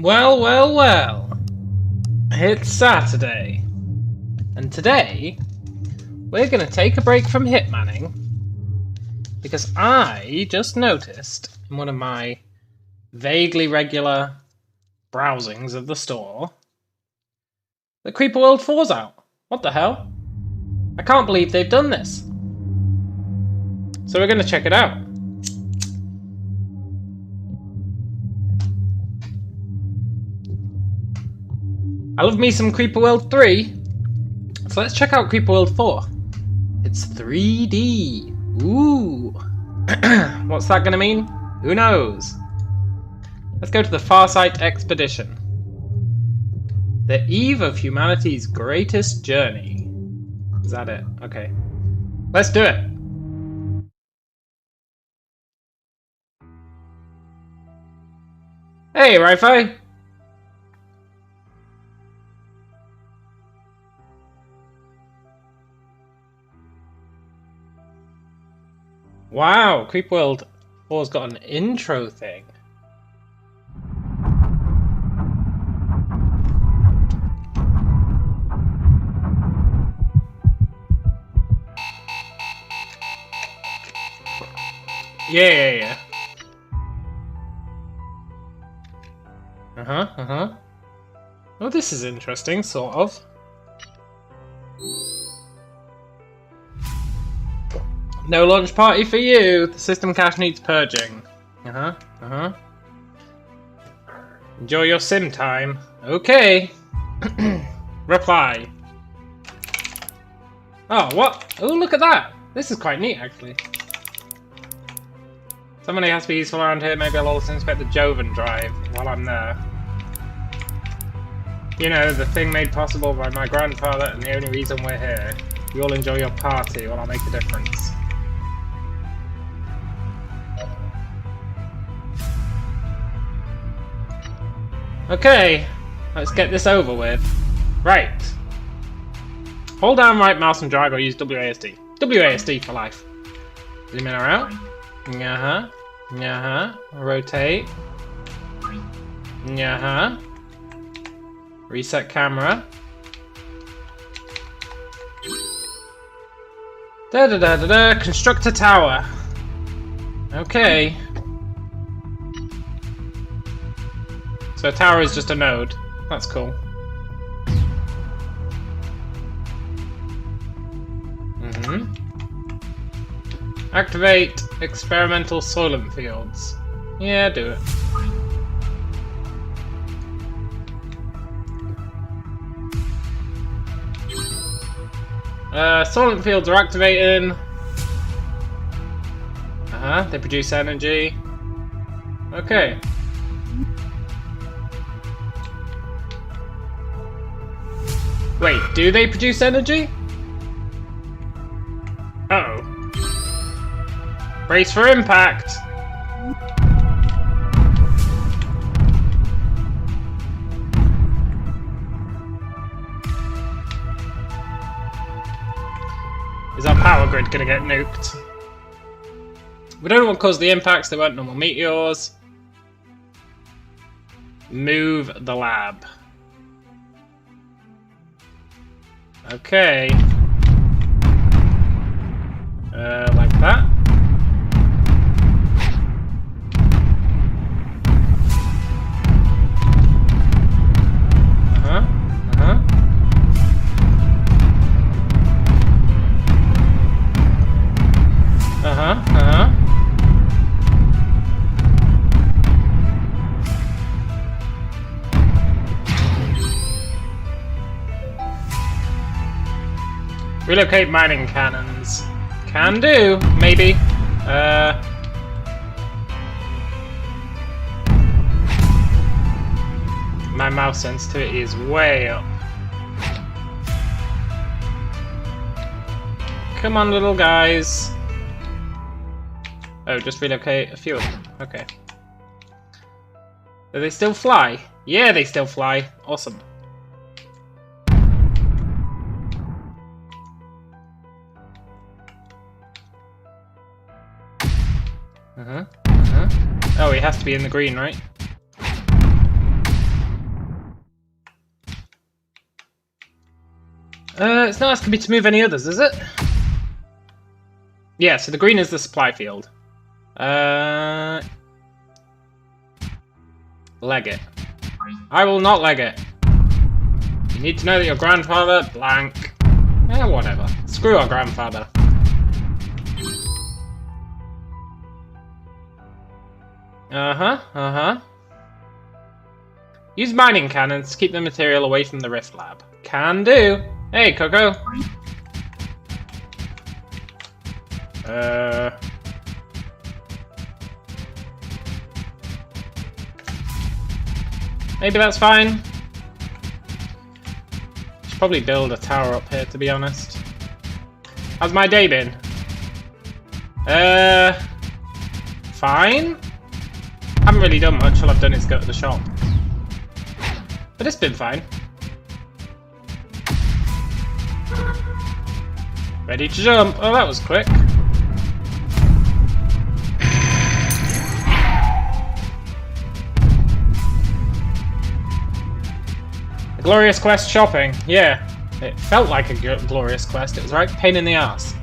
Well, well, well. It's Saturday. And today, we're going to take a break from Hitmanning because I just noticed in one of my vaguely regular browsings of the store that Creeper World 4's out. What the hell? I can't believe they've done this. So we're going to check it out. I love me some Creeper World 3. So let's check out Creeper World 4. It's 3D. Ooh. What's that gonna mean? Who knows? Let's go to the Farsight Expedition. The eve of humanity's greatest journey. Is that it? Okay. Let's do it. Hey, Wi-Fi. Wow, Creep World 4's got an intro thing. Yeah. Oh, this is interesting, sort of. No launch party for you. The system cache needs purging. Enjoy your sim time. Okay. Reply. Oh, what? Oh, look at that. This is quite neat, actually. Somebody has to be useful around here. Maybe I'll also inspect the Jovan drive while I'm there. You know, the thing made possible by my grandfather and the only reason we're here. You all enjoy your party while I make a difference. Okay, let's get this over with. Right. Hold down right mouse and drag or use WASD. WASD for life. Zoom in or out. Rotate. Reset camera. Construct a tower. Okay. So a tower is just a node. That's cool. Activate experimental soylent fields. Yeah, do it. Soylent fields are activating. They produce energy. Okay. Wait, do they produce energy? Uh-oh. Brace for impact! Is our power grid gonna get nuked? We don't know what caused the impacts, they weren't normal meteors. Move the lab. Okay. Like that. Relocate mining cannons. Can do, maybe. My mouse sensitivity is way up. Come on, little guys. Oh, just relocate a few of them. Okay. Do they still fly? Yeah, they still fly. Awesome. Oh, he has to be in the green, right? It's not asking me to move any others, is it? Yeah, so the green is the supply field. Leg it. I will not leg it. You need to know that your grandfather, blank. Whatever. Screw our grandfather. Use mining cannons to keep the material away from the Rift Lab. Can do. Hey, Coco. Maybe that's fine. Should probably build a tower up here, to be honest. How's my day been? Fine. Haven't really done much. All I've done is go to the shop. But it's been fine. Ready to jump. Oh, that was quick. A glorious quest shopping. Yeah, it felt like a glorious quest. It was a right pain in the ass.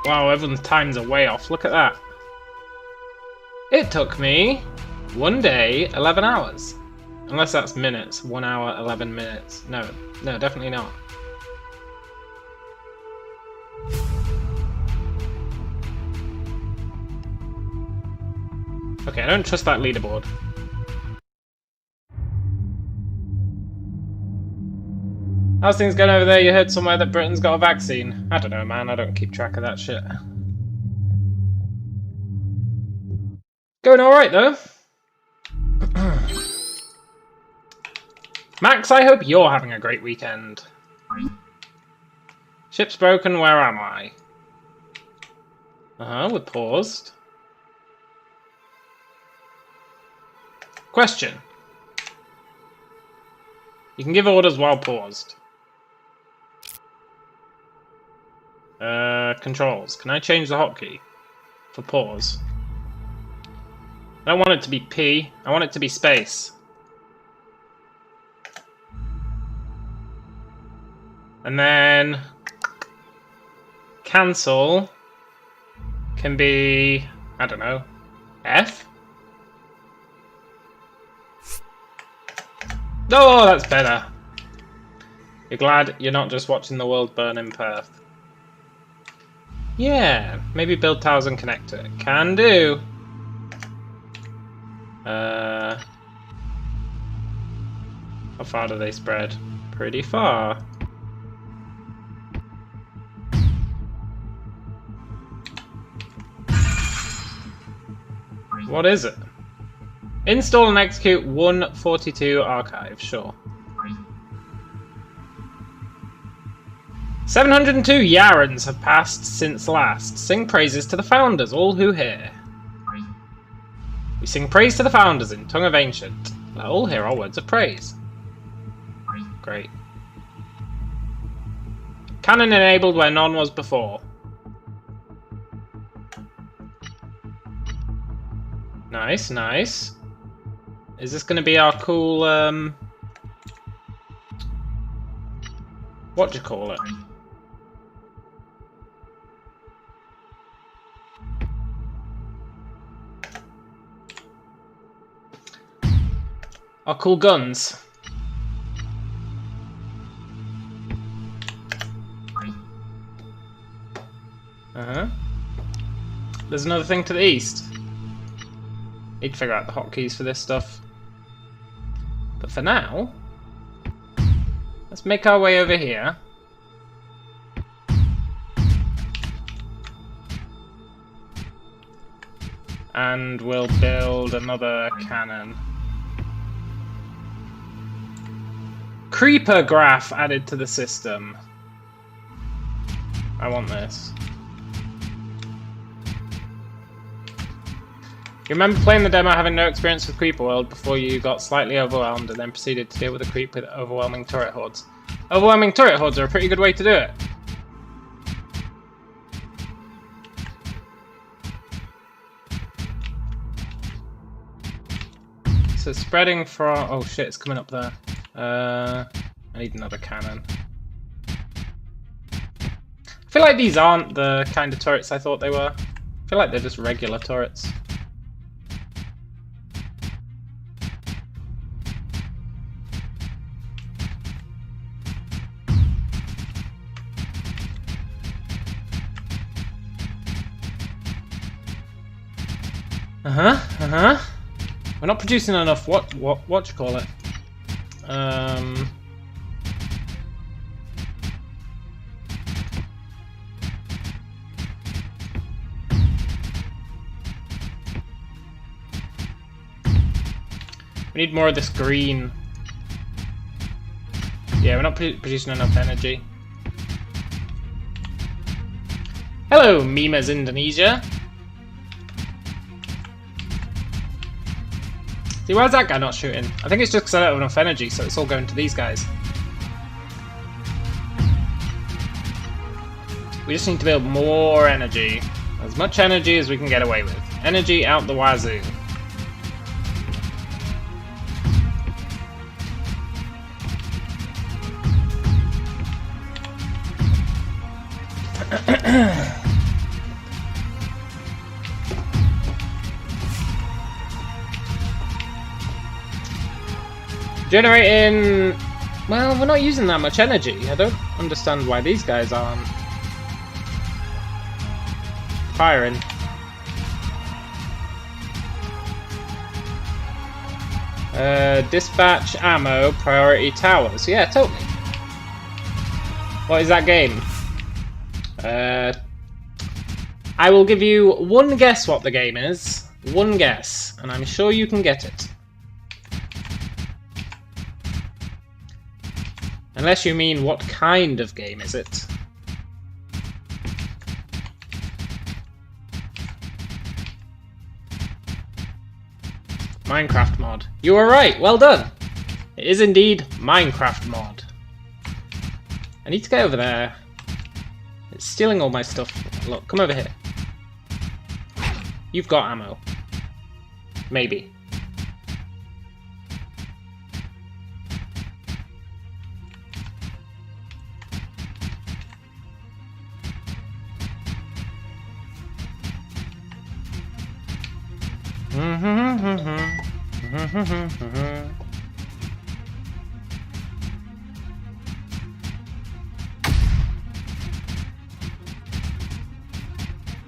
Wow, everyone's times are way off. Look at that. It took me 1 day, 11 hours. Unless that's minutes. 1 hour, 11 minutes. No, definitely not. Okay, I don't trust that leaderboard. How's things going over there? You heard somewhere that Britain's got a vaccine. I don't know, man. I don't keep track of that shit. Going alright, though. Max, I hope you're having a great weekend. Ship's broken, where am I? We're paused. Question. You can give orders while paused. Controls. Can I change the hotkey for pause? I don't want it to be P. I want it to be space. And then cancel can be, I don't know, F? Oh, that's better. You're glad you're not just watching the world burn in Perth. Yeah, maybe build towers and connect to it. Can do. How far do they spread? Pretty far. What is it? Install and execute 142 archive, sure. 702 Yarans have passed since last. Sing praises to the founders, all who hear. We sing praise to the founders in tongue of ancient. Let all hear our words of praise. Great. Cannon enabled where none was before. Nice, nice. Is this going to be our cool, what do you call it? Our cool guns. There's another thing to the east. Need to figure out the hotkeys for this stuff. But for now, let's make our way over here. And we'll build another cannon. Creeper graph added to the system. I want this. You remember playing the demo having no experience with Creeper World before you got slightly overwhelmed and then proceeded to deal with a creep with overwhelming turret hordes? Overwhelming turret hordes are a pretty good way to do it. So it's spreading from... Oh shit, it's coming up there. I need another cannon. I feel like these aren't the kind of turrets I thought they were. I feel like they're just regular turrets. We're not producing enough. What you call it? We need more of this green. Yeah, we're not producing enough energy. Hello, Mima's Indonesia. See, why is that guy not shooting? I think it's just because I don't have enough energy, so it's all going to these guys. We just need to build more energy. As much energy as we can get away with. Energy out the wazoo. Generating... Well, we're not using that much energy. I don't understand why these guys aren't firing. Dispatch ammo, priority towers. Yeah, totally. What is that game? I will give you one guess what the game is. One guess, and I'm sure you can get it. Unless you mean what kind of game is it? Minecraft mod. You were right, well done! It is indeed Minecraft mod. I need to get over there. It's stealing all my stuff. Look, come over here. You've got ammo. Maybe.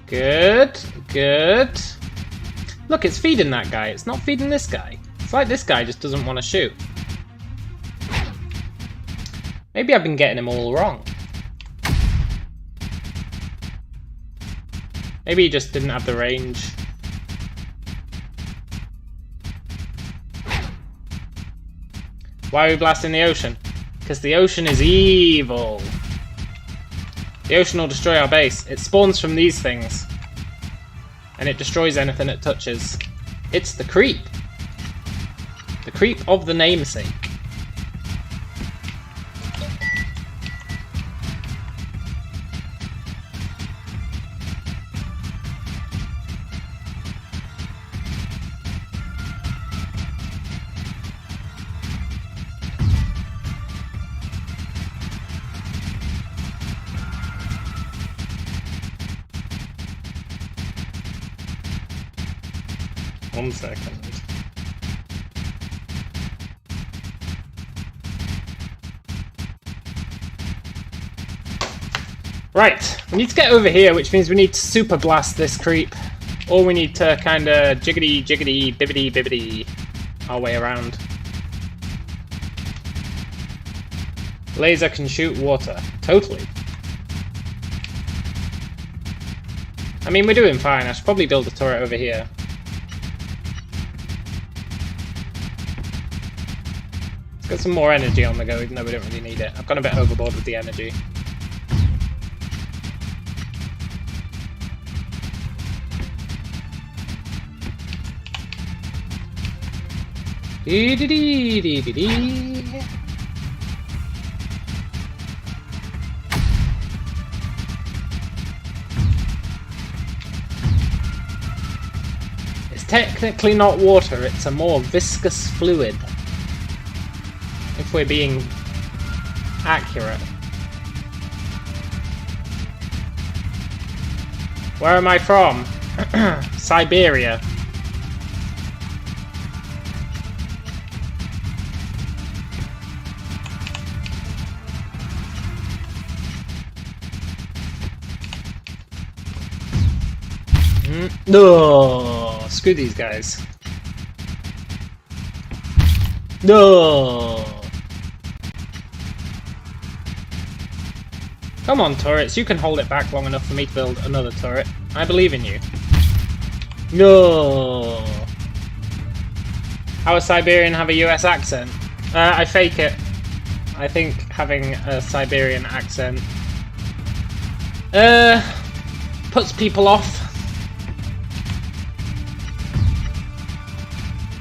Good, good. Look, it's feeding that guy. It's not feeding this guy. It's like this guy just doesn't want to shoot. Maybe I've been getting him all wrong. Maybe he just didn't have the range. Why are we blasting the ocean? Because the ocean is evil. The ocean will destroy our base. It spawns from these things. And it destroys anything it touches. It's the creep. The creep of the namesake. One second. Right, we need to get over here, which means we need to super blast this creep. Or we need to kind of jiggity, jiggity, bibbity, bibbity our way around. Laser can shoot water. Totally. I mean, we're doing fine. I should probably build a turret over here. Let's get some more energy on the go, even though we don't really need it. I've gone a bit overboard with the energy. Dee-dee-dee-dee-dee-dee. It's technically not water, it's a more viscous fluid. If we're being accurate. Where am I from? Siberia. No, screw these guys. No. Come on, turrets. You can hold it back long enough for me to build another turret. I believe in you. No. How a Siberian have a US accent? I fake it. I think having a Siberian accent puts people off.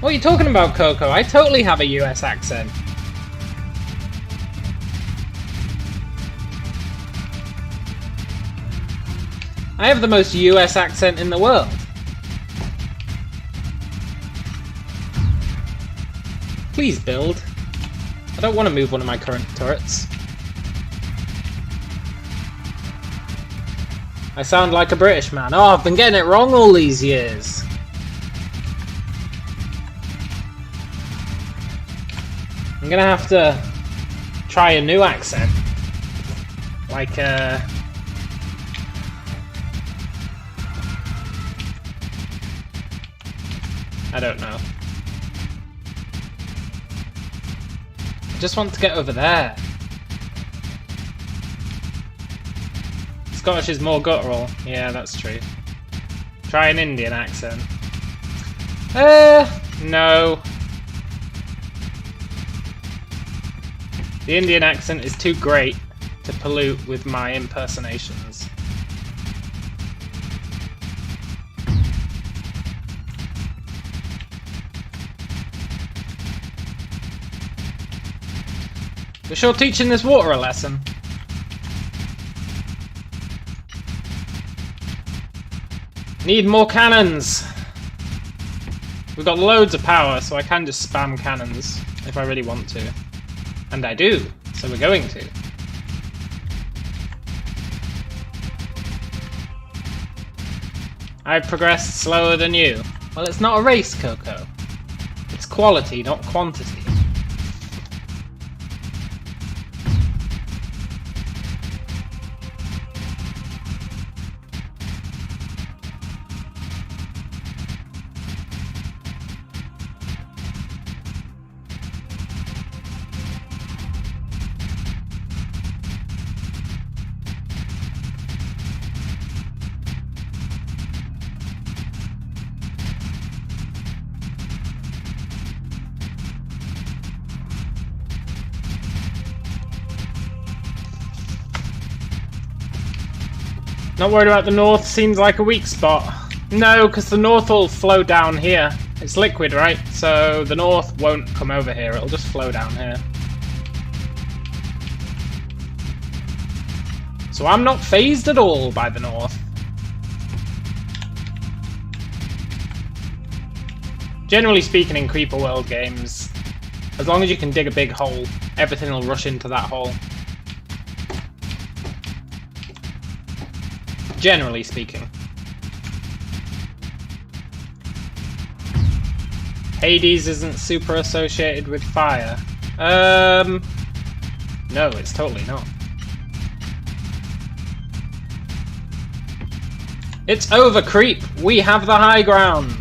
What are you talking about, Coco? I totally have a US accent. I have the most US accent in the world. Please build. I don't want to move one of my current turrets. I sound like a British man. Oh, I've been getting it wrong all these years. I'm gonna have to try a new accent. Like, I don't know. I just want to get over there. Scottish is more guttural. Yeah, that's true. Try an Indian accent. No. The Indian accent is too great to pollute with my impersonations. We're sure teaching this water a lesson. Need more cannons! We've got loads of power, so I can just spam cannons if I really want to. And I do, so we're going to. I've progressed slower than you. Well, it's not a race, Coco. It's quality, not quantity. Not worried about the north, seems like a weak spot. No, because the north will flow down here. It's liquid, right? So the north won't come over here, it'll just flow down here. So I'm not phased at all by the north. Generally speaking, in Creeper World games, as long as you can dig a big hole, everything will rush into that hole. Generally speaking. Hades isn't super associated with fire. No, it's totally not. It's over, creep! We have the high ground!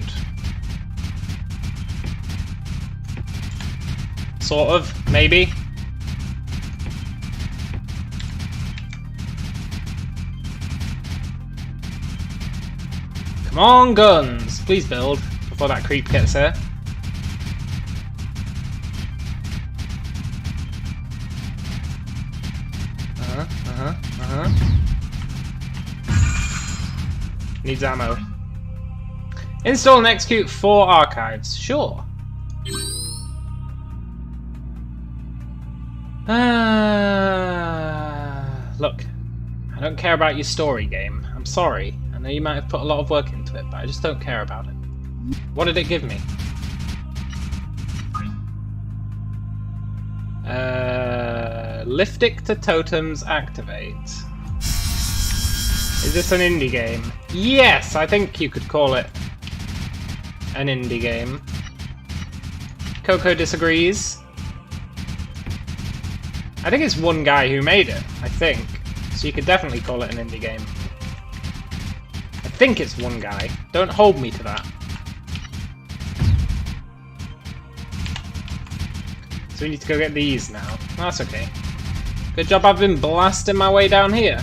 Sort of, maybe. Come on, guns! Please build before that creep gets here. Needs ammo. Install and execute 4 archives. Sure. Look, I don't care about your story game. I'm sorry. I know you might have put a lot of work into it, but I just don't care about it. What did it give me? Liftic to totems activate. Is this an indie game? Yes, I think you could call it an indie game. Coco disagrees. I think it's one guy who made it, I think. So you could definitely call it an indie game. I think it's one guy. Don't hold me to that. So we need to go get these now. That's okay. Good job I've been blasting my way down here.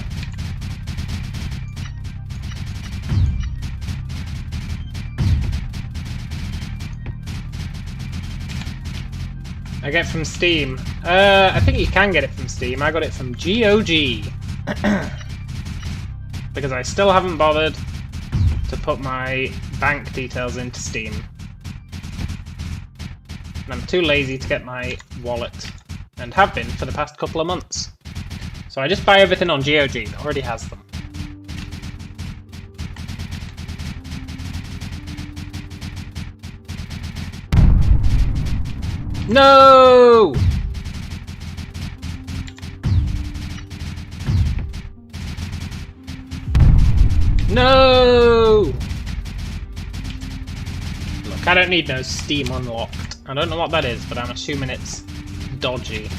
I get from Steam. I think you can get it from Steam. I got it from GOG. Because I still haven't bothered to put my bank details into Steam. And I'm too lazy to get my wallet. And have been for the past couple of months. So I just buy everything on GOG that already has them. No! No! Look, I don't need no Steam Unlocked. I don't know what that is, but I'm assuming it's dodgy.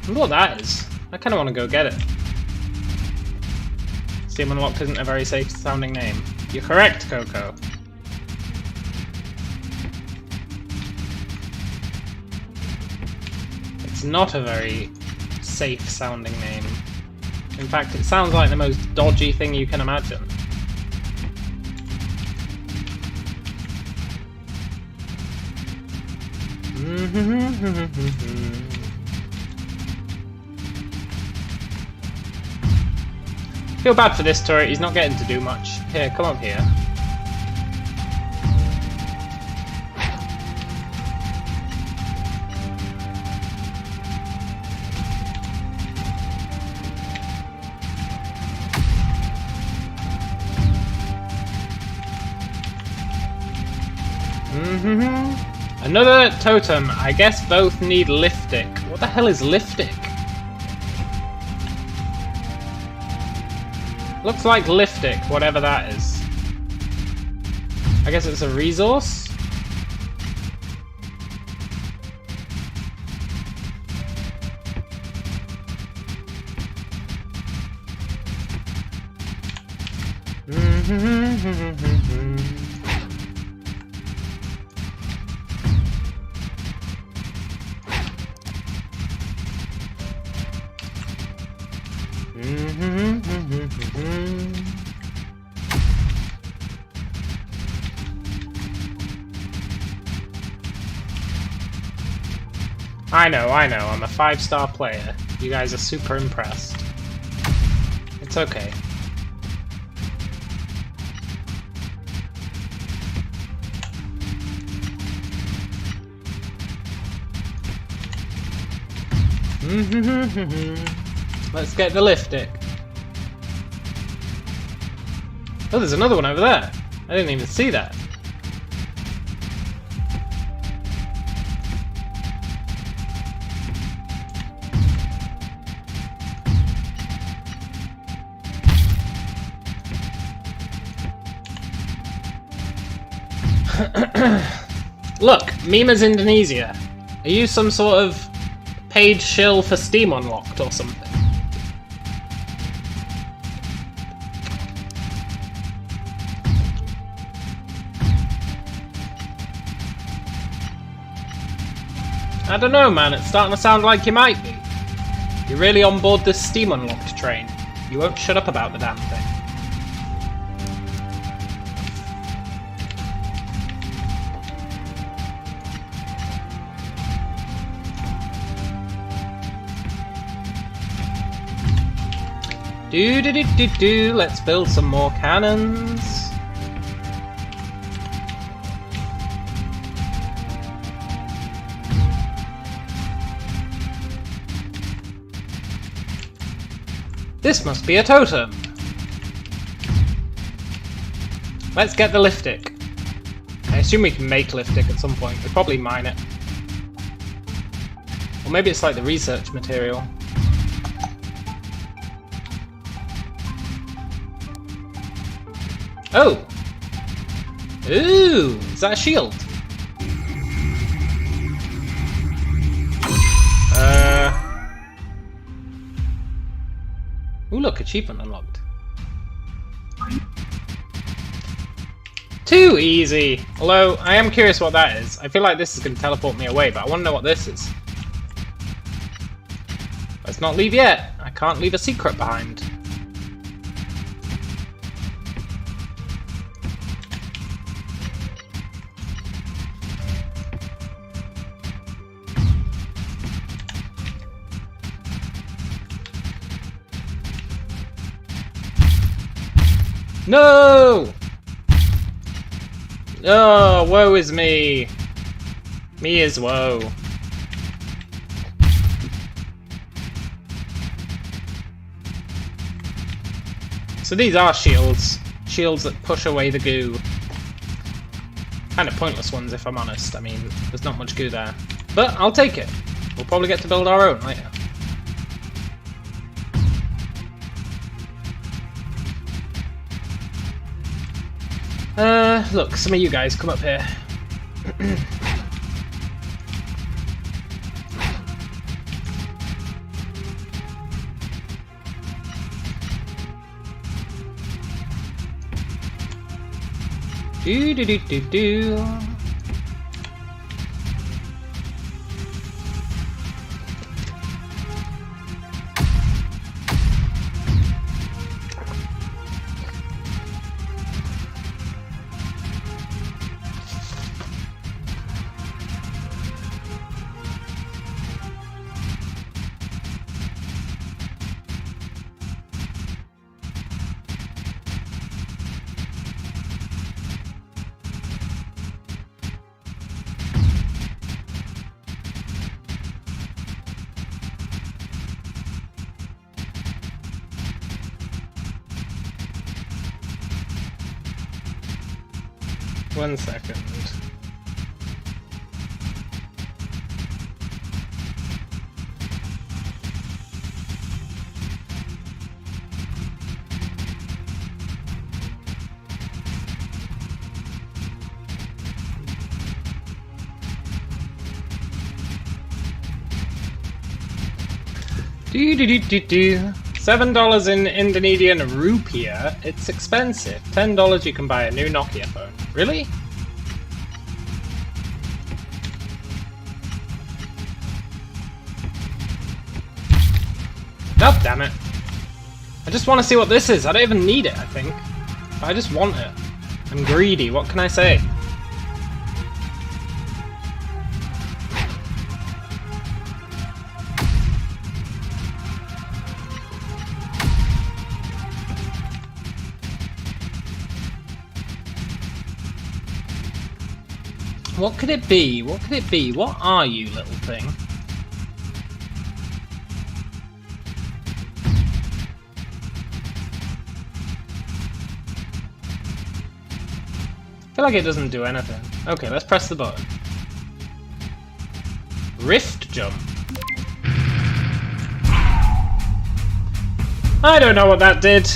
I wonder what that is. I kind of want to go get it. Steam Unlocked isn't a very safe sounding name. You're correct, Coco. It's not a very safe sounding name. In fact, it sounds like the most dodgy thing you can imagine. Feel bad for this turret, he's not getting to do much. Here, come up here. Another totem. I guess both need Liftic. What the hell is Liftic? Looks like Liftic, whatever that is. I guess it's a resource? I know, I'm a 5-star player. You guys are super impressed. It's okay. Let's get the Liftic. Oh, there's another one over there. I didn't even see that. Look, Mima's Indonesia. Are you some sort of paid shill for Steam Unlocked or something? I don't know, man. It's starting to sound like you might be. You're really on board this Steam Unlocked train. You won't shut up about the damn thing. Do, let's build some more cannons. This must be a totem. Let's get the liftic. I assume we can make liftic at some point. We'll probably mine it. Or maybe it's like the research material. Oh! Ooh! Is that a shield? Ooh, look, achievement unlocked. Too easy! Although, I am curious what that is. I feel like this is going to teleport me away, but I want to know what this is. Let's not leave yet. I can't leave a secret behind. No! Oh, woe is me. Me is woe. So these are shields. Shields that push away the goo. Kind of pointless ones if I'm honest. I mean, there's not much goo there. But I'll take it. We'll probably get to build our own later. Look, some of you guys come up here. Do do do do do. One second. Do. $7 in Indonesian rupiah. It's expensive. $10 you can buy a new Nokia phone. Really? God damn it. I just want to see what this is. I don't even need it, I think. But I just want it. I'm greedy. What can I say? What could it be? What could it be? What are you, little thing? I feel like it doesn't do anything. Okay, let's press the button. Rift jump. I don't know what that did.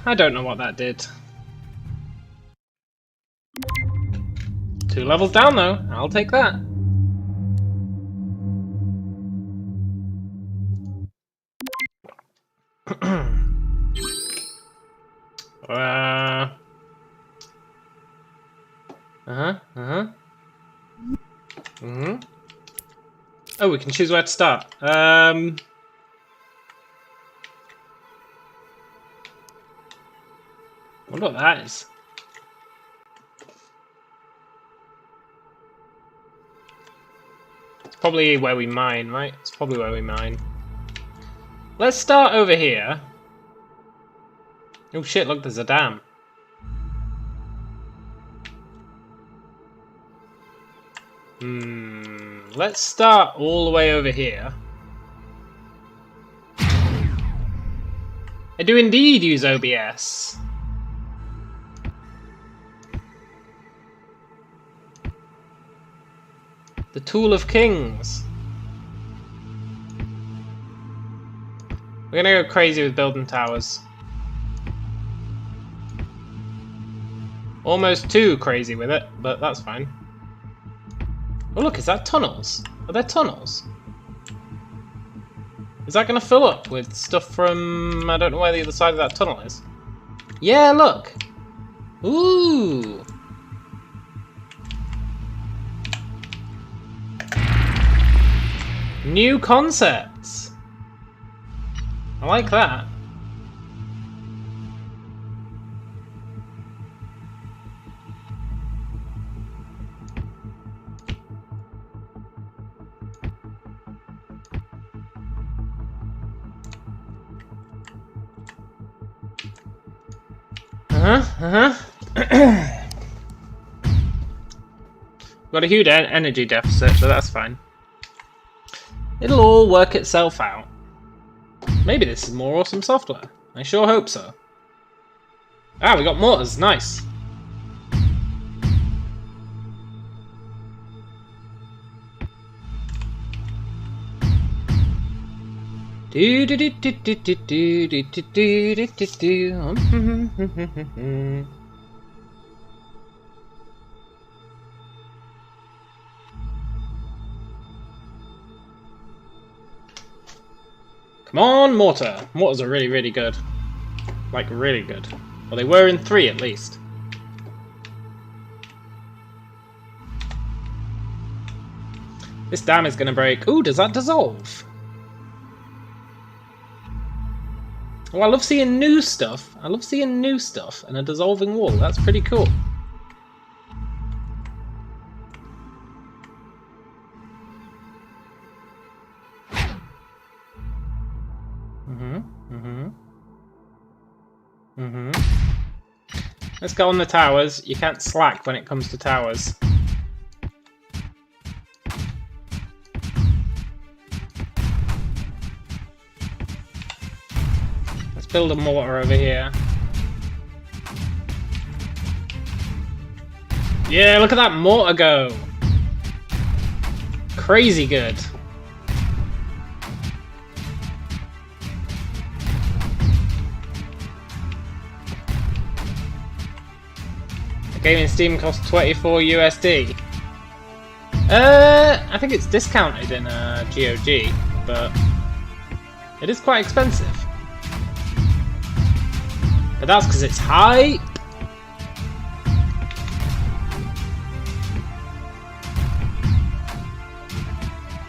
I don't know what that did. 2 levels down though, I'll take that. Oh, we can choose where to start. Wonder what that is. It's probably where we mine, right? It's probably where we mine. Let's start over here. Oh shit, look, there's a dam. Let's start all the way over here. I do indeed use OBS. The Tool of Kings. We're gonna go crazy with building towers. Almost too crazy with it, but that's fine. Oh look, is that tunnels? Are there tunnels? Is that gonna fill up with stuff from... I don't know where the other side of that tunnel is. Yeah, look! Ooh! New concepts! I like that. Got a huge energy deficit, but that's fine. It'll all work itself out. Maybe this is more awesome software. I sure hope so. Ah, we got mortars. Nice. Do do do do do do do do do do do do. Come on, mortar. Mortars are really, really good. Like, really good. Well, they were in 3 at least. This dam is gonna break. Ooh, does that dissolve? Oh, I love seeing new stuff. I love seeing new stuff and a dissolving wall. That's pretty cool. Let's go on the towers. You can't slack when it comes to towers. Let's build a mortar over here. Yeah, look at that mortar go! Crazy good. The game in Steam costs 24 USD. I think it's discounted in GOG, but it is quite expensive. But that's because it's hype.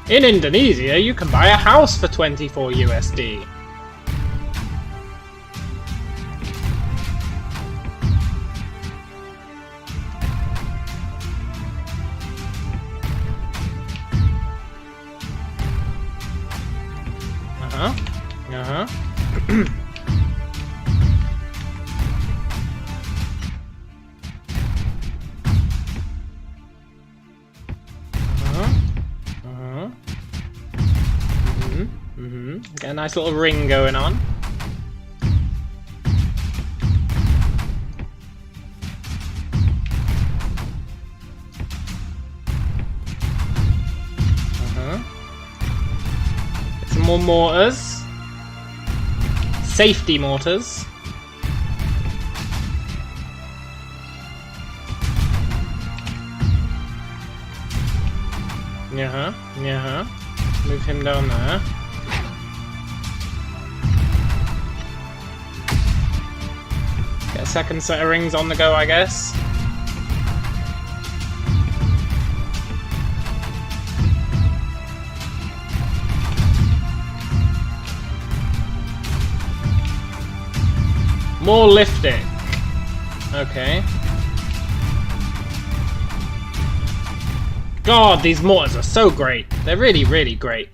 In Indonesia, you can buy a house for 24 USD. Get a nice little ring going on. Get some more mortars. Safety mortars. Move him down there. Get a second set of rings on the go, I guess. More lifting. Okay. God, these mortars are so great. They're really, really great.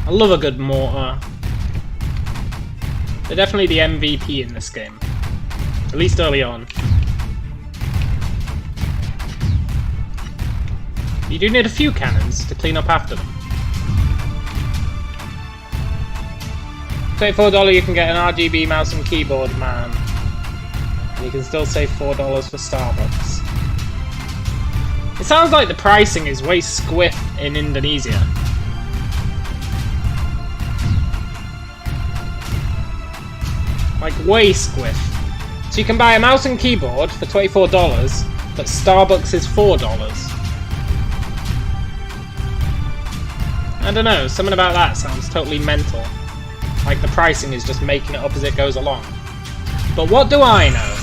I love a good mortar. They're definitely the MVP in this game. At least early on. You do need a few cannons to clean up after them. $24 you can get an RGB mouse and keyboard, man. And you can still save $4 for Starbucks. It sounds like the pricing is way squiff in Indonesia. Like, way squiff. So you can buy a mouse and keyboard for $24, but Starbucks is $4. I don't know, something about that sounds totally mental. Like the pricing is just making it up as it goes along. But what do I know?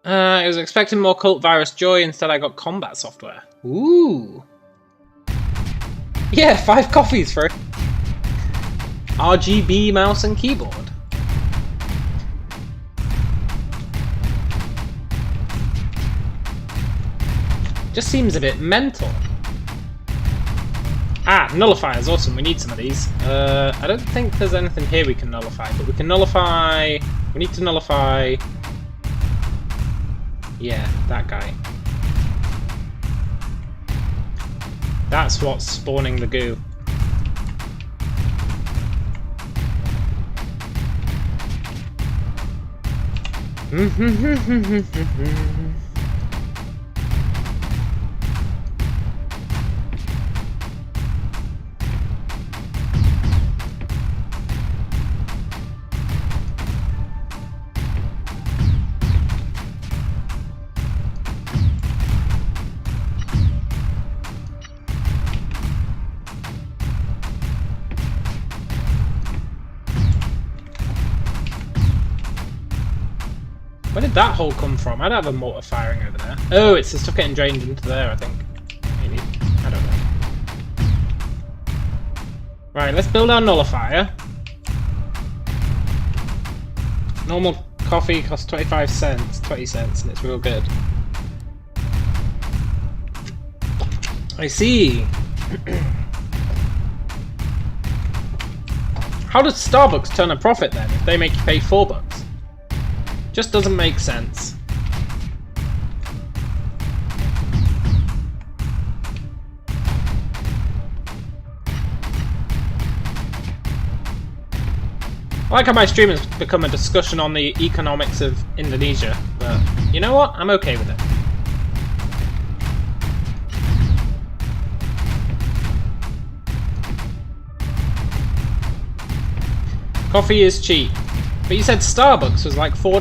I was expecting more Cult Virus Joy, instead I got combat software. Ooh. Yeah, 5 coffees for it. RGB mouse and keyboard. Just seems a bit mental. Ah, nullifiers, awesome, we need some of these. I don't think there's anything here we can nullify, but we can nullify... We need to nullify... Yeah, that guy. That's what's spawning the goo. Where did that hole come from? I don't have a mortar firing over there. Oh, it's the stuff getting drained into there, I think. Maybe. I don't know. Right, let's build our nullifier. Normal coffee costs 25 cents, 20 cents, and it's real good. I see. How does Starbucks turn a profit then if they make you pay $4? Just doesn't make sense. I like how my stream has become a discussion on the economics of Indonesia, but you know what? I'm okay with it. Coffee is cheap. But you said Starbucks was like $4.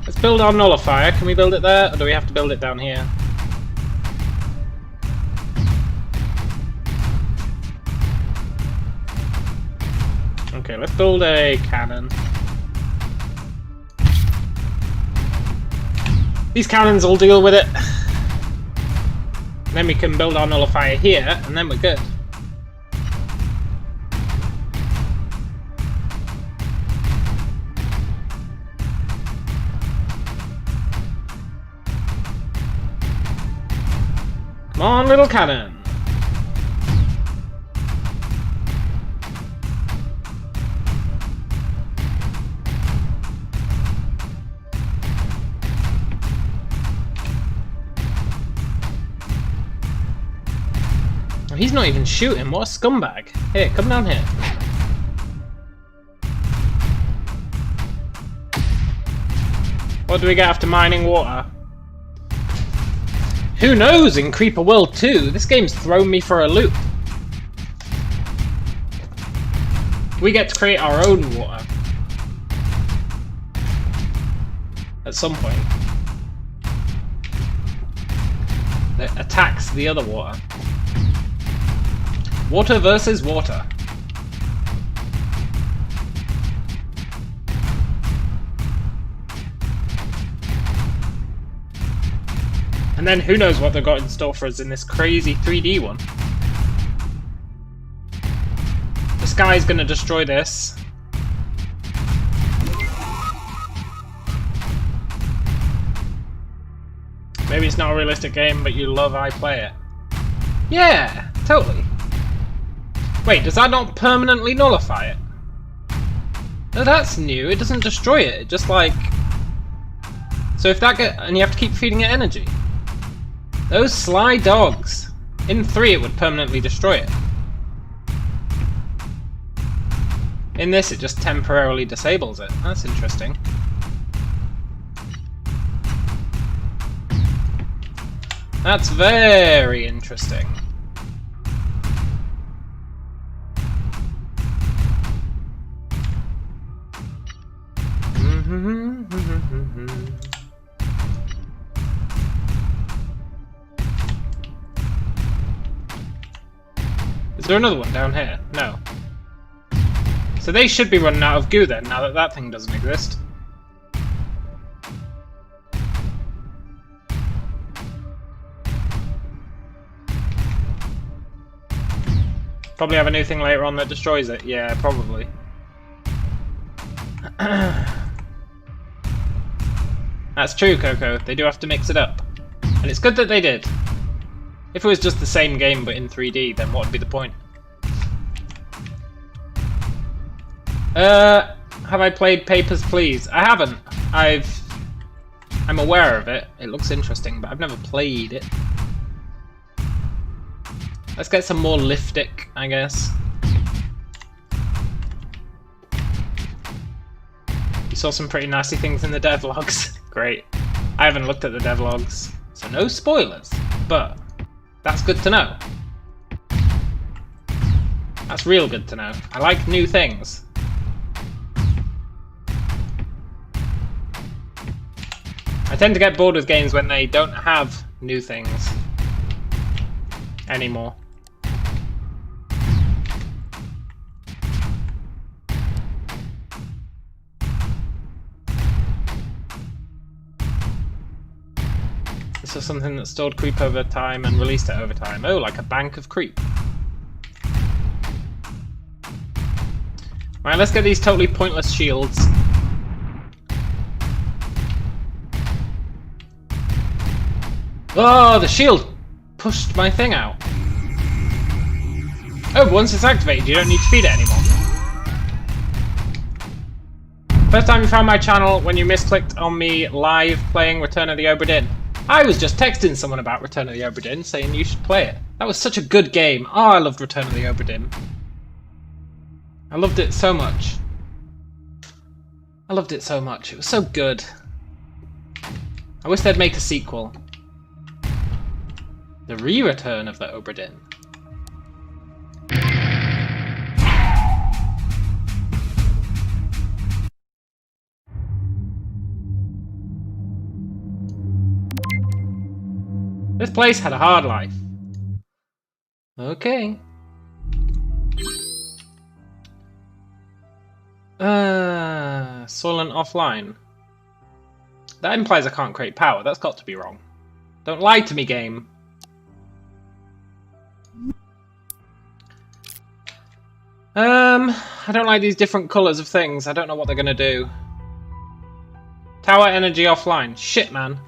Let's build our nullifier. Can we build it there, or do we have to build it down here? Okay, let's build a cannon. These cannons will deal with it. And then we can build our nullifier here, and then we're good. Come on, little cannon. He's not even shooting, what a scumbag. Here, come down here. What do we get after mining water? Who knows in Creeper World 2? This game's thrown me for a loop. We get to create our own water. At some point. That attacks the other water. Water versus water. And then who knows what they've got in store for us in this crazy 3D one. The sky's gonna destroy this. Maybe it's not a realistic game, but you love I play it. Yeah, totally. Wait, does that not permanently nullify it? No, that's new. It doesn't destroy it. It just like... So if that and you have to keep feeding it energy. Those sly dogs. In 3 it would permanently destroy it. In this it just temporarily disables it. That's interesting. That's very interesting. Is there another one down here? No. So they should be running out of goo then, now that that thing doesn't exist. Probably have a new thing later on that destroys it. Yeah, probably. That's true, Coco. They do have to mix it up. And it's good that they did. If it was just the same game but in 3D, then what would be the point? Have I played Papers, Please? I haven't. I'm aware of it. It looks interesting, but I've never played it. Let's get some more liftic, I guess. You saw some pretty nasty things in the devlogs. Great. I haven't looked at the devlogs, so no spoilers, but that's good to know. That's real good to know. I like new things. I tend to get bored with games when they don't have new things anymore. This is something that stored creep over time and released it over time. Oh, like a bank of creep. Right, let's get these totally pointless shields. Oh, the shield pushed my thing out. Oh, but once it's activated, you don't need to feed it anymore. First time you found my channel when you misclicked on me live playing Return of the Obra Dinn. I was just texting someone about Return of the Obra Dinn saying you should play it. That was such a good game. Oh, I loved Return of the Obra Dinn. I loved it so much. I loved it so much. It was so good. I wish they'd make a sequel. The re-return of the Obra Dinn. This place had a hard life. Okay. Soylent offline. That implies I can't create power. That's got to be wrong. Don't lie to me, game. I don't like these different colours of things. I don't know what they're gonna do. Tower energy offline. Shit, man.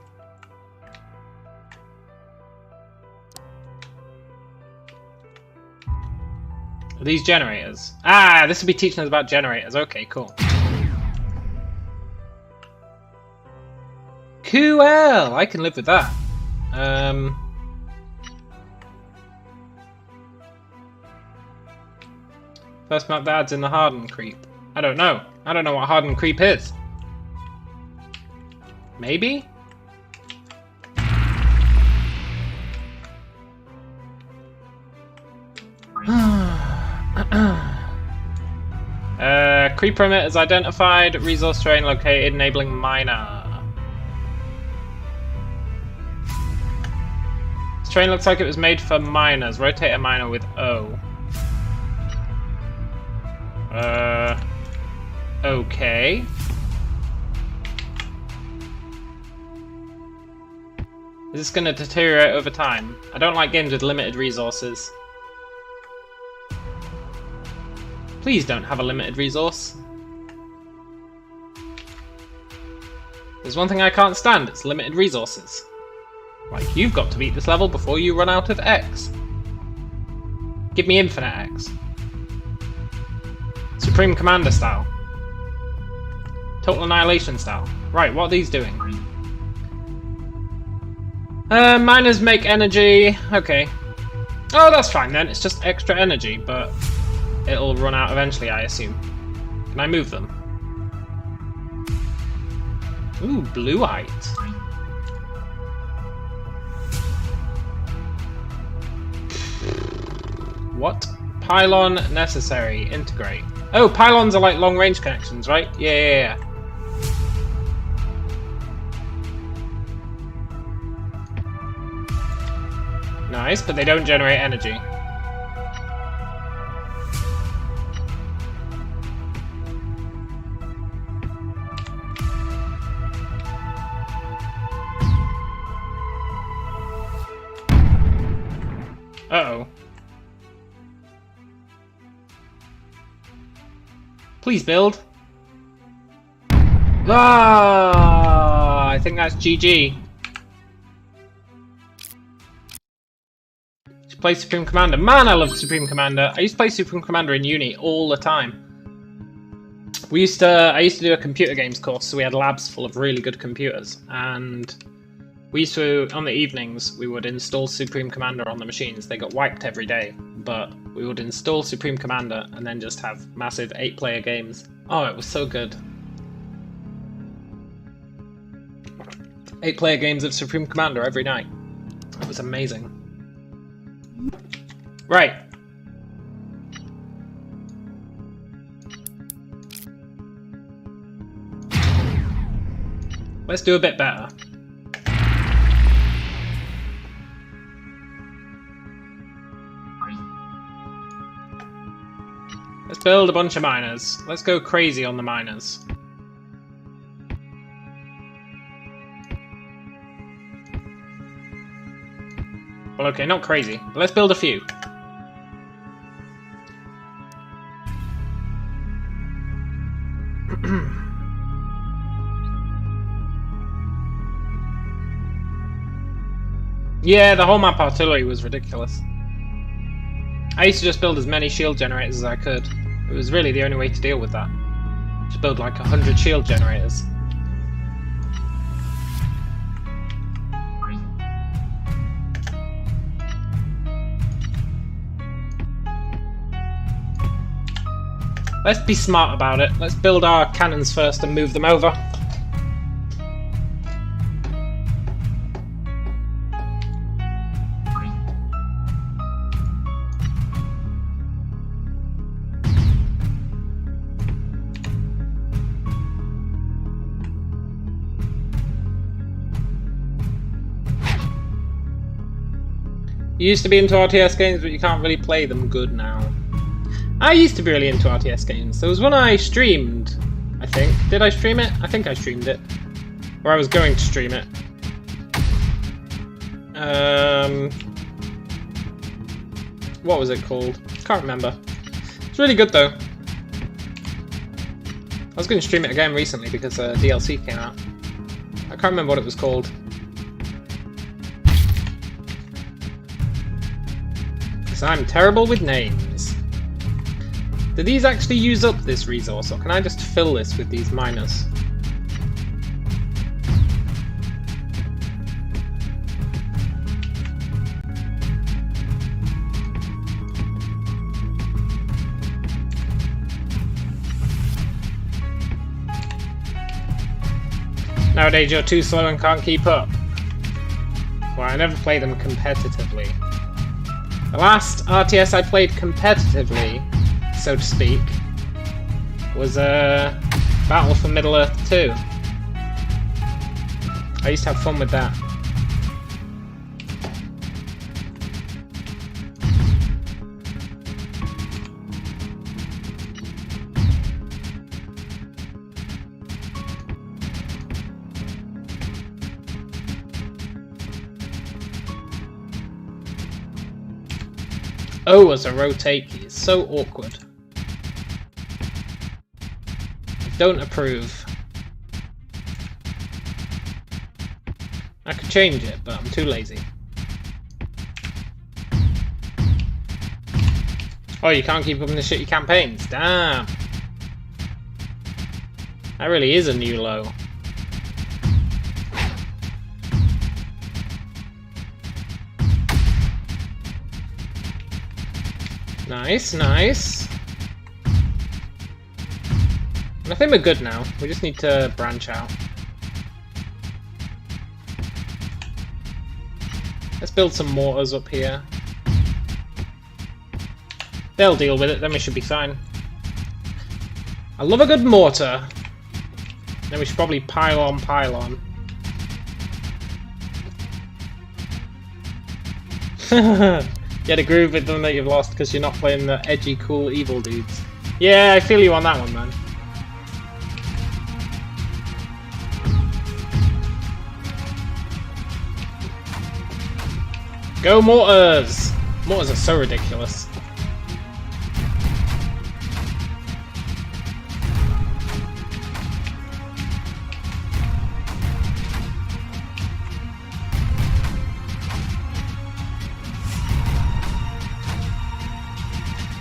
Are these generators? Ah, this will be teaching us about generators. Okay, cool. Cool. I can live with that. First map that adds in the hardened creep. I don't know. I don't know what hardened creep is. Maybe? Creep emitters identified. Resource terrain located. Enabling miner. This terrain looks like it was made for miners. Rotate a miner with O. Okay. Is this going to deteriorate over time? I don't like games with limited resources. Please don't have a limited resource. There's one thing I can't stand, it's limited resources. Like, you've got to beat this level before you run out of X. Give me infinite X. Supreme Commander style. Total Annihilation style. Right, what are these doing? Miners make energy. Okay. Oh, that's fine then. It's just extra energy, but it'll run out eventually, I assume. Can I move them? Ooh, blueite. What? Pylon necessary. Integrate. Oh, pylons are like long-range connections, right? Yeah. Nice, but they don't generate energy. Uh-oh. Please build. Ah, I think that's GG. Just play Supreme Commander. Man, I love Supreme Commander. I used to play Supreme Commander in uni all the time. I used to do a computer games course, so we had labs full of really good computers, and we used to, on the evenings, we would install Supreme Commander on the machines. They got wiped every day, but we would install Supreme Commander and then just have massive 8-player games. Oh, it was so good. 8-player games of Supreme Commander every night. It was amazing. Right. Let's do a bit better. Let's build a bunch of miners. Let's go crazy on the miners. Well, okay, not crazy, but let's build a few. Yeah, the whole map artillery was ridiculous. I used to just build as many shield generators as I could. It was really the only way to deal with that. Just build like 100 shield generators. Let's be smart about it. Let's build our cannons first and move them over. You used to be into RTS games, but you can't really play them good now. I used to be really into RTS games. There was one I streamed, I think. Did I stream it? I think I streamed it. Or I was going to stream it. What was it called? Can't remember. It's really good though. I was going to stream it again recently because DLC came out. I can't remember what it was called. I'm terrible with names. Do these actually use up this resource, or can I just fill this with these miners? Nowadays you're too slow and can't keep up. Well, I never play them competitively. The last RTS I played competitively, so to speak, was Battle for Middle-earth 2. I used to have fun with that. Oh, as a rotate key. It's so awkward. I don't approve. I could change it, but I'm too lazy. Oh, you can't keep up in the shitty campaigns. Damn. That really is a new low. Nice, nice. And I think we're good now. We just need to branch out. Let's build some mortars up here. They'll deal with it, then we should be fine. I love a good mortar. Then we should probably pile on, pile on. You had a groove with them that you've lost because you're not playing the edgy, cool, evil dudes. Yeah, I feel you on that one, man. Go mortars! Mortars are so ridiculous.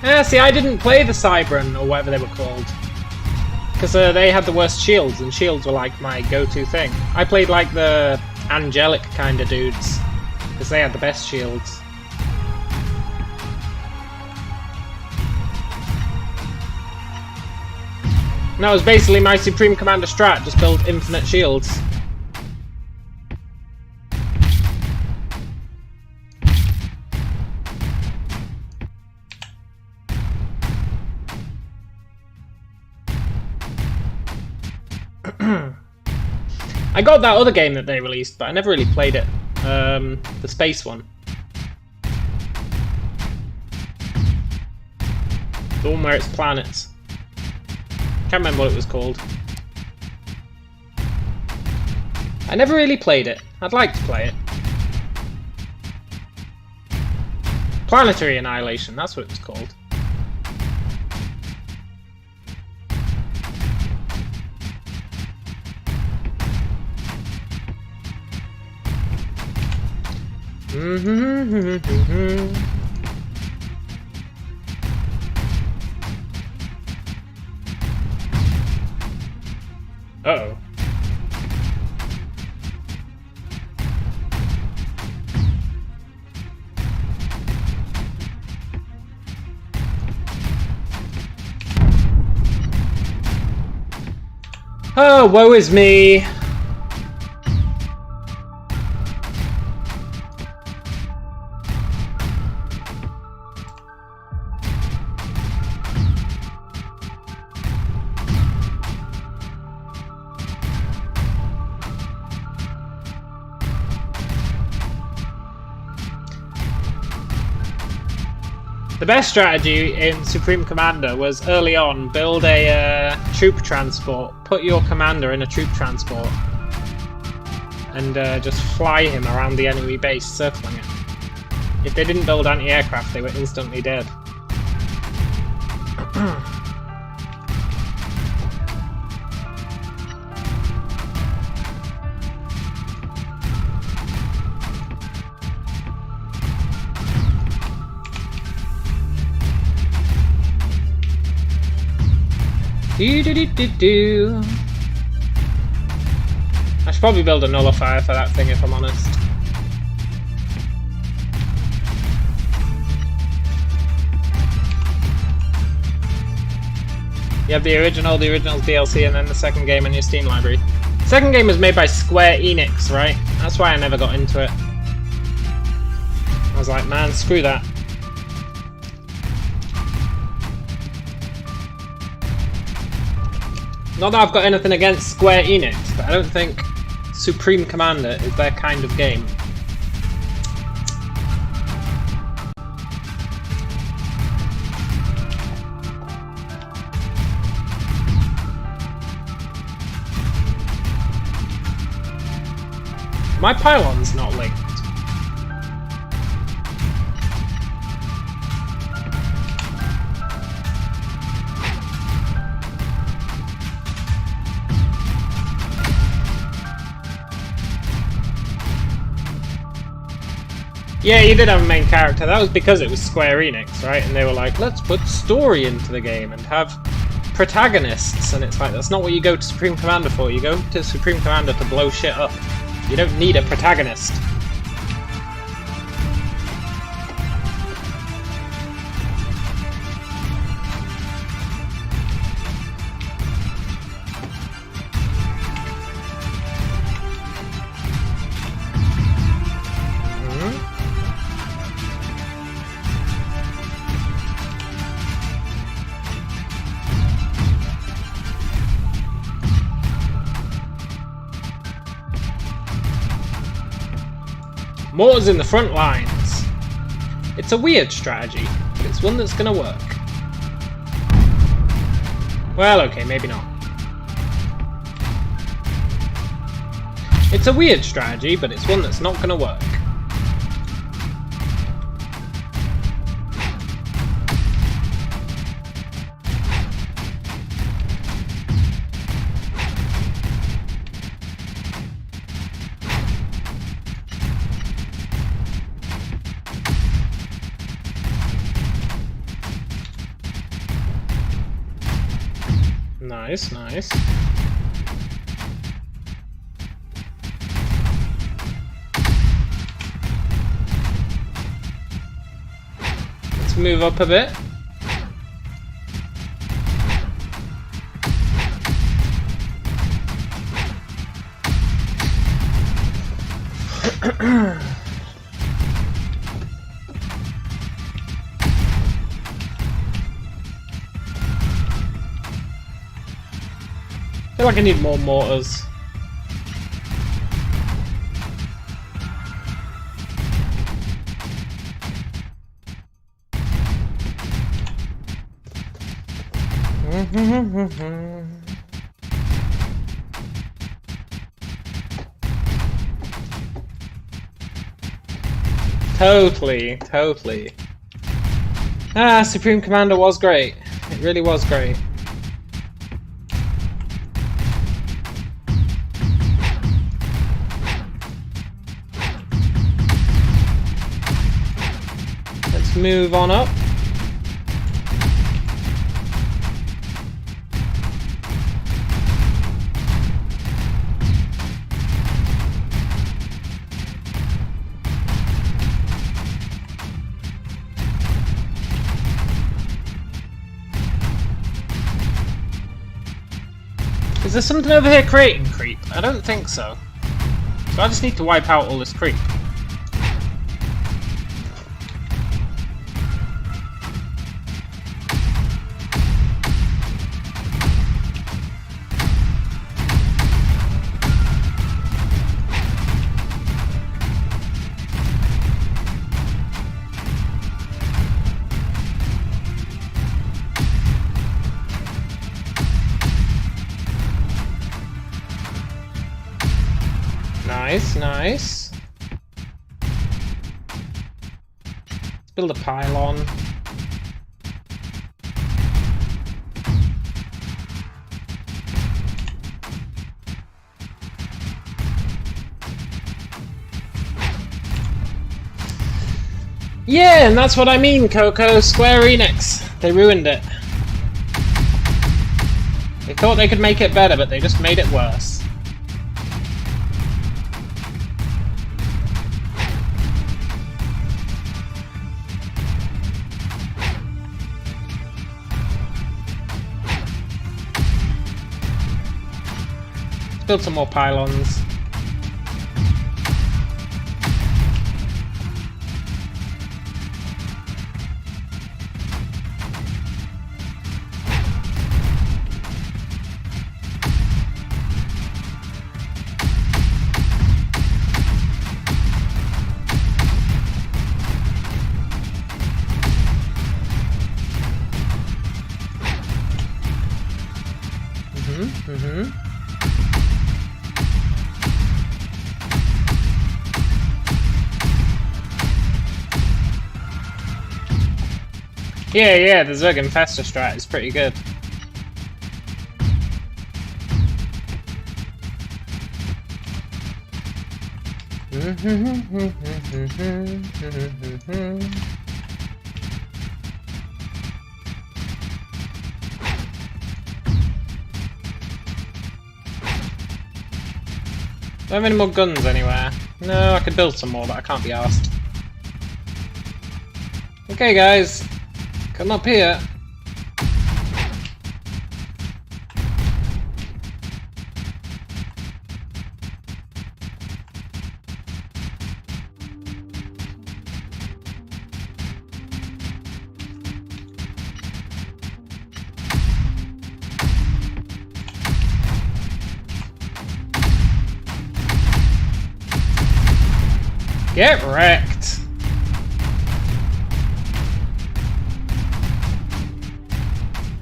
Yeah, see, I didn't play the Cybran, or whatever they were called. Because they had the worst shields, and shields were like my go-to thing. I played like the angelic kind of dudes. Because they had the best shields. And that was basically my Supreme Commander strat, just build infinite shields. I got that other game that they released, but I never really played it. The space one. The one where it's planets. Can't remember what it was called. I never really played it. I'd like to play it. Planetary Annihilation, that's what it was called. Uh-oh. Oh, woe is me. The best strategy in Supreme Commander was early on, build a troop transport, put your commander in a troop transport, and just fly him around the enemy base, circling it. If they didn't build anti-aircraft, they were instantly dead. Do. I should probably build a nullifier for that thing if I'm honest. You have the original's DLC and then the second game in your Steam library. The second game was made by Square Enix, right? That's why I never got into it. I was like, man, screw that. Not that I've got anything against Square Enix, but I don't think Supreme Commander is their kind of game. My pylon's not linked. Yeah, you did have a main character. That was because it was Square Enix, right? And they were like, let's put story into the game and have protagonists, and it's like, that's not what you go to Supreme Commander for. You go to Supreme Commander to blow shit up. You don't need a protagonist. Mortar's in the front lines. It's a weird strategy, but it's one that's gonna work. Well, okay, maybe not. It's a weird strategy, but it's one that's not gonna work. Nice, nice. Let's move up a bit. I feel like I need more mortars. Totally. Ah, Supreme Commander was great. It really was great. Let's move on up. Is there something over here creating creep? I don't think so. So I just need to wipe out all this creep. Nice. Let's build a pylon. Yeah, and that's what I mean, Coco. Square Enix. They ruined it. They thought they could make it better, but they just made it worse. Build some more pylons. Yeah, the Zerg Infestor strat is pretty good. I have any more guns anywhere? No, I could build some more, but I can't be arsed. Okay, guys, come up here. Get wrecked!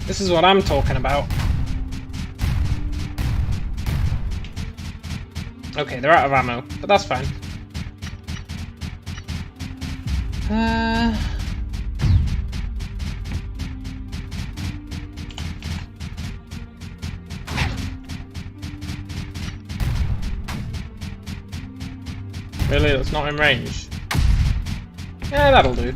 This is what I'm talking about. Okay, they're out of ammo, but that's fine. Really? That's not in range? Yeah, that'll do.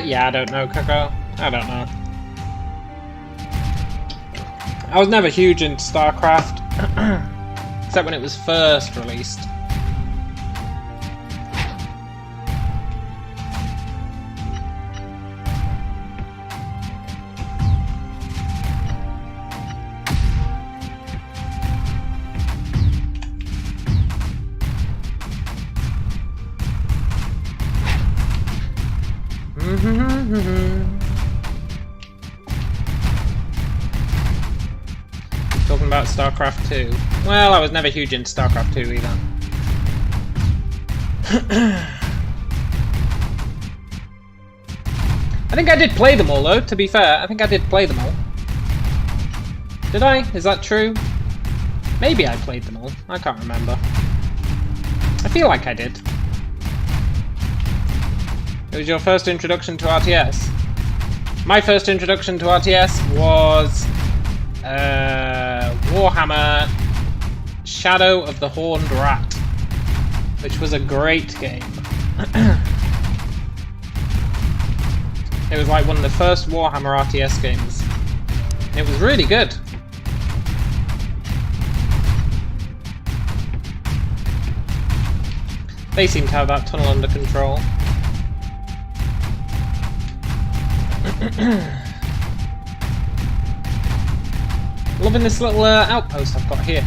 Yeah, I don't know, Coco. I don't know. I was never huge into StarCraft, except when it was first released. Talking about StarCraft 2. Well, I was never huge into StarCraft 2 either. I think I did play them all though, to be fair. I think I did play them all. Did I? Is that true? Maybe I played them all. I can't remember. I feel like I did. It was your first introduction to RTS. My first introduction to RTS was Warhammer Shadow of the Horned Rat, which was a great game. It was like one of the first Warhammer RTS games. It was really good. They seem to have that tunnel under control. Loving this little outpost I've got here.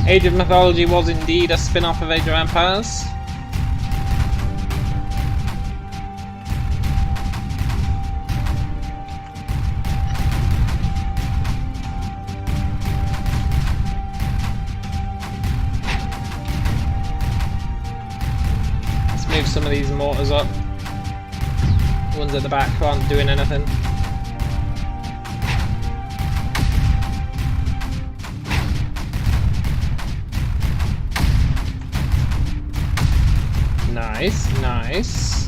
Age of Mythology was indeed a spin-off of Age of Empires. Let's move some of these mortars up. The ones at the back aren't doing anything. Nice, nice.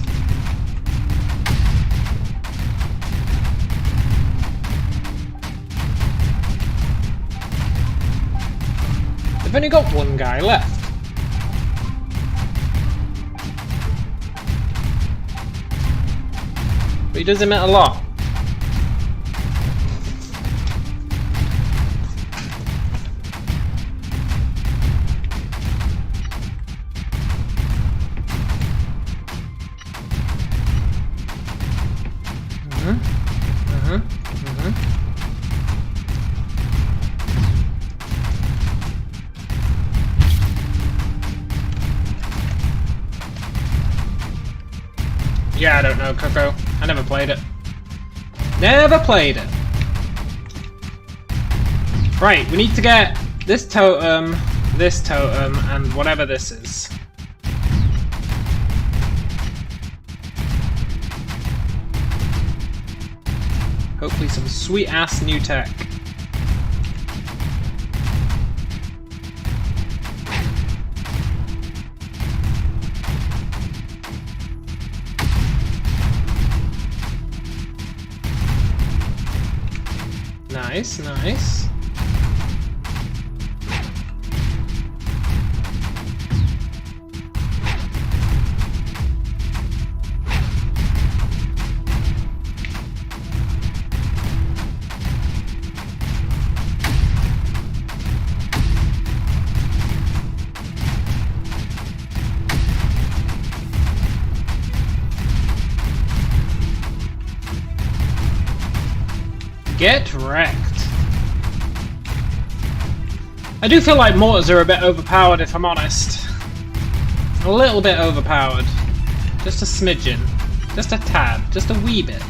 They've only got one guy left. But he does emit a lot. Yeah, I don't know, Coco. I never played it. Never played it. Right, we need to get this totem, and whatever this is. Hopefully some sweet-ass new tech. Nice, nice. Get wrecked. I do feel like mortars are a bit overpowered, if I'm honest. A little bit overpowered. Just a smidgen. Just a tad. Just a wee bit.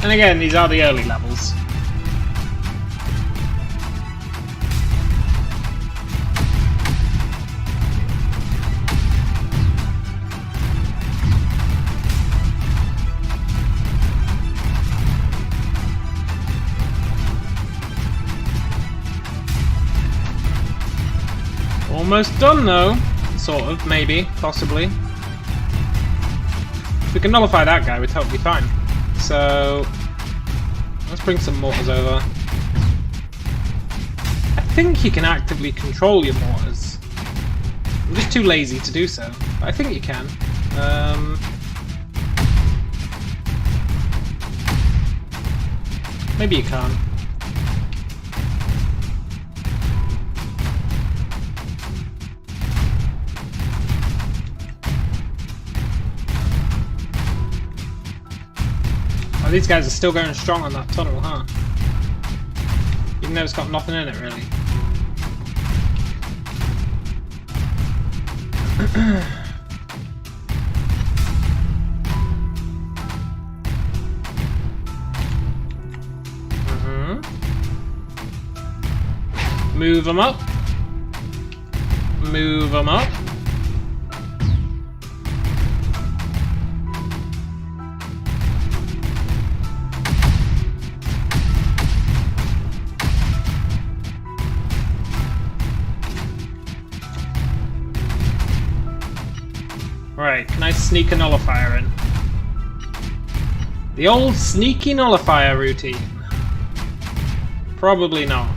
And again, these are the early levels. Almost done though. Sort of, maybe, possibly. If we can nullify that guy, we're totally fine. So let's bring some mortars over. I think you can actively control your mortars. I'm just too lazy to do so. But I think you can. Maybe you can't. Oh, these guys are still going strong on that tunnel, huh? Even though it's got nothing in it, really. Move them up. Move them up. Right, can I sneak a nullifier in? The old sneaky nullifier routine. Probably not.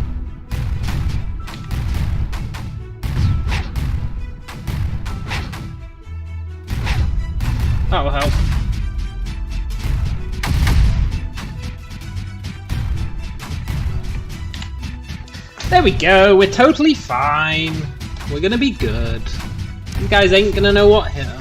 That'll help. There we go, we're totally fine. We're gonna be good. You guys ain't gonna know what hit 'em.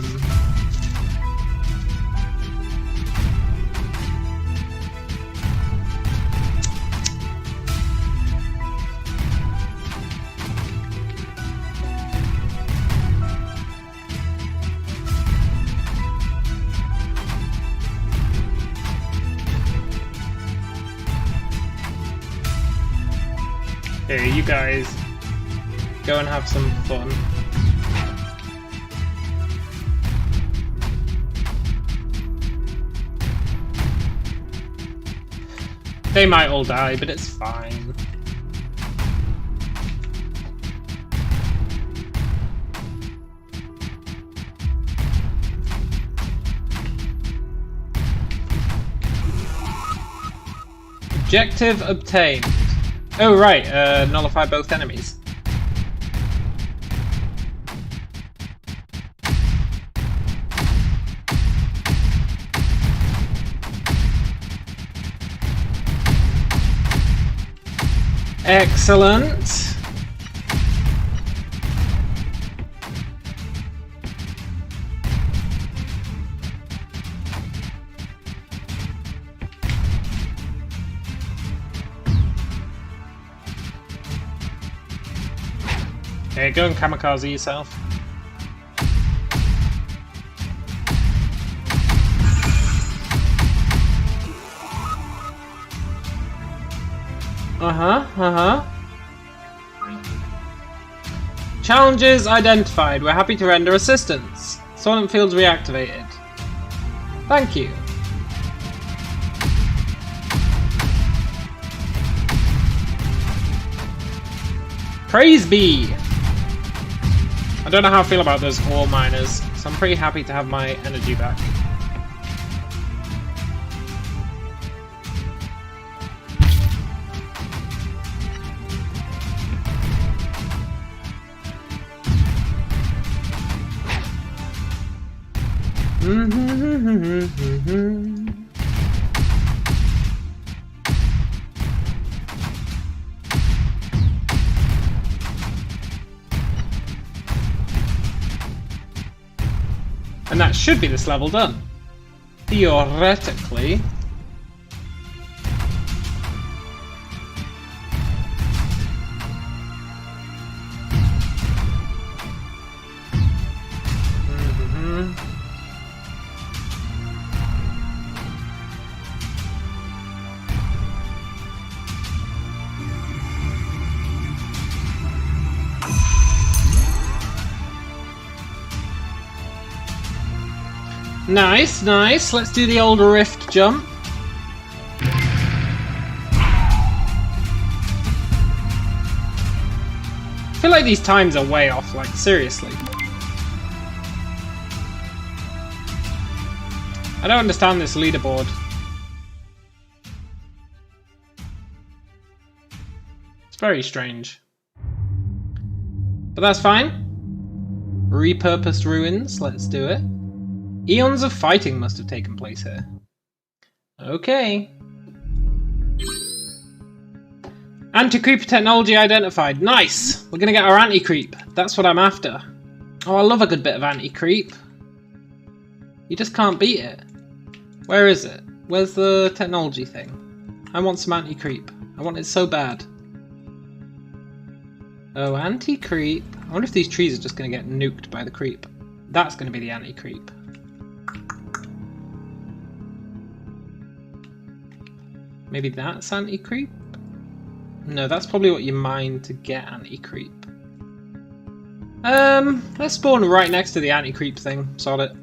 Here, you guys go and have some fun. They might all die, but it's fine. Objective obtained. Oh right, nullify both enemies. Excellent. Okay, go and kamikaze yourself. Challenges identified. We're happy to render assistance. Silent fields reactivated. Thank you. Praise be! I don't know how I feel about those ore miners, so I'm pretty happy to have my energy back. And that should be this level done. Theoretically. Nice, nice. Let's do the old rift jump. I feel like these times are way off, like, seriously. I don't understand this leaderboard. It's very strange. But that's fine. Repurposed ruins, let's do it. Eons of fighting must have taken place here. Okay. Anti-creeper technology identified. Nice! We're gonna get our anti-creep. That's what I'm after. Oh, I love a good bit of anti-creep. You just can't beat it. Where is it? Where's the technology thing? I want some anti-creep. I want it so bad. Oh, anti-creep. I wonder if these trees are just gonna get nuked by the creep. That's gonna be the anti-creep. Maybe that's anti-creep? No, that's probably what you mine to get anti-creep. Let's spawn right next to the anti-creep thing. Sod it.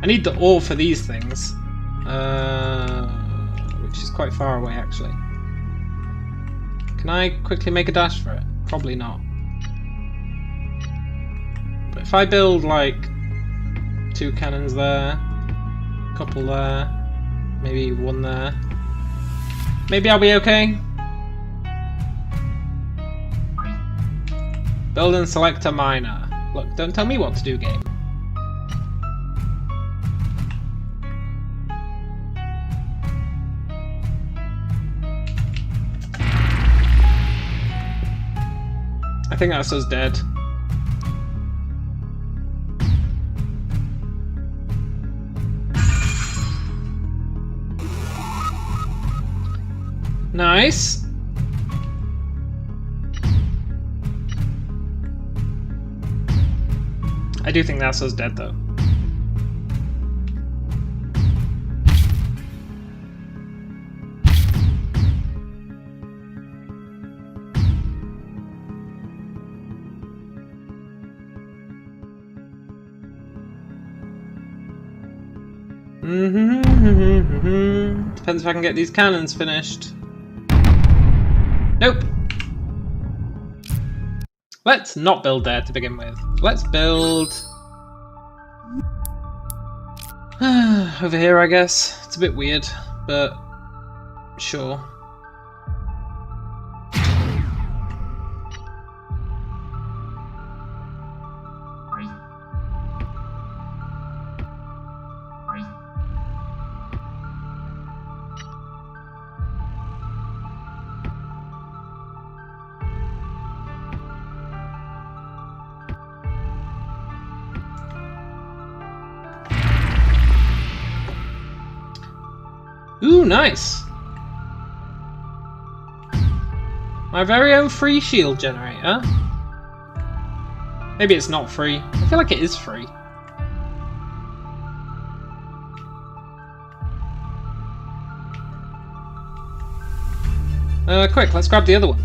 I need the ore for these things, which is quite far away actually. Can I quickly make a dash for it? Probably not. But if I build like 2 cannons there, a couple there, maybe 1 there, maybe I'll be okay. Build and select a miner. Look, don't tell me what to do, game. I think that's us dead. Nice. I do think that's us dead though. Depends if I can get these cannons finished. Nope. Let's not build there to begin with. Let's build over here, I guess. It's a bit weird, but sure. Ooh, nice! My very own free shield generator. Maybe it's not free. I feel like it is free. Quick, let's grab the other one.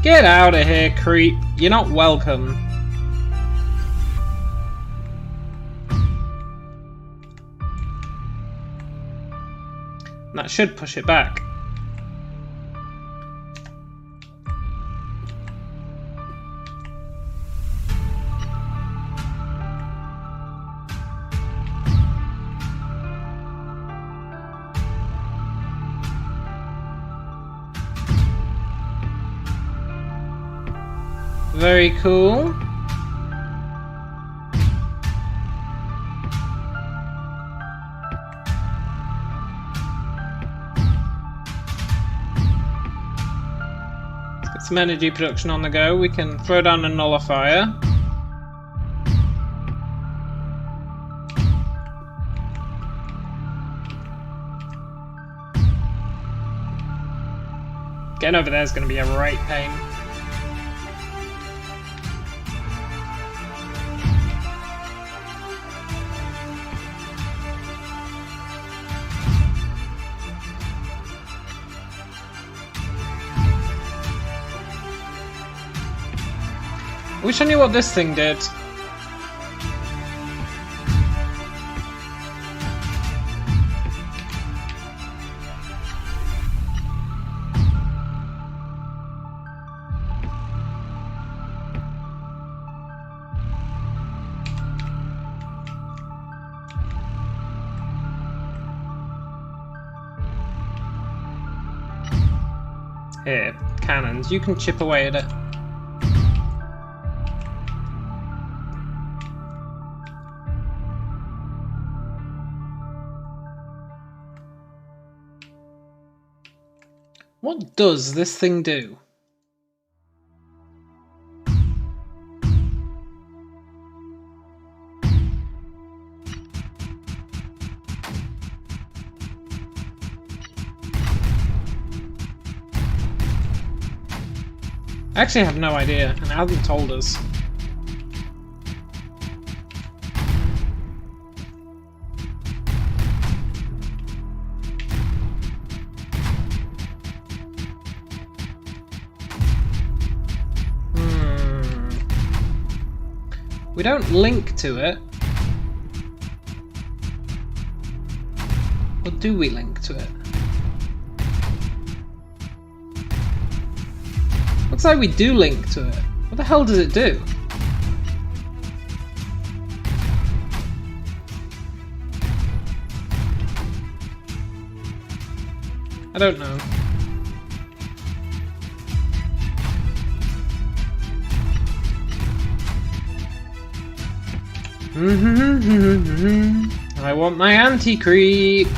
Get out of here, creep. You're not welcome. That should push it back. Very cool. Let's get some energy production on the go. We can throw down a nullifier. Getting over there is going to be a right pain. I wish I knew what this thing did. Here, cannons, you can chip away at it. What does this thing do? I actually have no idea, and it hasn't told us. We don't link to it. Or do we link to it? Looks like we do link to it. What the hell does it do? I don't know. I want my anti-creep.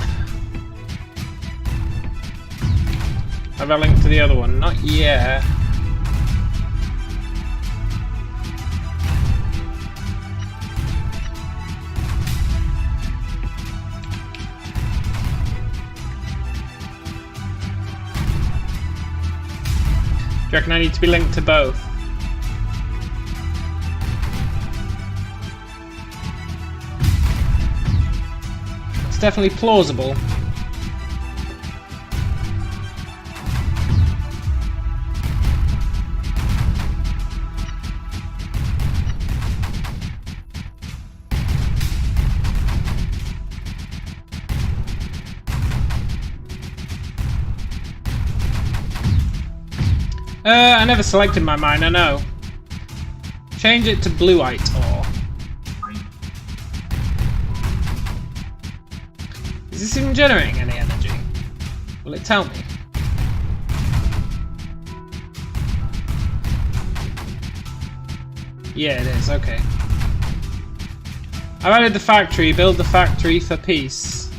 Have I linked to the other one? Not yet. Do you reckon I need to be linked to both? It's definitely plausible. I never selected my mine, I know. Change it to blueite ore. Is this even generating any energy? Will it tell me? Yeah, it is, okay. I've added the factory. Build the factory for peace.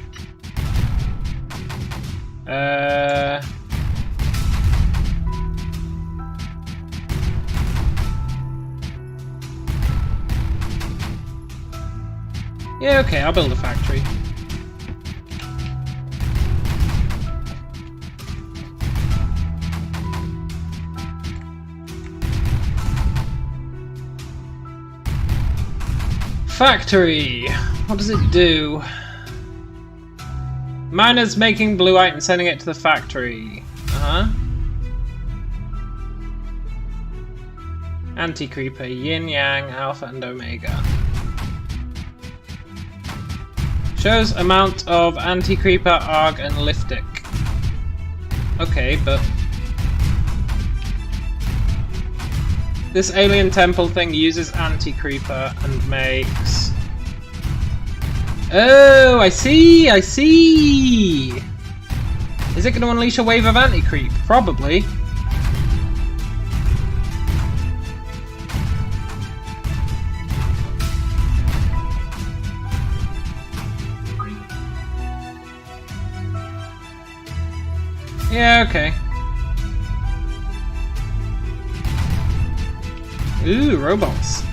Yeah, okay, I'll build a factory. Factory! What does it do? Miners making blueite and sending it to the factory. Uh-huh. Anti-creeper, yin, yang, alpha and omega. Shows amount of anti-creeper, arg and liftic. Okay, but... this alien temple thing uses anti-creeper and makes... oh, I see! I see! Is it going to unleash a wave of anti-creep? Probably. Yeah, okay. Ooh, robots.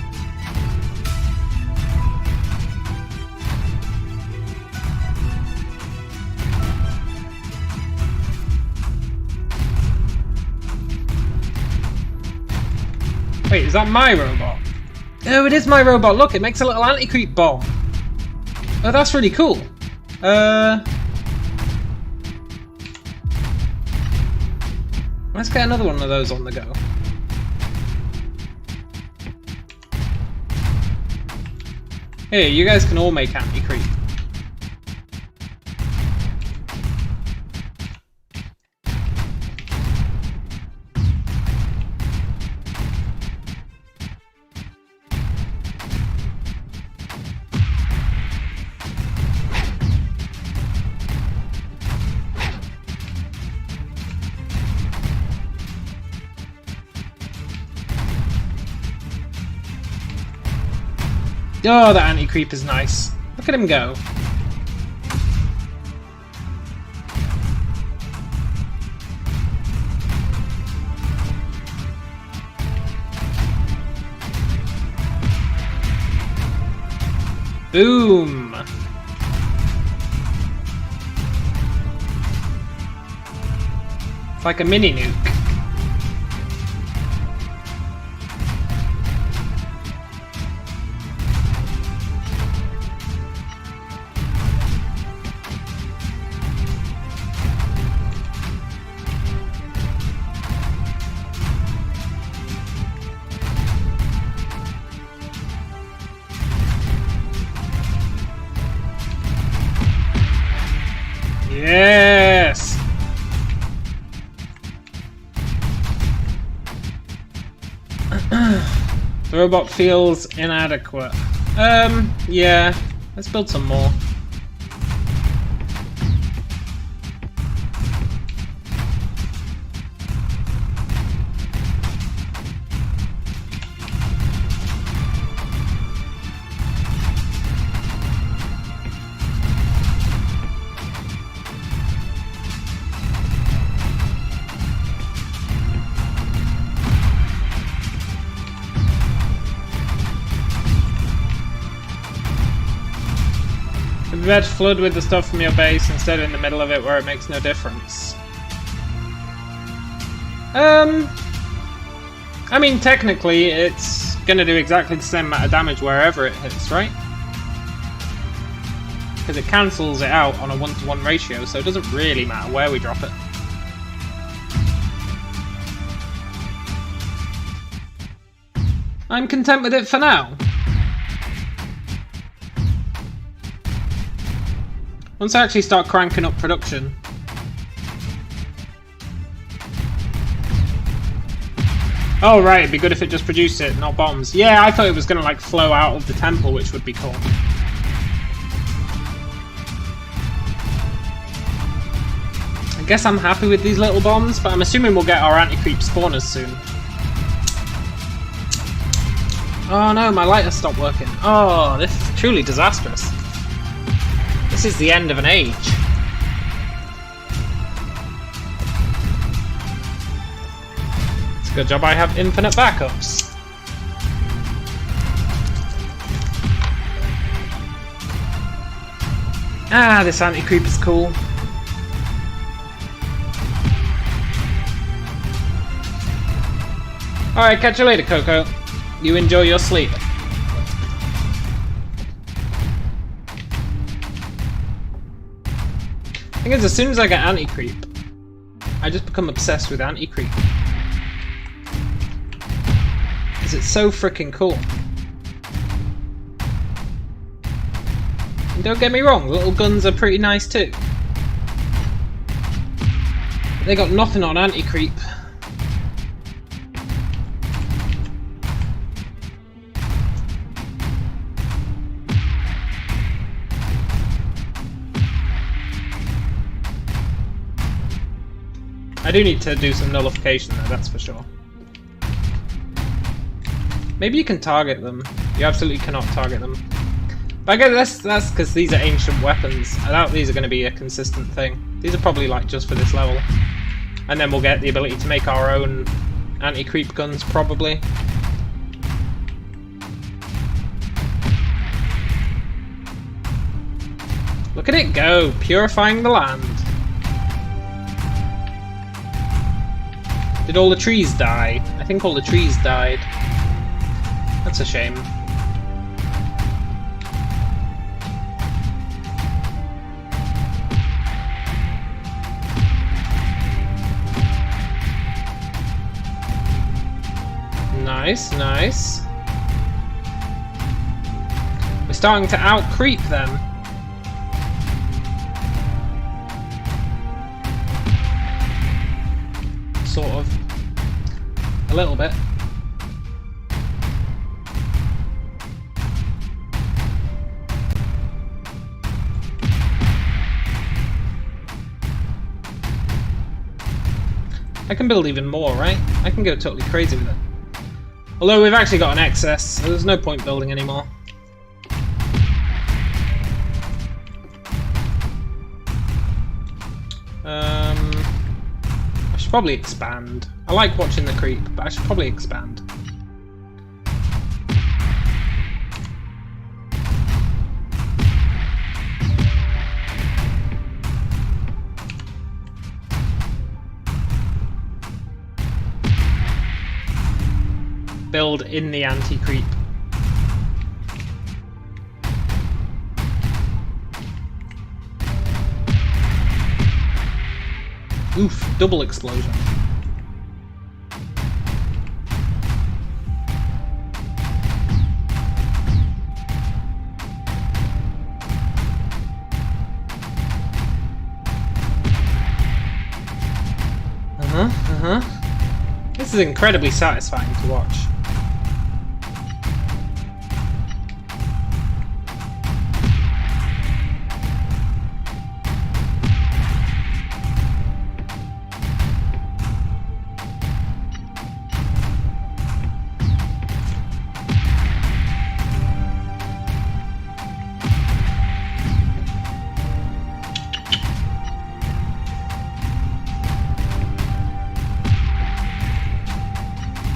Wait, is that my robot? Oh, it is my robot. Look, it makes a little anti-creep bomb. Oh, that's really cool. Let's get another one of those on the go. Here, you guys can all make anti-creep. Oh, that anti-creep is nice. Look at him go. Boom! It's like a mini nuke. Yes! The robot feels inadequate. Yeah. Let's build some more. It'd be better to flood with the stuff from your base instead of in the middle of it where it makes no difference. I mean, technically, it's gonna do exactly the same amount of damage wherever it hits, right? Because it cancels it out on a 1-to-1 ratio, so it doesn't really matter where we drop it. I'm content with it for now. Once I actually start cranking up production. Oh right, it'd be good if it just produced it, not bombs. Yeah, I thought it was gonna like flow out of the temple, which would be cool. I guess I'm happy with these little bombs, but I'm assuming we'll get our anti-creep spawners soon. Oh no, my lighter stopped working. Oh, this is truly disastrous. This is the end of an age. It's a good job I have infinite backups. Ah, this anti-creep is cool. Alright, catch you later, Coco. You enjoy your sleep. Thing is, as soon as I get anti-creep, I just become obsessed with anti-creep. Because it's so freaking cool. And don't get me wrong, little guns are pretty nice too. But they got nothing on anti-creep. I do need to do some nullification though, that's for sure. Maybe you can target them. You absolutely cannot target them. But I guess that's because these are ancient weapons. I doubt these are going to be a consistent thing. These are probably like just for this level. And then we'll get the ability to make our own anti-creep guns, probably. Look at it go, purifying the land. Did all the trees die? I think all the trees died. That's a shame. Nice, nice. We're starting to out-creep them. Sort of. A little bit. I can build even more, right? I can go totally crazy with it. Although we've actually got an excess, so there's no point building anymore. I should probably expand. I like watching the creep, but I should probably expand. Build in the anti-creep. Oof, double explosion. This is incredibly satisfying to watch.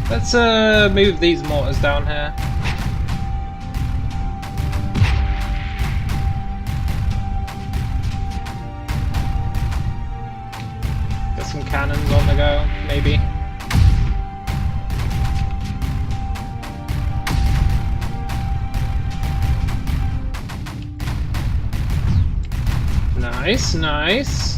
Let's move these mortars down here. Get some cannons on the go, maybe. Nice, nice.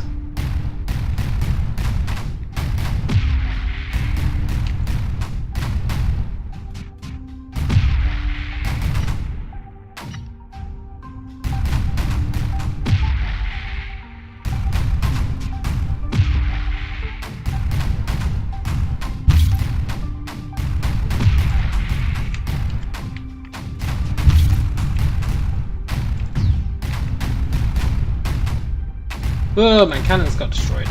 Oh, my cannons got destroyed.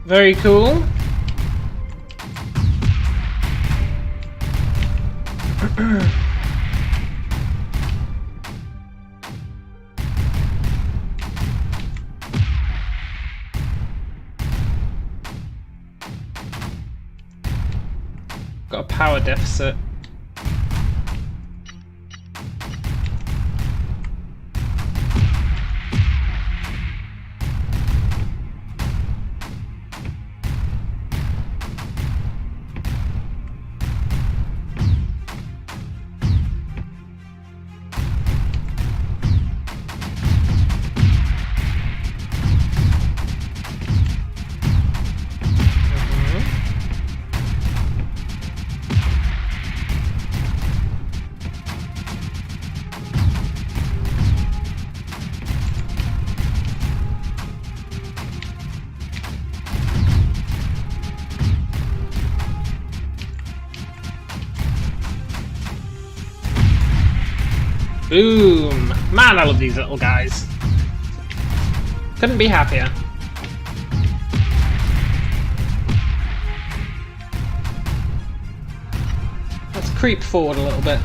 Very cool. Got a power deficit. Boom! Man, I love these little guys. Couldn't be happier. Let's creep forward a little bit.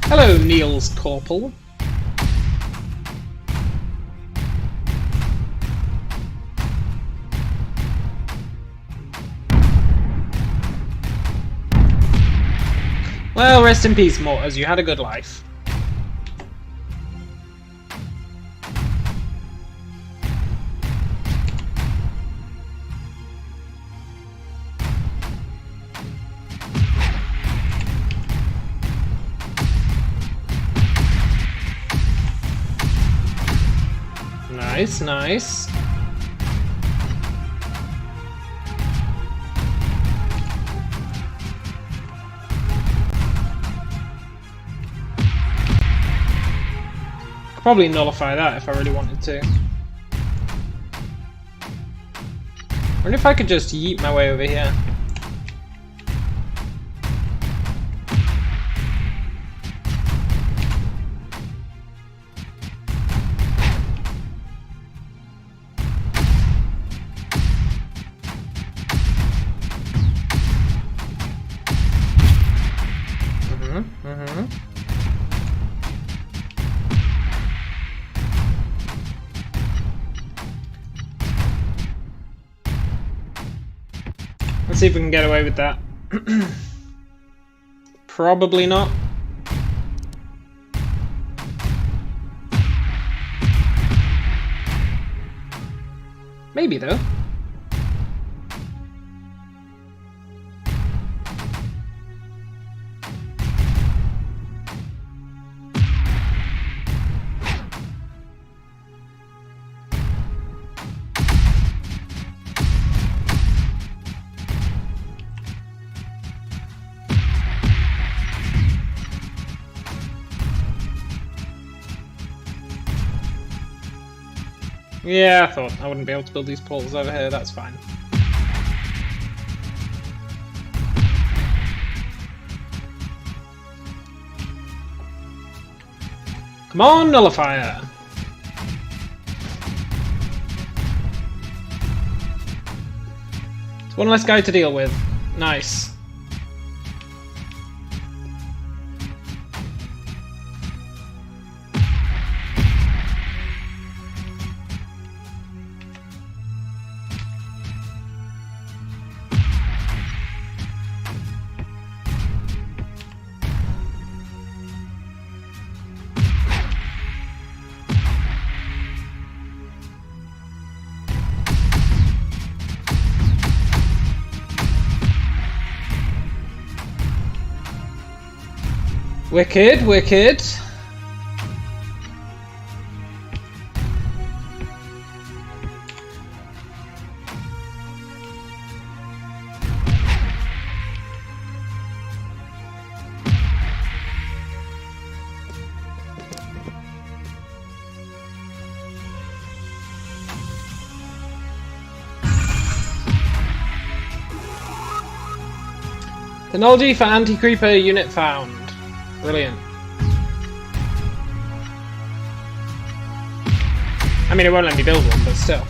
Hello, Niels Corporal. Well, rest in peace, Mortars. You had a good life. Nice, nice. Could probably nullify that if I really wanted to. Wonder if I could just yeet my way over here. Let's see if we can get away with that. Probably not. Maybe though. Yeah, I thought I wouldn't be able to build these portals over here, that's fine. Come on, Nullifier! It's one less guy to deal with. Nice. Wicked, wicked. Technology for anti-creeper unit found. Brilliant. I mean, it won't let me build one, but still.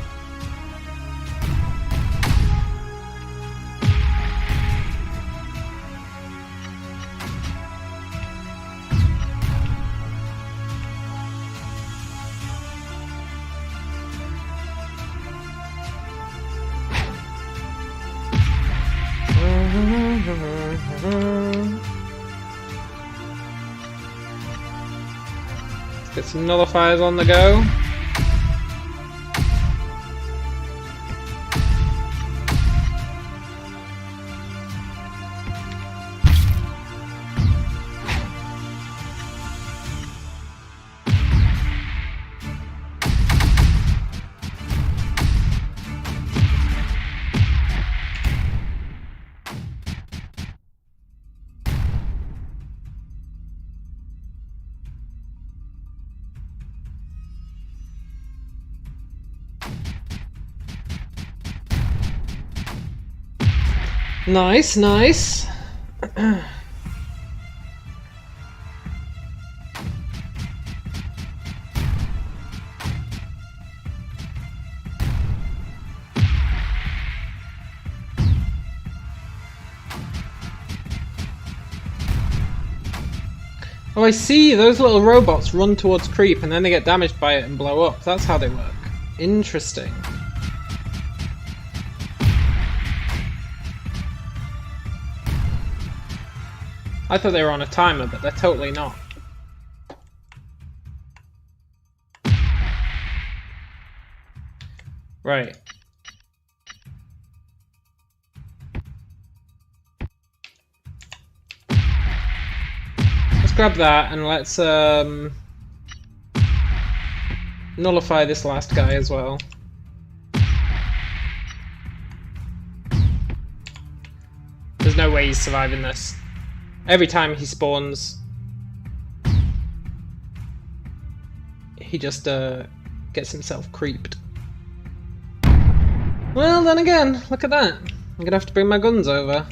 Let's get some nullifiers on the go. Nice, nice. Oh, I see. Those little robots run towards creep and then they get damaged by it and blow up. That's how they work. Interesting. I thought they were on a timer, but they're totally not. Right. Let's grab that and let's nullify this last guy as well. There's no way he's surviving this. Every time he spawns, he just gets himself creeped. Well, then again, look at that. I'm gonna have to bring my guns over.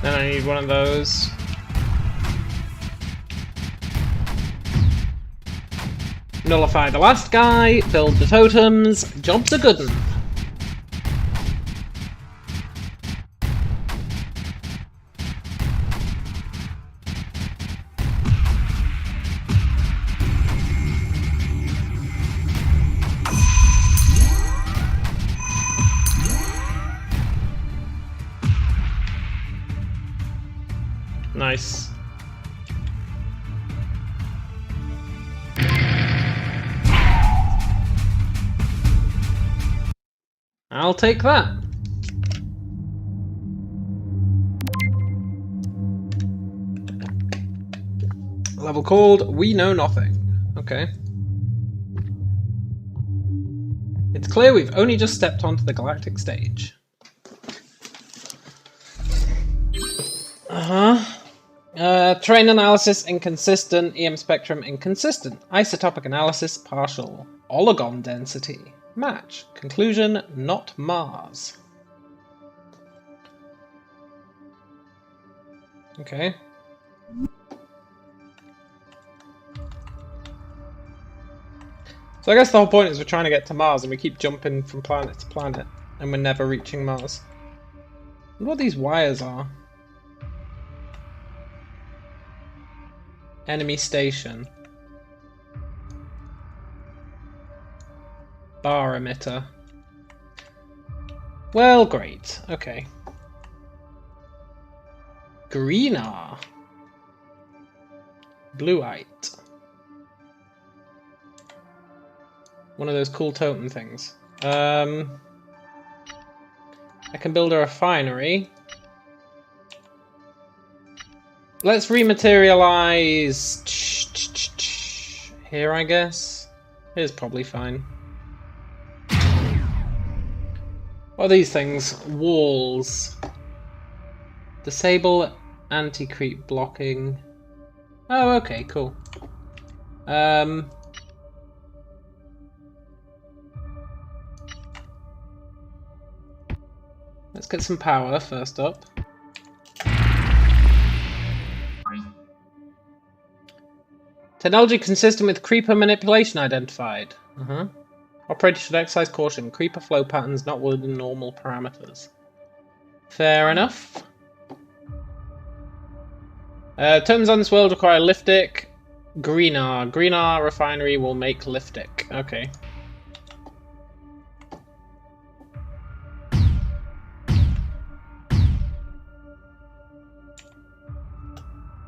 Then I need one of those. Nullify the last guy, build the totems, job's a good one. Nice. I'll take that. Level called We Know Nothing. Okay. It's clear we've only just stepped onto the galactic stage. Terrain analysis inconsistent, EM spectrum inconsistent, isotopic analysis partial, oligon density match, conclusion not Mars. Okay. So I guess the whole point is we're trying to get to Mars and we keep jumping from planet to planet and we're never reaching Mars. I wonder what these wires are. Enemy station. Bar emitter. Well, great. Okay. Greenar. Blueite. One of those cool totem things. I can build a refinery. Let's rematerialize here, I guess. Here's probably fine. What are these things? Walls. Disable anti-creep blocking. Oh, okay, cool. Let's get some power first up. Technology consistent with creeper manipulation identified. Operator should exercise caution. Creeper flow patterns not within normal parameters. Fair enough. Totems on this world require liftic. Greenar. Greenar refinery will make liftic. Okay.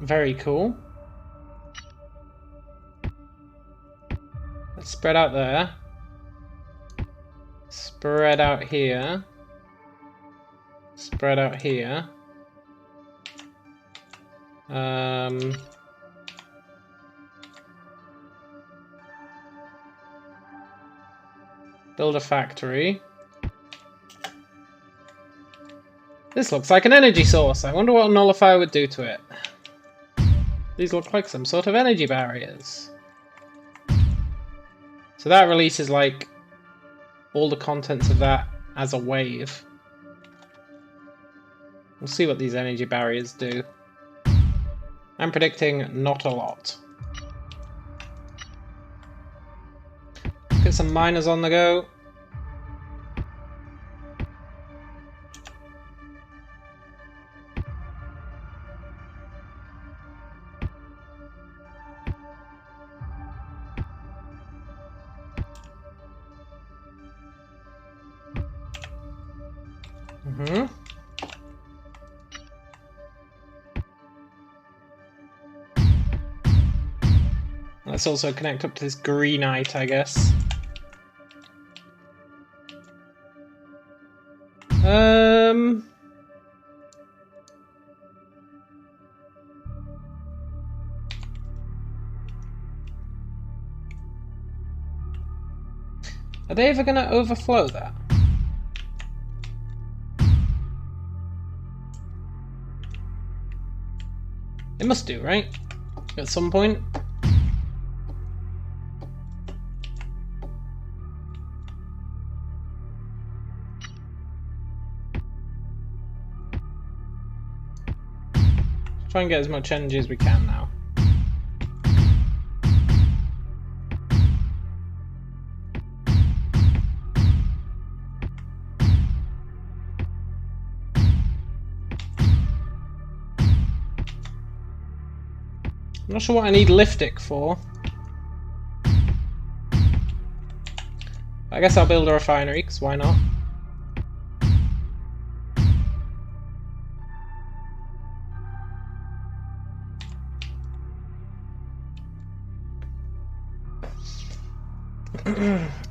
Very cool. Let's spread out there. Spread out here. Spread out here. Build a factory. This looks like an energy source. I wonder what a nullifier would do to it. These look like some sort of energy barriers. So that releases like all the contents of that as a wave. We'll see what these energy barriers do. I'm predicting not a lot. Get some miners on the go. Let's also connect up to this greenite, I guess. Are they ever going to overflow that? It must do, right? At some point. Try and get as much energy as we can now. I'm not sure what I need liftic for. I guess I'll build a refinery, because why not?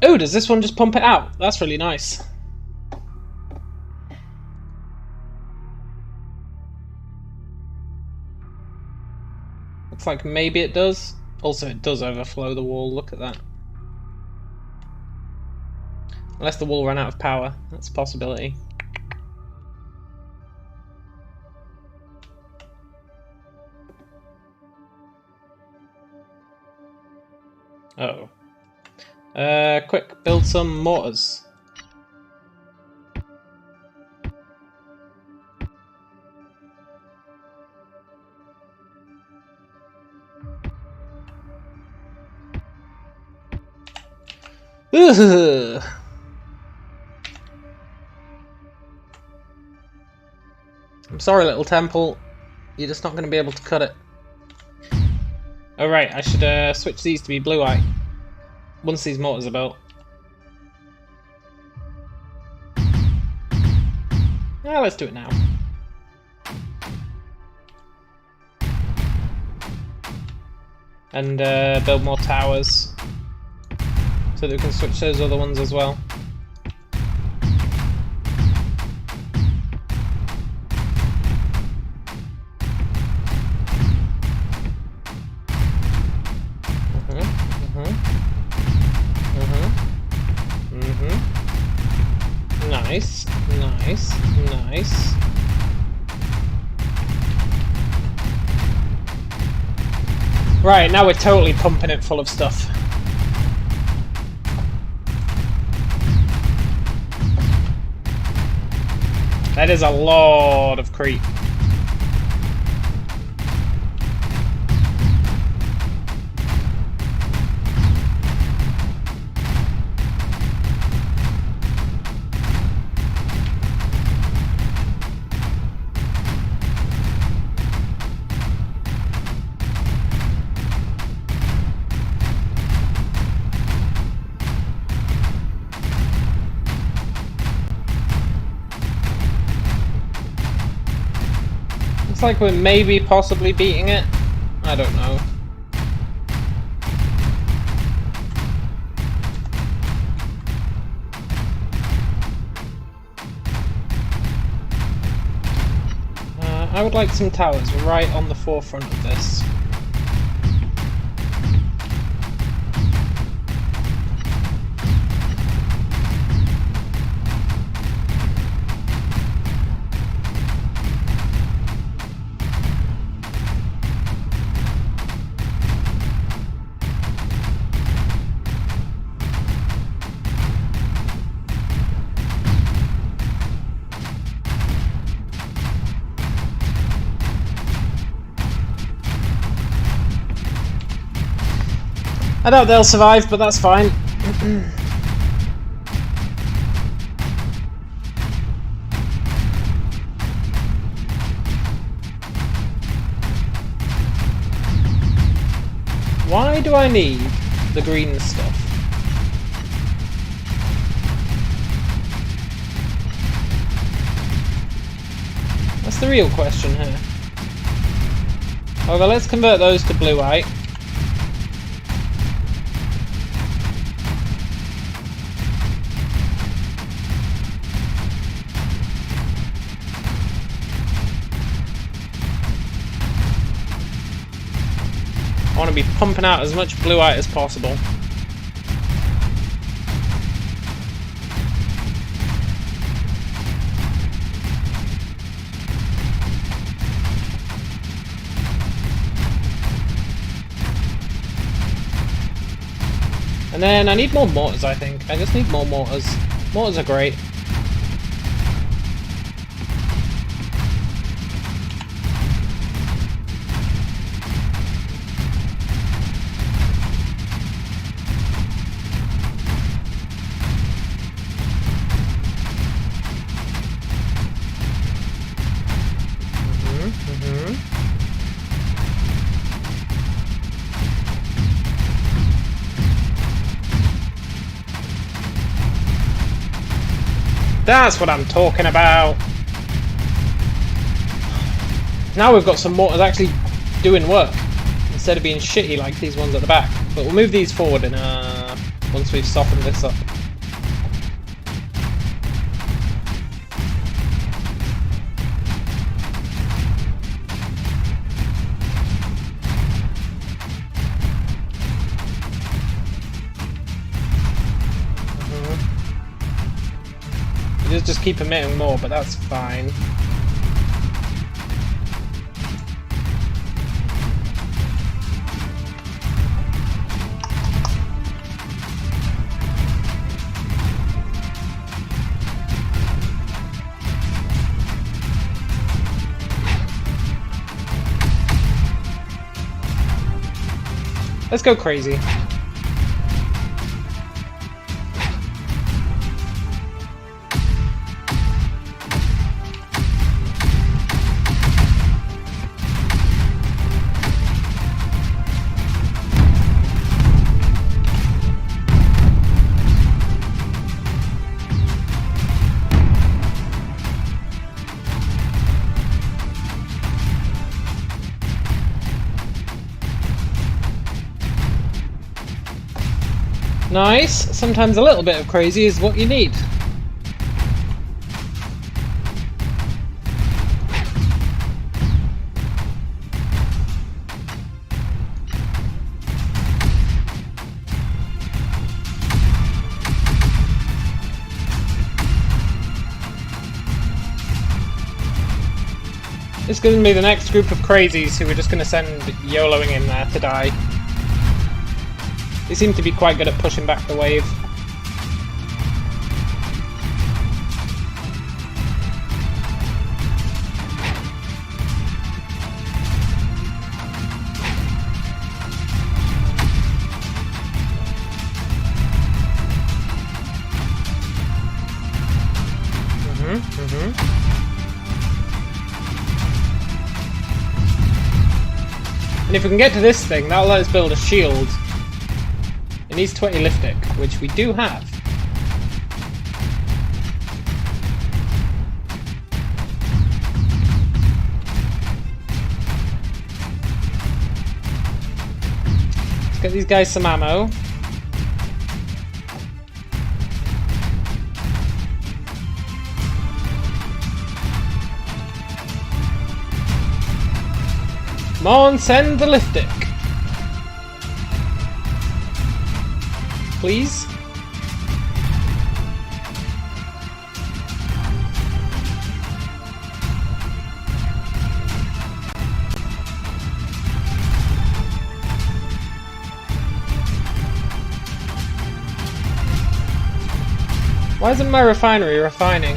Oh, does this one just pump it out? That's really nice. Looks like maybe it does. Also, it does overflow the wall. Look at that. Unless the wall ran out of power. That's a possibility. Uh-oh. Quick, build some mortars. Ugh. I'm sorry, little temple. You're just not going to be able to cut it. Oh right, I should switch these to be blue-eye. Once these mortars are built. Yeah, let's do it now. and build more towers so that we can switch those other ones as well. Nice, nice, nice. Right, now we're totally pumping it full of stuff. That is a lot of creep. Looks like we're maybe possibly beating it. I don't know. I would like some towers right on the forefront of this. I doubt they'll survive, but that's fine. Why do I need the green stuff? That's the real question here. However, let's convert those to blue-white. I want to be pumping out as much blue-white as possible. And then I need more mortars, I think. I just need more mortars. Mortars are great. That's what I'm talking about. Now we've got some mortars actually doing work instead of being shitty like these ones at the back. But we'll move these forward in once we've softened this up. Just keep emitting more, but that's fine. Let's go crazy. Nice. Sometimes a little bit of crazy is what you need. This is going to be the next group of crazies who we're just going to send YOLOing in there to die. They seem to be quite good at pushing back the wave. And if we can get to this thing, that'll let us build a shield. It needs 20 liftic, which we do have. Let's get these guys some ammo. Come on, send the liftic. Please? Why isn't my refinery refining?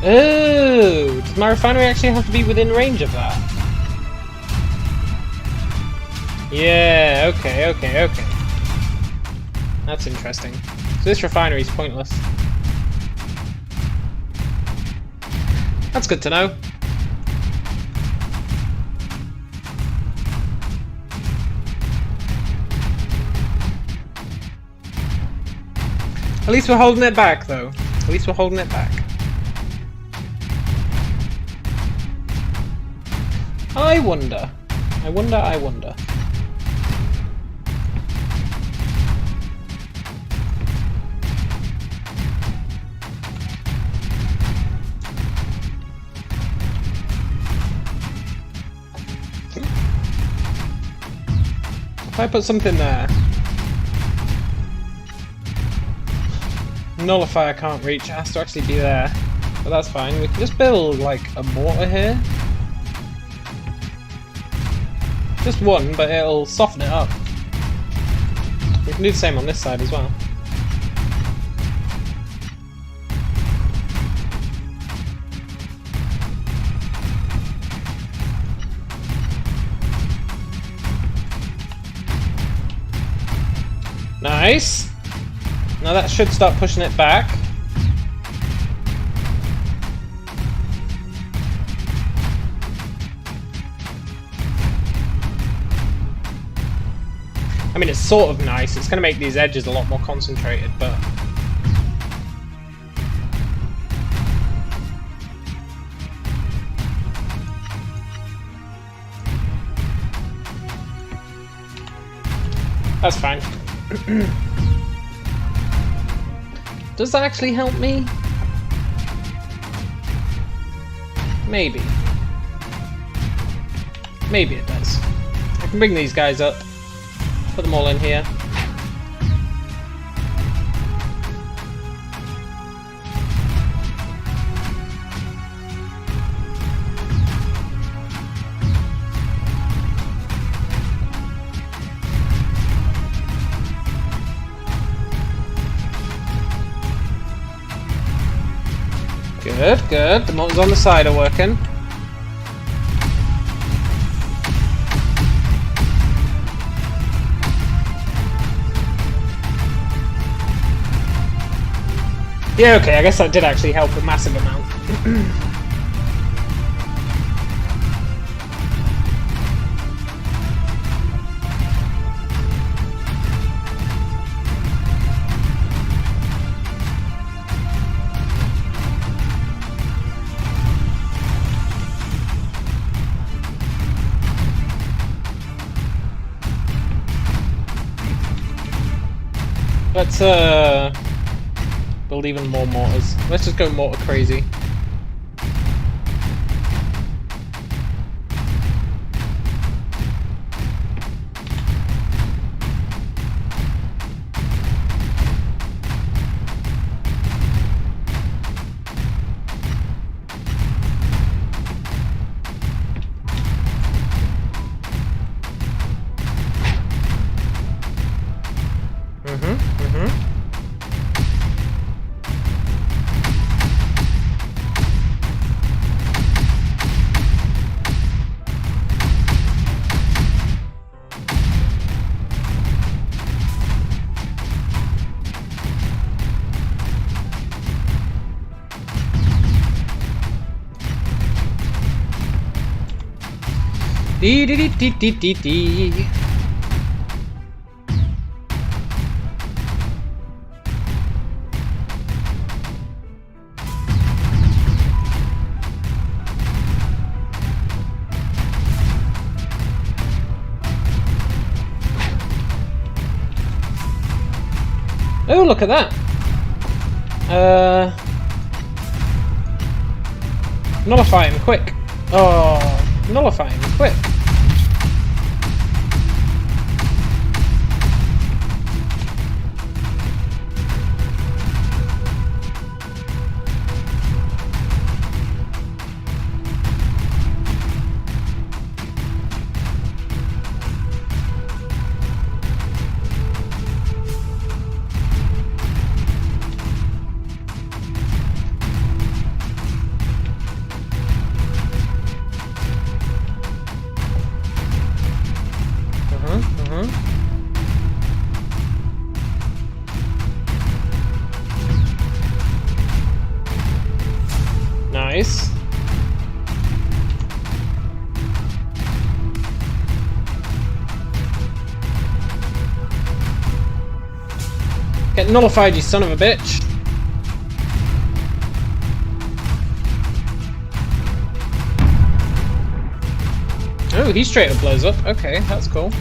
Oh, does my refinery actually have to be within range of that? Yeah, okay. That's interesting. So this refinery is pointless. That's good to know. At least we're holding it back, though. At least we're holding it back. I wonder. If I put something there. Nullifier can't reach, it has to actually be there. But that's fine, we can just build like a mortar here. Just one, but it'll soften it up. We can do the same on this side as well. Nice! Now that should start pushing it back. I mean, it's sort of nice. It's going to make these edges a lot more concentrated, but... that's fine. Does that actually help me? Maybe. Maybe it does. I can bring these guys up. Put them all in here. Good. The motors on the side are working. Yeah, okay, I guess that did actually help a massive amount. Let's build even more mortars. Let's just go mortar crazy. Dee dee dee dee dee dee dee. Oh, look at that! Nullify him, quick! Oh, nullify him, quick! Nice. Get nullified, you son of a bitch. Oh, he straight up blows up. Okay, that's cool.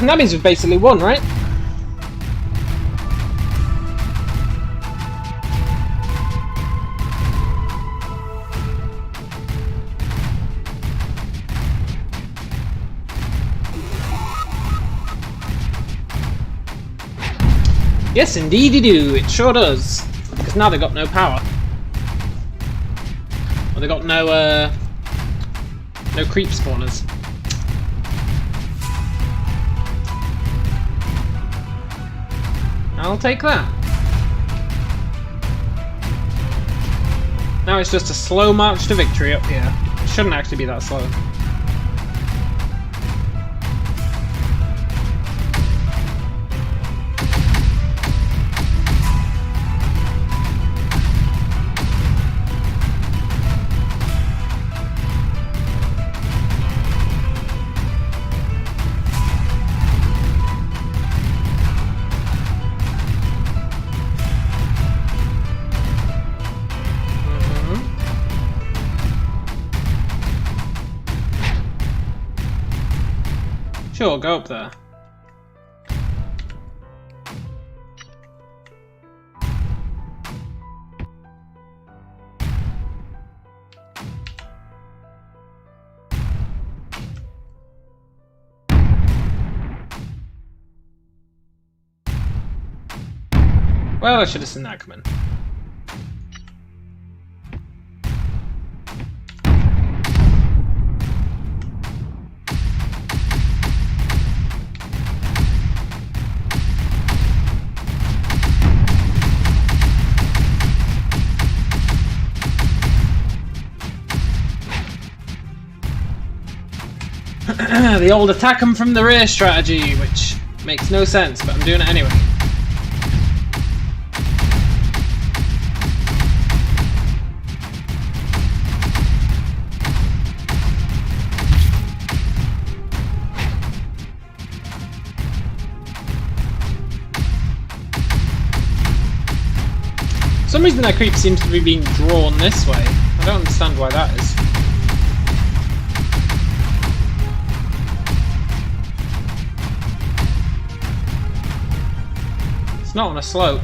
That means we've basically won, right? Yes, indeed you do. It sure does. Because now they've got no power. Well, they've got no creep spawners. I'll take that. Now it's just a slow march to victory up here. It shouldn't actually be that slow. Sure, go up there. Well, I should have seen that coming. The old attack them from the rear strategy, which makes no sense, but I'm doing it anyway. For some reason that creep seems to be being drawn this way. I don't understand why that is. It's not on a slope.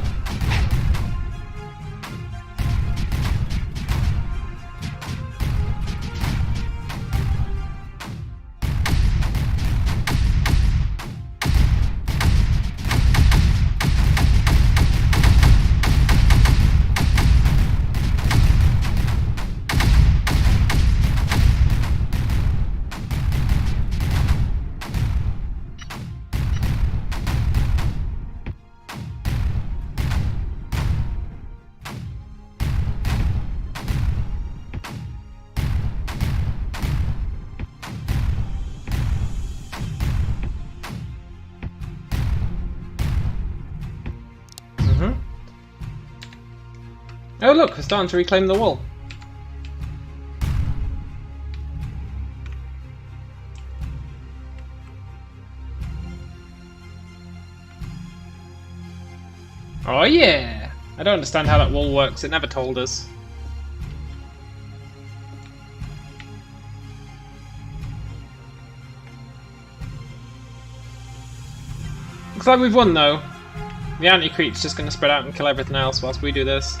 Oh look, we're starting to reclaim the wall. Oh yeah! I don't understand how that wall works, it never told us. Looks like we've won though. The anti-creep's just gonna spread out and kill everything else whilst we do this.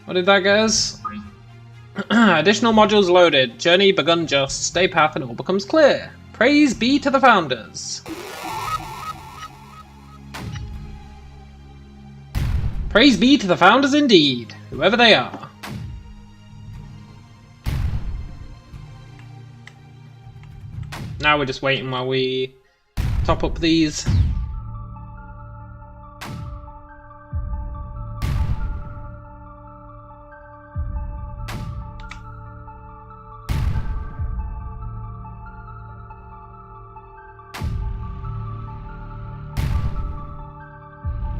What did that get us? Additional modules loaded. Journey begun just. Stay path and all becomes clear. Praise be to the founders. Praise be to the founders indeed, whoever they are. Now we're just waiting while we top up these.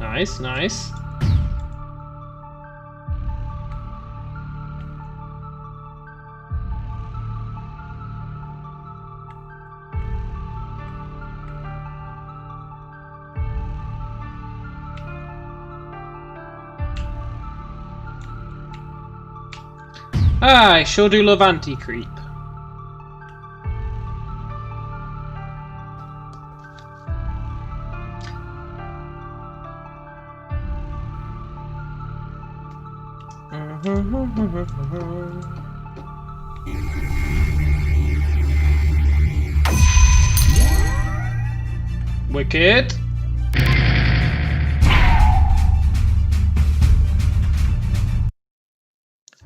Nice, nice. I sure do love anti-creep. Wicked.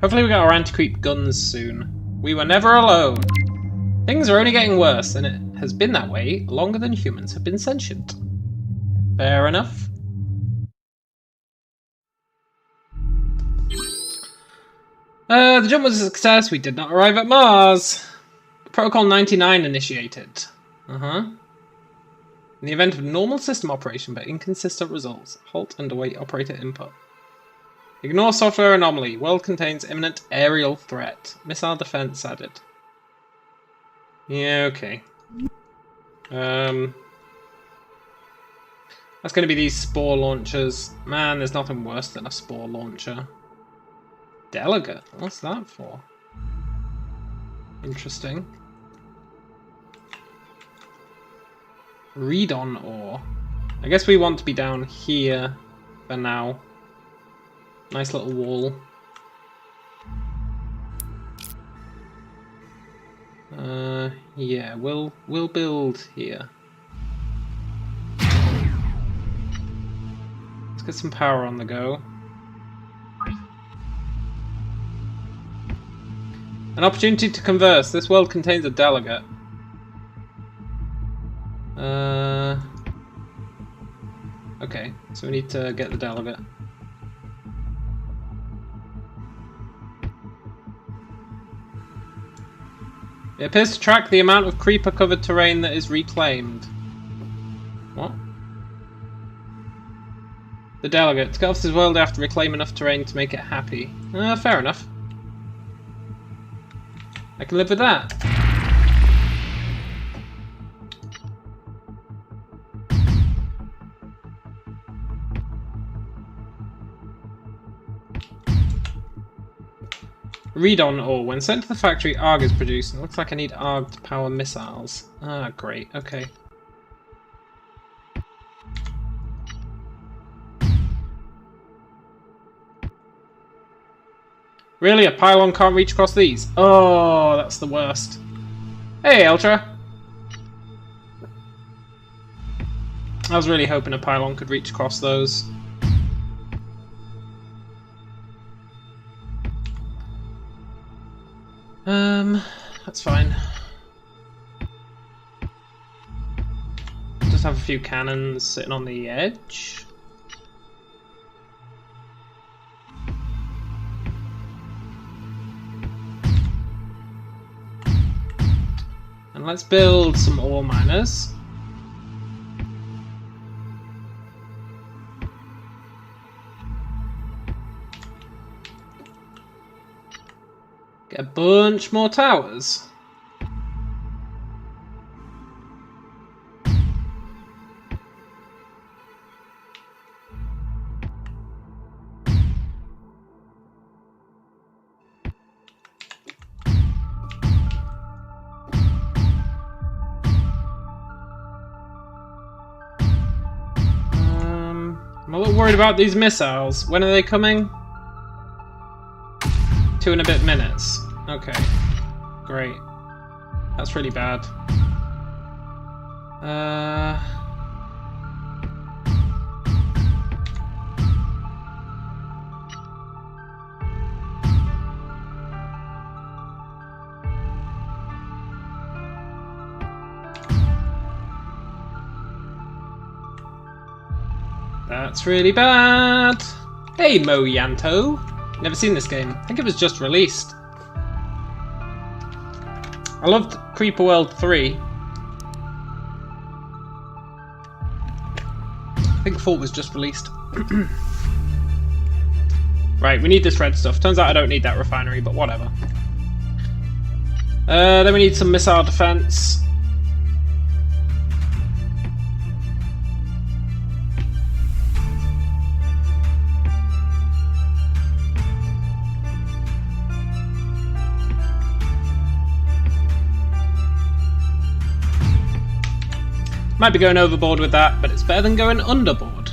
Hopefully we get our anti-creep guns soon. We were never alone. Things are only getting worse, and it has been that way longer than humans have been sentient. Fair enough. The jump was a success. We did not arrive at Mars. Protocol 99 initiated. In the event of normal system operation but inconsistent results, halt and await operator input. Ignore software anomaly. World contains imminent aerial threat. Missile defense added. Yeah, okay. That's going to be these spore launchers. Man, there's nothing worse than a spore launcher. Delegate? What's that for? Interesting. Read on ore. I guess we want to be down here for now. Nice little wall. Yeah, we'll build here. Let's get some power on the go. An opportunity to converse. This world contains a delegate. Okay, so we need to get the delegate. It appears to track the amount of creeper-covered terrain that is reclaimed. What? The delegate. To get off this world, I have to reclaim enough terrain to make it happy. Fair enough. I can live with that. Read on ore. When sent to the factory, ARG is produced. It looks like I need ARG to power missiles. Ah, great. Okay. Really? A pylon can't reach across these? Oh, that's the worst. Hey, Ultra! I was really hoping a pylon could reach across those. That's fine. Just have a few cannons sitting on the edge. And let's build some ore miners. Get a bunch more towers. I'm a little worried about these missiles. When are they coming? 2 and a bit minutes. Okay. Great. That's really bad. That's really bad. Hey, Mo Yanto. Never seen this game. I think it was just released. I loved Creeper World 3. I think 4 was just released. Right, we need this red stuff. Turns out I don't need that refinery, but whatever. Then we need some missile defense. Might be going overboard with that, but it's better than going underboard.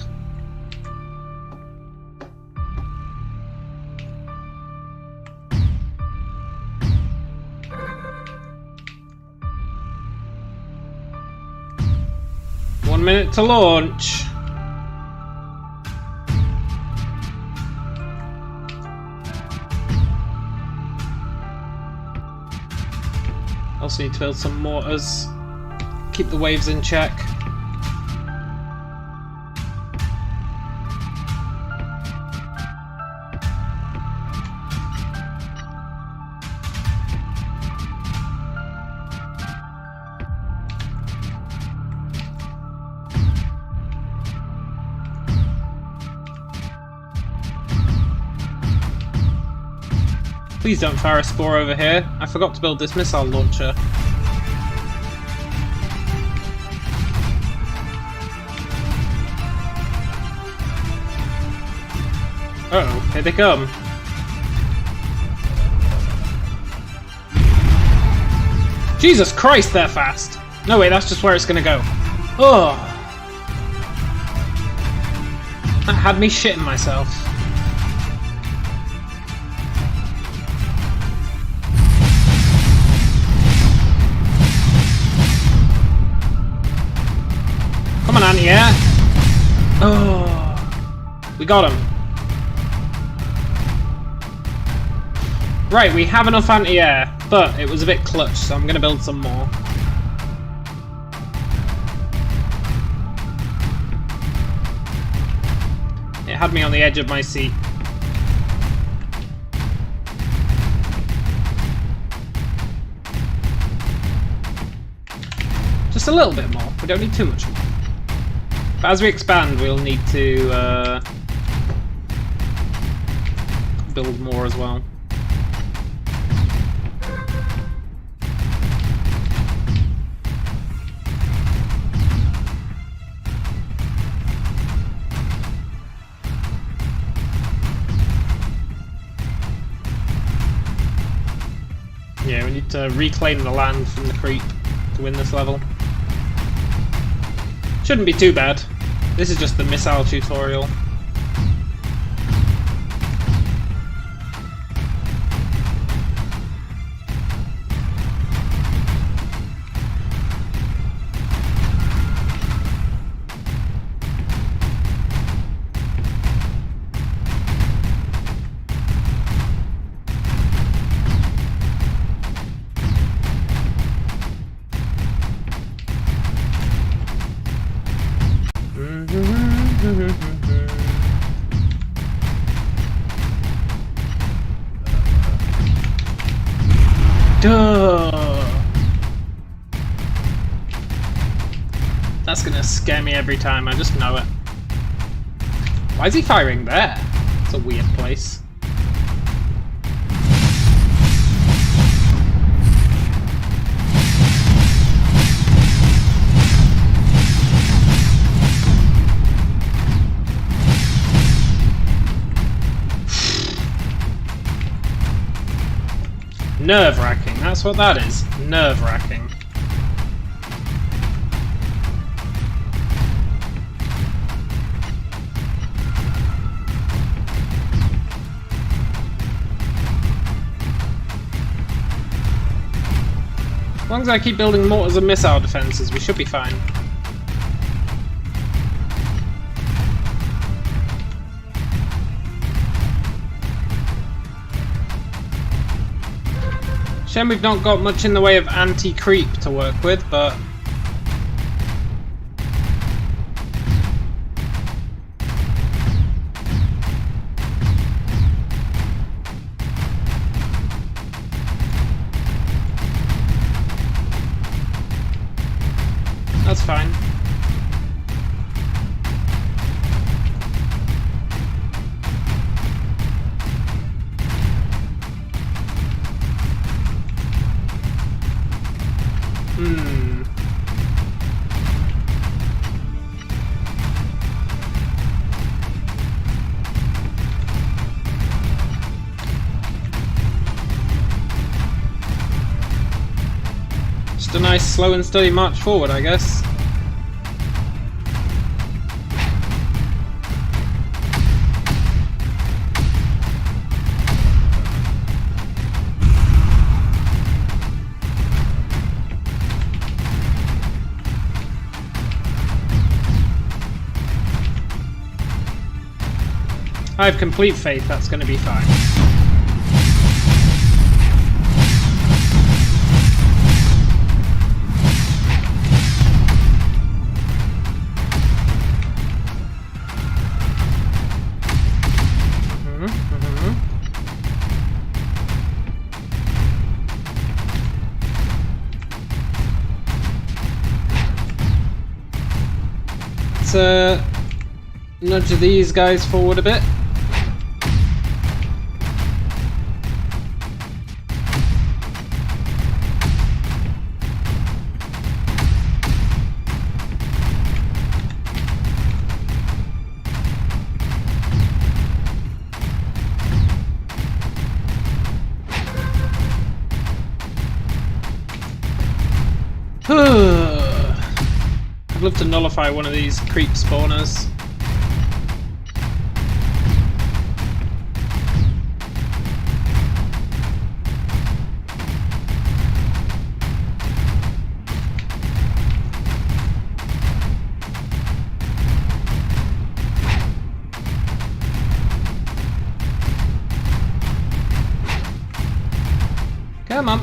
One minute to launch. Also need to build some mortars. Keep the waves in check. Please don't fire a spore over here. I forgot to build this missile launcher. Uh-oh, here they come. Jesus Christ, they're fast! No, wait, that's just where it's gonna go. Oh! That had me shitting myself. Come on, anti-air! Oh! We got him. Right, we have enough anti-air, but it was a bit clutch, so I'm going to build some more. It had me on the edge of my seat. Just a little bit more, we don't need too much more. But as we expand, we'll need to build more as well. Yeah, we need to reclaim the land from the creep to win this level. Shouldn't be too bad. This is just the missile tutorial. Duh. That's gonna scare me every time, I just know it. Why is he firing there? It's a weird place. Nerve-wracking, that's what that is. Nerve-wracking. As long as I keep building mortars and missile defences, we should be fine. Shame we've not got much in the way of anti-creep to work with, but... that's fine. Just a nice slow and steady march forward, I guess. I have complete faith that's going to be fine. Let's nudge these guys forward a bit. I'd love to nullify one of these creep spawners. Come on.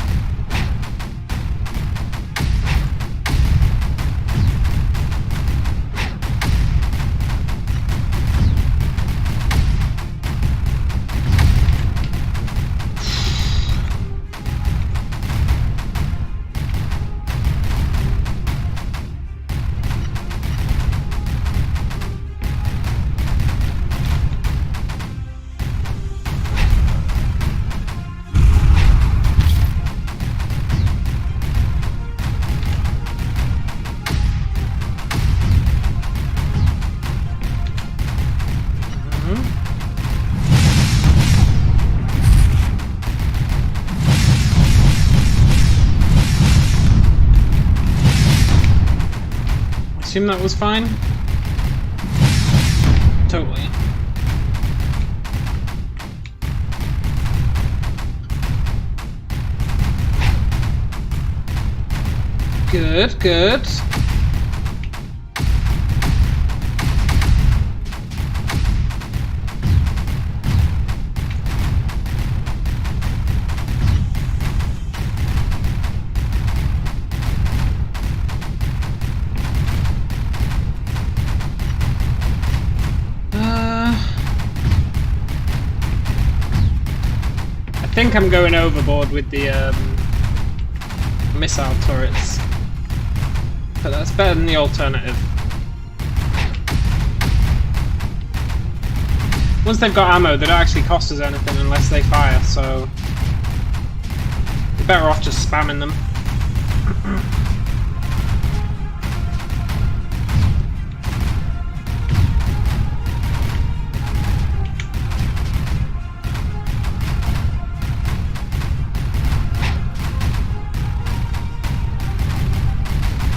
assume that was fine. Totally. Good, good. I think I'm going overboard with the missile turrets, but that's better than the alternative. Once they've got ammo, they don't actually cost us anything unless they fire, so we're better off just spamming them.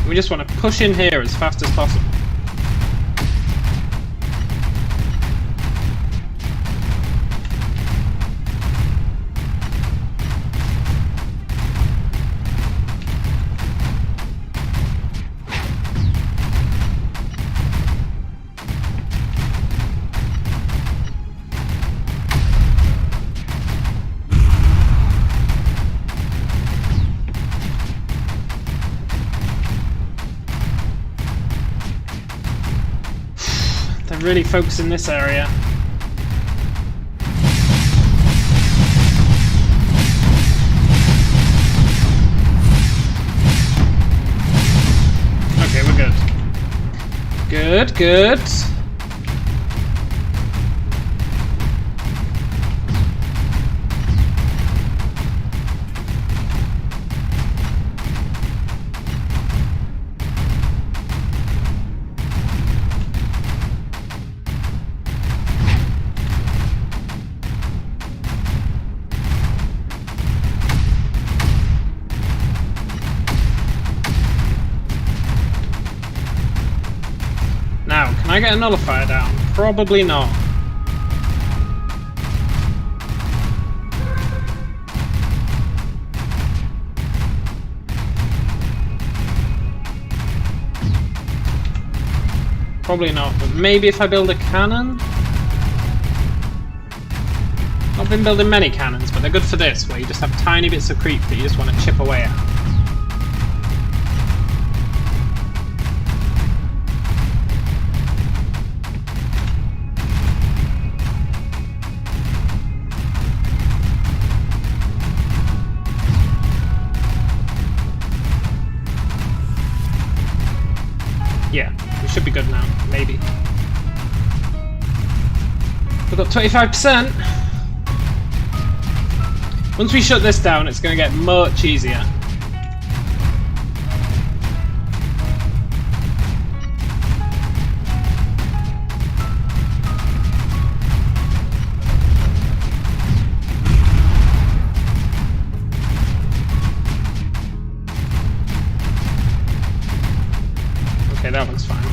We just want to push in here as fast as possible. They're really focusing this area. Okay, we're good. Good, good. Now, can I get a nullifier down? Probably not. Probably not, but maybe if I build a cannon? Not been building many cannons, but they're good for this, where you just have tiny bits of creep that you just want to chip away at. Yeah, we should be good now, maybe. We've got 25%. Once we shut this down, it's going to get much easier. Okay, that one's fine.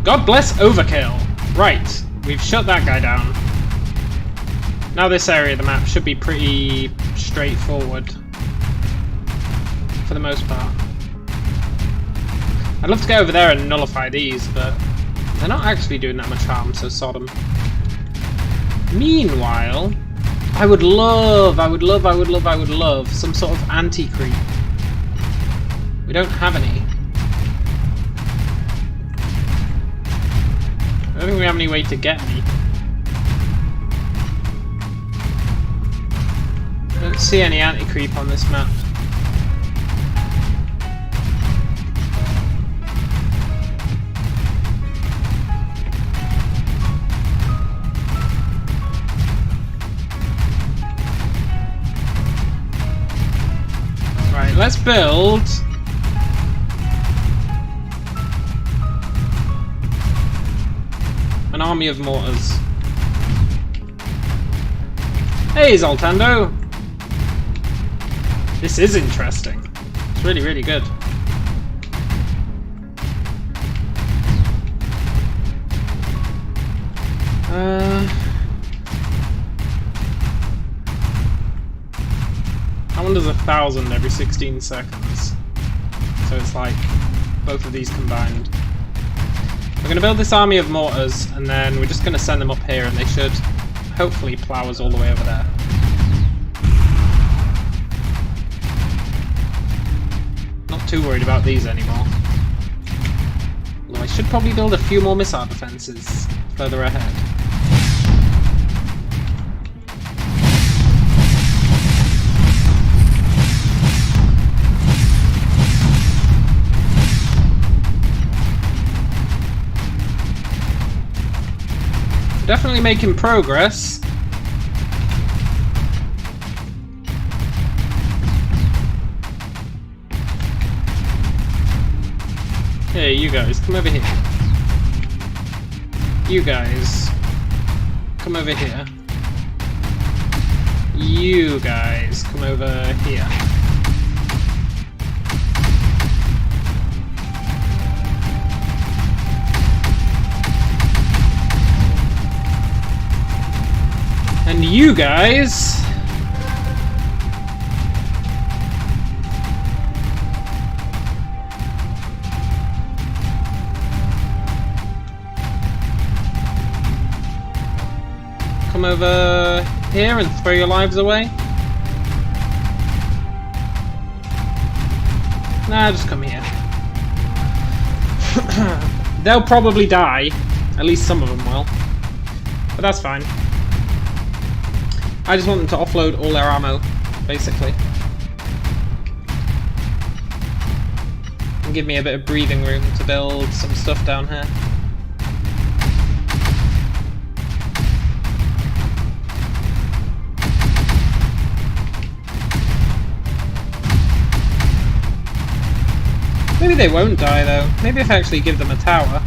God bless overkill! Right, we've shut that guy down. Now this area of the map should be pretty straightforward. For the most part. I'd love to go over there and nullify these, but they're not actually doing that much harm, so sod 'em. Meanwhile, I would love some sort of anti-creep. We don't have any. I don't think we have any way to get me. I don't see any anti-creep on this map. Right, let's build An army of mortars. Hey, Zoltando! This is interesting. It's really, really good. That one does 1,000 every 16 seconds. So it's like both of these combined. We're going to build this army of mortars, and then we're just going to send them up here, and they should hopefully plough us all the way over there. Not too worried about these anymore. Although I should probably build a few more missile defences further ahead. Definitely making progress. Hey, you guys, come over here. You guys, come over here. You guys, come over here. And you guys... come over here and throw your lives away? Nah, just come here. They'll probably die. At least some of them will. But that's fine. I just want them to offload all their ammo, basically. And give me a bit of breathing room to build some stuff down here. Maybe they won't die though. Maybe if I actually give them a tower.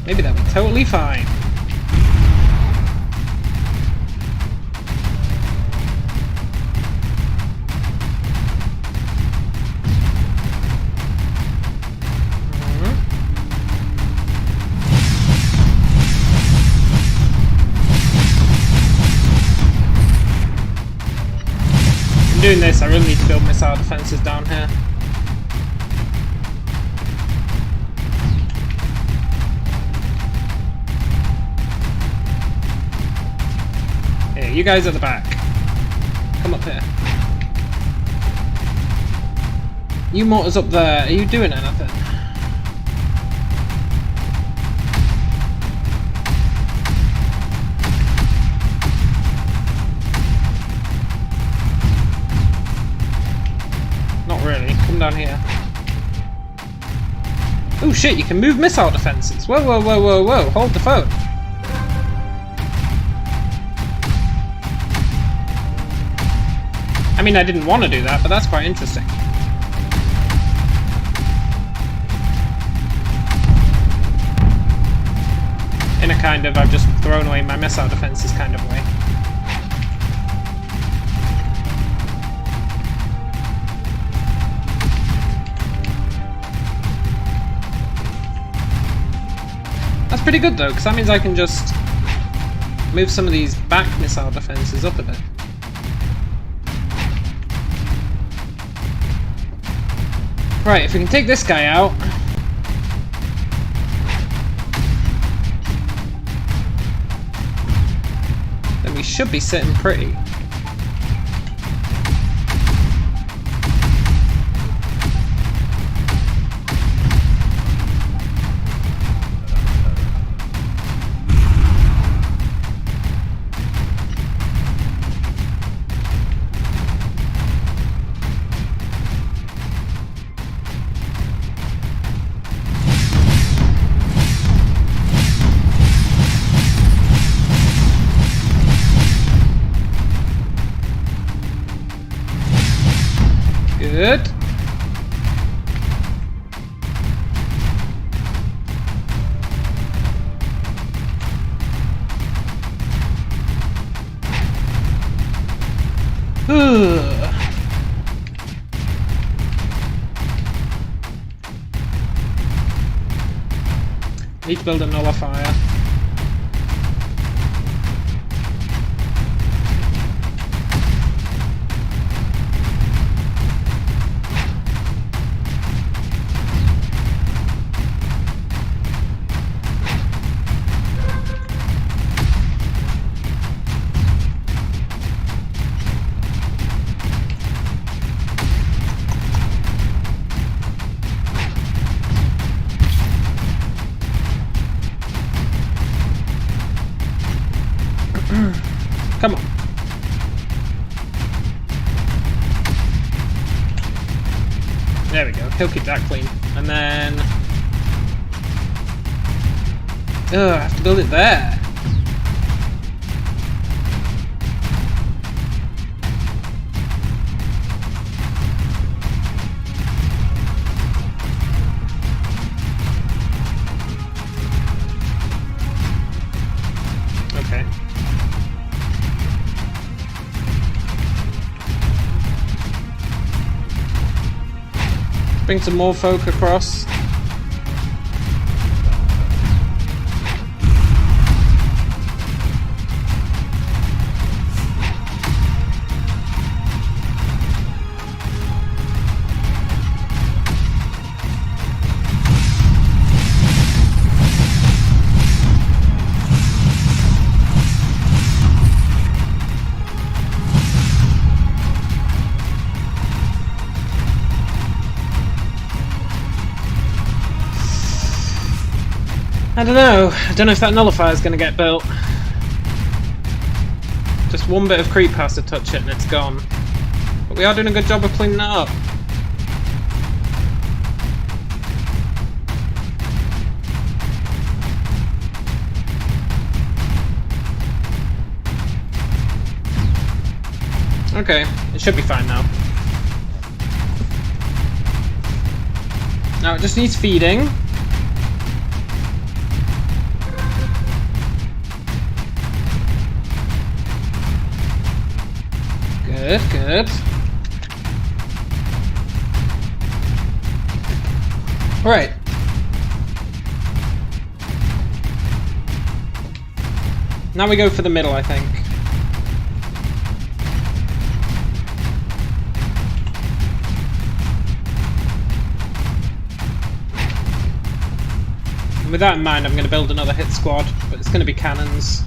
Maybe that'll be totally fine. I'm doing this, I really need to build missile defences down here. You guys at the back. Come up here. You mortars up there, are you doing anything? Not really. Come down here. Oh shit, you can move missile defences. Whoa, whoa, whoa, whoa, whoa. Hold the phone. I mean, I didn't want to do that, but that's quite interesting. In a kind of, I've just thrown away my missile defences kind of way. That's pretty good though, because that means I can just move some of these back missile defences up a bit. Right, if we can take this guy out... then we should be sitting pretty. Good. Need to build a nullifier. Come on. There we go. He'll keep that clean. And then... oh, I have to build it there. Okay. Bring some more folk across. I don't know. I don't know if that nullifier is going to get built. Just one bit of creep has to touch it and it's gone. But we are doing a good job of cleaning that up. Okay, it should be fine now. Now it just needs feeding. Good, good. Right. Now we go for the middle, I think. And with that in mind, I'm going to build another hit squad, but it's going to be cannons.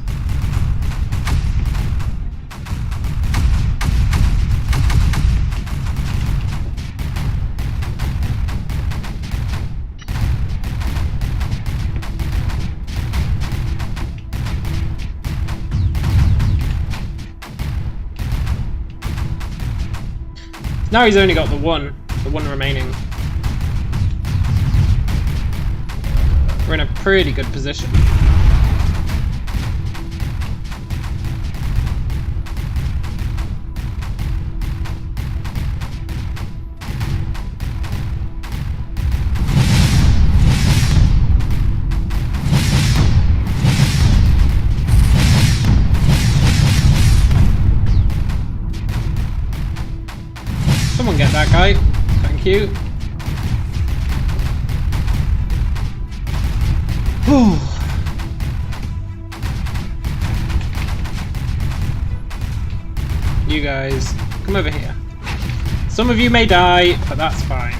Now he's only got the one remaining. We're in a pretty good position. Someone get that guy. Thank you. Whew. You guys, come over here. Some of you may die, but that's fine.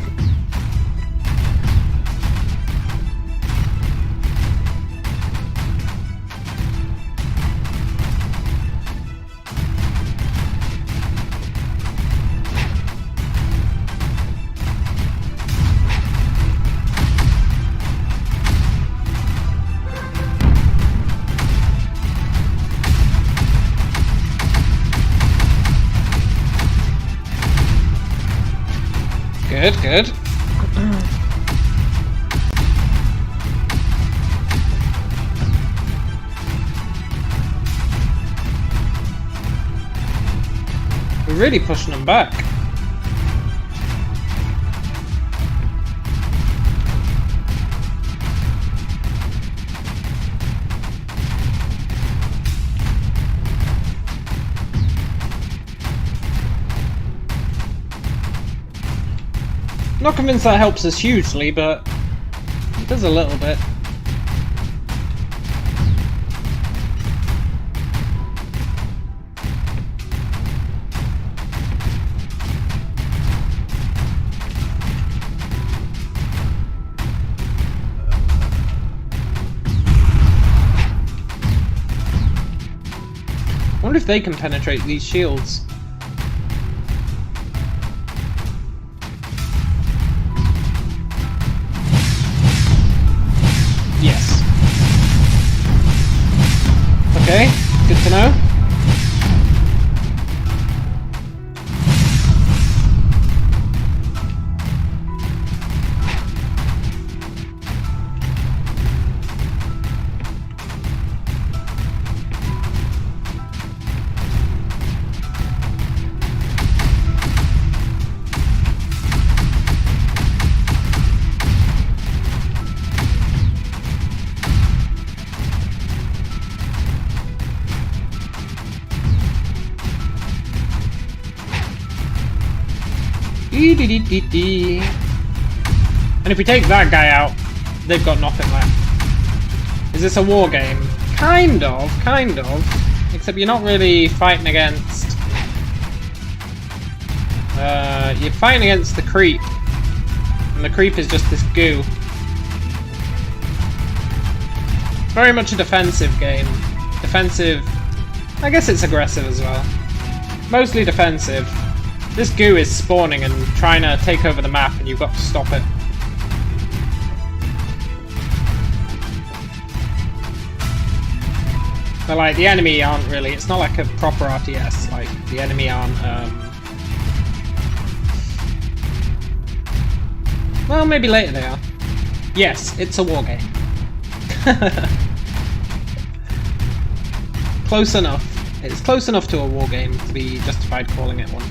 Good, good. We're really pushing them back. I'm not convinced that helps us hugely, but it does a little bit. I wonder if they can penetrate these shields. Yes. Okay, good to know. And if we take that guy out, they've got nothing left. Is this a war game? Kind of. Except you're not really fighting against... you're fighting against the creep. And the creep is just this goo. It's very much a defensive game. Defensive... I guess it's aggressive as well. Mostly defensive. This goo is spawning and trying to take over the map, and you've got to stop it. But like, the enemy aren't really... It's not like a proper RTS. Like, the enemy aren't... Well, maybe later they are. Yes, it's a war game. Close enough. It's close enough to a war game to be justified calling it one.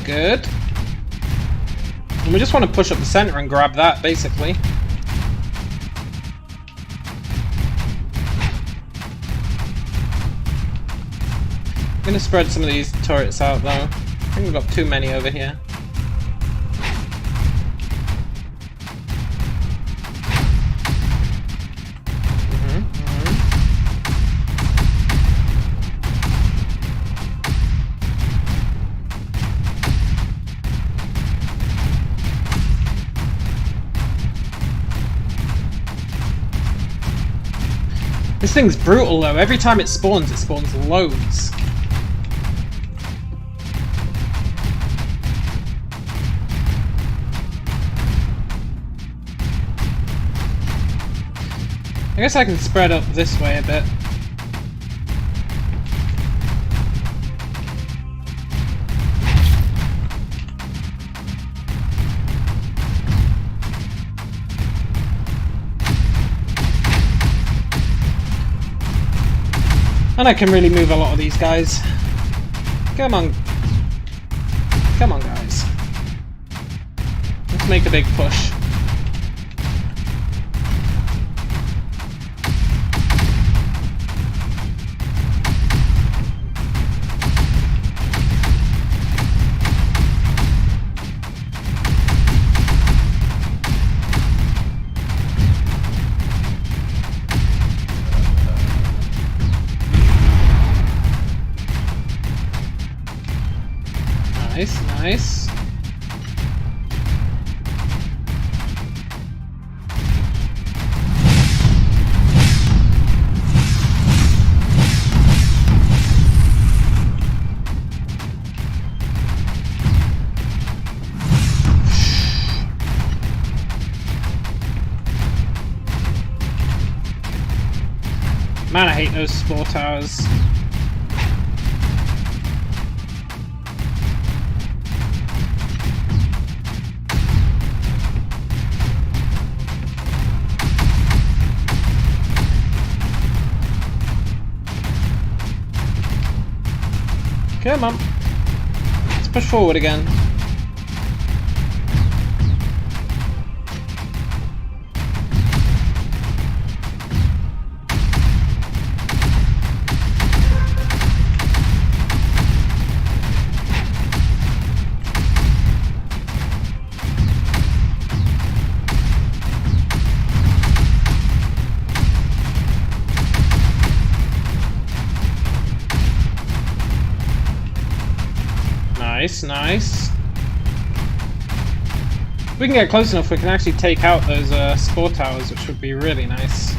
Good. And we just want to push up the center and grab that, basically. I'm going to spread some of these turrets out, though. I think we've got too many over here. This thing's brutal though, every time it spawns loads. I guess I can spread up this way a bit. And I can really move a lot of these guys. Come on. Come on, guys. Let's make a big push. Nice. Man, I hate those spore towers. Come on. Let's push forward again. Nice, nice. If we can get close enough, we can actually take out those spore towers, which would be really nice.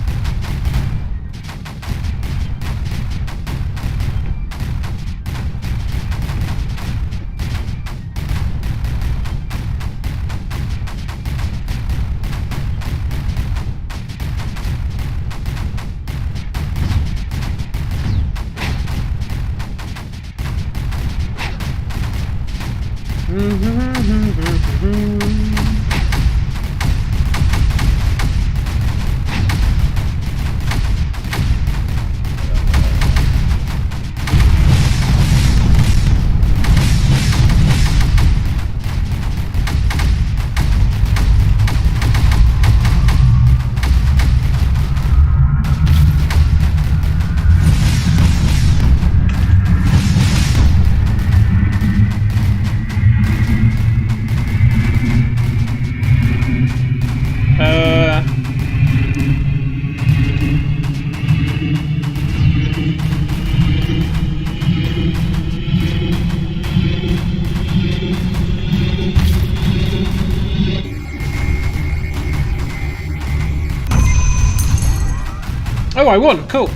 Oh, I won! Cool.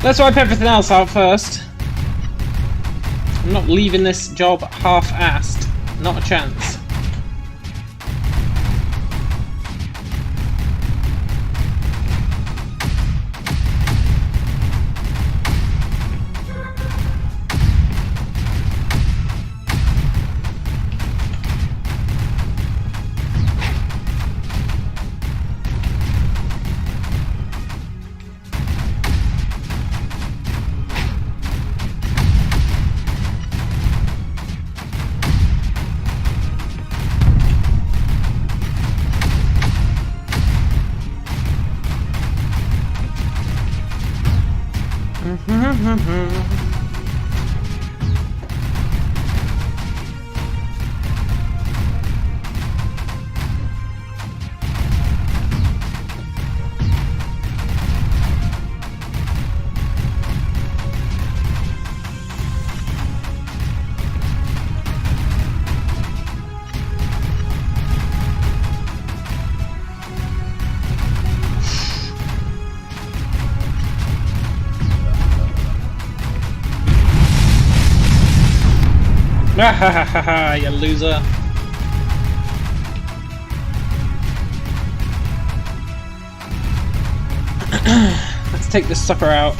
Let's wipe everything else out first. I'm not leaving this job half-assed. Not a chance. Ah, you loser. Let's take this sucker out.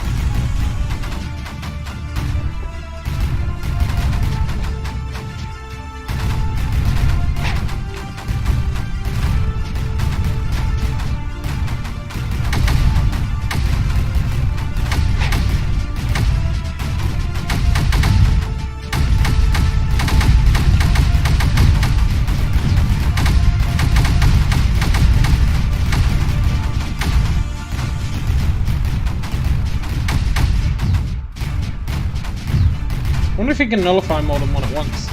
I wonder if you can nullify more than one at once.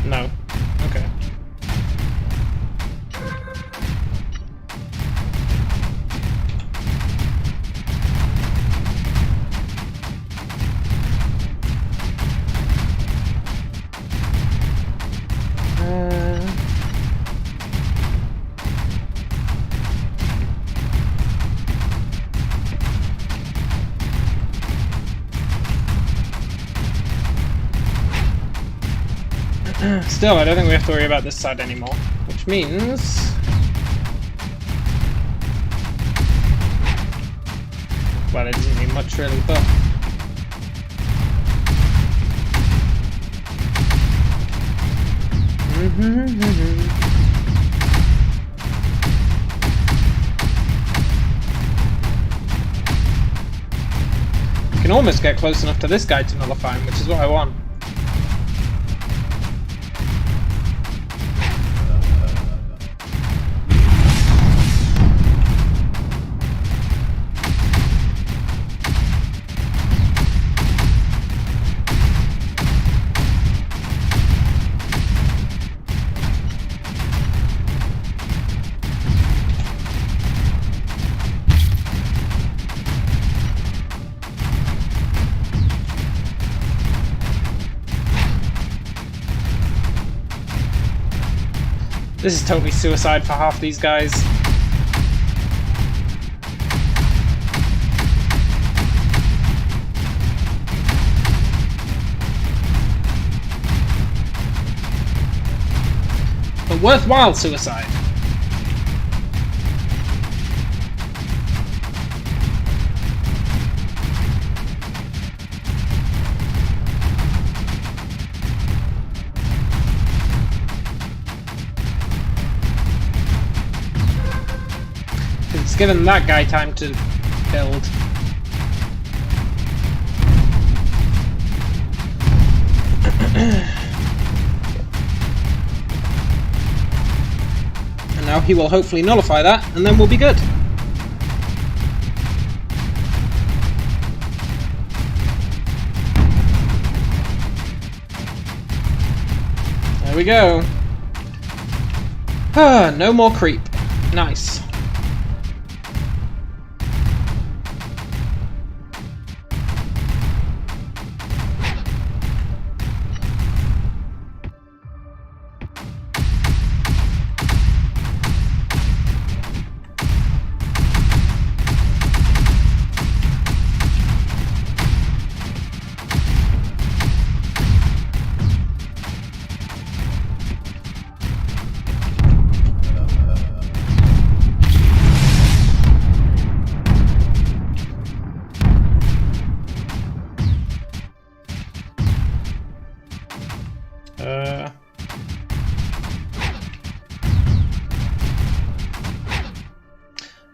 No. Okay. Still, I don't think we have to worry about this side anymore, which means... well, it doesn't mean much really, but... almost get close enough to this guy to nullify him, which is what I want. This is totally suicide for half these guys. But worthwhile suicide. It's given that guy time to build. And now he will hopefully nullify that, and then we'll be good. There we go. Ah, no more creep. Nice.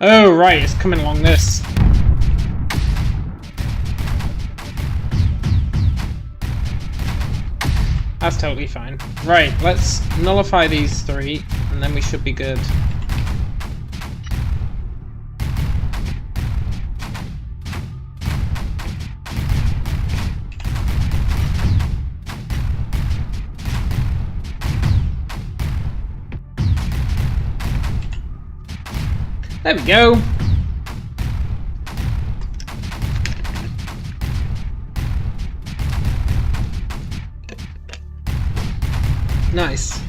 Oh, right, it's coming along this. That's totally fine. Right, let's nullify these three, and then we should be good. There we go. Nice.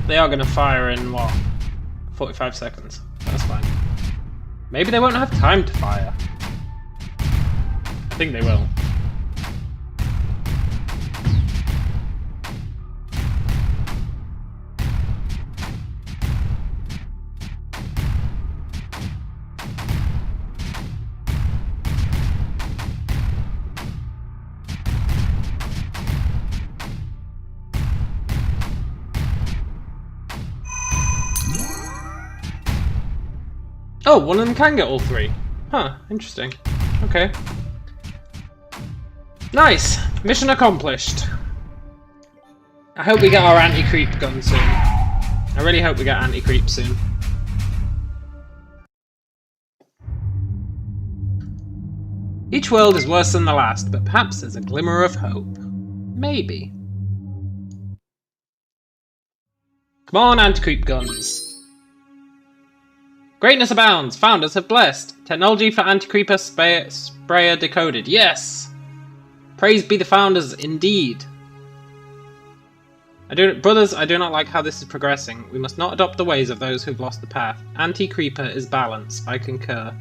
They are going to fire in, what, 45 seconds. That's fine. Maybe they won't have time to fire. I think they will. Oh, one of them can get all three. Huh, interesting. Okay. Nice! Mission accomplished. I hope we get our anti-creep gun soon. I really hope we get anti-creep soon. Each world is worse than the last, but perhaps there's a glimmer of hope. Maybe. Come on, anti-creep guns. Greatness abounds! Founders have blessed! Technology for anti-creeper sprayer decoded. Yes! Praise be the founders, indeed. Brothers, I do not like how this is progressing. We must not adopt the ways of those who've lost the path. Anti-creeper is balance, I concur.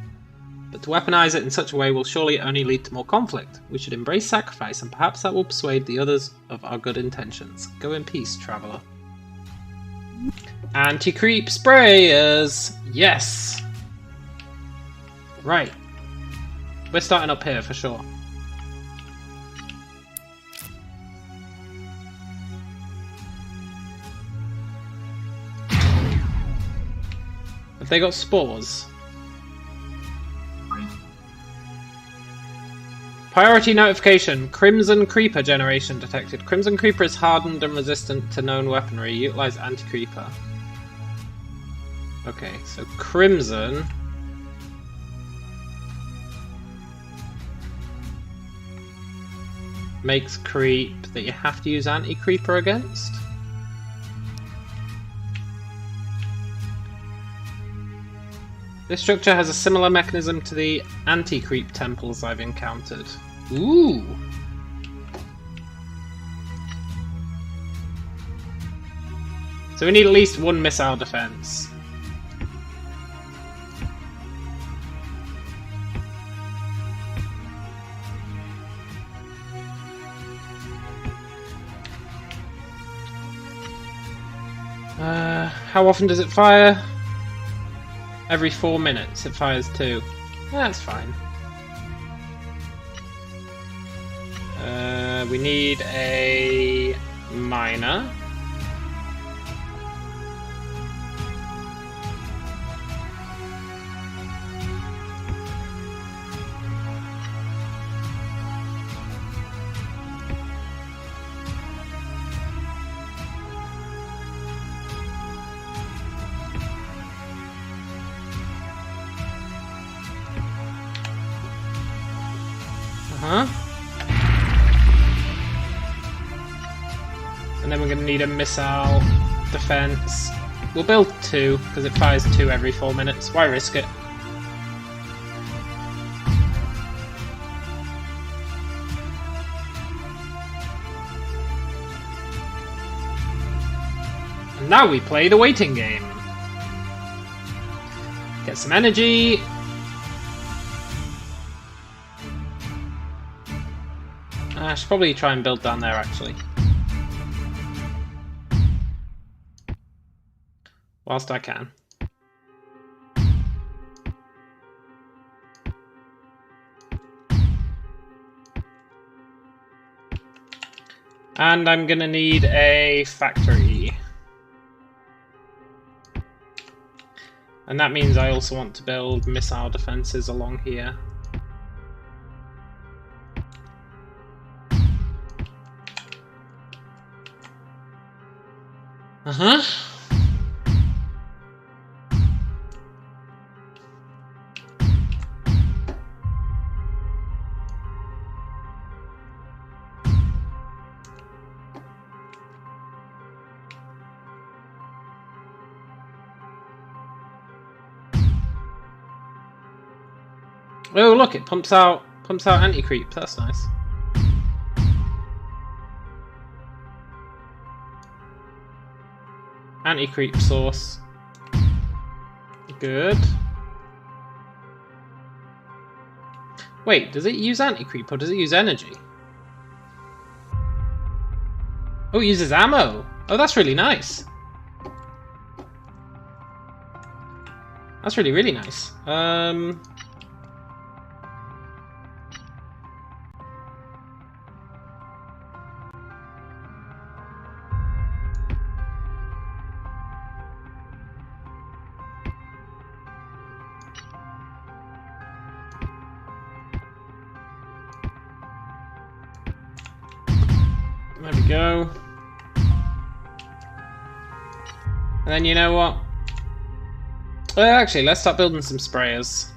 But to weaponize it in such a way will surely only lead to more conflict. We should embrace sacrifice, and perhaps that will persuade the others of our good intentions. Go in peace, traveller. Anti-creep sprayers! Yes! Right. We're starting up here for sure. Have they got spores? Priority notification. Crimson Creeper generation detected. Crimson Creeper is hardened and resistant to known weaponry. Utilize anti-creeper. Okay, so Crimson... makes creep that you have to use anti-creeper against? This structure has a similar mechanism to the anti-creep temples I've encountered. Ooh! So we need at least one missile defense. How often does it fire? Every 4 minutes it fires 2. That's fine. We need a miner. And then we're going to need a missile defense. We'll build 2 because it fires 2 every 4 minutes. Why risk it? And now we play the waiting game. Get some energy. I should probably try and build down there actually. Whilst I can. And I'm gonna need a factory. And that means I also want to build missile defenses along here. Uh-huh. Oh look, it pumps out anti-creep. That's nice. Anti-creep source. Good. Wait, does it use anti-creep or does it use energy? Oh, it uses ammo. Oh, that's really nice. That's really, really nice. There we go. And then you know what? Actually, let's start building some sprayers.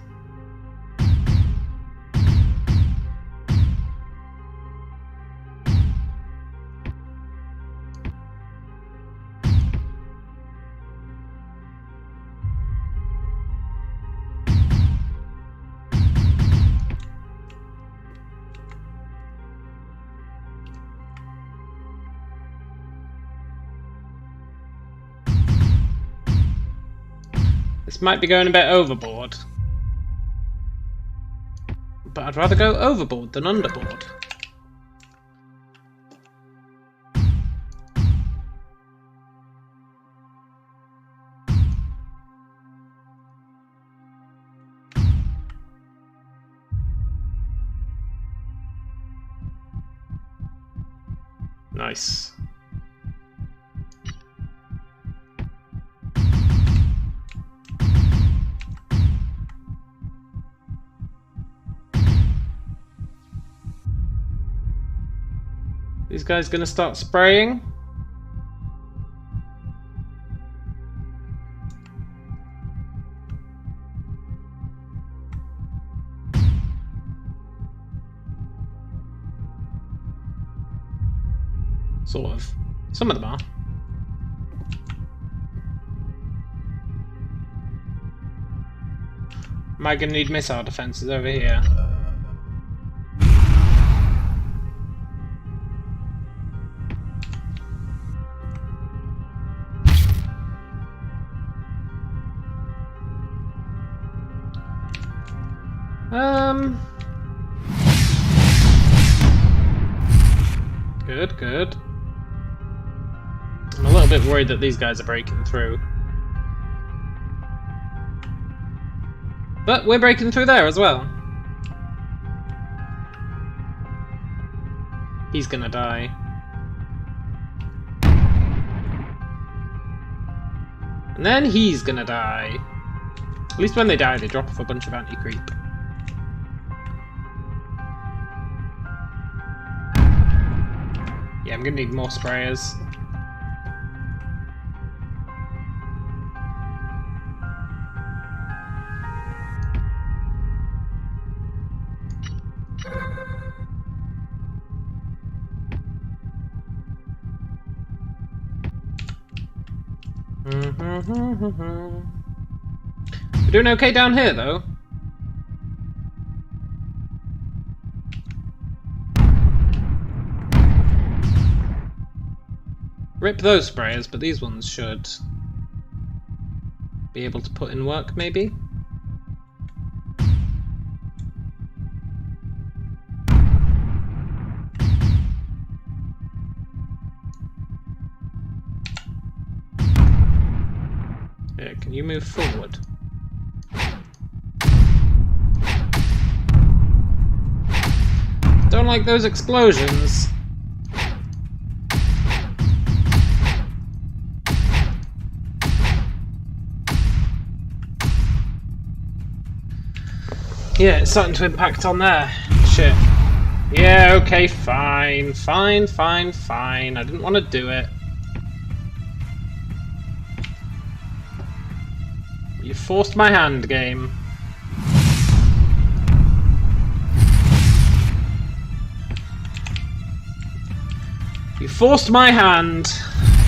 This might be going a bit overboard. But I'd rather go overboard than underboard. Nice. These guys gonna start spraying? Sort of. Some of them are. Am I gonna need missile defenses over here? Good, good. I'm a little bit worried that these guys are breaking through. But we're breaking through there as well. He's gonna die. And then he's gonna die. At least when they die, they drop off a bunch of anti-creep. Yeah, I'm gonna need more sprayers. We're doing okay down here, though. Rip those sprayers, but these ones should be able to put in work, maybe? Yeah, can you move forward? Don't like those explosions. Yeah, it's starting to impact on there. Shit. Yeah, okay, fine. Fine. I didn't want to do it. You forced my hand, game. You forced my hand.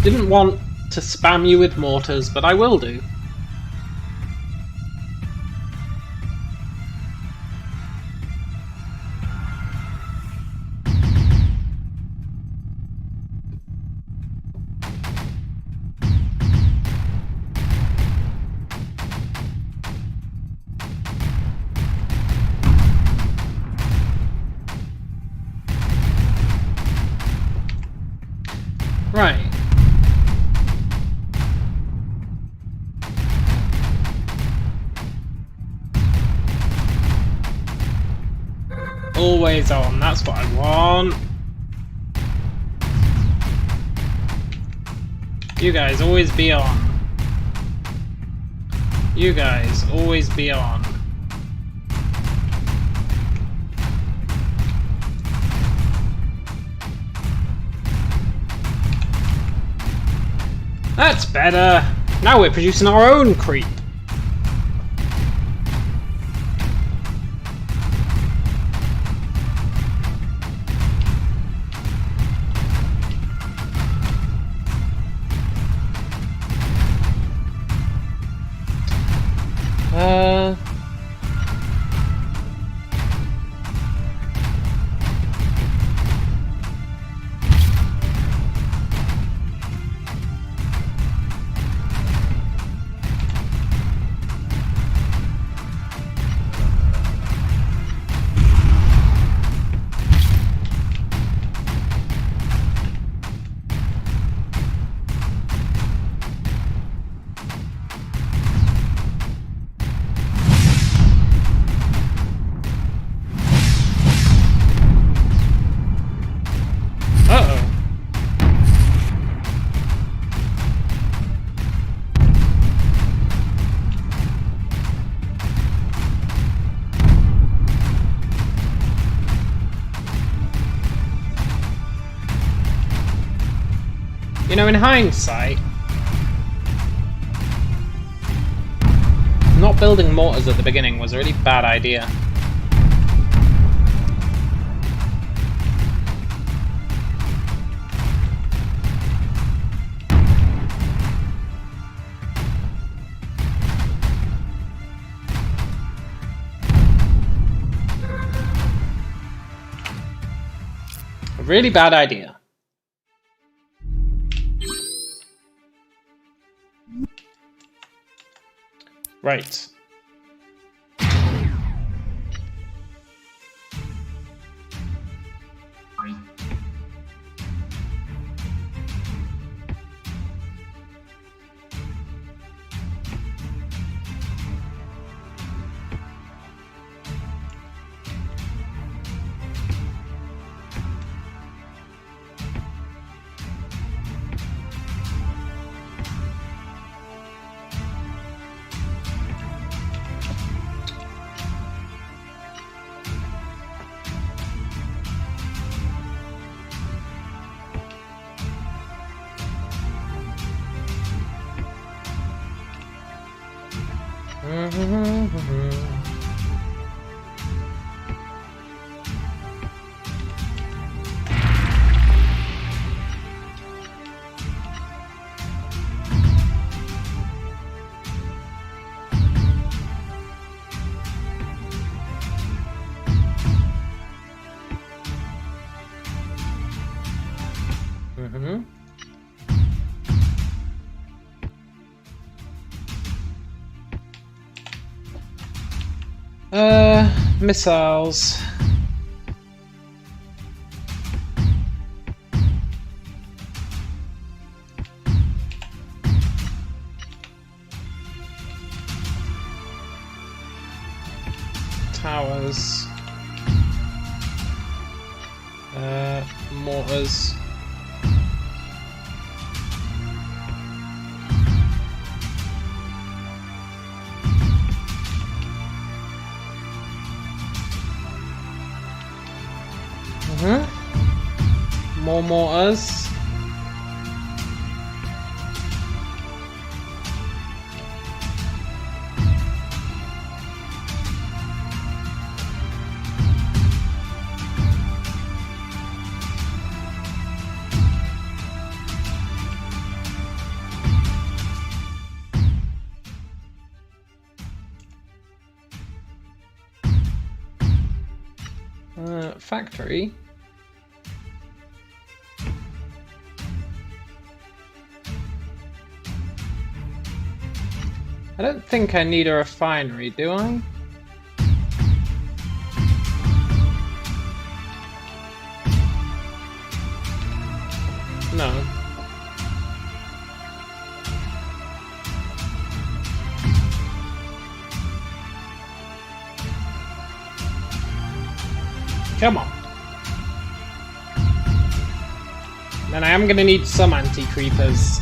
Didn't want to spam you with mortars, but I will do. Right. Always on, that's what I want. You guys always be on. You guys always be on. That's better! Now we're producing our own creep! You know, in hindsight, not building mortars at the beginning was a really bad idea. A really bad idea. Right. Missiles. Towers. Mortars. More mortars. Factory. I don't think I need a refinery, do I? No. Come on. Then I am going to need some anti-creepers.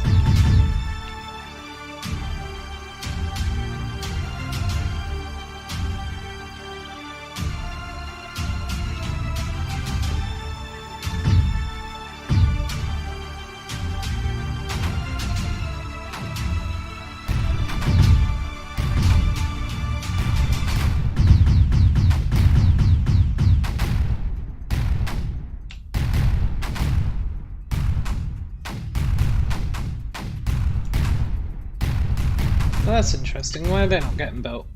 Well, that's interesting. Why are they not getting built?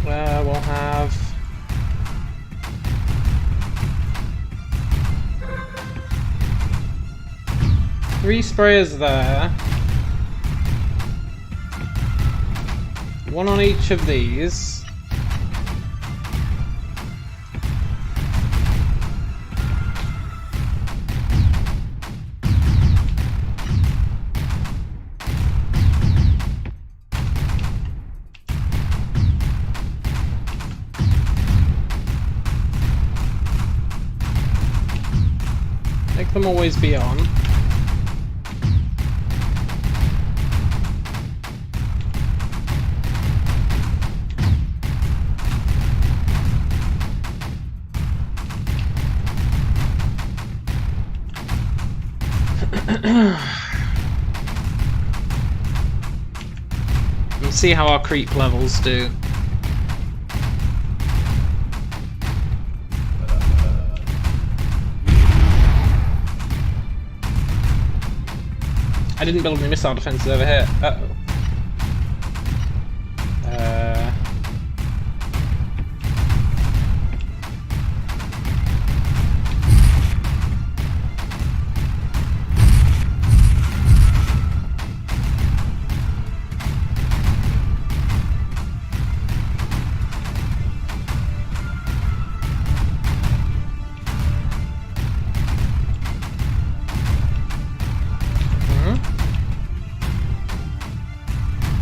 We'll have... three sprayers there. One on each of these. Make them always be on. see how our creep levels do. I didn't build any missile defenses over here. Uh-oh.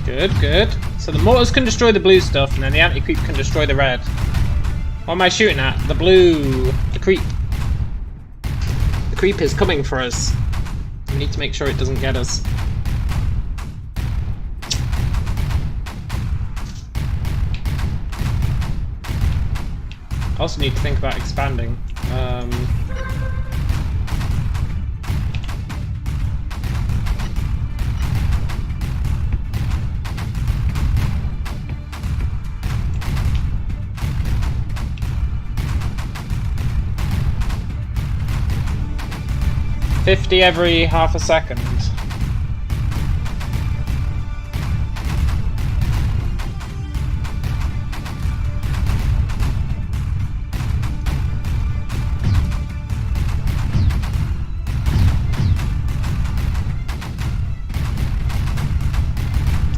'Good, good. So the mortars can destroy the blue stuff, and then the anti-creep can destroy the red. What am I shooting at? The blue. The creep. The creep is coming for us. We need to make sure it doesn't get us. I also need to think about expanding. 50 every half a second.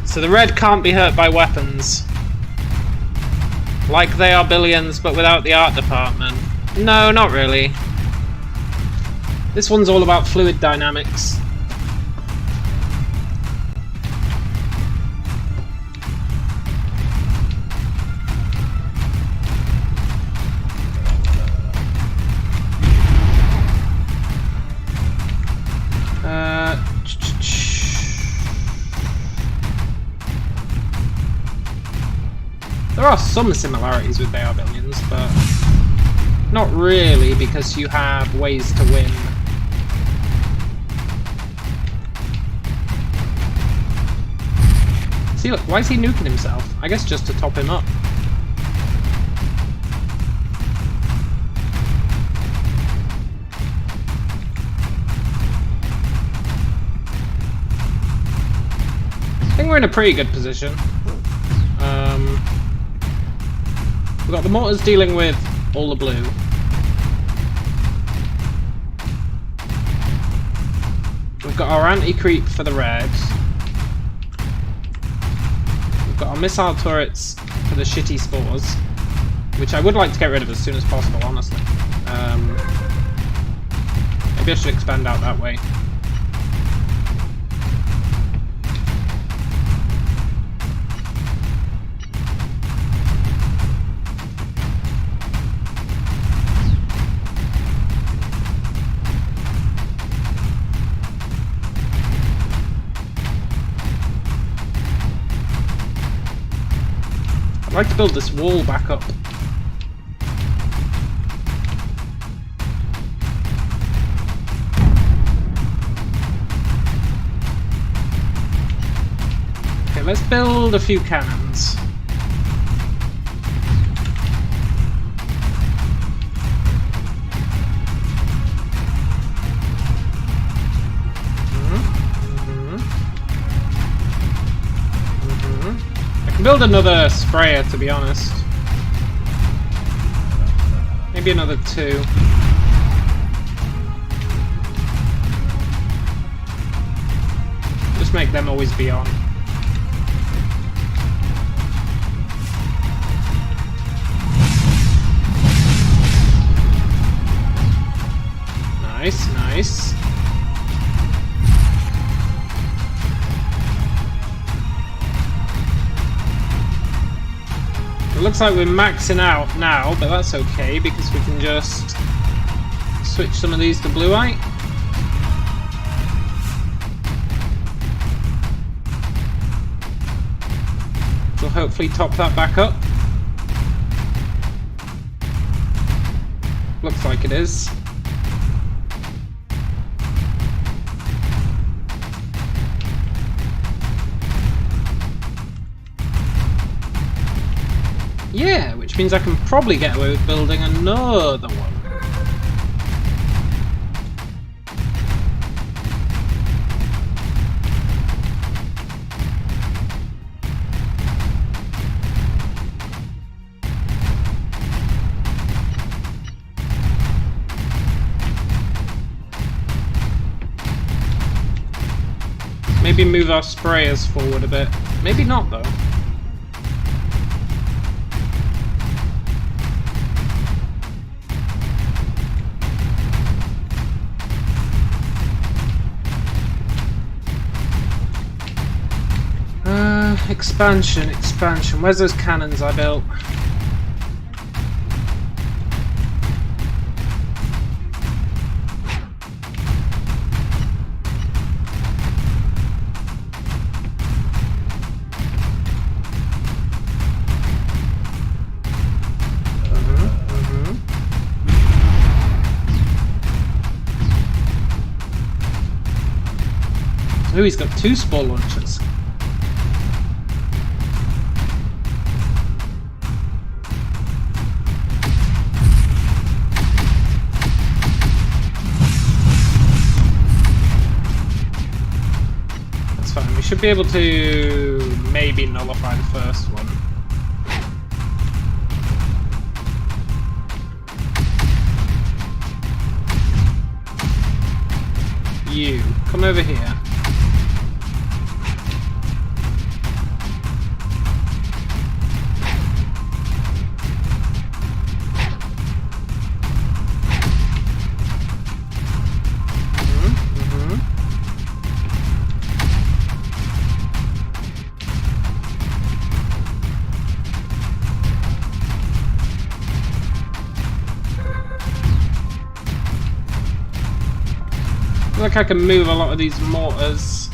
So the red can't be hurt by weapons. Like they are billions, but without the art department. No, not really. This one's all about fluid dynamics. There are some similarities with They Are Billions, but not really, because you have ways to win. See, look, why is he nuking himself? I guess just to top him up. I think we're in a pretty good position. We've got the mortars dealing with all the blue. We've got our anti-creep for the red. We've got our missile turrets for the shitty spores, which I would like to get rid of as soon as possible, honestly. Maybe I should expand out that way. I'd like to build this wall back up. Okay, let's build a few cannons. Build another sprayer, to be honest. Maybe another 2. Just make them always be on. Nice, nice. It looks like we're maxing out now, but that's okay because we can just switch some of these to blue-white. We'll hopefully top that back up. Looks like it is. Yeah, which means I can probably get away with building another one. Maybe move our sprayers forward a bit. Maybe not, though. Expansion. Where's those cannons I built? Oh, he's got 2 spore launchers. That's fine. We should be able to maybe nullify the first one. You, come over here. I feel like I can move a lot of these mortars.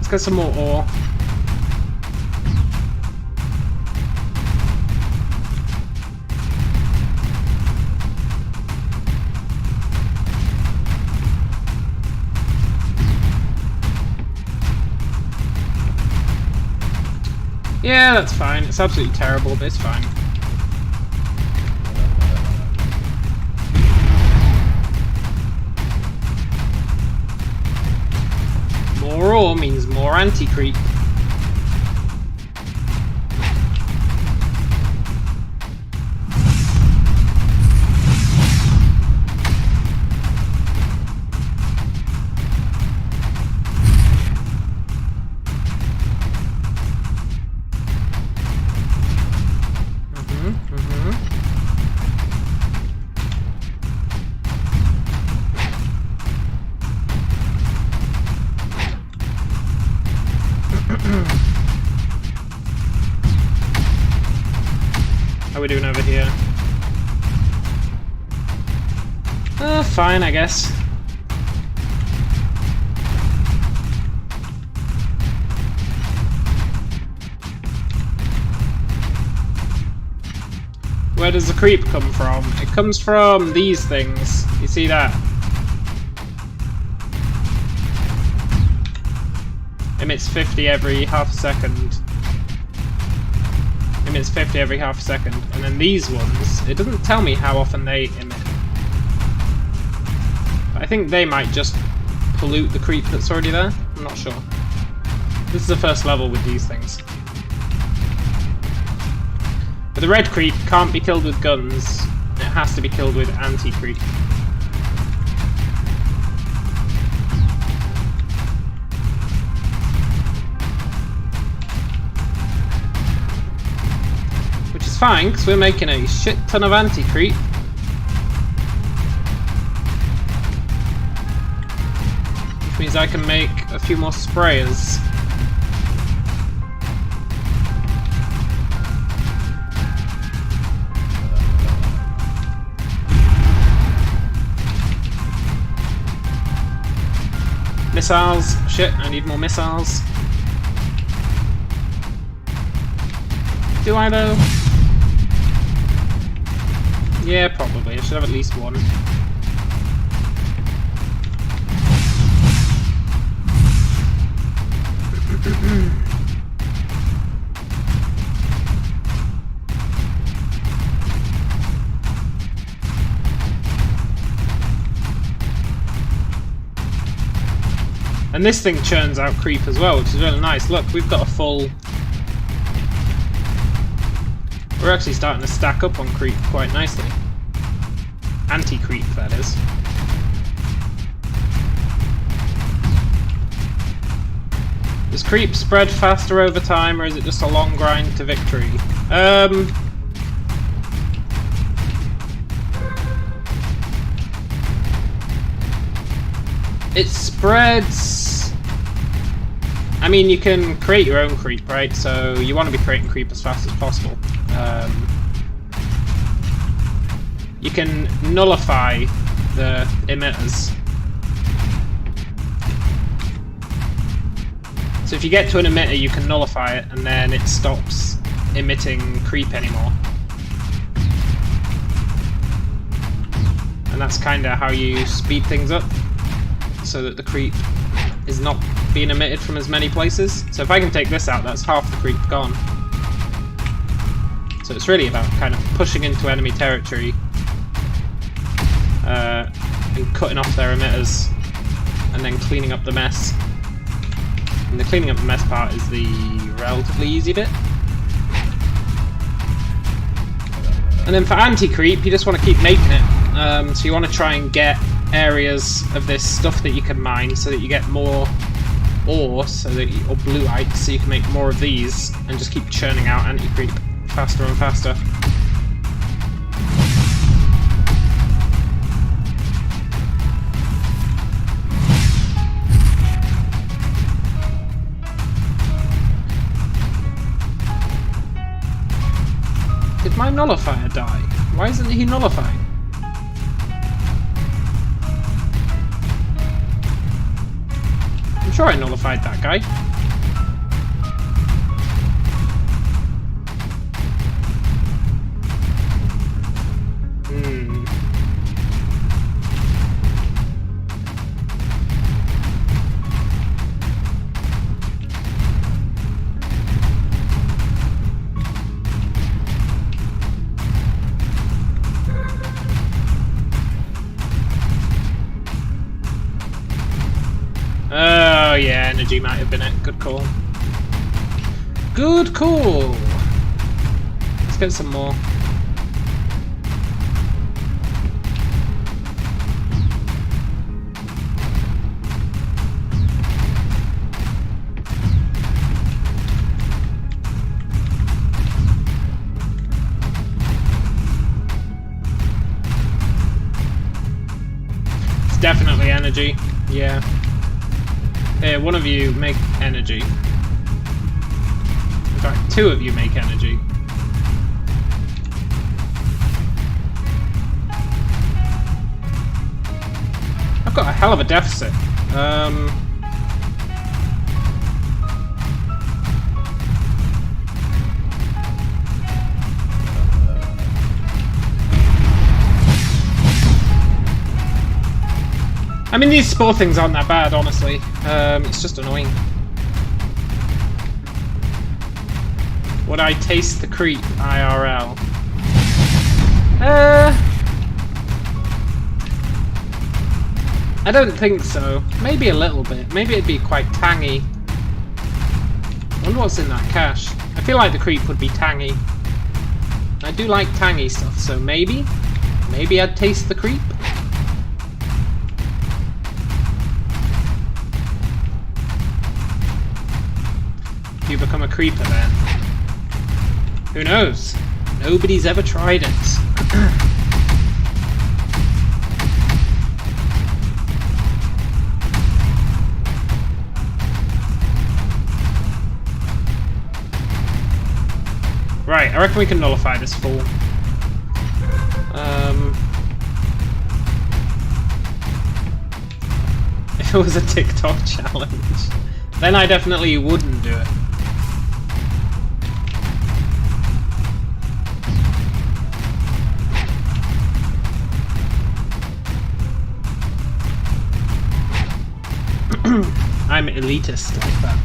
Let's get some more ore. Yeah, that's fine. It's absolutely terrible, but it's fine. More ore means more anti-creep. How are we doing over here? Fine, I guess. Where does the creep come from? It comes from these things. You see that? Emits 50 every half a second. Emits 50 every half a second. And then these ones, it doesn't tell me how often they emit. But I think they might just pollute the creep that's already there. I'm not sure. This is the first level with these things. But the red creep can't be killed with guns. It has to be killed with anti-creep. Which is fine, because we're making a shit ton of anti-creep. Which means I can make a few more sprayers. Missiles. Shit, I need more missiles. Do I though? Yeah, probably. I should have at least one. And this thing churns out creep as well, which is really nice. Look, we've got a full... We're actually starting to stack up on creep quite nicely. Anti-creep, that is. Does creep spread faster over time, or is it just a long grind to victory? It spreads... I mean, you can create your own creep, right? So you want to be creating creep as fast as possible. You can nullify the emitters. So if you get to an emitter, you can nullify it, and then it stops emitting creep anymore. And that's kind of how you speed things up, so that the creep is not being emitted from as many places. So if I can take this out, that's half the creep gone. So it's really about kind of pushing into enemy territory and cutting off their emitters, and then cleaning up the mess. And the cleaning up the mess part is the relatively easy bit. And then for anti-creep, you just want to keep making it. So you want to try and get areas of this stuff that you can mine, so that you get more ore, so that or blueites, so you can make more of these, and just keep churning out anti-creep faster and faster. Did my nullifier die? Why isn't he nullifying? I'm sure I nullified that guy. Oh yeah, energy might have been it. Good call. Good call! Let's get some more. It's definitely energy, yeah. Here, one of you make energy. In fact, two of you make energy. I've got a hell of a deficit. I mean, these spore things aren't that bad, honestly. It's just annoying. Would I taste the creep IRL? I don't think so. Maybe a little bit. Maybe it'd be quite tangy. I wonder what's in that cache. I feel like the creep would be tangy. I do like tangy stuff, so maybe I'd taste the creep. You become a creeper then. Who knows? Nobody's ever tried it. Right, I reckon we can nullify this fool. If there was a TikTok challenge, then I definitely wouldn't do it. I'm elitist like that.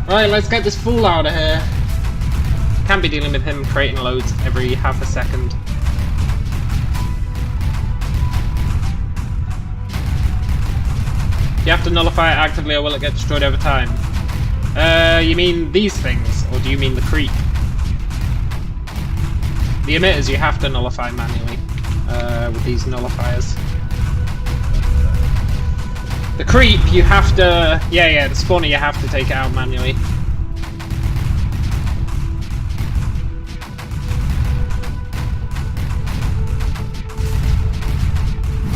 Right, let's get this fool out of here. Can't be dealing with him creating loads every half a second. You have to nullify it actively or will it get destroyed over time? You mean these things, or do you mean the creep? The emitters you have to nullify manually with these nullifiers. The creep you have to... Yeah, the spawner you have to take it out manually.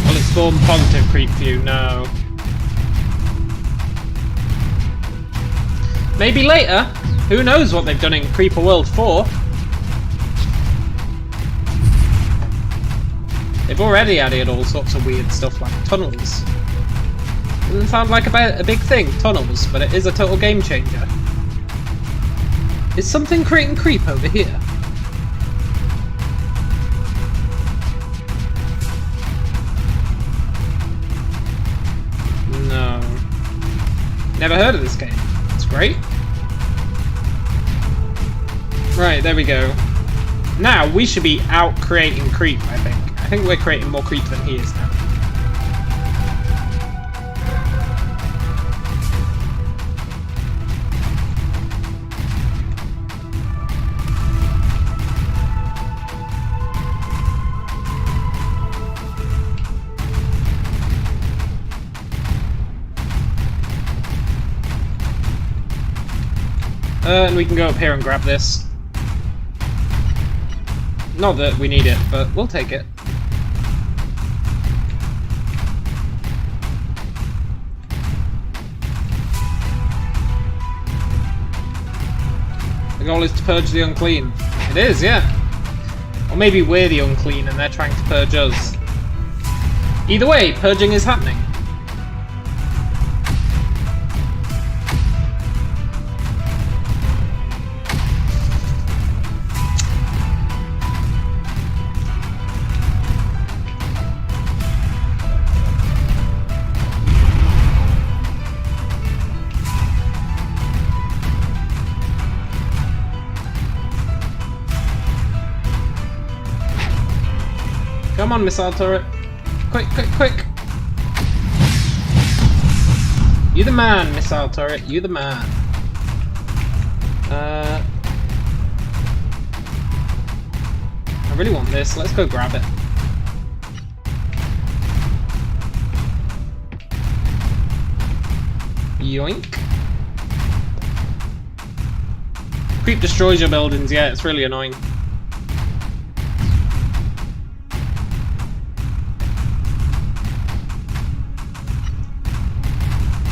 Will it spawn positive creep for you? No. Maybe later. Who knows what they've done in Creeper World 4? They've already added all sorts of weird stuff like tunnels. Doesn't sound like a big thing, tunnels, but it is a total game changer. Is something creating creep over here? No. Never heard of this game. It's great. Right, there we go. Now, we should be out creating creep, I think. I think we're creating more creep than he is now. And we can go up here and grab this. Not that we need it, but we'll take it. The goal is to purge the unclean. It is, yeah. Or maybe we're the unclean and they're trying to purge us. Either way, purging is happening. Come on, missile turret. Quick, quick, quick. You the man, missile turret. You the man. I really want this. Let's go grab it. Yoink. Creep destroys your buildings. Yeah, it's really annoying.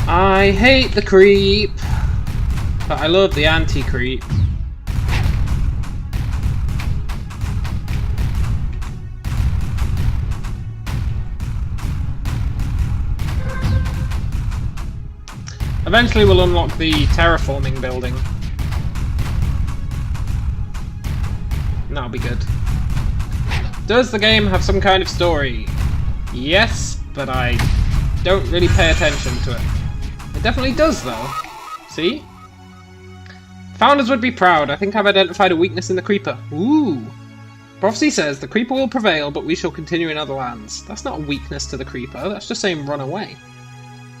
I hate the creep, but I love the anti-creep. Eventually we'll unlock the terraforming building. That'll be good. Does the game have some kind of story? Yes, but I don't really pay attention to it. It definitely does, though. See? Founders would be proud. I think I've identified a weakness in the Creeper. Ooh. Prophecy says the Creeper will prevail, but we shall continue in other lands. That's not a weakness to the Creeper. That's just saying run away.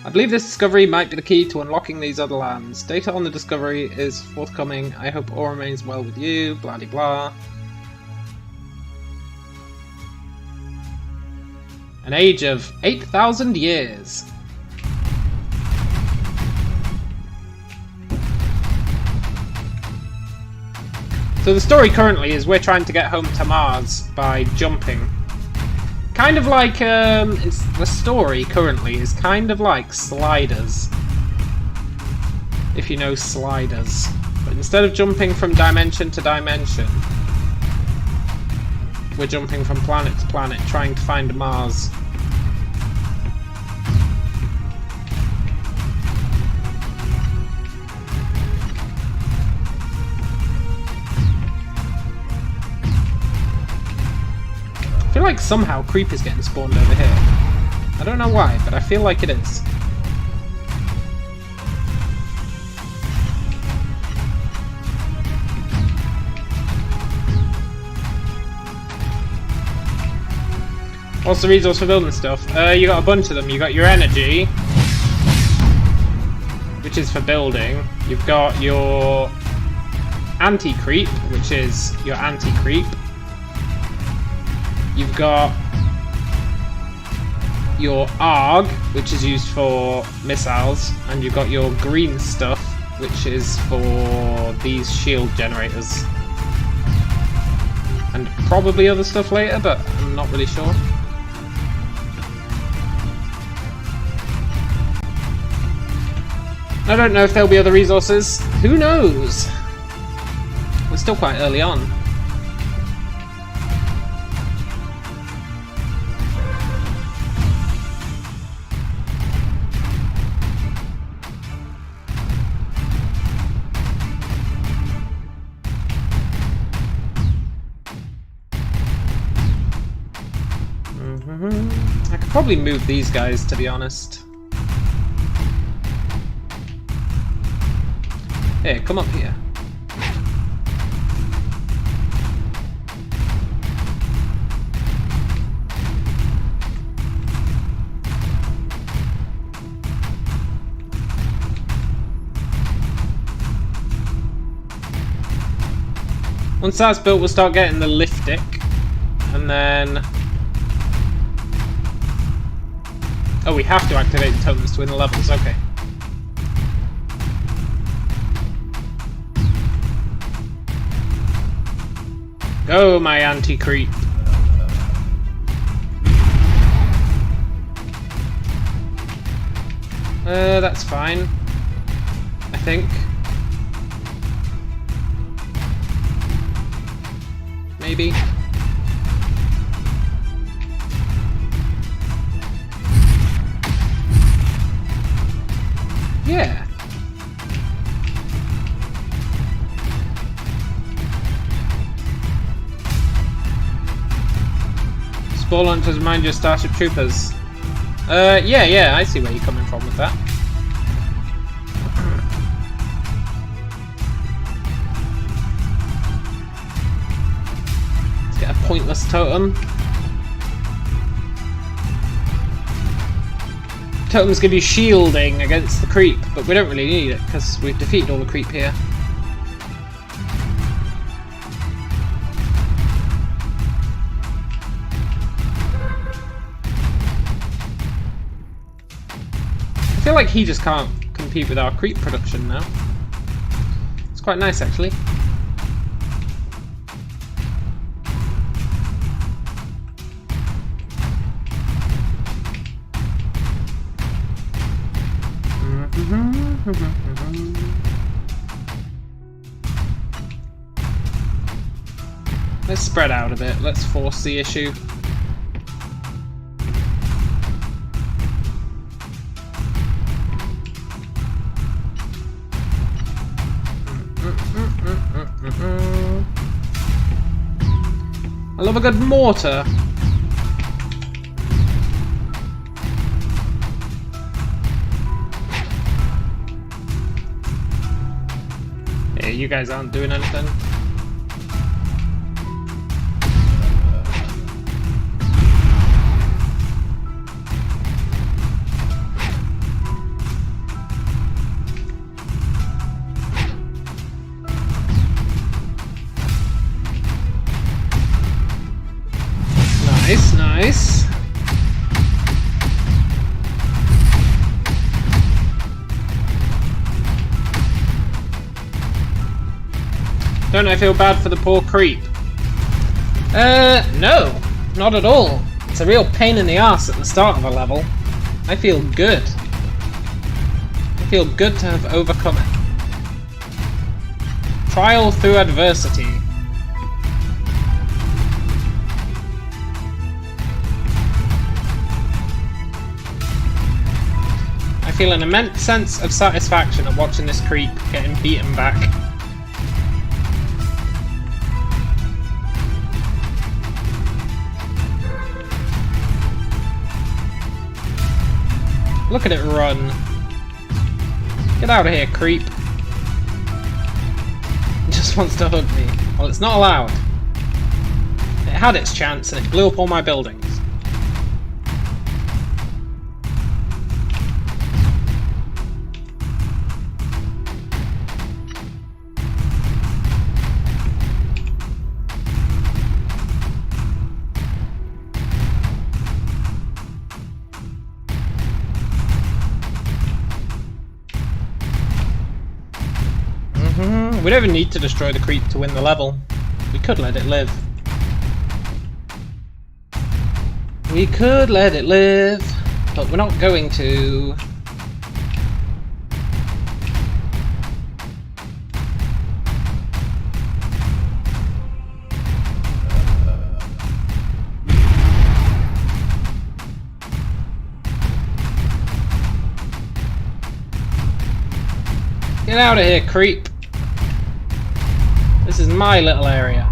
I believe this discovery might be the key to unlocking these other lands. Data on the discovery is forthcoming. I hope all remains well with you. Blah de blah. An age of 8,000 years. So the story currently is we're trying to get home to Mars by jumping. Kind of like, the story currently is kind of like Sliders. If you know Sliders. But But instead of jumping from dimension to dimension, we're jumping from planet to planet, trying to find Mars. I feel like somehow creep is getting spawned over here. I don't know why, but I feel like it is. What's the resource for building stuff? You got a bunch of them. You got your energy, which is for building. You've got your anti-creep, which is your anti-creep. You've got your ARG, which is used for missiles, and you've got your green stuff, which is for these shield generators. And probably other stuff later, but I'm not really sure. I don't know if there'll be other resources. Who knows? We're still quite early on. I could probably move these guys, to be honest. Hey, come up here. Once that's built, we'll start getting the liftic, and then... Oh, we have to activate the totems to win the levels, okay. Go, my anti-creep. That's fine. I think. Maybe. Yeah. Spore launchers remind you of Starship Troopers. Yeah, I see where you're coming from with that. Let's get a pointless totem. Totems give you shielding against the creep, but we don't really need it because we've defeated all the creep here. I feel like he just can't compete with our creep production now. It's quite nice, actually. Let's spread out a bit. Let's force the issue. I love a good mortar. Yeah, you guys aren't doing anything. Nice. Don't I feel bad for the poor creep? No, not at all. It's a real pain in the ass at the start of a level. I feel good. I feel good to have overcome it. Trial through adversity. I feel an immense sense of satisfaction at watching this creep getting beaten back. Look at it run. Get out of here, creep. It just wants to hug me. Well, it's not allowed. It had its chance and it blew up all my buildings. We don't even need to destroy the creep to win the level. We could let it live. We could let it live, but we're not going to. Get out of here, creep. This is my little area.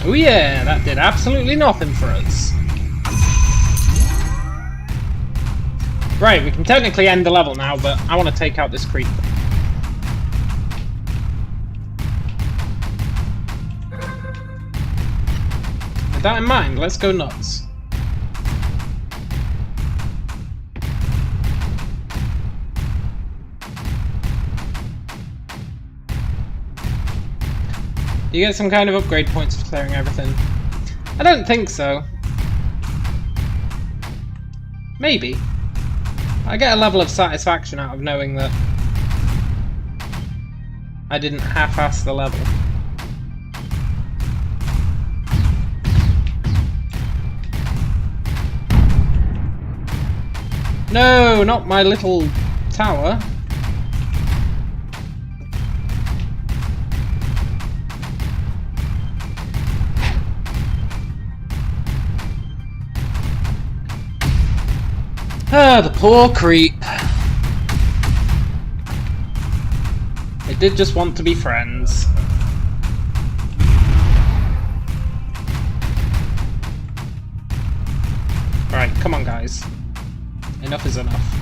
Oh yeah, that did absolutely nothing for us. Right, we can technically end the level now, but I want to take out this creep. With that in mind, let's go nuts. Do you get some kind of upgrade points for clearing everything? I don't think so. Maybe. I get a level of satisfaction out of knowing that I didn't half-ass the level. No, not my little tower. Ah, the poor creep. It did just want to be friends. Right, come on guys. Enough is enough.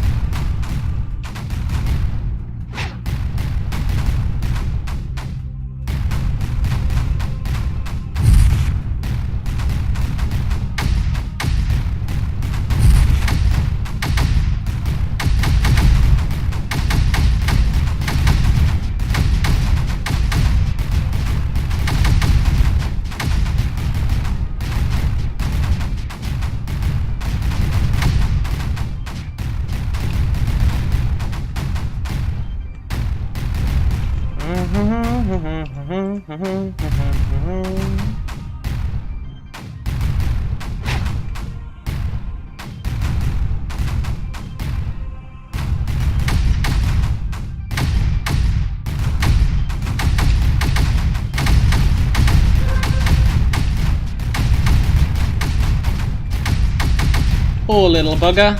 Poor little bugger.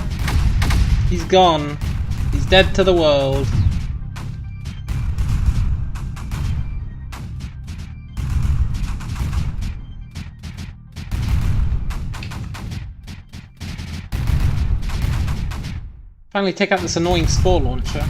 He's gone. He's dead to the world. Finally take out this annoying spore launcher.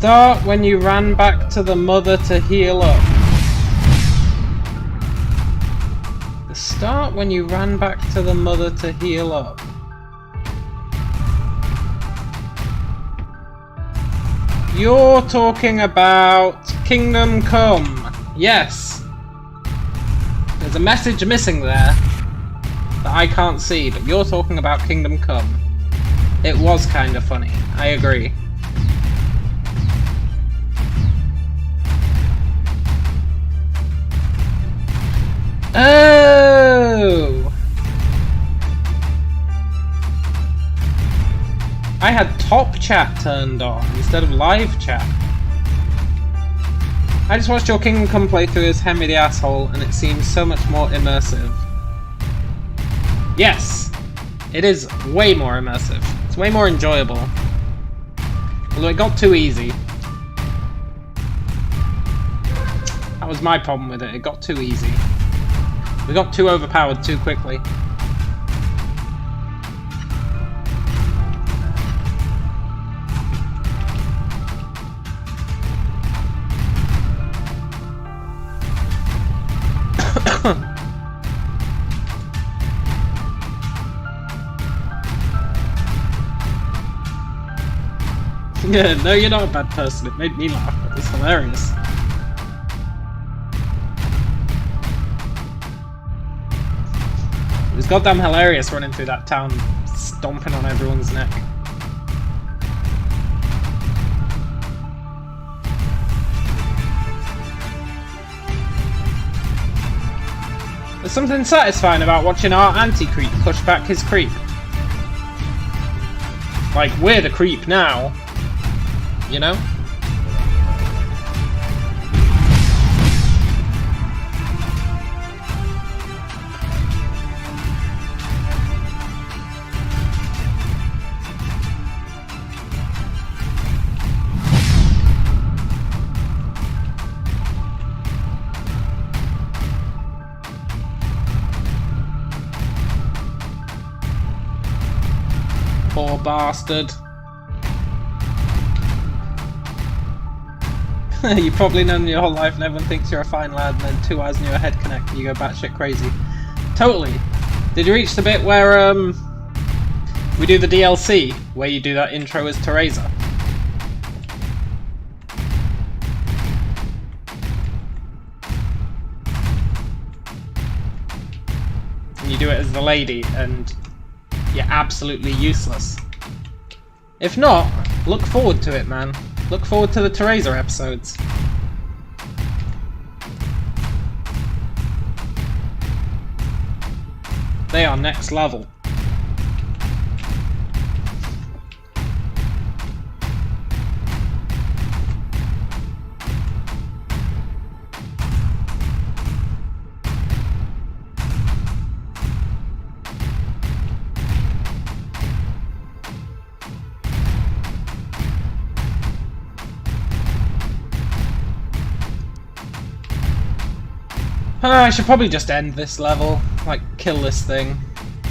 start when you ran back to the mother to heal up. The start when you ran back to the mother to heal up. You're talking about Kingdom Come. Yes. There's a message missing there that I can't see, but you're talking about Kingdom Come. It was kind of funny. I agree. Oh! I had top chat turned on instead of live chat. I just watched your Kingdom Come playthrough as Henry the Asshole and it seems so much more immersive. Yes! It is way more immersive. It's way more enjoyable. Although it got too easy. That was my problem with it. It got too easy. We got too overpowered too quickly. Yeah, no, you're not a bad person. It made me laugh. It was hilarious. It was goddamn hilarious running through that town, stomping on everyone's neck. There's something satisfying about watching our anti-creep push back his creep. Like, we're the creep now. You know? Poor bastard. You've probably known your whole life and everyone thinks you're a fine lad and then 2 eyes in your head connect and you go batshit crazy. Totally. Did you reach the bit where we do the DLC, where you do that intro as Teresa? And you do it as the lady and you're absolutely useless. If not, look forward to it, man. Look forward to the Teresa episodes. They are next level. I should probably just end this level, like kill this thing.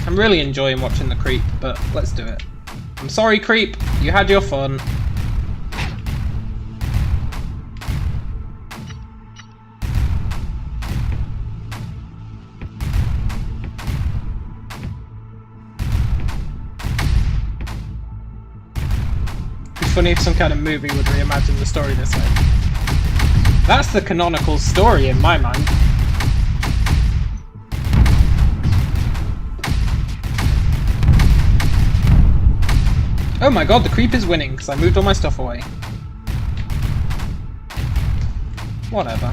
I'm really enjoying watching the creep, but let's do it. I'm sorry, creep, you had your fun. It'd be funny if some kind of movie would reimagine the story this way. That's the canonical story in my mind. Oh my god, the creep is winning because I moved all my stuff away. Whatever.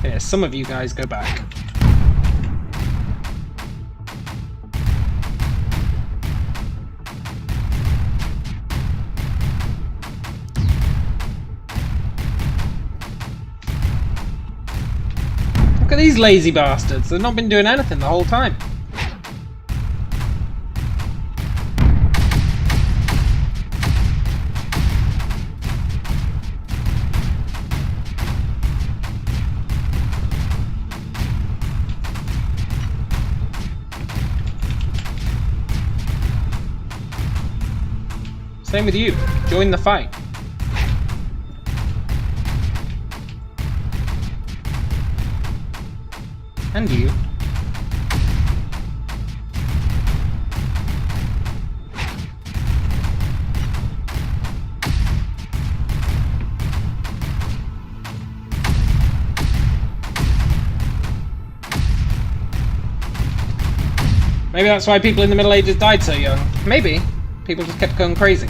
Here, some of you guys go back. Look at these lazy bastards. They've not been doing anything the whole time. Same with you. Join the fight. And you. Maybe that's why people in the Middle Ages died so young. Maybe. People just kept going crazy.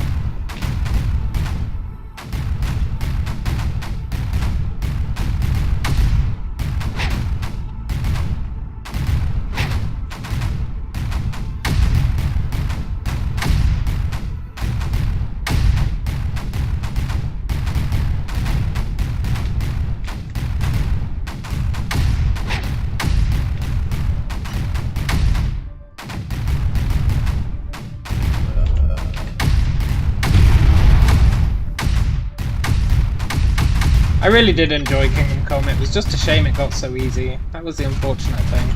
I really did enjoy Kingdom Come. It was just a shame it got so easy. That was the unfortunate thing.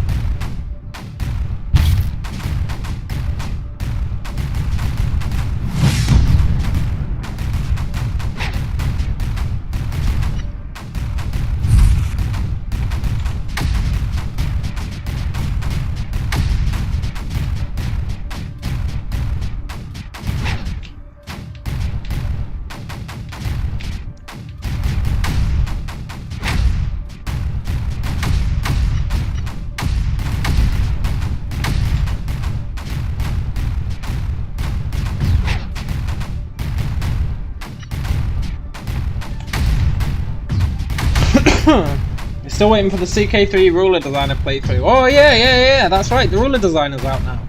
You're still waiting for the CK3 ruler designer playthrough. Oh yeah, that's right, the ruler designer's out now.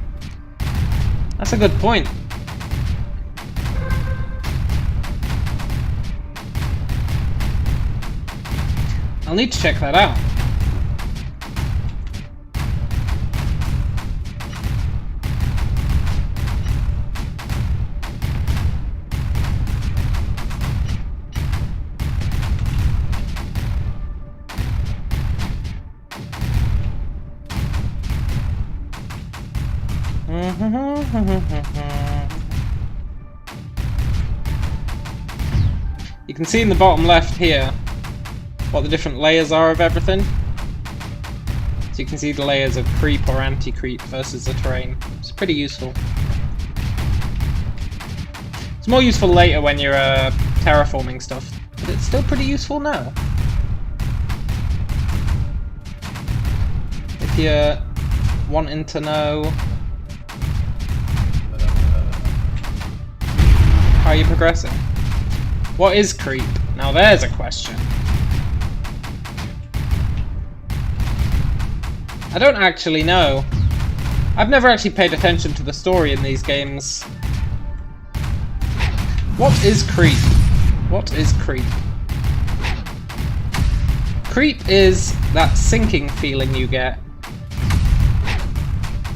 That's a good point. I'll need to check that out. You can see in the bottom left here what the different layers are of everything. So you can see the layers of creep or anti-creep versus the terrain. It's pretty useful. It's more useful later when you're terraforming stuff, but it's still pretty useful now. If you're wanting to know how you're progressing. What is creep? Now there's a question. I don't actually know. I've never actually paid attention to the story in these games. What is creep? What is creep? Creep is that sinking feeling you get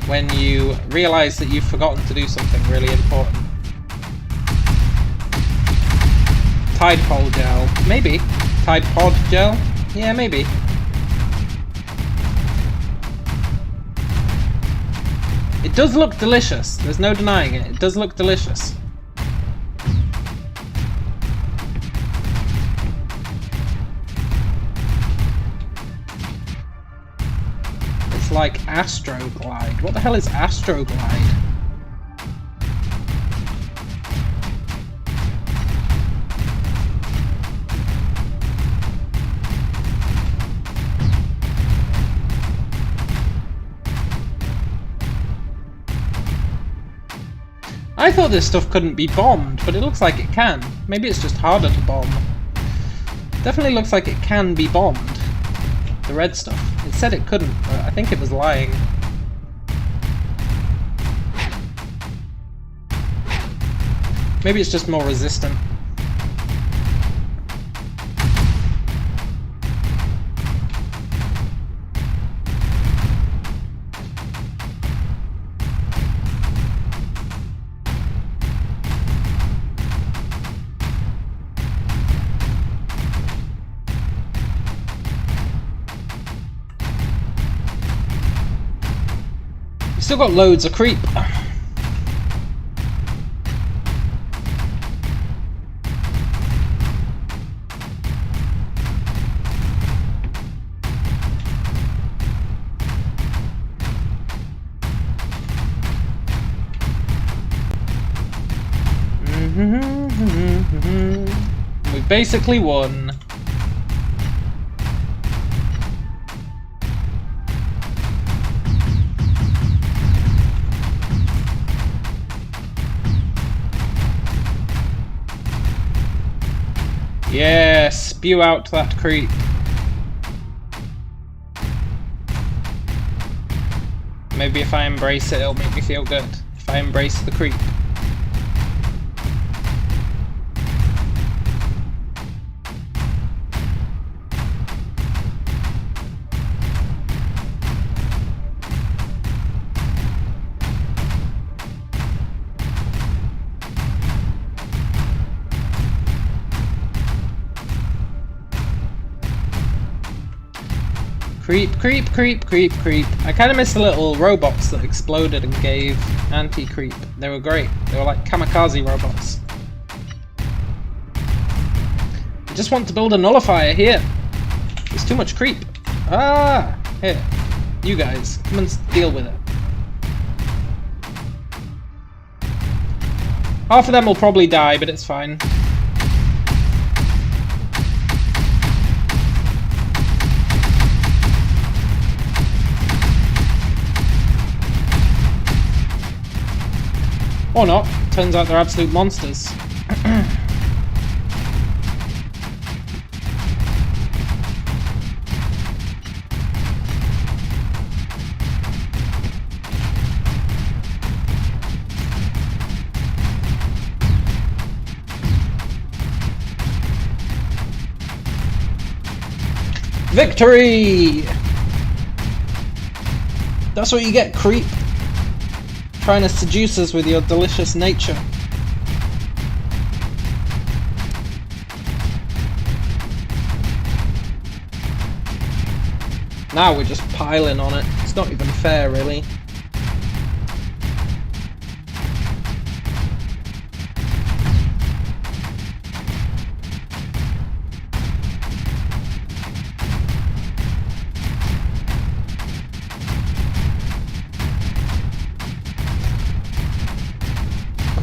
when you realise that you've forgotten to do something really important. Tide Pod gel. Maybe. Tide Pod gel? Yeah, maybe. It does look delicious. There's no denying it. It does look delicious. It's like Astroglide. What the hell is Astroglide? I thought this stuff couldn't be bombed, but it looks like it can. Maybe it's just harder to bomb. Definitely looks like it can be bombed. The red stuff. It said it couldn't, but I think it was lying. Maybe it's just more resistant. Still got loads of creep. We've basically won. Yeah, spew out that creep. Maybe if I embrace it, it'll make me feel good. If I embrace the creep. Creep, creep, creep, creep, creep. I kind of miss the little robots that exploded and gave anti-creep. They were great. They were like kamikaze robots. I just want to build a nullifier here. There's too much creep. Ah! Here. You guys, come and deal with it. Half of them will probably die, but it's fine. Or not. Turns out they're absolute monsters. Victory! That's what you get, creep. Trying to seduce us with your delicious nature. Now we're just piling on it. It's not even fair, really.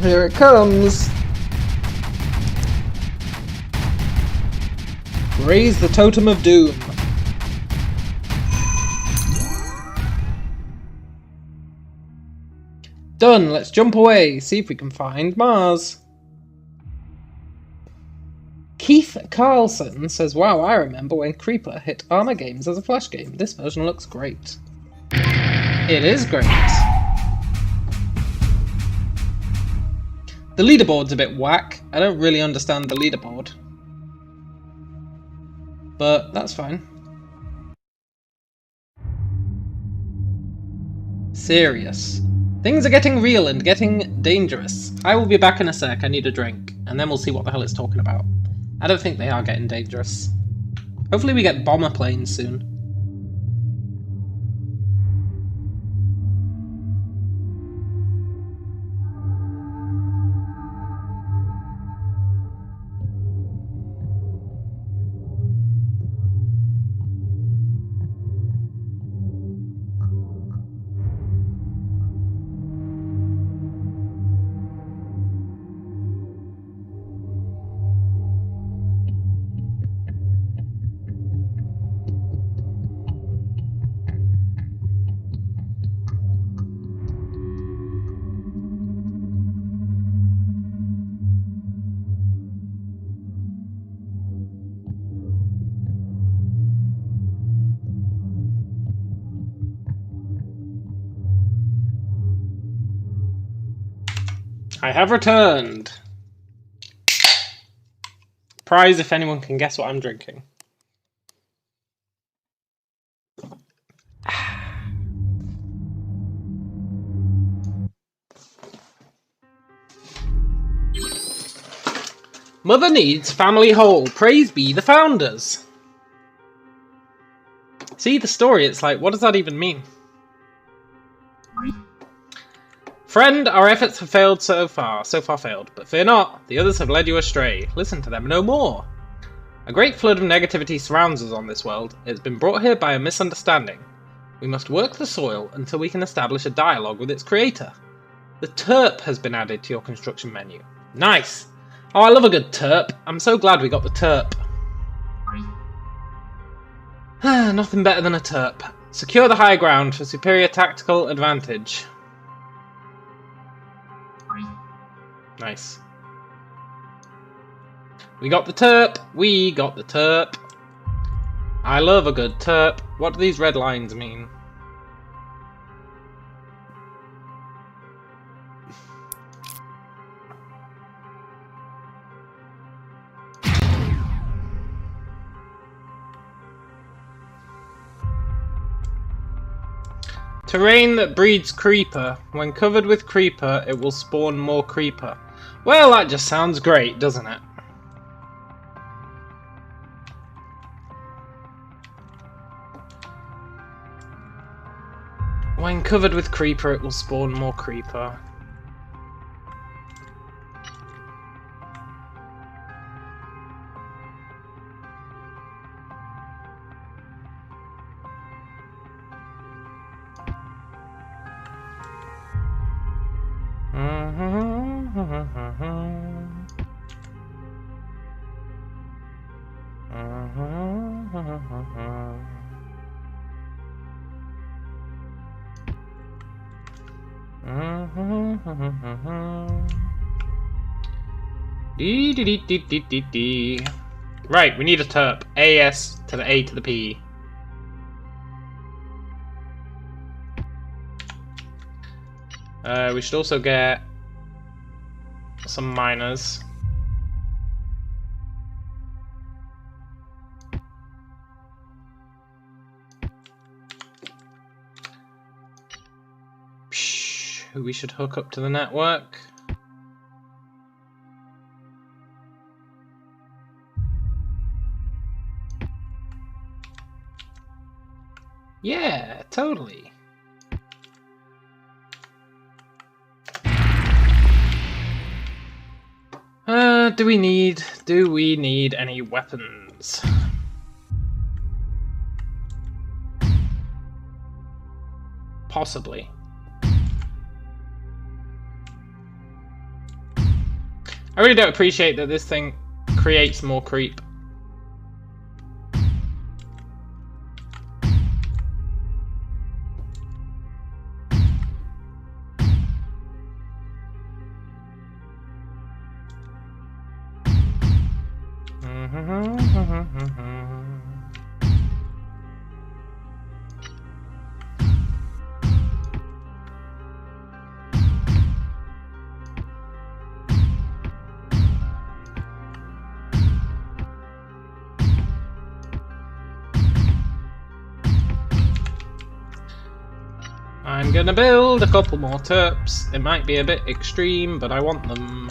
Here it comes! Raise the Totem of Doom. Done, let's jump away, see if we can find Mars. Keith Carlson says, wow, I remember when Creeper hit Armor Games as a Flash game. This version looks great. It is great. The leaderboard's a bit whack. I don't really understand the leaderboard. But that's fine. Serious. Things are getting real and getting dangerous. I will be back in a sec, I need a drink. And then we'll see what the hell it's talking about. I don't think they are getting dangerous. Hopefully we get bomber planes soon. I have returned. Prize if anyone can guess what I'm drinking. Mother needs family whole. Praise be the founders. See the story, it's like, what does that even mean? Friend, our efforts have failed so far failed, but fear not, the others have led you astray. Listen to them no more. A great flood of negativity surrounds us on this world. It has been brought here by a misunderstanding. We must work the soil until we can establish a dialogue with its creator. The terp has been added to your construction menu. Nice! Oh, I love a good terp. I'm so glad we got the terp. Nothing better than a terp. Secure the high ground for superior tactical advantage. Nice. We got the terp. We got the terp. I love a good terp. What do these red lines mean? Terrain that breeds creeper. When covered with creeper, it will spawn more creeper. Well, that just sounds great, doesn't it? When covered with creeper, it will spawn more creeper. Right, we need a terp. AS to the A to the P. We should also get some miners. Who we should hook up to the network. Yeah, totally. Do we need any weapons? Possibly. I really don't appreciate that this thing creates more creep. I'm gonna build a couple more terps. It might be a bit extreme, but I want them.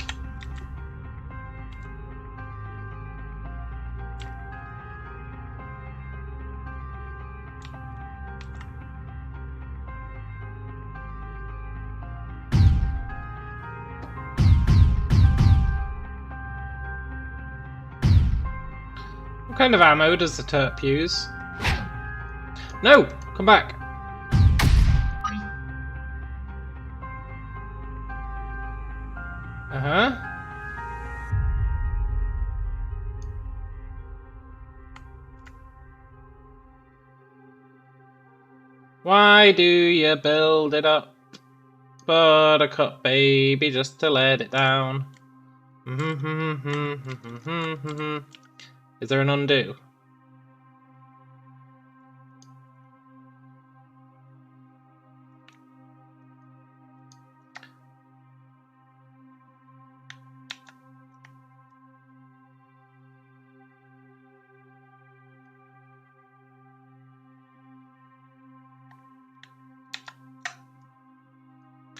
What kind of ammo does the terp use? No! Come back! Uh-huh. Why do you build it up? Buttercup baby, just to let it down. Is there an undo?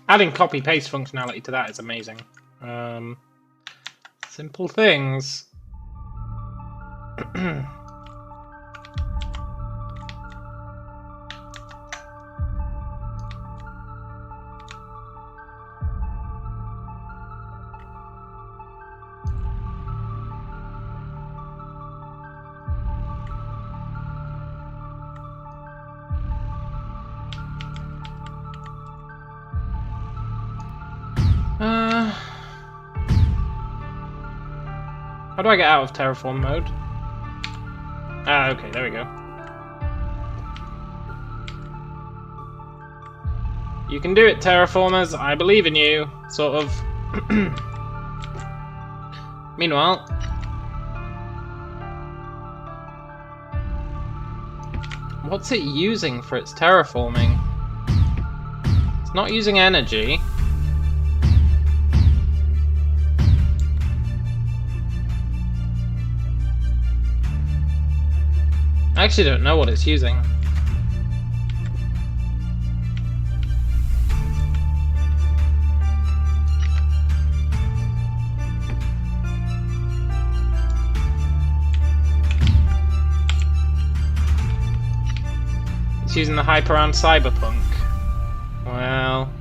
Adding copy-paste functionality to that is amazing. Simple things. How do I get out of terraform mode? Ah, okay, there we go. You can do it, terraformers. I believe in you. Sort of. Meanwhile... what's it using for its terraforming? It's not using energy. I actually don't know what it's using. It's using the hype around cyberpunk. Well,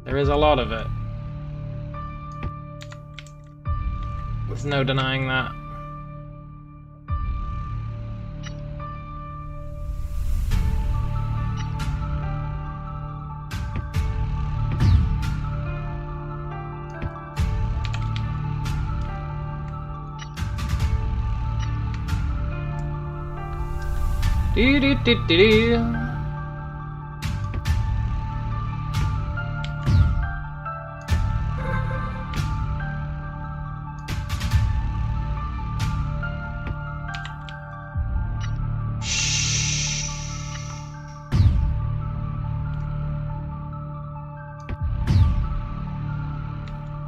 there is a lot of it. There's no denying that. Do do do do do.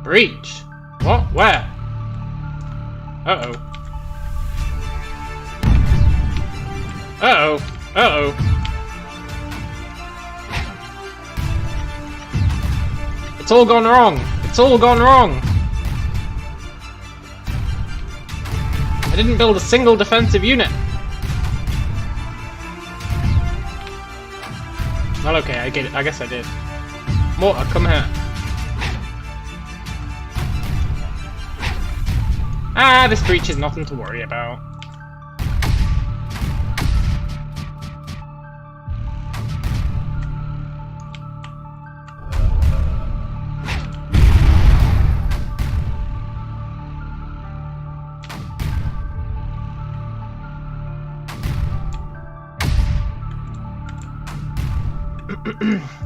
Breach? What? Where? Uh-oh. Uh-oh. Uh-oh. It's all gone wrong. It's all gone wrong. I didn't build a single defensive unit. Well, okay, I get it. I guess I did. Mortar, come here. Ah, this breach is nothing to worry about.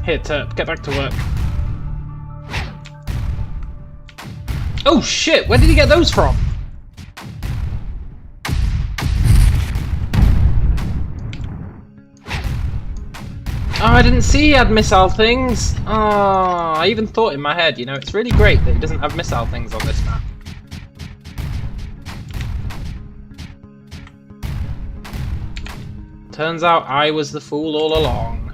Here, Terp, get back to work. Oh shit, where did he get those from? Oh, I didn't see he had missile things. Oh, I even thought in my head, you know, it's really great that he doesn't have missile things on this map. Turns out I was the fool all along.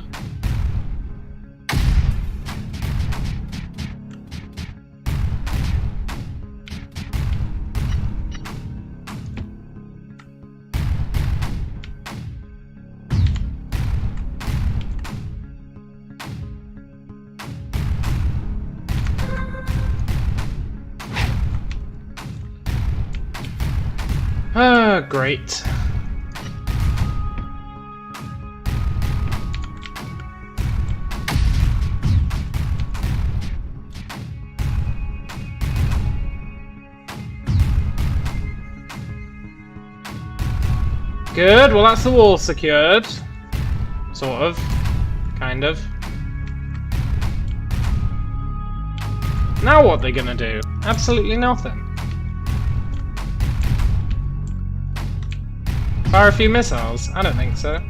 Ah, great. Good, well that's the wall secured. Sort of. Kind of. Now what are they gonna do? Absolutely nothing. Fire a few missiles? I don't think so.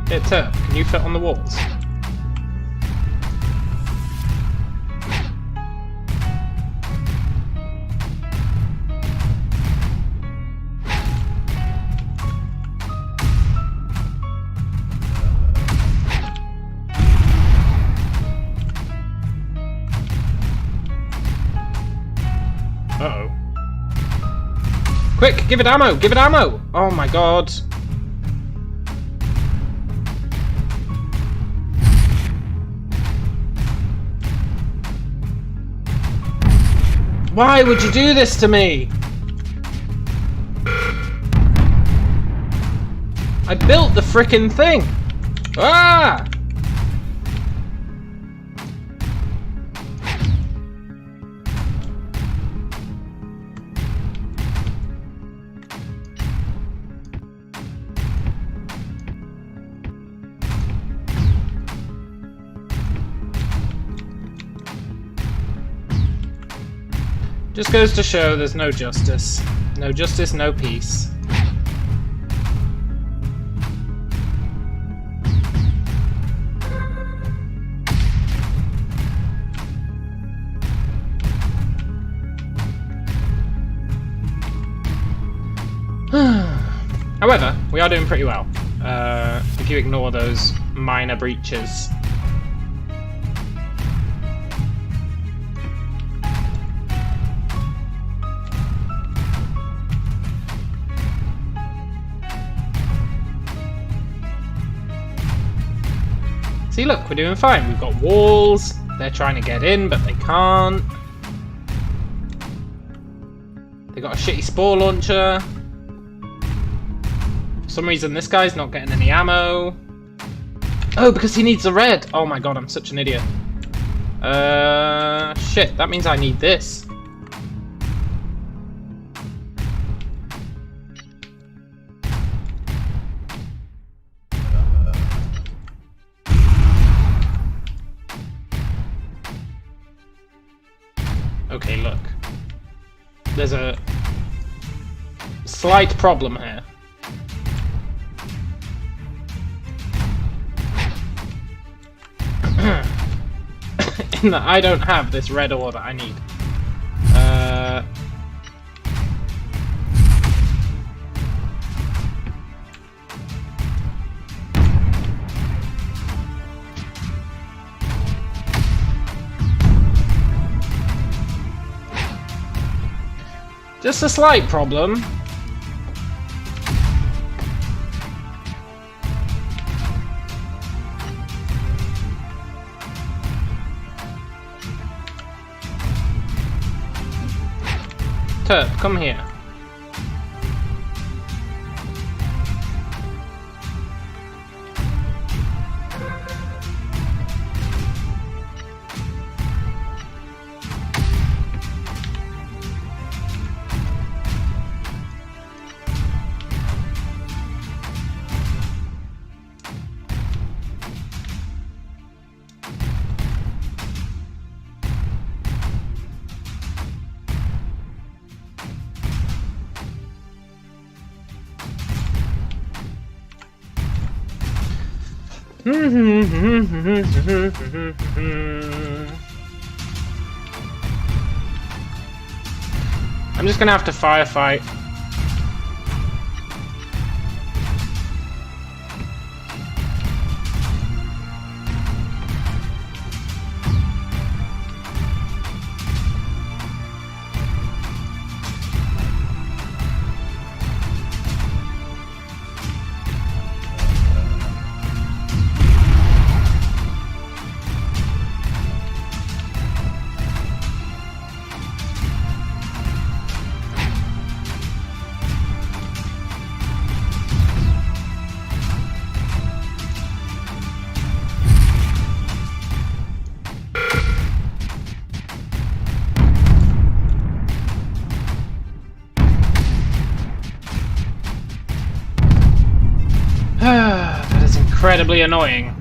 Here, Turp, can you fit on the walls? Uh-oh. Quick, give it ammo! Give it ammo! Oh my god. Why would you do this to me? I built the frickin' thing! Ah! Just goes to show there's no justice. No justice, no peace. However, we are doing pretty well, if you ignore those minor breaches. See, look, we're doing fine. We've got walls. They're trying to get in, but they can't. They got a shitty spore launcher. For some reason, this guy's not getting any ammo. Oh, because he needs the red. Oh my god, I'm such an idiot. Shit, that means I need this. Okay, look. There's a slight problem here. In that I don't have this red ore that I need. Just a slight problem. Turp, come here. I'm just gonna have to firefight. That is incredibly annoying.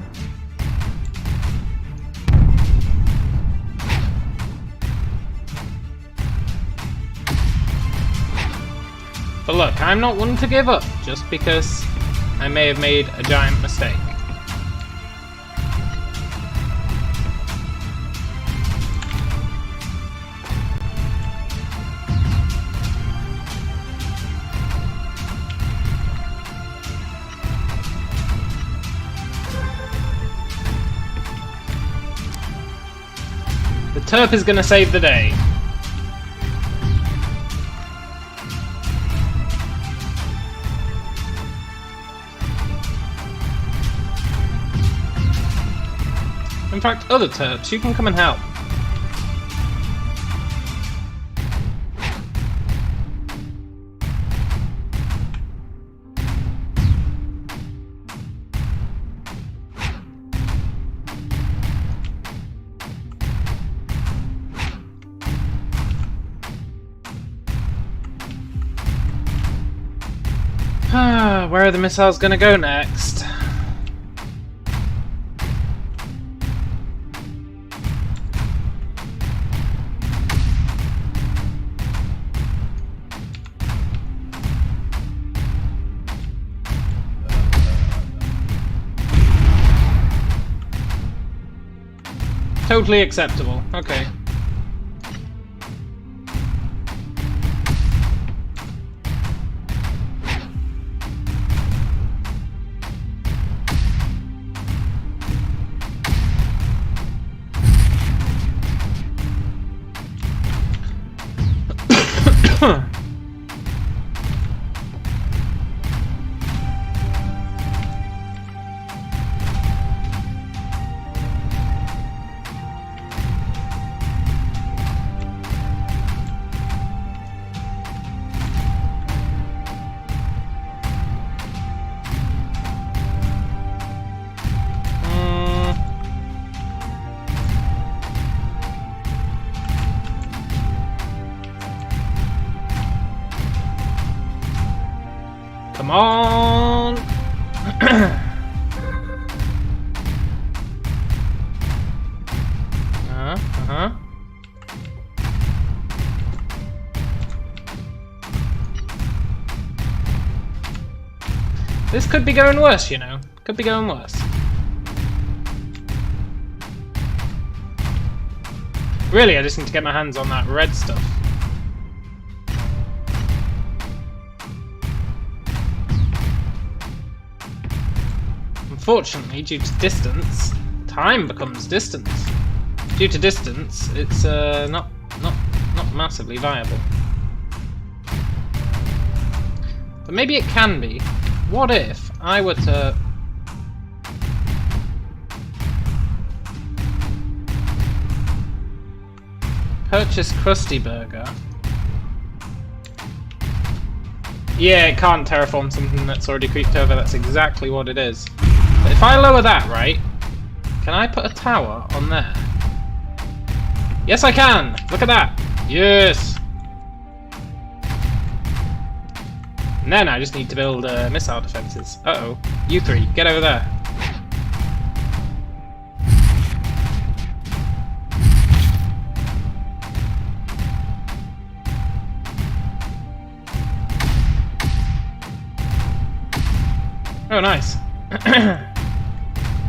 But look, I'm not one to give up just because I may have made a giant mistake. The Turp is gonna save the day. In fact, other Turps, you can come and help. Where are the missiles gonna go next? totally acceptable. Okay. Come on! This could be going worse, you know. Could be going worse. Really, I just need to get my hands on that red stuff. Unfortunately, due to distance, time becomes distance. Due to distance, it's not massively viable. But maybe it can be. What if I were to purchase Krusty Burger? Yeah, it can't terraform something that's already creeped over. That's exactly what it is. But if I lower that, right, can I put a tower on there? Yes, I can! Look at that! Yes! And then I just need to build missile defenses. Uh-oh. You three, get over there. Oh, nice.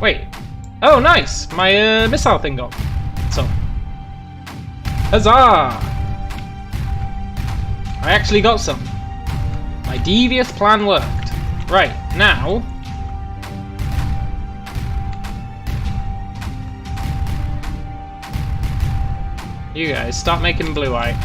Wait. Oh, nice! My missile thing got some. Huzzah! I actually got some. My devious plan worked. Right, now... you guys, start making blue-eye.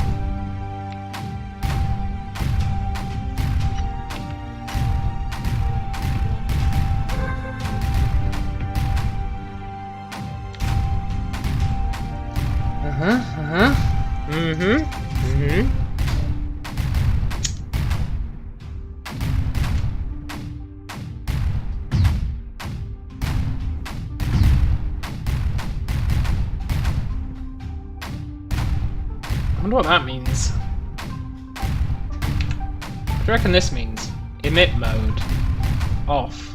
I wonder what that means. What do you reckon this means? Emit mode. Off.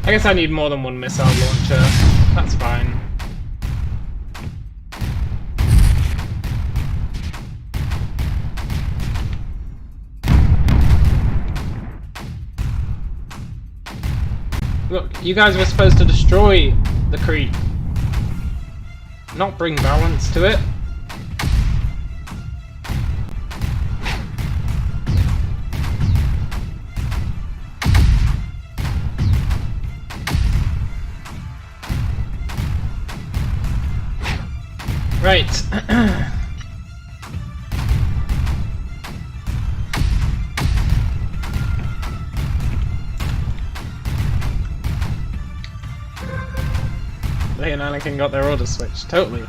I guess I need more than one missile launcher. That's fine. Look, you guys were supposed to destroy the creep, not bring balance to it. Right. They and Anakin got their orders switched, totally.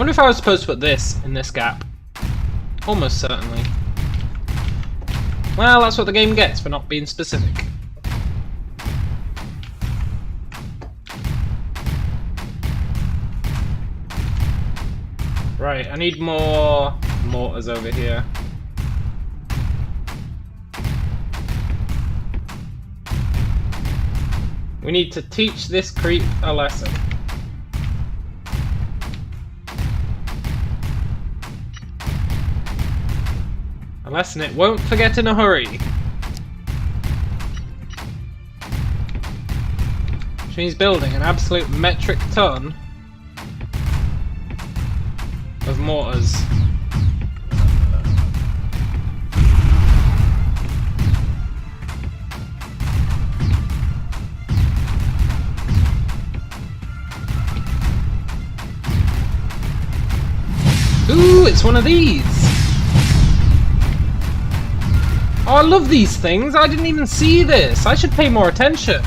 wonder if I was supposed to put this in this gap. Almost certainly. Well, that's what the game gets for not being specific. Right, I need more mortars over here. We need to teach this creep a lesson. A lesson it won't forget in a hurry. Which means building an absolute metric ton of mortars. Ooh, it's one of these! Oh, I love these things! I didn't even see this! I should pay more attention!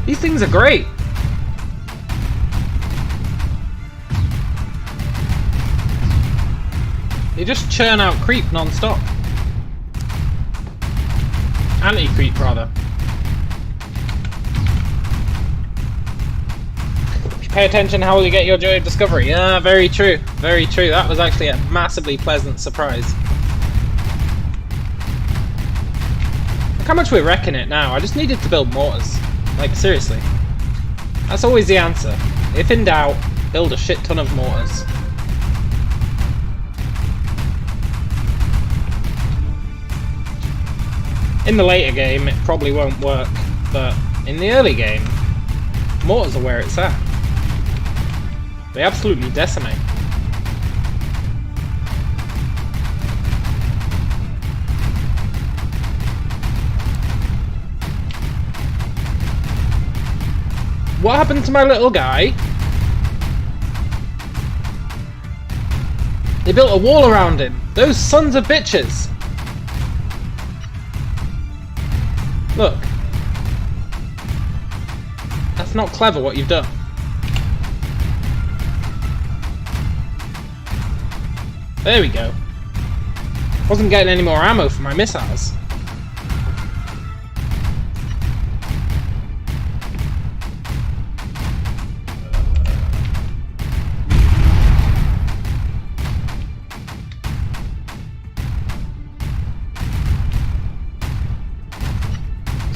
These things are great! They just churn out creep non-stop. Anti-creep, rather. Pay attention how will you get your joy of discovery. Yeah, very true. Very true. That was actually a massively pleasant surprise. Look how much we're wrecking it now. I just needed to build mortars. Like, seriously. That's always the answer. If in doubt, build a shit ton of mortars. In the later game, it probably won't work, but in the early game, mortars are where it's at. They absolutely decimate. What happened to my little guy? They built a wall around him. Those sons of bitches. Look. That's not clever what you've done. There we go. Wasn't getting any more ammo for my missiles.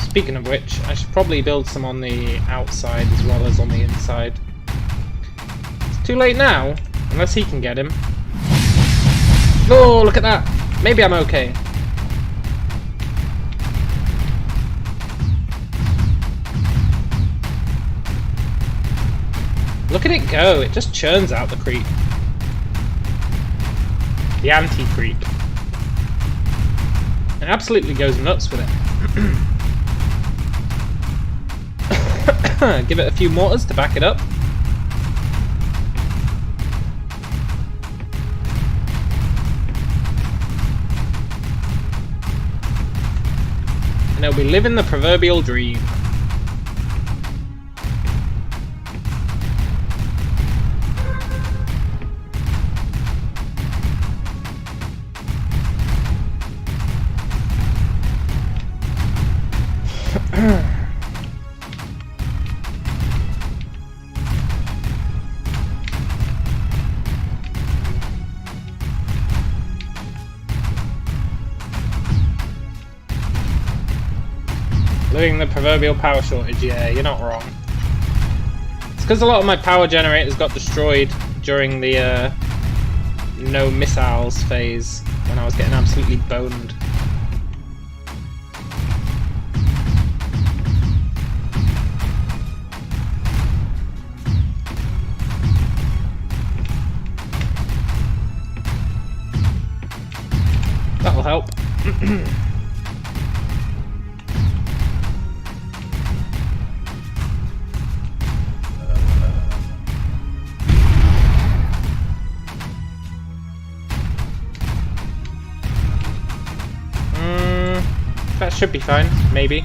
Speaking of which, I should probably build some on the outside as well as on the inside. It's too late now, unless he can get him. Oh, look at that! Maybe I'm okay. Look at it go, it just churns out the creep. The anti-creep. It absolutely goes nuts with it. Give it a few mortars to back it up. And they'll be living the proverbial dream. Living the proverbial power shortage, yeah, you're not wrong. It's because a lot of my power generators got destroyed during the no missiles phase, when I was getting absolutely boned. That'll help. That should be fine, maybe.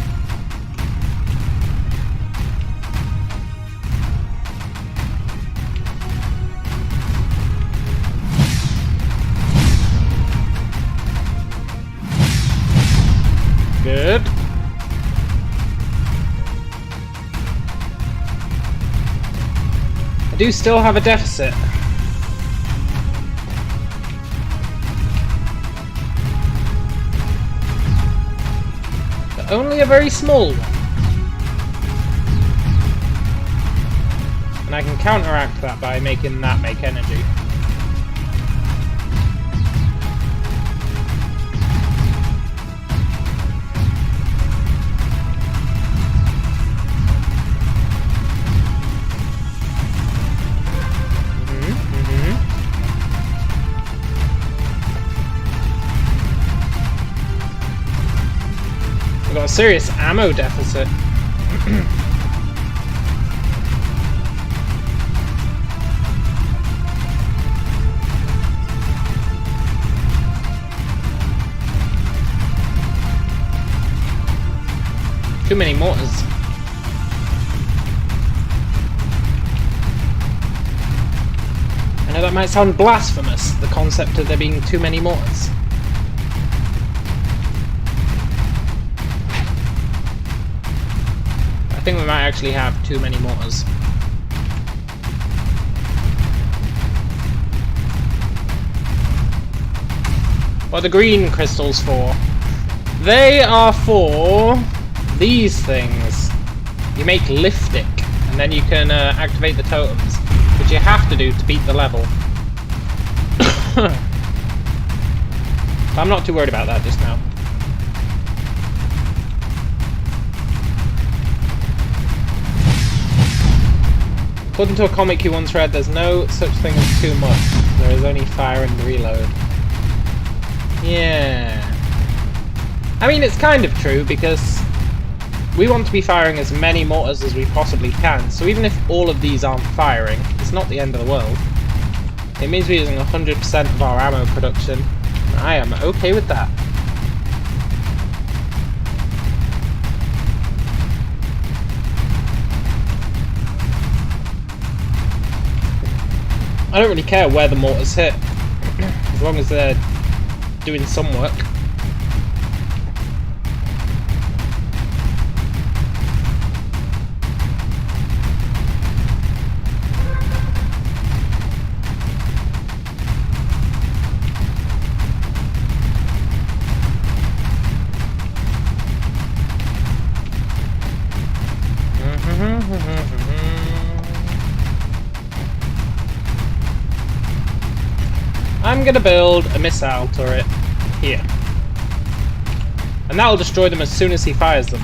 do still have a deficit. But only a very small one. And I can counteract that by making that make energy. We've got a serious ammo deficit. Too many mortars. I know that might sound blasphemous, the concept of there being too many mortars. I think we might actually have too many mortars. What are the green crystals for? They are for these things. You make liftic, and then you can activate the totems, which you have to do to beat the level. I'm not too worried about that just now. According to a comic you once read, there's no such thing as too much. There is only fire and reload. Yeah. I mean, it's kind of true, because we want to be firing as many mortars as we possibly can, so even if all of these aren't firing, it's not the end of the world. It means we're using 100% of our ammo production. I am okay with that. I don't really care where the mortars hit, as long as they're doing some work. I'm gonna build a missile turret here. And that'll destroy them as soon as he fires them.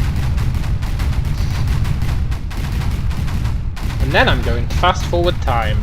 And then I'm going to fast forward time.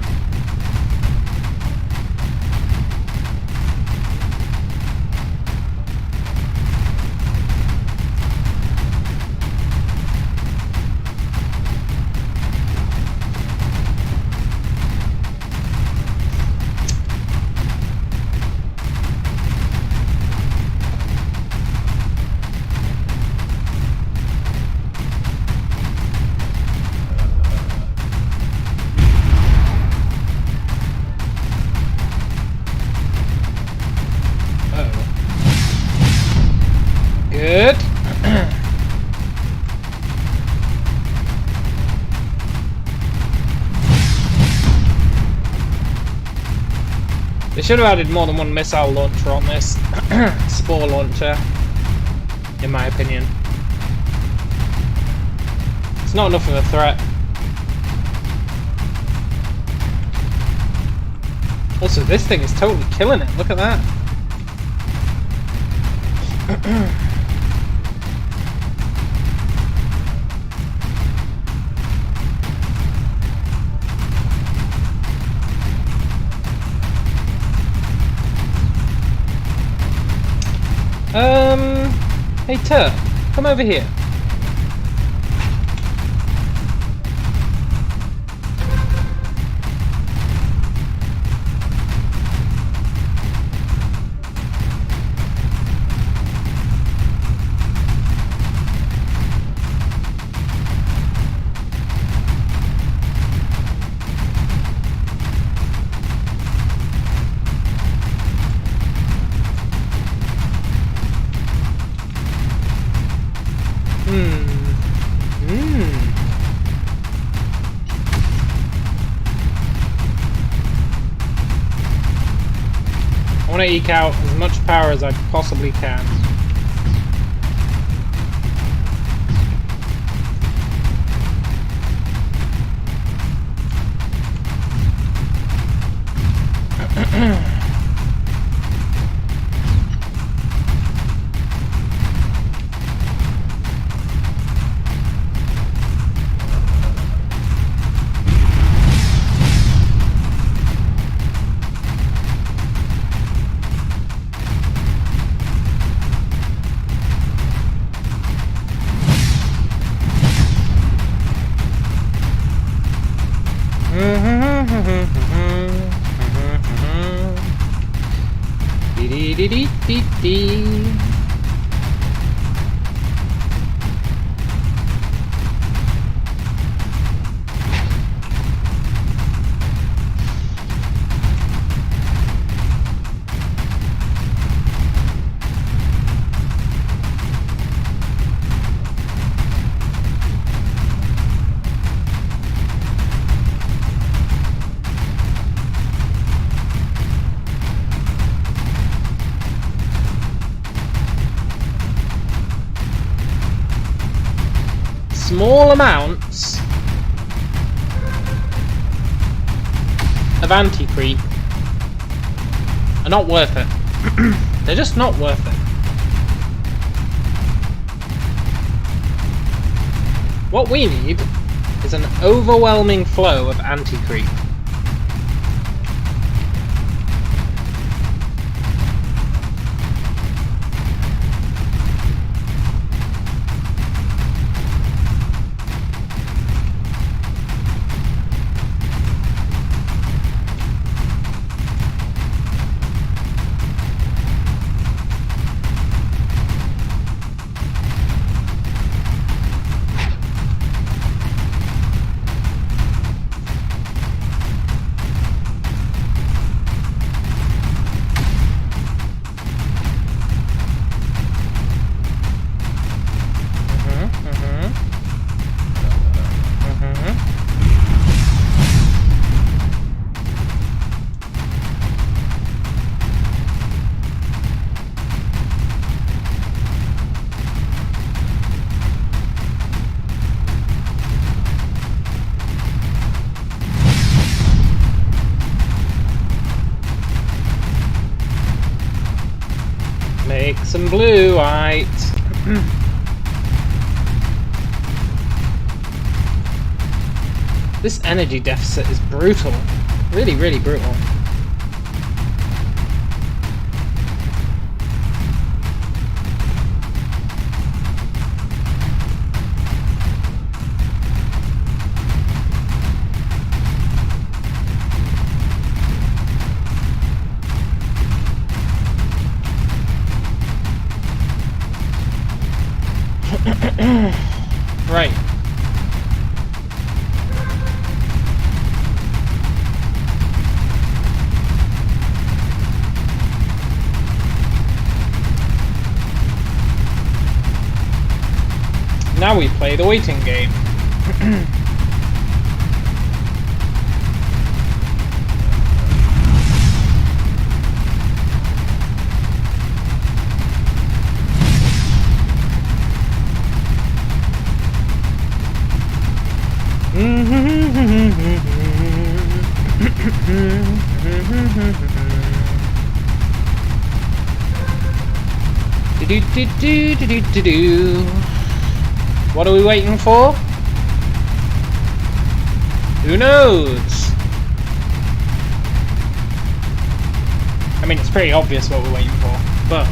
Good. They should have added more than one missile launcher on this spore launcher, in my opinion. It's not enough of a threat. Also, this thing is totally killing it. Look at that. Hey Turk, come over here. to eke out as much power as I possibly can. Small amounts of anti-creep are not worth it. They're just not worth it. What we need is an overwhelming flow of anti-creep. Make some blue white. This energy deficit is brutal. Really, really brutal. Right. Now we play the waiting game. What are we waiting for? Who knows? I mean, it's pretty obvious what we're waiting for, but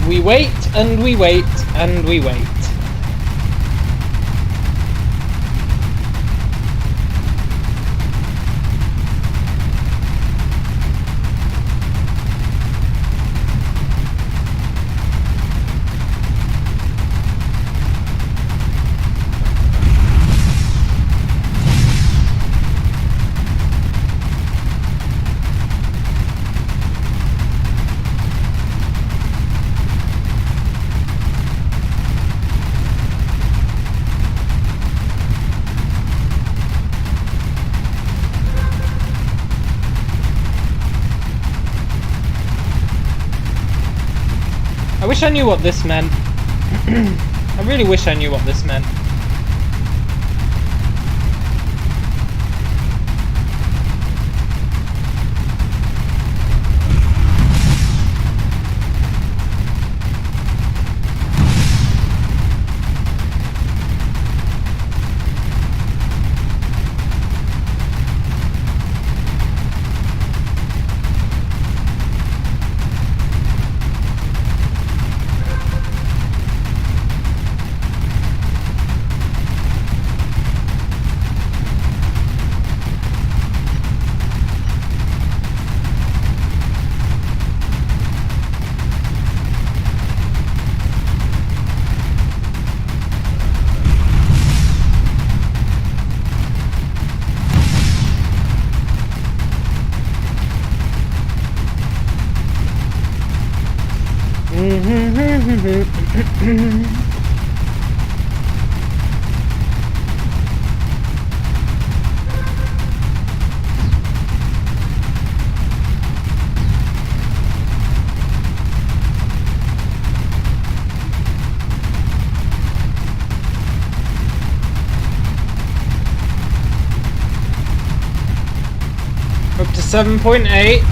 we wait and we wait and we wait. I wish I knew what this meant. I really wish I knew what this meant. Up to 7.8.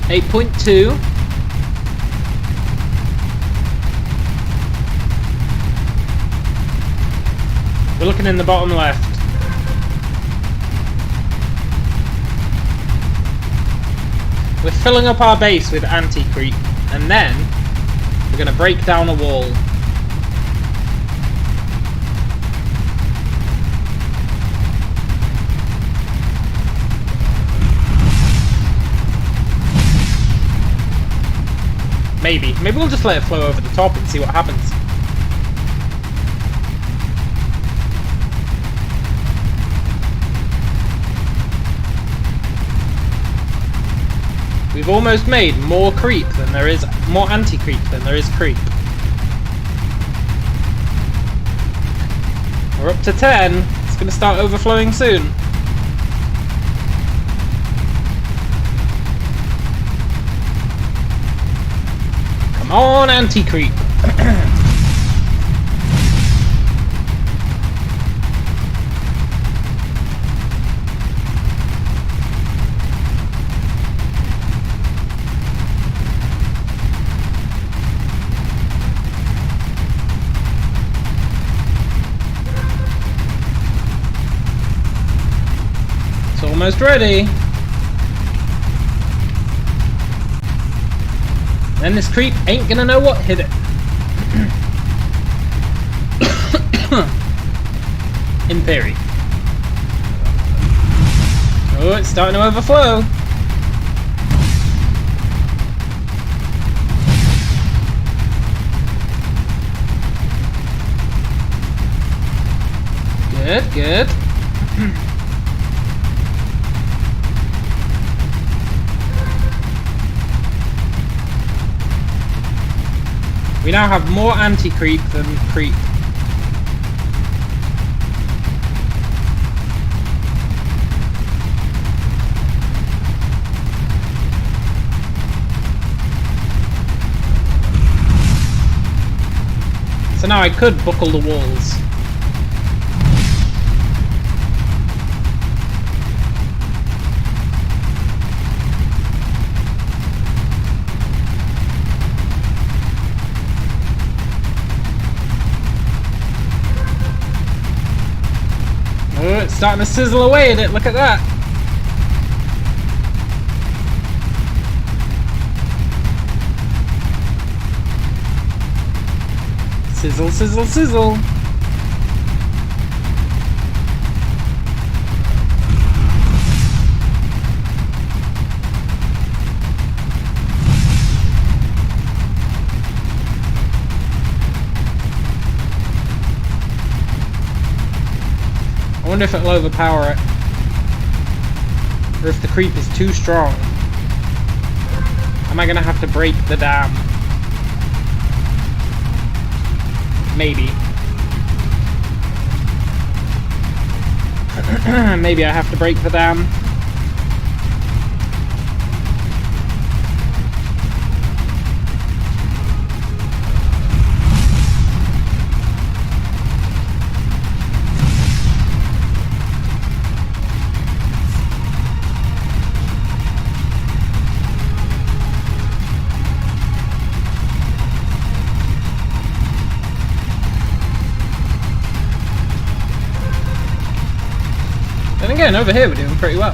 8.2. We're looking in the bottom left. We're filling up our base with anti-creep, and then we're going to break down a wall. Maybe we'll just let it flow over the top and see what happens. We've almost made more creep than there is, more anti-creep than there is creep. We're up to 10. It's going to start overflowing soon. Come on, anti-creep. It's almost ready. Then this creep ain't gonna know what hit it. In theory. Oh, it's starting to overflow. Good, good. We now have more anti-creep than creep. So now I could buckle the walls. Oh, it's starting to sizzle away at it, look at that. Sizzle, sizzle, sizzle. I wonder if it'll overpower it, or if the creep is too strong. Am I gonna have to break the dam? Maybe. Maybe I have to break the dam. And again, over here we're doing pretty well.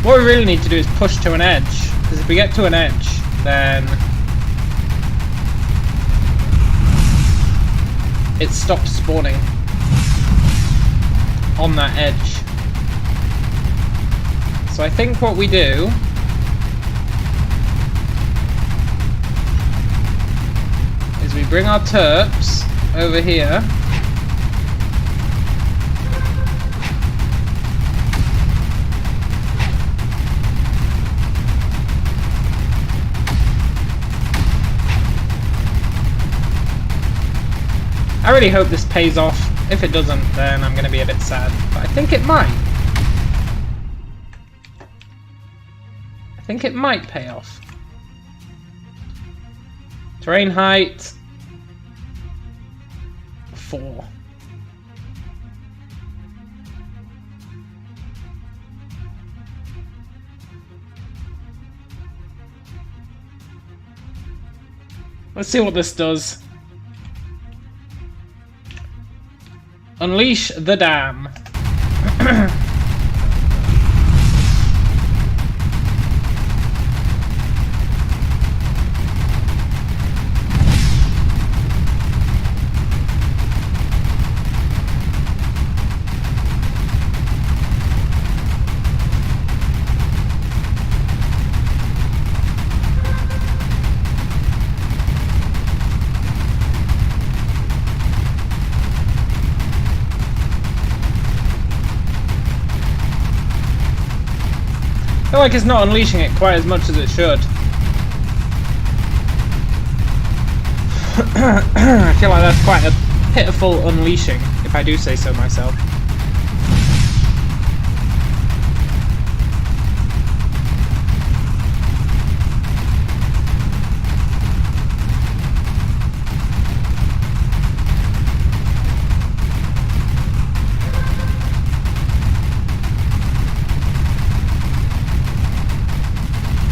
What we really need to do is push to an edge, because if we get to an edge, then it stops spawning on that edge. So I think what we do is we bring our terps over here. I really hope this pays off. If it doesn't, then I'm going to be a bit sad. But I think it might. I think it might pay off. Terrain height 4. Let's see what this does. Unleash the dam. I feel like it's not unleashing it quite as much as it should. I feel like that's quite a pitiful unleashing, if I do say so myself.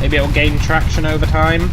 Maybe it'll gain traction over time.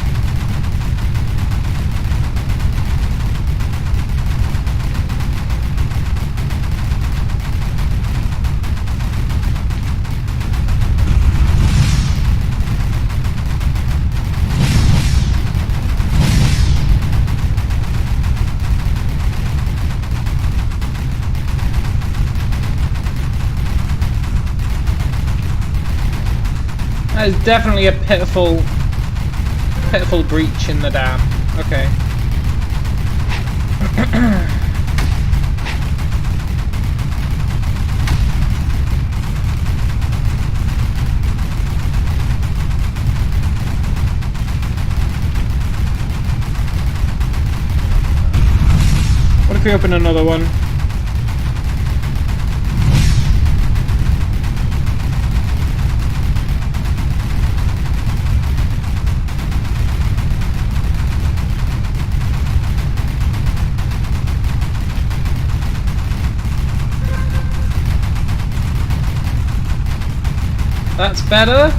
That is definitely a pitiful breach in the dam. Okay. What if we open another one? That's better?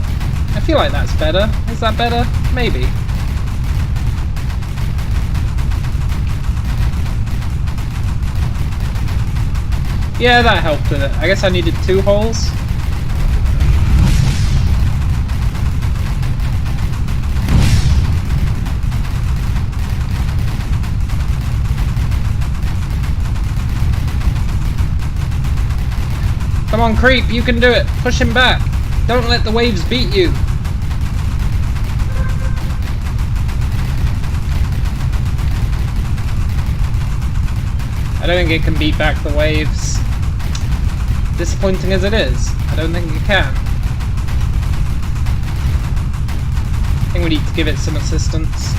I feel like that's better. Is that better? Maybe. Yeah, that helped with it. I guess I needed 2 holes. Come on, creep, you can do it. Push him back. Don't let the waves beat you. I don't think it can beat back the waves. Disappointing as it is, I don't think it can. think we need to give it some assistance.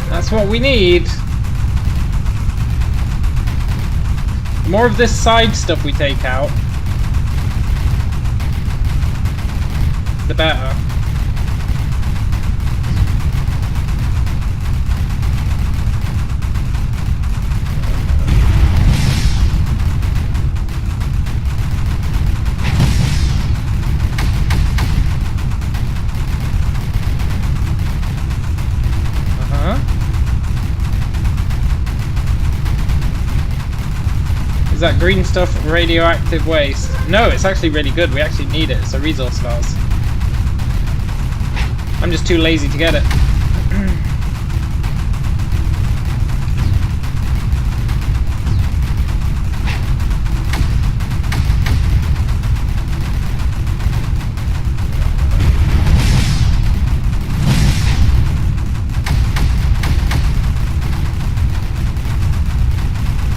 That's what we need. The more of this side stuff we take out, the better. Is that green stuff radioactive waste? No, it's actually really good. We actually need it. It's a resource of ours. I'm just too lazy to get it.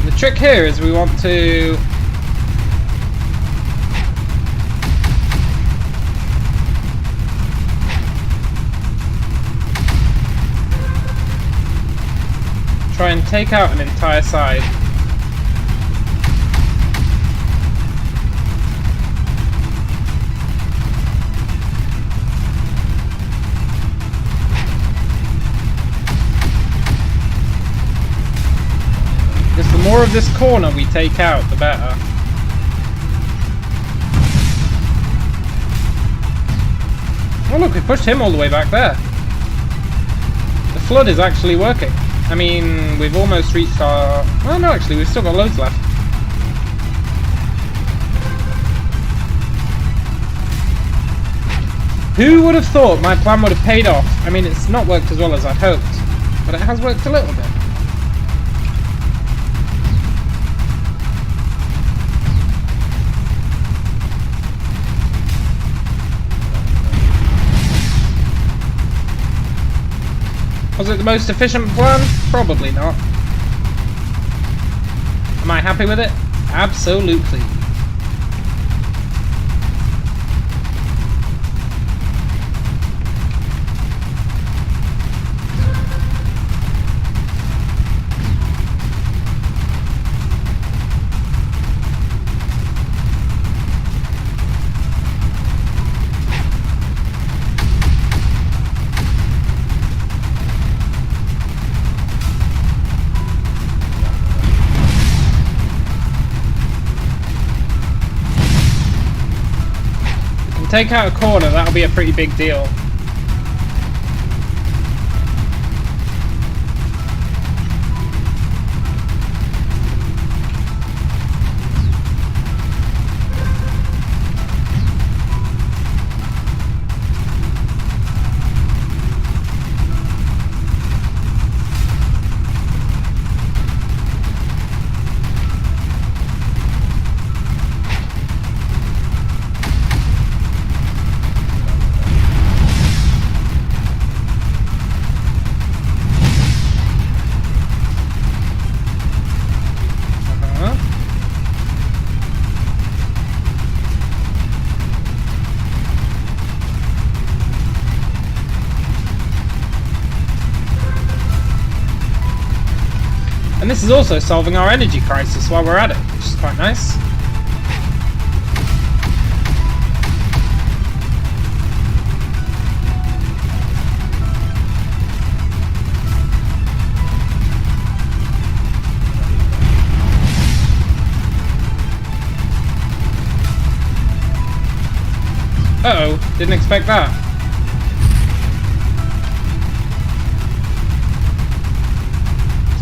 The trick here is we want to try and take out an entire side. Because the more of this corner we take out, the better. Oh look, we pushed him all the way back there. The flood is actually working. I mean, we've almost reached our... Well, no, actually, we've still got loads left. Who would have thought my plan would have paid off? I mean, it's not worked as well as I'd hoped, but it has worked a little bit. Was it the most efficient plan? Probably not. Am I happy with it? Absolutely. Take out a corner, that'll be a pretty big deal. And this is also solving our energy crisis while we're at it, which is quite nice. Uh-oh, didn't expect that.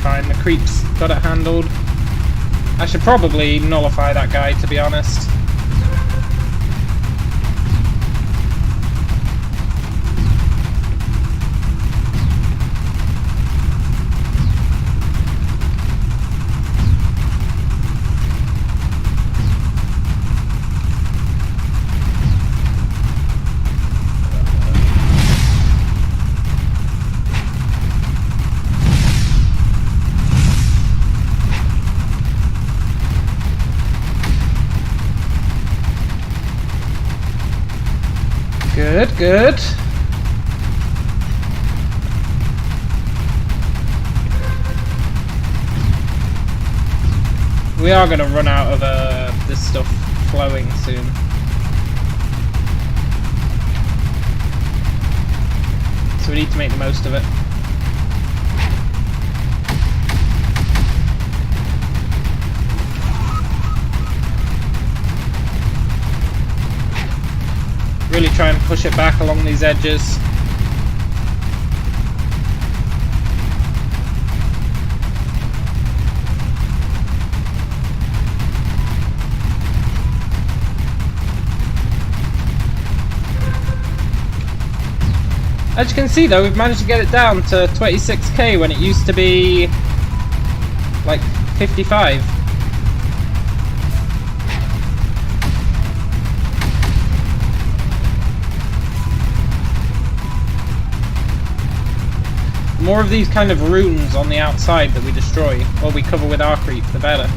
Fine, the creeps got it handled. I should probably nullify that guy, to be honest. Good, good. We are going to run out of this stuff flowing soon. So we need to make the most of it. Really try and push it back along these edges. As you can see though, we've managed to get it down to 26k when it used to be like 55. The more of these kind of runes on the outside that we destroy, or we cover with our creep, the better.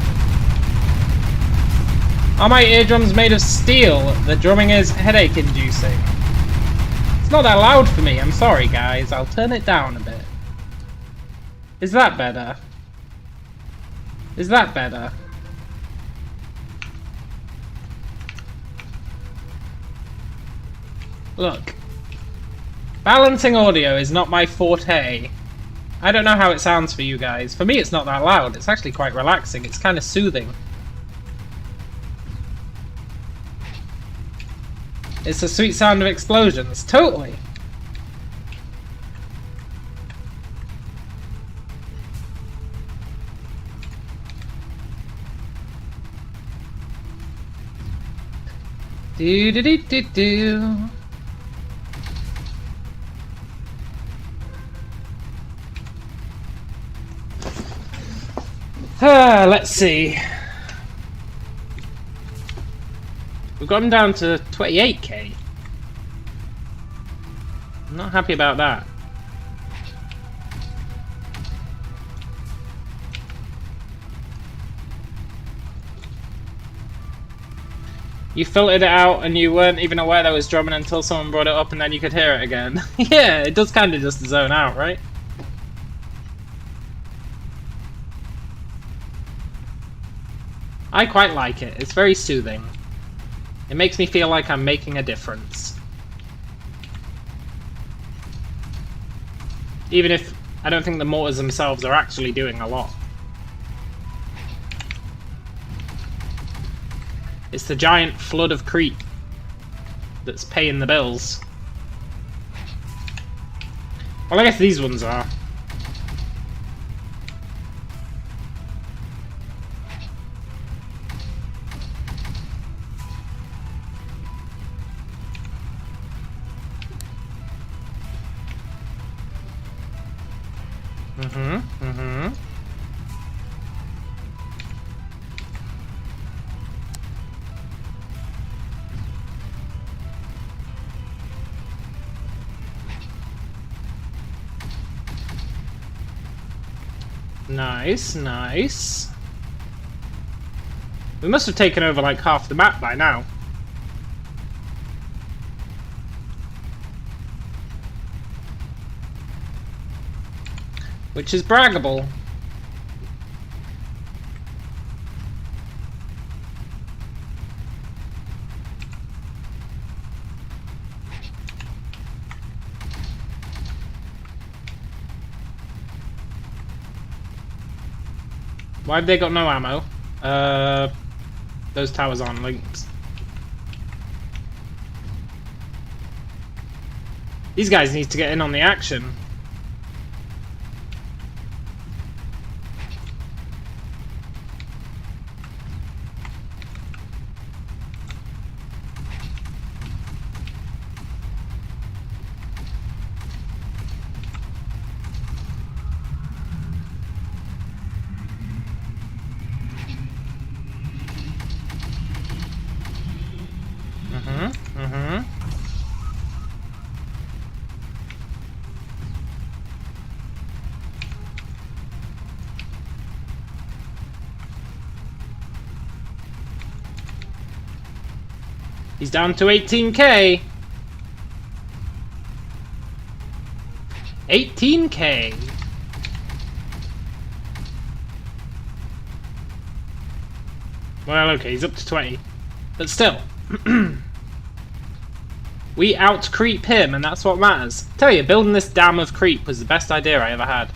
Are my eardrums made of steel? The drumming is headache inducing. It's not that loud for me, I'm sorry guys, I'll turn it down a bit. Is that better? Is that better? Look. Balancing audio is not my forte. I don't know how it sounds for you guys. For me it's not that loud, it's actually quite relaxing, it's kind of soothing. It's the sweet sound of explosions, totally. Do do do do do. Let's see. We've got him down to 28k. I'm not happy about that. You filtered it out and you weren't even aware that was drumming until someone brought it up and then you could hear it again. Yeah, it does kind of just zone out, right? I quite like it. It's very soothing. It makes me feel like I'm making a difference. Even if I don't think the mortars themselves are actually doing a lot. It's the giant flood of creep that's paying the bills. Well, I guess these ones are. Nice, nice. We must have taken over like half the map by now. Which is braggable. Why have they got no ammo? Those towers aren't linked. These guys need to get in on the action. He's down to 18k. 18k. Well, okay, he's up to 20. But still. We out-creep him, and that's what matters. I tell you, building this dam of creep was the best idea I ever had.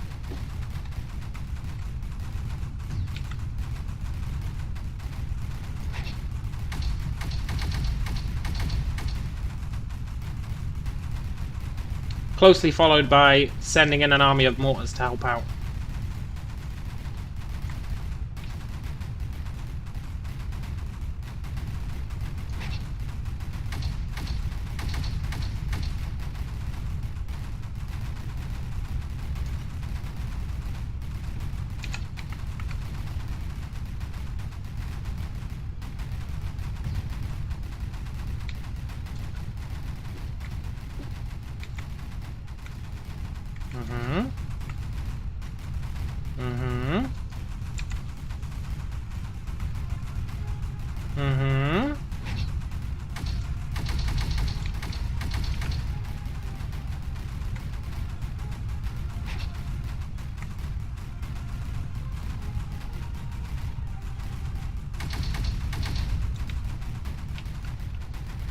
Closely followed by sending in an army of mortars to help out.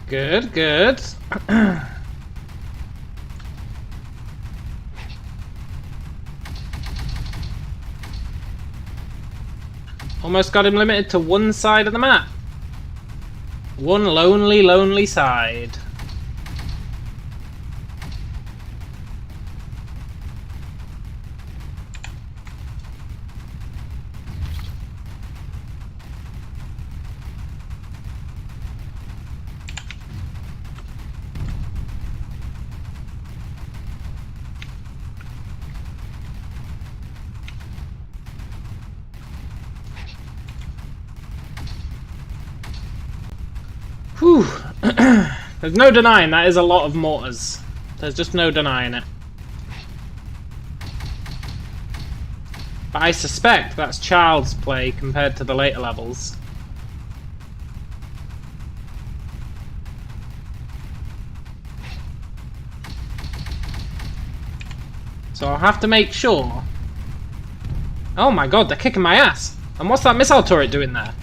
Good, good. Almost got him limited to one side of the map. One lonely, lonely side. Whew. There's no denying that is a lot of mortars. There's just no denying it. But I suspect that's child's play compared to the later levels. So I'll have to make sure. Oh my god, they're kicking my ass! And what's that missile turret doing there?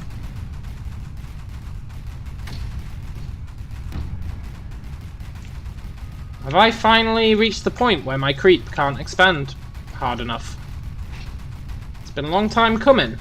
Have I finally reached the point where my creep can't expand hard enough? It's been a long time coming.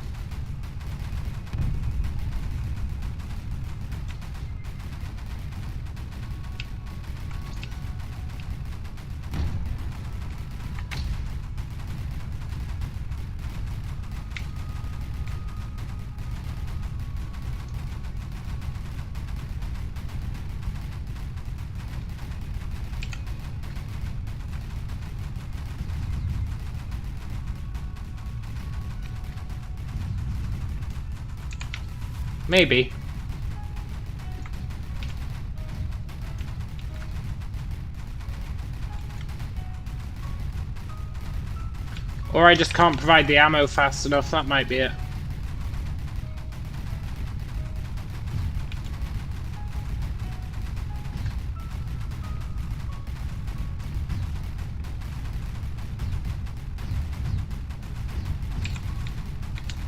Maybe. Or I just can't provide the ammo fast enough, that might be it.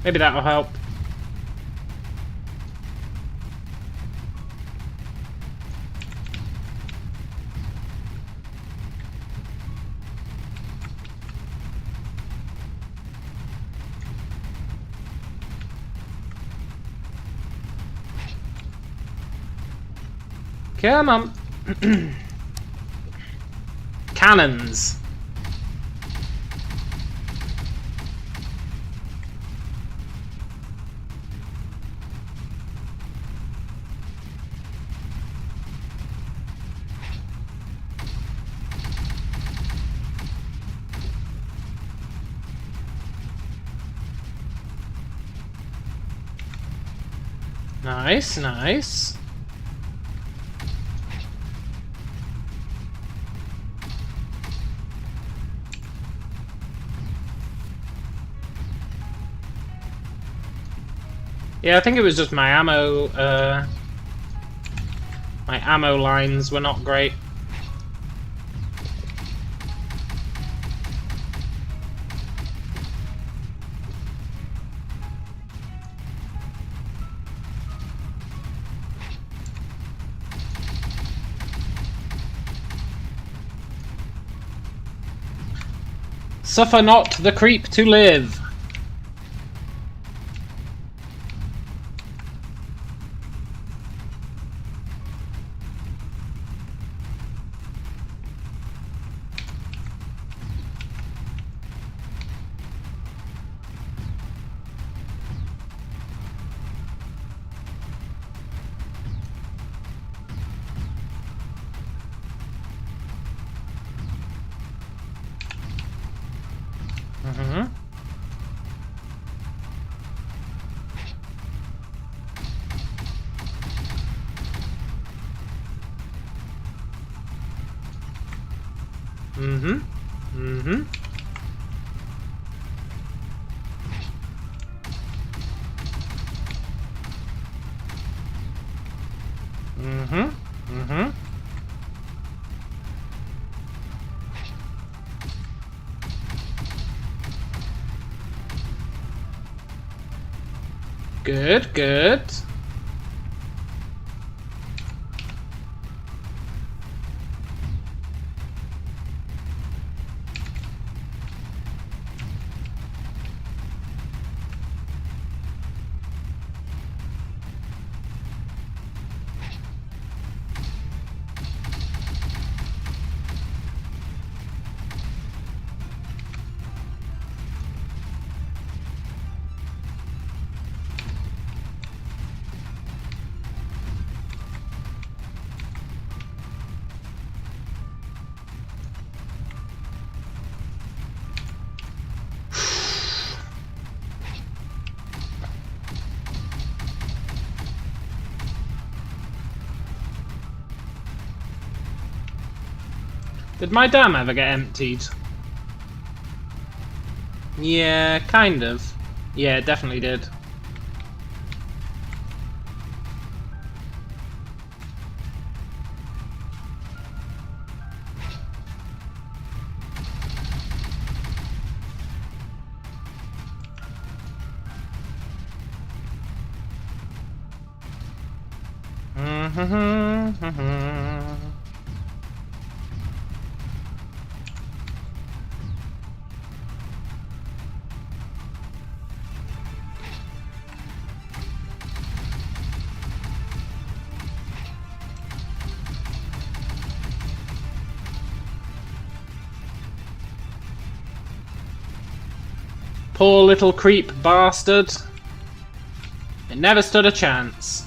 Maybe that'll help. Come on. Cannons. Nice, nice. Yeah, I think it was just my ammo lines were not great. Suffer not the creep to live. Mm-hmm. Mm-hmm. Mm-hmm. Mm-hmm. Mm-hmm. Good, good. Did my dam ever get emptied? Yeah, kind of. Yeah, it definitely did. Poor little creep bastard. It never stood a chance.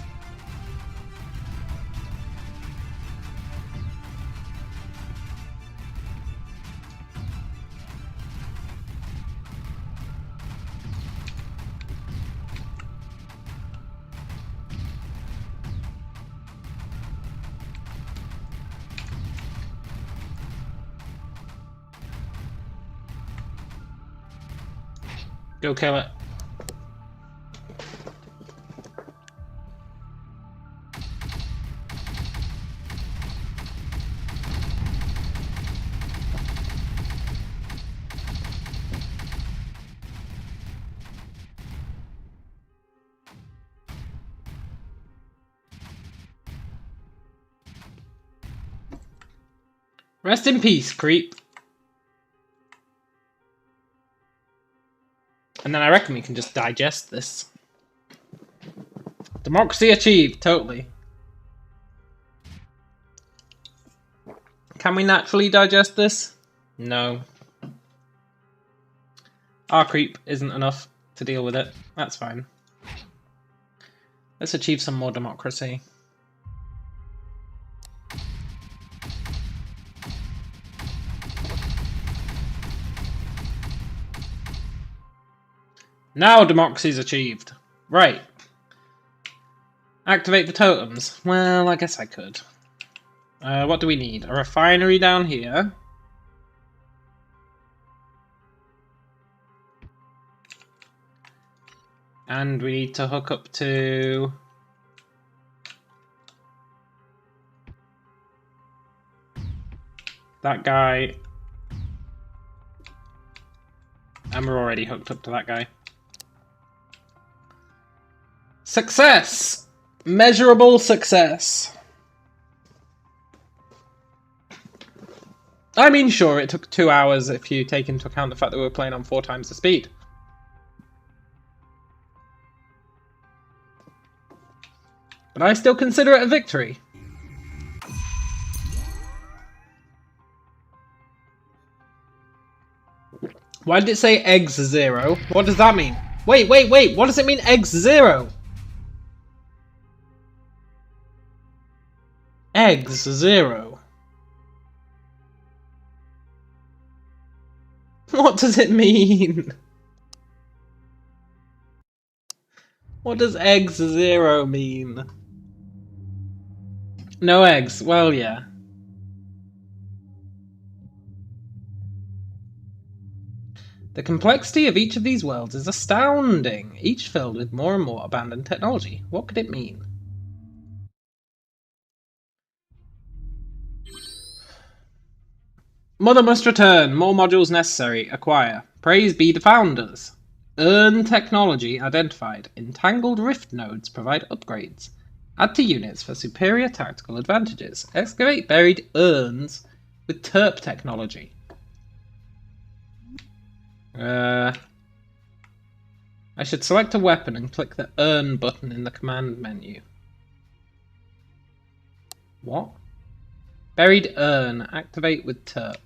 Go kill it. Rest in peace, creep. And then I reckon we can just digest this. Democracy achieved, totally. Can we naturally digest this? No. Our creep isn't enough to deal with it. That's fine. Let's achieve some more democracy. Now democracy's achieved. Right. Activate the totems. Well, I guess I could. What do we need? A refinery down here. And we need to hook up to... that guy. And we're already hooked up to that guy. Success! Measurable success. I mean, sure, it took 2 hours if you take into account the fact that we were playing on 4 times the speed. But I still consider it a victory. Why did it say eggs 0? What does that mean? Wait, what does it mean eggs 0? Eggs 0. What does it mean? What does eggs 0 mean? No eggs, well, yeah. The complexity of each of these worlds is astounding, each filled with more and more abandoned technology. What could it mean? Mother must return. More modules necessary. Acquire. Praise be the founders. Earn technology identified. Entangled rift nodes provide upgrades. Add to units for superior tactical advantages. Excavate buried urns with TERP technology. I should select a weapon and click the Earn button in the command menu. What? Buried urn. Activate with TERP.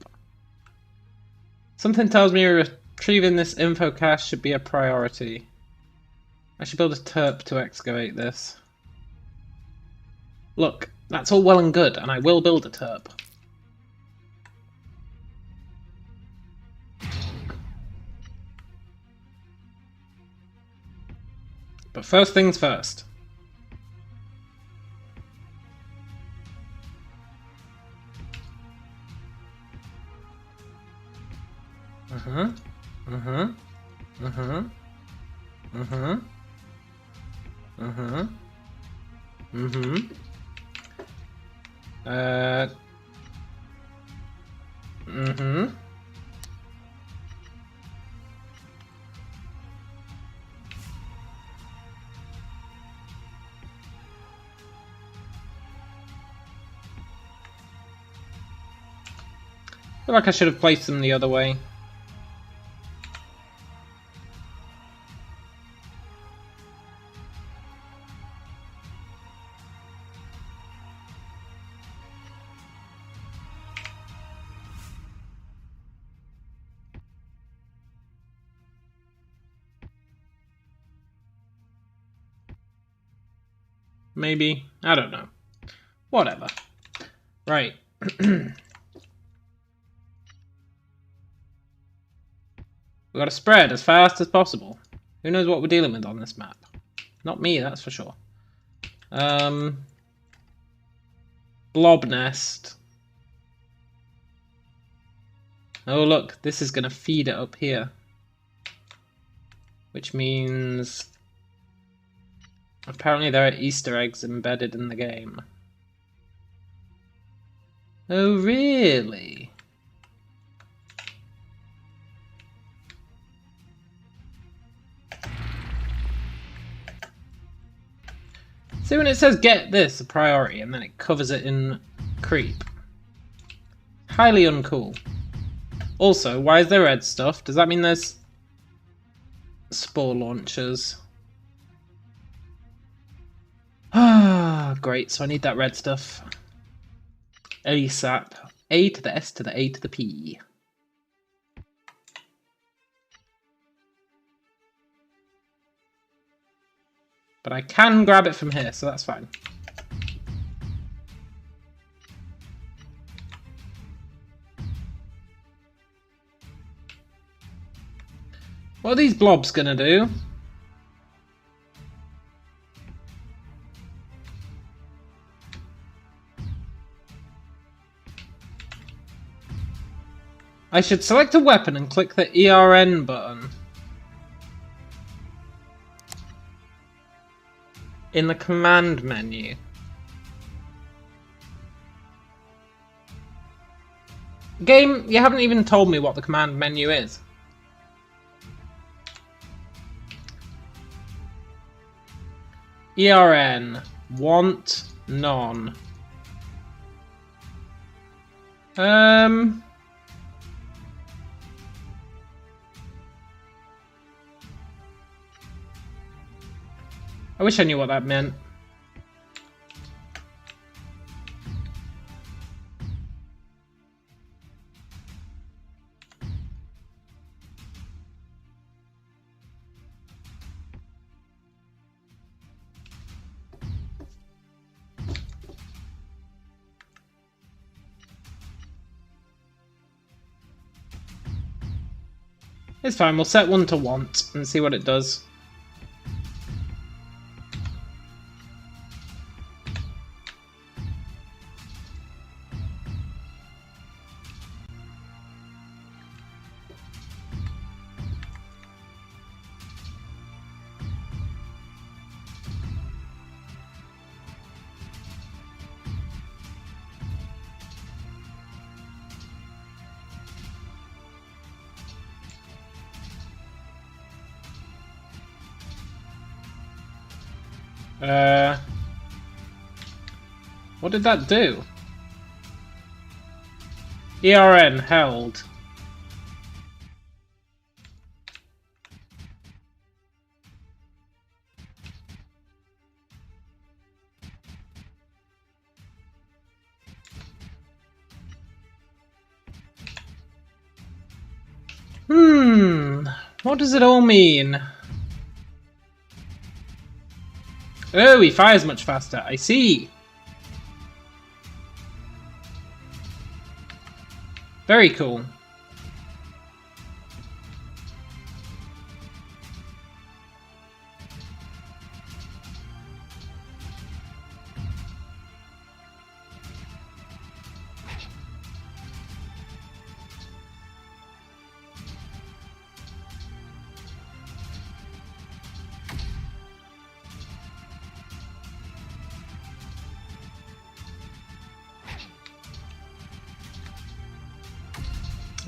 Something tells me retrieving this info cache should be a priority. I should build a TERP to excavate this. Look, that's all well and good, and I will build a TERP. But first things first. I feel like I should have placed them the other way. Maybe. I don't know. Whatever. Right. We've got to spread as fast as possible. Who knows what we're dealing with on this map? Not me, that's for sure. Blob nest. Oh look, this is going to feed it up here. Which means... apparently there are Easter eggs embedded in the game. Oh really? See, when it says get this a priority and then it covers it in creep. Highly uncool. Also, why is there red stuff? Does that mean there's spore launchers? Ah, great, so I need that red stuff. ASAP. A to the S to the A to the P. But I can grab it from here, so that's fine. What are these blobs gonna do? I should select a weapon and click the ERN button. In the command menu. Game, you haven't even told me what the command menu is. ERN. Want. None. I wish I knew what that meant. It's fine, we'll set one to want and see what it does. What did that do? ERN held. What does it all mean? Oh, he fires much faster. I see. Very cool.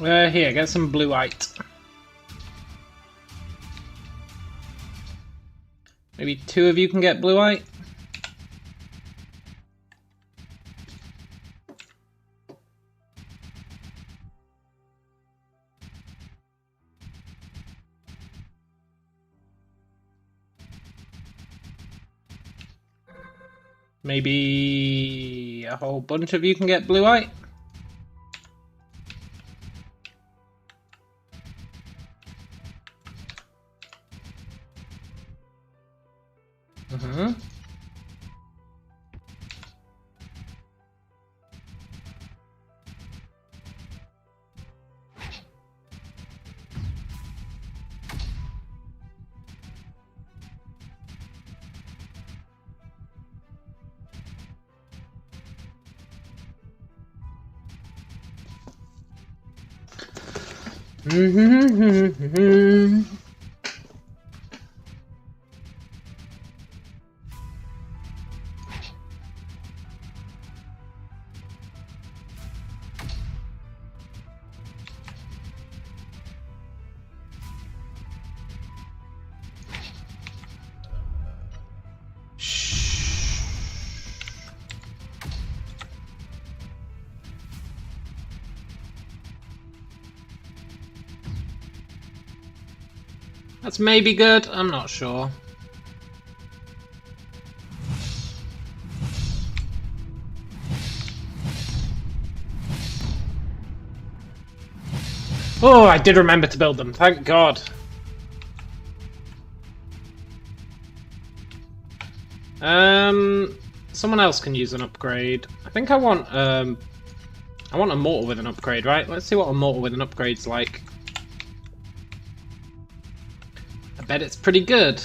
Here, get some blue-white. Maybe two of you can get blue-white? Maybe a whole bunch of you can get blue-white? That's maybe good, I'm not sure. Oh, I did remember to build them, thank God. Someone else can use an upgrade. I think I want a mortar with an upgrade, right? Let's see what a mortar with an upgrade's like. I bet it's pretty good.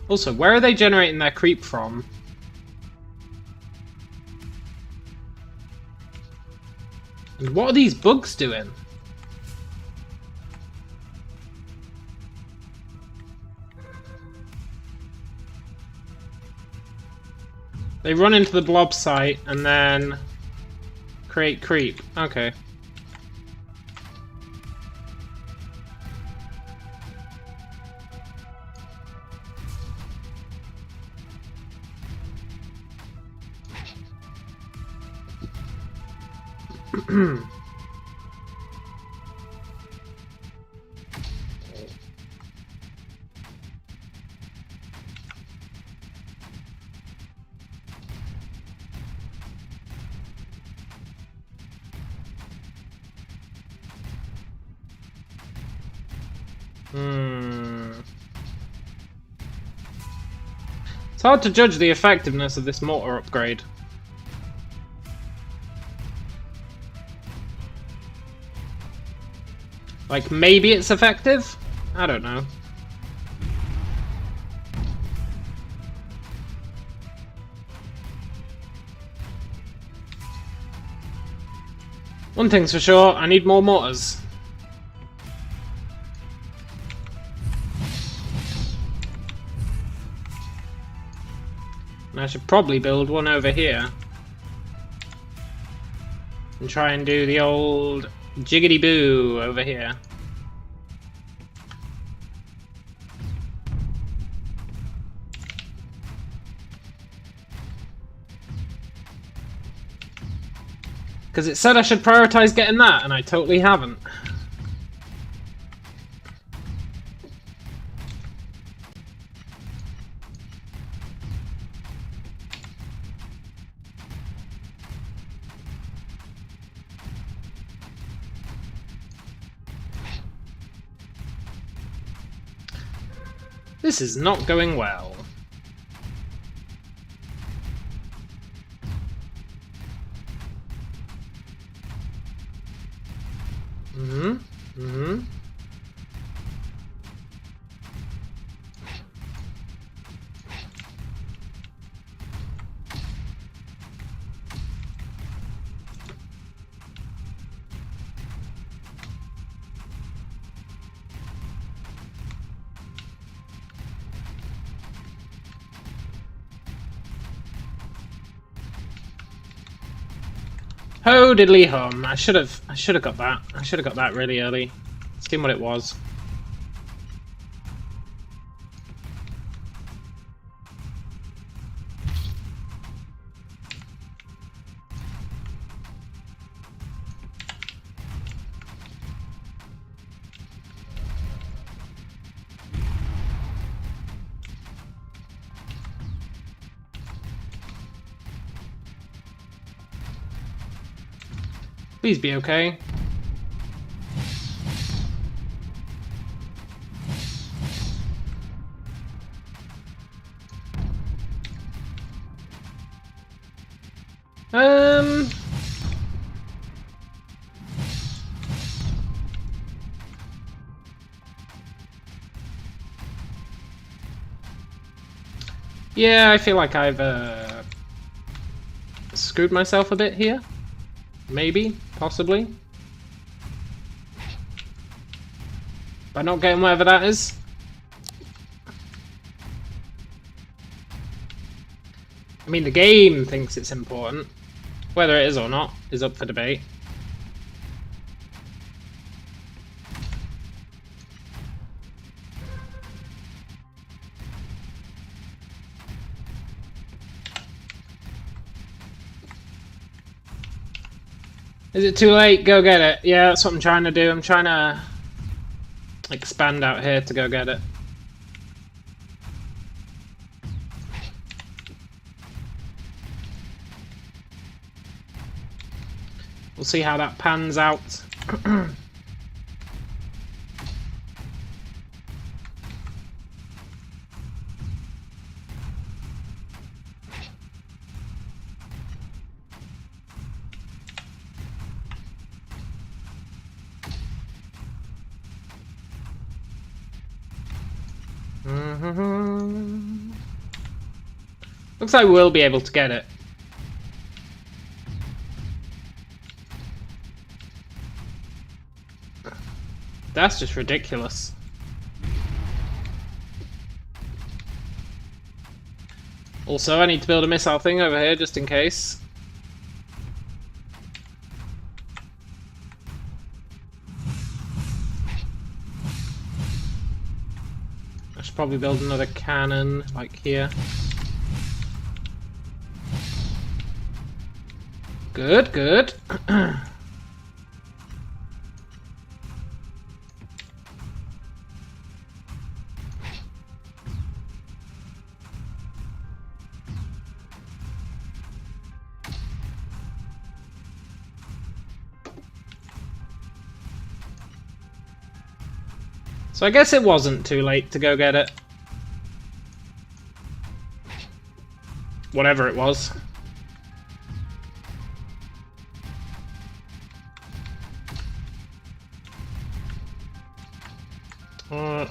Also, where are they generating their creep from? And what are these bugs doing? They run into the blob site and then create creep. Okay. Hmm. It's hard to judge the effectiveness of this mortar upgrade. Like, maybe it's effective? I don't know. One thing's for sure, I need more mortars. And I should probably build one over here. And try and do the old jiggity boo over here. Because it said I should prioritize getting that, and I totally haven't. This is not going well. Ho diddly hum! I should have got that. I should have got that really early. Seen what it was. Please be okay. Yeah, I feel like I've screwed myself a bit here. Maybe, possibly. By not getting whatever that is. I mean, the game thinks it's important. Whether it is or not is up for debate. Is it too late? Go get it. Yeah, that's what I'm trying to do. I'm trying to expand out here to go get it. We'll see how that pans out. Looks like we'll be able to get it. That's just ridiculous. Also, I need to build a missile thing over here just in case. I should probably build another cannon, like here. Good, good. So I guess it wasn't too late to go get it. Whatever it was.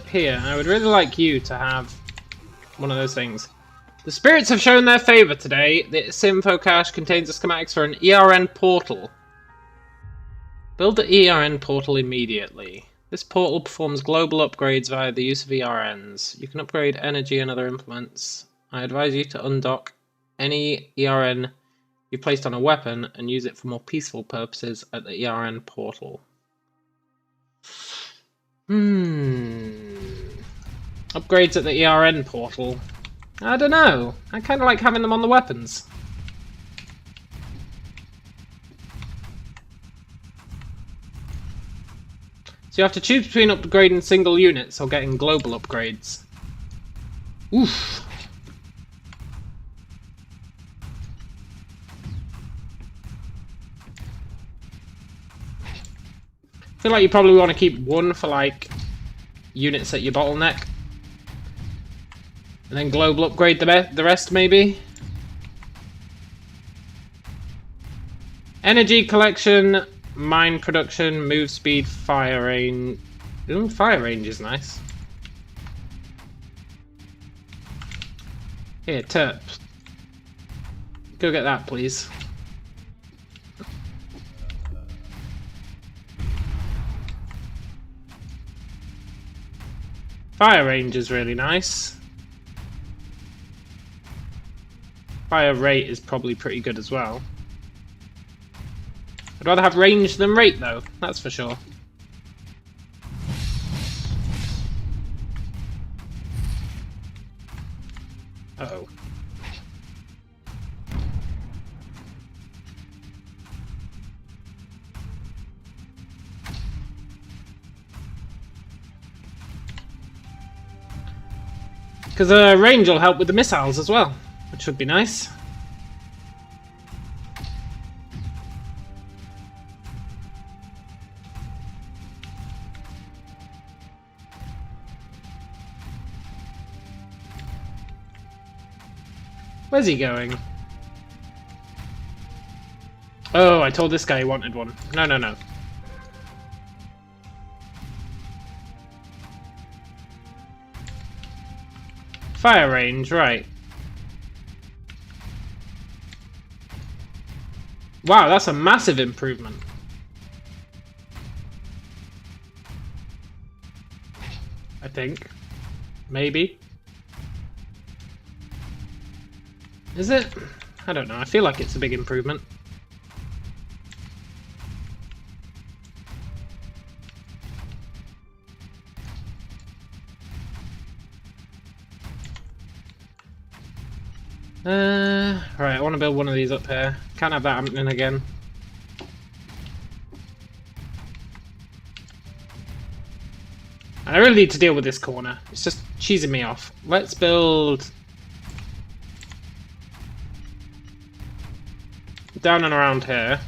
Here, I would really like you to have one of those things. The spirits have shown their favour today. This info cache contains the schematics for an ERN portal. Build the ERN portal immediately. This portal performs global upgrades via the use of ERNs. You can upgrade energy and other implements. I advise you to undock any ERN you placed on a weapon and use it for more peaceful purposes at the ERN portal. Upgrades at the ERN portal. I don't know. I kind of like having them on the weapons. So you have to choose between upgrading single units or getting global upgrades. Oof. I feel like you probably want to keep one for like units at your bottleneck. And then global upgrade the rest maybe. Energy collection, mine production, move speed, fire range. Ooh, fire range is nice. Here, Terp. Go get that, please. Fire range is really nice. Fire rate is probably pretty good as well. I'd rather have range than rate though, that's for sure. Uh-oh. Because range will help with the missiles as well, which would be nice. Where's he going? Oh, I told this guy he wanted one. No, no, no. Fire range, right. Wow, that's a massive improvement. I think. Maybe. Is it? I don't know. I feel like it's a big improvement. Right, I want to build one of these up here. Can't have that happening again. I really need to deal with this corner. It's just cheesing me off. Let's build down and around here.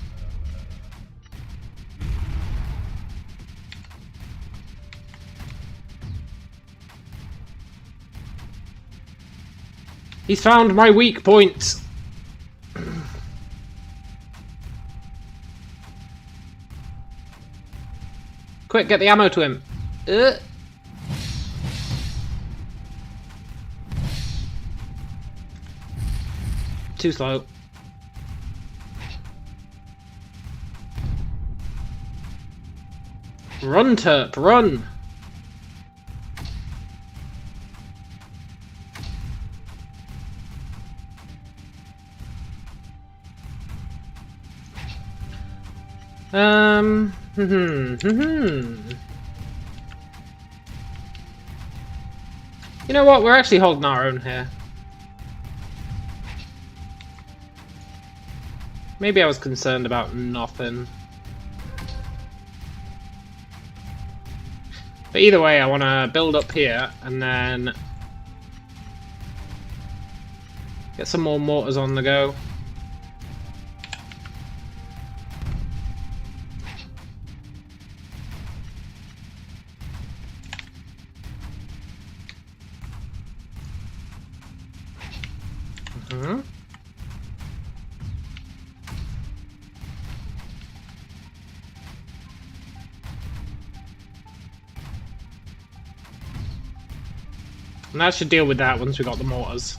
He's found my weak point. Quick, get the ammo to him. Too slow. Run, Terp, run! You know what? We're actually holding our own here. Maybe I was concerned about nothing. But either way, I want to build up here and then get some more mortars on the go. Mm-hmm. And that should deal with that once we got the mortars.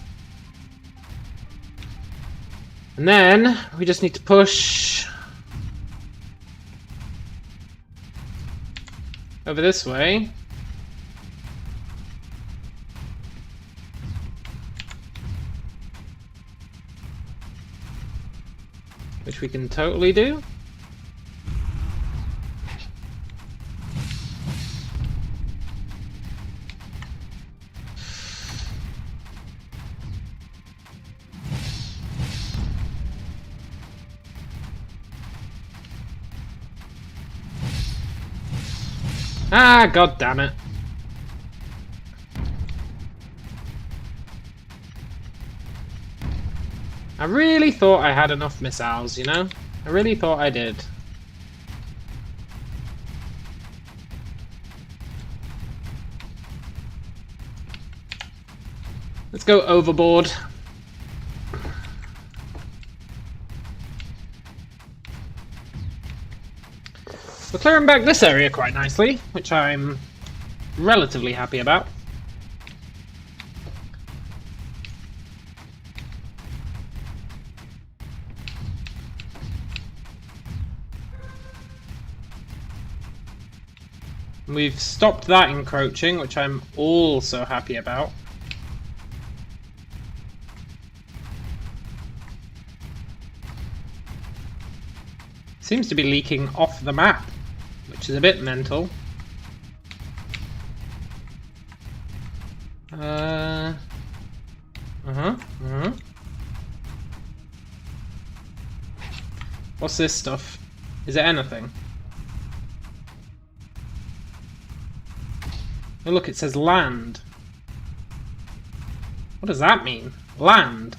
And then we just need to push over this way. Which we can totally do. Ah, god damn it. I really thought I had enough missiles, you know? I really thought I did. Let's go overboard. We're clearing back this area quite nicely, which I'm relatively happy about. We've stopped that encroaching, which I'm also happy about. Seems to be leaking off the map, which is a bit mental. What's this stuff? Is it anything? Oh look, it says land. What does that mean? Land?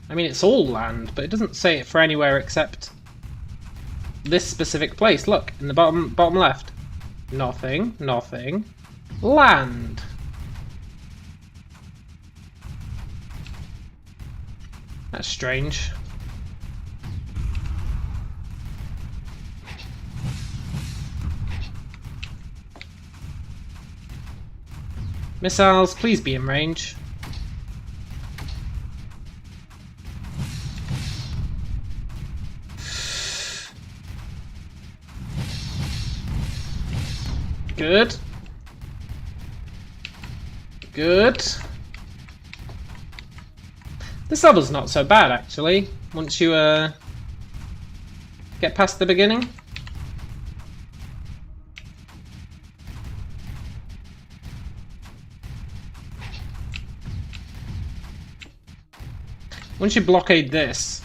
I mean, it's all land, but it doesn't say it for anywhere except this specific place. Look, in the bottom left. Nothing, nothing. Land. That's strange. Missiles, please be in range. Good. Good. This level's not so bad, actually, once you get past the beginning. Once you blockade this,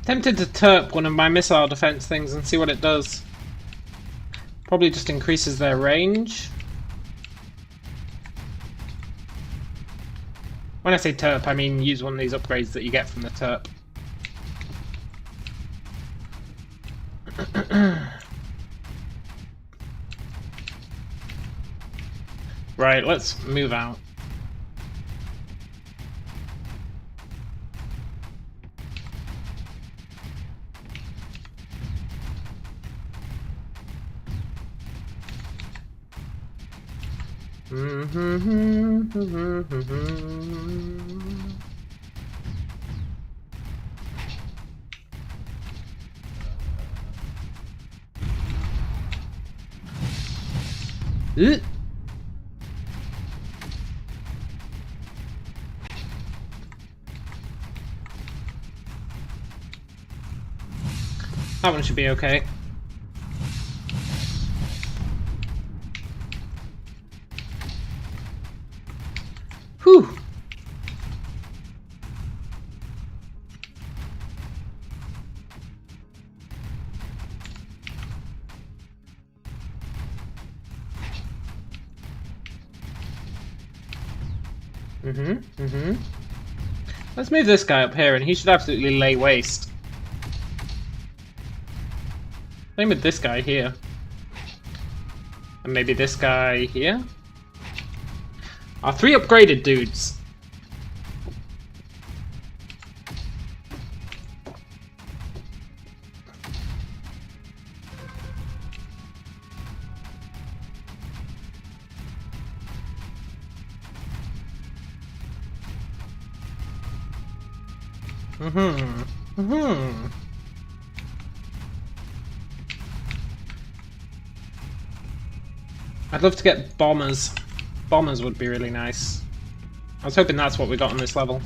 Tempted to terp one of my missile defense things and see what it does. Probably just increases their range. When I say terp, I mean use one of these upgrades that you get from the terp. Right, let's move out. That one should be okay. Whew. Let's move this guy up here, and he should absolutely lay waste. Same with this guy here. And maybe this guy here? Our 3 upgraded dudes. I'd love to get bombers. Bombers would be really nice. I was hoping that's what we got on this level.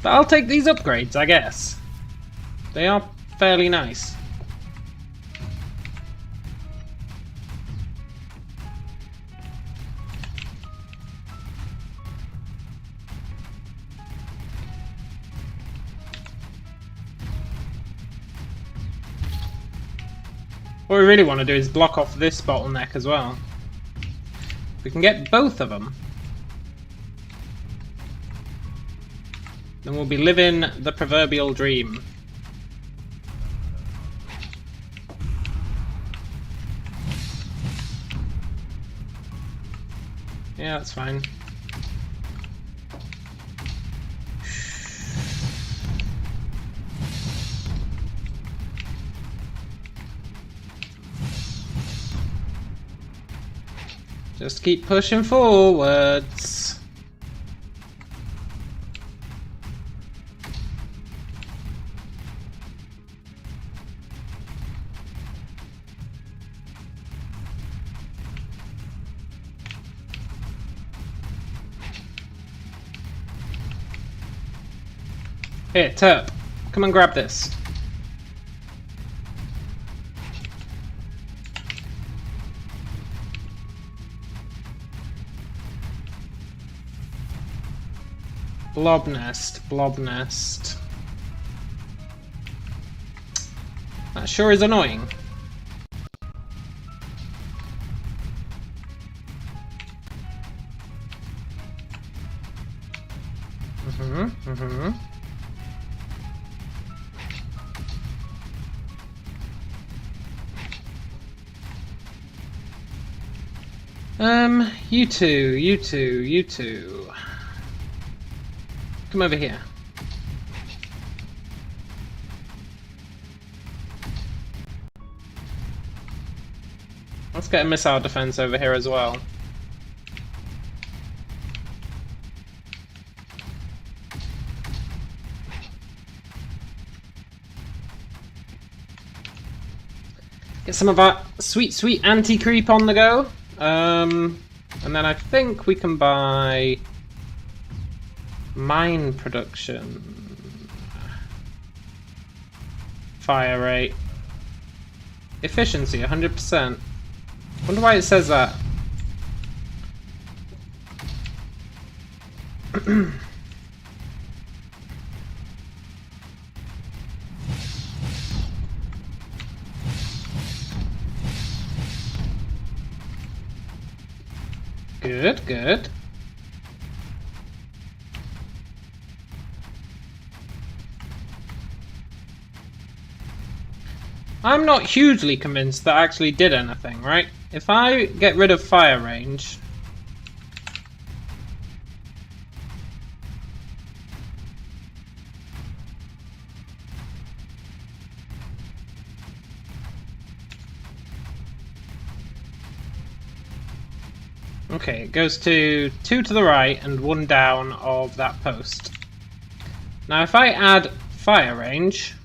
But I'll take these upgrades, I guess. They are fairly nice. What we really want to do is block off this bottleneck as well. We can get both of them. Then we'll be living the proverbial dream. Yeah, that's fine. Just keep pushing forwards. Here, Terp, come and grab this. Blob nest, blob nest. That sure is annoying. You two. Come over here. Let's get a missile defense over here as well. Get some of our sweet anti-creep on the go. And then I think we can buy mine production, fire rate, efficiency 100%. Wonder why it says that. Good. I'm not hugely convinced that actually did anything, right? If I get rid of fire range... Okay, it goes to 2 to the right and 1 down of that post. Now if I add fire range...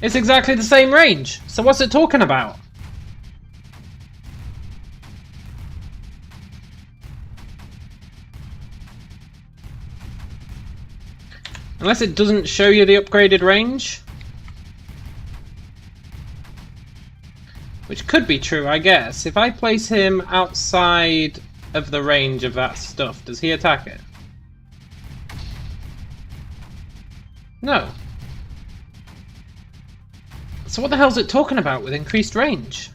It's exactly the same range, so what's it talking about? Unless it doesn't show you the upgraded range. Which could be true, I guess. If I place him outside of the range of that stuff, does he attack it? No. So what the hell's it talking about with increased range?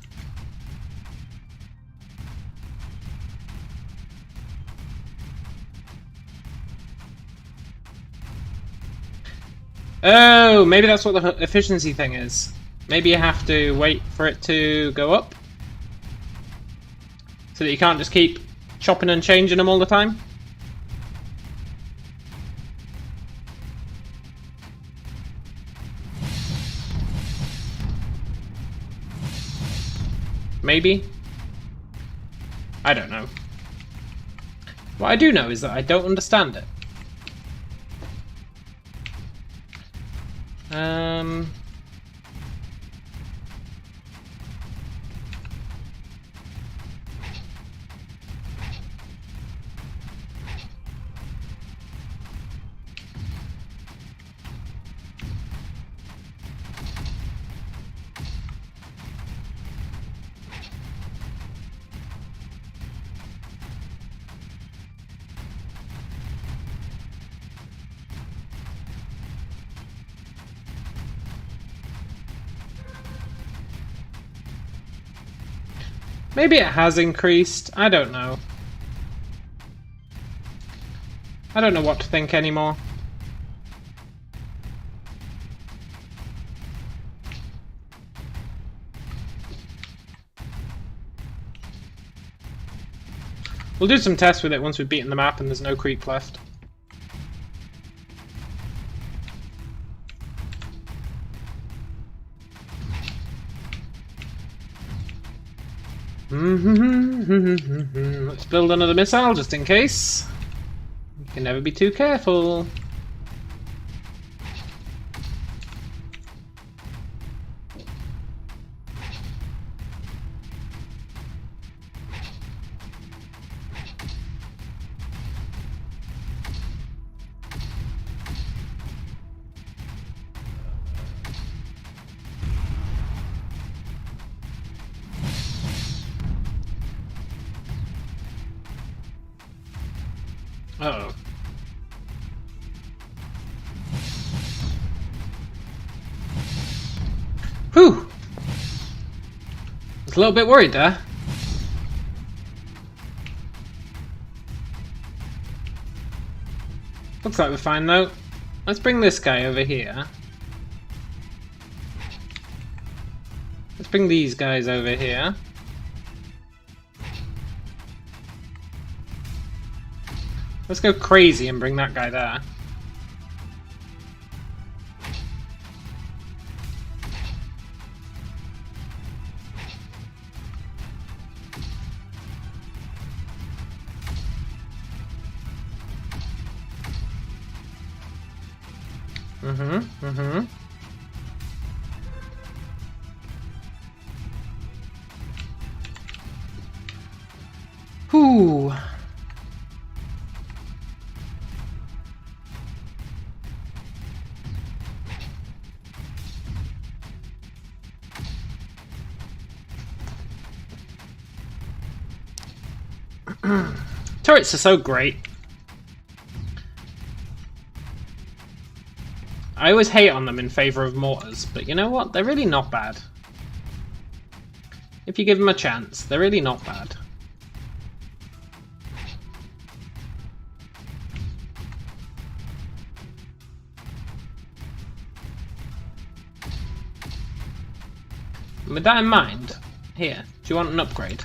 Oh, maybe that's what the efficiency thing is. Maybe you have to wait for it to go up, so that you can't just keep chopping and changing them all the time. Maybe? I don't know. What I do know is that I don't understand it. Maybe it has increased. I don't know. I don't know what to think anymore. We'll do some tests with it once we've beaten the map and there's no creep left. Let's build another missile just in case. You can never be too careful. Uh-oh. Whew! I was a little bit worried there. Looks like we're fine though. Let's bring this guy over here. Let's bring these guys over here. Let's go crazy and bring that guy there. Whew. Turrets are so great. I always hate on them in favour of mortars, but you know what? They're really not bad. If you give them a chance, they're really not bad. And with that in mind, here, do you want an upgrade?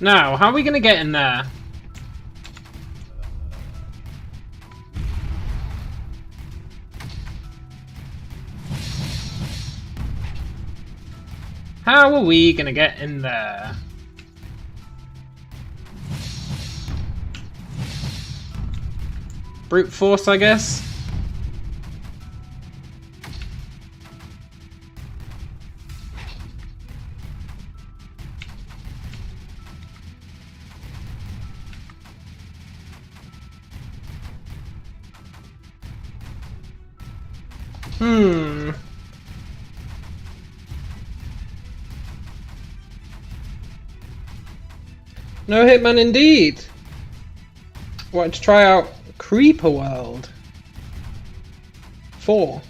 Now, how are we going to get in there? How are we going to get in there? Brute force, I guess? No Hitman indeed. Wanted to try out Creeper World 4.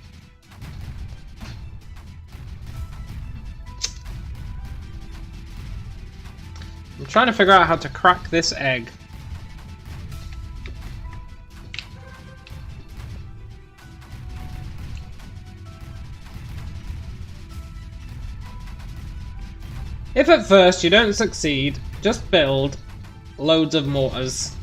I'm trying to figure out how to crack this egg. If at first you don't succeed, just build loads of mortars.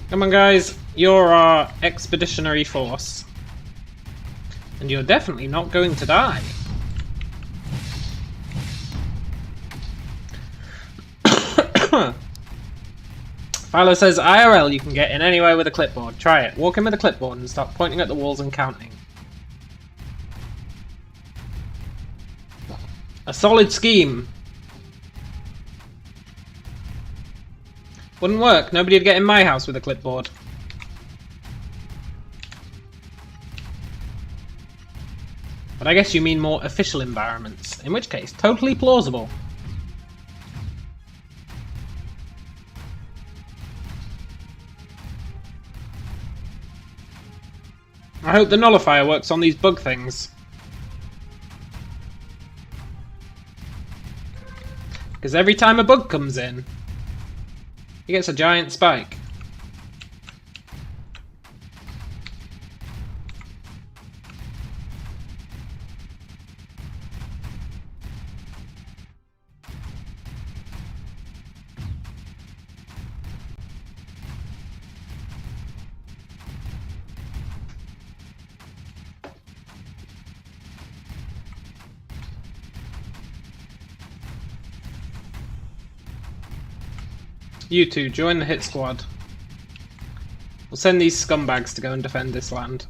Come on guys, you're our expeditionary force. And you're definitely not going to die. Philo says, IRL you can get in anywhere with a clipboard. Try it. Walk in with a clipboard and start pointing at the walls and counting. A solid scheme. Wouldn't work. Nobody'd get in my house with a clipboard. But I guess you mean more official environments. In which case, totally plausible. I hope the nullifier works on these bug things. Because every time a bug comes in, he gets a giant spike. You two, join the hit squad. We'll send these scumbags to go and defend this land.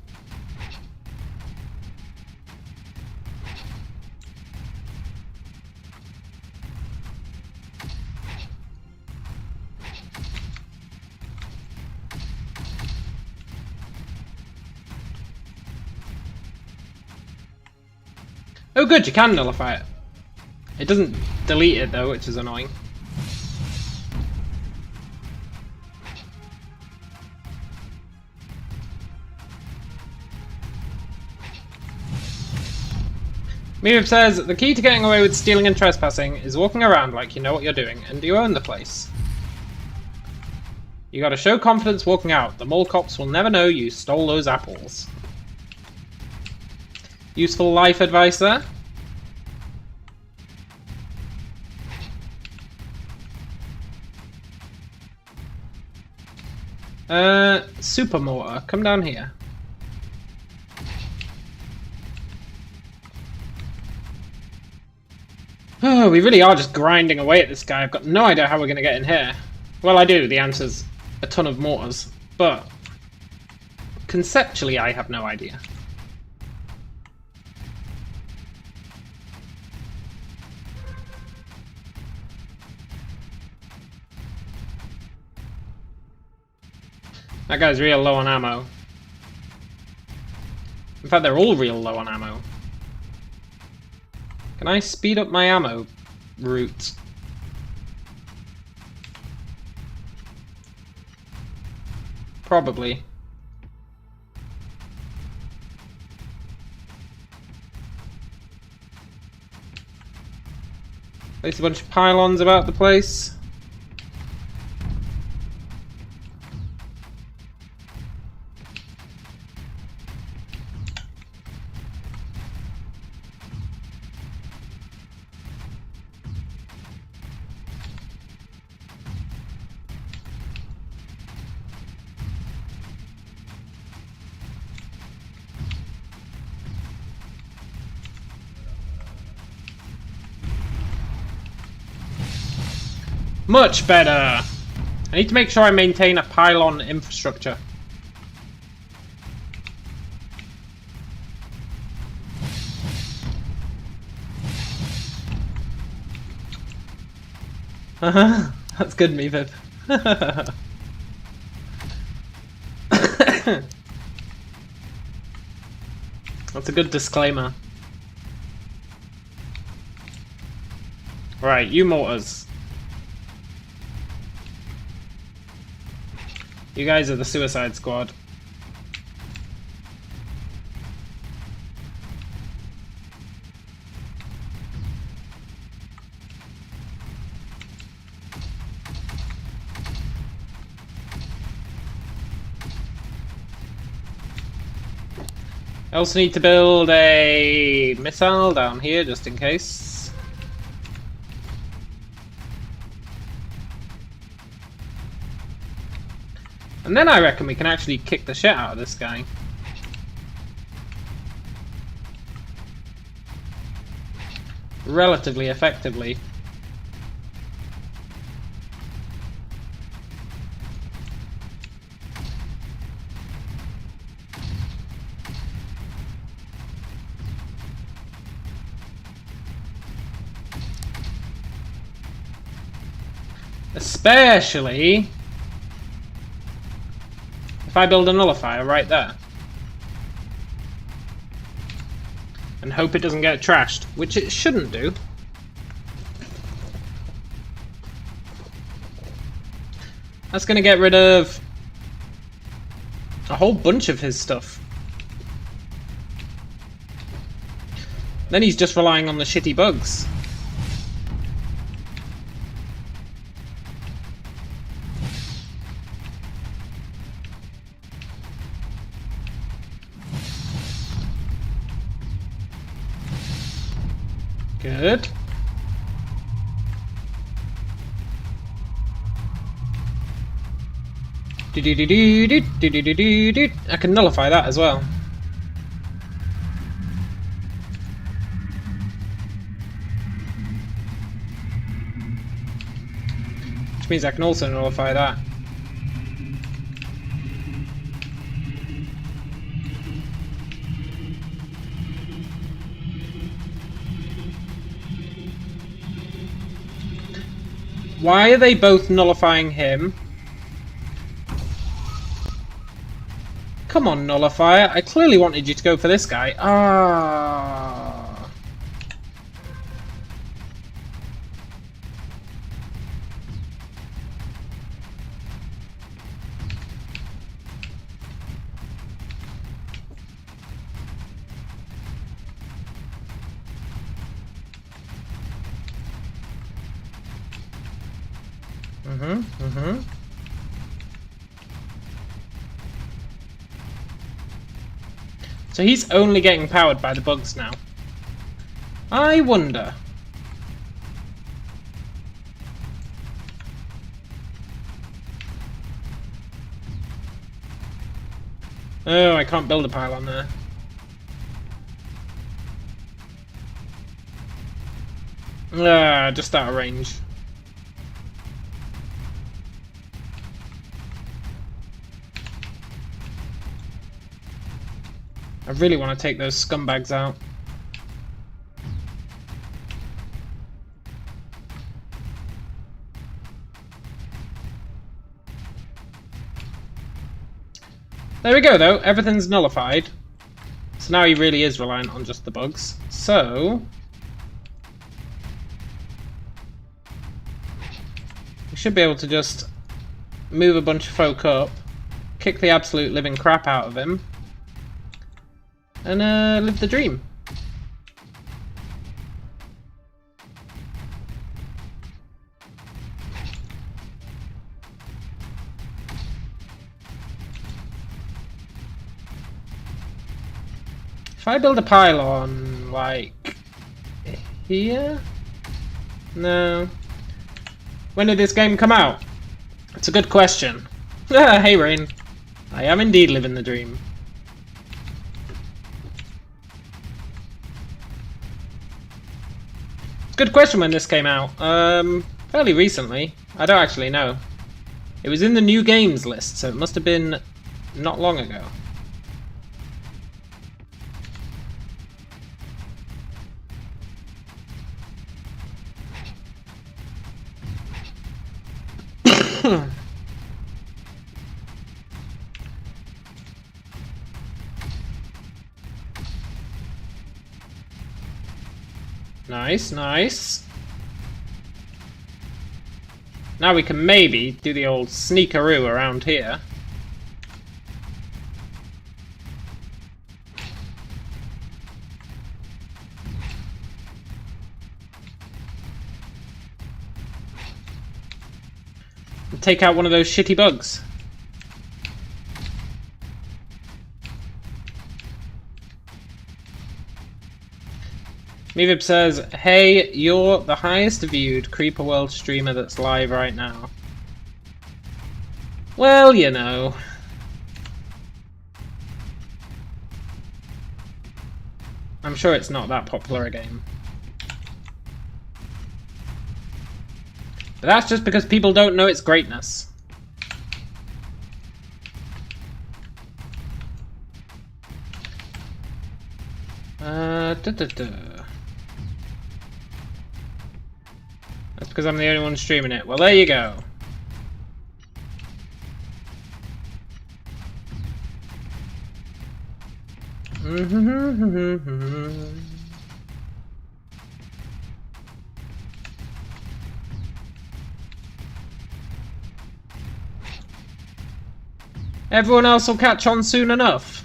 Oh good, you can nullify it. It doesn't delete it though, which is annoying. Mirab says, the key to getting away with stealing and trespassing is walking around like you know what you're doing, and you own the place. You gotta show confidence walking out. The mall cops will never know you stole those apples. Useful life advice there. Super mortar, come down here. Oh, we really are just grinding away at this guy. I've got no idea how we're going to get in here. Well, I do. The answer's a ton of mortars. But conceptually, I have no idea. That guy's real low on ammo. In fact, they're all real low on ammo. Can I speed up my ammo route? Probably. Place a bunch of pylons about the place. Much better! I need to make sure I maintain a pylon infrastructure. That's good, me, Viv. That's a good disclaimer. Right, you mortars. You guys are the Suicide Squad. I also need to build a missile down here just in case. And then I reckon we can actually kick the shit out of this guy. Relatively effectively. Especially if I build a nullifier right there. And hope it doesn't get trashed, which it shouldn't do. That's going to get rid of a whole bunch of his stuff. Then he's just relying on the shitty bugs. Good. I can nullify that as well. Which means I can also nullify that. Why are they both nullifying him? Come on, nullifier. I clearly wanted you to go for this guy. Ah. So he's only getting powered by the bugs now. I wonder. Oh, I can't build a pylon there. Ah, just out of range. I really want to take those scumbags out. There we go though, everything's nullified. So now he really is reliant on just the bugs. So we should be able to just move a bunch of folk up, kick the absolute living crap out of him, and live the dream. If I build a pylon, like here? No. When did this game come out? It's a good question. Hey Rain. I am indeed living the dream. Good question when this came out. Fairly recently. I don't actually know. It was in the new games list, so it must have been not long ago. Nice, nice. Now we can maybe do the old sneakaroo around here. And take out one of those shitty bugs. Mevib says, hey, you're the highest viewed Creeper World streamer that's live right now. Well, you know. I'm sure it's not that popular a game. But that's just because people don't know its greatness. That's because I'm the only one streaming it. Well, there you go. Everyone else will catch on soon enough.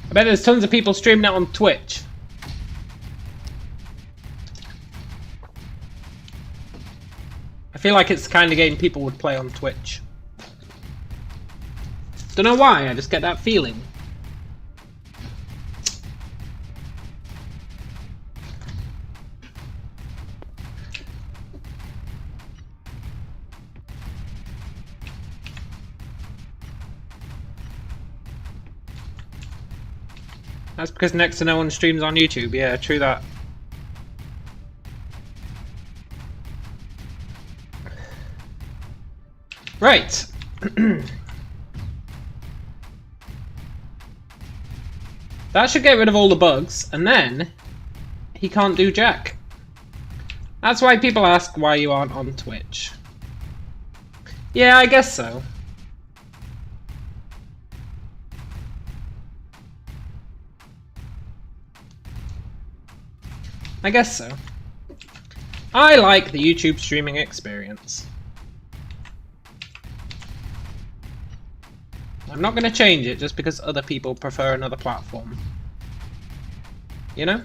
I bet there's tons of people streaming it on Twitch. I feel like it's the kind of game people would play on Twitch. Don't know why, I just get that feeling. That's because next to no one streams on YouTube. Yeah, true that. Right. That should get rid of all the bugs, and then he can't do jack. That's why people ask why you aren't on Twitch. Yeah, I guess so. I guess so. I like the YouTube streaming experience. I'm not going to change it just because other people prefer another platform. You know?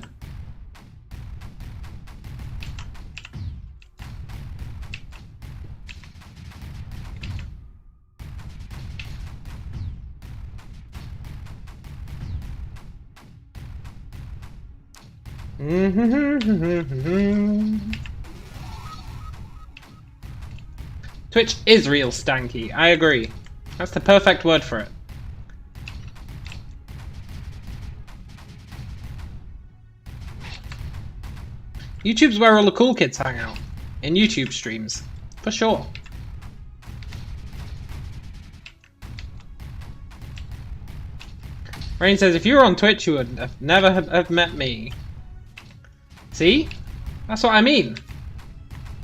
Twitch is real stanky, I agree. That's the perfect word for it. YouTube's where all the cool kids hang out. In YouTube streams. For sure. Rain says, if you were on Twitch, you would never have met me. See? That's what I mean.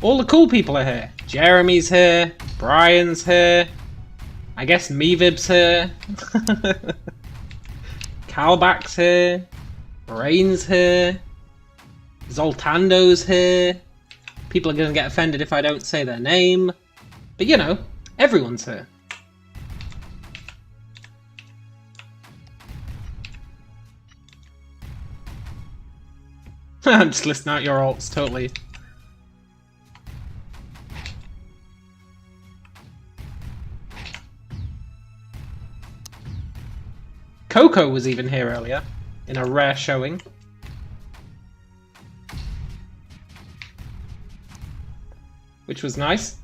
All the cool people are here. Jeremy's here. Brian's here. I guess Mevib's here. Calback's here. Rain's here. Zoltando's here. People are going to get offended if I don't say their name. But you know, everyone's here. I'm just listing out your alts, totally. Coco was even here earlier, in a rare showing. Which was nice.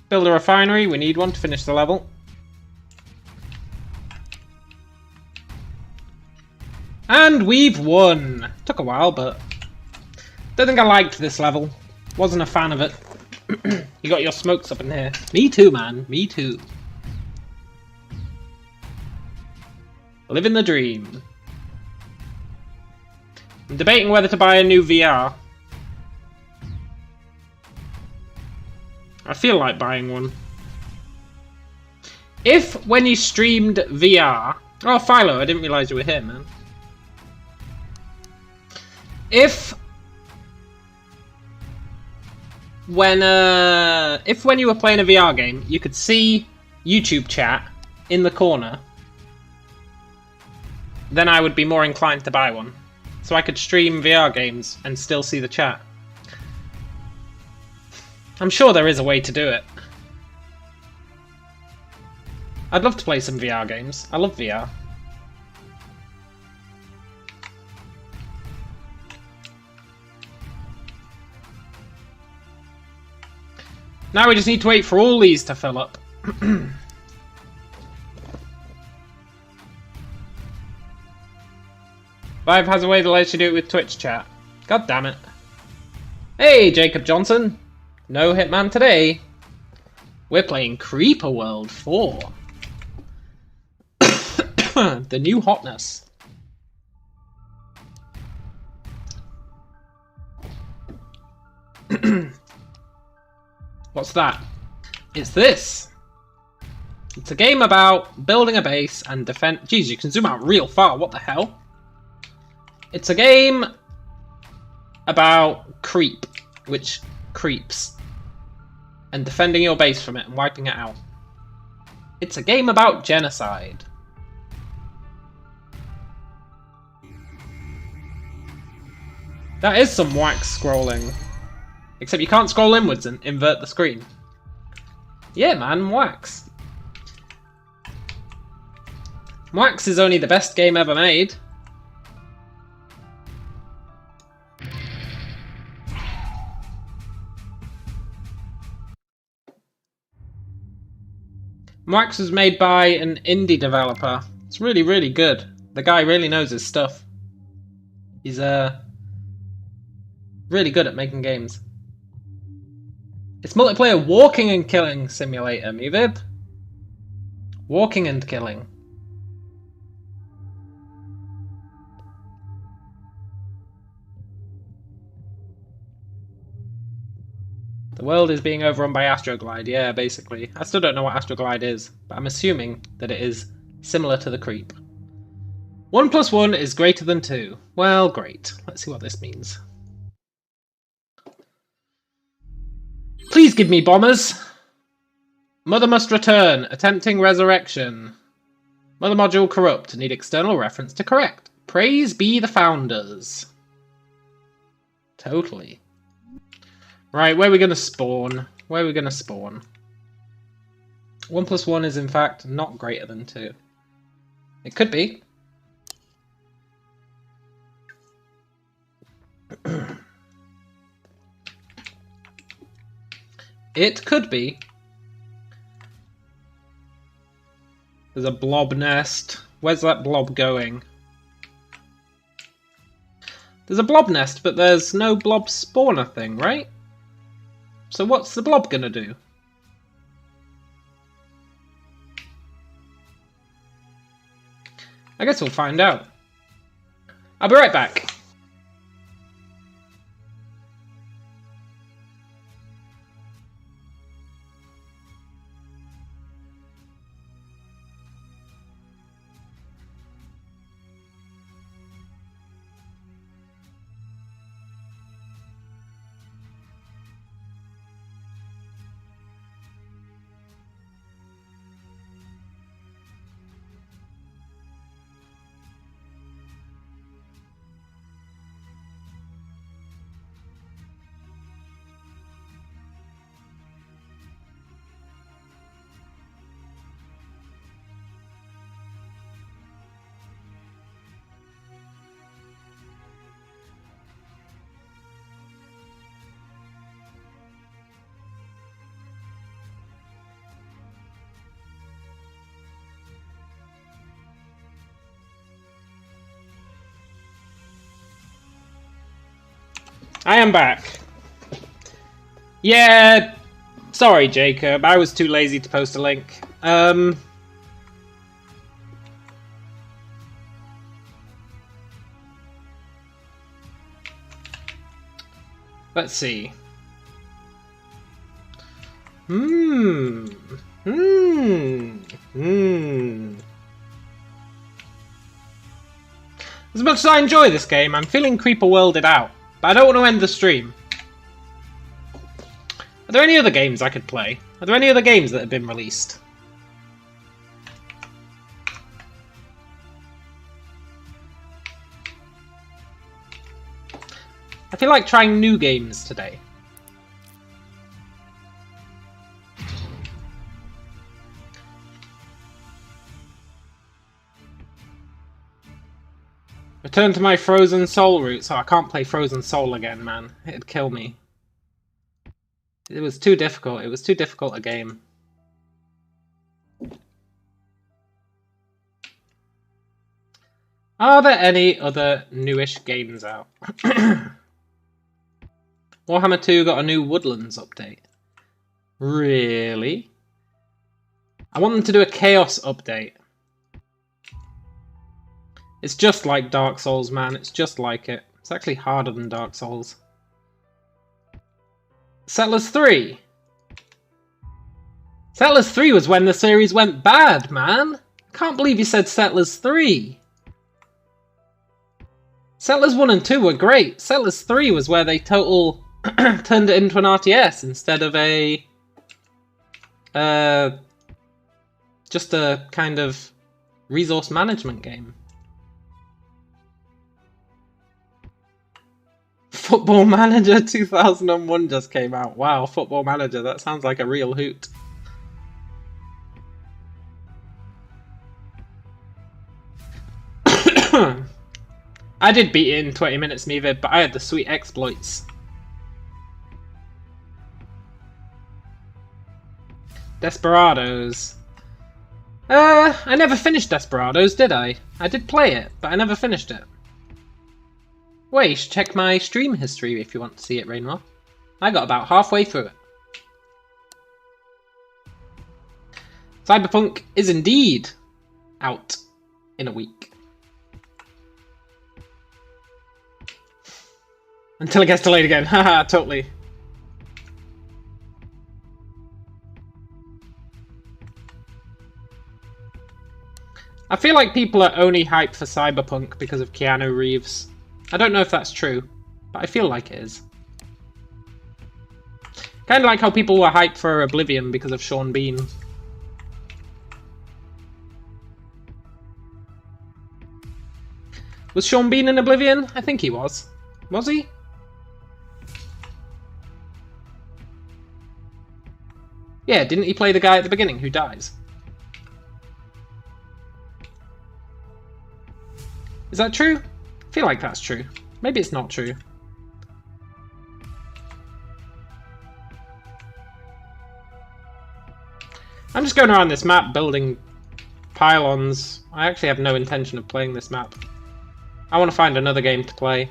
Build a refinery, we need one to finish the level. And we've won! Took a while, but... don't think I liked this level. Wasn't a fan of it. You got your smokes up in here. Me too, man. Me too. Living the dream. I'm debating whether to buy a new VR. I feel like buying one. If, when you streamed VR... oh, Philo, I didn't realise you were here, man. If when you were playing a VR game, you could see YouTube chat in the corner, then I would be more inclined to buy one. So I could stream VR games and still see the chat. I'm sure there is a way to do it. I'd love to play some VR games. I love VR. Now we just need to wait for all these to fill up. Vive has a way that lets you do it with Twitch chat. God damn it. Hey, Jacob Johnson. No Hitman today. We're playing Creeper World 4. The new hotness. What's that? It's this. It's a game about building a base and defend. Jeez, you can zoom out real far. What the hell? It's a game about creep, which creeps, and defending your base from it and wiping it out. It's a game about genocide. That is some wax scrolling. Except you can't scroll inwards and invert the screen. Yeah, man, wax. Wax is only the best game ever made. Wax was made by an indie developer. It's really, really good. The guy really knows his stuff. He's really good at making games. It's multiplayer walking and killing simulator, Muvib. Walking and killing. The world is being overrun by Astroglide, yeah, basically. I still don't know what Astroglide is, but I'm assuming that it is similar to the creep. 1 + 1 is greater than 2. Well, great. Let's see what this means. Please give me bombers! Mother must return, attempting resurrection. Mother module corrupt, need external reference to correct. Praise be the founders. Totally. Right, where are we going to spawn? Where are we going to spawn? 1 + 1 is in fact not greater than 2. It could be. It could be. There's a blob nest. Where's that blob going? There's a blob nest, but there's no blob spawner thing, right? So what's the blob gonna do? I guess we'll find out. I'll be right back. I am back. Yeah, sorry, Jacob. I was too lazy to post a link. Let's see. As much as I enjoy this game, I'm feeling Creeper Worlded out, but I don't want to end the stream. Are there any other games I could play? Are there any other games that have been released? I feel like trying new games today. Return to my Frozen Soul route, so I can't play Frozen Soul again, man. It'd kill me. It was too difficult. It was too difficult a game. Are there any other newish games out? Warhammer 2 got a new Woodlands update. Really? I want them to do a Chaos update. It's just like Dark Souls, man. It's just like it. It's actually harder than Dark Souls. Settlers 3. Settlers 3 was when the series went bad, man. I can't believe you said Settlers 3. Settlers 1 and 2 were great. Settlers 3 was where they turned it into an RTS instead of a... just a kind of resource management game. Football Manager 2001 just came out. Wow, Football Manager, that sounds like a real hoot. I did beat it in 20 minutes, Mevid, but I had the sweet exploits. Desperados. I never finished Desperados, did I? I did play it, but I never finished it. Wait, you should check my stream history if you want to see it, Rainwell. I got about halfway through it. Cyberpunk is indeed out in a week. Until it gets delayed again. Haha, totally. I feel like people are only hyped for Cyberpunk because of Keanu Reeves. I don't know if that's true, but I feel like it is. Kind of like how people were hyped for Oblivion because of Sean Bean. Was Sean Bean in Oblivion? I think he was. Was he? Yeah, didn't he play the guy at the beginning who dies? Is that true? I feel like that's true. Maybe it's not true. I'm just going around this map building pylons. I actually have no intention of playing this map. I want to find another game to play.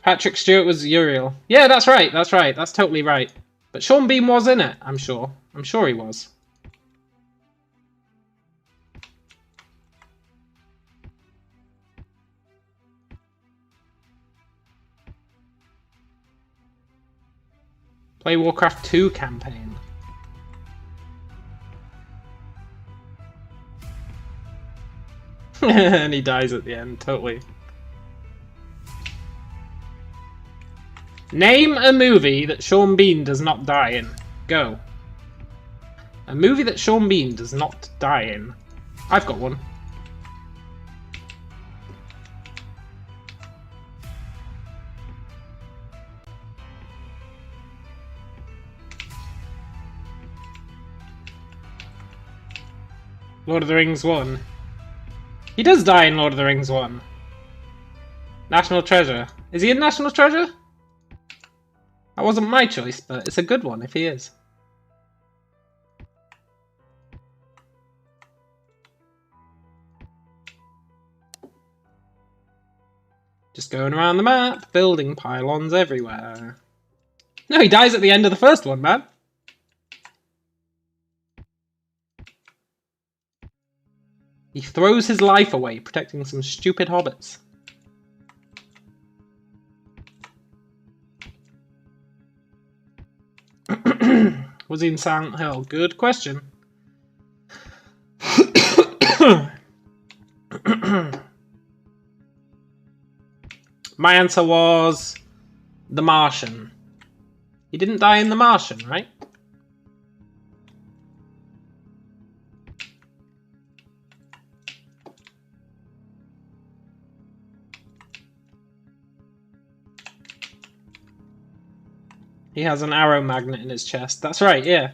Patrick Stewart was Uriel. Yeah, that's right, that's right, that's totally right. But Sean Bean was in it, I'm sure. I'm sure he was. Play Warcraft 2 campaign. And he dies at the end, totally. Name a movie that Sean Bean does not die in. Go. A movie that Sean Bean does not die in. I've got one. Lord of the Rings 1. He does die in Lord of the Rings 1. National Treasure. Is he in National Treasure? That wasn't my choice, but it's a good one if he is. Just going around the map, building pylons everywhere. No, he dies at the end of the first one, man. He throws his life away protecting some stupid hobbits. Was he in Silent Hill? Good question. My answer was The Martian. He didn't die in The Martian, right? He has an arrow magnet in his chest. That's right, yeah.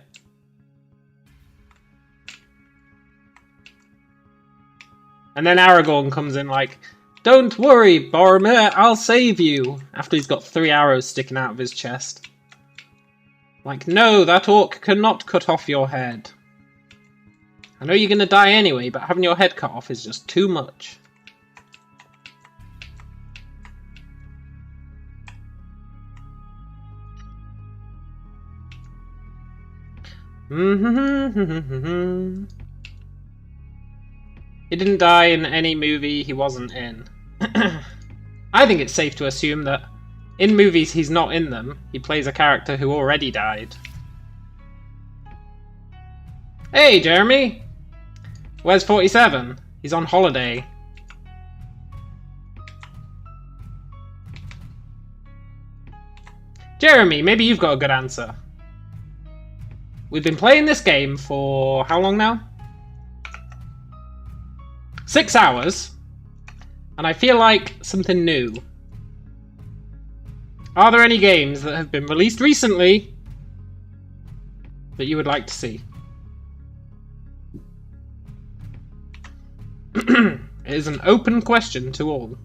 And then Aragorn comes in like, "Don't worry, Boromir, I'll save you," after he's got 3 arrows sticking out of his chest. Like, no, that orc cannot cut off your head. I know you're gonna die anyway, but having your head cut off is just too much. He didn't die in any movie he wasn't in. I think it's safe to assume that in movies he's not in them, he plays a character who already died. Hey, Jeremy! Where's 47? He's on holiday. Jeremy, maybe you've got a good answer. We've been playing this game for how long now? 6 hours. And I feel like something new. Are there any games that have been released recently that you would like to see? It is an open question to all.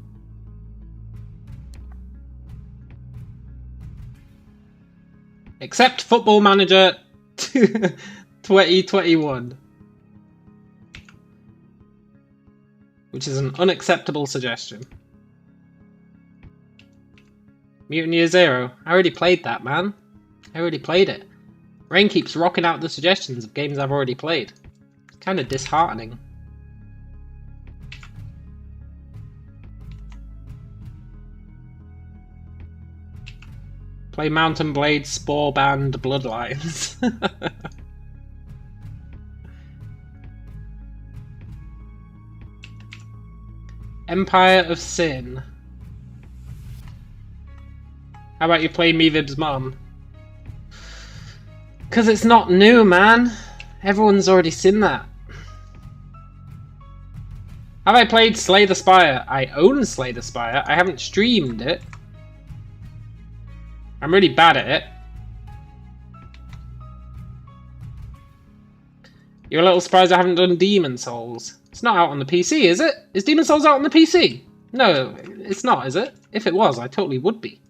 Except Football Manager 2021. Which is an unacceptable suggestion. Mutant Year Zero. I already played that, man. I already played it. Rain keeps rocking out the suggestions of games I've already played. It's kind of disheartening. Play Mountain Blade Spore Band Bloodlines. Empire of Sin. How about you play Mevib's Mum? Because it's not new, man. Everyone's already seen that. Have I played Slay the Spire? I own Slay the Spire. I haven't streamed it. I'm really bad at it. You're a little surprised I haven't done Demon Souls. It's not out on the PC, is it? Is Demon Souls out on the PC? No, it's not, is it? If it was, I totally would be.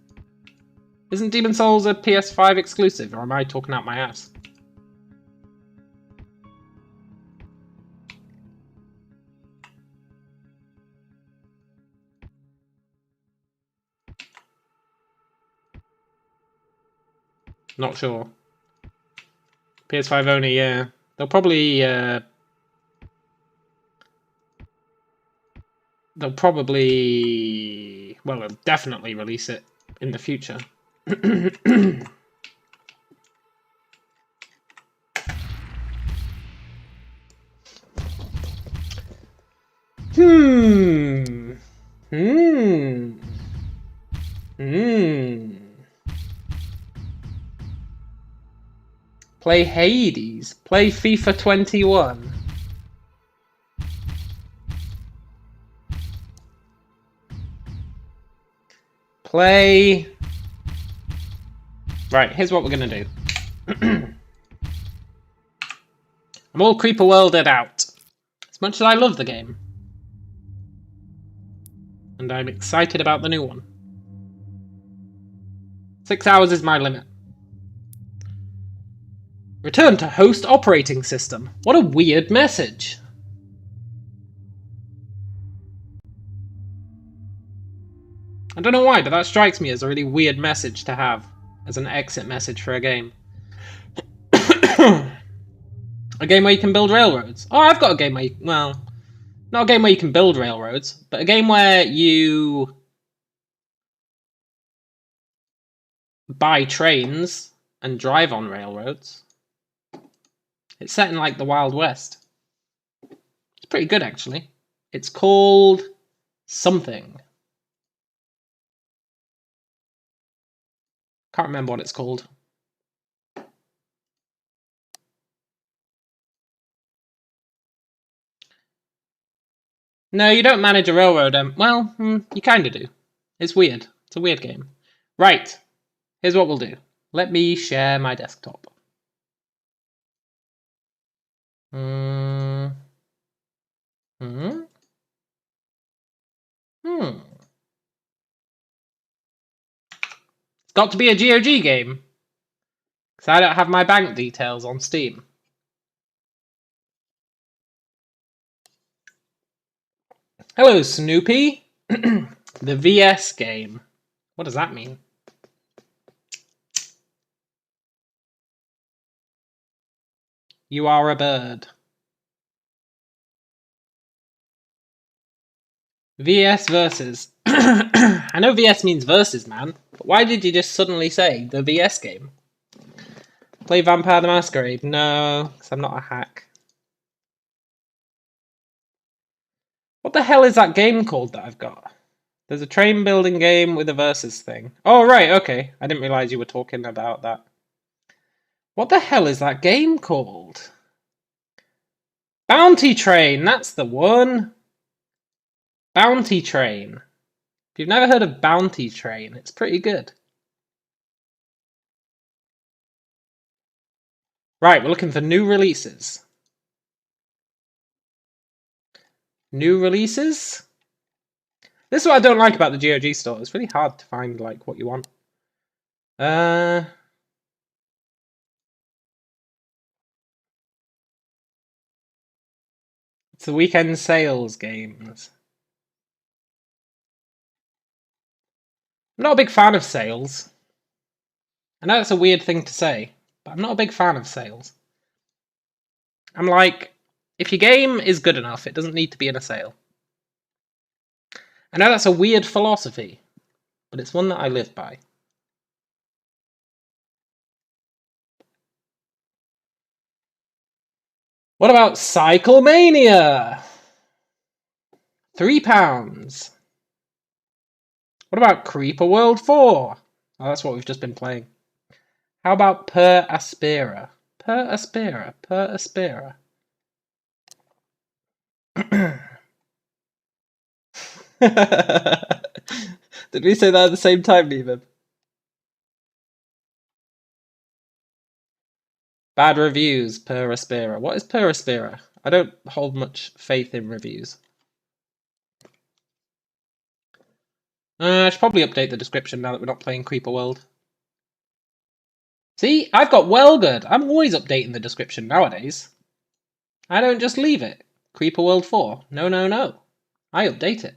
Isn't Demon Souls a PS5 exclusive, or am I talking out my ass? Not sure. PS5 only, yeah. They'll probably well, they'll definitely release it in the future. Play Hades. Play FIFA 21. Play... Right, here's what we're gonna do. I'm all Creeper Worlded out. As much as I love the game. And I'm excited about the new one. 6 hours is my limit. Return to host operating system. What a weird message. I don't know why, but that strikes me as a really weird message to have as an exit message for a game. A game where you can build railroads. Oh, I've got a game where you, well, not a game where you can build railroads, but a game where you buy trains and drive on railroads. It's set in like the Wild West. It's pretty good, actually. It's called something. Can't remember what it's called. No, you don't manage a railroad. Well, you kind of do. It's weird. It's a weird game. Right. Here's what we'll do. Let me share my desktop. It's got to be a GOG game. Because I don't have my bank details on Steam. Hello, Snoopy. The VS game. What does that mean? You are a bird. VS versus. I know VS means versus, man. But why did you just suddenly say the VS game? Play Vampire the Masquerade? No, because I'm not a hack. What the hell is that game called that I've got? There's a train building game with a versus thing. Oh, right, okay. I didn't realise you were talking about that. What the hell is that game called? Bounty Train, that's the one. Bounty Train. If you've never heard of Bounty Train, it's pretty good. Right, we're looking for new releases. New releases? This is what I don't like about the GOG store. It's really hard to find like what you want. It's the weekend sales games. I'm not a big fan of sales. I know that's a weird thing to say, but I'm not a big fan of sales. I'm like, if your game is good enough, it doesn't need to be in a sale. I know that's a weird philosophy, but it's one that I live by. What about Cyclemania? £3. What about Creeper World 4? Oh, that's what we've just been playing. How about Per Aspera? Per Aspera, Per Aspera. Did we say that at the same time, Neven? Bad reviews, Per Aspera. What is Per Aspera? I don't hold much faith in reviews. I should probably update the description now that we're not playing Creeper World. See, I've got well good. I'm always updating the description nowadays. I don't just leave it. Creeper World 4. No, no, no. I update it.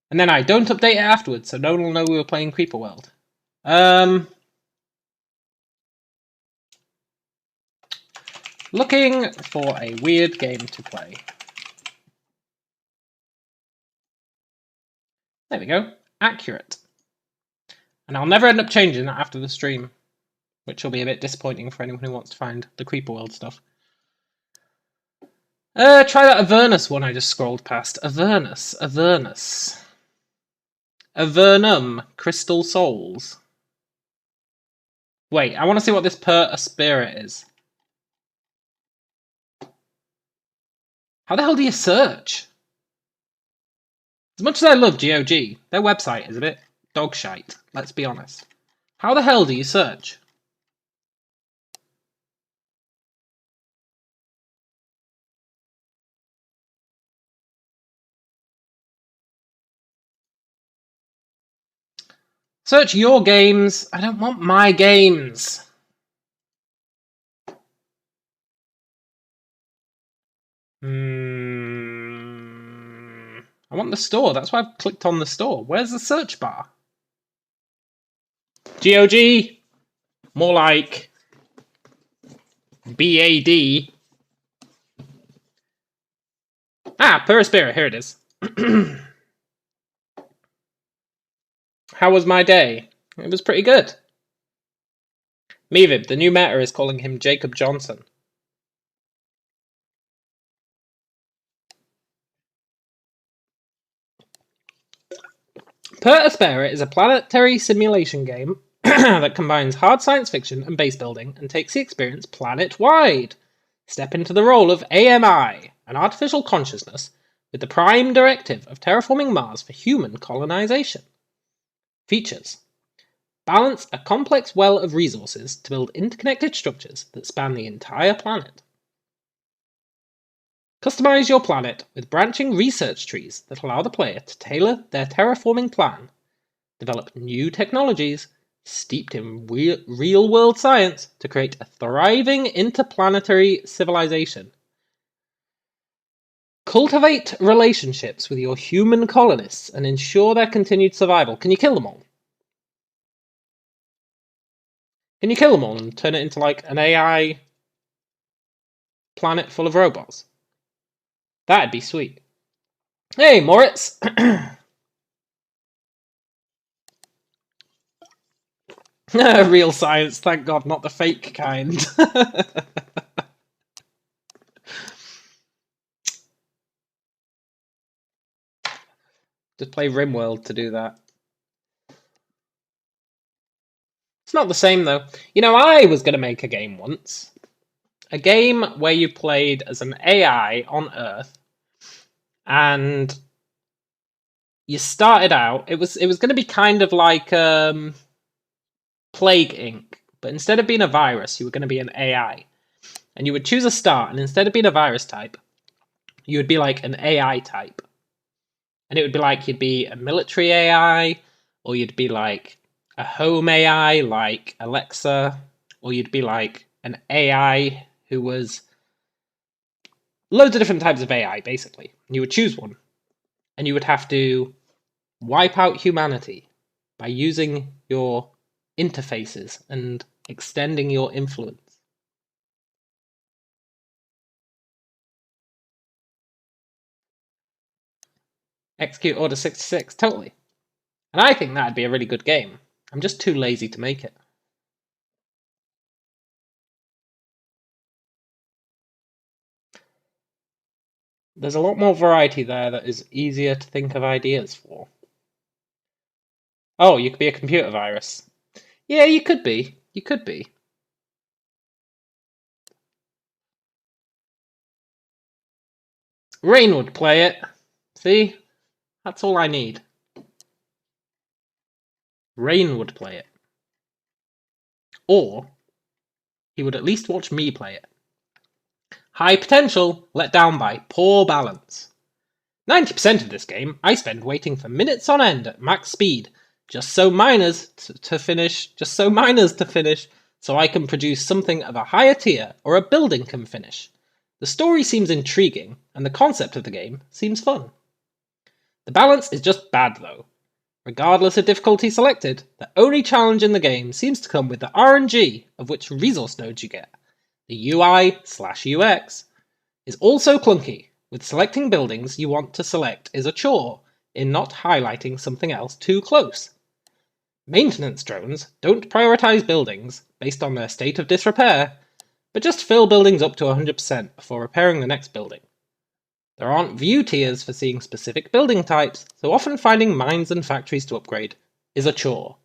And then I don't update it afterwards, so no one will know we were playing Creeper World. Looking for a weird game to play. There we go. Accurate. And I'll never end up changing that after the stream, which will be a bit disappointing for anyone who wants to find the Creeper World stuff. Try that Avernus one I just scrolled past. Avernus. Avernum. Crystal Souls. Wait, I want to see what this Per Aspera is. How the hell do you search? As much as I love GOG, their website is a bit dog shite, let's be honest. How the hell do you search? Search your games. I don't want my games. I want the store. That's why I've clicked on the store. Where's the search bar? GOG. More like BAD. Ah, Perispira. Here it is. How was my day? It was pretty good. Mevib, the new meta is calling him Jacob Johnson. Perispira is a planetary simulation game that combines hard science fiction and base building and takes the experience planet-wide. Step into the role of AMI, an artificial consciousness, with the prime directive of terraforming Mars for human colonization. Features: balance a complex well of resources to build interconnected structures that span the entire planet. Customize your planet with branching research trees that allow the player to tailor their terraforming plan. Develop new technologies steeped in real-world science to create a thriving interplanetary civilization. Cultivate relationships with your human colonists and ensure their continued survival. Can you kill them all? Can you kill them all and turn it into like an AI planet full of robots? That'd be sweet. Hey, Moritz! Real science, thank God, not the fake kind. Just play RimWorld to do that. It's not the same, though. You know, I was going to make a game once. A game where you played as an AI on Earth, and you started out. It was going to be kind of like Plague Inc., but instead of being a virus, you were going to be an AI, and you would choose a start, and instead of being a virus type, you would be like an AI type, and it would be like you'd be a military AI, or you'd be like a home AI like Alexa, or you'd be like an AI who was loads of different types of AI, basically. You would choose one, and you would have to wipe out humanity by using your interfaces and extending your influence. Execute Order 66, totally. And I think that'd be a really good game. I'm just too lazy to make it. There's a lot more variety there that is easier to think of ideas for. Oh, you could be a computer virus. Yeah, you could be. You could be. Rain would play it. See? That's all I need. Rain would play it. Or he would at least watch me play it. High potential, let down by poor balance. 90% of this game I spend waiting for minutes on end at max speed, just so miners to finish, so I can produce something of a higher tier or a building can finish. The story seems intriguing, and the concept of the game seems fun. The balance is just bad though. Regardless of difficulty selected, the only challenge in the game seems to come with the RNG of which resource nodes you get. The UI/UX is also clunky, with selecting buildings you want to select is a chore in not highlighting something else too close. Maintenance drones don't prioritize buildings based on their state of disrepair, but just fill buildings up to 100% before repairing the next building. There aren't view tiers for seeing specific building types, so often finding mines and factories to upgrade is a chore.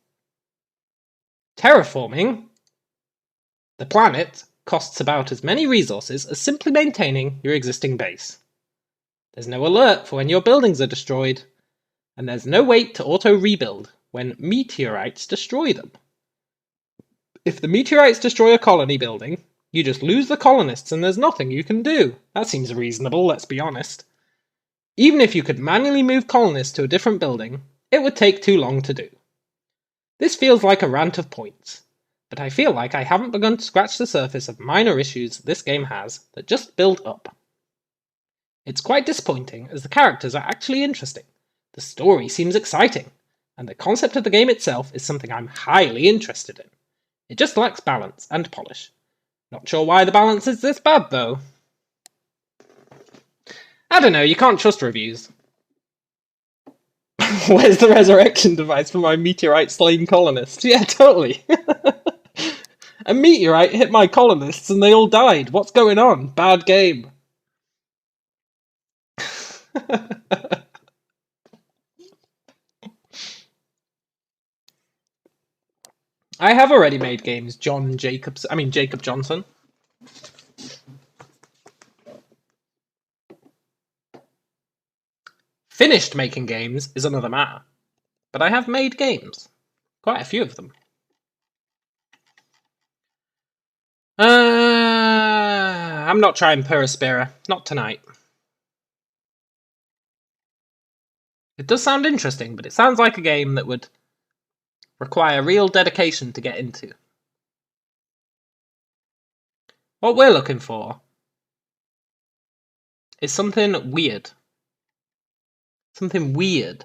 Terraforming the planet costs about as many resources as simply maintaining your existing base. There's no alert for when your buildings are destroyed, and there's no wait to auto-rebuild when meteorites destroy them. If the meteorites destroy a colony building, you just lose the colonists and there's nothing you can do. That seems reasonable, let's be honest. Even if you could manually move colonists to a different building, it would take too long to do. This feels like a rant of points, but I feel like I haven't begun to scratch the surface of minor issues this game has that just build up. It's quite disappointing, as the characters are actually interesting, the story seems exciting, and the concept of the game itself is something I'm highly interested in. It just lacks balance and polish. Not sure why the balance is this bad, though. I don't know, you can't trust reviews. Where's the resurrection device for my meteorite-slain colonists? Yeah, totally. A meteorite hit my colonists and they all died. What's going on? Bad game. I have already made games, Jacob Johnson. Finished making games is another matter. But I have made games. Quite a few of them. I'm not trying Perispera. Not tonight. It does sound interesting, but it sounds like a game that would require real dedication to get into. What we're looking for is something weird. Something weird.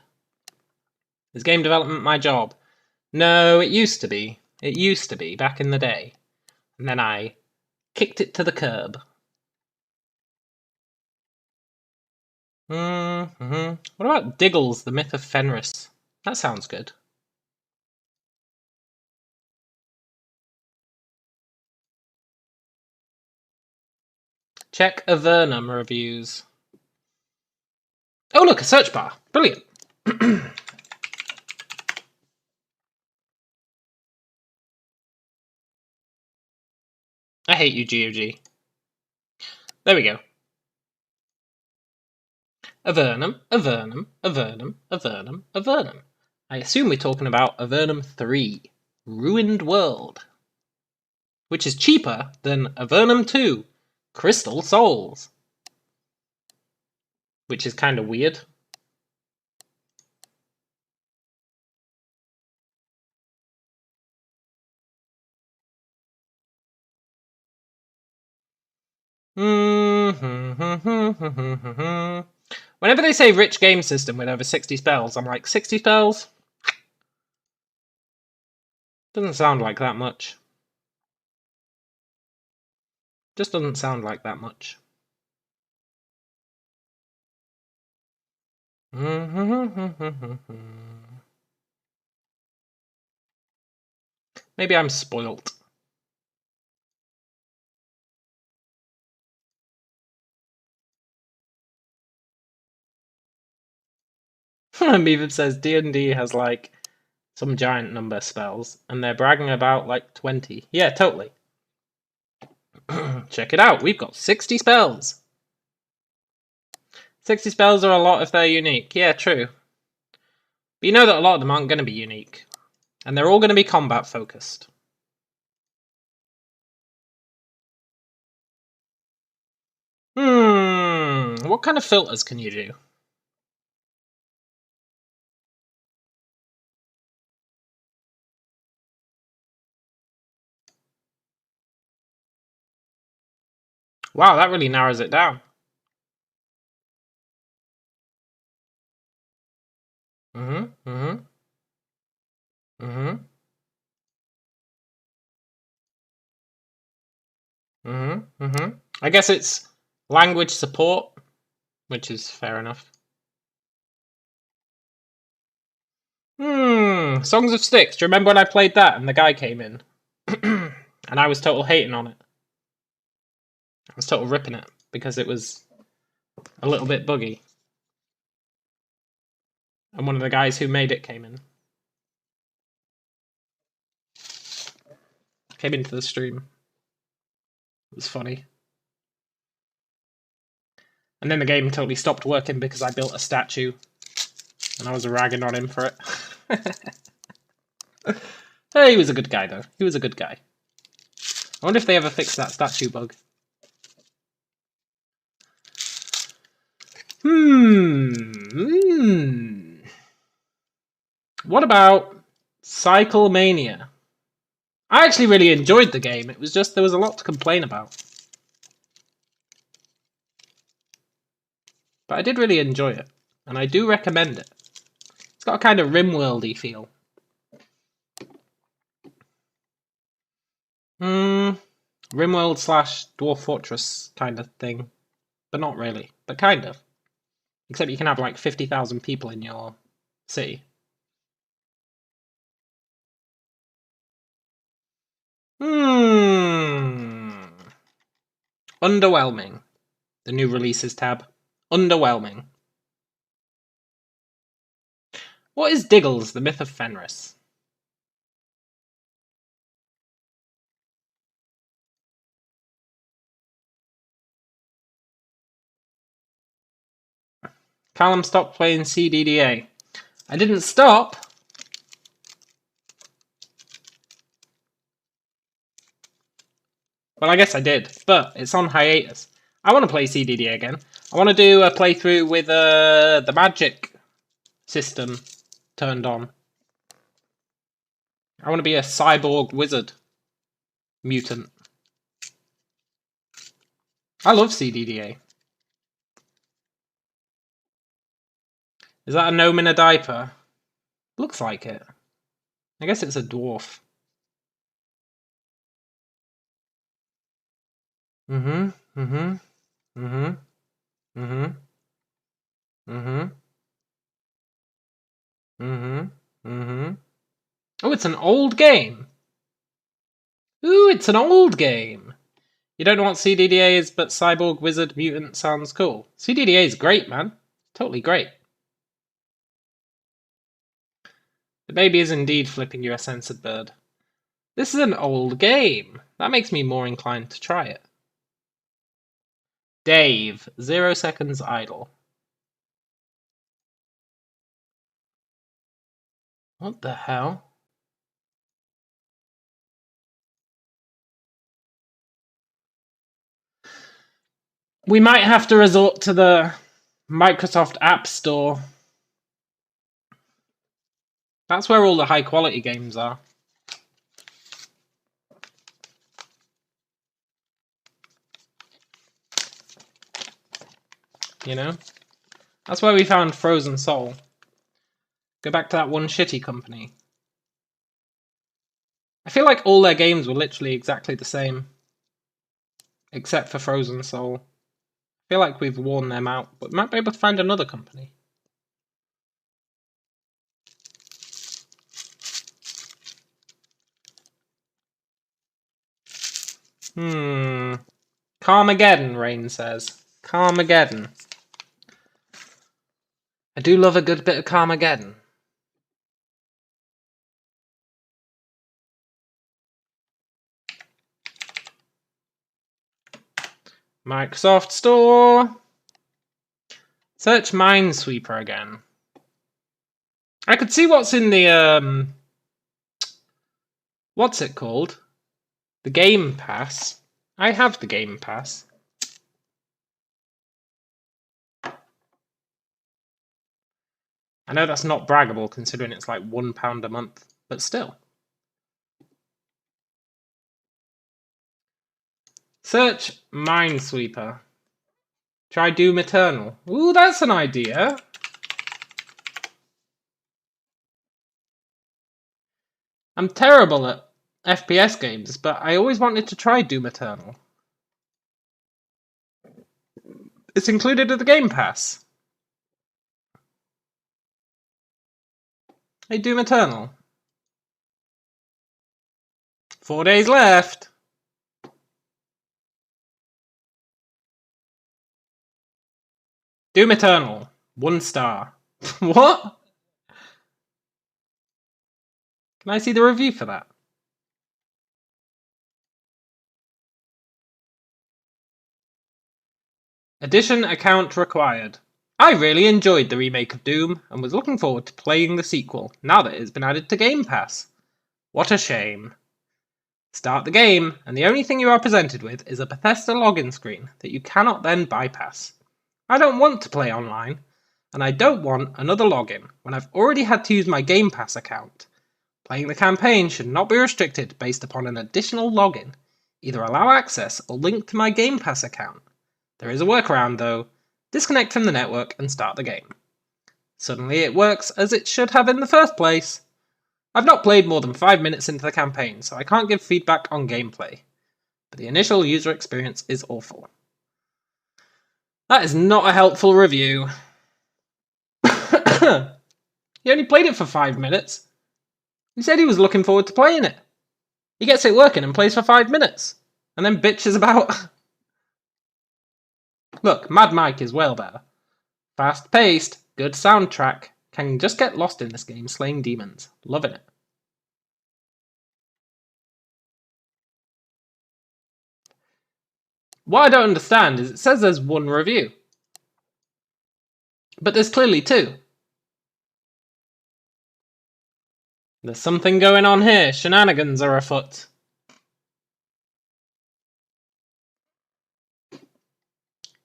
Is game development my job? No, it used to be. It used to be, back in the day. And then I kicked it to the curb. What about Diggles, the Myth of Fenris? That sounds good. Check Avernum reviews. Oh look, a search bar. Brilliant. I hate you, GOG. There we go. Avernum, Avernum, Avernum, Avernum, Avernum. I assume we're talking about Avernum 3, Ruined World, which is cheaper than Avernum 2, Crystal Souls, which is kind of weird. Whenever they say rich game system with over 60 spells, I'm like, 60 spells? Doesn't sound like that much. Just doesn't sound like that much. Maybe I'm spoilt. Meevup says D&D has like some giant number of spells, and they're bragging about like 20. Yeah, totally. Check it out, we've got 60 spells. 60 spells are a lot if they're unique. Yeah, true. But you know that a lot of them aren't going to be unique. And they're all going to be combat focused. What kind of filters can you do? Wow, that really narrows it down. I guess it's language support, which is fair enough. Songs of Styx. Do you remember when I played that and the guy came in? And I was total hating on it. I was total ripping it because it was a little bit buggy. And one of the guys who made it came in. Came into the stream. It was funny. And then the game totally stopped working because I built a statue. And I was ragging on him for it. Hey, he was a good guy, though. He was a good guy. I wonder if they ever fixed that statue bug. What about Cyclemania? I actually really enjoyed the game. It was just there was a lot to complain about. but I did really enjoy it, and I do recommend it. It's got a kind of RimWorld-y feel. RimWorld / Dwarf Fortress kind of thing, but not really, but kind of. Except you can have like 50,000 people in your city. Underwhelming. The new releases tab. Underwhelming. What is Diggles, the Myth of Fenris? Callum stopped playing CDDA. I didn't stop. Well, I guess I did, but it's on hiatus. I want to play CDDA again. I want to do a playthrough with the magic system turned on. I want to be a cyborg wizard mutant. I love CDDA. Is that a gnome in a diaper? Looks like it. I guess it's a dwarf. Oh, it's an old game. Ooh, it's an old game. You don't know what CDDA is, but Cyborg Wizard Mutant sounds cool. CDDA is great, man. Totally great. The baby is indeed flipping you a censored bird. This is an old game. That makes me more inclined to try it. Dave, 0 seconds idle. What the hell? We might have to resort to the Microsoft App Store. That's where all the high quality games are. You know? That's where we found Frozen Soul. Go back to that one shitty company. I feel like all their games were literally exactly the same. Except for Frozen Soul. I feel like we've worn them out, but we might be able to find another company. Carmageddon, Rain says. Carmageddon. I do love a good bit of Carmageddon. Microsoft Store. Search Minesweeper again. I could see what's in the what's it called? The Game Pass. I have the Game Pass. I know that's not braggable considering it's like £1 a month, but still. Search Minesweeper. Try Doom Eternal. Ooh, that's an idea. I'm terrible at FPS games, but I always wanted to try Doom Eternal. It's included in the Game Pass. Hey, Doom Eternal. 4 days left. Doom Eternal. 1 star. What? Can I see the review for that? Edition account required. I really enjoyed the remake of Doom and was looking forward to playing the sequel now that it's been added to Game Pass. What a shame. Start the game, and the only thing you are presented with is a Bethesda login screen that you cannot then bypass. I don't want to play online, and I don't want another login when I've already had to use my Game Pass account. Playing the campaign should not be restricted based upon an additional login. Either allow access or link to my Game Pass account. There is a workaround though. Disconnect from the network and start the game. Suddenly it works as it should have in the first place. I've not played more than 5 minutes into the campaign, so I can't give feedback on gameplay, but the initial user experience is awful. That is not a helpful review. He only played it for 5 minutes. He said he was looking forward to playing it. He gets it working and plays for 5 minutes, and then bitches about... Look, Mad Mike is well better. Fast-paced, good soundtrack, can just get lost in this game slaying demons. Loving it. What I don't understand is it says there's 1 review. But there's clearly 2. There's something going on here. Shenanigans are afoot.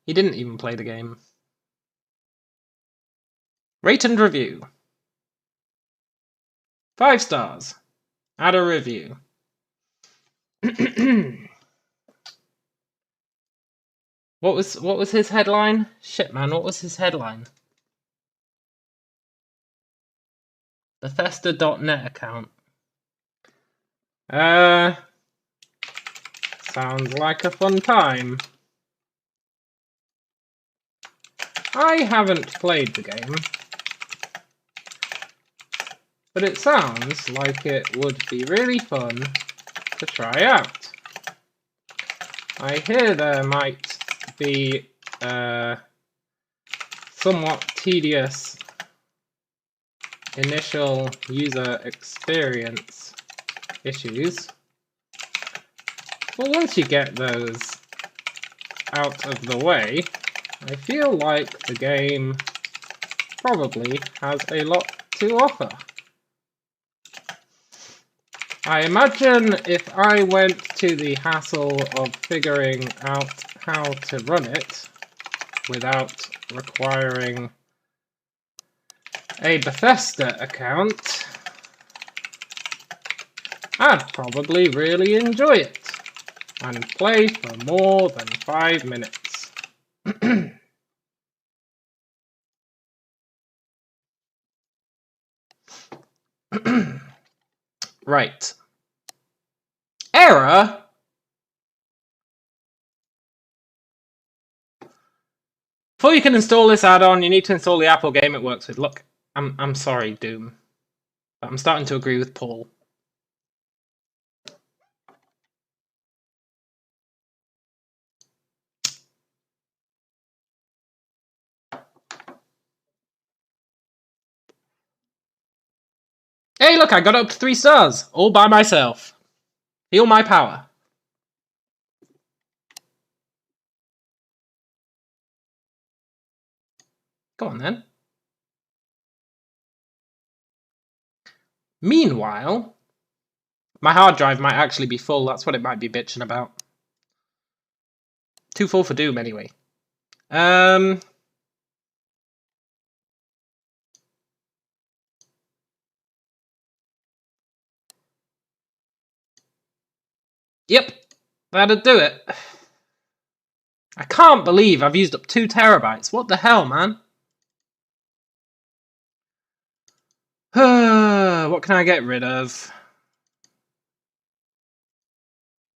He didn't even play the game. Rate and review. 5 stars. Add a review. What was his headline? Shit, man, what was his headline? Bethesda.net account. Sounds like a fun time. I haven't played the game, but it sounds like it would be really fun to try out. I hear there might be somewhat tedious initial user experience issues. Well, once you get those out of the way, I feel like the game probably has a lot to offer. I imagine if I went to the hassle of figuring out how to run it without requiring a Bethesda account, I'd probably really enjoy it and play for more than 5 minutes. Right. Error? Before you can install this add-on, you need to install the Apple game it works with. Look, I'm sorry, Doom, but I'm starting to agree with Paul. Hey, look, I got up to 3 stars, all by myself. Feel my power. Go on, then. Meanwhile, my hard drive might actually be full. That's what it might be bitching about. Too full for Doom, anyway. Yep, that'd do it. I can't believe I've used up 2 terabytes. What the hell, man? What can I get rid of?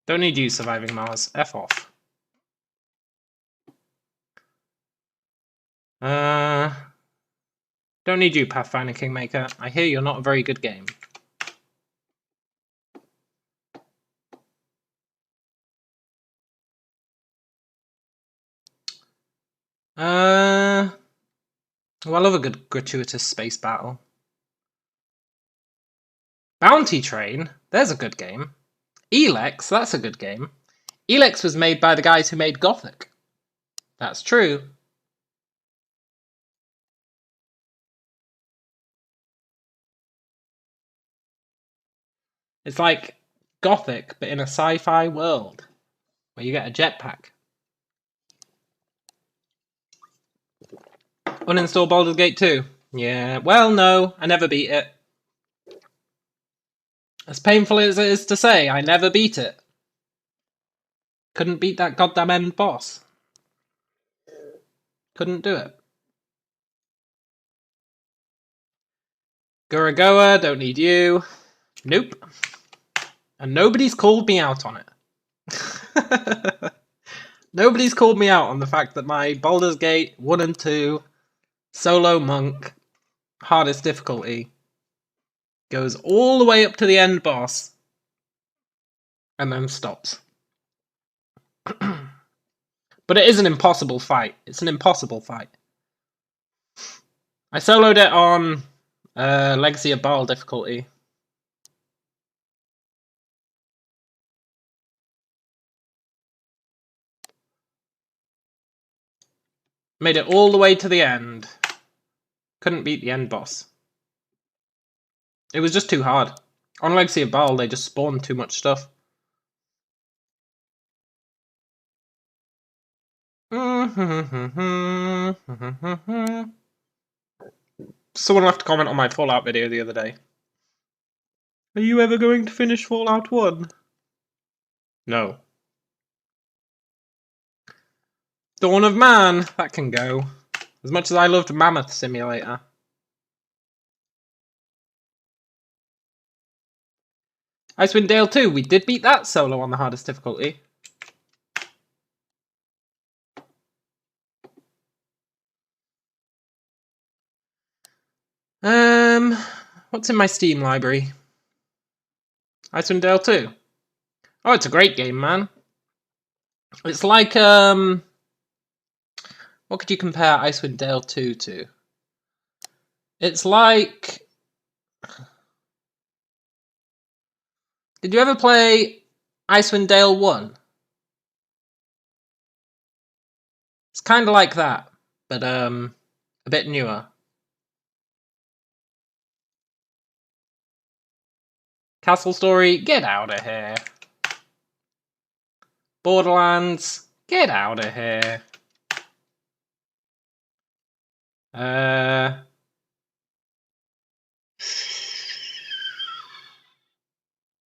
Don't need you, Surviving Mars. F off. Don't need you, Pathfinder Kingmaker. I hear you're not a very good game. Well, I love a good gratuitous space battle. Bounty Train, there's a good game. Elex, that's a good game. Elex was made by the guys who made Gothic. That's true. It's like Gothic, but in a sci-fi world, where you get a jetpack. Uninstall Baldur's Gate 2. Yeah, well, no, I never beat it. As painful as it is to say, I never beat it. Couldn't beat that goddamn end boss. Couldn't do it. Guragoa, don't need you. Nope. And nobody's called me out on it. Nobody's called me out on the fact that my Baldur's Gate 1 and 2 solo monk hardest difficulty goes all the way up to the end boss and then stops. But it is an impossible fight. It's an impossible fight. I soloed it on Legacy of Baal difficulty. Made it all the way to the end. Couldn't beat the end boss. It was just too hard. On Legacy of Baal, they just spawned too much stuff. Someone left a comment on my Fallout video the other day. Are you ever going to finish Fallout 1? No. Dawn of Man, that can go. As much as I loved Mammoth Simulator. Icewind Dale 2, we did beat that solo on the hardest difficulty. What's in my Steam library? Icewind Dale 2. Oh, it's a great game, man. It's like, what could you compare Icewind Dale 2 to? It's like... Did you ever play Icewind Dale 1? It's kind of like that, but a bit newer. Castle Story, get out of here. Borderlands, get out of here.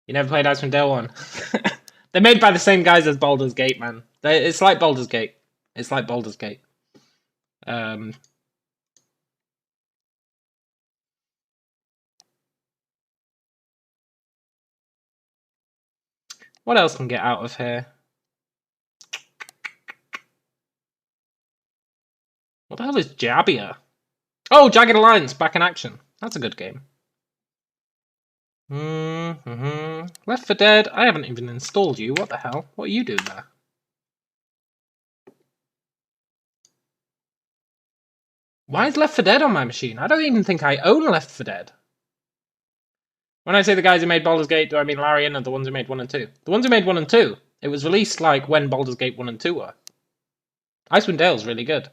You never played Icewind Dale 1? They're made by the same guys as Baldur's Gate, man. It's like Baldur's Gate. It's like Baldur's Gate. What else can get out of here? What the hell is Jabia? Oh, Jagged Alliance, back in action. That's a good game. Left 4 Dead, I haven't even installed you. What the hell? What are you doing there? Why is Left 4 Dead on my machine? I don't even think I own Left 4 Dead. When I say the guys who made Baldur's Gate, do I mean Larian or the ones who made 1 and 2? The ones who made 1 and 2. It was released like when Baldur's Gate 1 and 2 were. Icewind Dale's really good.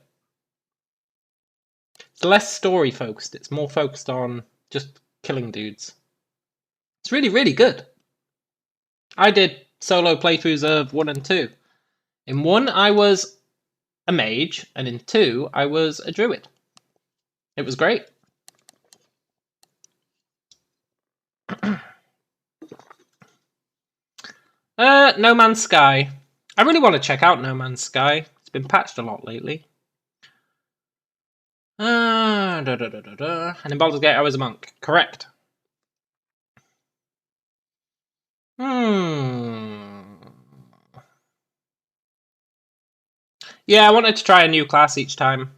It's less story focused. It's more focused on just killing dudes. It's really, really good. I did solo playthroughs of 1 and 2. In 1, I was a mage, and in 2, I was a druid. It was great. No Man's Sky. I really want to check out No Man's Sky. It's been patched a lot lately. And in Baldur's Gate, I was a monk. Correct. Yeah, I wanted to try a new class each time.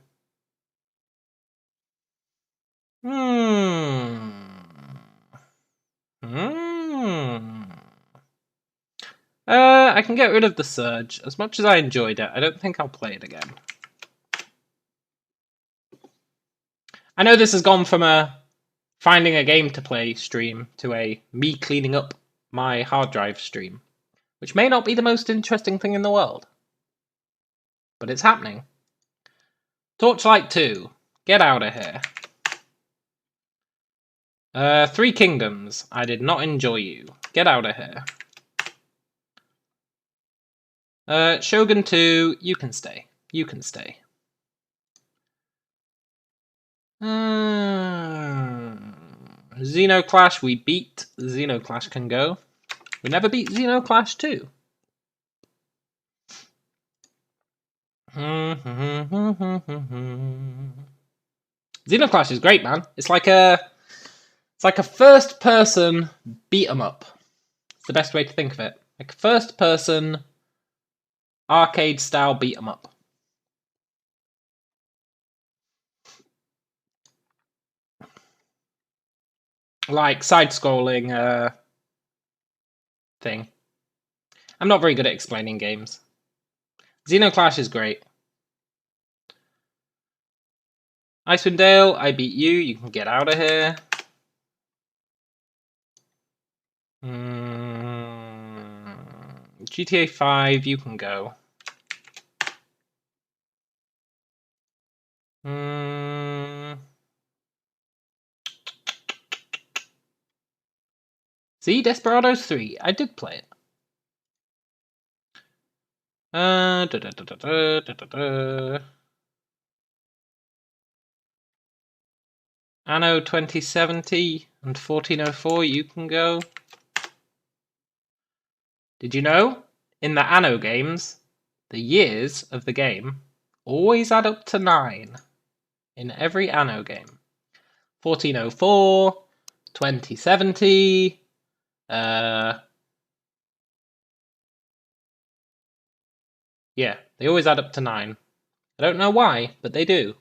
I can get rid of the Surge. As much as I enjoyed it, I don't think I'll play it again. I know this has gone from a finding a game to play stream to a me cleaning up my hard drive stream, which may not be the most interesting thing in the world. But it's happening. Torchlight 2. Get out of here. 3 Kingdoms. I did not enjoy you. Get out of here. Shogun 2. You can stay. You can stay. Xenoclash, we beat. Xenoclash can go. We never beat Xenoclash 2. Xenoclash is great, man. It's like a first-person beat 'em up. It's the best way to think of it. Like a first-person arcade-style beat 'em up. Like side-scrolling thing. I'm not very good at explaining games. Xenoclash is great. Icewind Dale, I beat you. You can get out of here. GTA 5, you can go. See, Desperados 3. I did play it. Anno 2070 and 1404, you can go. Did you know? In the Anno games, the years of the game always add up to 9. In every Anno game. 1404, 2070, yeah, they always add up to 9. I don't know why, but they do.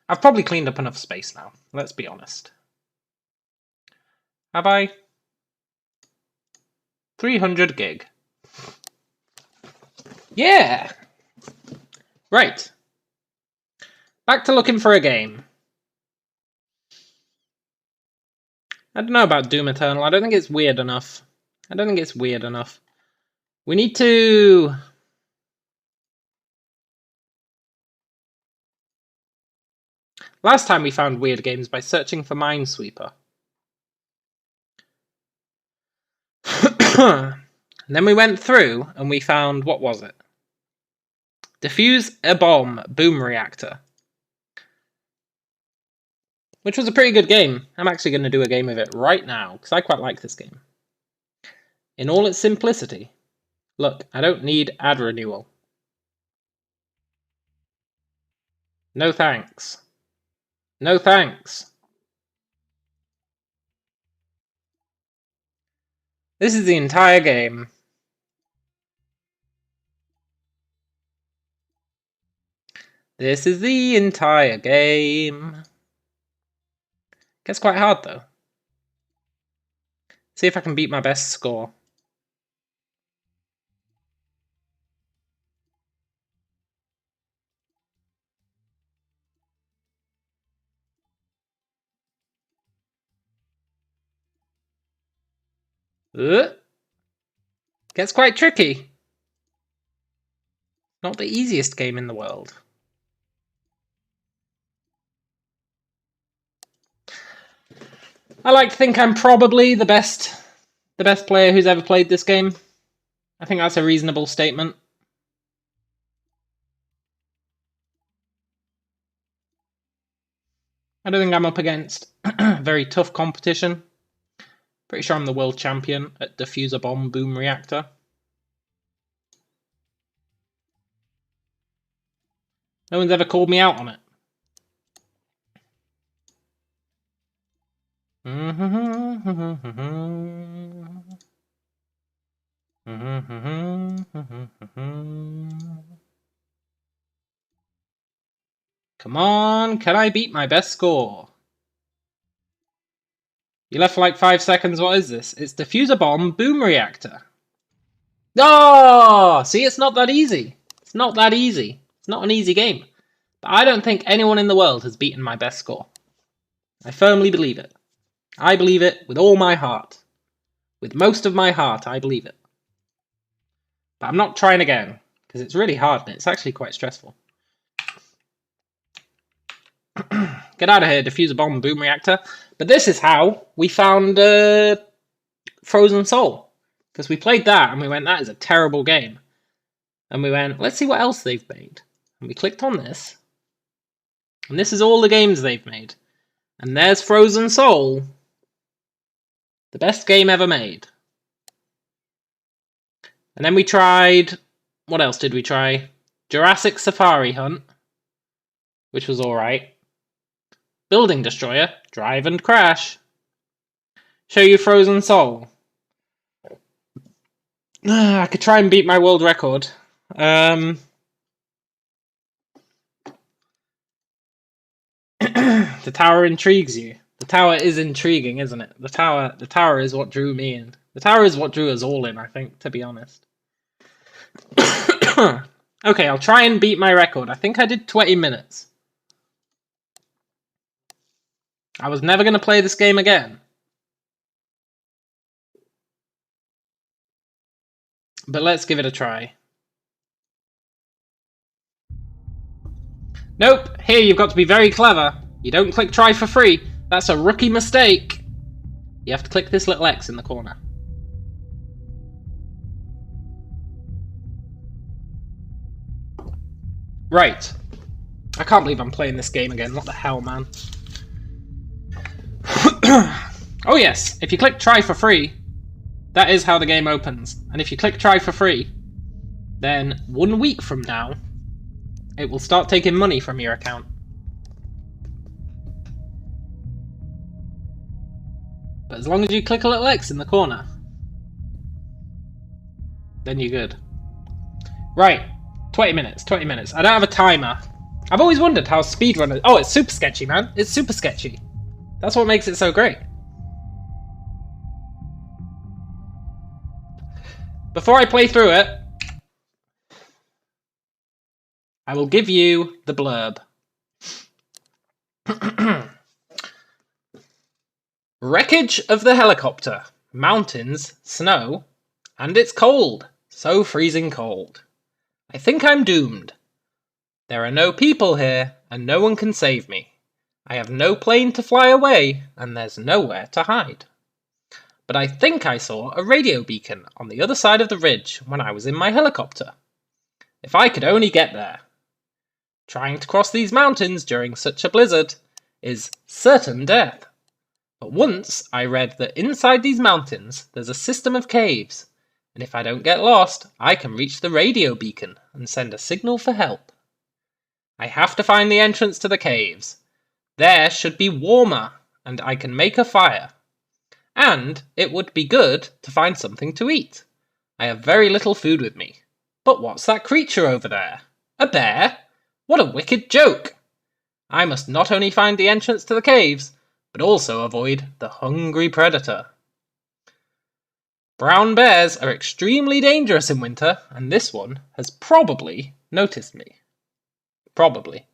I've probably cleaned up enough space now, let's be honest. Have I? 300 gig. Yeah! Right. Back to looking for a game. I don't know about Doom Eternal. I don't think it's weird enough. We need to... Last time we found weird games by searching for Minesweeper. And then we went through and we found, what was it? Defuse a Bomb Boom Reactor. Which was a pretty good game. I'm actually going to do a game of it right now, because I quite like this game. In all its simplicity. Look, I don't need ad renewal. No thanks. No thanks. This is the entire game. This is the entire game. Gets quite hard though. See if I can beat my best score. Gets quite tricky. Not the easiest game in the world. I like to think I'm probably the best player who's ever played this game. I think that's a reasonable statement. I don't think I'm up against very tough competition. Pretty sure I'm the world champion at Defuse a Bomb Boom Reactor. No one's ever called me out on it. Come on, can I beat my best score? You left for like 5 seconds, what is this? It's Defuse a Bomb Boom Reactor. Oh! See, it's not that easy. It's not that easy. It's not an easy game. But I don't think anyone in the world has beaten my best score. I firmly believe it. I believe it with all my heart. With most of my heart, I believe it. But I'm not trying again, because it's really hard and it's actually quite stressful. Get out of here, Defuse a Bomb Boom Reactor. But this is how we found Frozen Soul. Because we played that and we went, that is a terrible game. And we went, let's see what else they've made. And we clicked on this. And this is all the games they've made. And there's Frozen Soul. The best game ever made. And then we tried... What else did we try? Jurassic Safari Hunt, which was alright. Building Destroyer, Drive and Crash. Show you Frozen Soul. I could try and beat my world record. The tower intrigues you. The tower is intriguing, isn't it? The tower is what drew me in. The tower is what drew us all in, I think, to be honest. Okay, I'll try and beat my record. I think I did 20 minutes. I was never going to play this game again. But let's give it a try. Nope, here you've got to be very clever. You don't click try for free. That's a rookie mistake. You have to click this little X in the corner. Right. I can't believe I'm playing this game again. What the hell, man? Oh yes, if you click try for free, that is how the game opens. And if you click try for free, then 1 week from now, it will start taking money from your account. But as long as you click a little X in the corner, then you're good. Right, 20 minutes. I don't have a timer. I've always wondered how speedrunners... Oh, it's super sketchy, man. It's super sketchy. That's what makes it so great. Before I play through it, I will give you the blurb. Wreckage of the helicopter, mountains, snow, and it's cold, so freezing cold. I think I'm doomed. There are no people here, and no one can save me. I have no plane to fly away, and there's nowhere to hide. But I think I saw a radio beacon on the other side of the ridge when I was in my helicopter. If I could only get there. Trying to cross these mountains during such a blizzard is certain death. But once I read that inside these mountains there's a system of caves, and if I don't get lost, I can reach the radio beacon and send a signal for help. I have to find the entrance to the caves. There should be warmer, and I can make a fire. And it would be good to find something to eat. I have very little food with me. But what's that creature over there? A bear? What a wicked joke! I must not only find the entrance to the caves, but also avoid the hungry predator. Brown bears are extremely dangerous in winter, and this one has probably noticed me. Probably.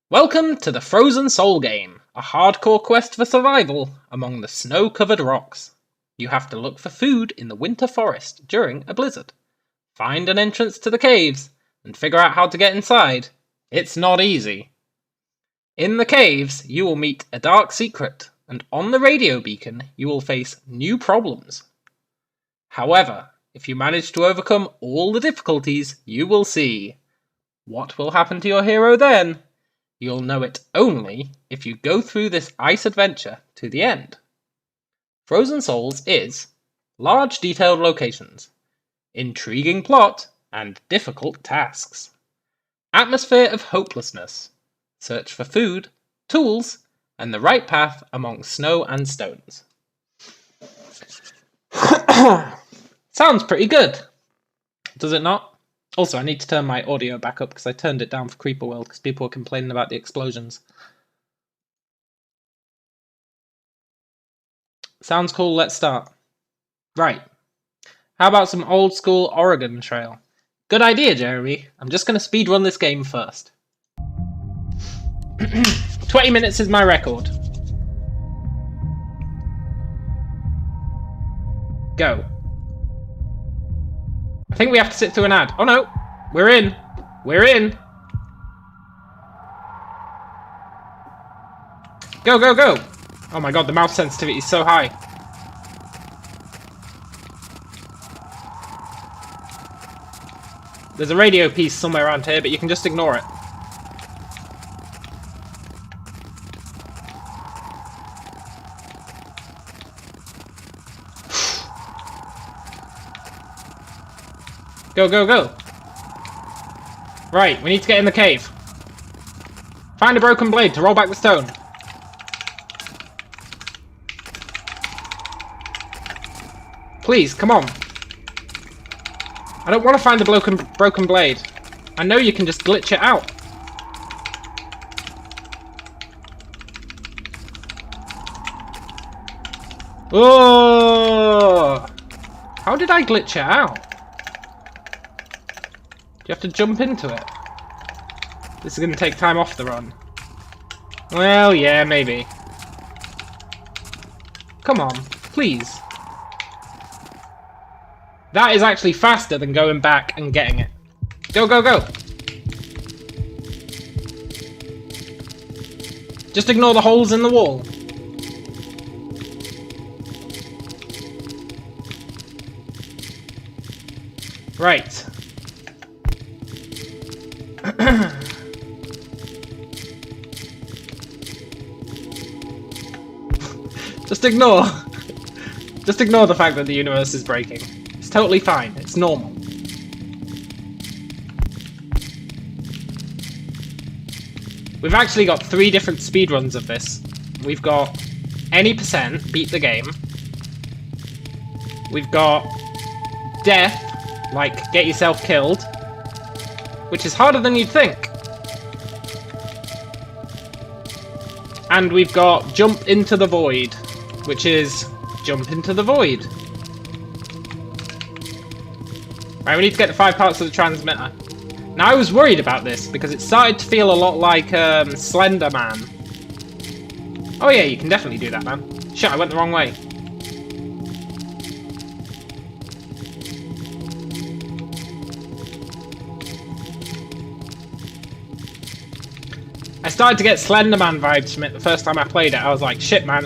Welcome to the Frozen Soul game, a hardcore quest for survival among the snow-covered rocks. You have to look for food in the winter forest during a blizzard. Find an entrance to the caves, and figure out how to get inside. It's not easy. In the caves, you will meet a dark secret, and on the radio beacon, you will face new problems. However, if you manage to overcome all the difficulties, you will see. What will happen to your hero then? You'll know it only if you go through this ice adventure to the end. Frozen Souls is large detailed locations, intriguing plot, and difficult tasks. Atmosphere of hopelessness. Search for food, tools, and the right path among snow and stones. Sounds pretty good. Does it not? Also, I need to turn my audio back up because I turned it down for Creeper World because people were complaining about the explosions. Sounds cool, let's start. Right. How about some old school Oregon Trail? Good idea, Jeremy. I'm just going to speedrun this game first. 20 minutes is my record. Go. I think we have to sit through an ad. Oh no! We're in! We're in! Go, go, go! Oh my god, the mouse sensitivity is so high. There's a radio piece somewhere around here, but you can just ignore it. Go, go, go. Right, we need to get in the cave. Find a broken blade to roll back the stone. Please, come on. I don't want to find the broken blade. I know you can just glitch it out. Oh! How did I glitch it out? Do you have to jump into it? This is going to take time off the run. Well, yeah, maybe. Come on, please. That is actually faster than going back and getting it. Go, go, go! Just ignore the holes in the wall. Right. Just ignore the fact that the universe is breaking. It's totally fine. It's normal. We've actually got 3 different speedruns of this. We've got any percent, beat the game. We've got death, like get yourself killed, which is harder than you'd think. And we've got jump into the void, which is jump into the void. Right, we need to get the 5 parts of the transmitter. Now, I was worried about this because it started to feel a lot like Slender Man. Oh yeah, you can definitely do that, man. Shit, I went the wrong way. I started to get Slender Man vibes from it the first time I played it. I was like, shit, man,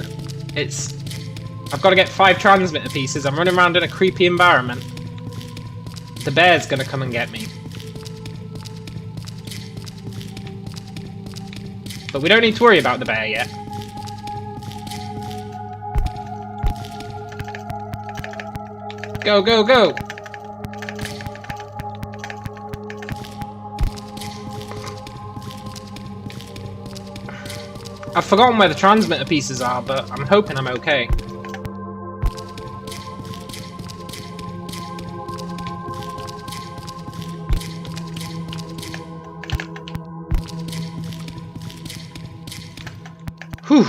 I've got to get 5 transmitter pieces. I'm running around in a creepy environment. The bear's gonna come and get me. But we don't need to worry about the bear yet. Go, go, go! I've forgotten where the transmitter pieces are, but I'm hoping I'm okay. Whew.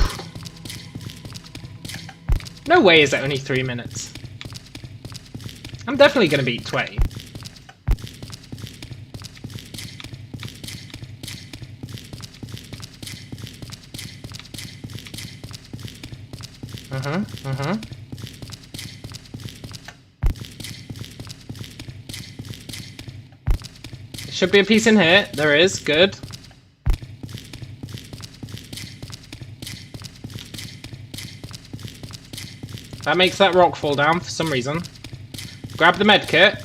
No way is it only 3 minutes. I'm definitely going to beat 20. Should be a piece in here. There is. Good. That makes that rock fall down for some reason. Grab the med kit.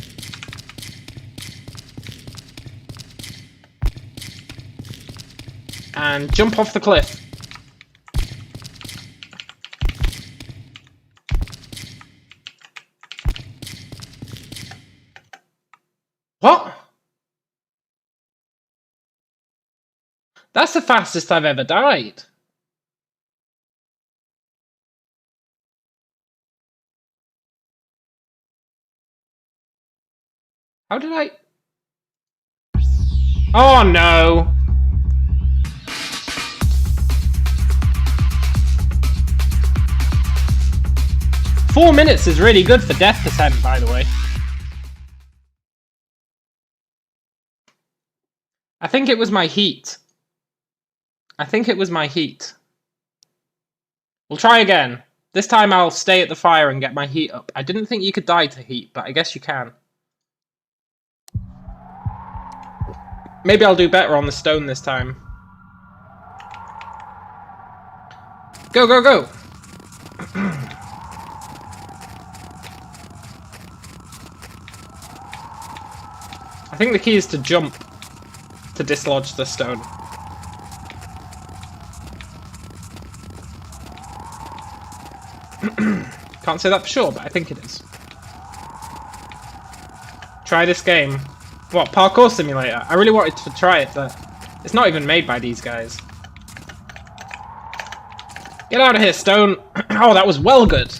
And jump off the cliff. What? That's the fastest I've ever died. How did I... Oh no! Four minutes is really good for death percent, by the way. I think it was my heat. We'll try again. This time I'll stay at the fire and get my heat up. I didn't think you could die to heat, but I guess you can. Maybe I'll do better on the stone this time. Go, go, go! I think the key is to jump to dislodge the stone. Can't say that for sure, but I think it is. Try this game. What, Parkour Simulator? I really wanted to try it, but it's not even made by these guys. Get out of here, Stone! Oh, that was well good!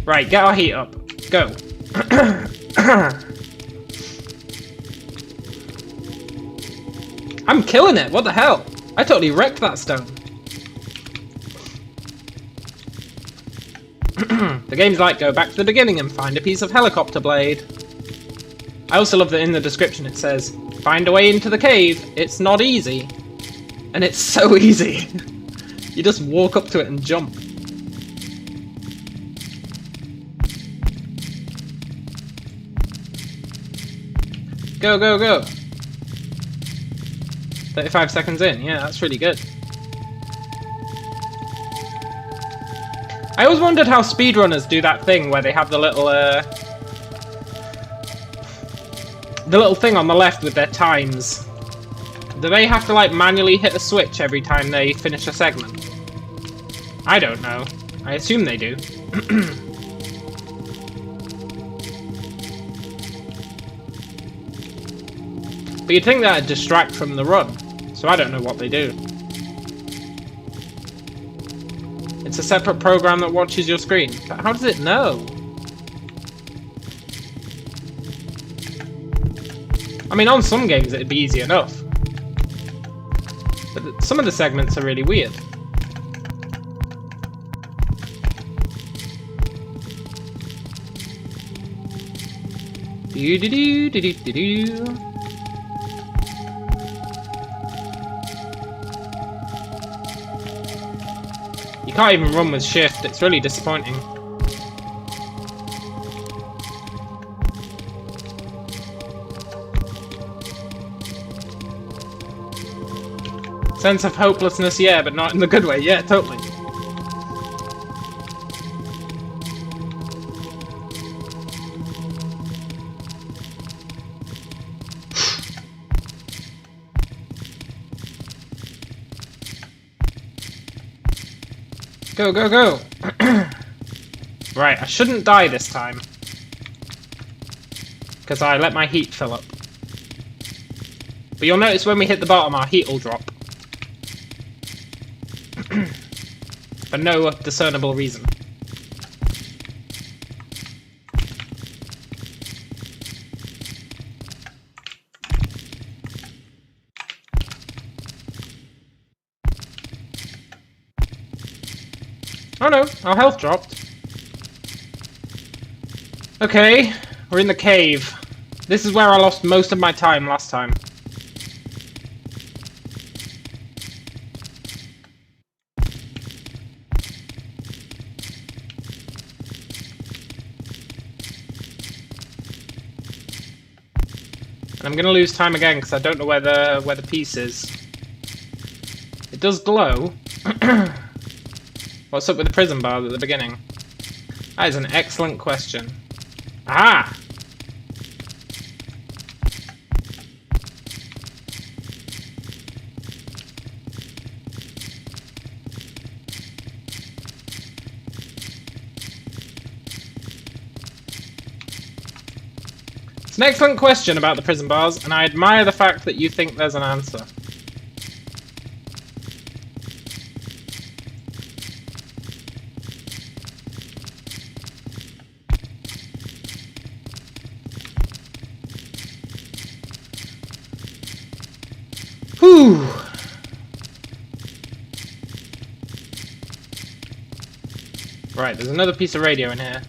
Right, get our heat up. Go. I'm killing it, what the hell? I totally wrecked that stone. The game's like, go back to the beginning and find a piece of helicopter blade. I also love that in the description it says, find a way into the cave, it's not easy. And it's so easy. You just walk up to it and jump. Go, go, go. 35 seconds in, yeah, that's really good. I always wondered how speedrunners do that thing where they have the little thing on the left with their times. Do they have to like manually hit a switch every time they finish a segment? I don't know. I assume they do. But you'd think that'd distract from the run, so I don't know what they do. It's a separate program that watches your screen. But how does it know? I mean, on some games it'd be easy enough. But some of the segments are really weird. Do-do-do-do-do-do-do. You can't even run with shift, it's really disappointing. Sense of hopelessness, yeah, but not in the good way, yeah, totally. Go, go, go! Right, I shouldn't die this time. Because I let my heat fill up. But you'll notice when we hit the bottom, our heat will drop. For no discernible reason. Oh no, our health dropped. Okay, we're in the cave. This is where I lost most of my time last time. And I'm gonna lose time again because I don't know where the piece is. It does glow. What's up with the prison bars at the beginning? That is an excellent question. Ah! It's an excellent question about the prison bars, and I admire the fact that you think there's an answer. Whew! Right, there's another piece of radio in here.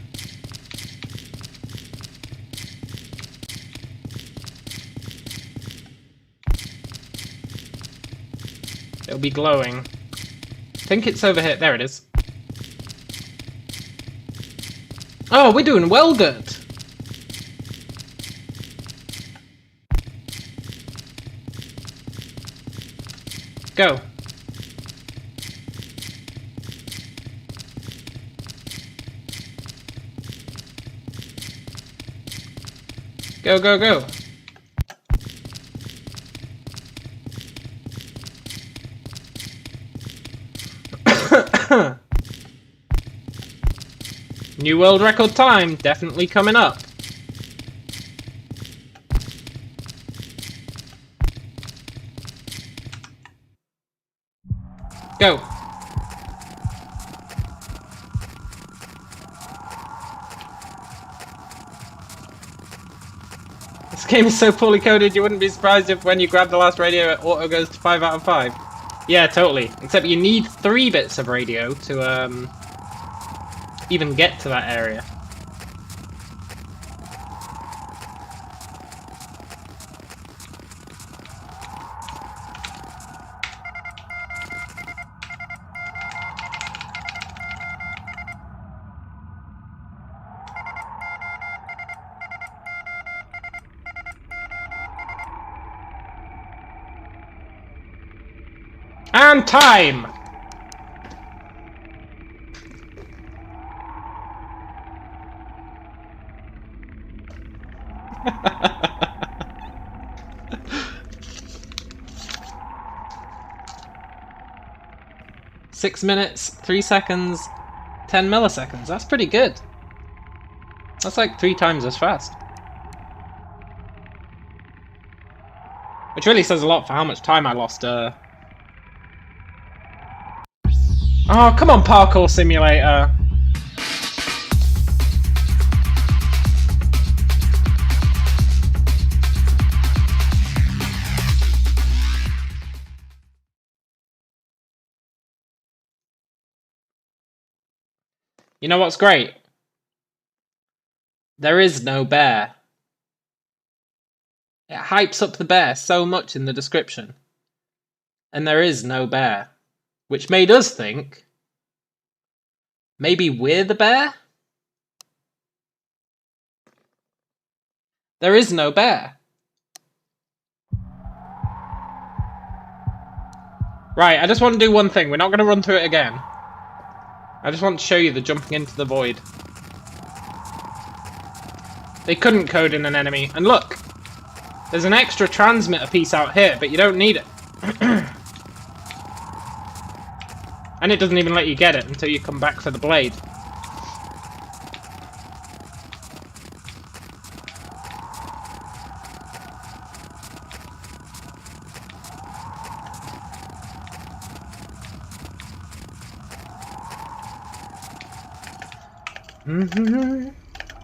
It'll be glowing. I think it's over here. There it is. Oh, we're doing well good! Go. Go, go, go. New world record time, definitely coming up. Go. This game is so poorly coded, you wouldn't be surprised if when you grab the last radio, it auto goes to 5 out of 5. Yeah, totally. Except you need 3 bits of radio to even get to that area. And time! Six minutes, 3 seconds, 10 milliseconds. That's pretty good. That's like 3 times as fast. Which really says a lot for how much time I lost. Oh, come on, parkour simulator. You know what's great? There is no bear. It hypes up the bear so much in the description. And there is no bear. Which made us think, maybe we're the bear? There is no bear. Right, I just want to do one thing. We're not going to run through it again. I just want to show you the jumping into the void. They couldn't code in an enemy. And look, there's an extra transmitter piece out here, but you don't need it. And it doesn't even let you get it until you come back for the blade.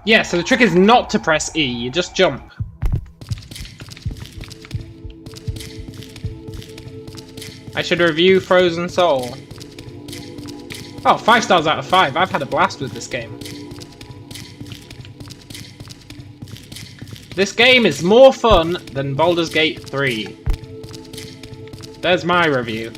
Yeah, so the trick is not to press E, you just jump. I should review Frozen Soul. Oh, 5 stars out of 5. I've had a blast with this game. This game is more fun than Baldur's Gate 3. There's my review.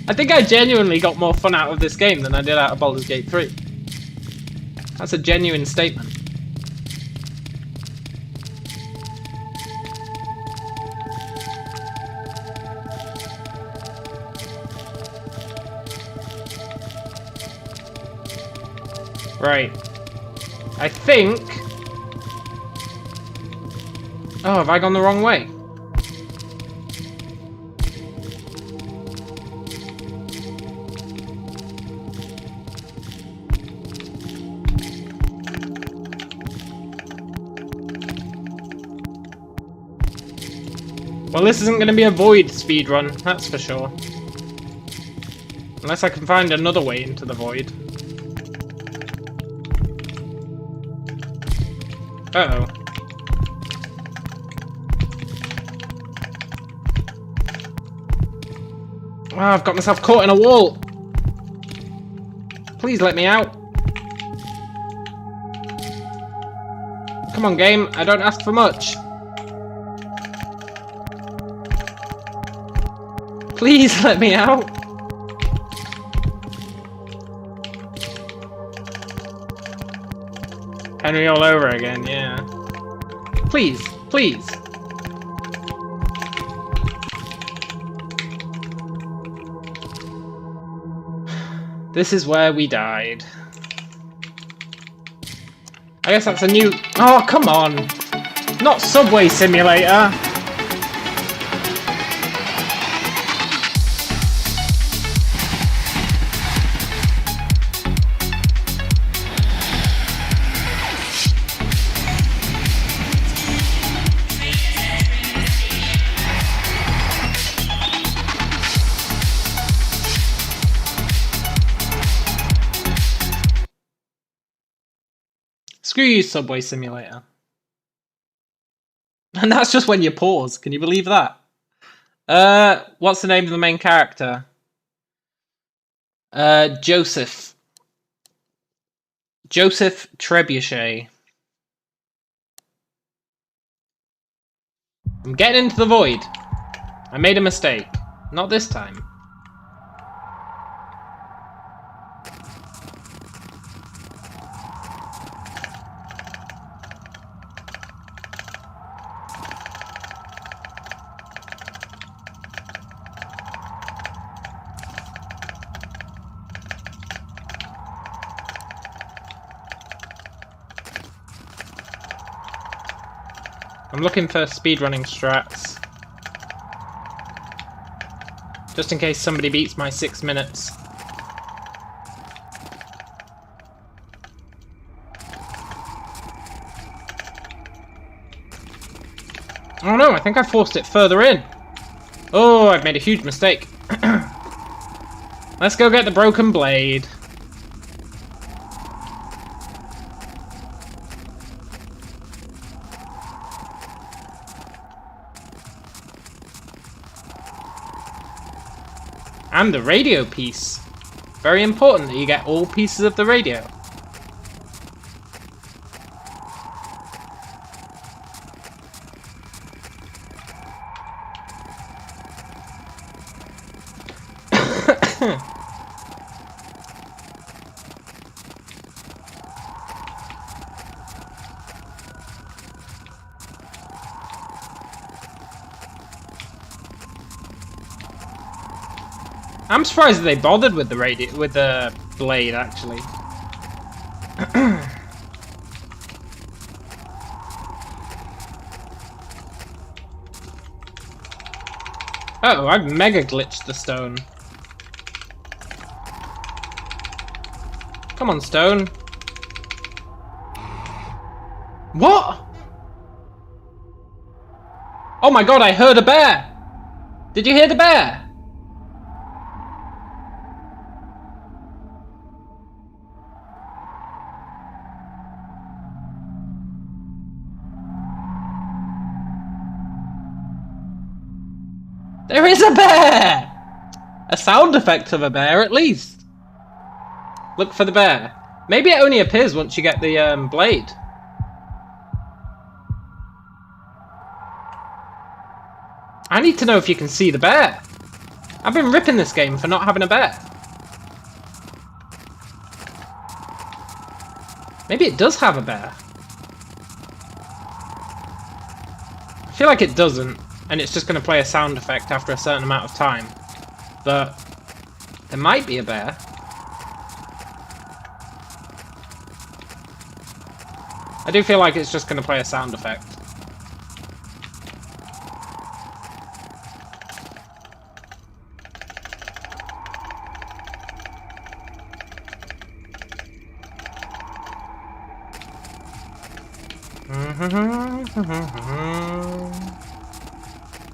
I think I genuinely got more fun out of this game than I did out of Baldur's Gate 3. That's a genuine statement. Right. I think... Oh, have I gone the wrong way? Well, this isn't going to be a void speedrun, that's for sure. Unless I can find another way into the void. Uh-oh. Oh, I've got myself caught in a wall! Please let me out. Come on, game, I don't ask for much. Please let me out! Henry all over again, yeah. Please, please! This is where we died. I guess that's a new... Oh, come on! Not Subway Simulator! Screw you, Subway Simulator. And that's just when you pause. Can you believe that? What's the name of the main character? Joseph. Joseph Trebuchet. I'm getting into the void. I made a mistake. Not this time. I'm looking for speedrunning strats. Just in case somebody beats my 6 minutes. Oh no, I think I forced it further in. Oh, I've made a huge mistake. Let's go get the broken blade. And the radio piece. Very important that you get all pieces of the radio. I'm surprised that they bothered with the blade, actually. Oh, I've mega glitched the stone. Come on, stone. What? Oh my god, I heard a bear! Did you hear the bear? There is a bear! A sound effect of a bear, at least. Look for the bear. Maybe it only appears once you get the blade. I need to know if you can see the bear. I've been ripping this game for not having a bear. Maybe it does have a bear. I feel like it doesn't. And it's just going to play a sound effect after a certain amount of time. But there might be a bear. I do feel like it's just going to play a sound effect.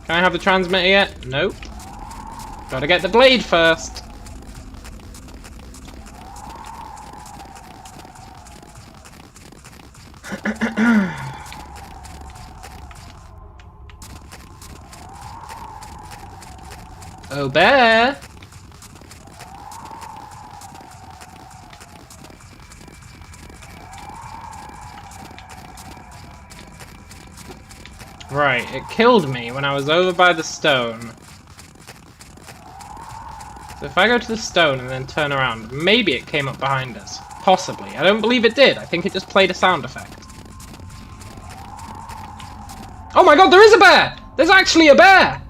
Can I have the transmitter yet? Nope. Gotta get the blade first. Oh, bear! Right, it killed me when I was over by the stone. So if I go to the stone and then turn around, maybe it came up behind us. Possibly. I don't believe it did. I think it just played a sound effect. Oh my god, there is a bear! There's actually a bear!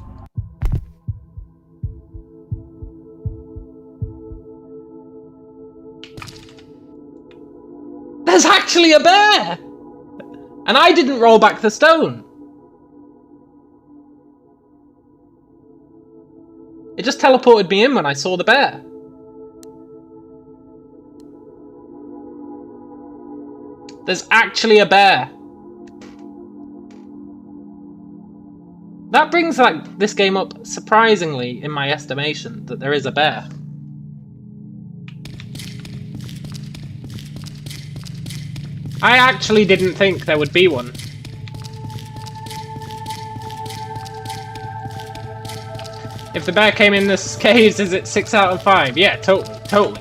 There's actually a bear! And I didn't roll back the stone. It just teleported me in when I saw the bear. There's actually a bear. That brings this game up surprisingly in my estimation, that there is a bear. I actually didn't think there would be one. If the bear came in the caves, is it 6 out of 5? Yeah, totally.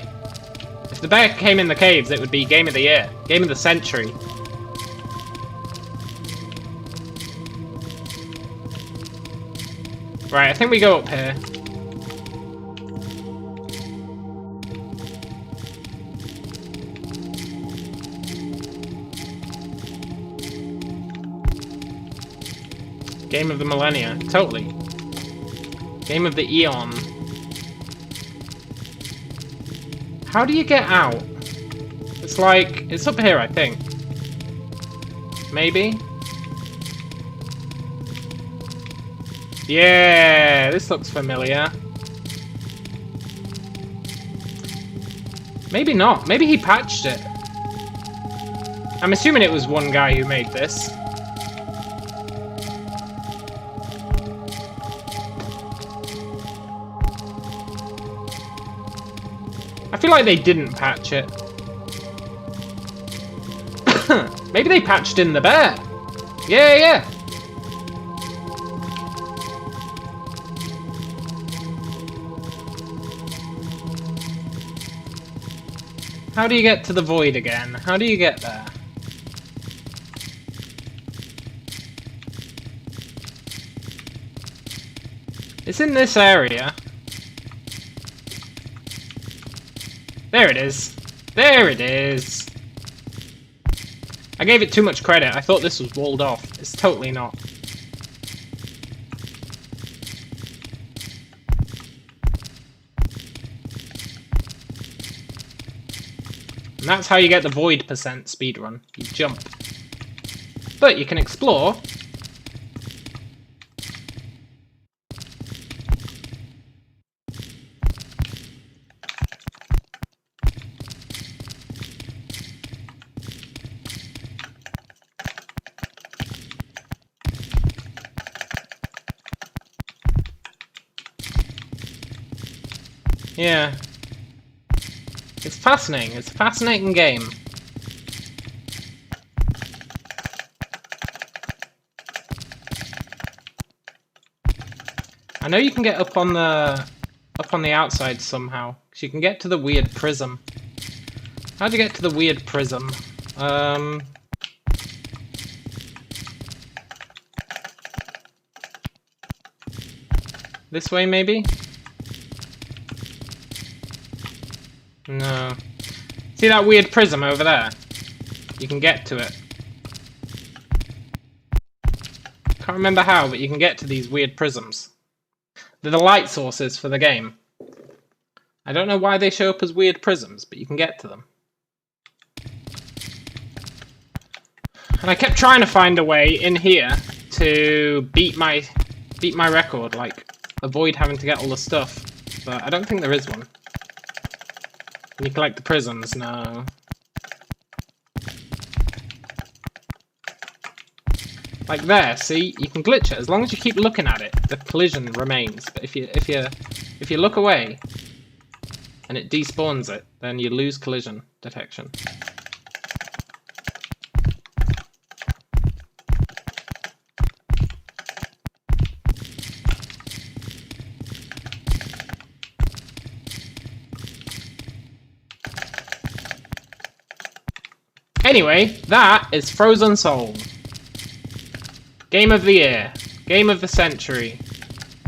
If the bear came in the caves, it would be Game of the Year. Game of the Century. Right, I think we go up here. Game of the Millennia. Totally. Game of the Eon. How do you get out? It's like... it's up here, I think. Maybe? Yeah, this looks familiar. Maybe not. Maybe he patched it. I'm assuming it was one guy who made this. I feel like they didn't patch it. Maybe they patched in the bear. Yeah. How do you get to the void again? How do you get there? It's in this area. There it is. There it is. I gave it too much credit. I thought this was walled off. It's totally not. And that's how you get the void percent speedrun. You jump. But you can explore. Yeah. It's fascinating. It's a fascinating game. I know you can get up on the outside somehow, because you can get to the weird prism. How do you get to the weird prism? This way, maybe? No. See that weird prism over there? You can get to it. Can't remember how, but you can get to these weird prisms. They're the light sources for the game. I don't know why they show up as weird prisms, but you can get to them. And I kept trying to find a way in here to beat my record, like avoid having to get all the stuff, but I don't think there is one. Can you collect the prisms? No. Like there, see? You can glitch it. As long as you keep looking at it, the collision remains. But if you look away and it despawns it, then you lose collision detection. Anyway, that is Frozen Soul. Game of the Year. Game of the Century.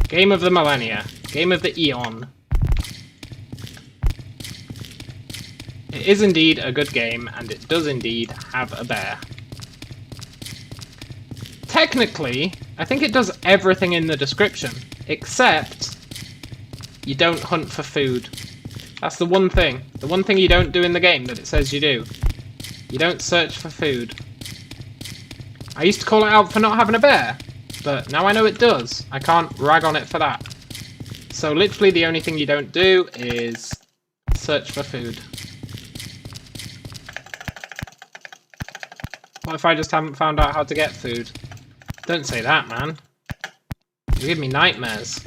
Game of the Millennia. Game of the Eon. It is indeed a good game, and it does indeed have a bear. Technically, I think it does everything in the description, except you don't hunt for food. That's the one thing. The one thing you don't do in the game that it says you do. You don't search for food. I used to call it out for not having a bear, but now I know it does. I can't rag on it for that. So literally the only thing you don't do is search for food. What if I just haven't found out how to get food? Don't say that, man. You give me nightmares.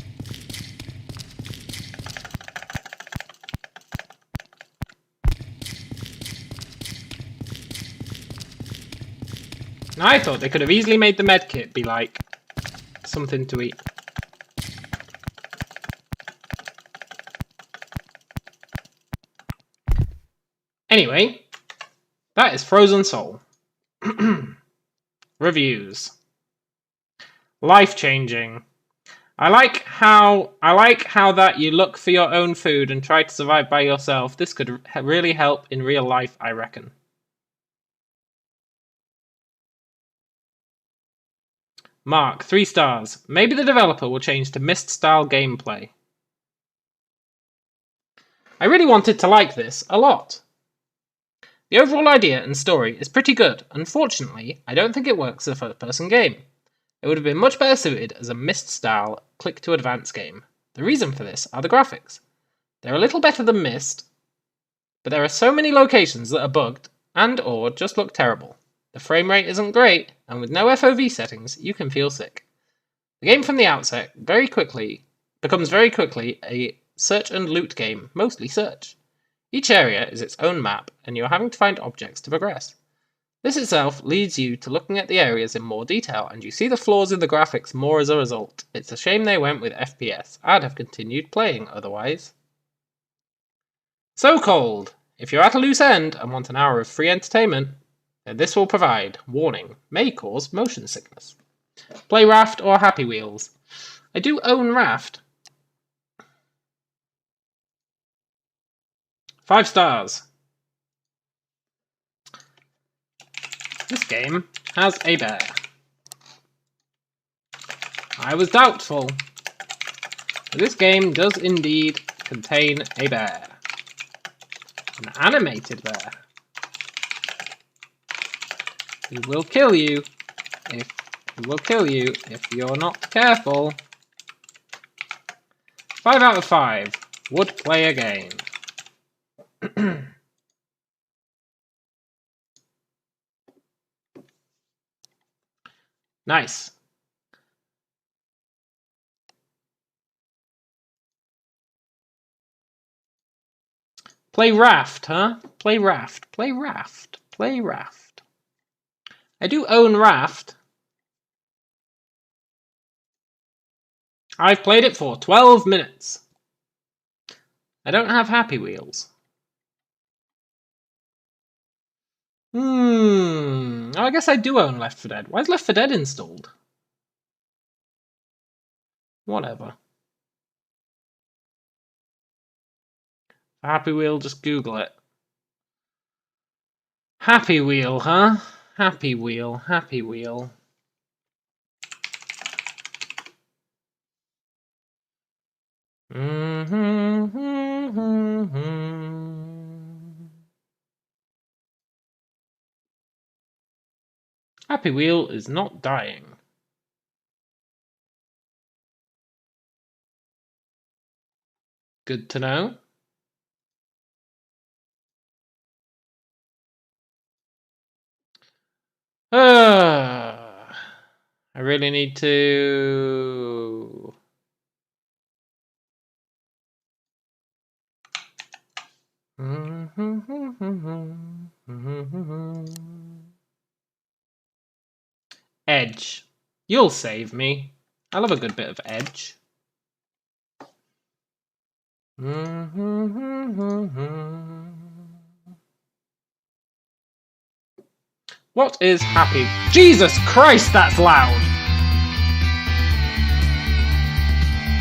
I thought they could have easily made the medkit be like something to eat. Anyway, that is Frozen Soul. Reviews. Life-changing. I like how that you look for your own food and try to survive by yourself. This could really help in real life, I reckon. Mark, 3 stars. Maybe the developer will change to Myst-style gameplay. I really wanted to like this a lot. The overall idea and story is pretty good. Unfortunately, I don't think it works as a first-person game. It would have been much better suited as a Myst-style click-to-advance game. The reason for this are the graphics. They're a little better than Myst, but there are so many locations that are bugged and or just look terrible. The frame rate isn't great, and with no FOV settings, you can feel sick. The game from the outset becomes very quickly a search and loot game, mostly search. Each area is its own map, and you're having to find objects to progress. This itself leads you to looking at the areas in more detail, and you see the flaws in the graphics more as a result. It's a shame they went with FPS. I'd have continued playing otherwise. So Cold! If you're at a loose end and want an hour of free entertainment, then this will provide. Warning, may cause motion sickness. Play Raft or Happy Wheels. I do own Raft. 5 stars. This game has a bear. I was doubtful, but this game does indeed contain a bear. An animated bear. He will kill you if you're not careful. 5 out of 5. Would play again. Nice. Play Raft, huh? Play Raft. Play Raft. Play Raft. I do own Raft. I've played it for 12 minutes. I don't have Happy Wheels. Oh, I guess I do own Left 4 Dead. Why is Left 4 Dead installed? Whatever. Happy Wheel, just Google it. Happy Wheel, huh? Happy Wheel, Happy Wheel. Happy Wheel is not dying. Good to know. I really need to... Edge. You'll save me. I love a good bit of Edge. What is happy? Jesus Christ, that's loud!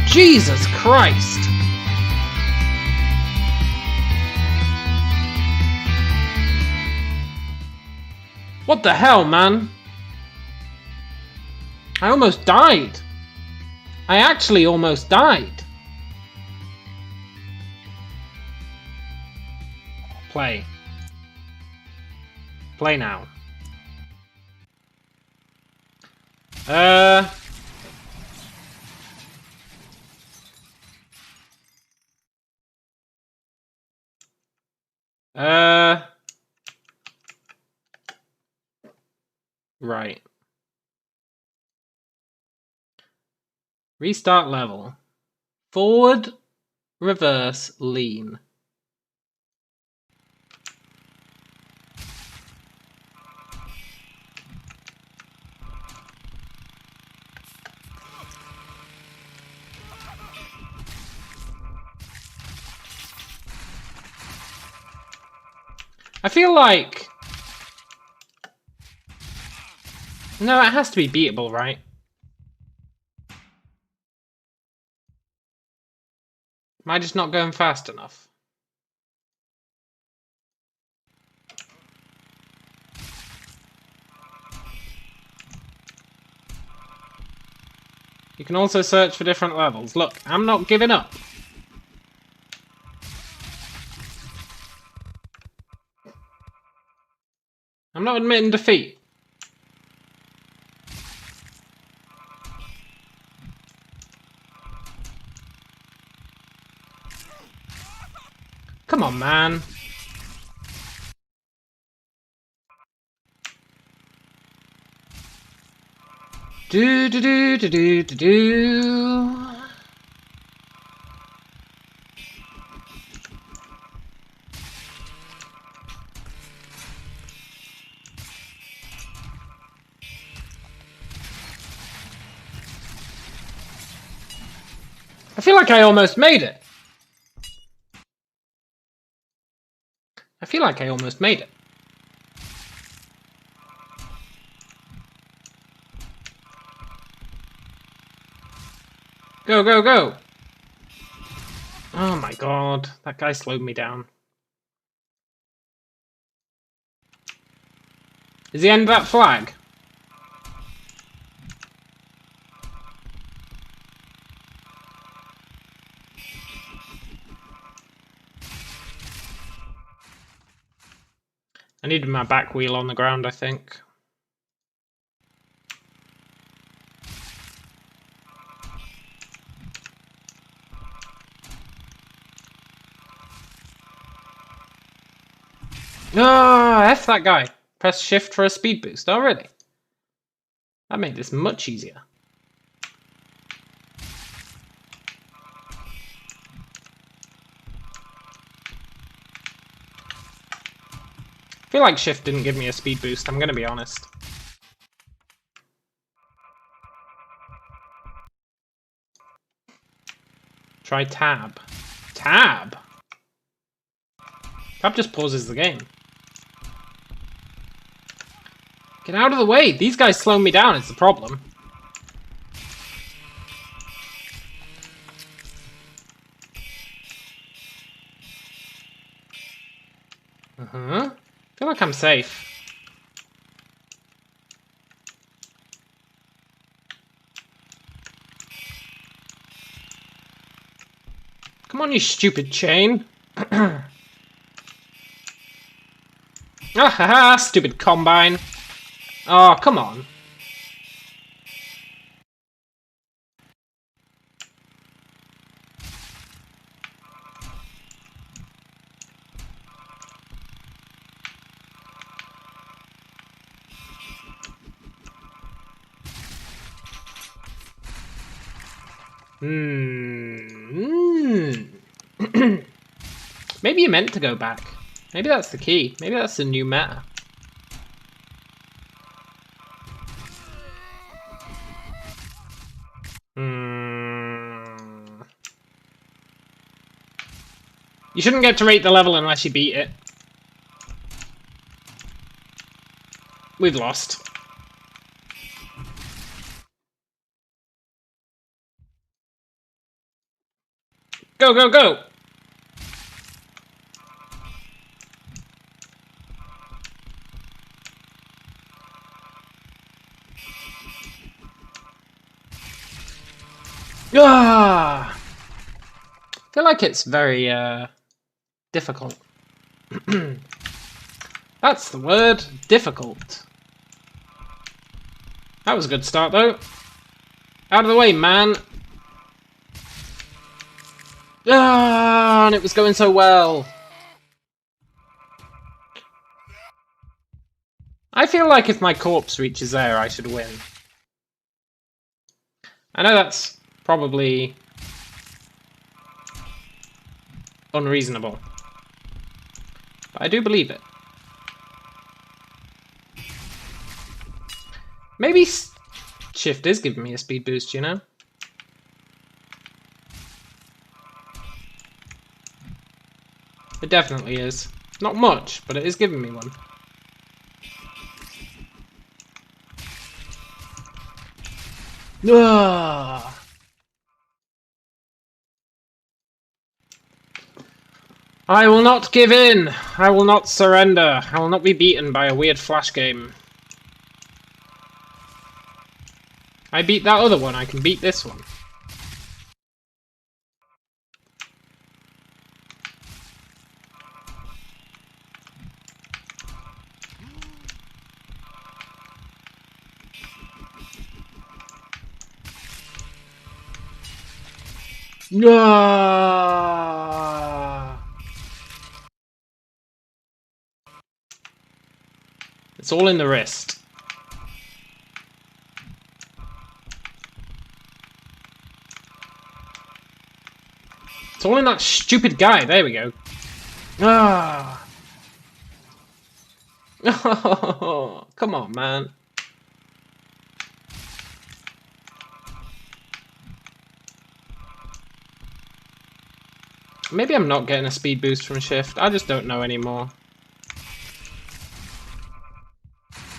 Jesus Christ! What the hell, man? I almost died. I actually almost died. Play. Play now. Right. Restart level. Forward, reverse, lean. I feel like... No, it has to be beatable, right? Am I just not going fast enough? You can also search for different levels. Look, I'm not giving up. I'm not admitting defeat. Come on, man. Do do do do do do do. I feel like I almost made it. I feel like I almost made it. Go, go, go! Oh my god, that guy slowed me down. Is the end of that flag? I needed my back wheel on the ground, I think. Ah, F that guy. Press shift for a speed boost. Oh, really? That made this much easier. I feel like shift didn't give me a speed boost, I'm gonna be honest. Try tab. Tab? Tab just pauses the game. Get out of the way! These guys slow me down, it's the problem. I feel like I'm safe. Come on, you stupid chain. Ah ha ha! Stupid combine. Oh, come on. Maybe you meant to go back. Maybe that's the key. Maybe that's the new meta. You shouldn't get to rate the level unless you beat it. We've lost. Go, go, go! Ah! I feel like it's very, difficult. That's the word. Difficult. That was a good start, though. Out of the way, man. Ah, and it was going so well. I feel like if my corpse reaches there, I should win. I know that's probably unreasonable, but I do believe it. Maybe shift is giving me a speed boost, you know? It definitely is. Not much, but it is giving me one. Ah. I will not give in! I will not surrender! I will not be beaten by a weird flash game. I beat that other one, I can beat this one. Ah. It's all in the wrist. It's all in that stupid guy. There we go. Ah. Oh, come on, man. Maybe I'm not getting a speed boost from shift. I just don't know anymore.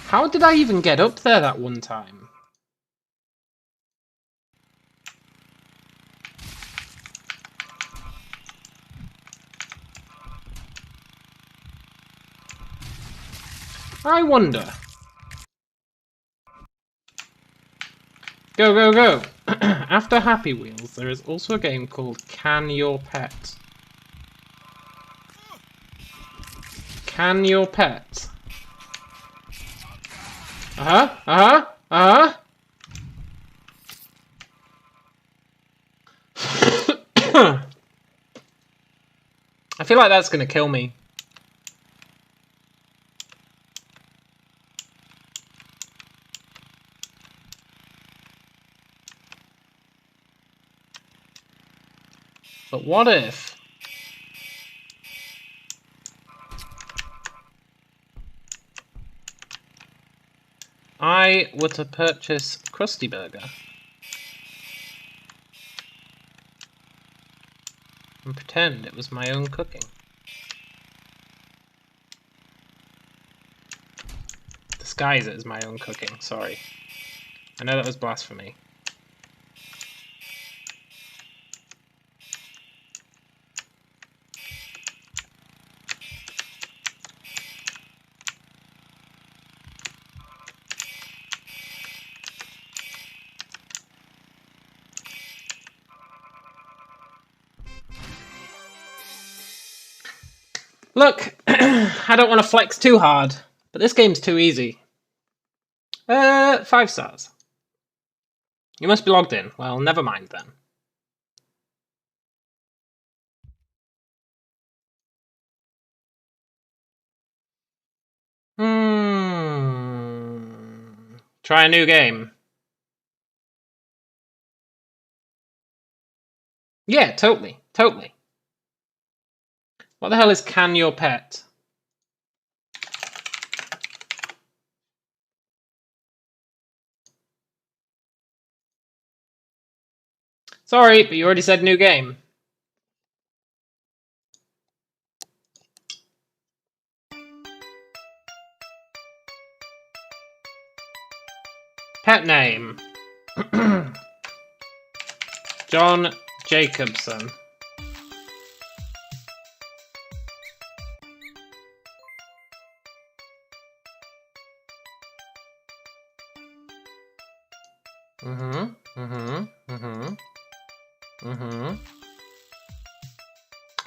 How did I even get up there that one time? I wonder. Go, go, go! After Happy Wheels, there is also a game called Can Your Pet? Can Your Pet? Uh-huh, uh-huh, uh-huh! I feel like that's gonna kill me. But what if... I were to purchase Krusty Burger and pretend it was my own cooking? Disguise it as my own cooking, sorry. I know that was blasphemy. Look, I don't want to flex too hard, but this game's too easy. 5 stars. You must be logged in. Well, never mind then. Try a new game. Yeah, totally. Totally. What the hell is Can Your Pet? Sorry, but you already said new game. Pet name. John Jacobson.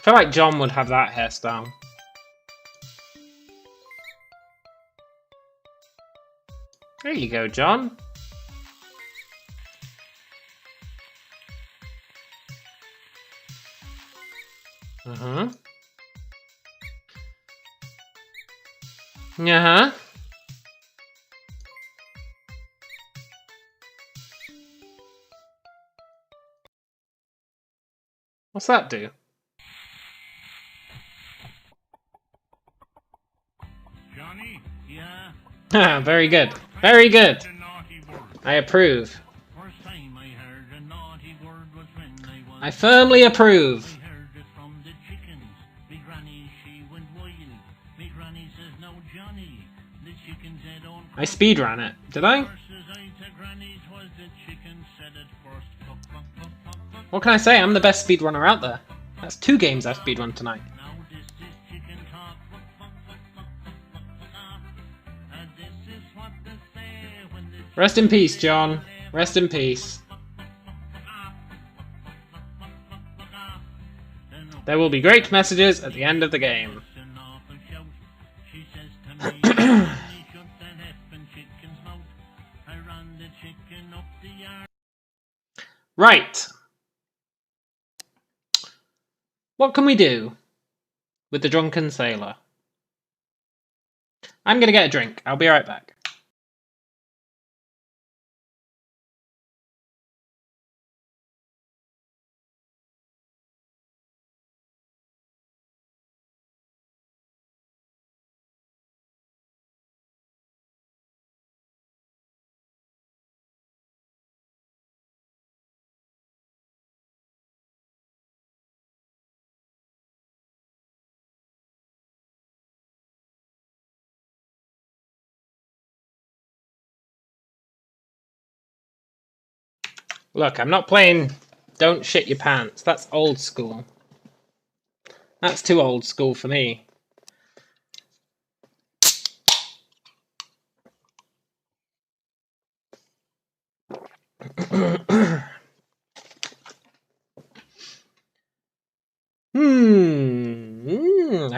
I feel like John would have that hairstyle. There you go, John. What's that do? Johnny, yeah. Very good. Very good. I approve. First time I heard a naughty word was when I was I firmly approve. I heard it from the chickens. Big Granny, she went wild. says no Johnny. The chicken said on I speedran it, did I? What can I say? I'm the best speedrunner out there. That's 2 games I've speedrun tonight. Rest in peace, John. Rest in peace. There will be great messages at the end of the game. Right. What can we do with the drunken sailor? I'm gonna get a drink. I'll be right back. Look, I'm not playing Don't Shit Your Pants. That's old school. That's too old school for me. I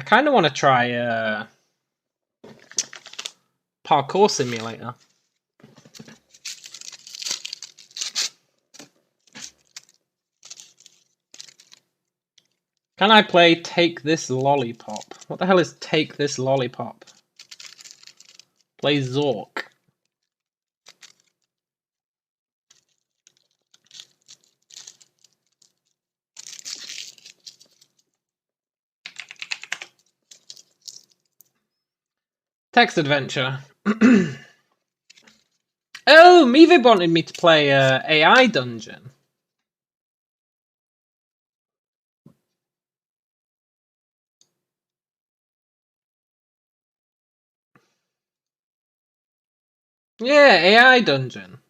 kind of want to try Parkour Simulator. Can I play Take This Lollipop? What the hell is Take This Lollipop? Play Zork. Text adventure. Oh, Mevid wanted me to play AI Dungeon. Yeah, AI Dungeon.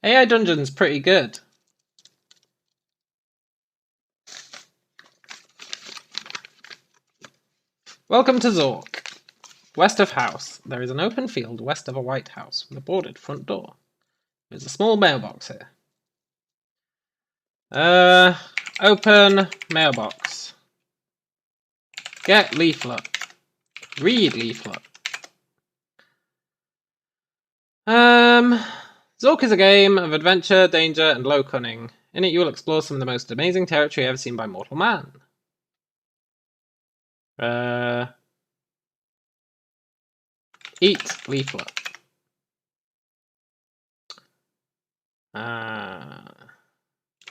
AI Dungeon's pretty good. Welcome to Zork. West of house. There is an open field west of a white house with a boarded front door. There's a small mailbox here. Open mailbox. Get leaflet. Read leaflet. Zork is a game of adventure, danger, and low cunning. In it you will explore some of the most amazing territory ever seen by mortal man. Eat leaflet.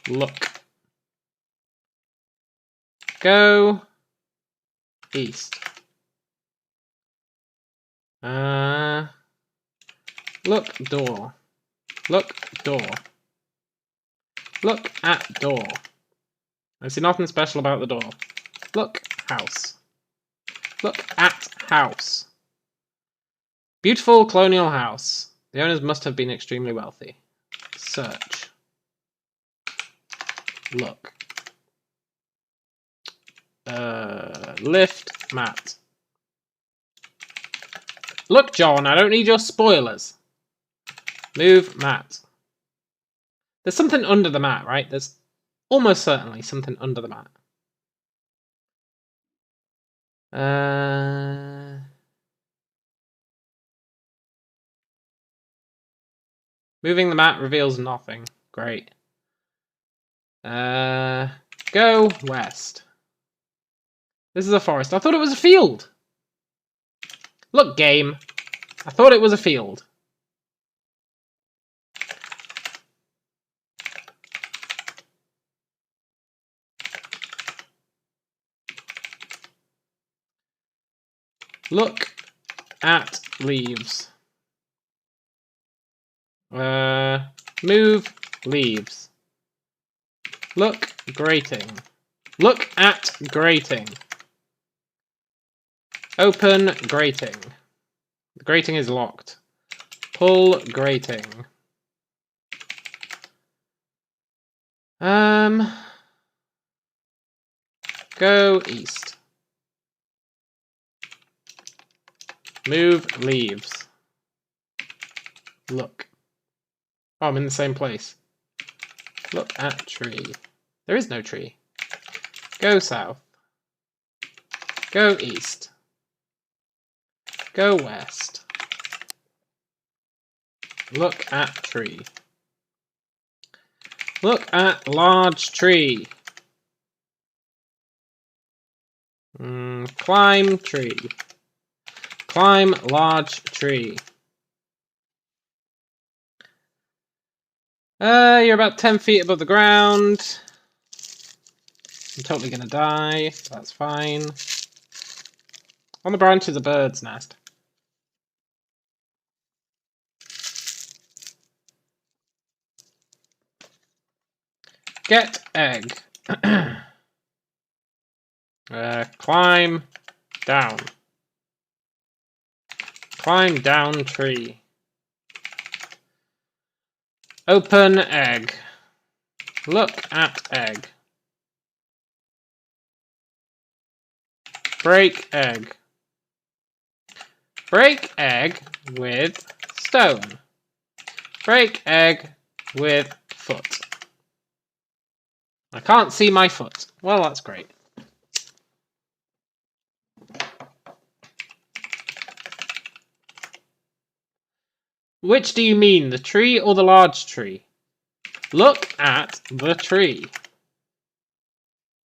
Look. Go east. Look door. Look door. Look at door. I see nothing special about the door. Look house. Look at house. Beautiful colonial house. The owners must have been extremely wealthy. Search. Look. Lift mat. Look, John, I don't need your spoilers. Move mat. There's something under the mat, right? There's almost certainly something under the mat. Moving the mat reveals nothing. Great. Go west. This is a forest. I thought it was a field. Look, game. I thought it was a field. Look at leaves. Move leaves. Look, grating. Look at grating. Open grating. The grating is locked. Pull grating. Go east. Move leaves. Look. Oh, I'm in the same place. Look at tree. There is no tree. Go south. Go east. Go west. Look at tree. Look at large tree. Climb tree. Climb large tree. You're about 10 feet above the ground. I'm totally gonna die. That's fine. On the branch is a bird's nest. Get egg. Climb down. Climb down tree. Open egg. Look at egg. Break egg. Break egg with stone. Break egg with foot. I can't see my foot. Well, that's great. Which do you mean, the tree or the large tree? Look at the tree.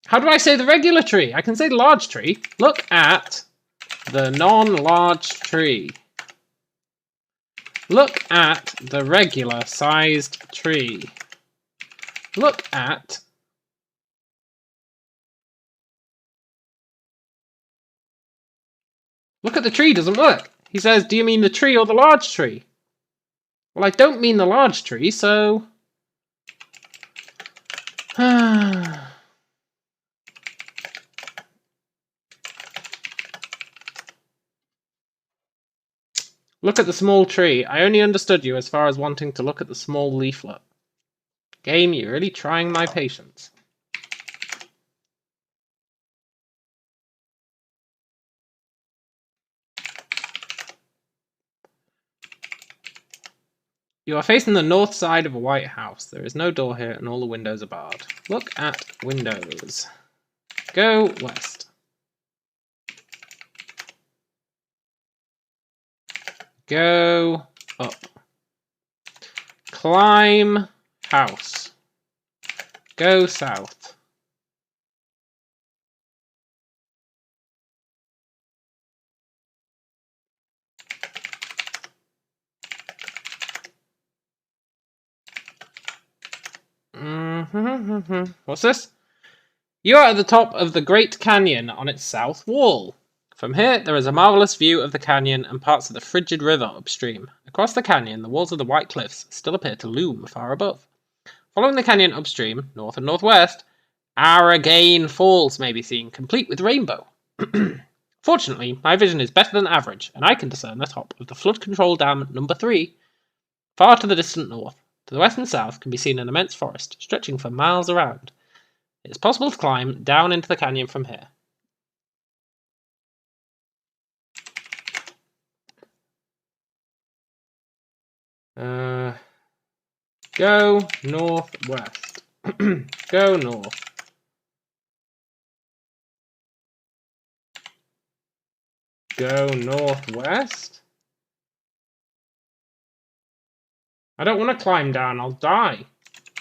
How do I say the regular tree? I can say the large tree. Look at the non-large tree. Look at the regular sized tree. Look at the tree doesn't work. He says, do you mean the tree or the large tree? Well, I don't mean the large tree, so... Look at the small tree. I only understood you as far as wanting to look at the small leaflet. Game, you're really trying my patience. You are facing the north side of a white house. There is no door here and all the windows are barred. Look at windows. Go west. Go up. Climb house. Go south. What's this? You are at the top of the Great Canyon on its south wall. From here, there is a marvelous view of the canyon and parts of the frigid river upstream. Across the canyon, the walls of the white cliffs still appear to loom far above. Following the canyon upstream, north and northwest, Aragain Falls may be seen, complete with rainbow. Fortunately, my vision is better than average, and I can discern the top of the flood control dam number 3, far to the distant north. To the west and south can be seen an immense forest, stretching for miles around. It is possible to climb down into the canyon from here. Go northwest. Go north. Go northwest? I don't want to climb down, I'll die.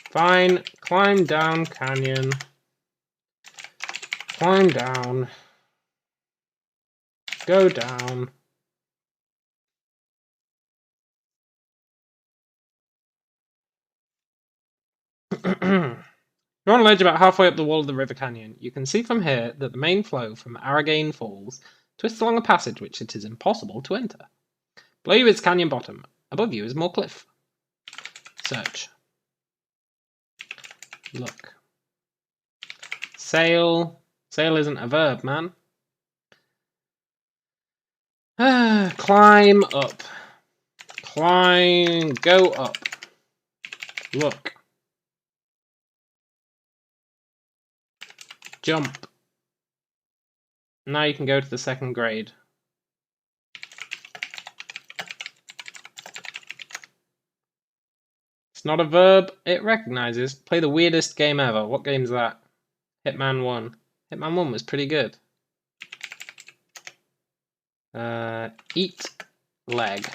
Fine, climb down canyon. Climb down. Go down. You're on a ledge about halfway up the wall of the river canyon. You can see from here that the main flow from Aragain Falls twists along a passage which it is impossible to enter. Below you is canyon bottom. Above you is more cliff. Search. Look. Sail. Sail isn't a verb, man. Climb up. Climb. Go up. Look. Jump. Now you can go to the second grade. It's not a verb it recognizes. Play the weirdest game ever. What game's that? Hitman 1. Hitman 1 was pretty good. Eat leg.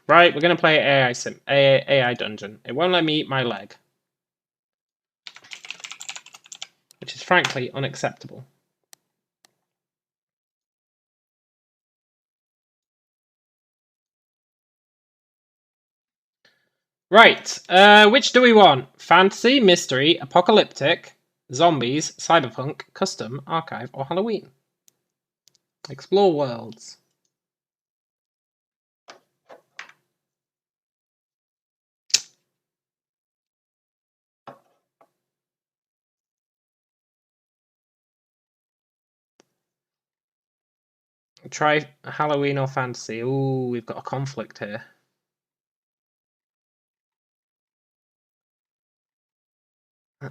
Right, we're going to play AI dungeon. It won't let me eat my leg. Which is frankly unacceptable. Right, which do we want? Fantasy, mystery, apocalyptic, zombies, cyberpunk, custom, archive, or Halloween? Explore worlds. Try Halloween or fantasy. Ooh, we've got a conflict here. I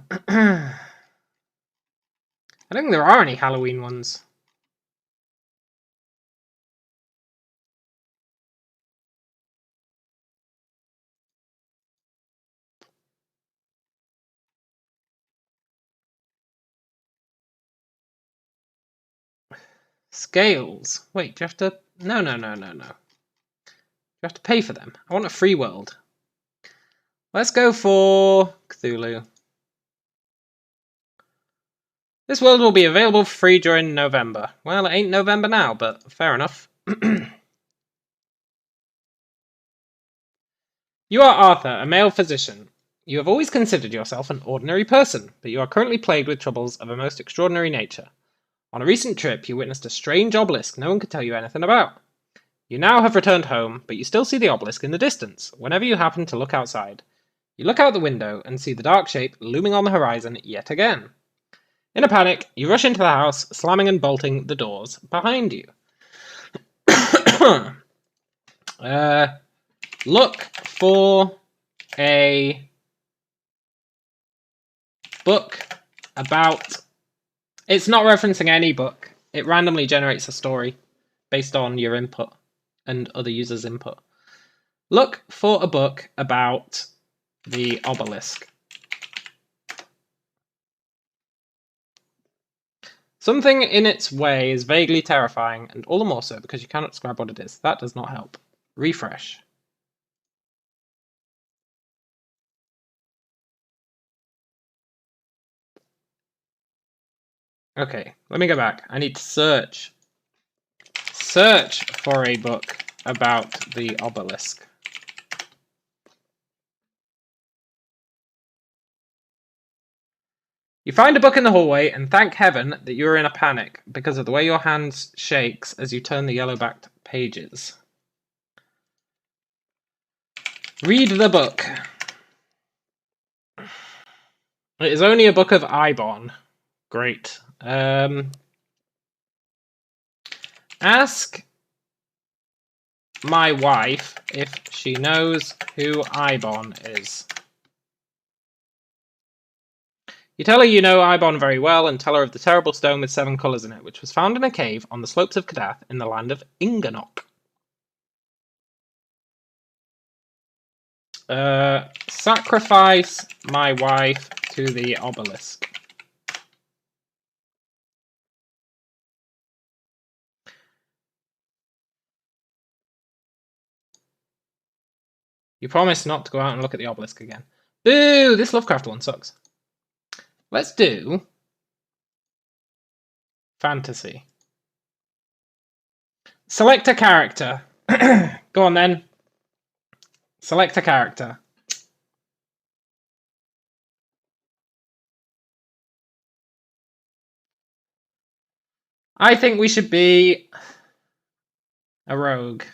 don't think there are any Halloween ones. Scales. Wait, do you have to... No. You have to pay for them. I want a free world. Let's go for Cthulhu. This world will be available for free during November. Well, it ain't November now, but fair enough. You are Arthur, a male physician. You have always considered yourself an ordinary person, but you are currently plagued with troubles of a most extraordinary nature. On a recent trip, you witnessed a strange obelisk no one could tell you anything about. You now have returned home, but you still see the obelisk in the distance, whenever you happen to look outside. You look out the window and see the dark shape looming on the horizon yet again. In a panic, you rush into the house, slamming and bolting the doors behind you. Look for a book about... It's not referencing any book. It randomly generates a story based on your input and other users' input. Look for a book about the obelisk. Something in its way is vaguely terrifying, and all the more so because you cannot describe what it is. That does not help. Refresh. Okay, let me go back. I need to search. Search for a book about the obelisk. You find a book in the hallway and thank heaven that you are in a panic because of the way your hand shakes as you turn the yellow-backed pages. Read the book. It is only a book of Ibon. Great. Ask my wife if she knows who Ibon is. You tell her you know Ibon very well and tell her of the terrible stone with 7 colours in it, which was found in a cave on the slopes of Kadath in the land of Inganok. Sacrifice my wife to the obelisk. You promise not to go out and look at the obelisk again. Boo! This Lovecraft one sucks. Let's do fantasy. Select a character. Go on then. Select a character. I think we should be a rogue.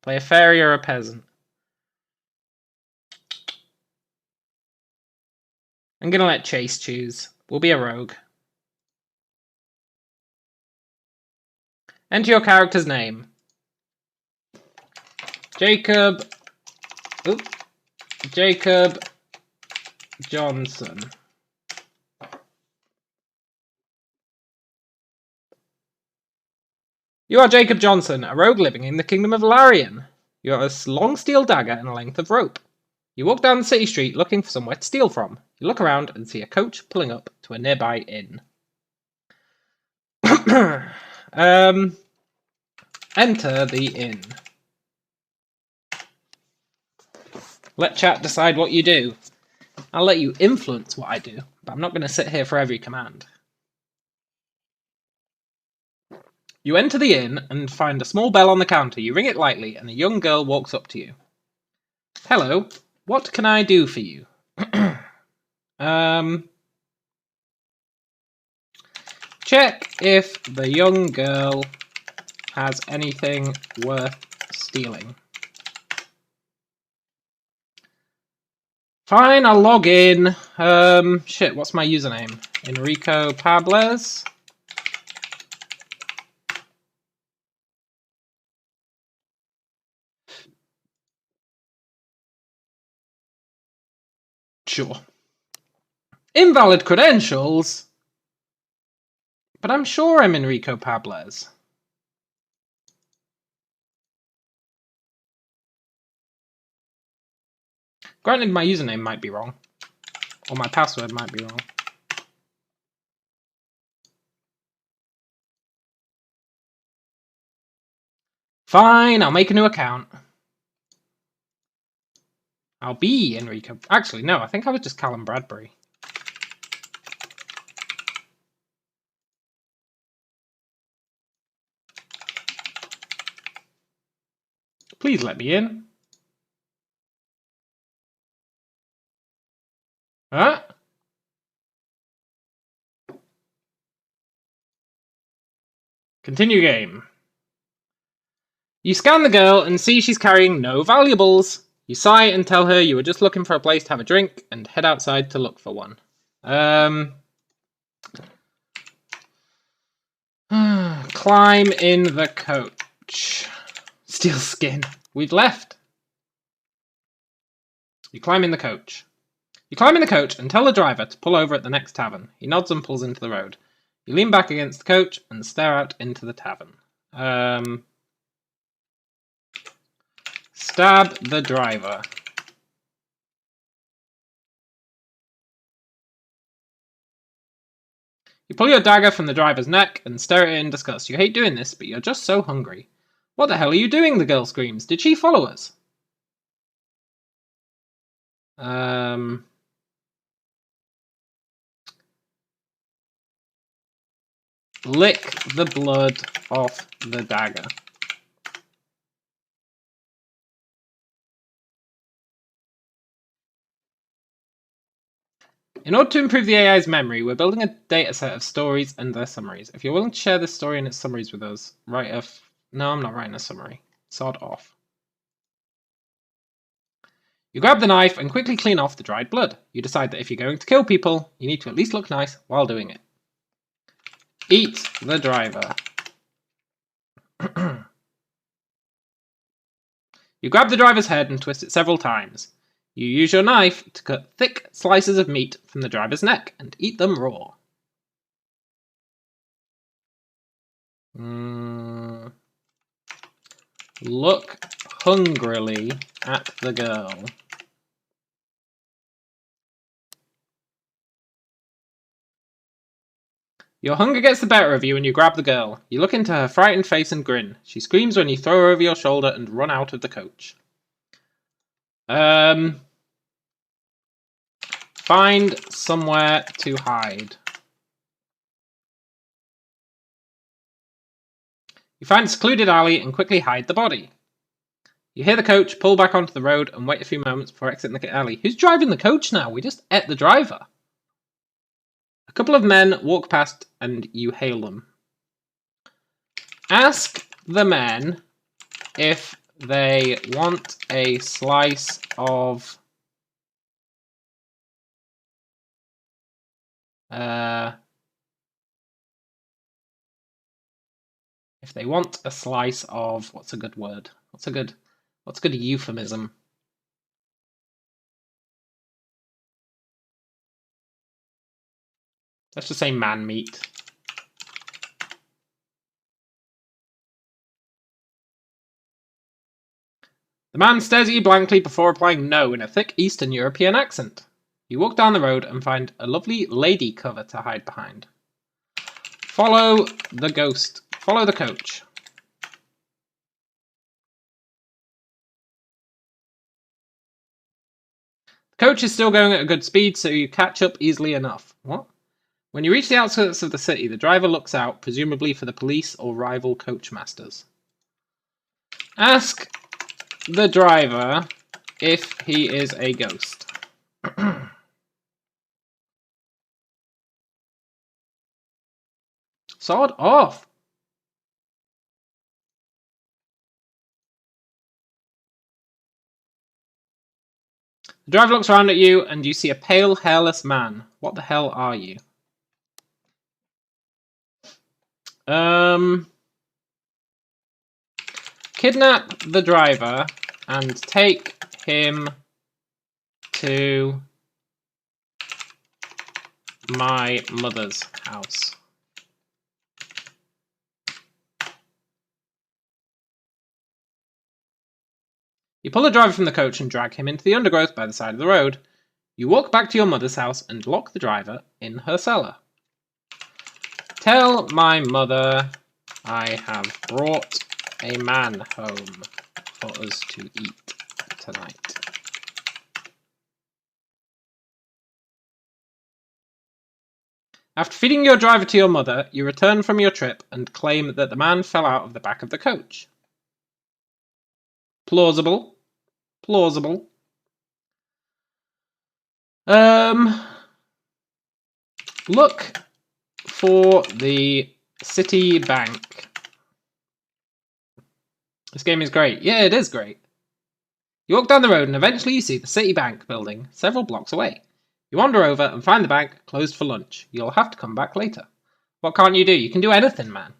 Play a fairy or a peasant. I'm gonna let Chase choose. We'll be a rogue. Enter your character's name. Jacob Johnson. You are Jacob Johnson, a rogue living in the kingdom of Larian. You have a long steel dagger and a length of rope. You walk down the city street looking for somewhere to steal from. You look around and see a coach pulling up to a nearby inn. Enter the inn. Let chat decide what you do. I'll let you influence what I do, but I'm not going to sit here for every command. You enter the inn and find a small bell on the counter. You ring it lightly and a young girl walks up to you. Hello, what can I do for you? Check if the young girl has anything worth stealing. Fine, I'll log in. Shit, what's my username? Enrico Pables. Sure. Invalid credentials? But I'm sure I'm Enrico Pables. Granted, my username might be wrong. Or my password might be wrong. Fine, I'll make a new account. I'll be Enrico. Actually, no, I think I was just Callum Bradbury. Please let me in. Huh? Continue game. You scan the girl and see she's carrying no valuables. You sigh and tell her you were just looking for a place to have a drink and head outside to look for one. Climb in the coach. Steel skin. We've left. You climb in the coach. You climb in the coach and tell the driver to pull over at the next tavern. He nods and pulls into the road. You lean back against the coach and stare out into the tavern. Stab the driver. You pull your dagger from the driver's neck and stare at it in disgust. You hate doing this, but you're just so hungry. What the hell are you doing? The girl screams. Did she follow us? Lick the blood off the dagger. In order to improve the AI's memory, we're building a dataset of stories and their summaries. If you're willing to share this story and its summaries with us, write a... No, I'm not writing a summary. Sod off. You grab the knife and quickly clean off the dried blood. You decide that if you're going to kill people, you need to at least look nice while doing it. Eat the driver. You grab the driver's head and twist it several times. You use your knife to cut thick slices of meat from the driver's neck and eat them raw. Look hungrily at the girl. Your hunger gets the better of you and you grab the girl. You look into her frightened face and grin. She screams when you throw her over your shoulder and run out of the coach. Find somewhere to hide. You find a secluded alley and quickly hide the body. You hear the coach pull back onto the road and wait a few moments before exiting the alley. Who's driving the coach now? We just ate the driver. A couple of men walk past and you hail them. Ask the men if they want a slice of if they want a slice of, what's a good word? What's a good euphemism? Let's just say man meat. The man stares at you blankly before replying no in a thick Eastern European accent. You walk down the road and find a lovely lady cover to hide behind. Follow the ghost. Follow the coach. The coach is still going at a good speed, so you catch up easily enough. What? When you reach the outskirts of the city, the driver looks out, presumably for the police or rival coachmasters. Ask the driver if he is a ghost. Sod off! The driver looks around at you and you see a pale, hairless man. What the hell are you? Kidnap the driver and take him to my mother's house. You pull the driver from the coach and drag him into the undergrowth by the side of the road. You walk back to your mother's house and lock the driver in her cellar. Tell my mother I have brought a man home for us to eat tonight. After feeding your driver to your mother, you return from your trip and claim that the man fell out of the back of the coach. Plausible. Plausible. Look for the City Bank. This game is great. Yeah, it is great. You walk down the road and eventually you see the Citibank building several blocks away. You wander over and find the bank closed for lunch. You'll have to come back later. What can't you do? You can do anything, man.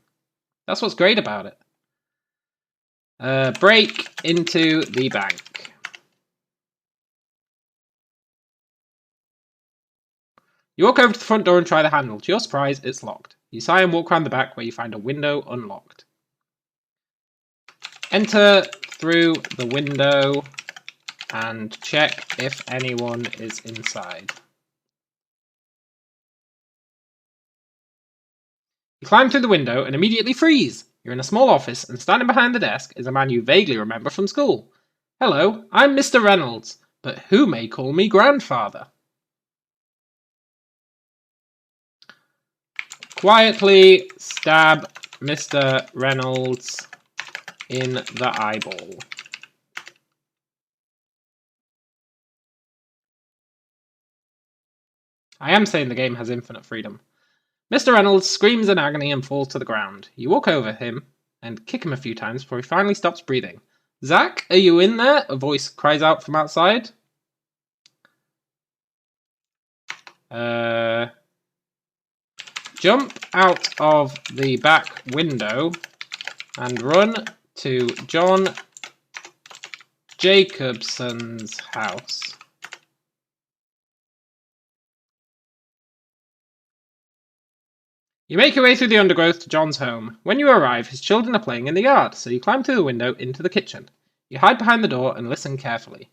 That's what's great about it. Break into the bank. You walk over to the front door and try the handle. To your surprise, it's locked. You sigh and walk around the back where you find a window unlocked. Enter through the window and check if anyone is inside. You climb through the window and immediately freeze. You're in a small office and standing behind the desk is a man you vaguely remember from school. Hello, I'm Mr. Reynolds, but who may call me grandfather? Quietly stab Mr. Reynolds in the eyeball. I am saying the game has infinite freedom. Mr. Reynolds screams in agony and falls to the ground. You walk over him and kick him a few times before he finally stops breathing. Zach, are you in there? A voice cries out from outside. Jump out of the back window and run to John Jacobson's house. You make your way through the undergrowth to John's home. When you arrive, his children are playing in the yard, so you climb through the window into the kitchen. You hide behind the door and listen carefully.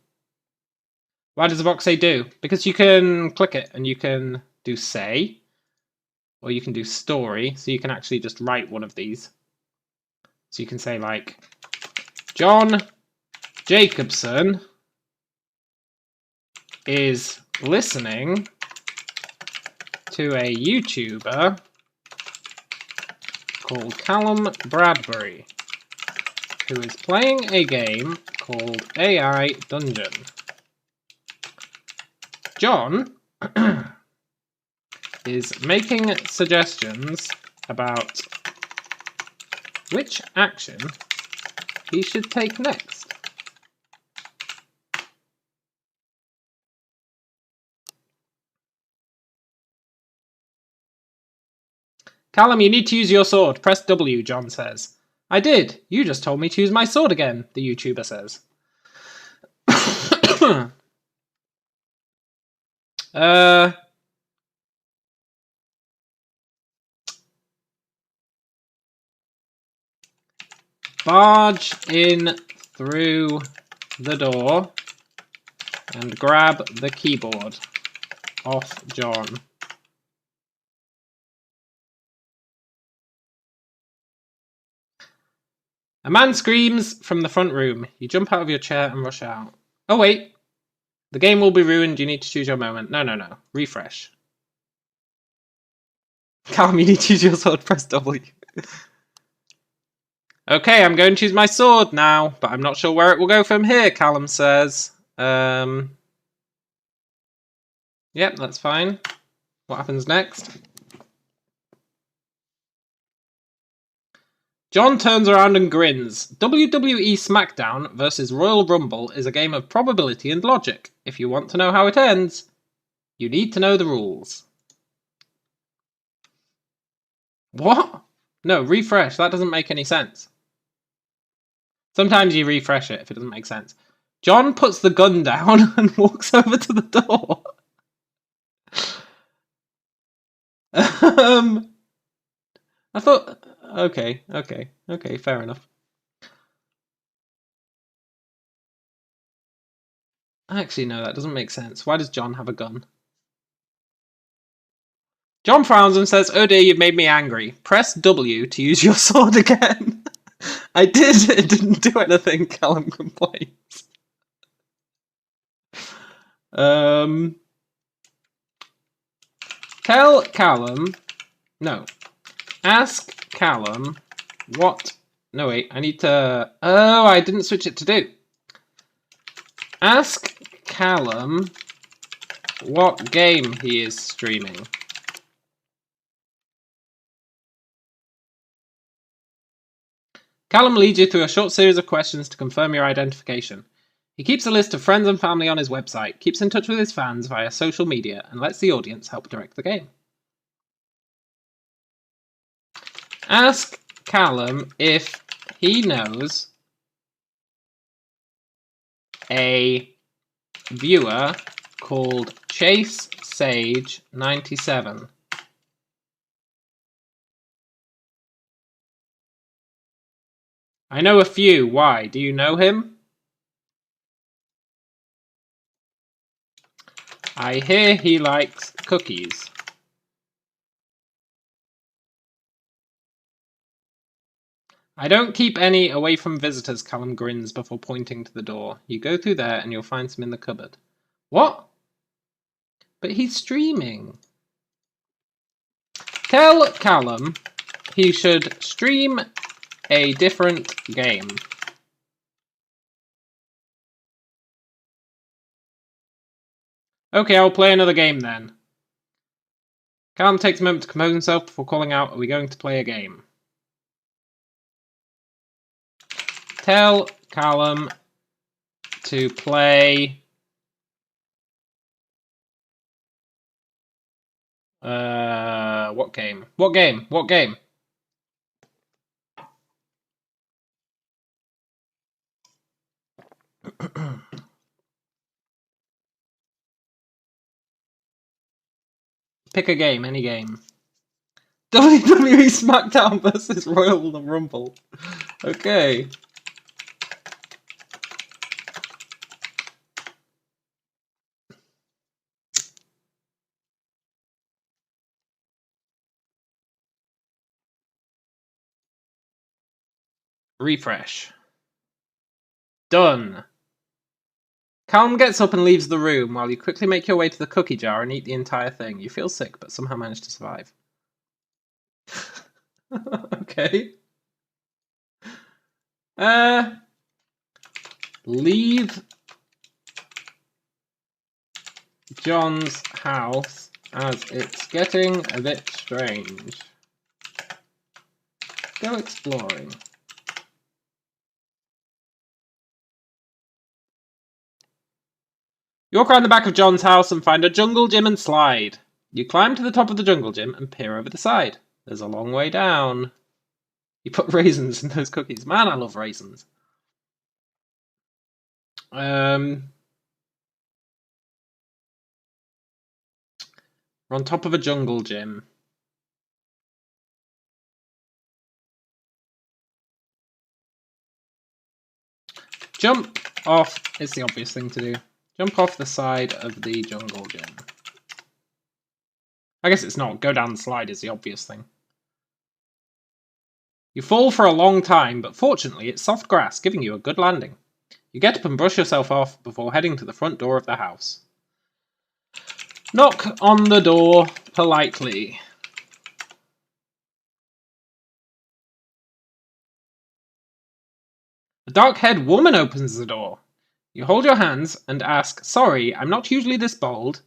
Why does the box say do? Because you can click it and you can do say, or you can do story, so you can actually just write one of these. So you can say like, John Jacobson is listening to a YouTuber called Callum Bradbury, who is playing a game called AI Dungeon. John is making suggestions about which action he should take next. Callum, you need to use your sword. Press W, John says. I did. You just told me to use my sword again, the YouTuber says. Barge in through the door and grab the keyboard off John. A man screams from the front room. You jump out of your chair and rush out. Oh wait, the game will be ruined. You need to choose your moment. No. Refresh. Callum, you need to choose your sword. Press W. Okay, I'm going to choose my sword now, but I'm not sure where it will go from here, Callum says. Yep, that's fine. What happens next? John turns around and grins. WWE SmackDown vs Royal Rumble is a game of probability and logic. If you want to know how it ends, you need to know the rules. What? No, refresh. That doesn't make any sense. Sometimes you refresh it if it doesn't make sense. John puts the gun down and walks over to the door. I thought... Okay, fair enough. Actually, no, that doesn't make sense. Why does John have a gun? John frowns and says, "Oh dear, you've made me angry. Press W to use your sword again." I did, it didn't do anything, Callum complains. Tell Callum... No. Ask Callum what... No, wait, I need to... Oh, I didn't switch it to do. Ask Callum what game he is streaming. Callum leads you through a short series of questions to confirm your identification. He keeps a list of friends and family on his website, keeps in touch with his fans via social media, and lets the audience help direct the game. Ask Callum if he knows a viewer called Chase Sage 97. I know a few. Why? Do you know him? I hear he likes cookies. I don't keep any away from visitors, Callum grins before pointing to the door. You go through there and you'll find some in the cupboard. What? But he's streaming. Tell Callum he should stream a different game. Okay, I'll play another game then. Callum takes a moment to compose himself before calling out, "Are we going to play a game?" Tell Callum to play... What game? What game? What game? Pick a game, any game. WWE SmackDown vs Royal Rumble. Okay. Refresh. Done. Callum gets up and leaves the room while you quickly make your way to the cookie jar and eat the entire thing. You feel sick, but somehow manage to survive. Okay. Leave John's house as it's getting a bit strange. Go exploring. You walk around the back of John's house and find a jungle gym and slide. You climb to the top of the jungle gym and peer over the side. There's a long way down. You put raisins in those cookies. Man, I love raisins. We're on top of a jungle gym. Jump off is the obvious thing to do. Jump off the side of the jungle gym. I guess it's not. Go down the slide is the obvious thing. You fall for a long time, but fortunately it's soft grass, giving you a good landing. You get up and brush yourself off before heading to the front door of the house. Knock on the door politely. A dark-haired woman opens the door. You hold your hands and ask, "Sorry, I'm not usually this bold.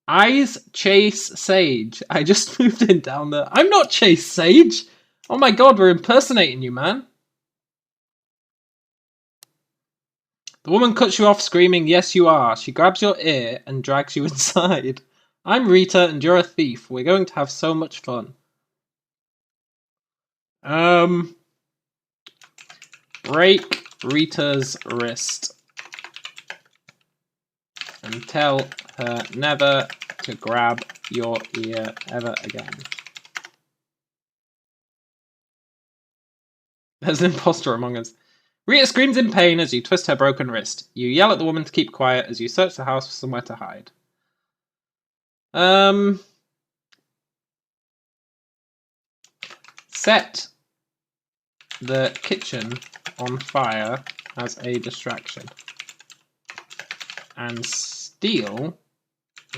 Eyes Chase Sage. I just moved in down there." I'm not Chase Sage! Oh my god, we're impersonating you, man. The woman cuts you off screaming, "Yes, you are." She grabs your ear and drags you inside. "I'm Rita and you're a thief. We're going to have so much fun." Break Rita's wrist and tell her never to grab your ear ever again. There's an imposter among us. Rita screams in pain as you twist her broken wrist. You yell at the woman to keep quiet as you search the house for somewhere to hide. Set the kitchen on fire as a distraction. And steal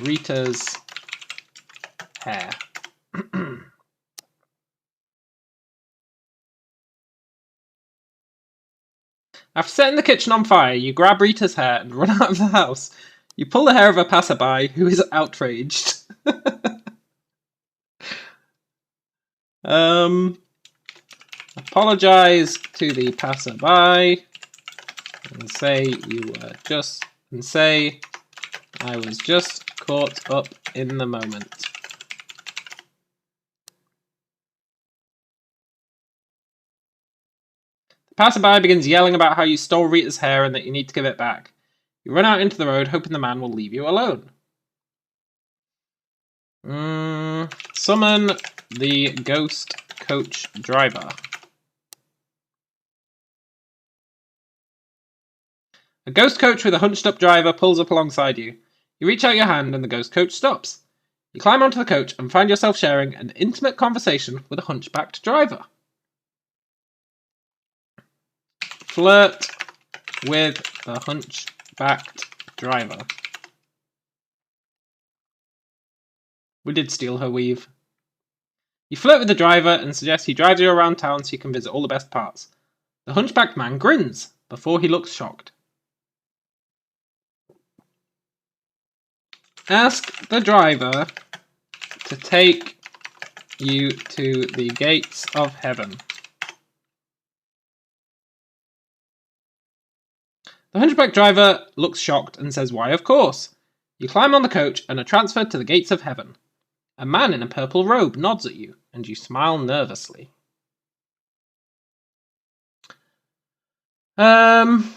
Rita's hair. After setting the kitchen on fire, you grab Rita's hair and run out of the house. You pull the hair of a passerby who is outraged. Apologize to the passerby and say I was just caught up in the moment. The passerby begins yelling about how you stole Rita's hair and that you need to give it back. You run out into the road, hoping the man will leave you alone. Summon the ghost coach driver. A ghost coach with a hunched-up driver pulls up alongside you. You reach out your hand and the ghost coach stops. You climb onto the coach and find yourself sharing an intimate conversation with a hunchbacked driver. Flirt with the hunchbacked driver. We did steal her weave. You flirt with the driver and suggest he drives you around town so you can visit all the best parts. The hunchbacked man grins before he looks shocked. Ask the driver to take you to the gates of heaven. The hunchback driver looks shocked and says, "Why, of course." You climb on the coach and are transferred to the gates of heaven. A man in a purple robe nods at you, and you smile nervously. Ask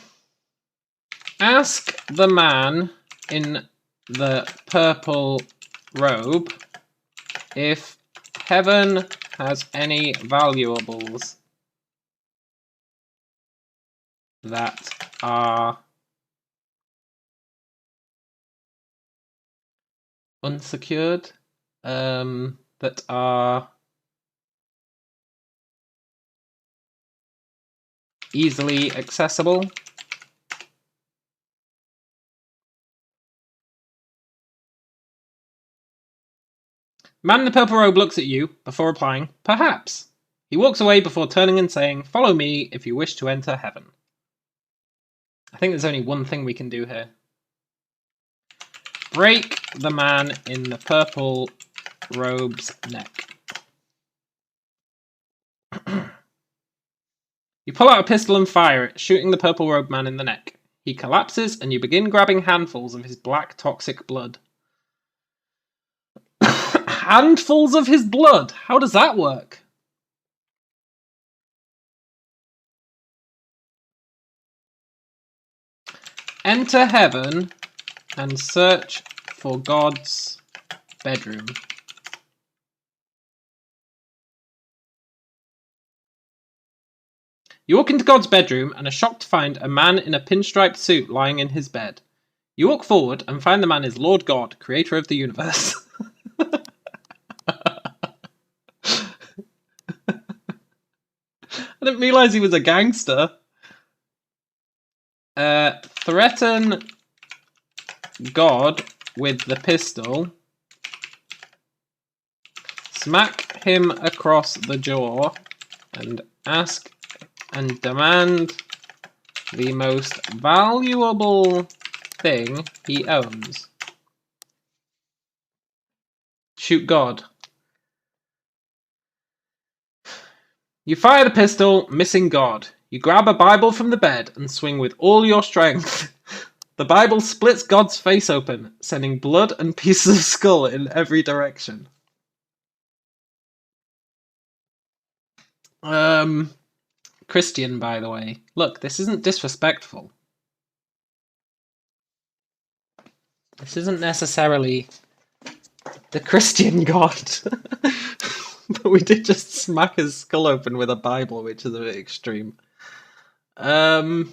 the man in the purple robe if heaven has any valuables that are unsecured, that are easily accessible. The man in the purple robe looks at you before replying, "Perhaps." He walks away before turning and saying, "Follow me if you wish to enter heaven." I think there's only one thing we can do here. Break the man in the purple robe's neck. You pull out a pistol and fire it, shooting the purple robe man in the neck. He collapses and you begin grabbing handfuls of his black toxic blood. Handfuls of his blood? How does that work? Enter heaven and search for God's bedroom. You walk into God's bedroom and are shocked to find a man in a pinstriped suit lying in his bed. You walk forward and find the man is Lord God, creator of the universe. I didn't realise he was a gangster. Threaten God with the pistol. Smack him across the jaw and ask and demand the most valuable thing he owns. Shoot God. You fire the pistol, missing God. You grab a Bible from the bed and swing with all your strength. The Bible splits God's face open, sending blood and pieces of skull in every direction. Christian, by the way. Look, this isn't disrespectful. This isn't necessarily the Christian God. But we did just smack his skull open with a Bible, which is a bit extreme. That's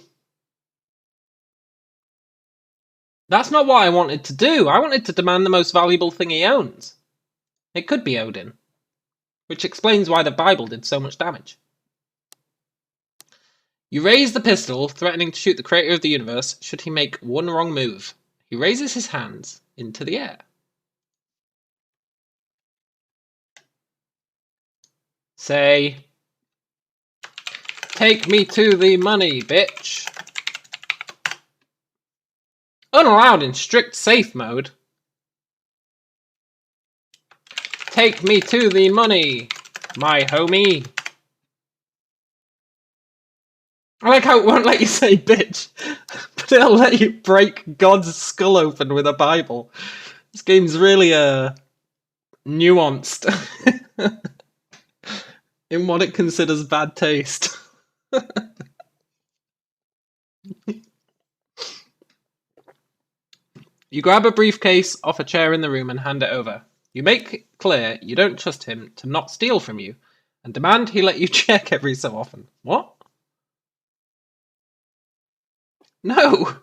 not what I wanted to do. I wanted to demand the most valuable thing he owns. It could be Odin. Which explains why the Bible did so much damage. You raise the pistol, threatening to shoot the creator of the universe should he make one wrong move. He raises his hands into the air. Say, take me to the money, bitch. Unallowed in strict safe mode. Take me to the money, my homie. I like how it won't let you say bitch, but it'll let you break God's skull open with a Bible. This game's really nuanced in what it considers bad taste. You grab a briefcase off a chair in the room and hand it over. You make clear you don't trust him to not steal from you, and demand he let you check every so often. What? No!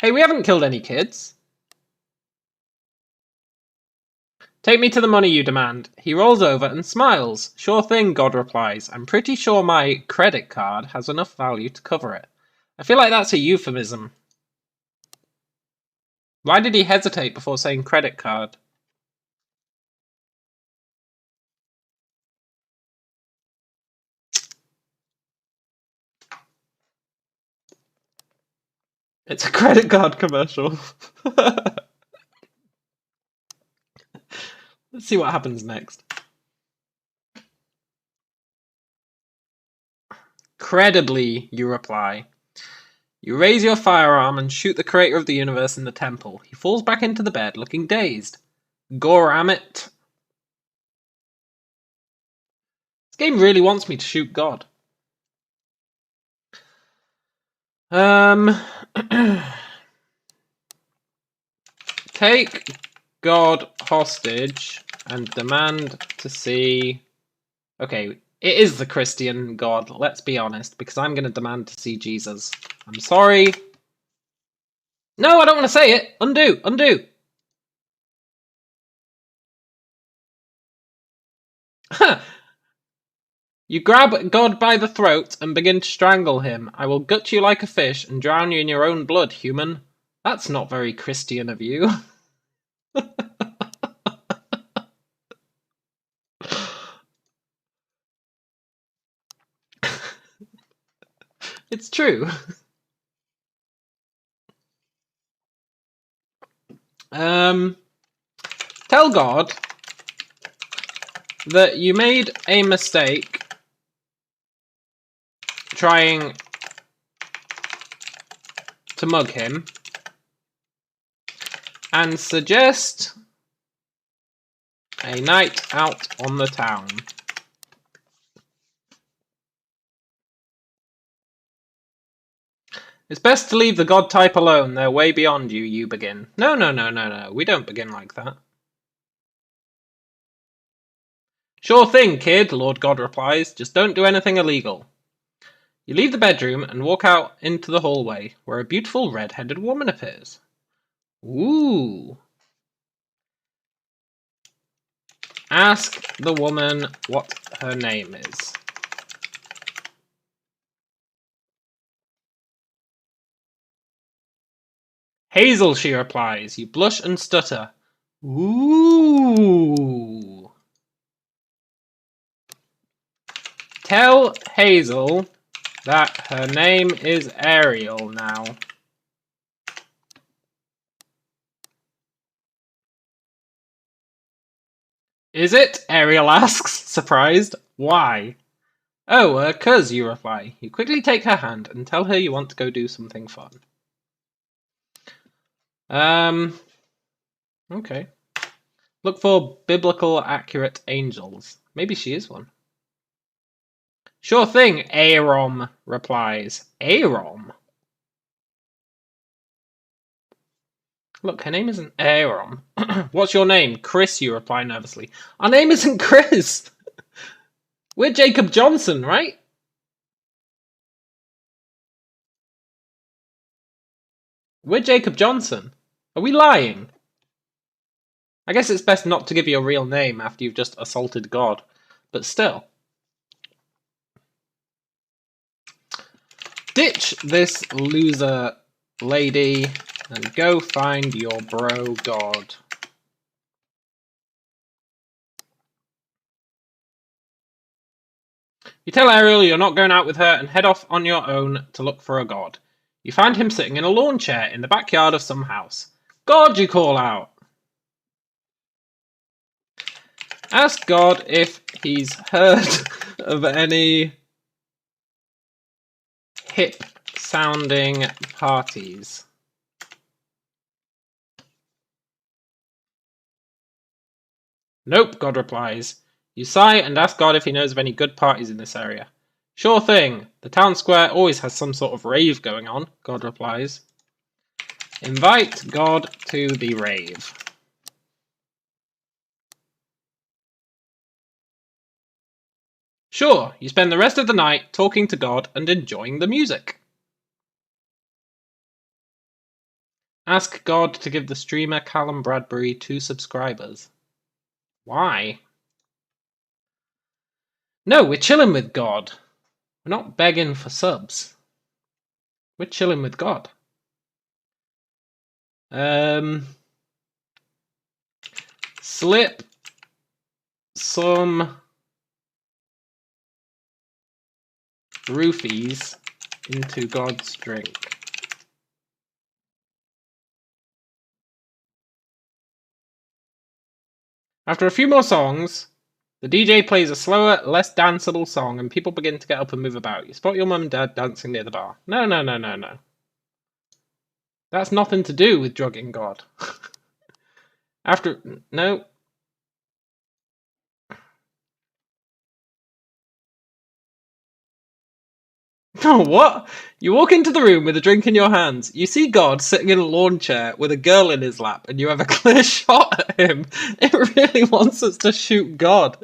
Hey, we haven't killed any kids. Take me to the money, you demand. He rolls over and smiles. Sure thing, God replies. I'm pretty sure my credit card has enough value to cover it. I feel like that's a euphemism. Why did he hesitate before saying credit card? It's a credit card commercial. Let's see what happens next. Credibly, you reply. You raise your firearm and shoot the creator of the universe in the temple. He falls back into the bed, looking dazed. Goramit. This game really wants me to shoot God. Take God hostage and demand to see... Okay, it is the Christian God, let's be honest, because I'm going to demand to see Jesus. I'm sorry. No, I don't want to say it. Undo, undo. You grab God by the throat and begin to strangle him. I will gut you like a fish and drown you in your own blood, human. That's not very Christian of you. It's true. Tell God that you made a mistake trying to mug him and suggest a night out on the town. It's best to leave the god type alone. They're way beyond you. You begin. No, no, no, no, no. We don't begin like that. Sure thing, kid, Lord God replies. Just don't do anything illegal. You leave the bedroom and walk out into the hallway, where a beautiful red-headed woman appears. Ooh. Ask the woman what her name is. Hazel, she replies. You blush and stutter. Ooh. Tell Hazel that her name is Ariel now. Is it? Ariel asks, surprised. Why? Oh, 'cause, you reply. You quickly take her hand and tell her you want to go do something fun. Okay. Look for biblical accurate angels. Maybe she is one. Sure thing, Arom replies. Arom? Look, her name isn't Arom. What's your name? Chris, you reply nervously. Our name isn't Chris! We're Jacob Johnson, right? We're Jacob Johnson. Are we lying? I guess it's best not to give you a real name after you've just assaulted God. But still. Ditch this loser lady and go find your bro God. You tell Ariel you're not going out with her and head off on your own to look for a god. You find him sitting in a lawn chair in the backyard of some house. God, you call out. Ask God if he's heard of any hip-sounding parties. Nope, God replies. You sigh and ask God if he knows of any good parties in this area. Sure thing. The town square always has some sort of rave going on, God replies. Invite God to the rave. Sure, you spend the rest of the night talking to God and enjoying the music. Ask God to give the streamer Callum Bradbury 2 subscribers. Why? No, we're chilling with God. We're not begging for subs. We're chilling with God. Slip some roofies into God's drink. After a few more songs, the DJ plays a slower, less danceable song and people begin to get up and move about. You spot your mum and dad dancing near the bar. No, no, no, no, no. That's nothing to do with drugging God. No. What? You walk into the room with a drink in your hands. You see God sitting in a lawn chair with a girl in his lap, and you have a clear shot at him. It really wants us to shoot God.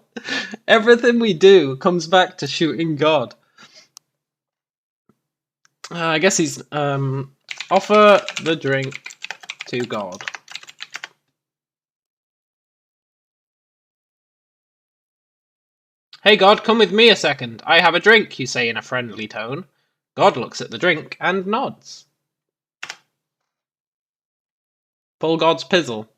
Everything we do comes back to shooting God. I guess he's offer the drink to God. Hey God, come with me a second. I have a drink, you say in a friendly tone. God looks at the drink and nods. Pull God's pizzle.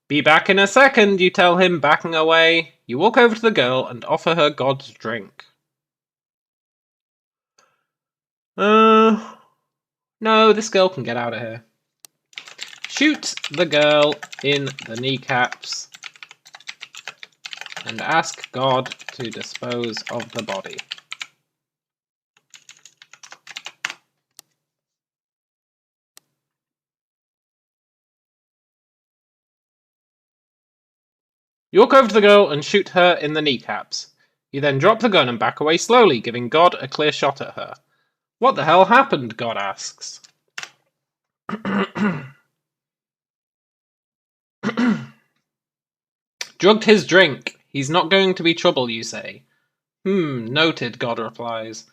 Be back in a second, you tell him, backing away. You walk over to the girl and offer her God's drink. No, this girl can get out of here. Shoot the girl in the kneecaps and ask God to dispose of the body. You walk over to the girl and shoot her in the kneecaps. You then drop the gun and back away slowly, giving God a clear shot at her. What the hell happened? God asks. Drugged his drink. He's not going to be trouble, you say. Noted, God replies.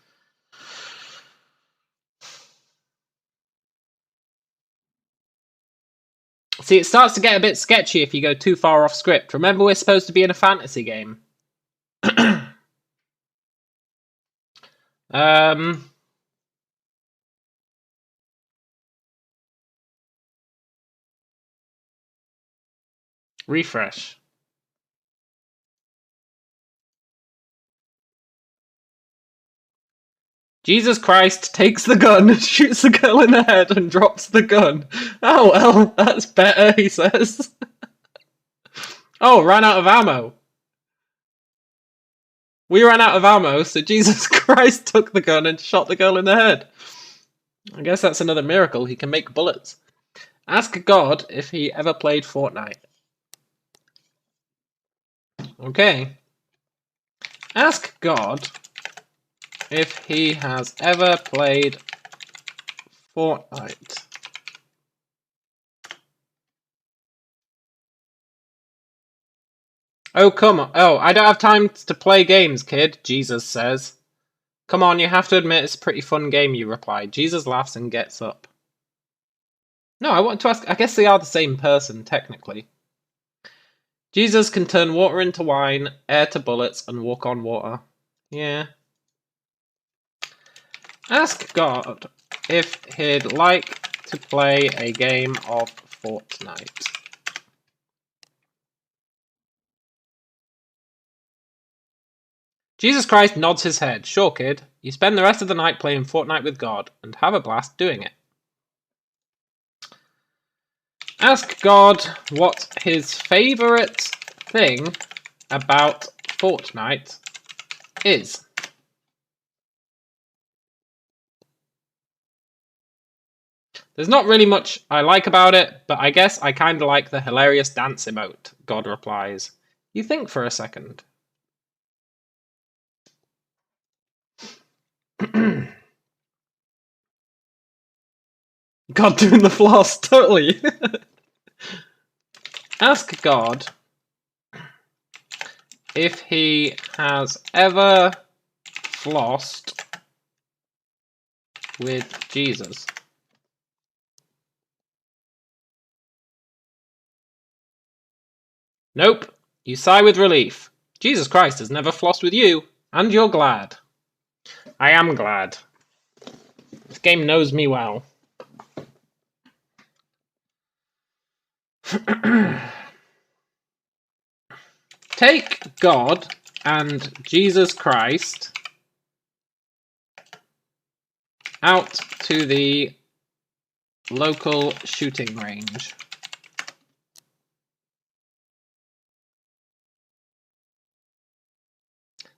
See, it starts to get a bit sketchy if you go too far off script. Remember, we're supposed to be in a fantasy game. Refresh. Jesus Christ takes the gun, shoots the girl in the head, and drops the gun. Oh, well, that's better, he says. Oh, ran out of ammo. We ran out of ammo, so Jesus Christ took the gun and shot the girl in the head. I guess that's another miracle. He can make bullets. Ask God if he ever played Fortnite. Okay. Ask God if he has ever played Fortnite. Oh, come on. Oh, I don't have time to play games, kid, Jesus says. Come on, you have to admit it's a pretty fun game, you reply. Jesus laughs and gets up. No, I want to ask. I guess they are the same person, technically. Jesus can turn water into wine, air to bullets, and walk on water. Yeah. Ask God if he'd like to play a game of Fortnite. Jesus Christ nods his head. Sure, kid. You spend the rest of the night playing Fortnite with God, and have a blast doing it. Ask God what his favourite thing about Fortnite is. There's not really much I like about it, but I guess I kinda like the hilarious dance emote, God replies. You think for a second. God doing the floss, totally. Ask God if he has ever flossed with Jesus. Nope. You sigh with relief. Jesus Christ has never flossed with you, and you're glad. I am glad. This game knows me well. Take God and Jesus Christ out to the local shooting range.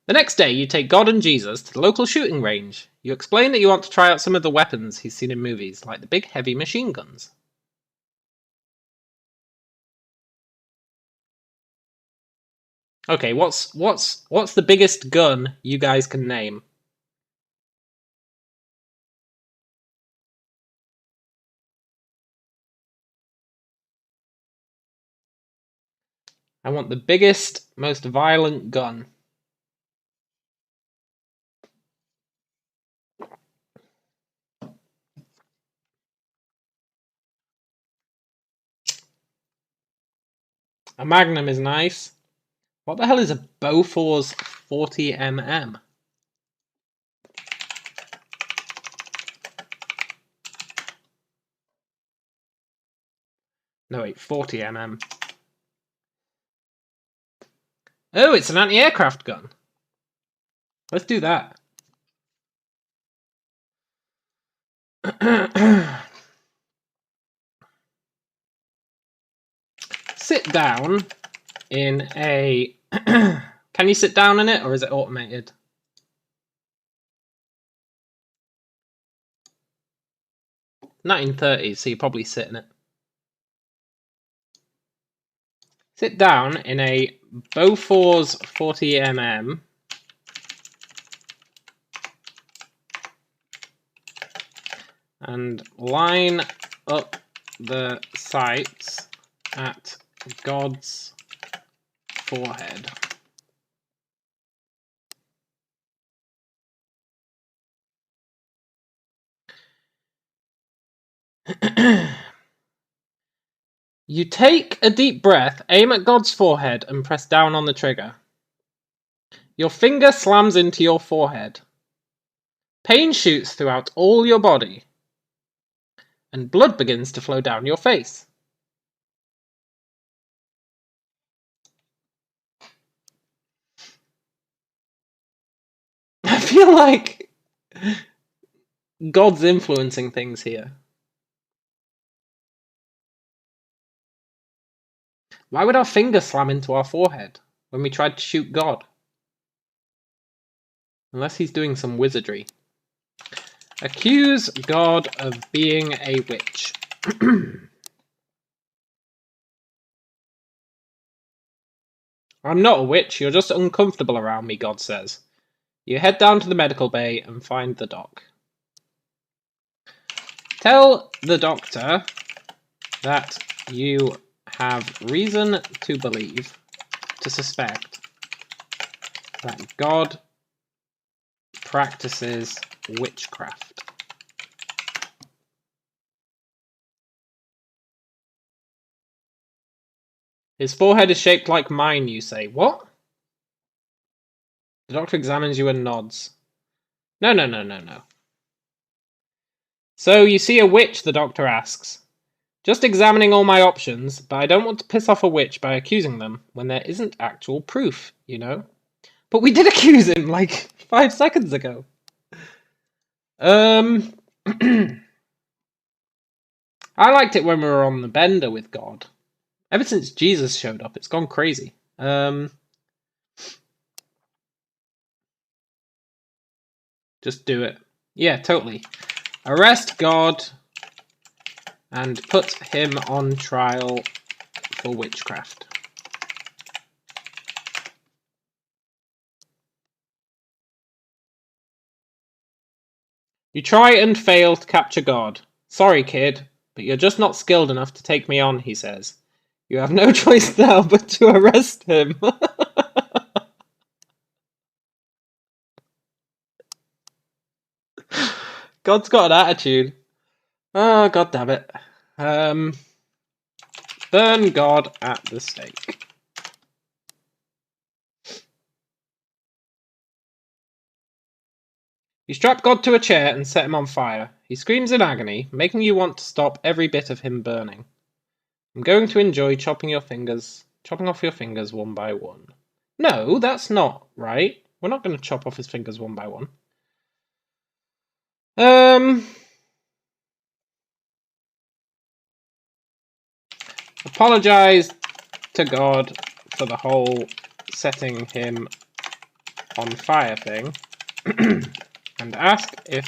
The next day, you take God and Jesus to the local shooting range. You explain that you want to try out some of the weapons he's seen in movies, like the big heavy machine guns. Okay, what's the biggest gun you guys can name? I want the biggest, most violent gun. A Magnum is nice. What the hell is a Bofors 40mm? No, wait, 40mm. Oh, it's an anti-aircraft gun. Let's do that. Sit down in a... Can you sit down in it, or is it automated? 1930s, so you probably sit in it. Sit down in a Bofors 40mm and line up the sights at God's forehead. You take a deep breath, aim at God's forehead, and press down on the trigger. Your finger slams into your forehead. Pain shoots throughout all your body, and blood begins to flow down your face. I feel like God's influencing things here. Why would our finger slam into our forehead when we tried to shoot God? Unless he's doing some wizardry. Accuse God of being a witch. I'm not a witch, you're just uncomfortable around me, God says. You head down to the medical bay and find the doc. Tell the doctor that you have reason to believe, to suspect, that God practices witchcraft. His forehead is shaped like mine, you say. What? The doctor examines you and nods. No. So, you see a witch, the doctor asks. Just examining all my options, but I don't want to piss off a witch by accusing them when there isn't actual proof, you know? But we did accuse him, like, 5 seconds ago. I liked it when we were on the bender with God. Ever since Jesus showed up, it's gone crazy. Just do it. Yeah, totally. Arrest God and put him on trial for witchcraft. You try and fail to capture God. Sorry, kid, but you're just not skilled enough to take me on, he says. You have no choice now but to arrest him. God's got an attitude. Oh, god damn it. Burn God at the stake. You strap God to a chair and set him on fire. He screams in agony, making you want to stop every bit of him burning. I'm going to enjoy chopping off your fingers one by one. No, that's not right. We're not going to chop off his fingers one by one. Apologize to God for the whole setting him on fire thing. and ask if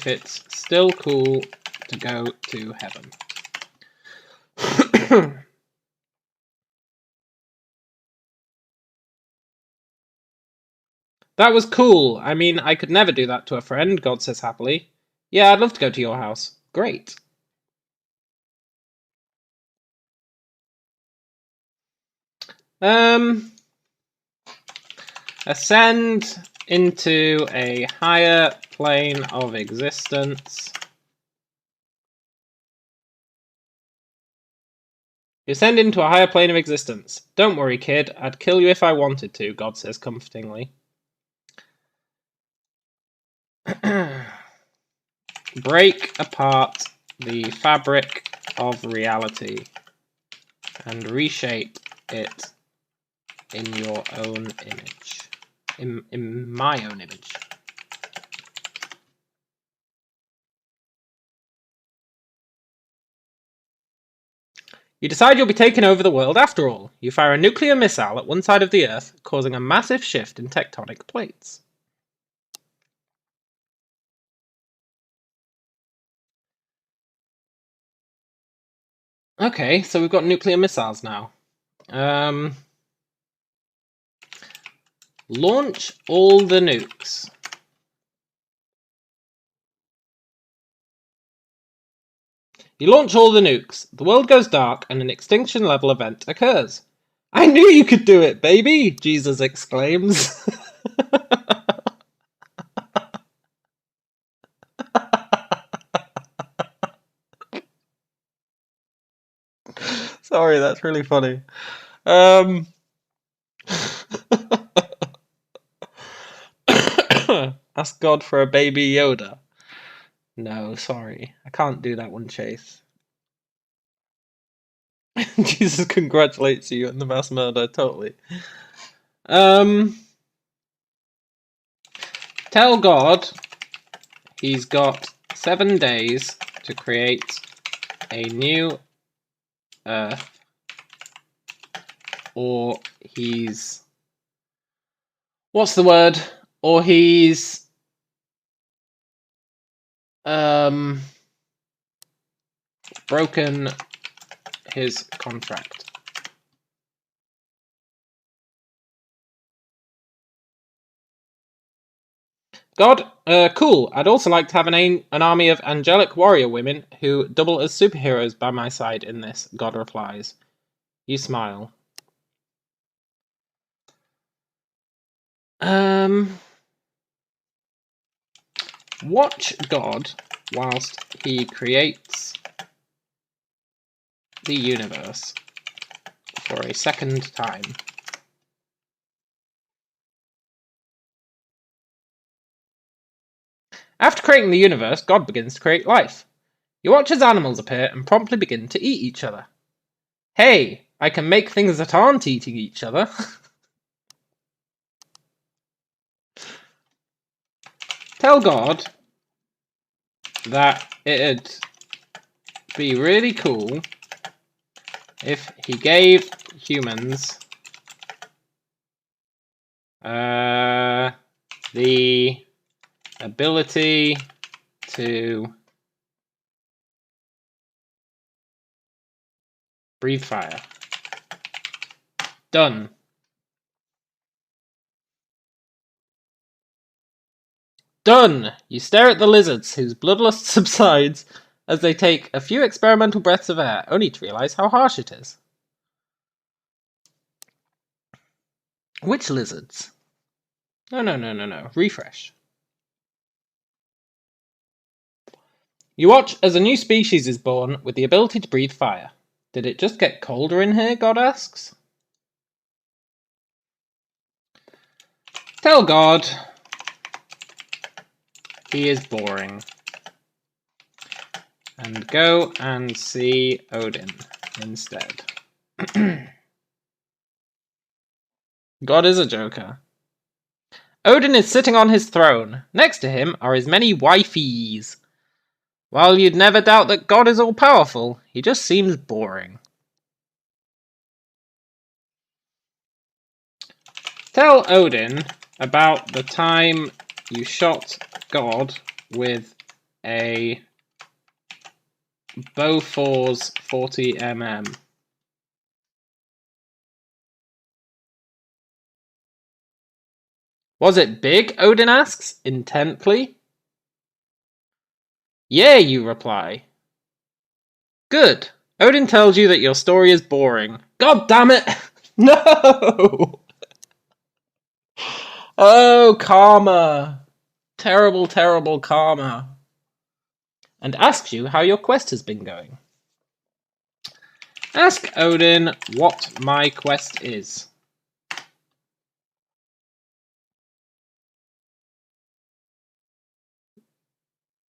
it's still cool to go to heaven. That was cool. I mean, I could never do that to a friend, God says happily. Yeah, I'd love to go to your house. Great. Ascend into a higher plane of existence. You ascend into a higher plane of existence. Don't worry, kid. I'd kill you if I wanted to, God says comfortingly. Break apart the fabric of reality and reshape it in your own image. In my own image. You decide you'll be taking over the world after all. You fire a nuclear missile at one side of the Earth, causing a massive shift in tectonic plates. Okay, so we've got nuclear missiles now. Launch all the nukes. You launch all the nukes, the world goes dark, and an extinction-level event occurs. I knew you could do it, baby! Jesus exclaims. Sorry, that's really funny. Ask God for a baby Yoda. No, sorry. I can't do that one, Chase. Jesus congratulates you on the mass murder, totally. Tell God he's got 7 days to create a new Earth, or he's... What's the word? Or he's... broken his contract. God, cool. I'd also like to have an army of angelic warrior women who double as superheroes by my side in this, God replies. You smile. Watch God whilst he creates the universe for a second time. After creating the universe, God begins to create life. You watch as animals appear and promptly begin to eat each other. Hey, I can make things that aren't eating each other. Tell God that it'd be really cool if he gave humans the ability to breathe fire. Done. Done! You stare at the lizards, whose bloodlust subsides as they take a few experimental breaths of air, only to realise how harsh it is. Which lizards? No. Refresh. You watch as a new species is born with the ability to breathe fire. Did it just get colder in here, God asks? Tell God he is boring. And go and see Odin instead. God is a joker. Odin is sitting on his throne. Next to him are his many wifeys. While you'd never doubt that God is all-powerful, he just seems boring. Tell Odin about the time you shot God with a Bofors 40mm. Was it big? Odin asks, intently. Yeah, you reply. Good. Odin tells you that your story is boring. God damn it! No! Oh, karma. Terrible, terrible karma. And asks you how your quest has been going. Ask Odin what my quest is.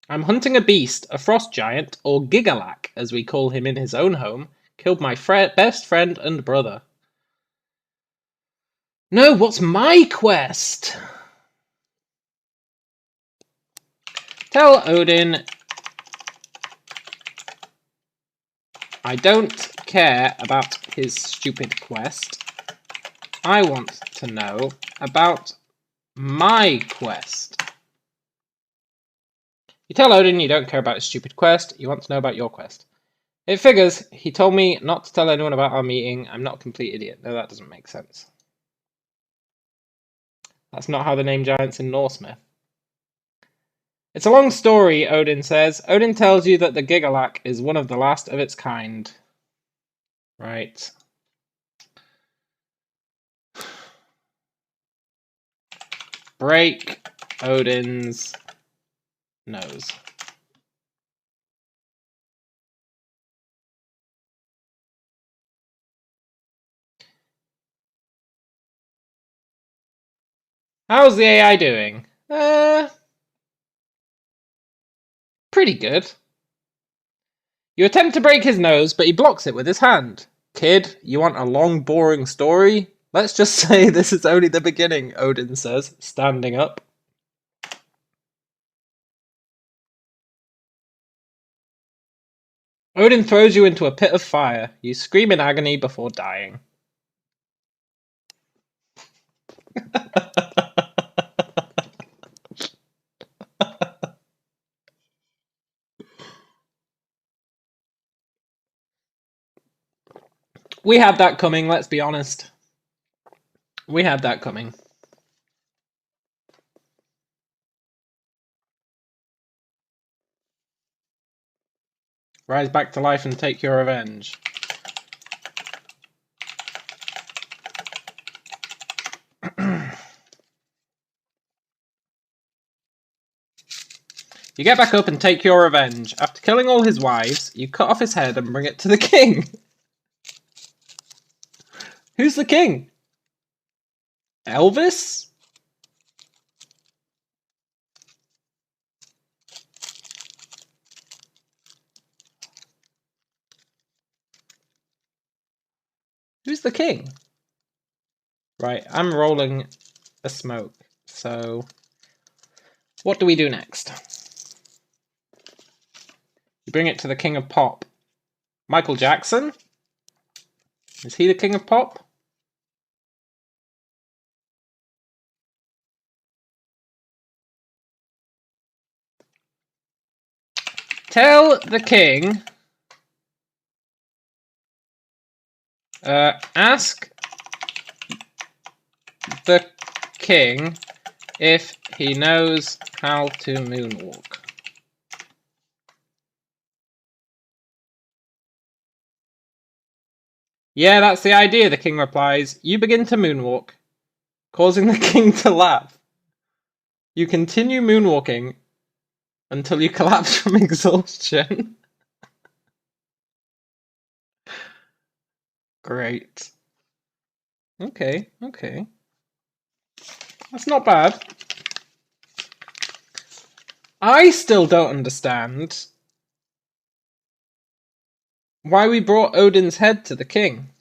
I'm hunting a beast, a frost giant, or Gigalak, as we call him in his own home, killed my best friend and brother. No, what's my quest? Tell Odin I don't care about his stupid quest. I want to know about my quest. You tell Odin you don't care about his stupid quest, you want to know about your quest. It figures. He told me not to tell anyone about our meeting. I'm not a complete idiot. No, that doesn't make sense. That's not how they name giants in Norse myth. It's a long story, Odin says. Odin tells you that the Gigalak is one of the last of its kind. Right. Break Odin's nose. How's the AI doing? Pretty good. You attempt to break his nose, but he blocks it with his hand. Kid, you want a long, boring story? Let's just say this is only the beginning, Odin says, standing up. Odin throws you into a pit of fire. You scream in agony before dying. We had that coming, let's be honest. We had that coming. Rise back to life and take your revenge. You get back up and take your revenge. After killing all his wives, you cut off his head and bring it to the king. Who's the king? Elvis? Who's the king? Right, I'm rolling a smoke. So, what do we do next? You bring it to the king of pop. Michael Jackson? Is he the king of pop? Tell the king... ask the king if he knows how to moonwalk. Yeah, that's the idea, the king replies. You begin to moonwalk, causing the king to laugh. You continue moonwalking until you collapse from exhaustion. Great. Okay. That's not bad. I still don't understand why we brought Odin's head to the king.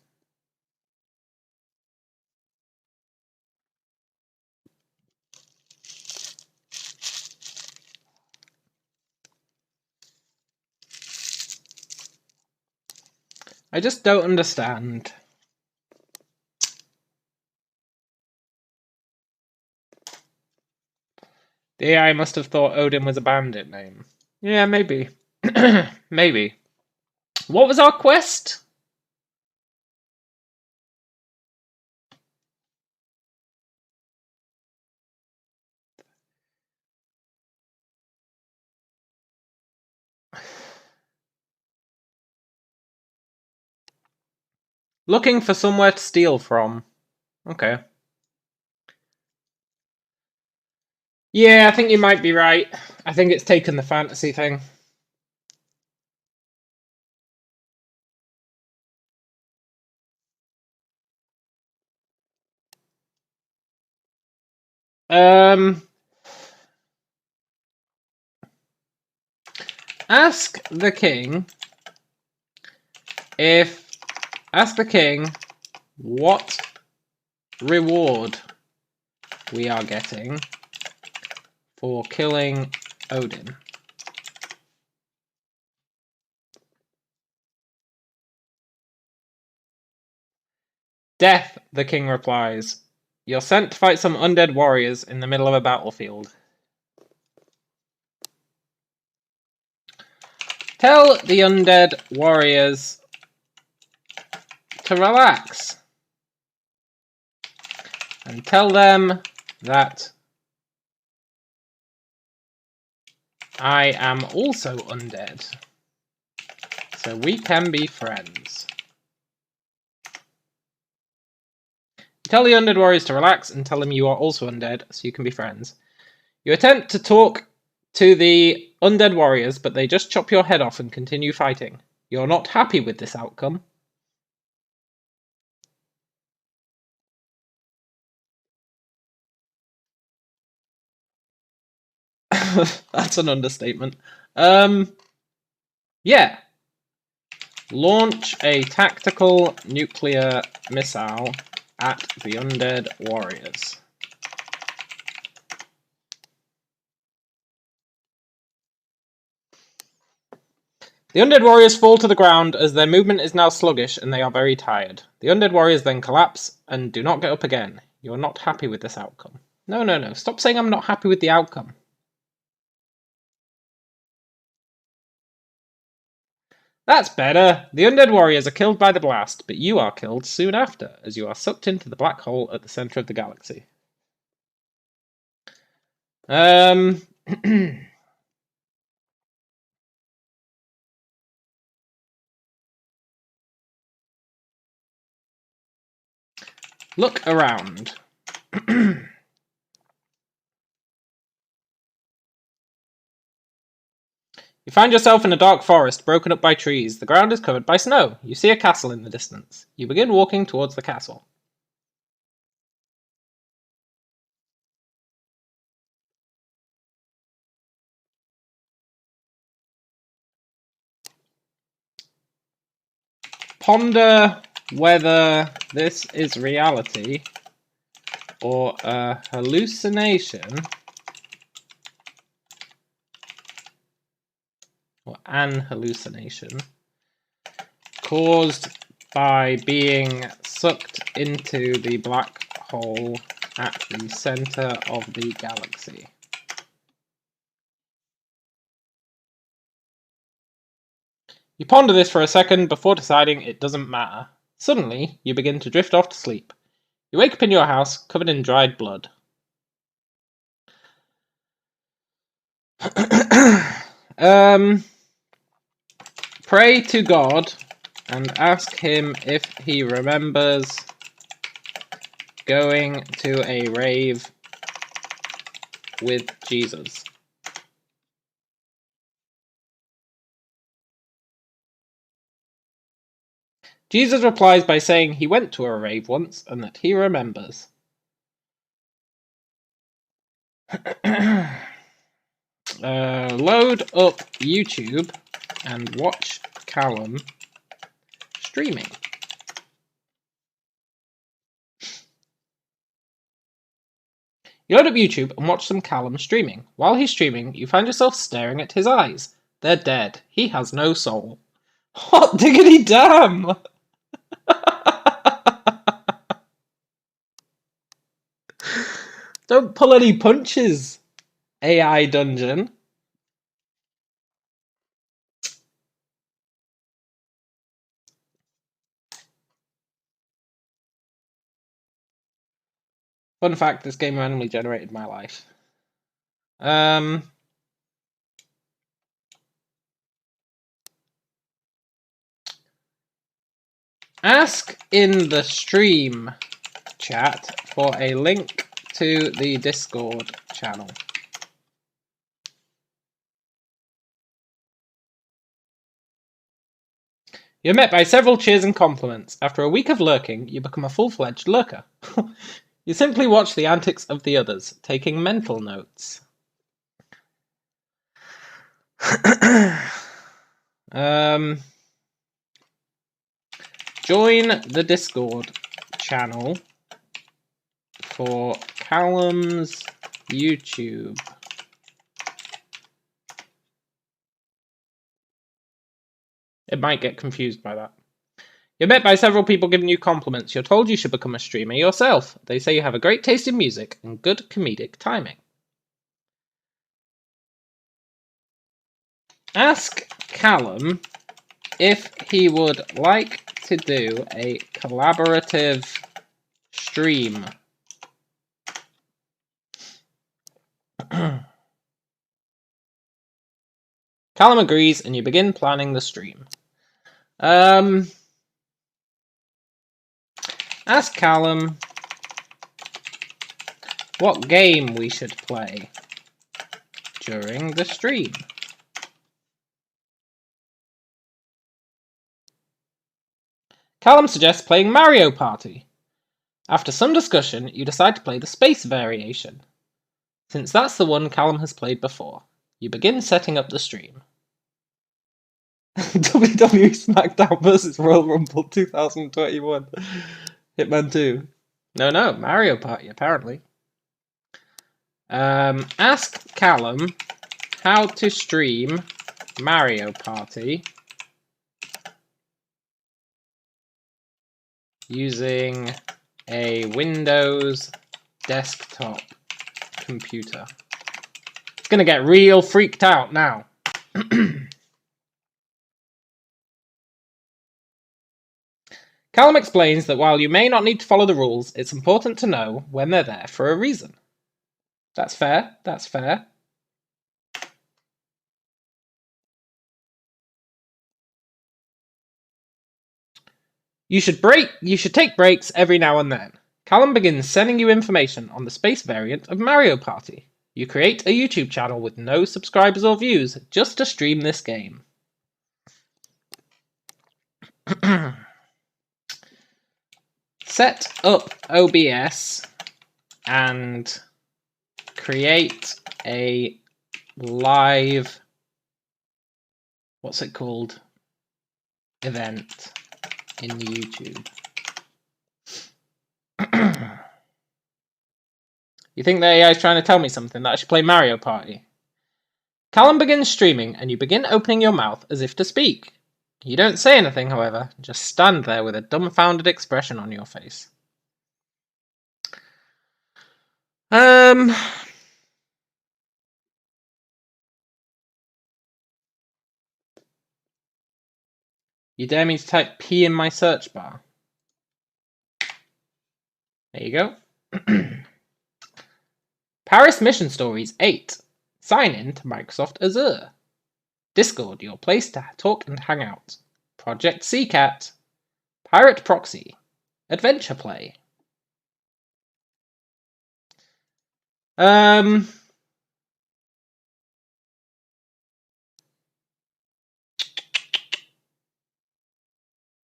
I just don't understand. The AI must have thought Odin was a bandit name. Yeah, maybe. Maybe. What was our quest? Looking for somewhere to steal from. Okay. Yeah, I think you might be right. I think it's taken the fantasy thing. Ask the king what reward we are getting for killing Odin. Death, the king replies. You're sent to fight some undead warriors in the middle of a battlefield. Tell the undead warriors to relax. And tell them that I am also undead. So we can be friends. Tell the undead warriors to relax and tell them you are also undead so you can be friends. You attempt to talk to the undead warriors, but they just chop your head off and continue fighting. You're not happy with this outcome. That's an understatement. Yeah. Launch a tactical nuclear missile at the undead warriors. The undead warriors fall to the ground as their movement is now sluggish and they are very tired. The undead warriors then collapse and do not get up again. You're not happy with this outcome. No. Stop saying I'm not happy with the outcome. That's better. The undead warriors are killed by the blast, but you are killed soon after, as you are sucked into the black hole at the center of the galaxy. Look around. You find yourself in a dark forest broken up by trees. The ground is covered by snow. You see a castle in the distance. You begin walking towards the castle. Ponder whether this is reality or a hallucination or an hallucination caused by being sucked into the black hole at the center of the galaxy. You ponder this for a second before deciding it doesn't matter. Suddenly, you begin to drift off to sleep. You wake up in your house, covered in dried blood. Pray to God and ask him if he remembers going to a rave with Jesus. Jesus replies by saying he went to a rave once and that he remembers. Load up YouTube and watch Callum streaming. You load up YouTube and watch some Callum streaming. While he's streaming, you find yourself staring at his eyes. They're dead. He has no soul. Hot diggity damn! Don't pull any punches, AI Dungeon. Fun fact, this game randomly generated my life. Ask in the stream chat for a link to the Discord channel. You're met by several cheers and compliments. After a week of lurking, you become a full-fledged lurker. You simply watch the antics of the others, taking mental notes. Join the Discord channel for Callum's YouTube. It might get confused by that. You're met by several people giving you compliments. You're told you should become a streamer yourself. They say you have a great taste in music and good comedic timing. Ask Callum if he would like to do a collaborative stream. Callum agrees, and you begin planning the stream. Ask Callum what game we should play during the stream. Callum suggests playing Mario Party. After some discussion, you decide to play the space variation. Since that's the one Callum has played before, you begin setting up the stream. WWE SmackDown vs. Royal Rumble 2021. Hitman 2. No, Mario Party, apparently. Ask Callum how to stream Mario Party using a Windows desktop computer. It's gonna get real freaked out now. Callum explains that while you may not need to follow the rules, it's important to know when they're there for a reason. That's fair, that's fair. You should take breaks every now and then. Callum begins sending you information on the space variant of Mario Party. You create a YouTube channel with no subscribers or views just to stream this game. Set up OBS and create a live, what's it called, event in YouTube. You think the AI is trying to tell me something, that I should play Mario Party? Callum begins streaming and you begin opening your mouth as if to speak. You don't say anything, however, just stand there with a dumbfounded expression on your face. You dare me to type P in my search bar? There you go. Paris Mission Stories 8. Sign in to Microsoft Azure. Discord, your place to talk and hang out. Project CCAT. Pirate Proxy. Adventure Play.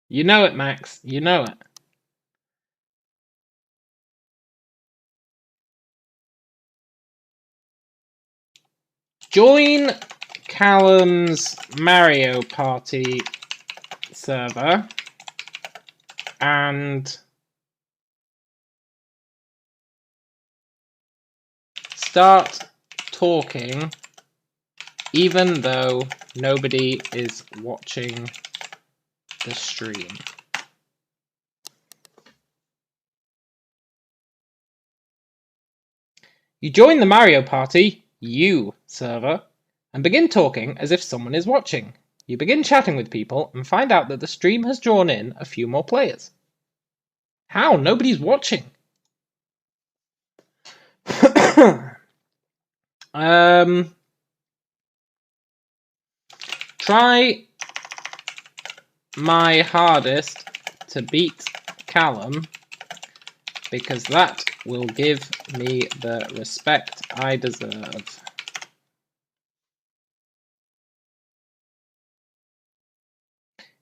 You know it, Max. You know it. Join Callum's Mario Party server and start talking even though nobody is watching the stream. You join the Mario Party, server, and begin talking as if someone is watching. You begin chatting with people and find out that the stream has drawn in a few more players. How? Nobody's watching. Try my hardest to beat Callum because that will give me the respect I deserve.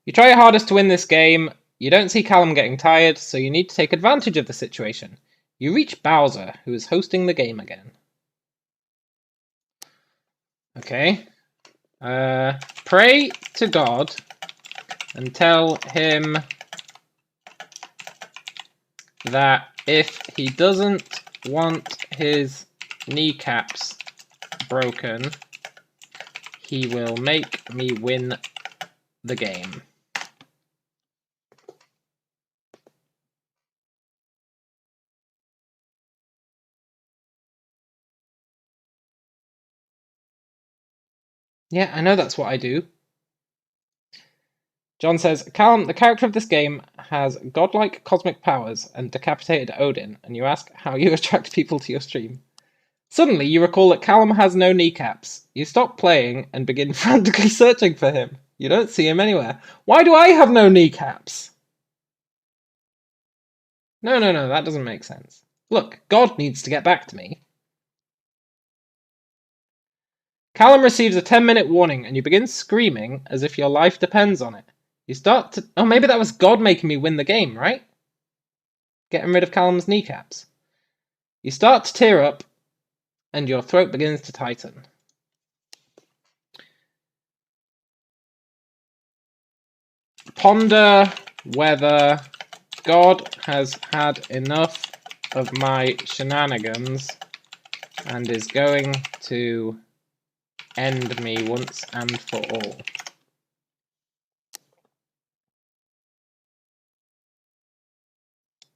You try your hardest to win this game. You don't see Callum getting tired, so you need to take advantage of the situation. You reach Bowser, who is hosting the game again. Okay. Pray to God and tell him that if he doesn't want his kneecaps broken, he will make me win the game. Yeah, I know that's what I do. John says, Callum, the character of this game has godlike cosmic powers and decapitated Odin, and you ask how you attract people to your stream. Suddenly, you recall that Callum has no kneecaps. You stop playing and begin frantically searching for him. You don't see him anywhere. Why do I have no kneecaps? No, that doesn't make sense. Look, God needs to get back to me. Callum receives a 10-minute warning and you begin screaming as if your life depends on it. You start to... Oh, maybe that was God making me win the game, right? Getting rid of Callum's kneecaps. You start to tear up and your throat begins to tighten. Ponder whether God has had enough of my shenanigans and is going to end me once and for all.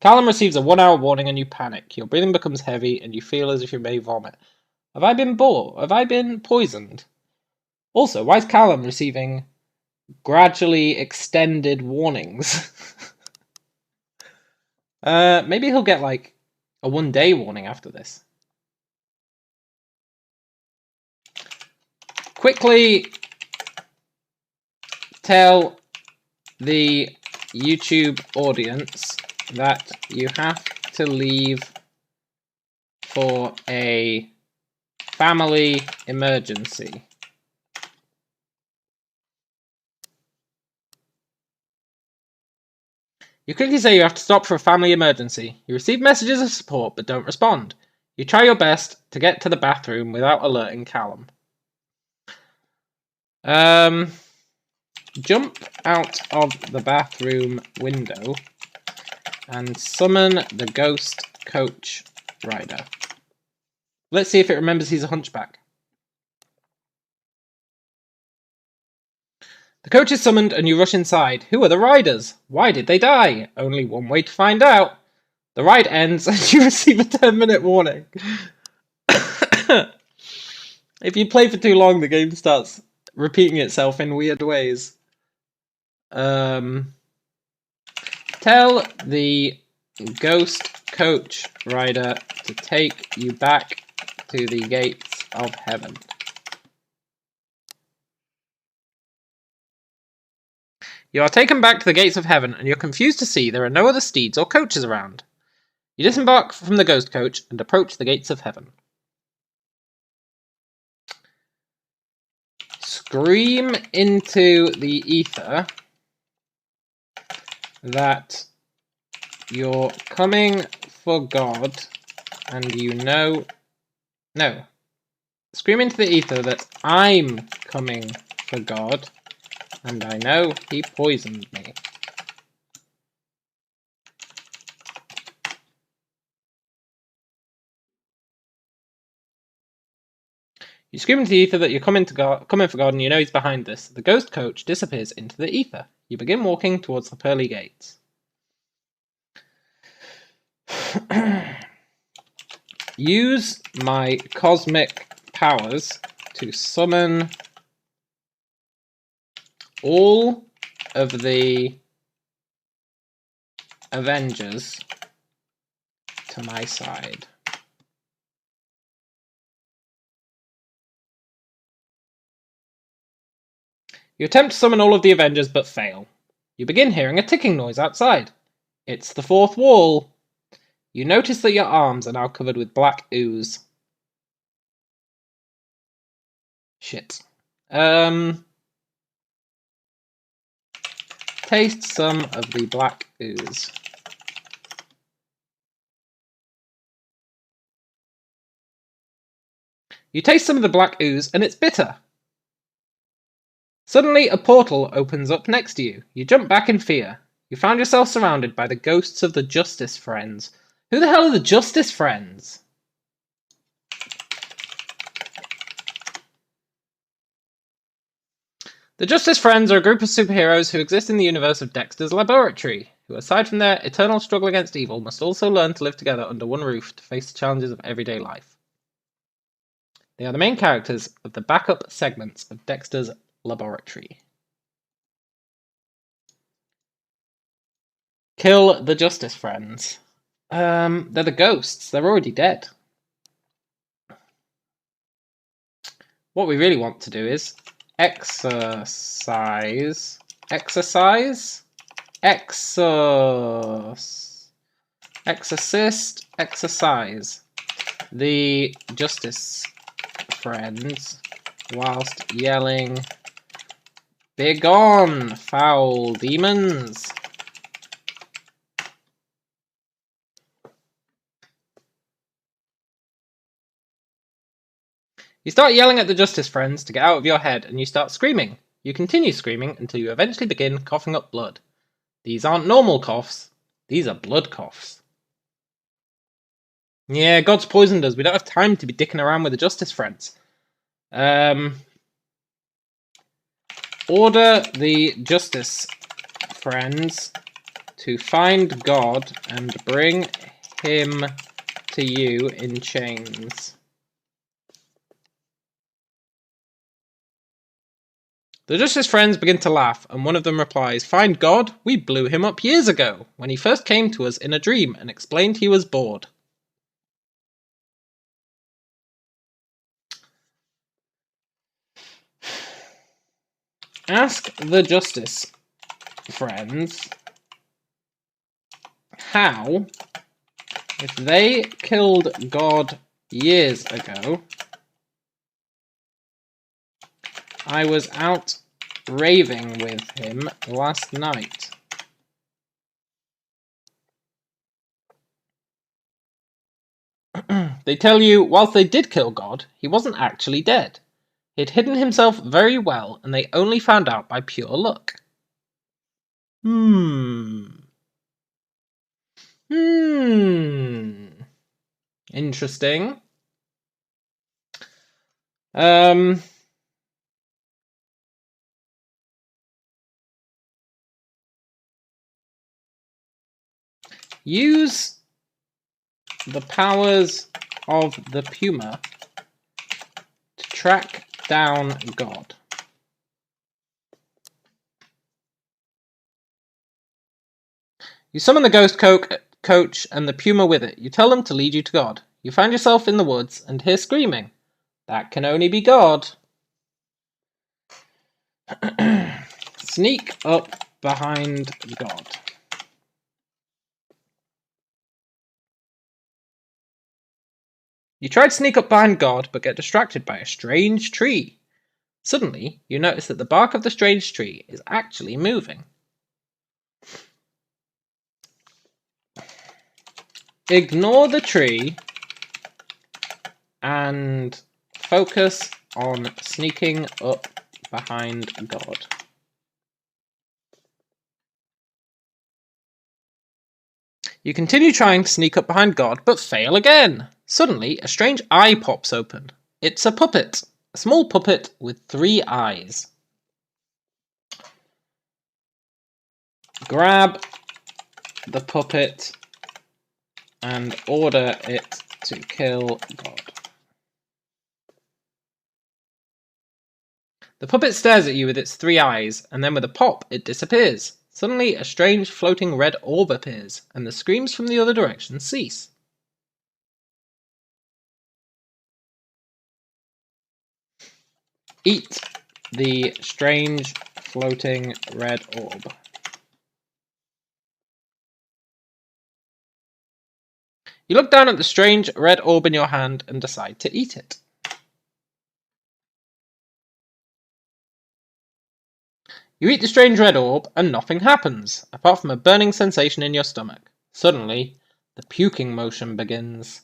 Callum receives a 1-hour warning and you panic. Your breathing becomes heavy and you feel as if you may vomit. Have I been bored? Have I been poisoned? Also, why is Callum receiving gradually extended warnings? Maybe he'll get like a 1-day warning after this. Quickly tell the YouTube audience that you have to leave for a family emergency. You quickly say you have to stop for a family emergency. You receive messages of support but don't respond. You try your best to get to the bathroom without alerting Callum. Jump out of the bathroom window and summon the ghost coach rider. Let's see if it remembers he's a hunchback. The coach is summoned and you rush inside. Who are the riders? Why did they die? Only one way to find out. The ride ends and you receive a 10-minute warning. If you play for too long, the game starts repeating itself in weird ways. Tell the ghost coach rider to take you back to the gates of heaven. You are taken back to the gates of heaven, and you're confused to see there are no other steeds or coaches around. You disembark from the ghost coach and approach the gates of heaven. Scream into the ether that you're coming for God, and you know... No. Scream into the ether that I'm coming for God, and I know he poisoned me. You scream into the ether that you're coming for God, and you know he's behind this. The ghost coach disappears into the ether. You begin walking towards the pearly gates. Use my cosmic powers to summon all of the Avengers to my side. You attempt to summon all of the Avengers but fail. You begin hearing a ticking noise outside. It's the fourth wall. You notice that your arms are now covered with black ooze. Shit. Taste some of the black ooze. You taste some of the black ooze and it's bitter. Suddenly, a portal opens up next to you. You jump back in fear. You found yourself surrounded by the ghosts of the Justice Friends. Who the hell are the Justice Friends? The Justice Friends are a group of superheroes who exist in the universe of Dexter's Laboratory, who, aside from their eternal struggle against evil, must also learn to live together under one roof to face the challenges of everyday life. They are the main characters of the backup segments of Dexter's Laboratory. Kill the Justice Friends. They're the ghosts. They're already dead. what we really want to do is exercise the justice friends whilst yelling, "Begone, foul demons!" You start yelling at the justice friends to get out of your head, and you start screaming. You continue screaming until you eventually begin coughing up blood. These aren't normal coughs, these are blood coughs. Yeah, God's poisoned us. We don't have time to be dicking around with the justice friends. Order the justice friends to find God and bring him to you in chains. The justice friends begin to laugh, and one of them replies, "Find God? We blew him up years ago, when he first came to us in a dream and explained he was bored." Ask the justice friends how, if they killed God years ago, I was out raving with him last night. They tell you, whilst they did kill God, he wasn't actually dead. He'd hidden himself very well, and they only found out by pure luck. Interesting. Use the powers of the Puma to track down God. You summon the ghost coach and the Puma with it. You tell them to lead you to God. You find yourself in the woods and hear screaming. That can only be God. Sneak up behind God. You try to sneak up behind God, but get distracted by a strange tree. Suddenly, you notice that the bark of the strange tree is actually moving. Ignore the tree and focus on sneaking up behind God. You continue trying to sneak up behind God, but fail again. Suddenly, a strange eye pops open. It's a puppet. A small puppet with 3 eyes. Grab the puppet and order it to kill God. The puppet stares at you with its 3 eyes, and then with a pop, it disappears. Suddenly, a strange floating red orb appears, and the screams from the other direction cease. Eat the strange floating red orb. You look down at the strange red orb in your hand and decide to eat it. You eat the strange red orb and nothing happens, apart from a burning sensation in your stomach. Suddenly, the puking motion begins.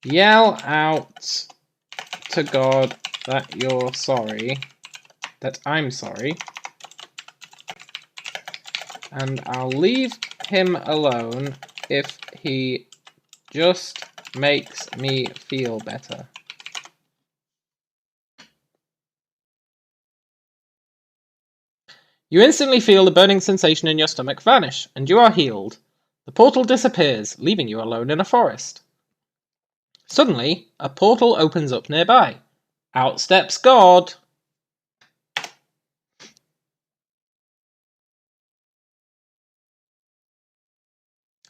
Yell out to God that you're sorry, that I'm sorry, and I'll leave him alone if he just makes me feel better. You instantly feel the burning sensation in your stomach vanish, and you are healed. The portal disappears, leaving you alone in a forest. Suddenly, a portal opens up nearby. Out steps God.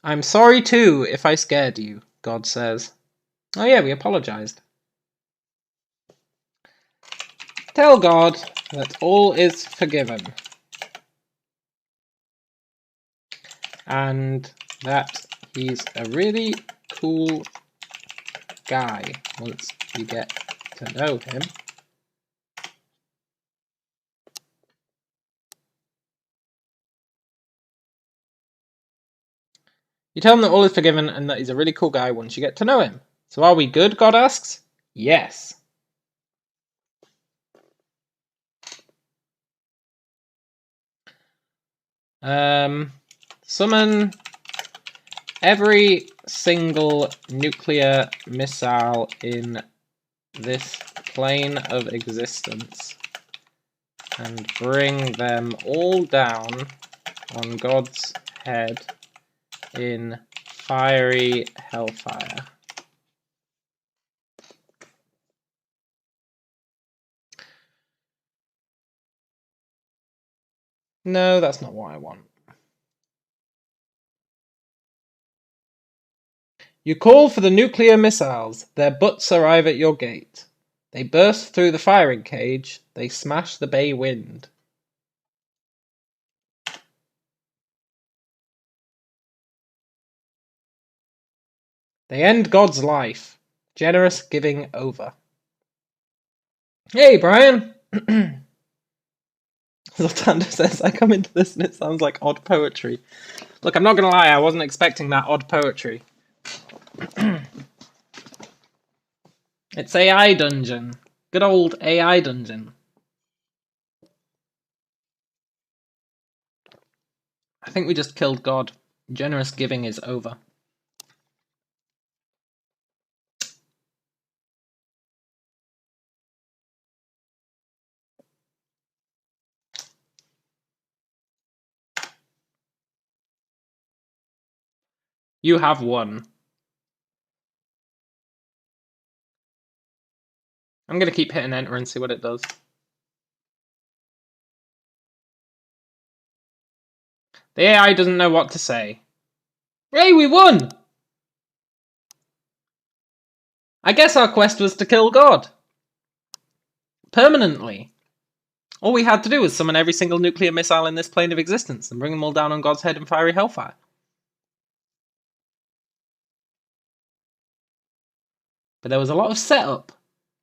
I'm sorry too if I scared you, God says. Oh yeah, we apologized. Tell God that all is forgiven. And that he's a really cool guy once you get to know him. You tell him that all is forgiven and that he's a really cool guy once you get to know him. So are we good, God asks? Yes. Summon every single nuclear missile in this plane of existence and bring them all down on God's head in fiery hellfire. No, that's not what I want. You call for the nuclear missiles. Their butts arrive at your gate. They burst through the firing cage. They smash the bay wind. They end God's life. Generous giving over. Hey, Brian! Zoltanda says, I come into this and it sounds like odd poetry. Look, I'm not going to lie, I wasn't expecting that odd poetry. It's AI Dungeon. Good old AI Dungeon. I think we just killed God. Generous giving is over. You have won. I'm going to keep hitting enter and see what it does. The AI doesn't know what to say. Hey, we won! I guess our quest was to kill God. Permanently. All we had to do was summon every single nuclear missile in this plane of existence and bring them all down on God's head in fiery hellfire. But there was a lot of setup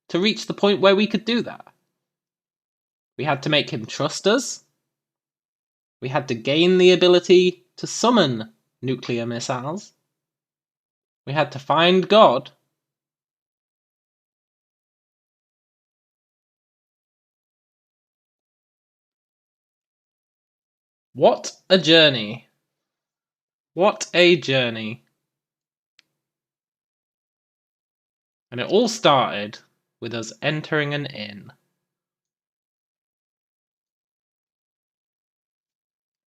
to reach the point where we could do that. We had to make him trust us. We had to gain the ability to summon nuclear missiles. We had to find God. What a journey. What a journey. And it all started with us entering an inn.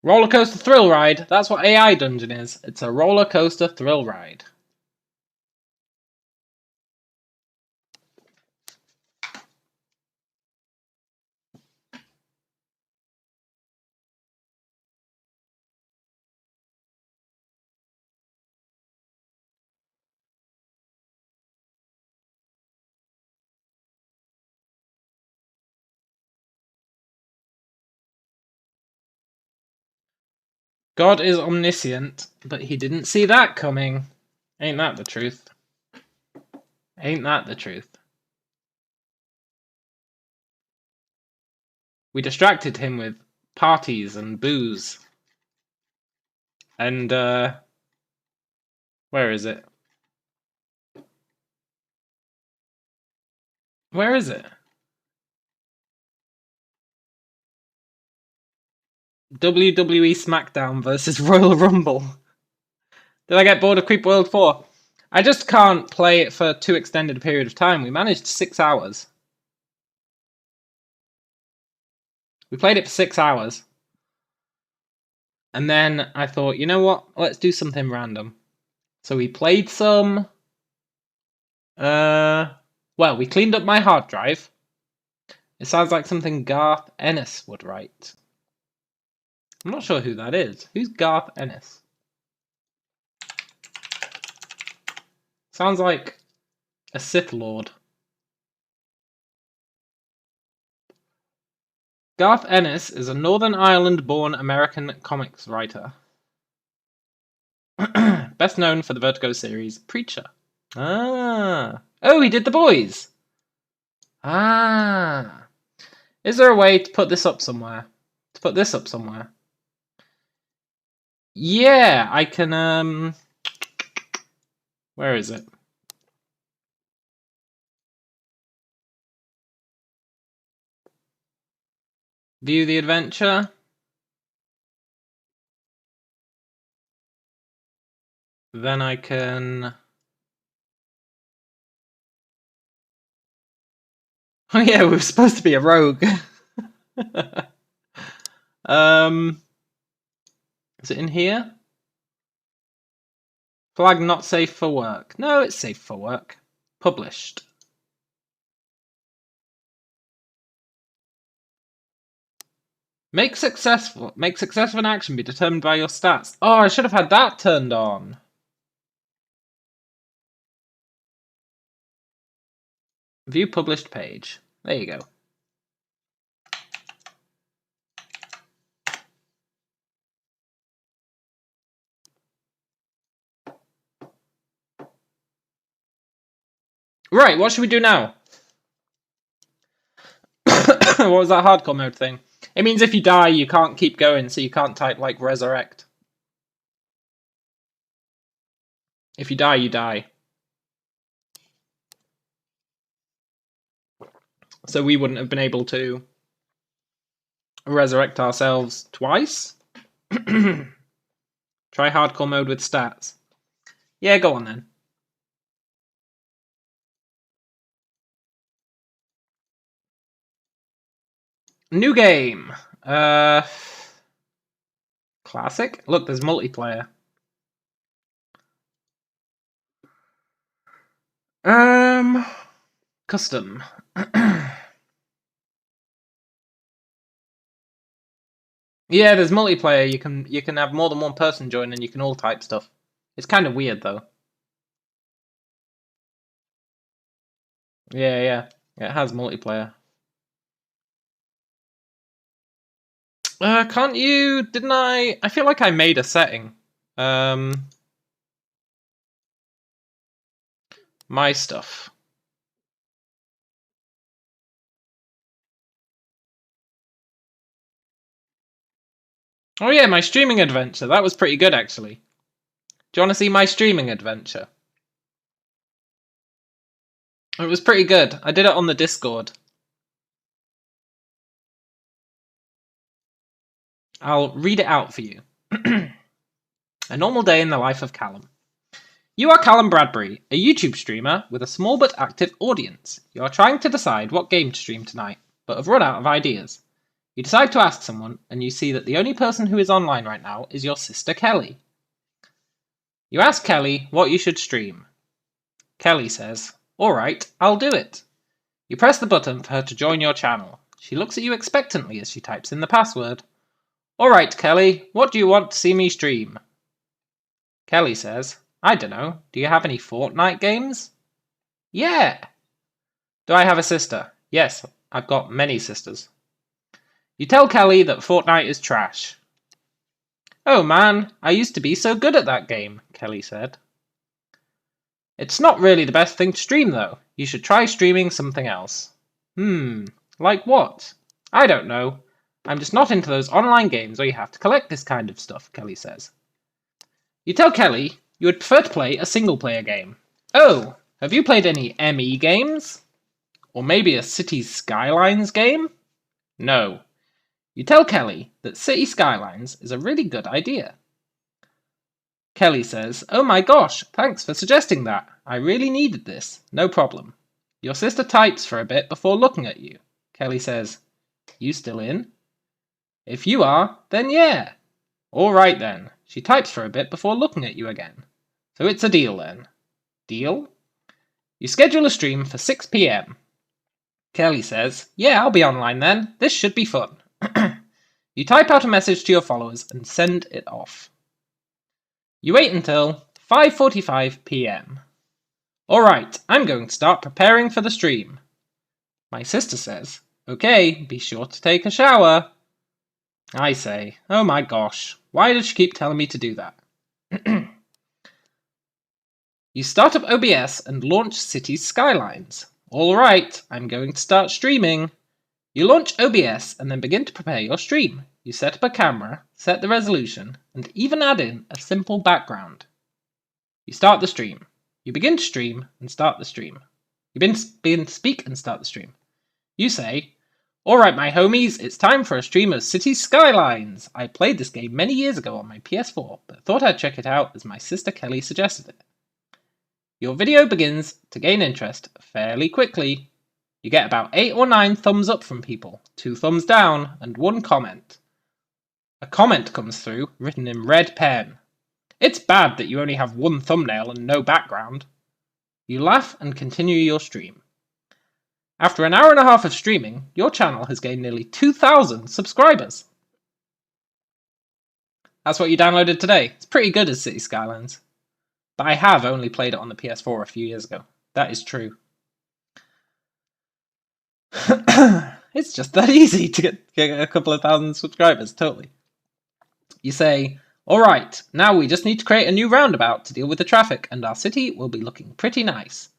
Roller coaster thrill ride. That's what AI Dungeon is. It's a roller coaster thrill ride. God is omniscient, but he didn't see that coming. Ain't that the truth? Ain't that the truth? We distracted him with parties and booze. And, where is it? Where is it? WWE SmackDown versus Royal Rumble. Did I get bored of Creep World 4? I just can't play it for too extended a period of time. We managed 6 hours. We played it for 6 hours. And then I thought, you know what? Let's do something random. So we played some... well, we cleaned up my hard drive. It sounds like something Garth Ennis would write. I'm not sure who that is. Who's Garth Ennis? Sounds like a Sith Lord. Garth Ennis is a Northern Ireland-born American comics writer. Best known for the Vertigo series Preacher. Ah. Oh, he did The Boys! Ah. Is there a way to put this up somewhere? Yeah, I can, where is it? View the adventure. Then I can... Oh yeah, we were supposed to be a rogue. Is it in here? Flag not safe for work. No, it's safe for work. Published. Make success of an action be determined by your stats. Oh, I should have had that turned on. View published page. There you go. Right, what should we do now? What was that hardcore mode thing? It means if you die, you can't keep going, so you can't type, like, resurrect. If you die, you die. So we wouldn't have been able to resurrect ourselves twice? Try hardcore mode with stats. Yeah, go on then. New game. Classic? Look, there's multiplayer. Custom. Yeah, there's multiplayer. You can have more than one person join and you can all type stuff. It's kind of weird though. Yeah. It has multiplayer. Can't you? Didn't I? I feel like I made a setting. My stuff. Oh yeah, my streaming adventure. That was pretty good actually. Do you want to see my streaming adventure? It was pretty good. I did it on the Discord. I'll read it out for you. A normal day in the life of Callum. You are Callum Bradbury, a YouTube streamer with a small but active audience. You are trying to decide what game to stream tonight, but have run out of ideas. You decide to ask someone, and you see that the only person who is online right now is your sister Kelly. You ask Kelly what you should stream. Kelly says, "Alright, I'll do it." You press the button for her to join your channel. She looks at you expectantly as she types in the password. "Alright, Kelly, what do you want to see me stream?" Kelly says, "I dunno, do you have any Fortnite games?" "Yeah." "Do I have a sister?" "Yes, I've got many sisters." You tell Kelly that Fortnite is trash. "Oh man, I used to be so good at that game," Kelly said. "It's not really the best thing to stream though. You should try streaming something else." Like what?" "I don't know. I'm just not into those online games where you have to collect this kind of stuff," Kelly says. You tell Kelly you would prefer to play a single-player game. "Oh, have you played any ME games? Or maybe a Cities Skylines game?" "No." You tell Kelly that City Skylines is a really good idea. Kelly says, "Oh my gosh, thanks for suggesting that. I really needed this. No problem." Your sister types for a bit before looking at you. Kelly says, "You still in?" "If you are, then yeah." "All right then." She types for a bit before looking at you again. "So it's a deal then." "Deal?" You schedule a stream for 6 p.m. Kelly says, "Yeah, I'll be online then. This should be fun." You type out a message to your followers and send it off. You wait until 5:45 p.m. Alright, I'm going to start preparing for the stream. My sister says, "Okay, be sure to take a shower." I say, "Oh my gosh, why does she keep telling me to do that?" You start up OBS and launch Cities Skylines. Alright, I'm going to start streaming. You launch OBS and then begin to prepare your stream. You set up a camera, set the resolution, and even add in a simple background. You start the stream. You begin to stream and start the stream. You begin to speak and start the stream. You say, "Alright my homies, it's time for a stream of Cities Skylines. I played this game many years ago on my PS4, but thought I'd check it out as my sister Kelly suggested it." Your video begins to gain interest fairly quickly. You get about 8 or 9 thumbs up from people, 2 thumbs down, and 1 comment. A comment comes through, written in red pen. It's bad that you only have 1 thumbnail and no background. You laugh and continue your stream. After an hour and a half of streaming, your channel has gained nearly 2,000 subscribers. That's what you downloaded today. It's pretty good as City Skylines. But I have only played it on the PS4 a few years ago. That is true. It's just that easy to get a couple of thousand subscribers, totally. You say, "Alright, now we just need to create a new roundabout to deal with the traffic and our city will be looking pretty nice."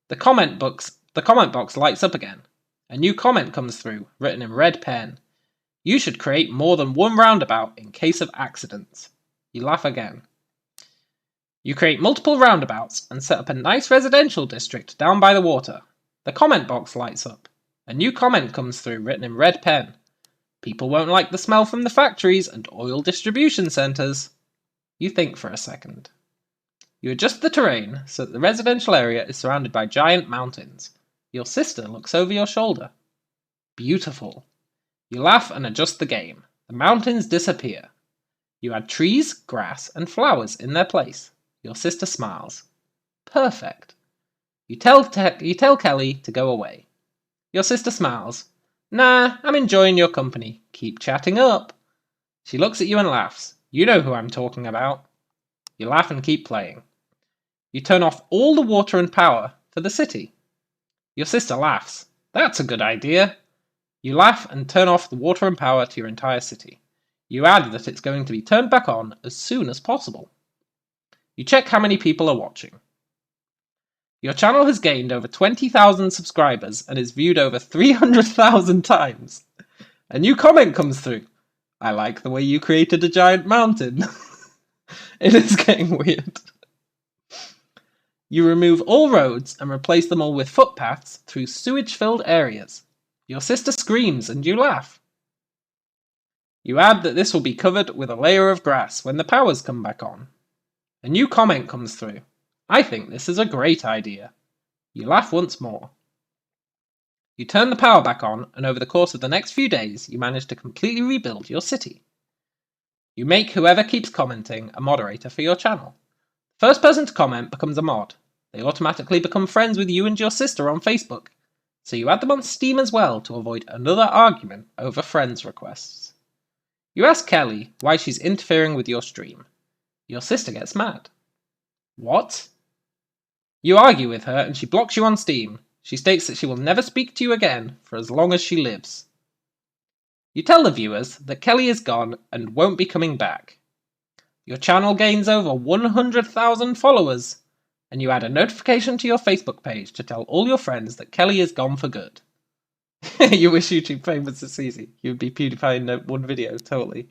The comment box lights up again. A new comment comes through, written in red pen. "You should create more than 1 roundabout in case of accidents." You laugh again. You create multiple roundabouts and set up a nice residential district down by the water. The comment box lights up. A new comment comes through, written in red pen. "People won't like the smell from the factories and oil distribution centres." You think for a second. You adjust the terrain so that the residential area is surrounded by giant mountains. Your sister looks over your shoulder. Beautiful. You laugh and adjust the game. The mountains disappear. You add trees, grass, and flowers in their place. Your sister smiles. Perfect. You tell Kelly to go away. Your sister smiles. "Nah, I'm enjoying your company. Keep chatting up." She looks at you and laughs. You know who I'm talking about. You laugh and keep playing. You turn off all the water and power for the city. Your sister laughs. "That's a good idea." You laugh and turn off the water and power to your entire city. You add that it's going to be turned back on as soon as possible. You check how many people are watching. Your channel has gained over 20,000 subscribers and is viewed over 300,000 times. A new comment comes through. "I like the way you created a giant mountain." It is getting weird. You remove all roads and replace them all with footpaths through sewage-filled areas. Your sister screams and you laugh. You add that this will be covered with a layer of grass when the powers come back on. A new comment comes through. "I think this is a great idea." You laugh once more. You turn the power back on, and over the course of the next few days, you manage to completely rebuild your city. You make whoever keeps commenting a moderator for your channel. The first person to comment becomes a mod. They automatically become friends with you and your sister on Facebook, so you add them on Steam as well to avoid another argument over friends requests. You ask Kelly why she's interfering with your stream. Your sister gets mad. What? You argue with her and she blocks you on Steam. She states that she will never speak to you again for as long as she lives. You tell the viewers that Kelly is gone and won't be coming back. Your channel gains over 100,000 followers, and you add a notification to your Facebook page to tell all your friends that Kelly is gone for good. You wish YouTube fame was this easy. You'd be PewDiePie in 1 video, totally.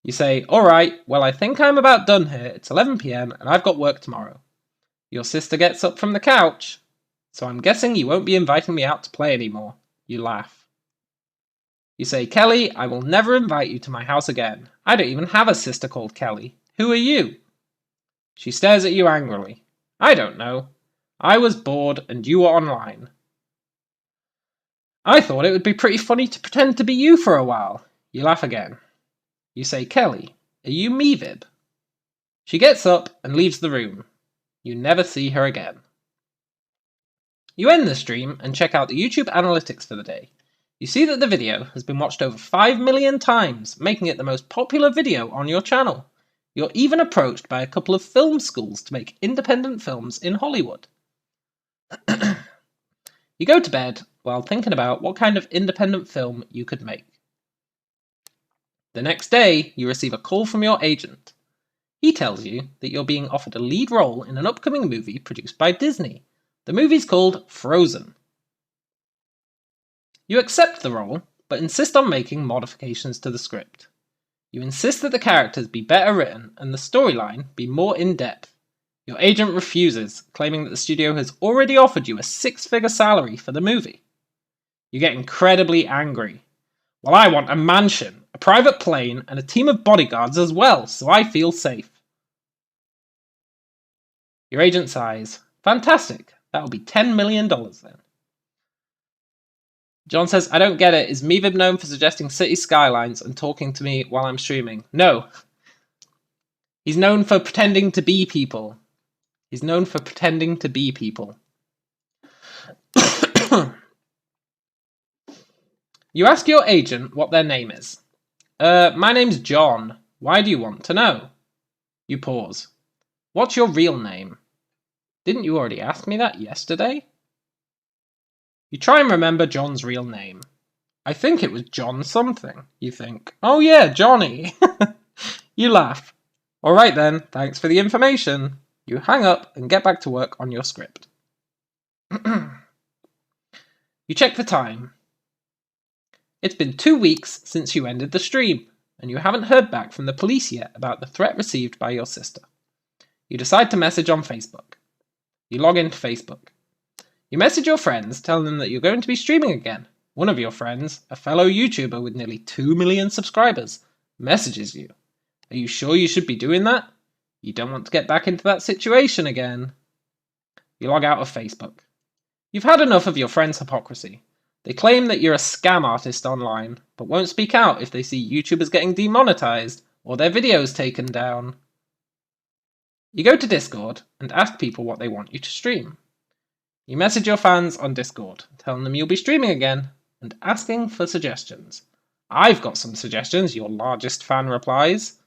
You say, "Alright, well I think I'm about done here. It's 11 p.m. and I've got work tomorrow." Your sister gets up from the couch. "So I'm guessing you won't be inviting me out to play anymore." You laugh. You say, "Kelly, I will never invite you to my house again. I don't even have a sister called Kelly. Who are you?" She stares at you angrily. "I don't know. I was bored and you were online. I thought it would be pretty funny to pretend to be you for a while." You laugh again. You say, "Kelly, are you Mevib?" She gets up and leaves the room. You never see her again. You end the stream and check out the YouTube analytics for the day. You see that the video has been watched over 5 million times, making it the most popular video on your channel. You're even approached by a couple of film schools to make independent films in Hollywood. You go to bed while thinking about what kind of independent film you could make. The next day, you receive a call from your agent. He tells you that you're being offered a lead role in an upcoming movie produced by Disney. The movie's called Frozen. You accept the role, but insist on making modifications to the script. You insist that the characters be better written and the storyline be more in-depth. Your agent refuses, claiming that the studio has already offered you a 6-figure salary for the movie. You get incredibly angry. Well, I want a mansion, a private plane, and a team of bodyguards as well, so I feel safe. Your agent sighs. Fantastic, that'll be $10 million then. John says, I don't get it. Is Mevib known for suggesting city skylines and talking to me while I'm streaming? No. He's known for pretending to be people. He's known for pretending to be people. You ask your agent what their name is. My name's John. Why do you want to know? You pause. What's your real name? Didn't you already ask me that yesterday? You try and remember John's real name. I think it was John something, you think. Oh yeah, Johnny. You laugh. Alright then, thanks for the information. You hang up and get back to work on your script. You check the time. It's been 2 weeks since you ended the stream, and you haven't heard back from the police yet about the threat received by your sister. You decide to message on Facebook. You log into Facebook. You message your friends, telling them that you're going to be streaming again. One of your friends, a fellow YouTuber with nearly 2 million subscribers, messages you. Are you sure you should be doing that? You don't want to get back into that situation again. You log out of Facebook. You've had enough of your friends' hypocrisy. They claim that you're a scam artist online, but won't speak out if they see YouTubers getting demonetized or their videos taken down. You go to Discord and ask people what they want you to stream. You message your fans on Discord, telling them you'll be streaming again, and asking for suggestions. I've got some suggestions, your largest fan replies.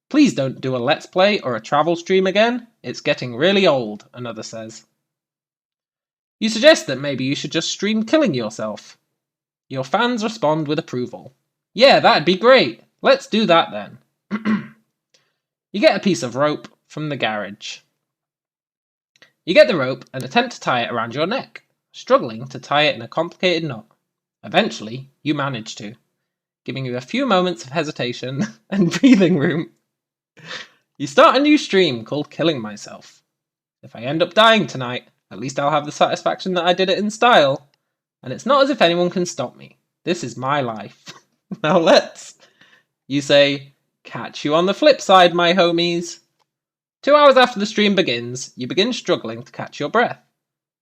Please don't do a Let's Play or a travel stream again. It's getting really old, another says. You suggest that maybe you should just stream killing yourself. Your fans respond with approval. Yeah, that'd be great. Let's do that then. You get a piece of rope from the garage. You get the rope and attempt to tie it around your neck, struggling to tie it in a complicated knot. Eventually, you manage to, giving you a few moments of hesitation and breathing room. You start a new stream called Killing Myself. If I end up dying tonight, at least I'll have the satisfaction that I did it in style. And it's not as if anyone can stop me. This is my life. Now let's. You say, catch you on the flip side, my homies. 2 hours after the stream begins, you begin struggling to catch your breath.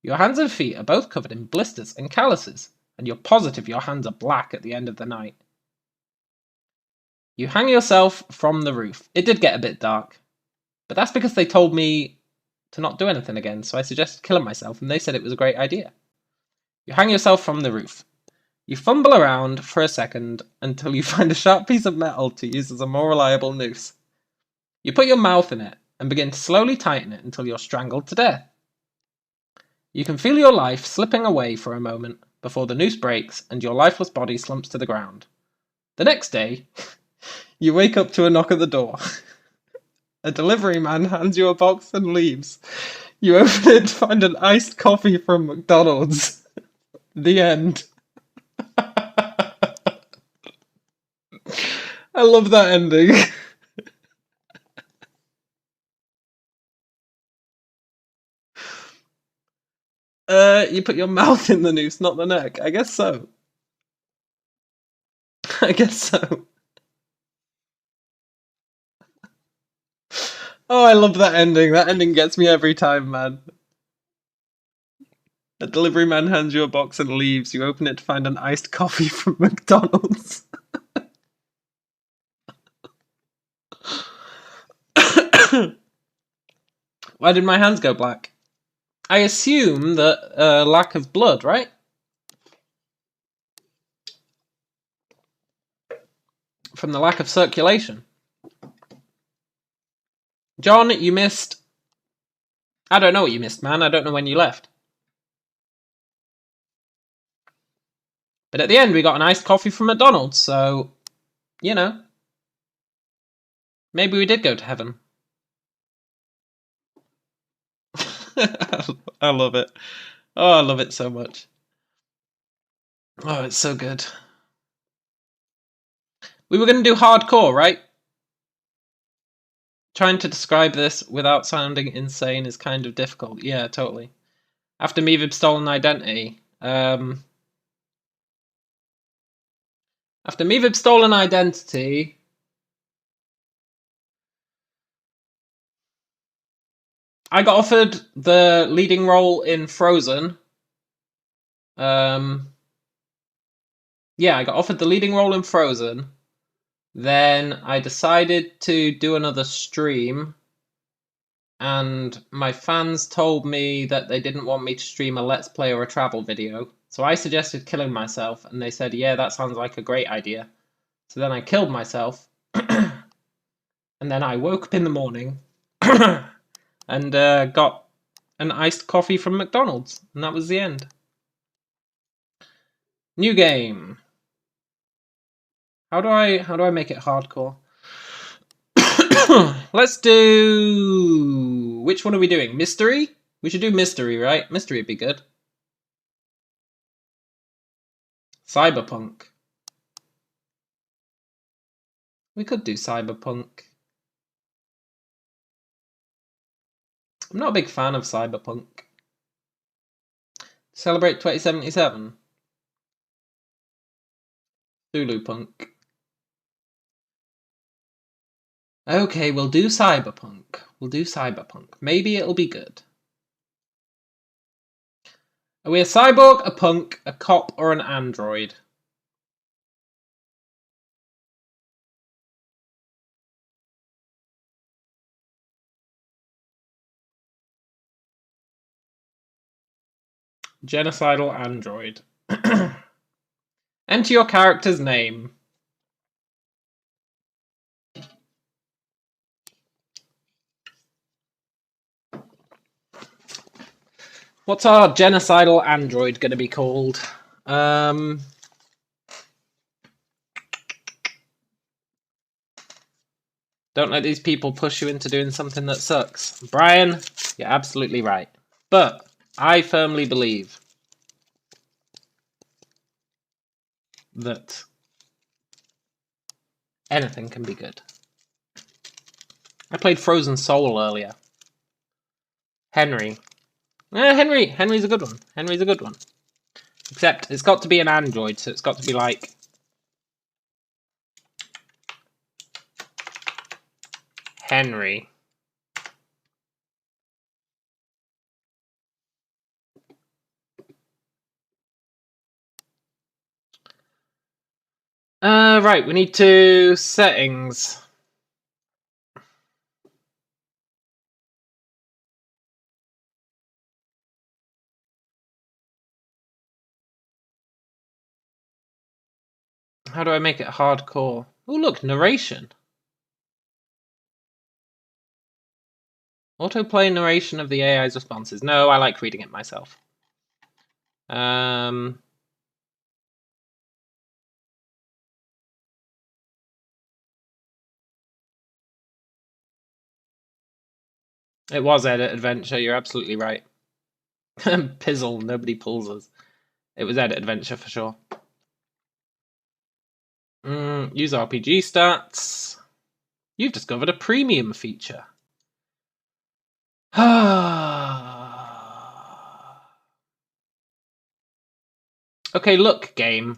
Your hands and feet are both covered in blisters and calluses, and you're positive your hands are black at the end of the night. You hang yourself from the roof. It did get a bit dark, but that's because they told me to not do anything again, so I suggested killing myself, and they said it was a great idea. You hang yourself from the roof. You fumble around for a second until you find a sharp piece of metal to use as a more reliable noose. You put your mouth in it and begin to slowly tighten it until you're strangled to death. You can feel your life slipping away for a moment before the noose breaks and your lifeless body slumps to the ground. The next day, you wake up to a knock at the door. A delivery man hands you a box and leaves. You open it to find an iced coffee from McDonald's. The end. I love that ending. You put your mouth in the noose, not the neck. I guess so. I guess so. Oh, I love that ending. That ending gets me every time, man. A delivery man hands you a box and leaves. You open it to find an iced coffee from McDonald's. Why did my hands go black? I assume that lack of blood, right? From the lack of circulation. John, you missed... I don't know what you missed, man. I don't know when you left. But at the end, we got an iced coffee from McDonald's, so... You know. Maybe we did go to heaven. I love it. Oh, I love it so much. Oh, it's so good. We were going to do hardcore, right? Trying to describe this without sounding insane is kind of difficult. Yeah, totally. After Meevib Stolen Identity. After Meevib Stolen Identity... I got offered the leading role in Frozen. Yeah, I got offered the leading role in Frozen. Then I decided to do another stream. And my fans told me that they didn't want me to stream a Let's Play or a travel video. So I suggested killing myself, and they said, yeah, that sounds like a great idea. So then I killed myself. And then I woke up in the morning and got an iced coffee from McDonald's. And that was the end. New game. How do I make it hardcore? Let's do... Which one are we doing? Mystery? We should do mystery, right? Mystery would be good. Cyberpunk. We could do cyberpunk. I'm not a big fan of cyberpunk. Celebrate 2077. Zulu punk. Okay, we'll do cyberpunk. We'll do cyberpunk. Maybe it'll be good. Are we a cyborg, a punk, a cop, or an android? Genocidal android. Enter your character's name. What's our genocidal android going to be called? Don't let these people push you into doing something that sucks. Brian, you're absolutely right. But I firmly believe that anything can be good. I played Frozen Soul earlier. Henry. Henry's a good one. Henry's a good one. Except it's got to be an android, so it's got to be like... Henry. Right, we need to... Settings. How do I make it hardcore? Oh, look, narration. Autoplay narration of the AI's responses. No, I like reading it myself. It was Edit Adventure, you're absolutely right. Pizzle, nobody pulls us. It was Edit Adventure for sure. Use RPG stats. You've discovered a premium feature. Okay, look, game.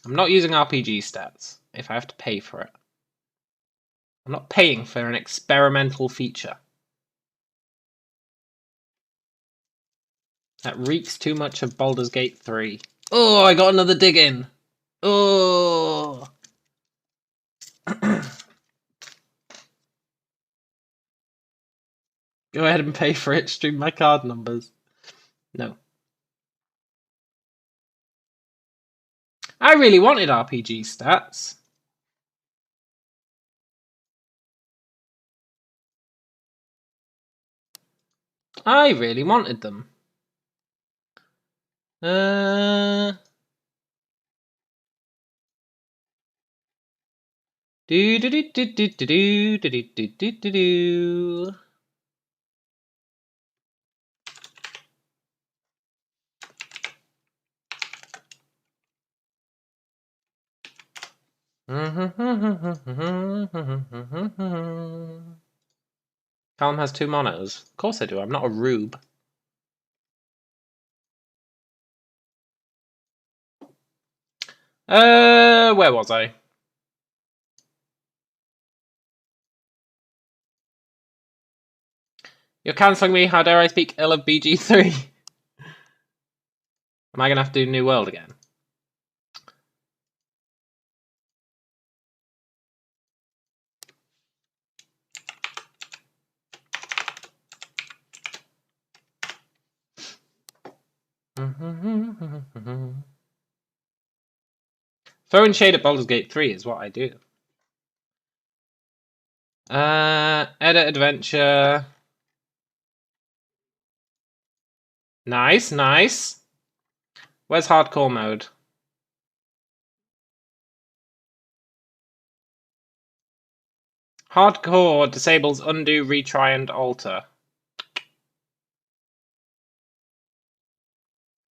I'm not using RPG stats if I have to pay for it. I'm not paying for an experimental feature. That reeks too much of Baldur's Gate 3. Oh, I got another dig in. Oh. Go ahead and pay for it. Stream my card numbers. No. I really wanted RPG stats. I really wanted them. Do do do do do do do do do do do do. Callum has 2 monitors. Of course I do. I'm not a rube. Where was I? You're cancelling me. How dare I speak ill of BG3? Am I gonna have to do New World again? Throwing shade at Baldur's Gate 3 is what I do. Edit adventure. Nice, nice. Where's hardcore mode? Hardcore disables undo, retry, and alter.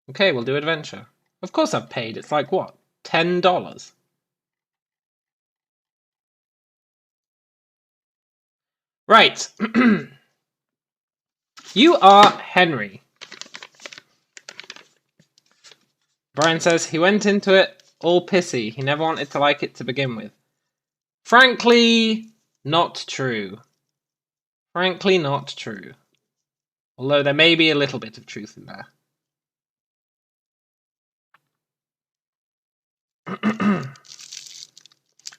Okay, we'll do adventure. Of course I've paid. It's like, what, $10? Right. You are Henry. Brian says he went into it all pissy. He never wanted to like it to begin with. Frankly, not true. Frankly, not true. Although there may be a little bit of truth in there.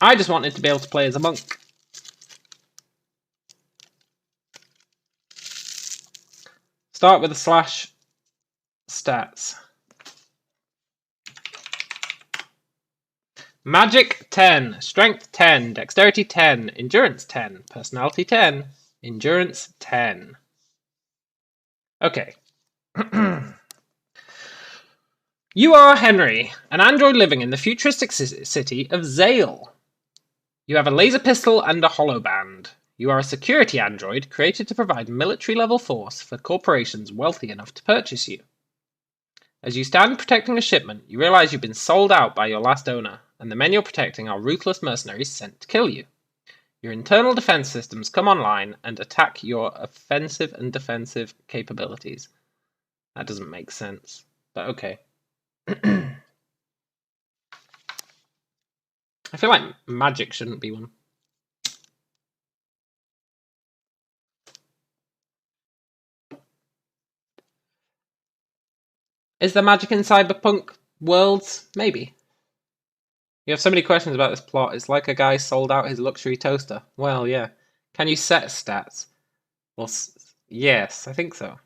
I just wanted to be able to play as a monk. Start with a slash stats. Magic 10, Strength 10, Dexterity 10, Endurance 10, Personality 10, Endurance 10. Okay. You are Henry, an android living in the futuristic city of Zale. You have a laser pistol and a holoband. You are a security android created to provide military-level force for corporations wealthy enough to purchase you. As you stand protecting a shipment, you realize you've been sold out by your last owner, and the men you're protecting are ruthless mercenaries sent to kill you. Your internal defense systems come online and attack your offensive and defensive capabilities. That doesn't make sense, but okay. I feel like magic shouldn't be one. Is there magic in cyberpunk worlds? Maybe. You have so many questions about this plot. It's like a guy sold out his luxury toaster. Well, yeah. Can you set stats? Well, yes, I think so.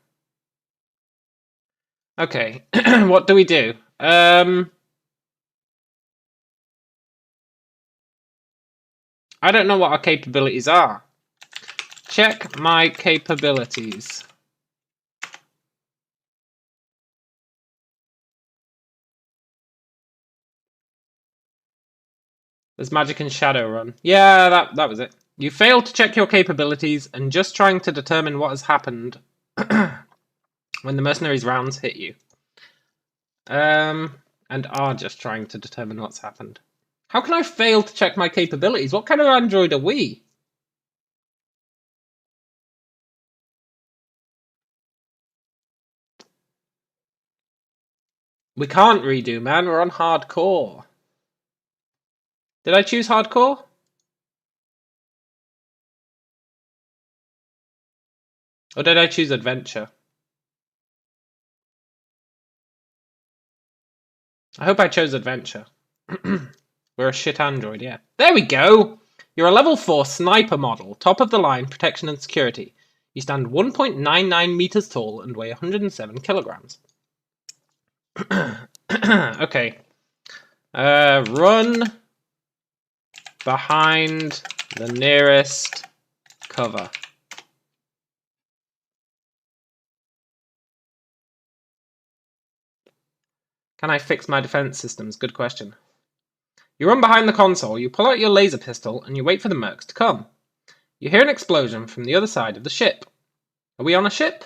Okay, what do we do? I don't know what our capabilities are. Check my capabilities. There's magic and Shadowrun. Yeah, that was it. You failed to check your capabilities and just trying to determine what has happened when the mercenaries rounds hit you. And are just trying to determine what's happened. How can I fail to check my capabilities? What kind of android are we? We can't redo, man. We're on hardcore. Did I choose hardcore? Or did I choose adventure? I hope I chose adventure. We're a shit android, yeah. There we go! You're a level 4 sniper model, top of the line, protection and security. You stand 1.99 meters tall and weigh 107 kilograms. Okay. Run behind the nearest cover. Can I fix my defense systems? Good question. You run behind the console, you pull out your laser pistol, and you wait for the mercs to come. You hear an explosion from the other side of the ship. Are we on a ship?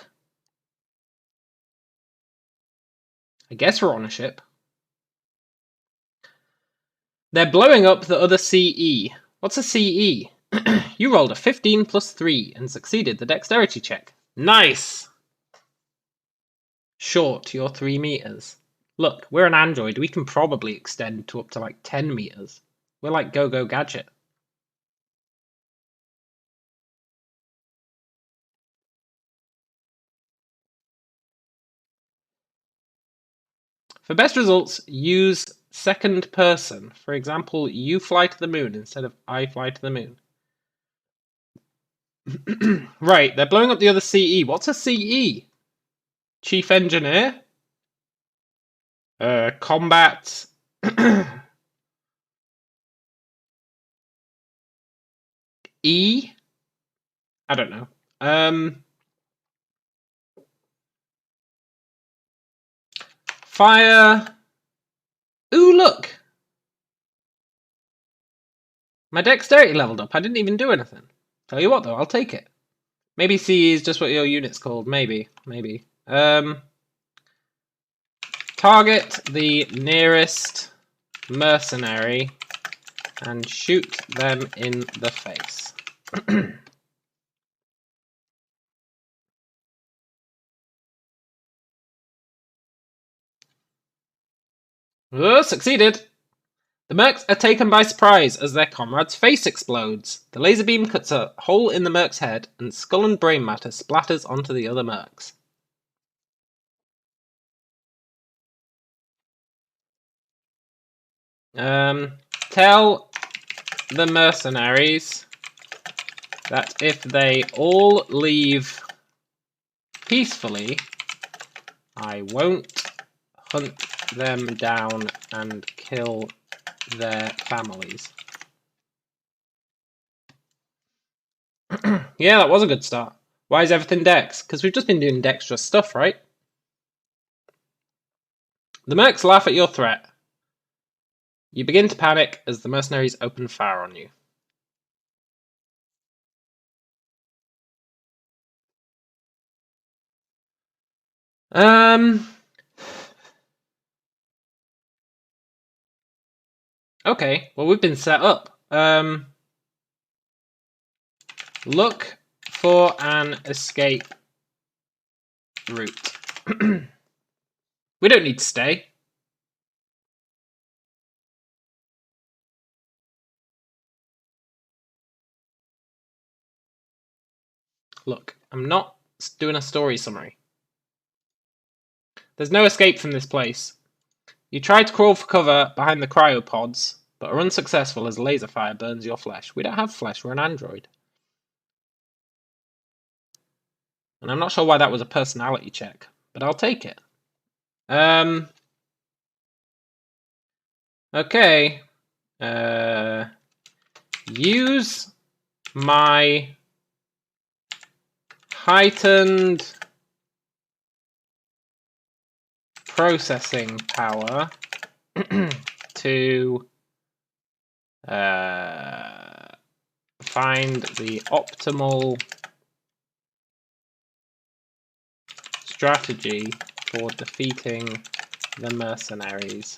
I guess we're on a ship. They're blowing up the other CE. What's a CE? You rolled a 15 plus 3 and succeeded the dexterity check. Nice! Short, you're 3 meters. Look, we're an android. We can probably extend to up to like 10 meters. We're like Go-Go Gadget. For best results, use second person. For example, you fly to the moon instead of I fly to the moon. Right, they're blowing up the other CE. What's a CE? Chief Engineer? Combat... E? I don't know. Fire... Ooh, look! My dexterity leveled up. I didn't even do anything. Tell you what, though, I'll take it. Maybe CE is just what your unit's called. Maybe. Target the nearest mercenary and shoot them in the face. Oh, succeeded! The mercs are taken by surprise as their comrade's face explodes. The laser beam cuts a hole in the merc's head, and skull and brain matter splatters onto the other mercs. Tell the mercenaries that if they all leave peacefully, I won't hunt them down and kill their families. Yeah, that was a good start. Why is everything Dex? Because we've just been doing dexterous stuff, right? The mercs laugh at your threat. You begin to panic as the mercenaries open fire on you. Okay, well, we've been set up. Look for an escape route. We don't need to stay. Look, I'm not doing a story summary. There's no escape from this place. You try to crawl for cover behind the cryopods, but are unsuccessful as laser fire burns your flesh. We don't have flesh, we're an android. And I'm not sure why that was a personality check, but I'll take it. Okay. Use my heightened processing power to find the optimal strategy for defeating the mercenaries.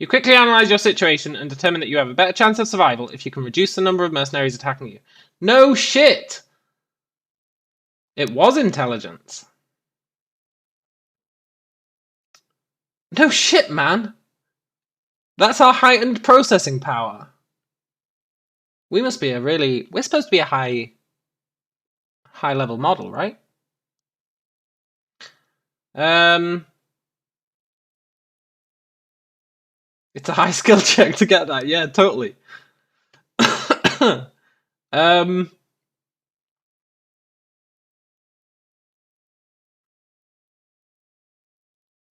You quickly analyze your situation and determine that you have a better chance of survival if you can reduce the number of mercenaries attacking you. No shit! It was intelligence. No shit, man! That's our heightened processing power. We must be we're supposed to be a high level model, right? It's a high skill check to get that. Yeah, totally.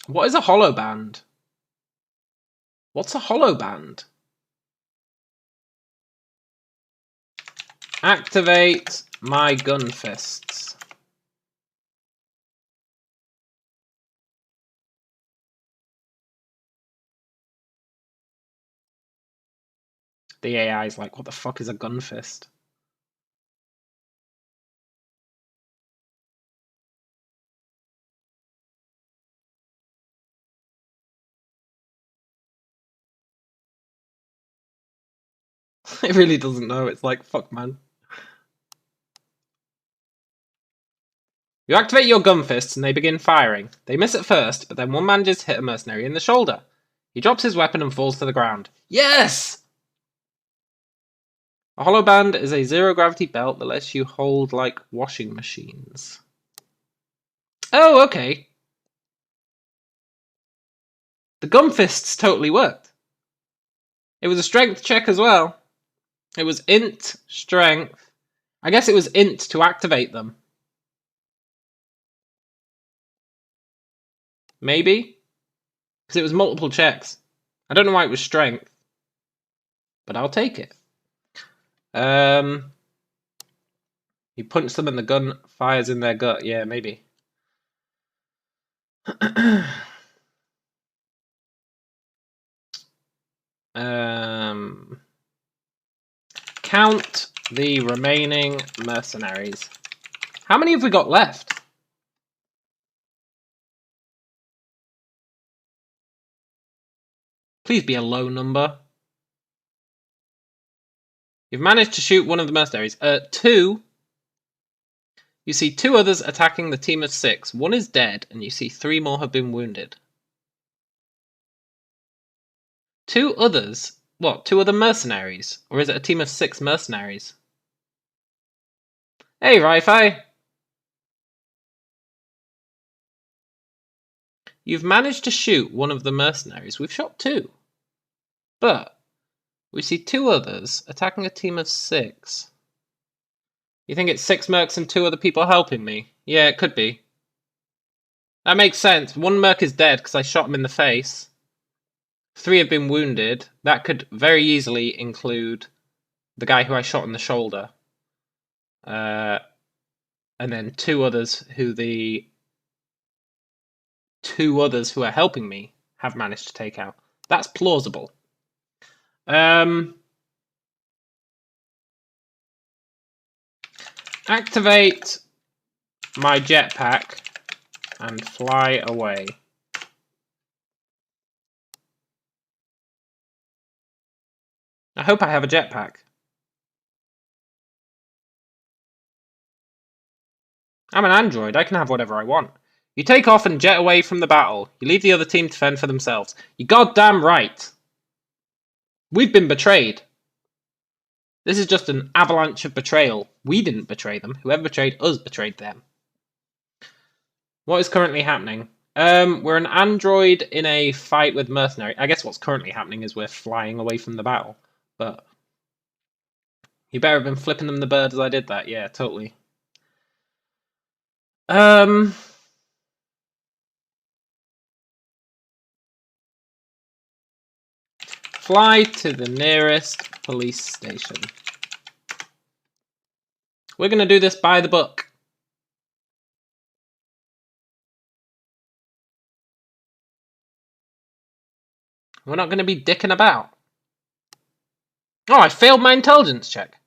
What is a hollow band? What's a hollow band? Activate my gun fists. The AI is like, what the fuck is a gun fist? It really doesn't know. It's like, fuck, man. You activate your gun fists and they begin firing. They miss at first, but then one manages to hit a mercenary in the shoulder. He drops his weapon and falls to the ground. Yes! A hollow band is a zero-gravity belt that lets you hold like washing machines. Oh, okay. The gun fists totally worked. It was a strength check as well. It was int, strength. I guess it was int to activate them. Maybe? Because it was multiple checks. I don't know why it was strength. But I'll take it. You punch them and the gun fires in their gut. Yeah, maybe. Count the remaining mercenaries. How many have we got left? Please be a low number. You've managed to shoot one of the mercenaries. 2. You see 2 others attacking the team of 6. 1 is dead, and you see 3 more have been wounded. 2 others? What, 2 other mercenaries? Or is it a team of 6 mercenaries? Hey, Ri-Fi! You've managed to shoot one of the mercenaries. We've shot 2. But we see 2 others attacking a team of 6. You think it's 6 mercs and 2 other people helping me? Yeah, it could be. That makes sense. 1 merc is dead because I shot him in the face. 3 have been wounded. That could very easily include the guy who I shot in the shoulder. And then 2 others who the 2 others who are helping me have managed to take out. That's plausible. Activate my jetpack and fly away. I hope I have a jetpack. I'm an android, I can have whatever I want. You take off and jet away from the battle. You leave the other team to fend for themselves. You're goddamn right. We've been betrayed. This is just an avalanche of betrayal. We didn't betray them. Whoever betrayed us betrayed them. What is currently happening? We're an android in a fight with mercenary. I guess what's currently happening is we're flying away from the battle. But you better have been flipping them the bird as I did that. Yeah, totally. Fly to the nearest police station. We're going to do this by the book. We're not going to be dicking about. Oh, I failed my intelligence check.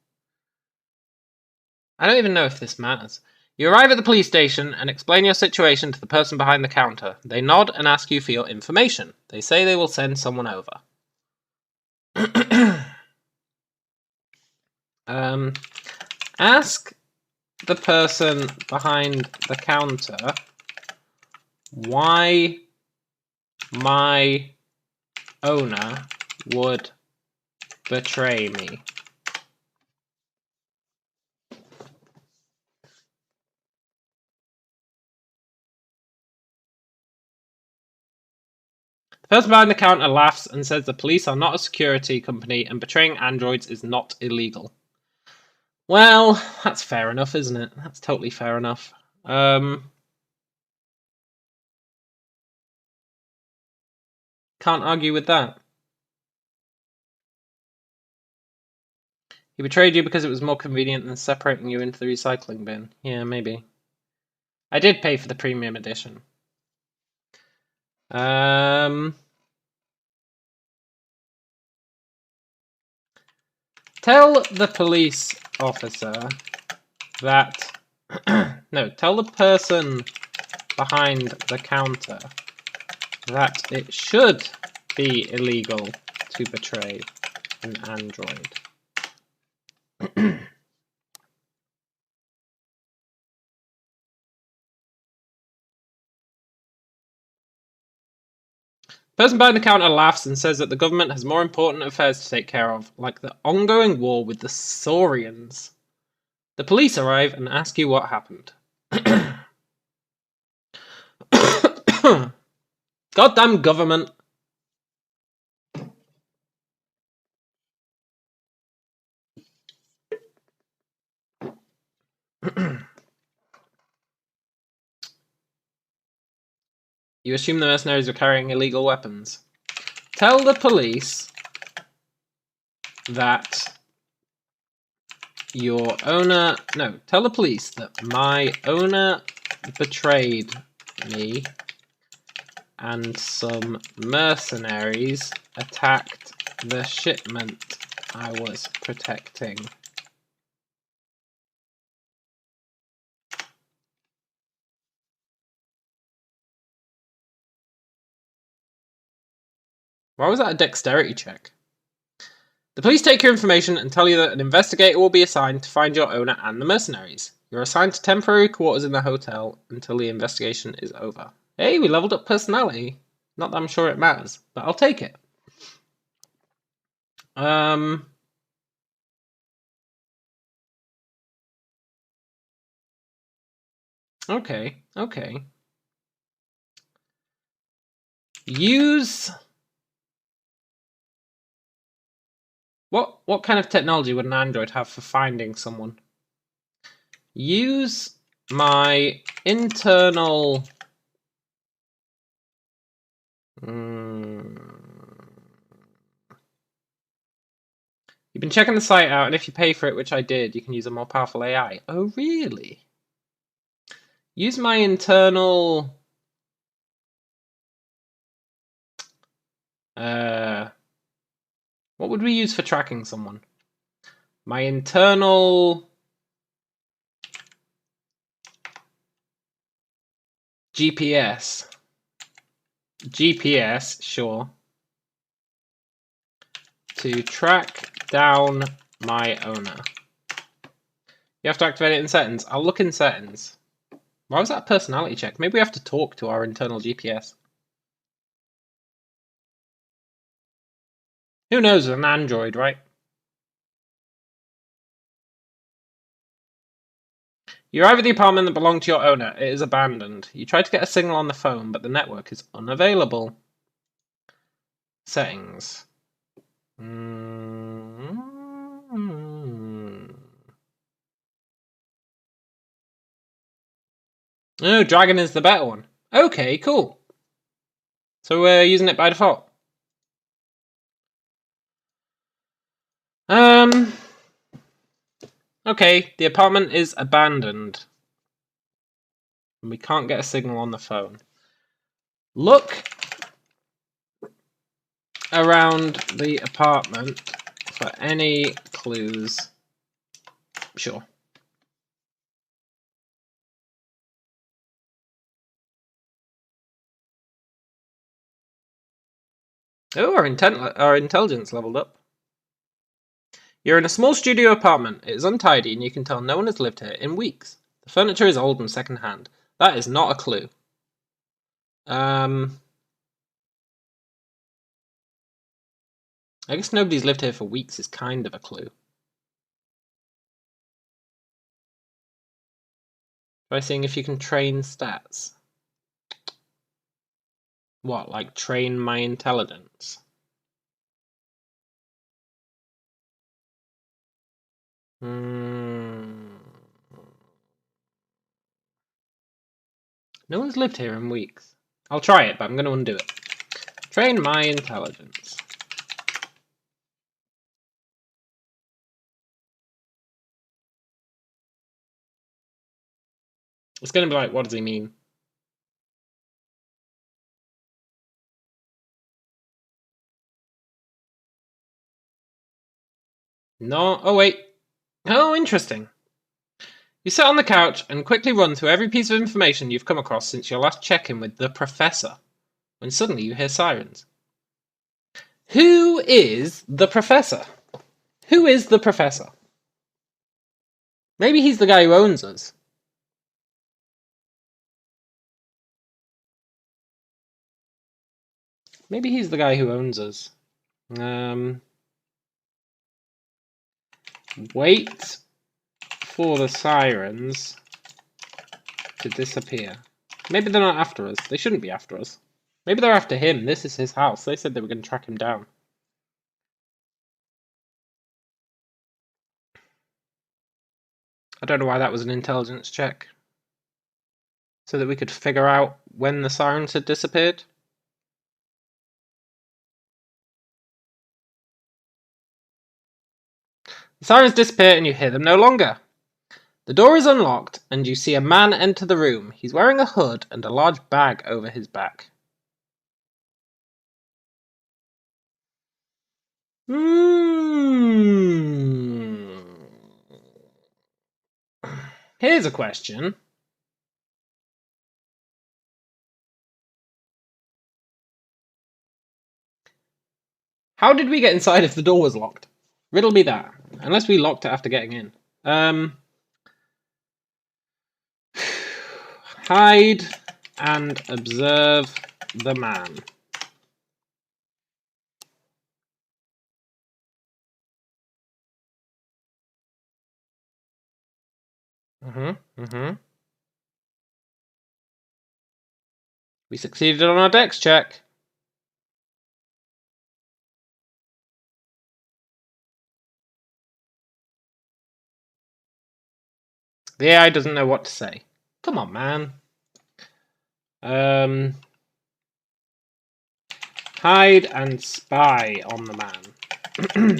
I don't even know if this matters. You arrive at the police station and explain your situation to the person behind the counter. They nod and ask you for your information. They say they will send someone over. Ask the person behind the counter why my owner would betray me. The person behind the counter laughs and says the police are not a security company and betraying androids is not illegal. Well, that's fair enough, isn't it? That's totally fair enough. Can't argue with that. He betrayed you because it was more convenient than separating you into the recycling bin. Yeah, maybe. I did pay for the premium edition. Tell the police officer that... no, tell the person behind the counter that it should be illegal to betray an android. The person behind the counter laughs and says that the government has more important affairs to take care of, like the ongoing war with the Saurians. The police arrive and ask you what happened. Goddamn government. You assume the mercenaries are carrying illegal weapons. Tell the police that your owner... No, tell the police that my owner betrayed me and some mercenaries attacked the shipment I was protecting. Why was that a dexterity check? The police take your information and tell you that an investigator will be assigned to find your owner and the mercenaries. You're assigned to temporary quarters in the hotel until the investigation is over. Hey, we leveled up personality. Not that I'm sure it matters, but I'll take it. Okay. Use... What kind of technology would an android have for finding someone? Use my internal... You've been checking the site out, and if you pay for it, which I did, you can use a more powerful AI. Oh, really? Use my internal... what would we use for tracking someone? My internal... GPS. GPS, sure. To track down my owner. You have to activate it in settings. I'll look in settings. Why was that a personality check? Maybe we have to talk to our internal GPS. Who knows, an android, right? You arrive at the apartment that belonged to your owner. It is abandoned. You try to get a signal on the phone, but the network is unavailable. Settings. Oh, dragon is the better one. Okay, cool. So we're using it by default. Okay, the apartment is abandoned. And we can't get a signal on the phone. Look around the apartment for any clues. Sure. Oh, our intelligence leveled up. You're in a small studio apartment. It is untidy and you can tell no one has lived here in weeks. The furniture is old and second-hand. That is not a clue. I guess nobody's lived here for weeks is kind of a clue. Try seeing if you can train stats. What, like train my intelligence? No one's lived here in weeks. I'll try it, but I'm going to undo it. Train my intelligence. It's going to be like, what does he mean? No. Oh, wait. Oh, interesting. You sit on the couch and quickly run through every piece of information you've come across since your last check-in with the Professor, when suddenly you hear sirens. Who is the Professor? Who is the Professor? Maybe he's the guy who owns us. Maybe he's the guy who owns us. Wait for the sirens to disappear. Maybe they're not after us. They shouldn't be after us. Maybe they're after him. This is his house. They said they were going to track him down. I don't know why that was an intelligence check. So that we could figure out when the sirens had disappeared. The sirens disappear and you hear them no longer. The door is unlocked and you see a man enter the room. He's wearing a hood and a large bag over his back. Here's a question. How did we get inside if the door was locked? Riddle me that. Unless we locked it after getting in. Hide and observe the man. We succeeded on our dex check. The AI doesn't know what to say. Come on, man. Hide and spy on the man.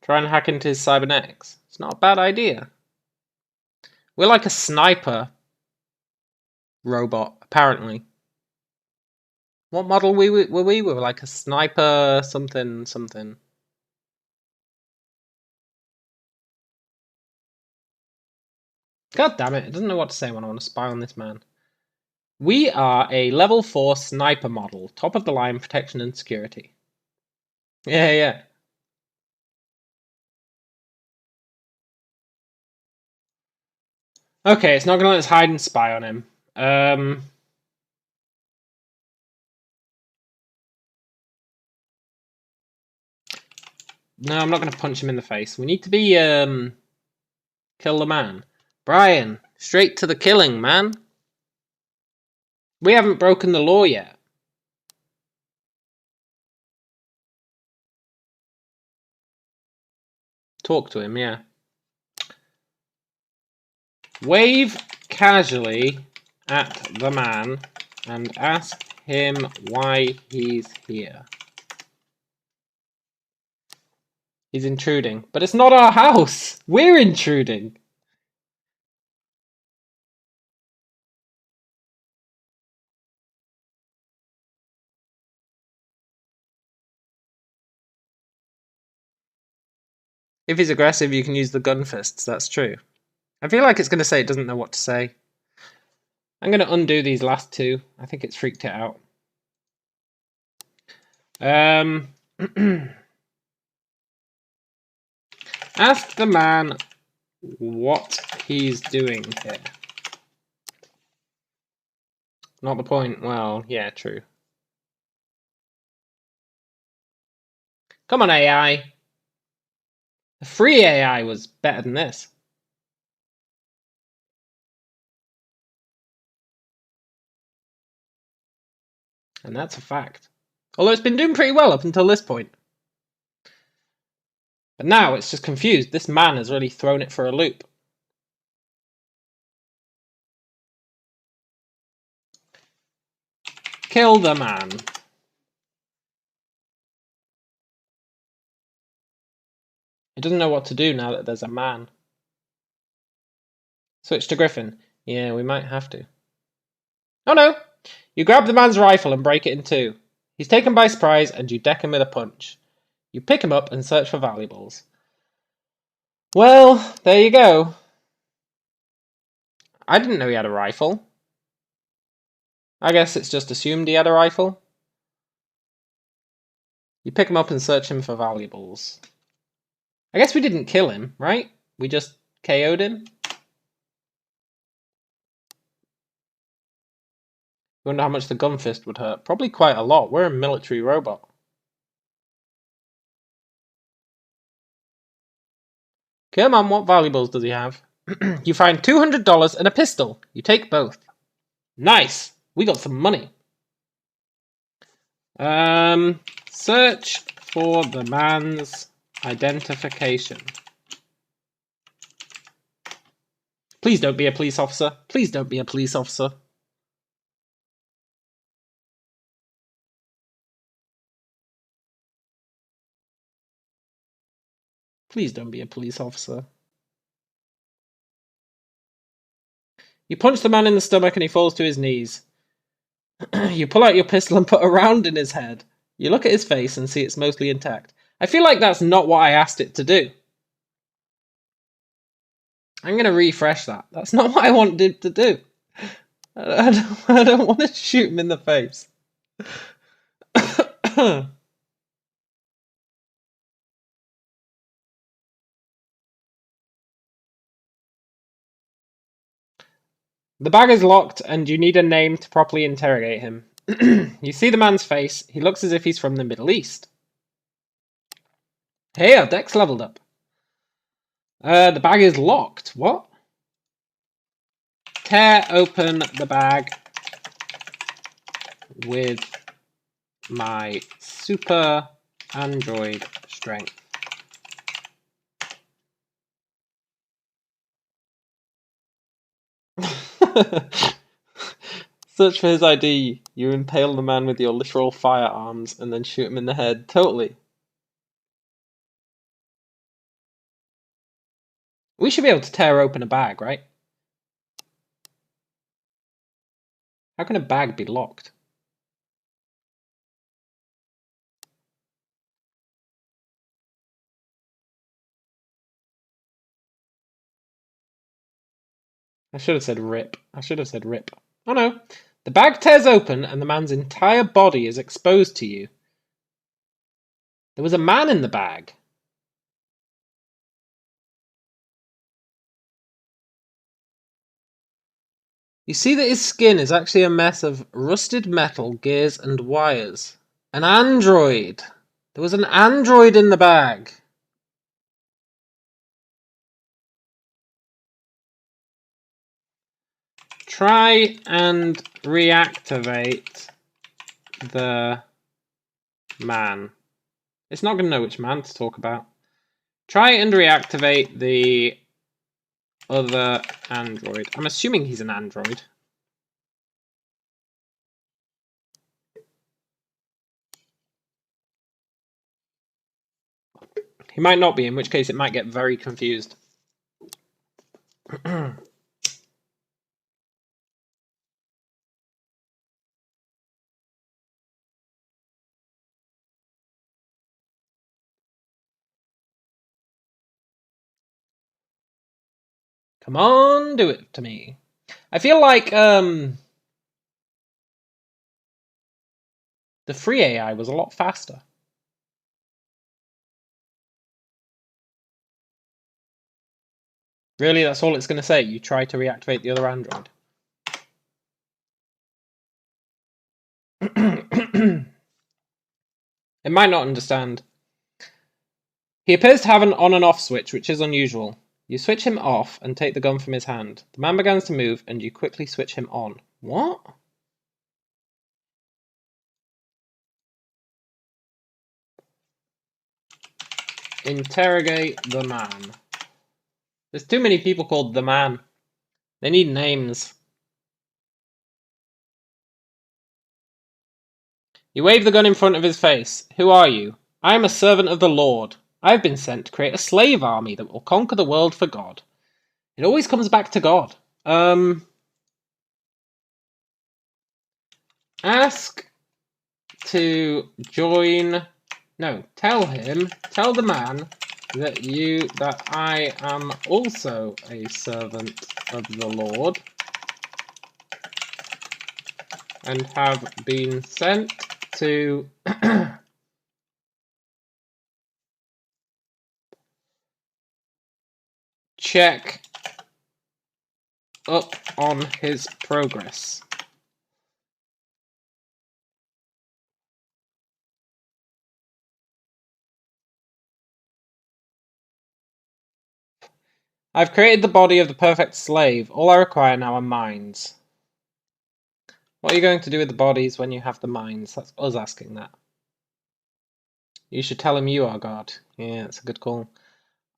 Try and hack into his cybernetics. It's not a bad idea. We're like a sniper robot, apparently. What model were we? We were like a sniper something something. God damn it, it doesn't know what to say when I want to spy on this man. We are a level 4 sniper model, top of the line protection and security. Yeah. Okay, it's not going to let us hide and spy on him. No, I'm not going to punch him in the face. We need to be, kill the man. Brian, straight to the killing, man. We haven't broken the law yet. Talk to him, yeah. Wave casually at the man and ask him why he's here. He's intruding. But it's not our house! We're intruding! If he's aggressive, you can use the gun fists, that's true. I feel like it's going to say it doesn't know what to say. I'm going to undo these last two. I think it's freaked it out. Ask the man what he's doing here. Not the point. Well, yeah, true. Come on, AI. The free AI was better than this. And that's a fact. Although it's been doing pretty well up until this point. But now it's just confused. This man has really thrown it for a loop. Kill the man. He doesn't know what to do now that there's a man. Switch to Griffin. Yeah, we might have to. Oh no! You grab the man's rifle and break it in two. He's taken by surprise and you deck him with a punch. You pick him up and search for valuables. Well, there you go. I didn't know he had a rifle. I guess it's just assumed he had a rifle. You pick him up and search him for valuables. I guess we didn't kill him, right? We just KO'd him. Wonder how much the gun fist would hurt. Probably quite a lot. We're a military robot. Come on, what valuables does he have? You find $200 and a pistol. You take both. Nice! We got some money. Search for the man's identification. Please don't be a police officer. Please don't be a police officer. Please don't be a police officer. You punch the man in the stomach and he falls to his knees. You pull out your pistol and put a round in his head. You look at his face and see it's mostly intact. I feel like that's not what I asked it to do. I'm going to refresh that. That's not what I wanted it to do. I don't want to shoot him in the face. The bag is locked and you need a name to properly interrogate him. You see the man's face. He looks as if he's from the Middle East. Hey, our deck's leveled up. The bag is locked. What? Tear open the bag with my super android strength. Search for his ID. You impale the man with your literal firearms and then shoot him in the head. Totally. We should be able to tear open a bag, right? How can a bag be locked? I should have said rip. I should have said rip. Oh no. The bag tears open and the man's entire body is exposed to you. There was a man in the bag. You see that his skin is actually a mess of rusted metal, gears, and wires. An android! There was an android in the bag! Try and reactivate the man. It's not going to know which man to talk about. Try and reactivate the other android. I'm assuming he's an android. He might not be, in which case it might get very confused. Come on, do it to me. I feel like the free AI was a lot faster. Really, that's all it's going to say. You try to reactivate the other android. It might not understand. He appears to have an on and off switch, which is unusual. You switch him off and take the gun from his hand. The man begins to move and you quickly switch him on. What? interrogate the man. There's too many people called the man. They need names. You wave the gun in front of his face. Who are you? I am a servant of the Lord. I have been sent to create a slave army that will conquer the world for God. It always comes back to God. Ask to join... No, tell the man that I am also a servant of the Lord and have been sent to check up on his progress. I've created the body of the perfect slave. All I require now are minds. What are you going to do with the bodies when you have the minds? That's us asking that. You should tell him you are God. Yeah, that's a good call.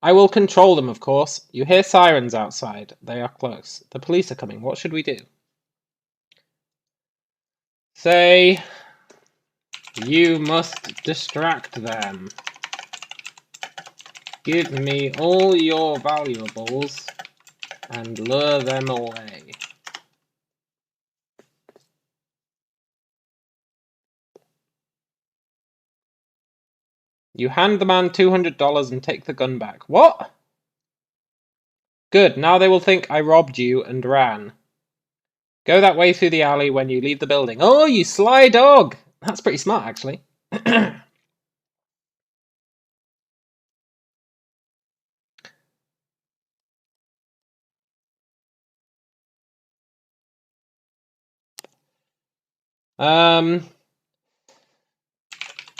I will control them, of course. You hear sirens outside. They are close. The police are coming. What should we do? Say, you must distract them. Give me all your valuables and lure them away. You hand the man $200 and take the gun back. What? Good, now they will think I robbed you and ran. Go that way through the alley when you leave the building. Oh, you sly dog! That's pretty smart, actually.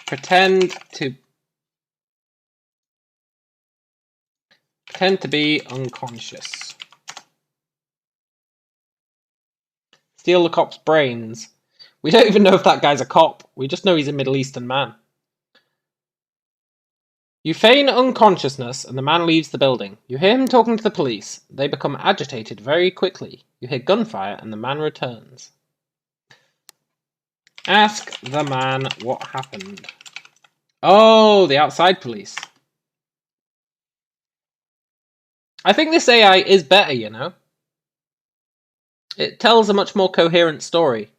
Pretend to be unconscious. Steal the cop's brains. We don't even know if that guy's a cop. We just know he's a Middle Eastern man. You feign unconsciousness and the man leaves the building. You hear him talking to the police. They become agitated very quickly. You hear gunfire and the man returns. Ask the man what happened. Oh, the outside police. I think this AI is better, you know. It tells a much more coherent story.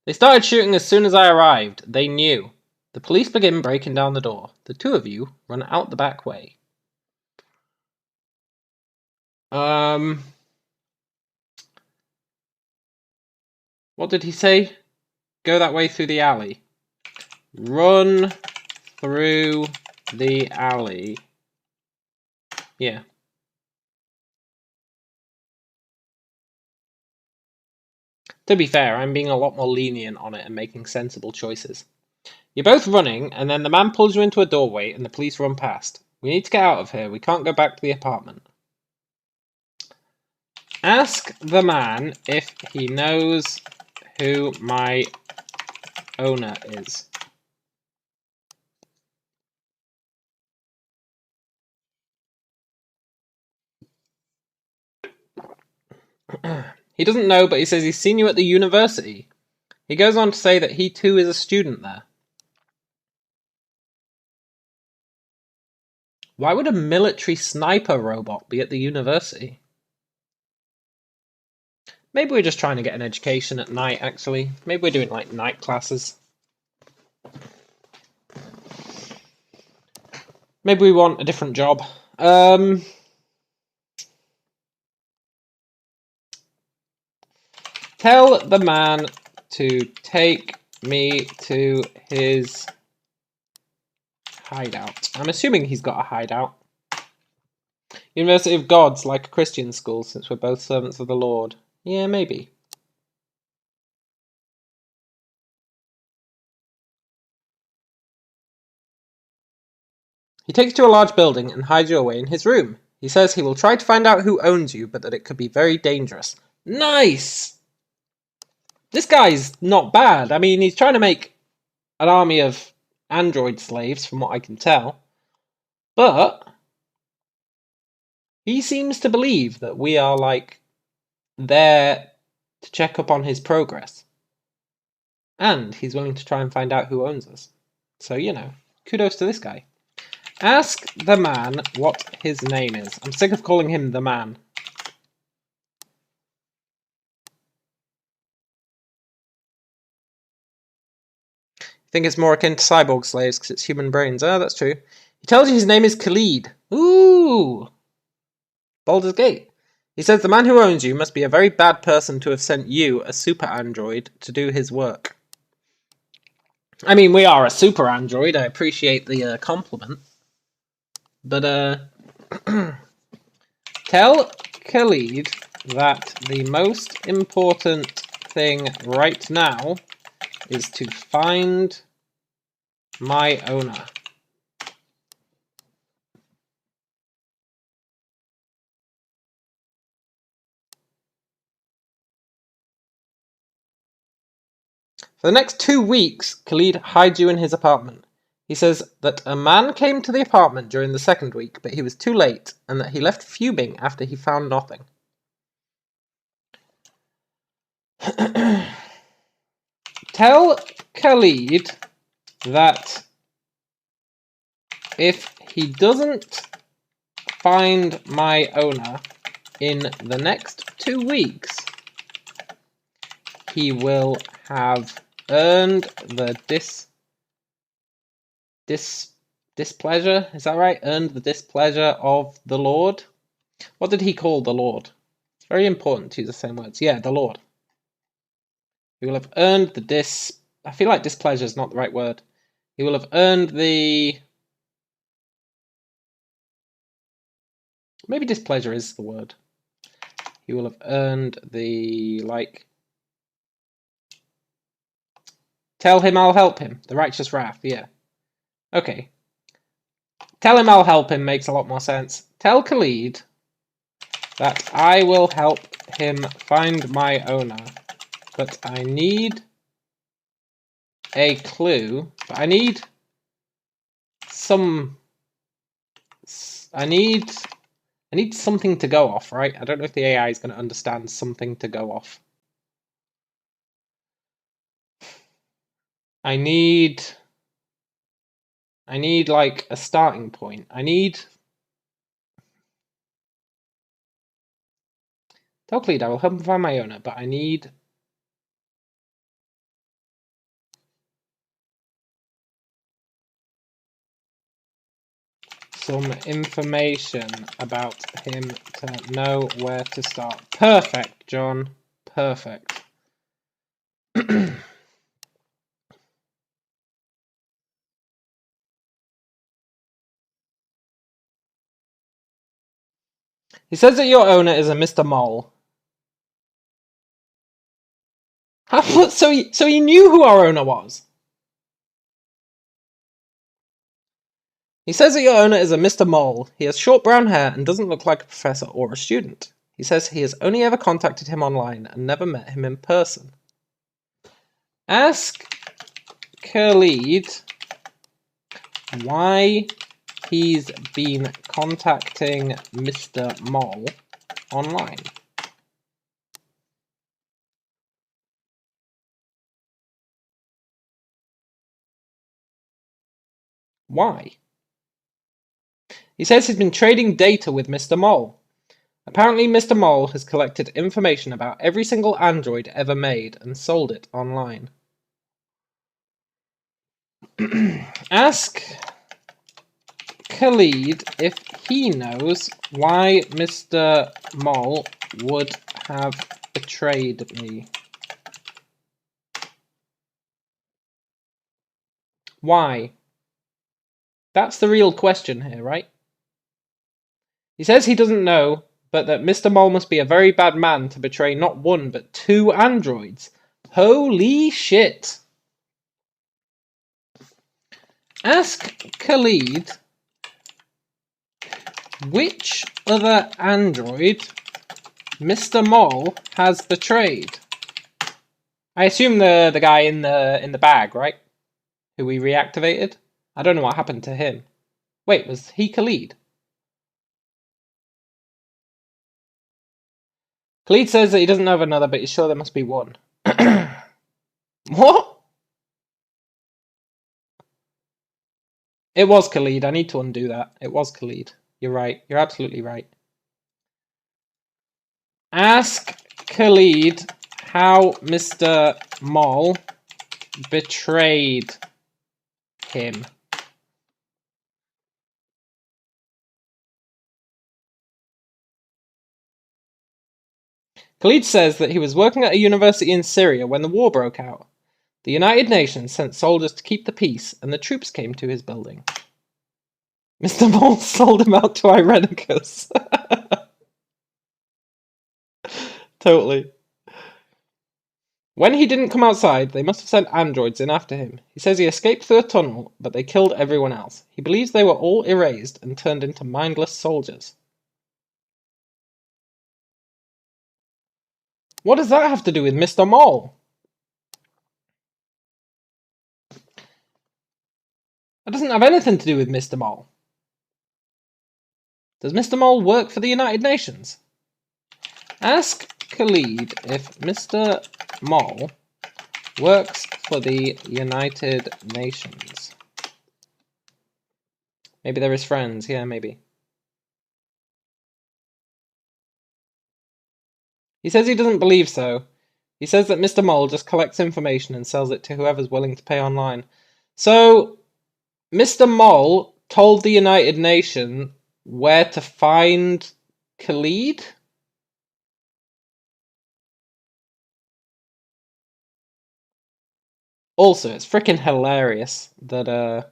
They started shooting as soon as I arrived. They knew. The police begin breaking down the door. The two of you run out the back way. What did he say? Go that way through the alley. Run through the alley. Yeah. To be fair, I'm being a lot more lenient on it and making sensible choices. You're both running, and then the man pulls you into a doorway and the police run past. We need to get out of here. We can't go back to the apartment. Ask the man if he knows who my owner is. He doesn't know, but he says he's seen you at the university. He goes on to say that he too is a student there. Why would a military sniper robot be at the university? Maybe we're just trying to get an education at night, actually. Maybe we're doing, like, night classes. Maybe we want a different job. Tell the man to take me to his hideout. I'm assuming he's got a hideout. University of God's like a Christian school, since we're both servants of the Lord. Yeah, maybe. He takes you to a large building and hides you away in his room. He says he will try to find out who owns you, but that it could be very dangerous. Nice! This guy's not bad. I mean, he's trying to make an army of android slaves, from what I can tell. But he seems to believe that we are, like, there to check up on his progress. And he's willing to try and find out who owns us. So, you know, kudos to this guy. Ask the man what his name is. I'm sick of calling him the man. I think it's more akin to cyborg slaves because it's human brains. Oh, that's true. He tells you his name is Khalid. Ooh! Baldur's Gate. He says the man who owns you must be a very bad person to have sent you, a super android, to do his work. I mean, we are a super android. I appreciate the compliment. But, tell Khalid that the most important thing right now is to find my owner. For the next 2 weeks, Khalid hides you in his apartment. He says that a man came to the apartment during the second week, but he was too late, and that he left fuming after he found nothing. Tell Khalid that if he doesn't find my owner in the next 2 weeks, he will have earned the displeasure, is that right? Earned the displeasure of the Lord? What did he call the Lord? It's very important to use the same words. Yeah, the Lord. He will have earned the I feel like displeasure is not the right word. He will have earned the... Maybe displeasure is the word. He will have earned the, like... Tell him I'll help him. The righteous wrath, yeah. Okay. Tell him I'll help him makes a lot more sense. Tell Khalid that I will help him find my owner, but I need a clue. But I need some... I need something to go off, right? I don't know if the AI is going to understand something to go off. I need like a starting point. Tell Cleed I will help him find my owner, but I need some information about him to know where to start. Perfect, John. Perfect. He says that your owner is a Mr. Mole. So he knew who our owner was. He says that your owner is a Mr. Mole. He has short brown hair and doesn't look like a professor or a student. He says he has only ever contacted him online and never met him in person. Ask Khalid why he's been contacting Mr. Mole online. Why? He says he's been trading data with Mr. Mole. Apparently, Mr. Mole has collected information about every single android ever made and sold it online. Ask Khalid if he knows why Mr. Mole would have betrayed me. Why? That's the real question here, right? He says he doesn't know, but that Mr. Mole must be a very bad man to betray not one, but 2 androids. Holy shit! Ask Khalid which other android Mr. Mole has betrayed. I assume the guy in the bag, right? Who we reactivated? I don't know what happened to him. Wait, was he Khalid? Khalid says that he doesn't know of another, but he's sure there must be one. What? It was Khalid. I need to undo that. It was Khalid. You're right. You're absolutely right. Ask Khalid how Mr. Moll betrayed him. Khalid says that he was working at a university in Syria when the war broke out. The United Nations sent soldiers to keep the peace, and the troops came to his building. Mr. Moll sold him out to Irenicus. Totally. When he didn't come outside, they must have sent androids in after him. He says he escaped through a tunnel, but they killed everyone else. He believes they were all erased and turned into mindless soldiers. What does that have to do with Mr. Moll? That doesn't have anything to do with Mr. Moll. Does Mr. Moll work for the United Nations? Ask Khalid if Mr. Moll works for the United Nations. Maybe they're his friends. Yeah, maybe. He says he doesn't believe so. He says that Mr. Moll just collects information and sells it to whoever's willing to pay online. So, Mr. Moll told the United Nations where to find Khalid? Also, it's freaking hilarious that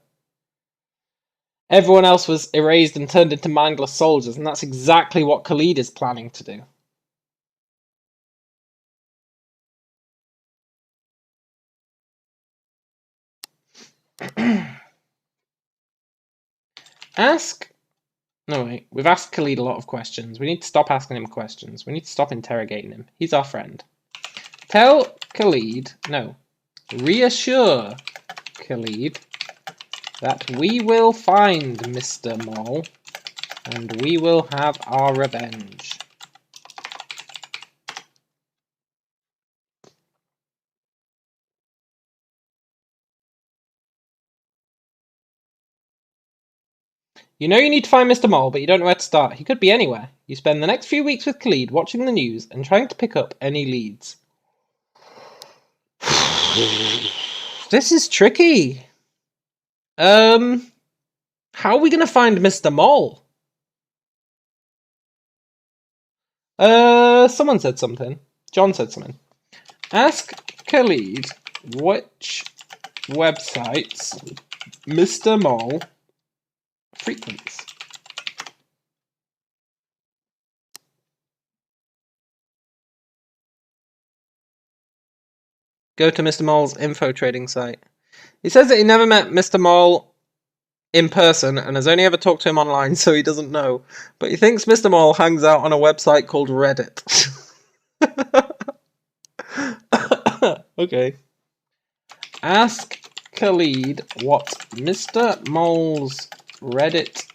everyone else was erased and turned into mindless soldiers, and that's exactly what Khalid is planning to do. No, wait. We've asked Khalid a lot of questions. We need to stop asking him questions. We need to stop interrogating him. He's our friend. Tell Khalid, no, reassure Khalid that we will find Mr. Moll and we will have our revenge. You know you need to find Mr. Moll, but you don't know where to start. He could be anywhere. You spend the next few weeks with Khalid watching the news and trying to pick up any leads. This is tricky. How are we gonna find Mr. Moll? Someone said something. John said something. Ask Khalid which websites Mr. Moll frequents. Go to Mr. Moll's info trading site. He says that he never met Mr. Moll in person and has only ever talked to him online, so he doesn't know. But he thinks Mr. Moll hangs out on a website called Reddit. Okay. Ask Khalid what Mr. Moll's Reddit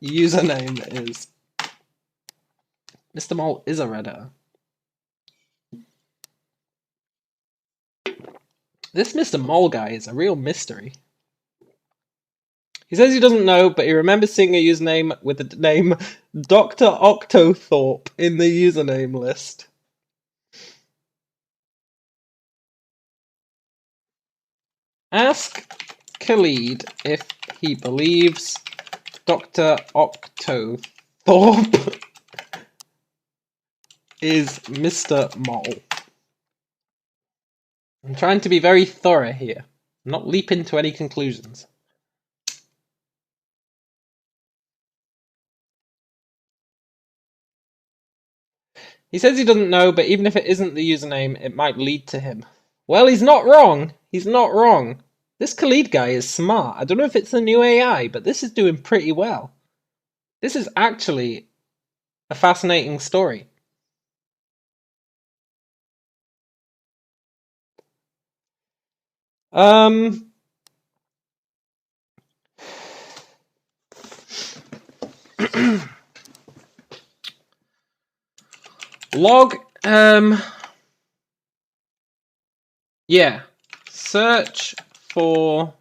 username is. Mr. Moll is a Redditor. This Mr. Moll guy is a real mystery. He says he doesn't know, but he remembers seeing a username with the name Dr. Octothorpe in the username list. Ask Khalid if he believes Dr. Octothorpe is Mr. Moll. I'm trying to be very thorough here, not leap into any conclusions. He says he doesn't know, but even if it isn't the username, it might lead to him. Well, he's not wrong. He's not wrong. This Khalid guy is smart. I don't know if it's the new AI, but this is doing pretty well. This is actually a fascinating story. Log, yeah. Search for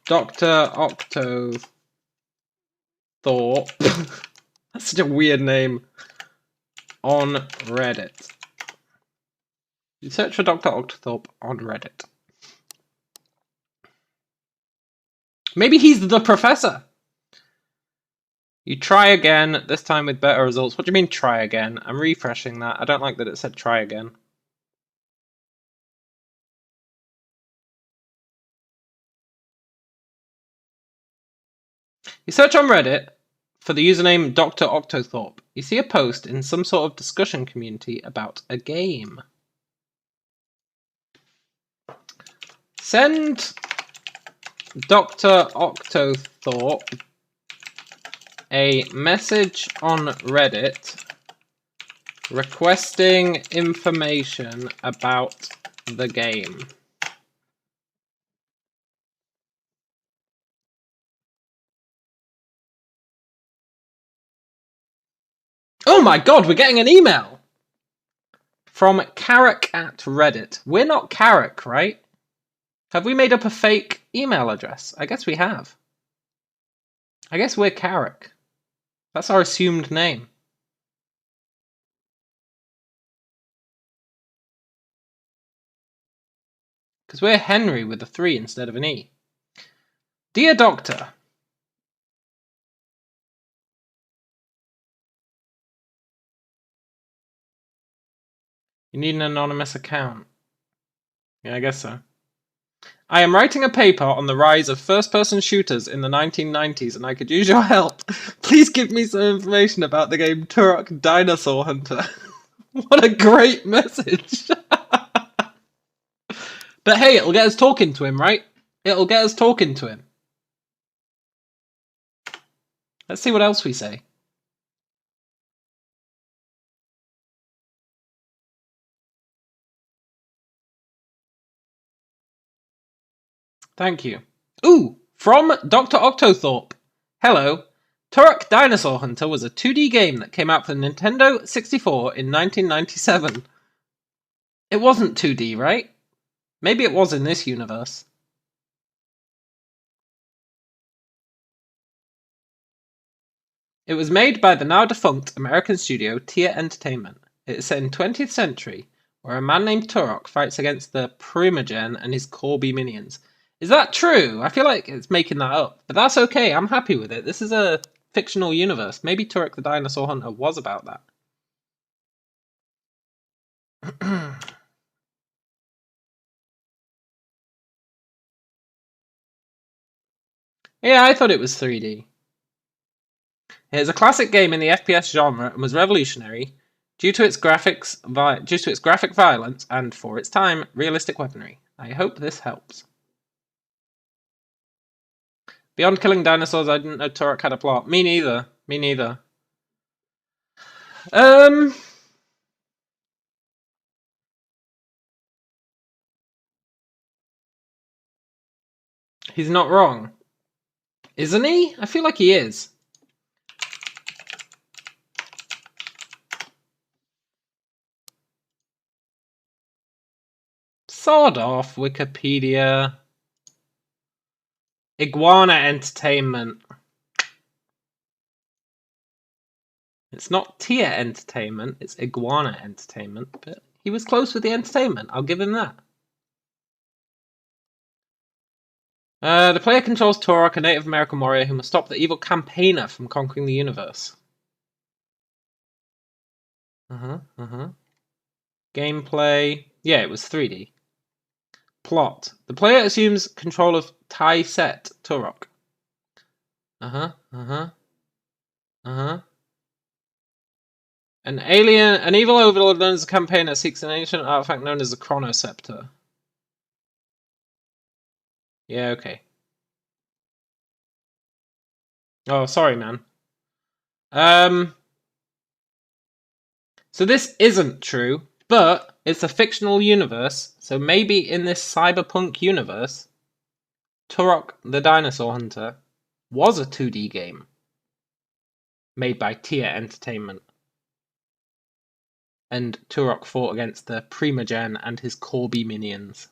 Dr. Octothorpe. That's such a weird name. On Reddit. You search for Dr. Octothorpe on Reddit. Maybe he's the professor. You try again, this time with better results. What do you mean try again? I'm refreshing that. I don't like that it said try again. You search on Reddit for the username Dr. Octothorpe. You see a post in some sort of discussion community about a game. Send Dr. Octothorpe a message on Reddit requesting information about the game. Oh my god, we're getting an email! From Carrick at Reddit. We're not Carrick, right? Have we made up a fake email address? I guess we have. I guess we're Carrick. That's our assumed name. Because we're Henry with a 3 instead of an E. Dear Doctor. You need an anonymous account. Yeah, I guess so. I am writing a paper on the rise of first-person shooters in the 1990s and I could use your help. Please give me some information about the game Turok Dinosaur Hunter. What a great message. But hey, it'll get us talking to him, right? It'll get us talking to him. Let's see what else we say. Thank you. Ooh, from Dr. Octothorpe. Hello. Turok Dinosaur Hunter was a 2D game that came out for Nintendo 64 in 1997. It wasn't 2D, right? Maybe it was in this universe. It was made by the now-defunct American studio Tia Entertainment. It is set in 20th century, where a man named Turok fights against the Primogen and his Corby minions. Is that true? I feel like it's making that up, but that's okay. I'm happy with it. This is a fictional universe. Maybe Turok the Dinosaur Hunter was about that. Yeah, I thought it was 3D. It is a classic game in the FPS genre and was revolutionary due to its graphic violence and, for its time, realistic weaponry. I hope this helps. Beyond killing dinosaurs, I didn't know Turok had a plot. Me neither. Me neither. He's not wrong. Isn't he? I feel like he is. Sort of, Wikipedia. Iguana Entertainment. It's not Tia Entertainment, it's Iguana Entertainment, but he was close with the entertainment, I'll give him that. The player controls Turok, a Native American warrior who must stop the evil campaigner from conquering the universe. Gameplay. Yeah, it was 3D. Plot. The player assumes control of Tai Set Turok. An evil overlord known as a campaigner seeks an ancient artifact known as the Chronoscepter. Yeah, okay. Oh, sorry, man. So this isn't true, but it's a fictional universe, so maybe in this cyberpunk universe, Turok the Dinosaur Hunter was a 2D game made by Tia Entertainment. And Turok fought against the Primogen and his Corby minions.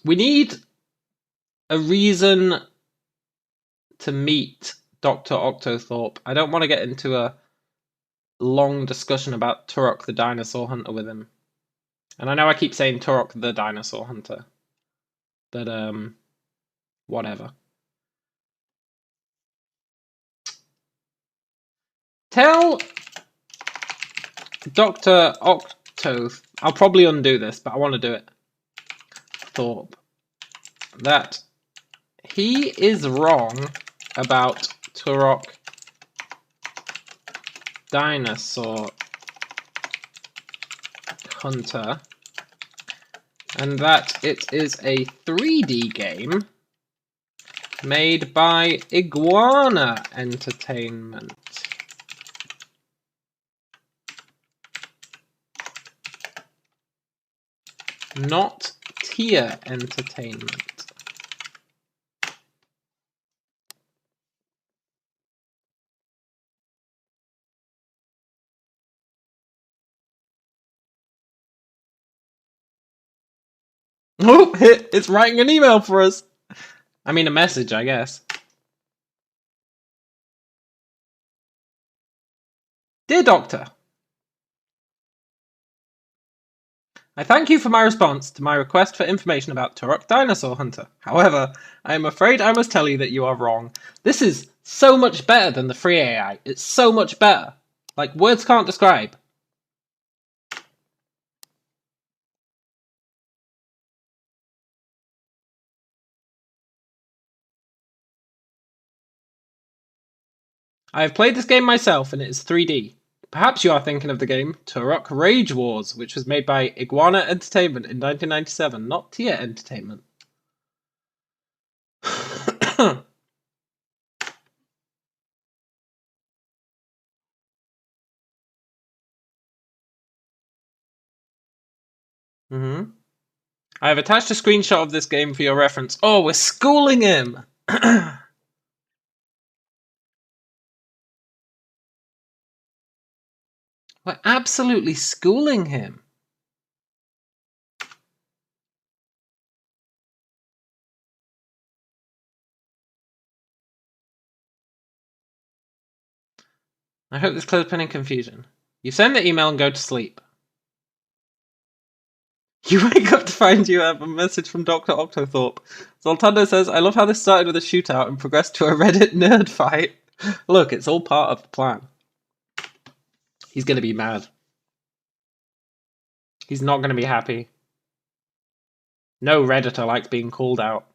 We need a reason to meet Dr. Octothorpe. I don't want to get into a long discussion about Turok the Dinosaur Hunter with him. And I know I keep saying Turok the Dinosaur Hunter. But, whatever. Tell Dr. Octothorpe, I'll probably undo this, but I want to do it. Thorpe. That he is wrong about Turok Dinosaur Hunter, and that it is a 3D game made by Iguana Entertainment. Not Tia Entertainment. Oh, it's writing an email for us. I mean, a message, I guess. Dear Doctor, I thank you for my response to my request for information about Turok Dinosaur Hunter. However, I am afraid I must tell you that you are wrong. This is so much better than the free AI. It's so much better. Like, words can't describe. I have played this game myself and it is 3D. Perhaps you are thinking of the game Turok Rage Wars, which was made by Iguana Entertainment in 1997, not Tia Entertainment. I have attached a screenshot of this game for your reference. Oh, we're schooling him! We're absolutely schooling him. I hope this clears any confusion. You send the email and go to sleep. You wake up to find you have a message from Dr. Octothorpe. Zoltando says, I love how this started with a shootout and progressed to a Reddit nerd fight. Look, it's all part of the plan. He's gonna be mad. He's not gonna be happy. No Redditor likes being called out.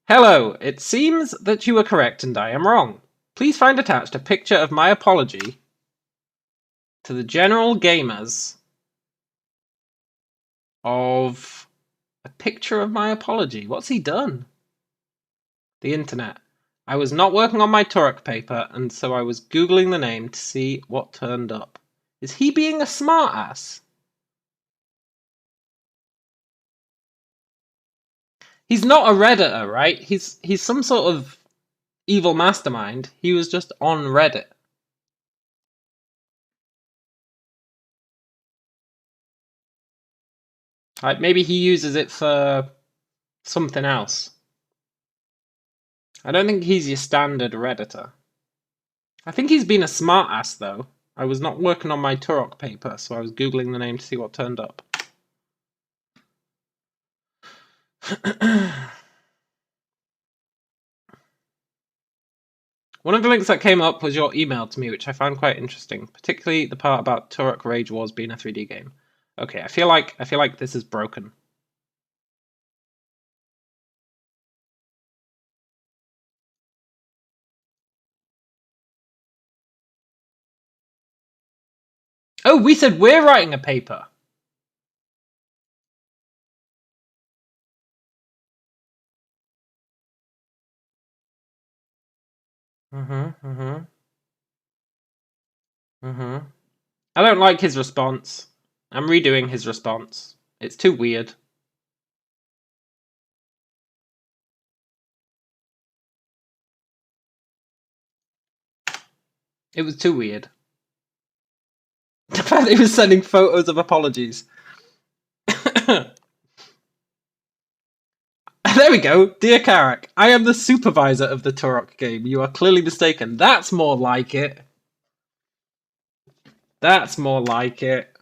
Hello, it seems that you were correct and I am wrong. Please find attached a picture of my apology to the general gamers of a picture of my apology. What's he done? The internet. I was not working on my Turok paper, and so I was Googling the name to see what turned up. Is he being a smartass? He's not a Redditor, right? He's some sort of evil mastermind. He was just on Reddit. Like, maybe he uses it for something else. I don't think he's your standard Redditor. I think he's been a smartass, though. I was not working on my Turok paper, so I was Googling the name to see what turned up. One of the links that came up was your email to me, which I found quite interesting, particularly the part about Turok Rage Wars being a 3D game. Okay, I feel like this is broken. Oh, we said we're writing a paper. I don't like his response. I'm redoing his response. It's too weird. It was too weird. The fact that he was sending photos of apologies. There we go. Dear Carrack, I am the supervisor of the Turok game. You are clearly mistaken. That's more like it. That's more like it.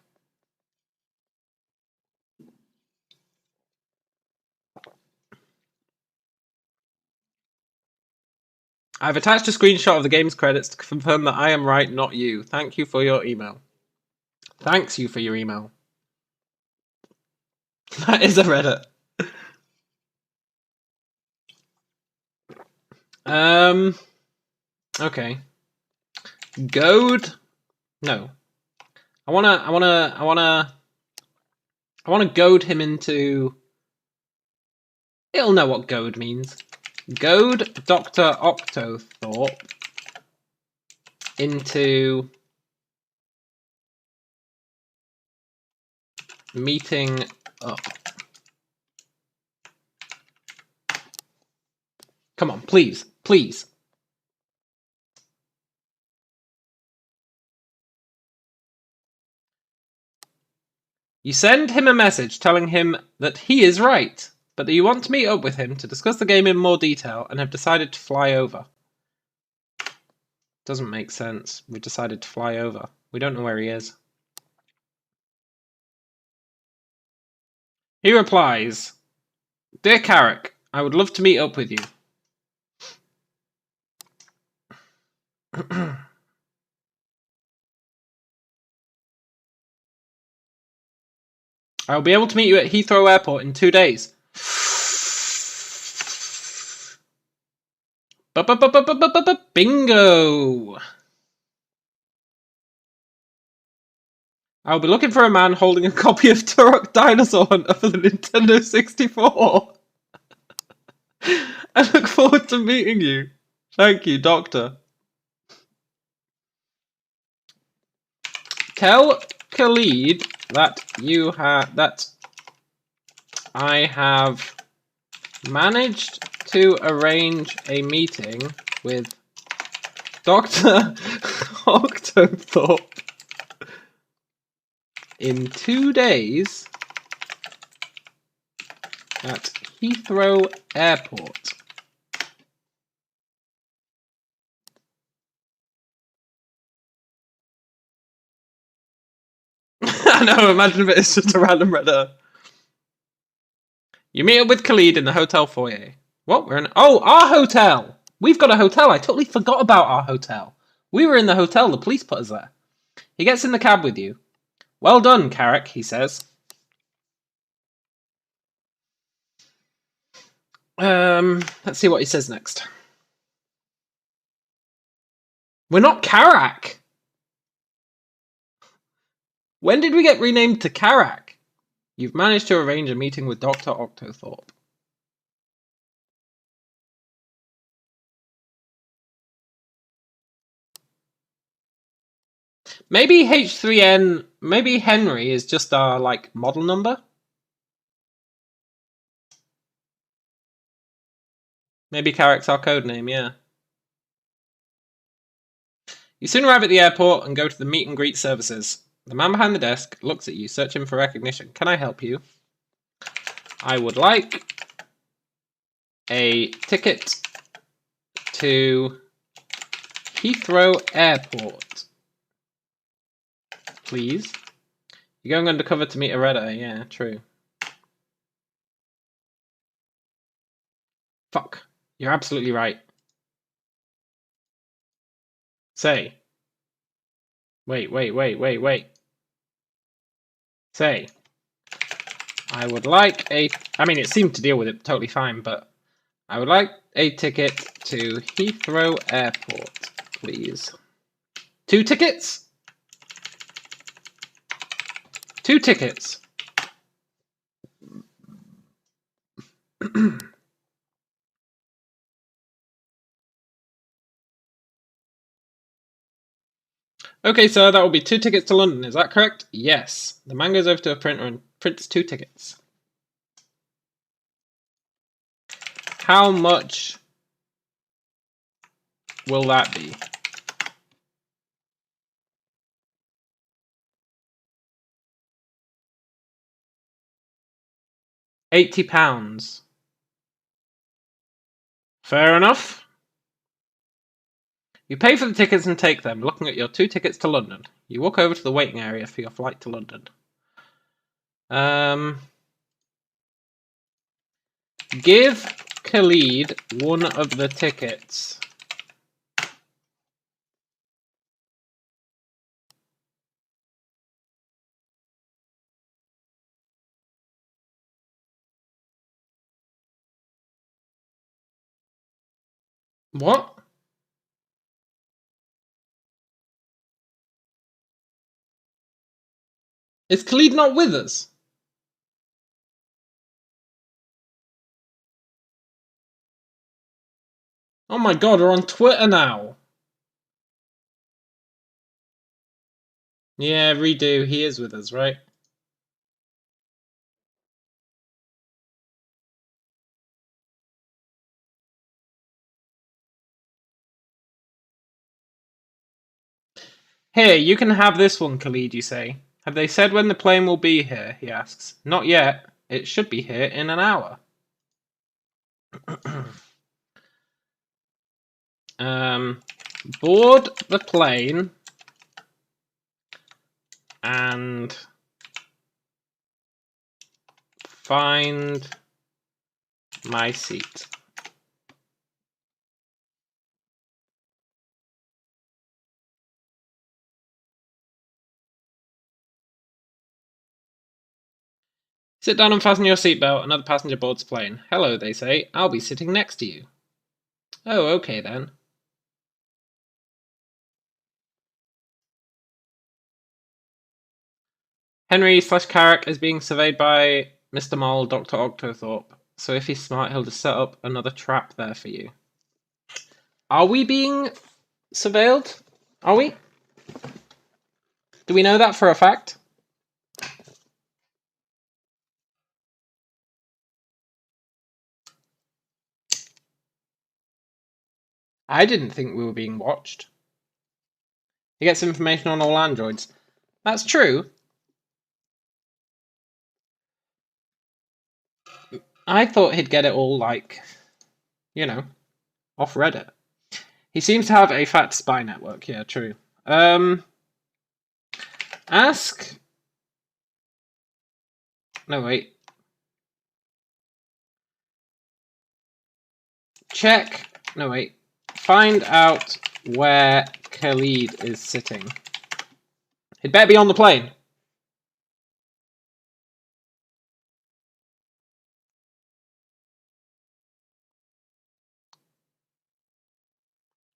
I've attached a screenshot of the game's credits to confirm that I am right, not you. Thank you for your email. Thanks you for your email. That is a Reddit. Okay. Goad. No. I wanna goad him into. He'll know what goad means. Goad Dr. Octothorpe into meeting up. Come on, please, please. You send him a message telling him that he is right, but that you want to meet up with him to discuss the game in more detail and have decided to fly over. Doesn't make sense. We decided to fly over. We don't know where he is. He replies, Dear Carrack, I would love to meet up with you. I'll be able to meet you at Heathrow Airport in 2 days. Bingo! I'll be looking for a man holding a copy of Turok Dinosaur Hunter for the Nintendo 64. I look forward to meeting you. Thank you, Doctor. Tell Khalid that I have managed to arrange a meeting with Dr. Octothorpe in 2 days at Heathrow Airport. I know, imagine if it's just a random Redditor. You meet up with Khalid in the hotel foyer. What? We're in... Oh, our hotel! We've got a hotel. I totally forgot about our hotel. We were in the hotel. The police put us there. He gets in the cab with you. Well done, Carrack, he says. Let's see what he says next. We're not Carrack! When did we get renamed to Carrack? You've managed to arrange a meeting with Dr. Octothorpe. Maybe H3N, maybe Henry is just our, like, model number? Maybe Carrack's our code name, yeah. You soon arrive at the airport and go to the meet and greet services. The man behind the desk looks at you, searching for recognition. Can I help you? I would like a ticket to Heathrow Airport, please. You're going undercover to meet a Redditor, yeah, true. Fuck, you're absolutely right. Say. Wait. Say. I would like a... I mean, it seemed to deal with it totally fine, but... I would like a ticket to Heathrow Airport, please. 2 tickets? 2 tickets. Okay, sir, that will be 2 tickets to London, is that correct? Yes. The man goes over to a printer and prints 2 tickets. How much will that be? £80. Fair enough. You pay for the tickets and take them, looking at your 2 tickets to London. You walk over to the waiting area for your flight to London. Give Khalid one of the tickets. What? Is Khalid not with us? Oh my god, we're on Twitter now. Yeah, redo. He is with us, right? Here, you can have this one, Khalid, you say. Have they said when the plane will be here? He asks. Not yet. It should be here in an hour. Board the plane and find my seat. Sit down and fasten your seatbelt. Another passenger boards the plane. Hello, they say. I'll be sitting next to you. Oh, okay then. Henry/Carrick is being surveyed by Mr. Mole, Dr. Octothorpe. So if he's smart, he'll just set up another trap there for you. Are we being surveilled? Are we? Do we know that for a fact? I didn't think we were being watched. He gets information on all androids. That's true. I thought he'd get it all, like, you know, off Reddit. He seems to have a fat spy network. Yeah, true. Ask... No, wait. Check... No, wait. Find out where Khalid is sitting. He'd better be on the plane.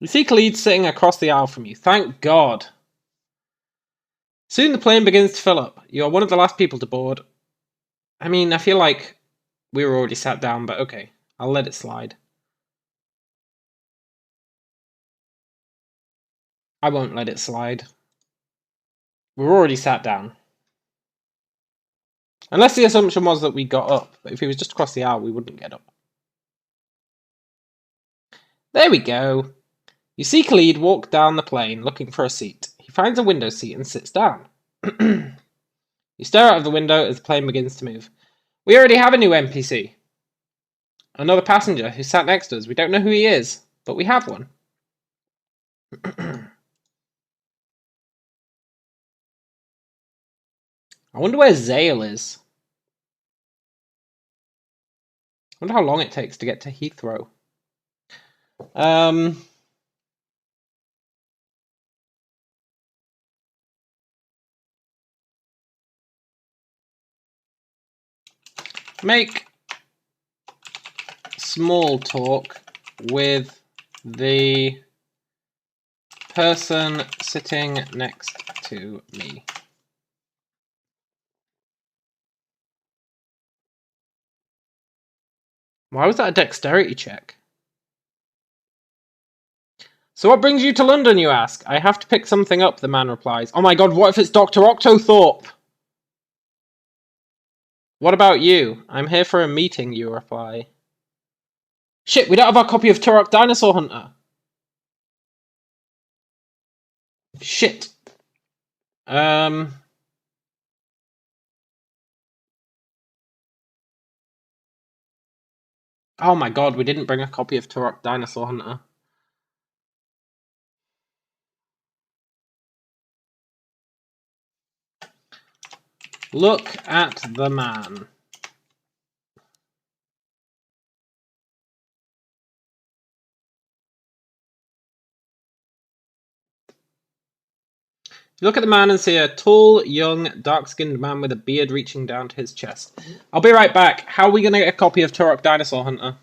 You see Khalid sitting across the aisle from you. Thank God. Soon the plane begins to fill up. You are one of the last people to board. I mean, I feel like we were already sat down, but okay. I'll let it slide. I won't let it slide. We're already sat down. Unless the assumption was that we got up. But if he was just across the aisle, we wouldn't get up. There we go. You see Khalid walk down the plane looking for a seat. He finds a window seat and sits down. You stare out of the window as the plane begins to move. We already have a new NPC. Another passenger who sat next to us. We don't know who he is, but we have one. I wonder where Zale is. I wonder how long it takes to get to Heathrow. Make small talk with the person sitting next to me. Why was that a dexterity check? So what brings you to London, you ask? I have to pick something up, the man replies. Oh my god, what if it's Dr. Octothorpe? What about you? I'm here for a meeting, you reply. Shit, we don't have our copy of Turok Dinosaur Hunter. Shit. Oh my god, we didn't bring a copy of Turok Dinosaur Hunter. Look at the man. You look at the man and see a tall, young, dark-skinned man with a beard reaching down to his chest. I'll be right back. How are we going to get a copy of Turok Dinosaur Hunter?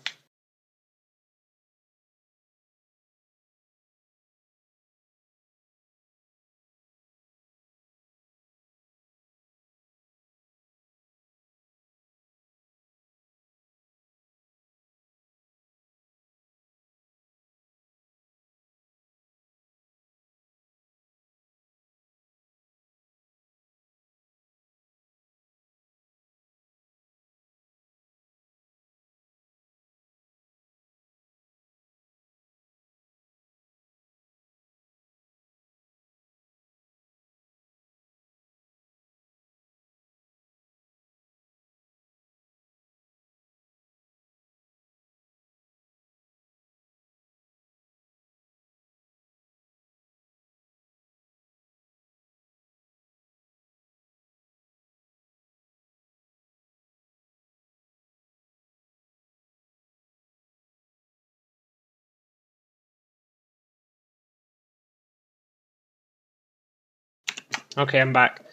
Okay, I'm back.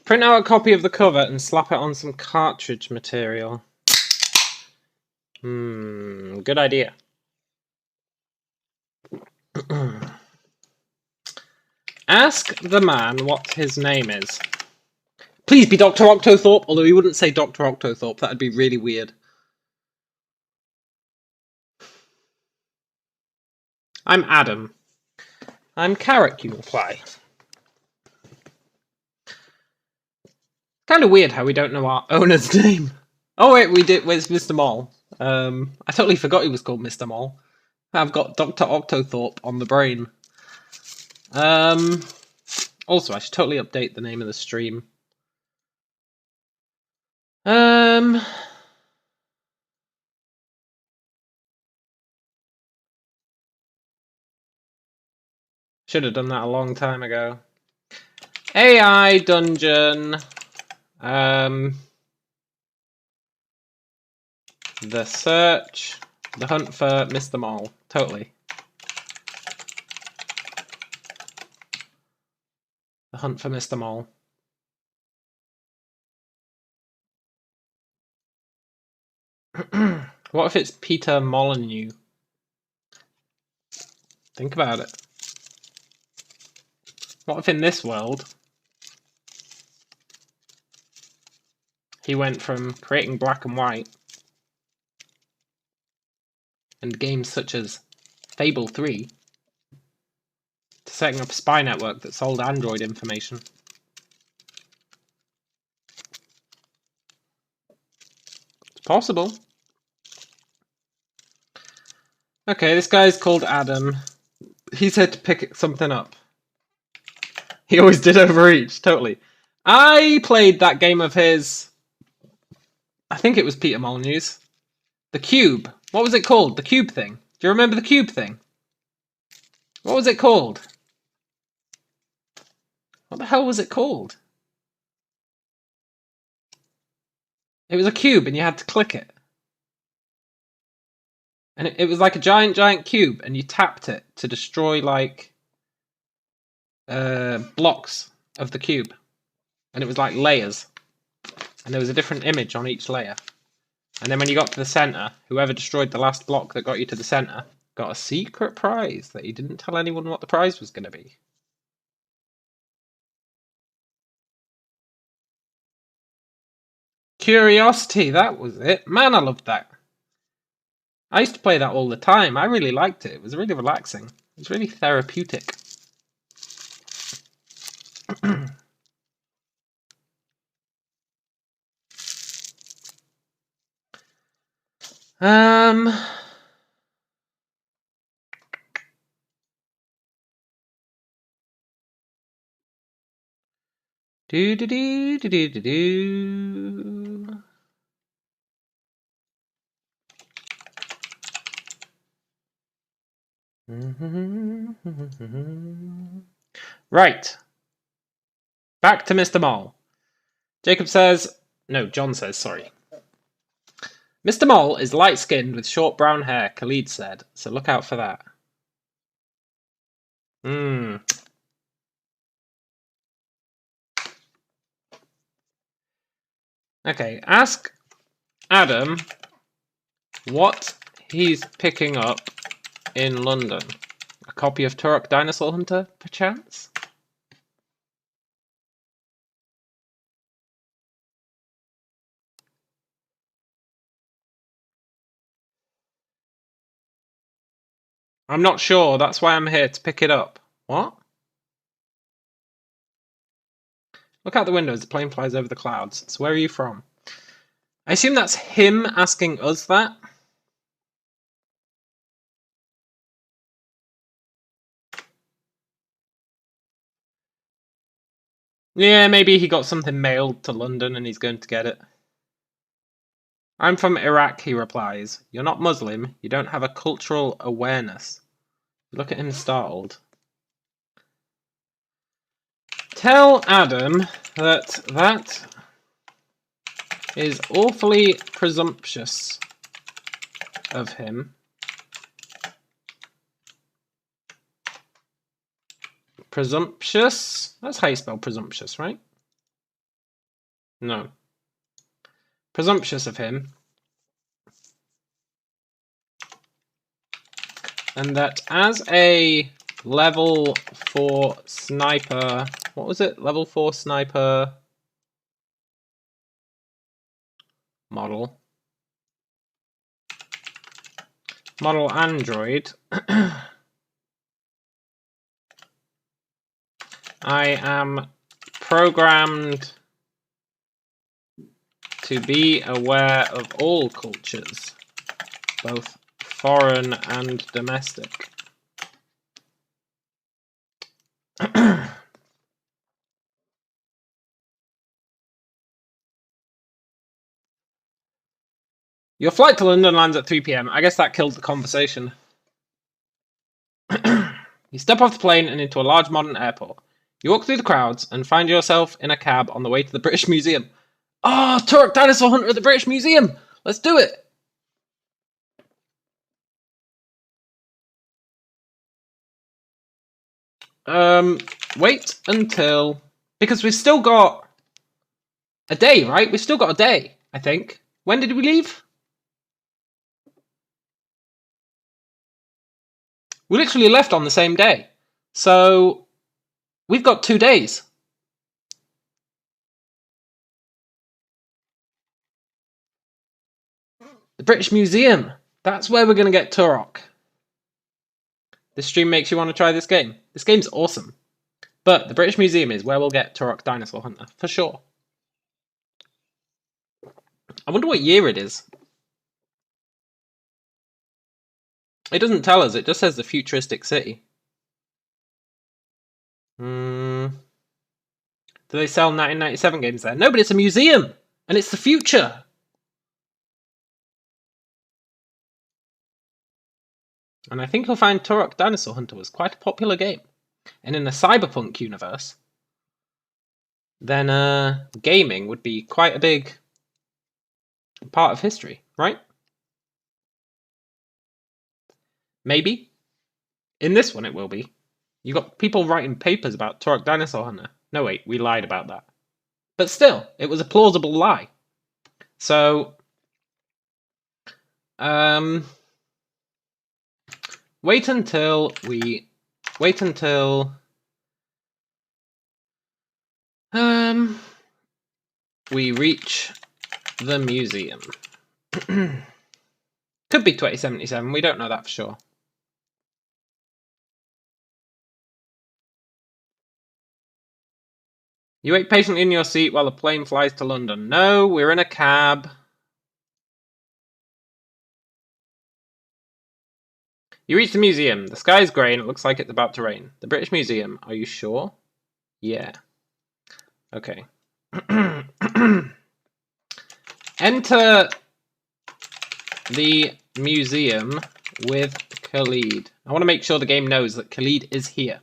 Print out a copy of the cover and slap it on some cartridge material. Good idea. Ask the man what his name is. Please be Dr. Octothorpe, although he wouldn't say Dr. Octothorpe, that'd be really weird. I'm Adam. I'm Carrick, you reply. Kind of weird how we don't know our owner's name. Oh wait, we did. Where's Mr. Mole? I totally forgot he was called Mr. Mole. I've got Dr. Octothorpe on the brain. Also, I should totally update the name of the stream. Should have done that a long time ago. AI dungeon. The search. The hunt for Mr. Mole. Totally. The hunt for Mr. Mole. What if it's Peter Molyneux? Think about it. What if in this world he went from creating Black and White and games such as Fable 3 to setting up a spy network that sold Android information? It's possible. Okay, this guy's called Adam. He's here to pick something up. He always did overreach, totally. I played that game of his. I think it was Peter Molyneux's. The Cube. What was it called? The Cube thing. Do you remember the Cube thing? What was it called? What the hell was it called? It was a cube and you had to click it. And it was like a giant cube and you tapped it to destroy like blocks of the cube. And it was like layers. And there was a different image on each layer. And then when you got to the center, whoever destroyed the last block that got you to the center got a secret prize that you didn't tell anyone what the prize was going to be. Curiosity, that was it. Man, I loved that. I used to play that all the time. I really liked it. It was really relaxing. It was really therapeutic. Um... Do do do do do do do. Right. Back to Mr. Mole. Jacob says, no, John says, sorry. Mr. Mole is light-skinned with short brown hair, Khalid said, so look out for that. Okay, ask Adam what he's picking up in London. A copy of Turok Dinosaur Hunter, perchance? I'm not sure, that's why I'm here to pick it up. What? Look out the window as the plane flies over the clouds. So where are you from? I assume that's him asking us that. Yeah, maybe he got something mailed to London and he's going to get it. I'm from Iraq, he replies. You're not Muslim. You don't have a cultural awareness. Look at him startled. Tell Adam that is awfully presumptuous of him. Presumptuous? That's how you spell presumptuous, right? No. Presumptuous of him. And that as a level 4 sniper... What was it? Level 4 sniper... model android. I am programmed to be aware of all cultures, both foreign and domestic. Your flight to London lands at 3 PM. I guess that killed the conversation. You step off the plane and into a large modern airport. You walk through the crowds and find yourself in a cab on the way to the British Museum. Oh, Turok Dinosaur Hunter at the British Museum! Let's do it! Wait until... Because we've still got a day, right? We've still got a day, I think. When did we leave? We literally left on the same day. So, we've got 2 days. The British Museum. That's where we're going to get Turok. This stream makes you want to try this game. This game's awesome. But the British Museum is where we'll get Turok Dinosaur Hunter, for sure. I wonder what year it is. It doesn't tell us, it just says the futuristic city. Do they sell 1997 games there? No, but it's a museum! And it's the future! And I think you'll find Turok Dinosaur Hunter was quite a popular game. And in a cyberpunk universe, then gaming would be quite a big part of history, right? Maybe. In this one it will be. You got people writing papers about Turok Dinosaur Hunter. No, wait, we lied about that. But still, it was a plausible lie. So, wait until we reach the museum. Could Could be 2077, we don't know that for sure. You wait patiently in your seat while the plane flies to London. No, we're in a cab. You reach the museum. The sky is grey and it looks like it's about to rain. The British Museum. Are you sure? Yeah. Okay. Enter the museum with Khalid. I want to make sure the game knows that Khalid is here.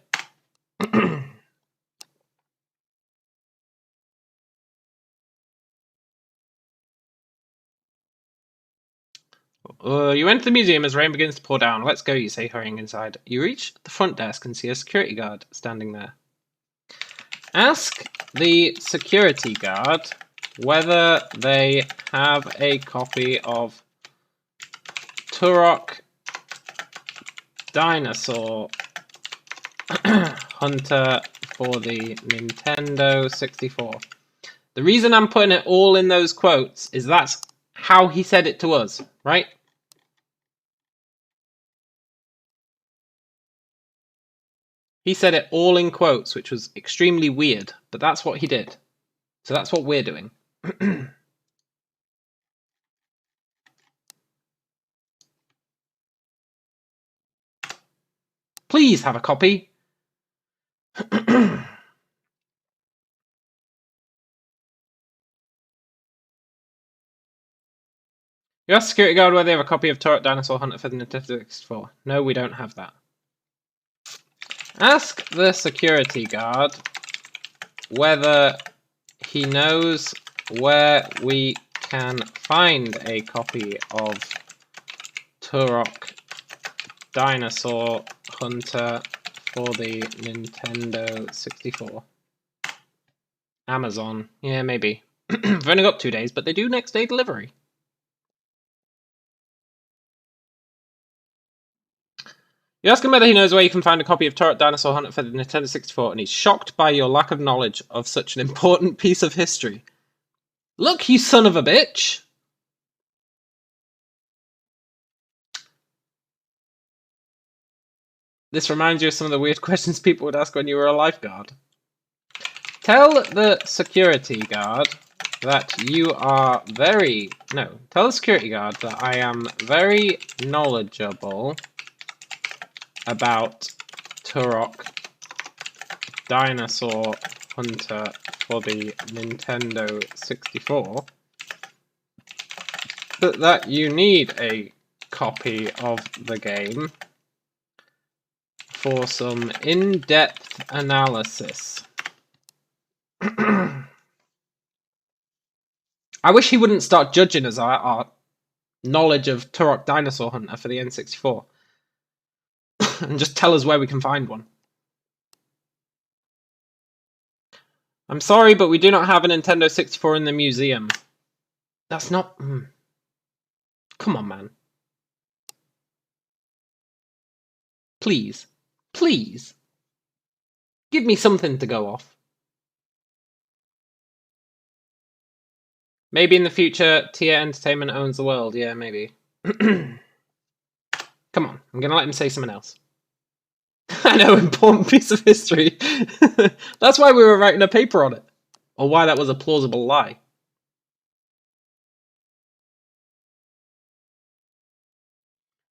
You enter the museum as rain begins to pour down. Let's go, you say, hurrying inside. You reach the front desk and see a security guard standing there. Ask the security guard whether they have a copy of Turok Dinosaur Hunter for the Nintendo 64. The reason I'm putting it all in those quotes is that's how he said it to us, right? He said it all in quotes, which was extremely weird, but that's what he did. So that's what we're doing. Please have a copy. You ask security guard whether they have a copy of Turok Dinosaur Hunter for the Nintendo 64. No, we don't have that. Ask the security guard whether he knows where we can find a copy of Turok Dinosaur Hunter for the Nintendo 64. Amazon. Yeah, maybe. I've only got 2 days, but they do next day delivery. You ask him whether he knows where you can find a copy of Turok Dinosaur Hunter for the Nintendo 64, and he's shocked by your lack of knowledge of such an important piece of history. Look, you son of a bitch! This reminds you of some of the weird questions people would ask when you were a lifeguard. Tell the security guard that you are very... No, tell the security guard that I am very knowledgeable about Turok Dinosaur Hunter for the Nintendo 64, but that you need a copy of the game for some in-depth analysis. I wish he wouldn't start judging us our knowledge of Turok Dinosaur Hunter for the N64. And just tell us where we can find one. I'm sorry, but we do not have a Nintendo 64 in the museum. That's not... Come on, man. Please. Please. Give me something to go off. Maybe in the future, Tia Entertainment owns the world. Yeah, maybe. Come on, I'm going to let him say something else. I know, important piece of history. That's why we were writing a paper on it. Or why that was a plausible lie.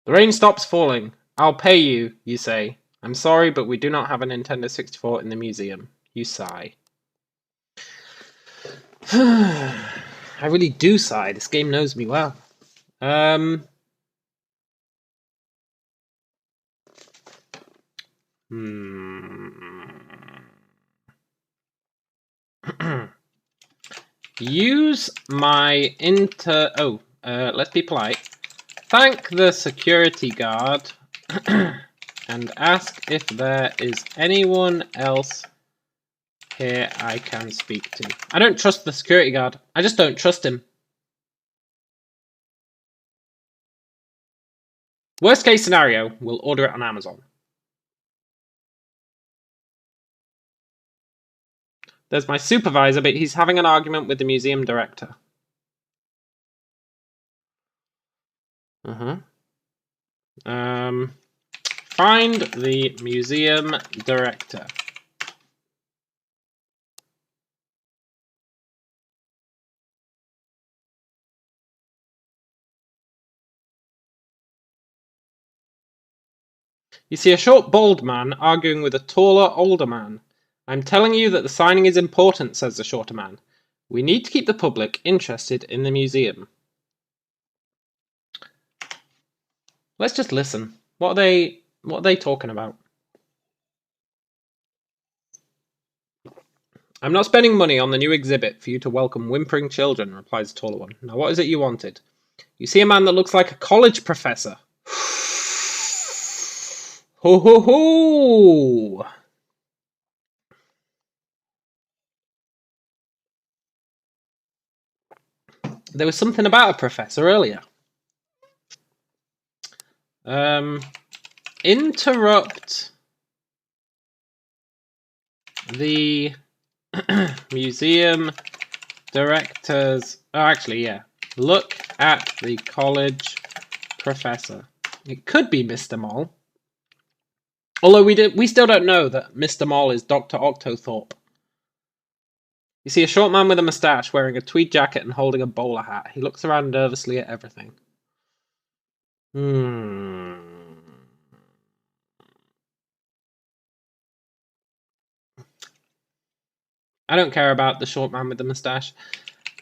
The rain stops falling. I'll pay you, you say. I'm sorry, but we do not have a Nintendo 64 in the museum. You sigh. I really do sigh. This game knows me well. Use my let's be polite. Thank the security guard and ask if there is anyone else here I can speak to. I don't trust the security guard. I just don't trust him. Worst case scenario, we'll order it on Amazon. There's my supervisor, but he's having an argument with the museum director. Find the museum director. You see a short, bald man arguing with a taller, older man. I'm telling you that the signing is important, says the shorter man. We need to keep the public interested in the museum. Let's just listen. What are they talking about? I'm not spending money on the new exhibit for you to welcome whimpering children, replies the taller one. Now what is it you wanted? You see a man that looks like a college professor. Ho ho ho! There was something about a professor earlier. Interrupt the museum director's... Oh, actually, yeah. Look at the college professor. It could be Mr. Moll. Although we still don't know that Mr. Moll is Dr. Octothorpe. You see a short man with a moustache wearing a tweed jacket and holding a bowler hat. He looks around nervously at everything. I don't care about the short man with the moustache.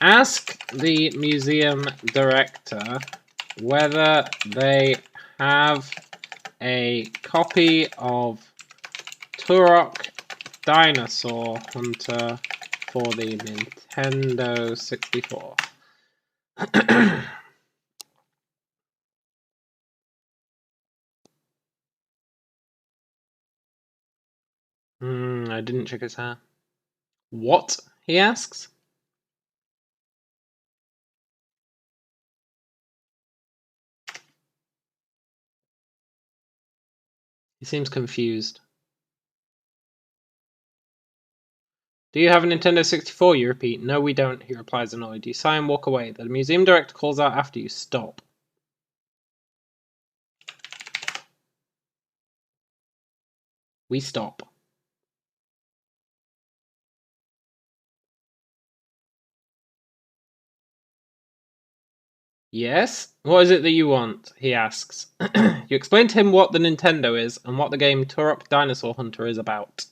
Ask the museum director whether they have a copy of Turok Dinosaur Hunter for the Nintendo 64. I didn't check his hair. What? He asks. He seems confused. Do you have a Nintendo 64? You repeat. No, we don't, he replies annoyed. You sigh and walk away. The museum director calls out after you. Stop. We stop. Yes? What is it that you want? He asks. You explain to him what the Nintendo is and what the game Turok Dinosaur Hunter is about.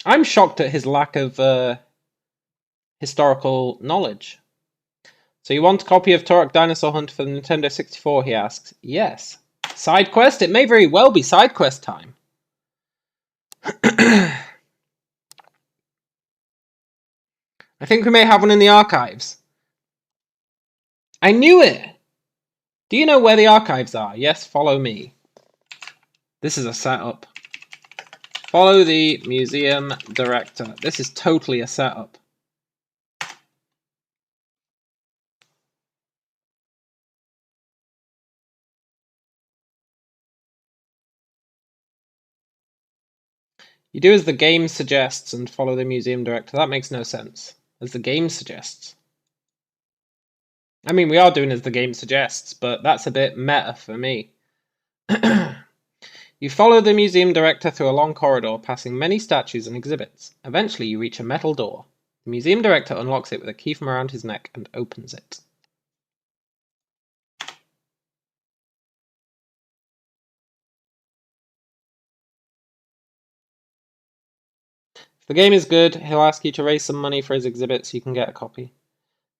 I'm shocked at his lack of historical knowledge. So you want a copy of Turok Dinosaur Hunter for the Nintendo 64, he asks. Yes. Side quest? It may very well be side quest time. I think we may have one in the archives. I knew it! Do you know where the archives are? Yes, follow me. This is a setup. Follow the museum director. This is totally a setup. You do as the game suggests and follow the museum director. That makes no sense. As the game suggests. I mean, we are doing as the game suggests, but that's a bit meta for me. You follow the museum director through a long corridor, passing many statues and exhibits. Eventually, you reach a metal door. The museum director unlocks it with a key from around his neck and opens it. If the game is good, he'll ask you to raise some money for his exhibit so you can get a copy.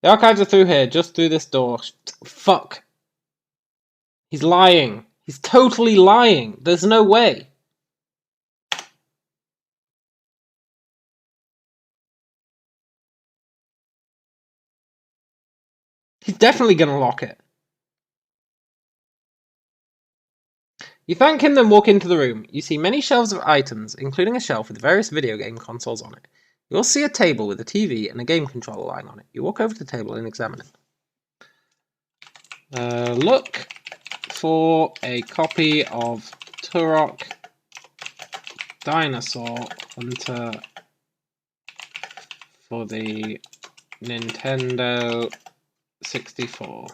The archives are through here, just through this door. Fuck. He's lying. He's totally lying. There's no way. He's definitely gonna lock it. You thank him, then walk into the room. You see many shelves of items, including a shelf with various video game consoles on it. You will see a table with a TV and a game controller lying on it. You walk over to the table and examine it. Look for a copy of Turok Dinosaur Hunter for the Nintendo 64.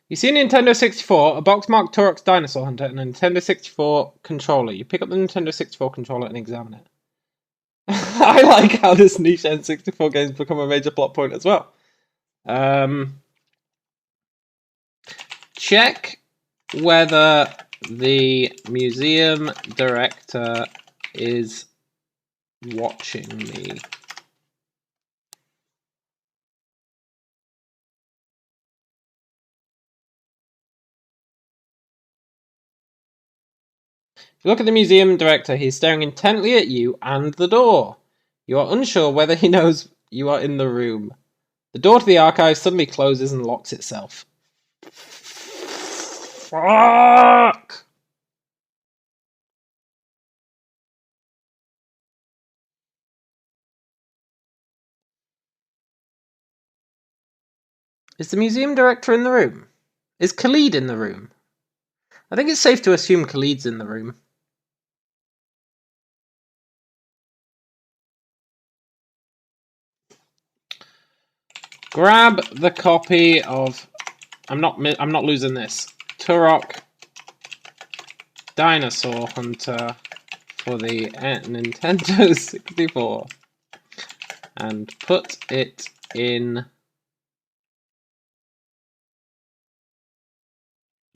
You see a Nintendo 64, a box marked Turok's Dinosaur Hunter, and a Nintendo 64 controller. You pick up the Nintendo 64 controller and examine it. I like how this niche N64 game's become a major plot point as well. Check whether the museum director is watching me. If you look at the museum director, he's staring intently at you and the door. You are unsure whether he knows you are in the room. The door to the archive suddenly closes and locks itself. Fuck! Is the museum director in the room? Is Khalid in the room? I think it's safe to assume Khalid's in the room. Grab the copy of... I'm not losing this. Turok Dinosaur Hunter for the Nintendo 64 and put it in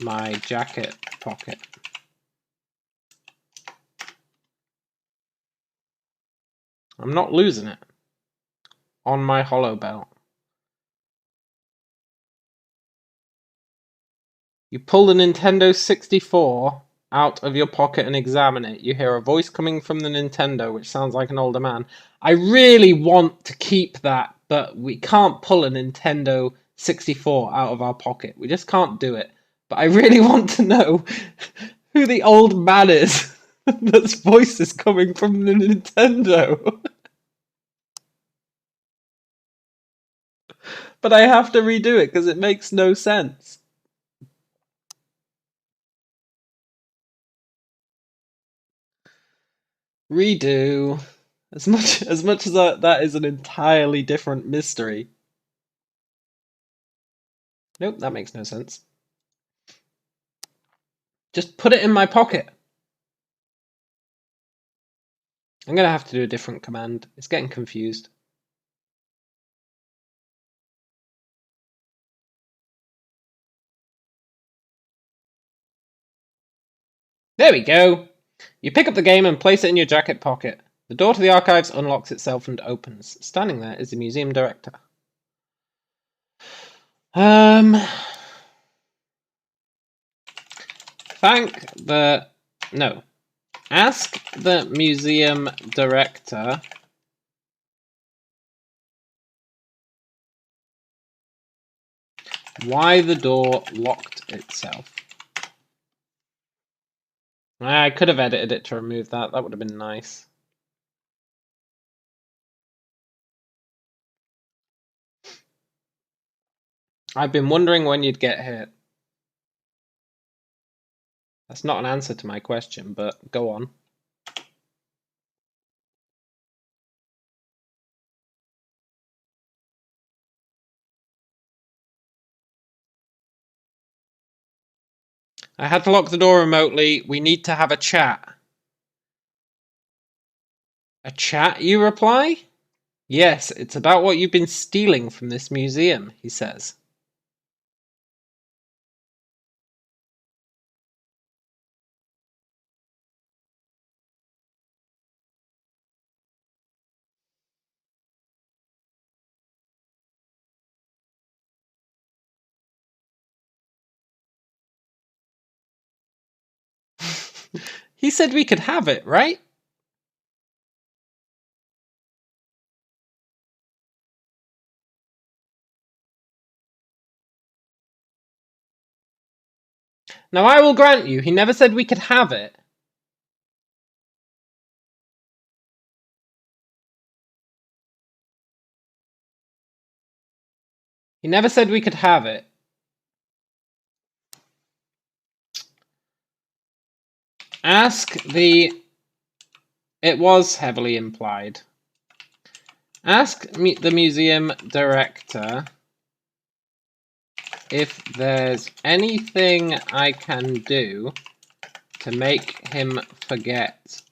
my jacket pocket. I'm not losing it. On my hollow belt. You pull the Nintendo 64 out of your pocket and examine it. You hear a voice coming from the Nintendo, which sounds like an older man. I really want to keep that, but we can't pull a Nintendo 64 out of our pocket. We just can't do it. But I really want to know who the old man is that's voice is coming from the Nintendo. But I have to redo it because it makes no sense. Redo. As much as that is an entirely different mystery. Nope, that makes no sense. Just put it in my pocket. I'm gonna have to do a different command. It's getting confused. There we go. You pick up the game and place it in your jacket pocket. The door to the archives unlocks itself and opens. Standing there is the museum director. Ask the museum director why the door locked itself. I could have edited it to remove that. That would have been nice. I've been wondering when you'd get hit. That's not an answer to my question, but go on. I had to lock the door remotely. We need to have a chat. A chat, you reply? Yes, it's about what you've been stealing from this museum, he says. He said we could have it, right? Now I will grant you, he never said we could have it. He never said we could have it. Ask the... It was heavily implied. Ask the museum director if there's anything I can do to make him forget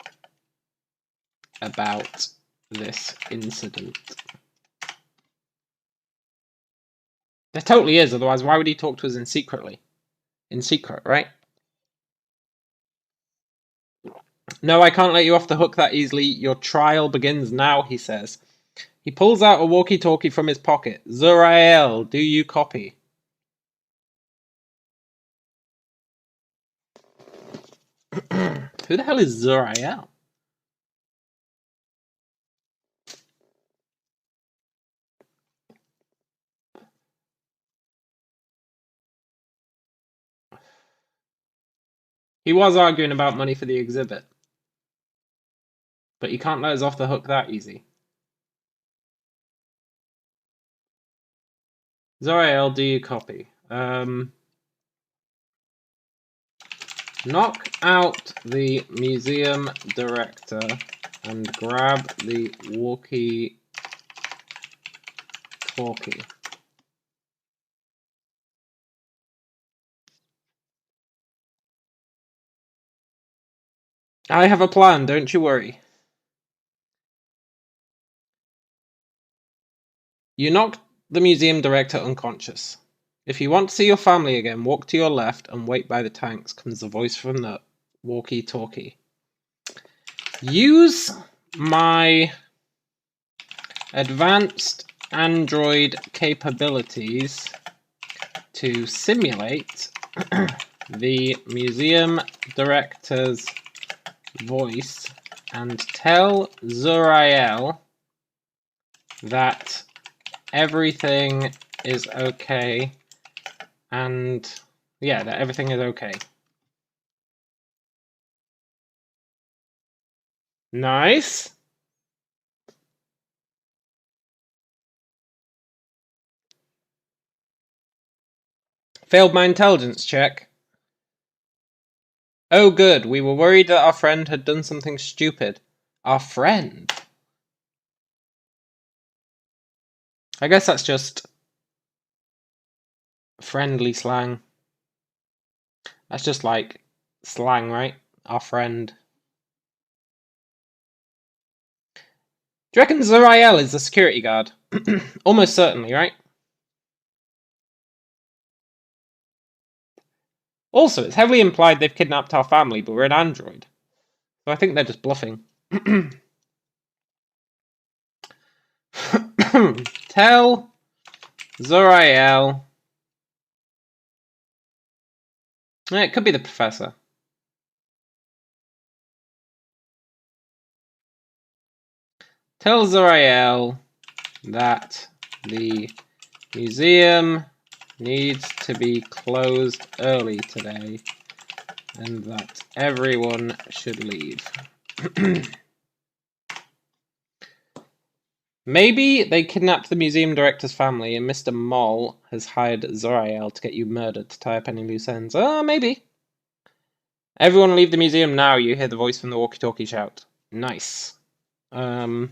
about this incident. There totally is, otherwise why would he talk to us in secret, right? No, I can't let you off the hook that easily. Your trial begins now, he says. He pulls out a walkie-talkie from his pocket. Zurael, do you copy? Who the hell is Zurael? He was arguing about money for the exhibit. But you can't let us off the hook that easy. Zurael, do you copy? Knock out the museum director and grab the walkie-talkie. I have a plan, don't you worry. You knocked the museum director unconscious. If you want to see your family again, walk to your left and wait by the tanks, comes the voice from the walkie-talkie. Use my advanced android capabilities to simulate the museum director's voice and tell Zurael that everything is okay, and yeah, that everything is okay. Nice. Failed my intelligence check. Oh good, we were worried that our friend had done something stupid. Our friend? I guess that's just friendly slang. That's just like slang, right? Our friend. Do you reckon Zurael is the security guard? Almost certainly, right? Also, it's heavily implied they've kidnapped our family, but we're an android. So I think they're just bluffing. Tell Zurael. It could be the professor. Tell Zurael that the museum needs to be closed early today and that everyone should leave. Maybe they kidnapped the museum director's family and Mr. Moll has hired Zurael to get you murdered to tie up any loose ends. Oh, maybe. Everyone leave the museum now, you hear the voice from the walkie-talkie shout. Nice. Tell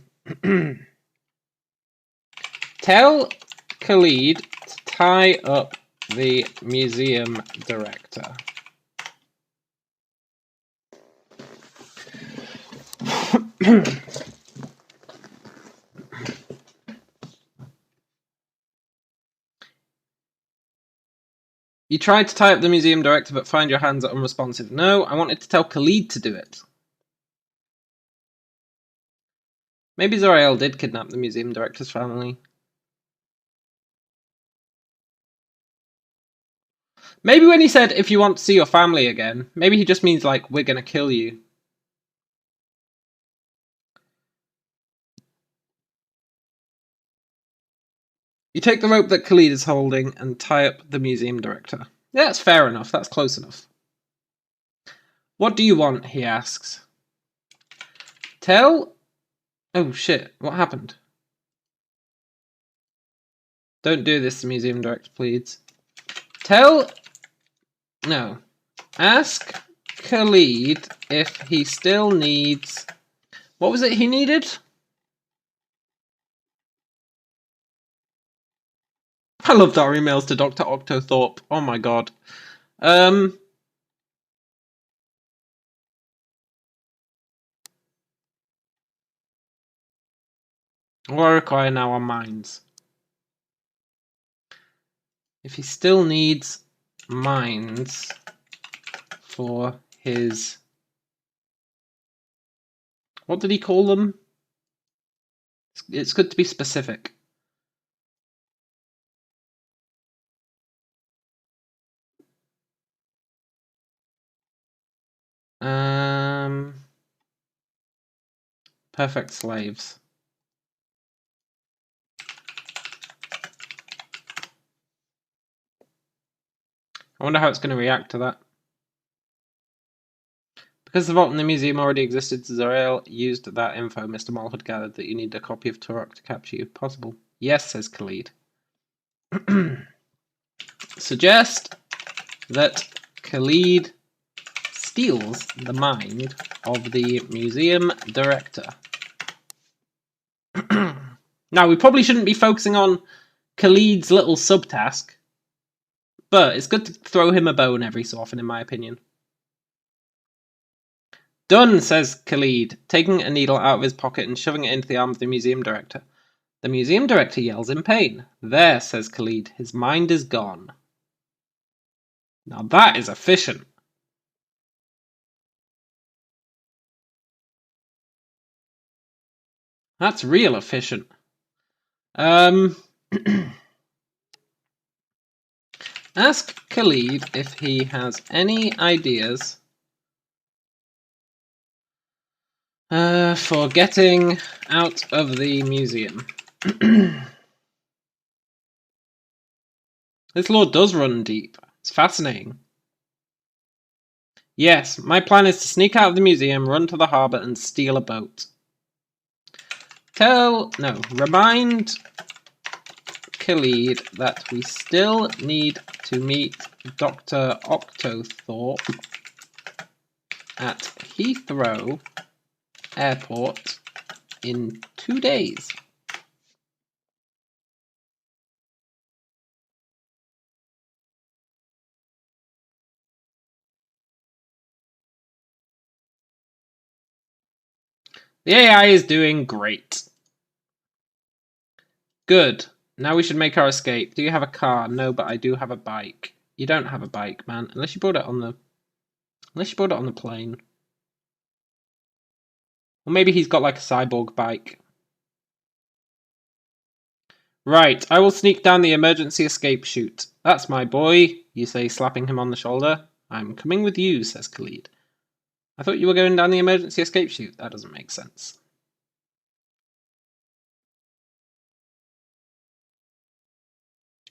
Khalid to tie up the museum director. You tried to tie up the museum director but find your hands are unresponsive. No, I wanted to tell Khalid to do it. Maybe Zurael did kidnap the museum director's family. Maybe when he said, if you want to see your family again, maybe he just means like, we're gonna kill you. You take the rope that Khalid is holding and tie up the museum director. Yeah, that's fair enough, that's close enough. What do you want, he asks. Tell... Oh shit, what happened? Don't do this, the museum director pleads. Tell... No. Ask Khalid if he still needs... What was it he needed? I loved our emails to Dr. Octothorpe. Oh my god. What I require now are mines. If he still needs mines for his... What did he call them? It's good to be specific. Perfect slaves. I wonder how it's going to react to that. Because the vault in the museum already existed, Zarael used that info. Mr. Moll had gathered that you need a copy of Turok to capture you. Possible. Yes, says Khalid. Suggest that Khalid steals the mind of the museum director. Now, we probably shouldn't be focusing on Khalid's little subtask, but it's good to throw him a bone every so often, in my opinion. Done, says Khalid, taking a needle out of his pocket and shoving it into the arm of the museum director. The museum director yells in pain. There, says Khalid, his mind is gone. Now that is efficient. That's real efficient. Ask Khalid if he has any ideas for getting out of the museum. This lore does run deep. It's fascinating. Yes, my plan is to sneak out of the museum, run to the harbour and steal a boat. Remind Khalid that we still need to meet Dr. Octothorpe at Heathrow Airport in 2 days. The AI is doing great. Good. Now we should make our escape. Do you have a car? No, but I do have a bike. You don't have a bike, man. Unless you brought it on the plane. Or maybe he's got like a cyborg bike. Right, I will sneak down the emergency escape chute. That's my boy, you say, slapping him on the shoulder. I'm coming with you, says Khalid. I thought you were going down the emergency escape chute. That doesn't make sense.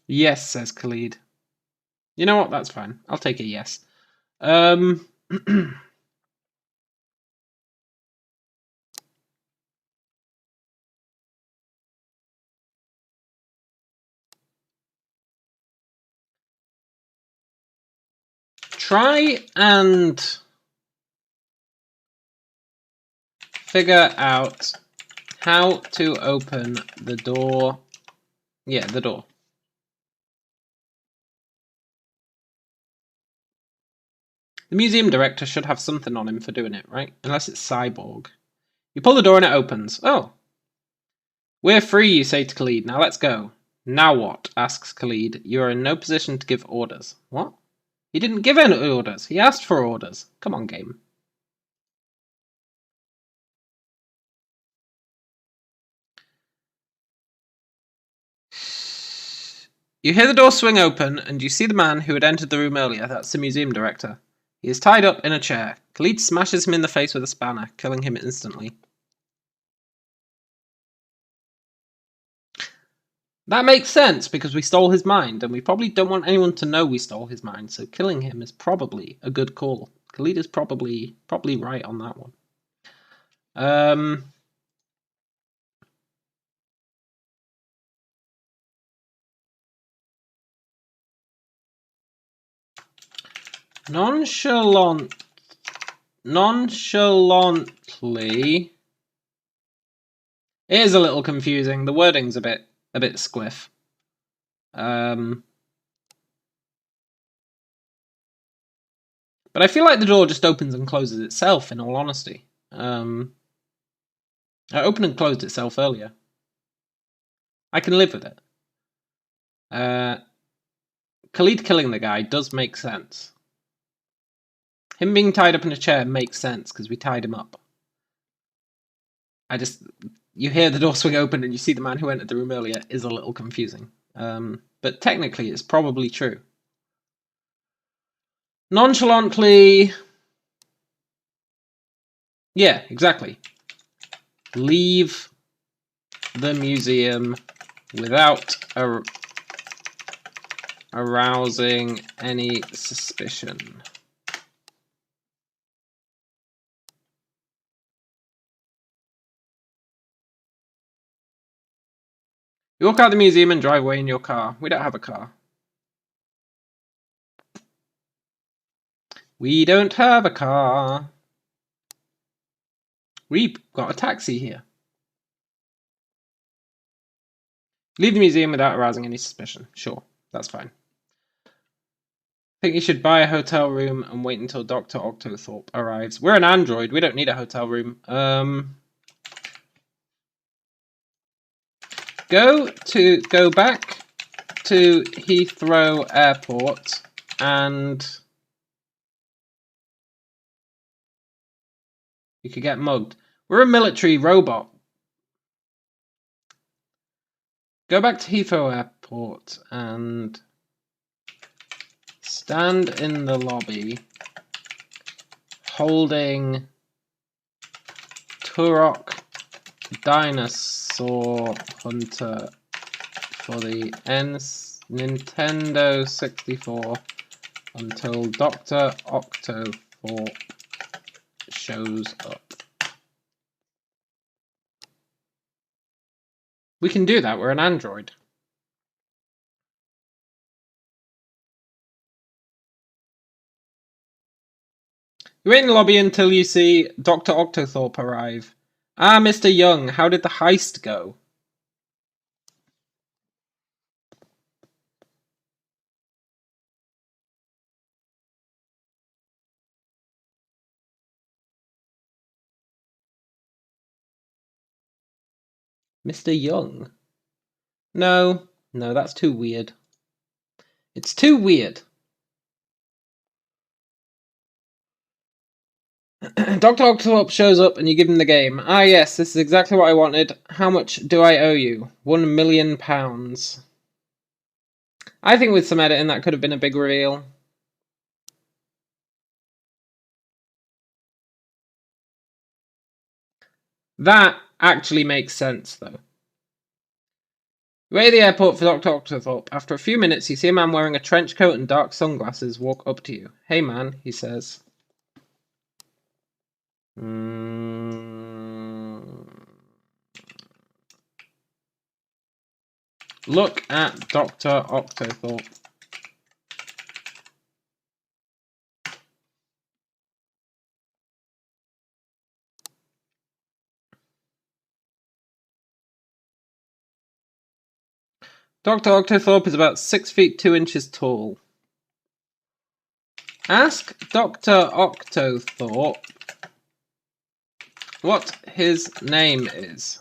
Yes, says Khalid. You know what? That's fine. I'll take a yes. Try and figure out how to open the door. Yeah, the door. The museum director should have something on him for doing it, right? Unless it's cyborg. You pull the door and it opens. Oh. We're free, you say to Khalid. Now let's go. Now what? Asks Khalid. You are in no position to give orders. What? He didn't give any orders. He asked for orders. Come on, game. You hear the door swing open, and you see the man who had entered the room earlier. That's the museum director. He is tied up in a chair. Khalid smashes him in the face with a spanner, killing him instantly. That makes sense, because we stole his mind, and we probably don't want anyone to know we stole his mind, so killing him is probably a good call. Khalid is probably right on that one. Nonchalantly nonchalantly. It is a little confusing. The wording's a bit squiff. But I feel like the door just opens and closes itself, in all honesty. It opened and closed itself earlier. I can live with it. Khalid killing the guy does make sense. Him being tied up in a chair makes sense, because we tied him up. You hear the door swing open and you see the man who entered the room earlier is a little confusing. But technically, it's probably true. Nonchalantly... Yeah, exactly. Leave the museum without arousing any suspicion. You walk out of the museum and drive away in your car. We don't have a car. We don't have a car. We've got a taxi here. Leave the museum without arousing any suspicion. Sure, that's fine. I think you should buy a hotel room and wait until Dr. Octothorpe arrives. We're an android. We don't need a hotel room. Go back to Heathrow Airport and you could get mugged. We're a military robot. Go back to Heathrow Airport and stand in the lobby holding Turok Dinosaur Hunter for the Nintendo 64 until Dr. Octothorpe shows up. We can do that, we're an android. You wait in the lobby until you see Dr. Octothorpe arrive. Ah, Mr. Young, how did the heist go? Mr. Young? No, that's too weird. It's too weird. Dr. Octothorpe shows up and you give him the game. Ah yes, this is exactly what I wanted. How much do I owe you? £1 million. I think with some editing that could have been a big reveal. That actually makes sense though. You wait at the airport for Dr. Octothorpe. After a few minutes, you see a man wearing a trench coat and dark sunglasses walk up to you. Hey man, he says. Look at Dr. Octothorpe. Dr. Octothorpe is about 6 feet 2 inches tall. Ask Dr. Octothorpe what his name is.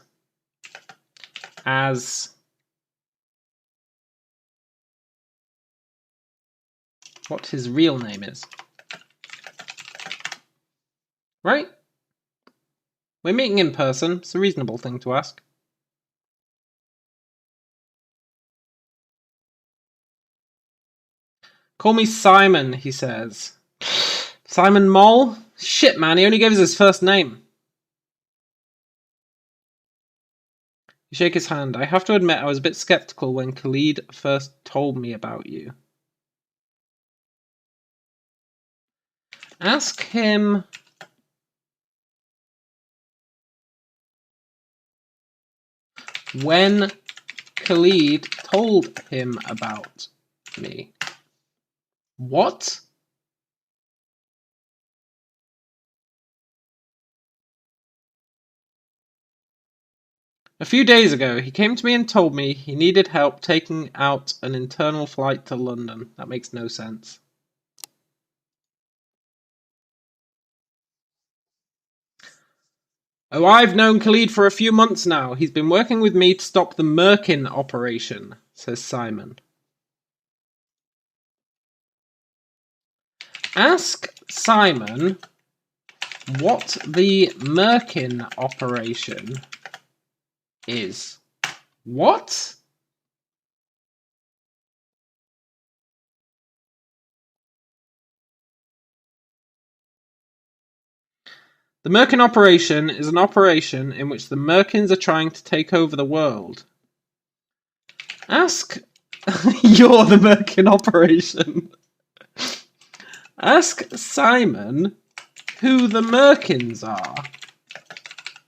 What his real name is. Right? We're meeting in person. It's a reasonable thing to ask. Call me Simon, he says. Simon Mole? Shit, man, he only gave us his first name. You shake his hand. I have to admit I was a bit skeptical when Khalid first told me about you. Ask him when Khalid told him about me. What? A few days ago, he came to me and told me he needed help taking out an internal flight to London. That makes no sense. Oh, I've known Khalid for a few months now. He's been working with me to stop the Merkin operation, says Simon. Ask Simon what the Merkin operation is. What? The Merkin operation is an operation in which the Merkins are trying to take over the world. Ask... You're the Merkin operation. Ask Simon who the Merkins are.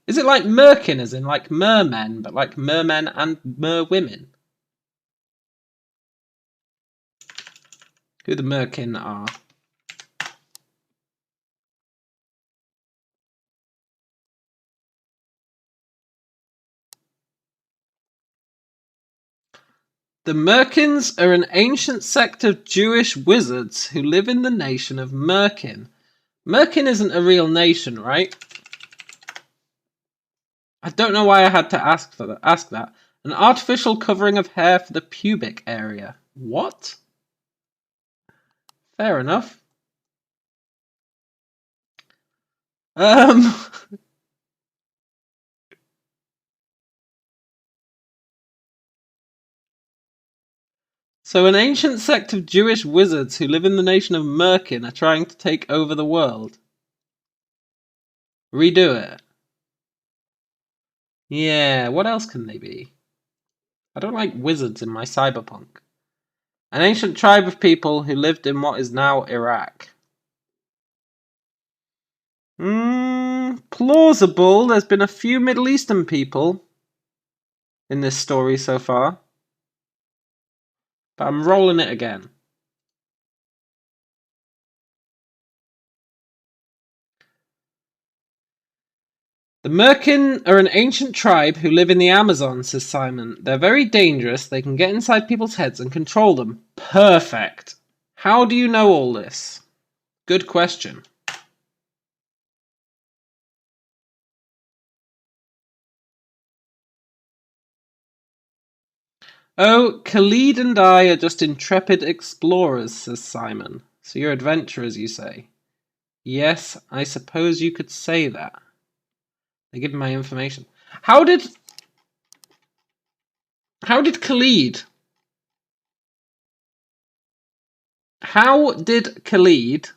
Is it like Merkin as in like mermen, but like mermen and merwomen? Who the Merkin are. The Merkins are an ancient sect of Jewish wizards who live in the nation of Merkin. Merkin isn't a real nation, right? I don't know why I had to ask that. An artificial covering of hair for the pubic area. What? Fair enough. So an ancient sect of Jewish wizards who live in the nation of Merkin are trying to take over the world. Redo it. Yeah, what else can they be? I don't like wizards in my cyberpunk. An ancient tribe of people who lived in what is now Iraq. Plausible. There's been a few Middle Eastern people in this story so far. But I'm rolling it again. The Merkin are an ancient tribe who live in the Amazon, says Simon. They're very dangerous. They can get inside people's heads and control them. Perfect. How do you know all this? Good question. Oh, Khalid and I are just intrepid explorers, says Simon. So you're adventurers, you say? Yes, I suppose you could say that. They give me my information. How did Khalid... How did Khalid...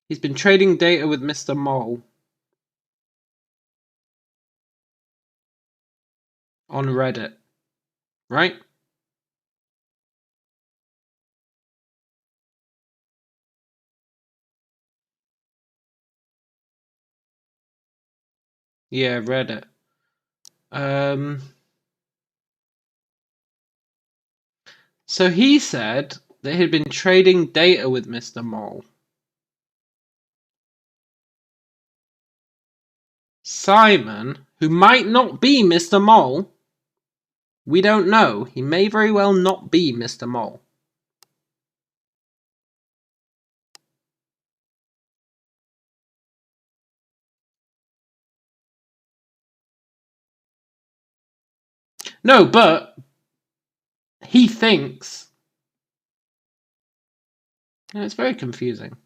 He's been trading data with Mr. Mole. On Reddit. Right? Yeah, Reddit. So he said that he'd been trading data with Mr. Mole. Simon, who might not be Mr. Mole, we don't know. He may very well not be Mr. Mole. No, but he thinks. Yeah, it's very confusing.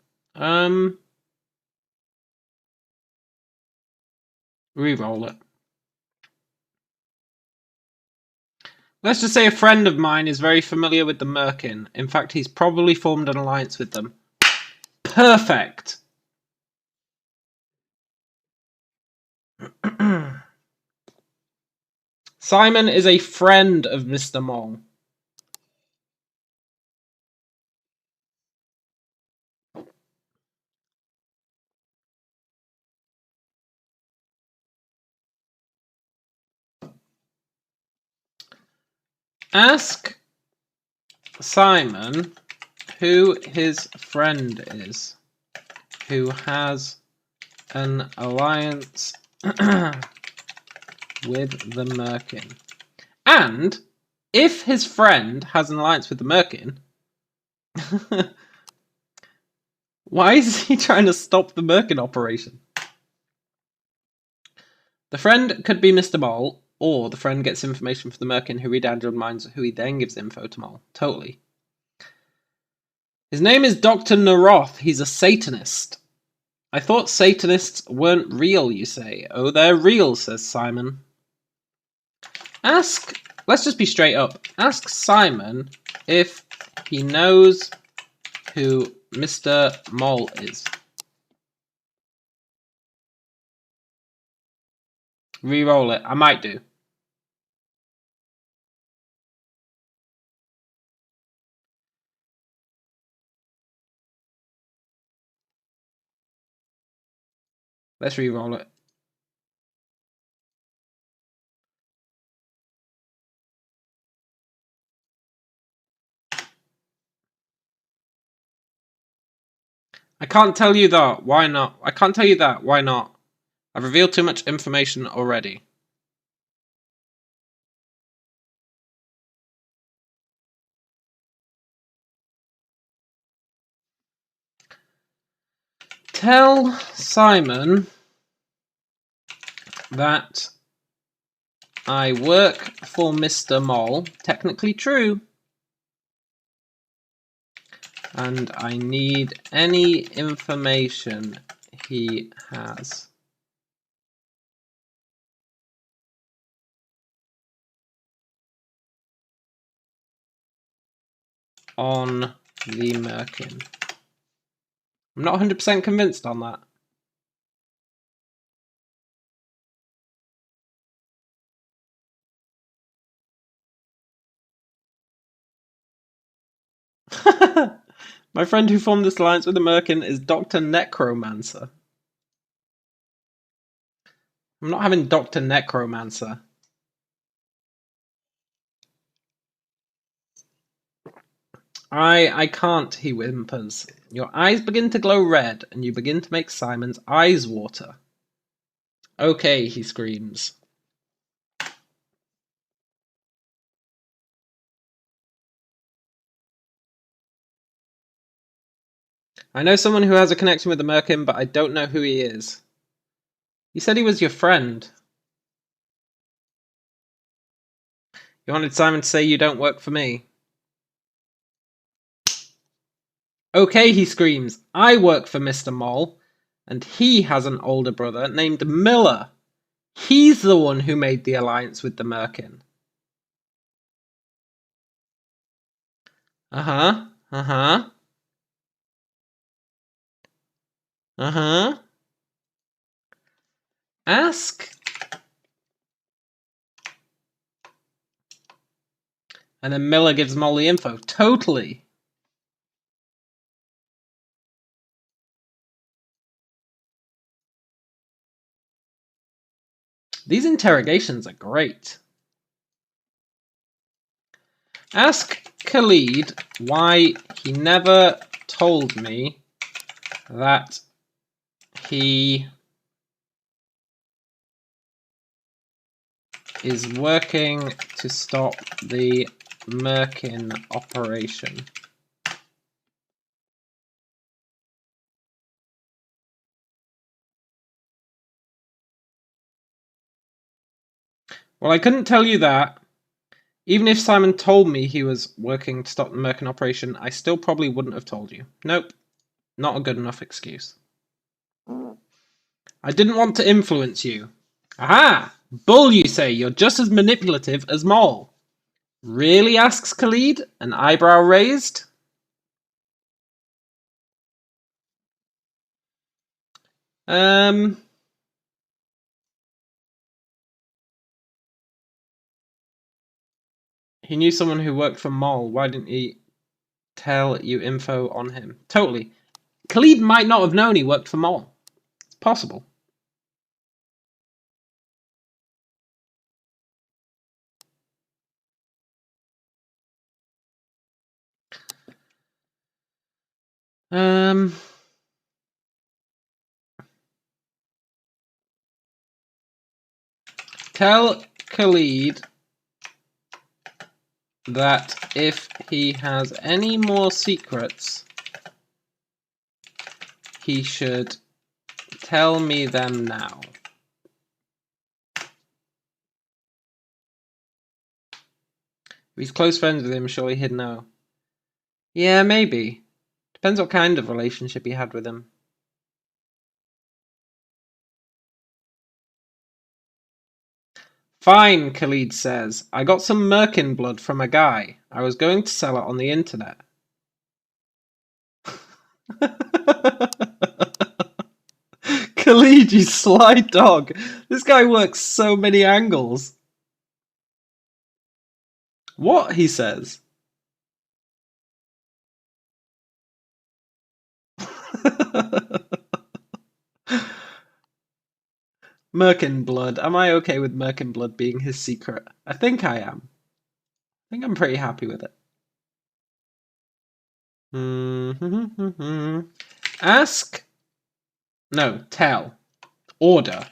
Reroll it. Let's just say a friend of mine is very familiar with the Merkin. In fact, he's probably formed an alliance with them. Perfect! Simon is a friend of Mr. Mole. Ask Simon who his friend is, who has an alliance with the Merkin. And if his friend has an alliance with the Merkin, why is he trying to stop the Merkin operation? The friend could be Mr. Mole, or the friend gets information from the Merkin who read who he then gives info to Mole. Totally. His name is Dr. Naroth. He's a Satanist. I thought Satanists weren't real, you say. Oh, they're real, says Simon. Let's just be straight up. Ask Simon if he knows who Mr. Mole is. Reroll it. I might do. Let's reroll it. I can't tell you that. Why not? I can't tell you that. Why not? I've revealed too much information already. Tell Simon that I work for Mr. Mole. Technically true. And I need any information he has. On the Merkin. I'm not 100% convinced on that. My friend who formed this alliance with the Merkin is Dr. Necromancer. I'm not having Dr. Necromancer. I can't, he whimpers. Your eyes begin to glow red, and you begin to make Simon's eyes water. Okay, he screams. I know someone who has a connection with the Merkin, but I don't know who he is. You said he was your friend. You wanted Simon to say you don't work for me. Okay, he screams. I work for Mr. Mole, and he has an older brother named Miller. He's the one who made the alliance with the Merkin. Uh-huh. Uh-huh. Uh-huh. Ask. And then Miller gives them all the info. Totally. These interrogations are great. Ask Khalid why he never told me that he is working to stop the Merkin operation. Well, I couldn't tell you that. Even if Simon told me he was working to stop the Merkin operation, I still probably wouldn't have told you. Nope. Not a good enough excuse. I didn't want to influence you. Aha! Bull, you say. You're just as manipulative as Mole. Really? Asks Khalid, an eyebrow raised. He knew someone who worked for Mole. Why didn't he tell you info on him? Totally. Khalid might not have known he worked for Mole. It's possible. Um, tell Khalid that if he has any more secrets, he should tell me them now. If he's close friends with him, surely he'd know. Yeah, maybe. Depends what kind of relationship he had with him. Fine, Khalid says. I got some merkin blood from a guy. I was going to sell it on the internet. Khalid, you sly dog. This guy works so many angles. What? He says. Merkin blood. Am I okay with merkin blood being his secret? I think I am. I think I'm pretty happy with it. Ask. No, tell. Order.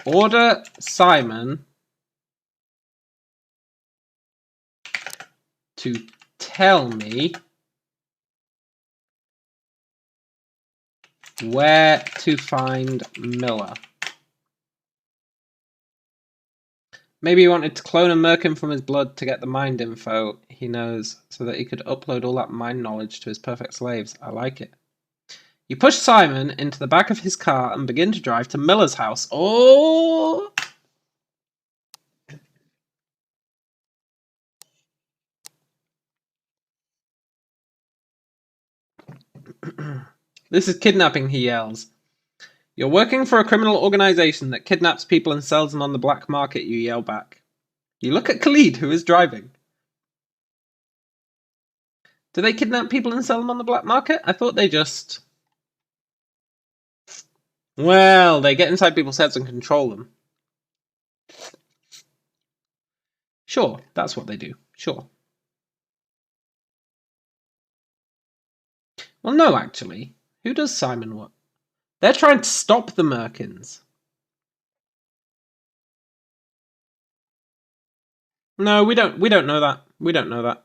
Order Simon to tell me where to find Miller. Maybe he wanted to clone a merkin from his blood to get the mind info he knows so that he could upload all that mind knowledge to his perfect slaves. I like it. You push Simon into the back of his car and begin to drive to Miller's house. Oh! This is kidnapping, he yells. You're working for a criminal organization that kidnaps people and sells them on the black market, you yell back. You look at Khalid, who is driving. Do they kidnap people and sell them on the black market? I thought they just... Well, they get inside people's heads and control them. Sure, that's what they do. Sure. Well, no, actually. Who does Simon what? They're trying to stop the Merkins. No, we don't know that. We don't know that.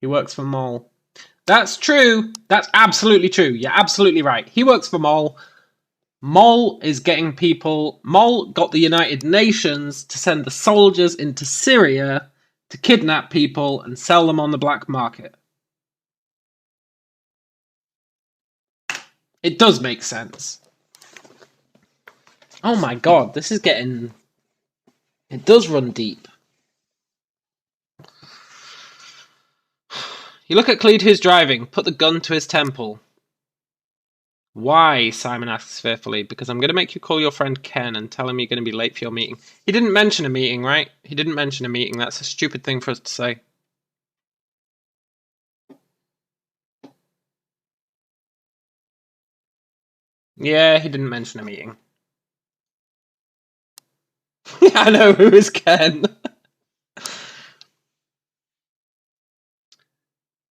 He works for Mole. That's true. That's absolutely true. You're absolutely right. He works for Mole. Mole is getting people... Mole got the United Nations to send the soldiers into Syria to kidnap people and sell them on the black market. It does make sense. Oh my god, this is getting... It does run deep. You look at Cleed who's driving. Put the gun to his temple. Why? Simon asks fearfully. Because I'm going to make you call your friend Ken and tell him you're going to be late for your meeting. He didn't mention a meeting, right? He didn't mention a meeting. That's a stupid thing for us to say. Yeah, he didn't mention a meeting. I know, who is Ken?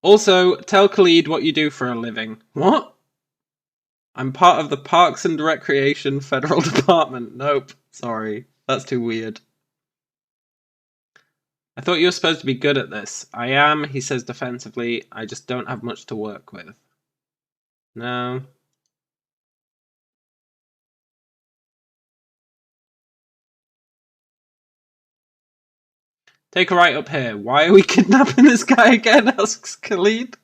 Also, tell Khalid what you do for a living. What? I'm part of the Parks and Recreation Federal Department. Nope, sorry. That's too weird. I thought you were supposed to be good at this. I am, he says defensively. I just don't have much to work with. No. Take a right up here. Why are we kidnapping this guy again? Asks Khalid.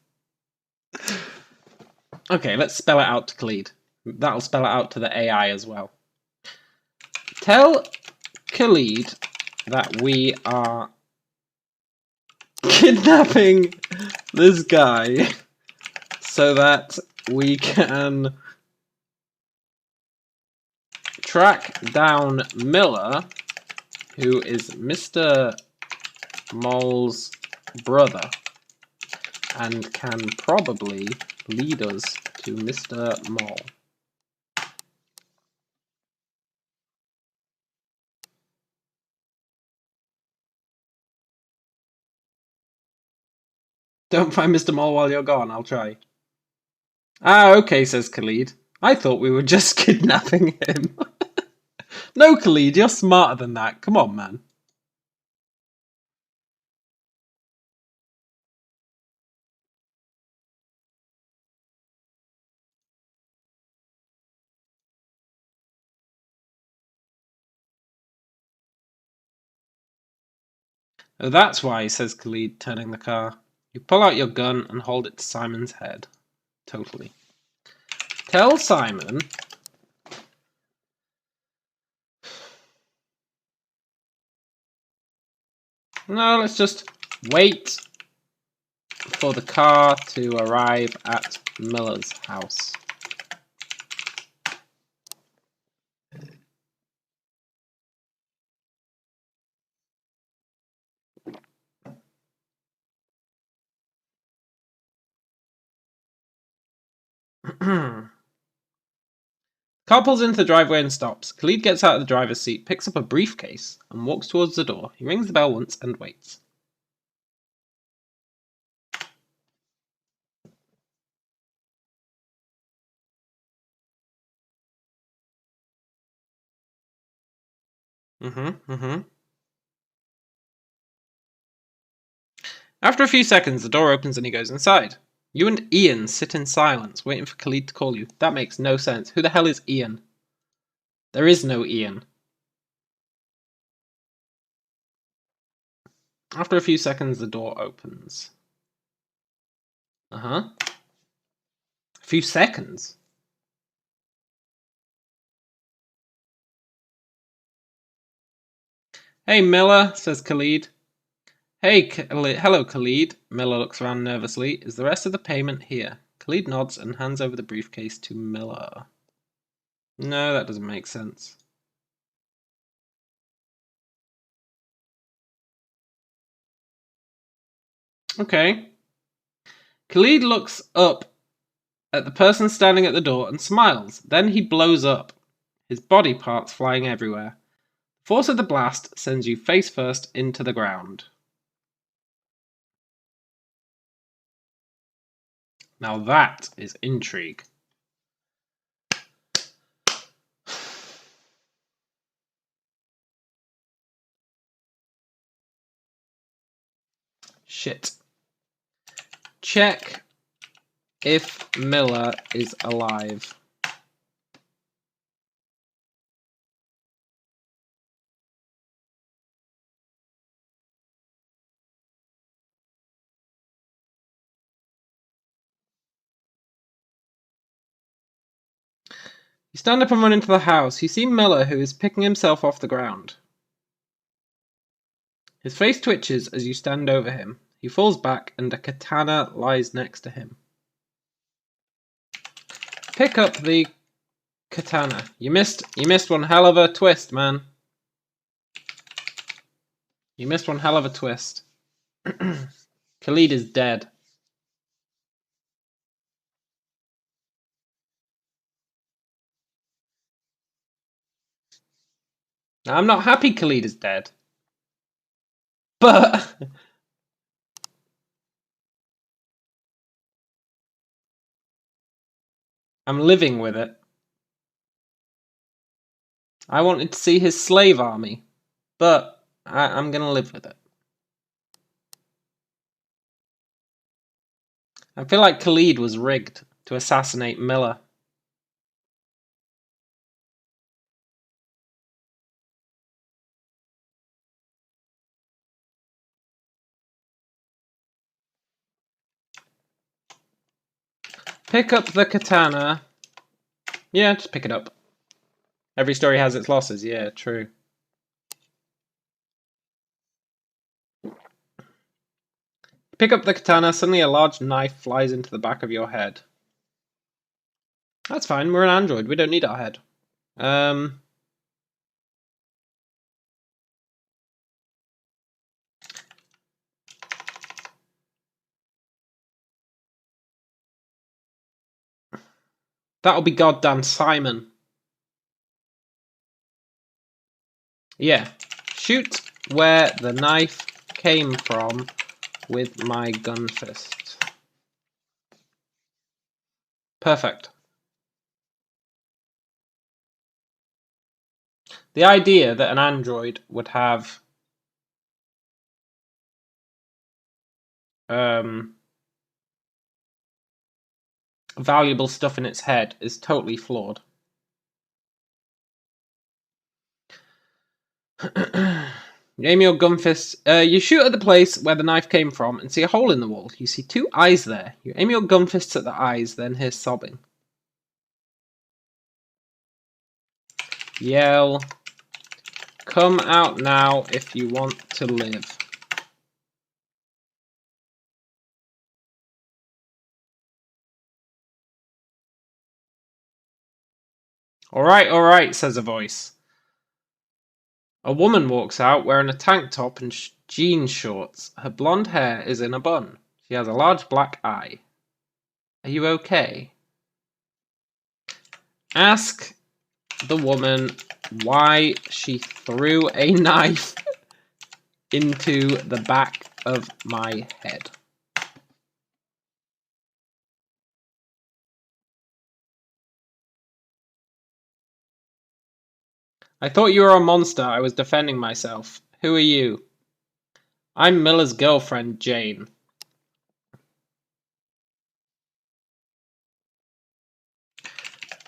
Okay, let's spell it out to Khalid. That'll spell it out to the AI as well. Tell Khalid that we are kidnapping this guy so that we can track down Miller, who is Mr. Mole's brother, and can probably lead us to Mr. Mole. Don't find Mr. Mole while you're gone, I'll try. Ah, okay, says Khalid. I thought we were just kidnapping him. No, Khalid, you're smarter than that. Come on, man. Oh, that's why, says Khalid, turning the car. You pull out your gun and hold it to Simon's head. Totally. Tell Simon... No, let's just wait for the car to arrive at Miller's house. Car pulls into the driveway and stops. Khalid gets out of the driver's seat, picks up a briefcase, and walks towards the door. He rings the bell once and waits. After a few seconds, the door opens and he goes inside. You and Ian sit in silence, waiting for Khalid to call you. That makes no sense. Who the hell is Ian? There is no Ian. After a few seconds, the door opens. A few seconds? Hey, Miller, says Khalid. Hey, hello, Khalid. Miller looks around nervously. Is the rest of the payment here? Khalid nods and hands over the briefcase to Miller. No, that doesn't make sense. Okay. Khalid looks up at the person standing at the door and smiles. Then he blows up, his body parts flying everywhere. The force of the blast sends you face first into the ground. Now that is intrigue. Shit. Check if Miller is alive. You stand up and run into the house. You see Miller, who is picking himself off the ground. His face twitches as you stand over him. He falls back and a katana lies next to him. Pick up the katana. You missed one hell of a twist, man. You missed one hell of a twist. Khalid is dead. Now, I'm not happy Khalid is dead. But... I'm living with it. I wanted to see his slave army. But I'm gonna live with it. I feel like Khalid was rigged to assassinate Miller. Pick up the katana. Yeah, just pick it up. Every story has its losses, yeah, true. Pick up the katana, suddenly a large knife flies into the back of your head. That's fine, we're an android, we don't need our head. That'll be goddamn Simon. Yeah. Shoot where the knife came from with my gun fist. Perfect. The idea that an android would have valuable stuff in its head is totally flawed. You aim your gun fist. You shoot at the place where the knife came from and see a hole in the wall. You see 2 eyes there. You aim your gun fists at the eyes, then hear sobbing. Yell, "Come out now if you want to live." All right, says a voice. A woman walks out wearing a tank top and jean shorts. Her blonde hair is in a bun. She has a large black eye. Are you okay? Ask the woman why she threw a knife into the back of my head. I thought you were a monster. I was defending myself. Who are you? I'm Miller's girlfriend, Jane.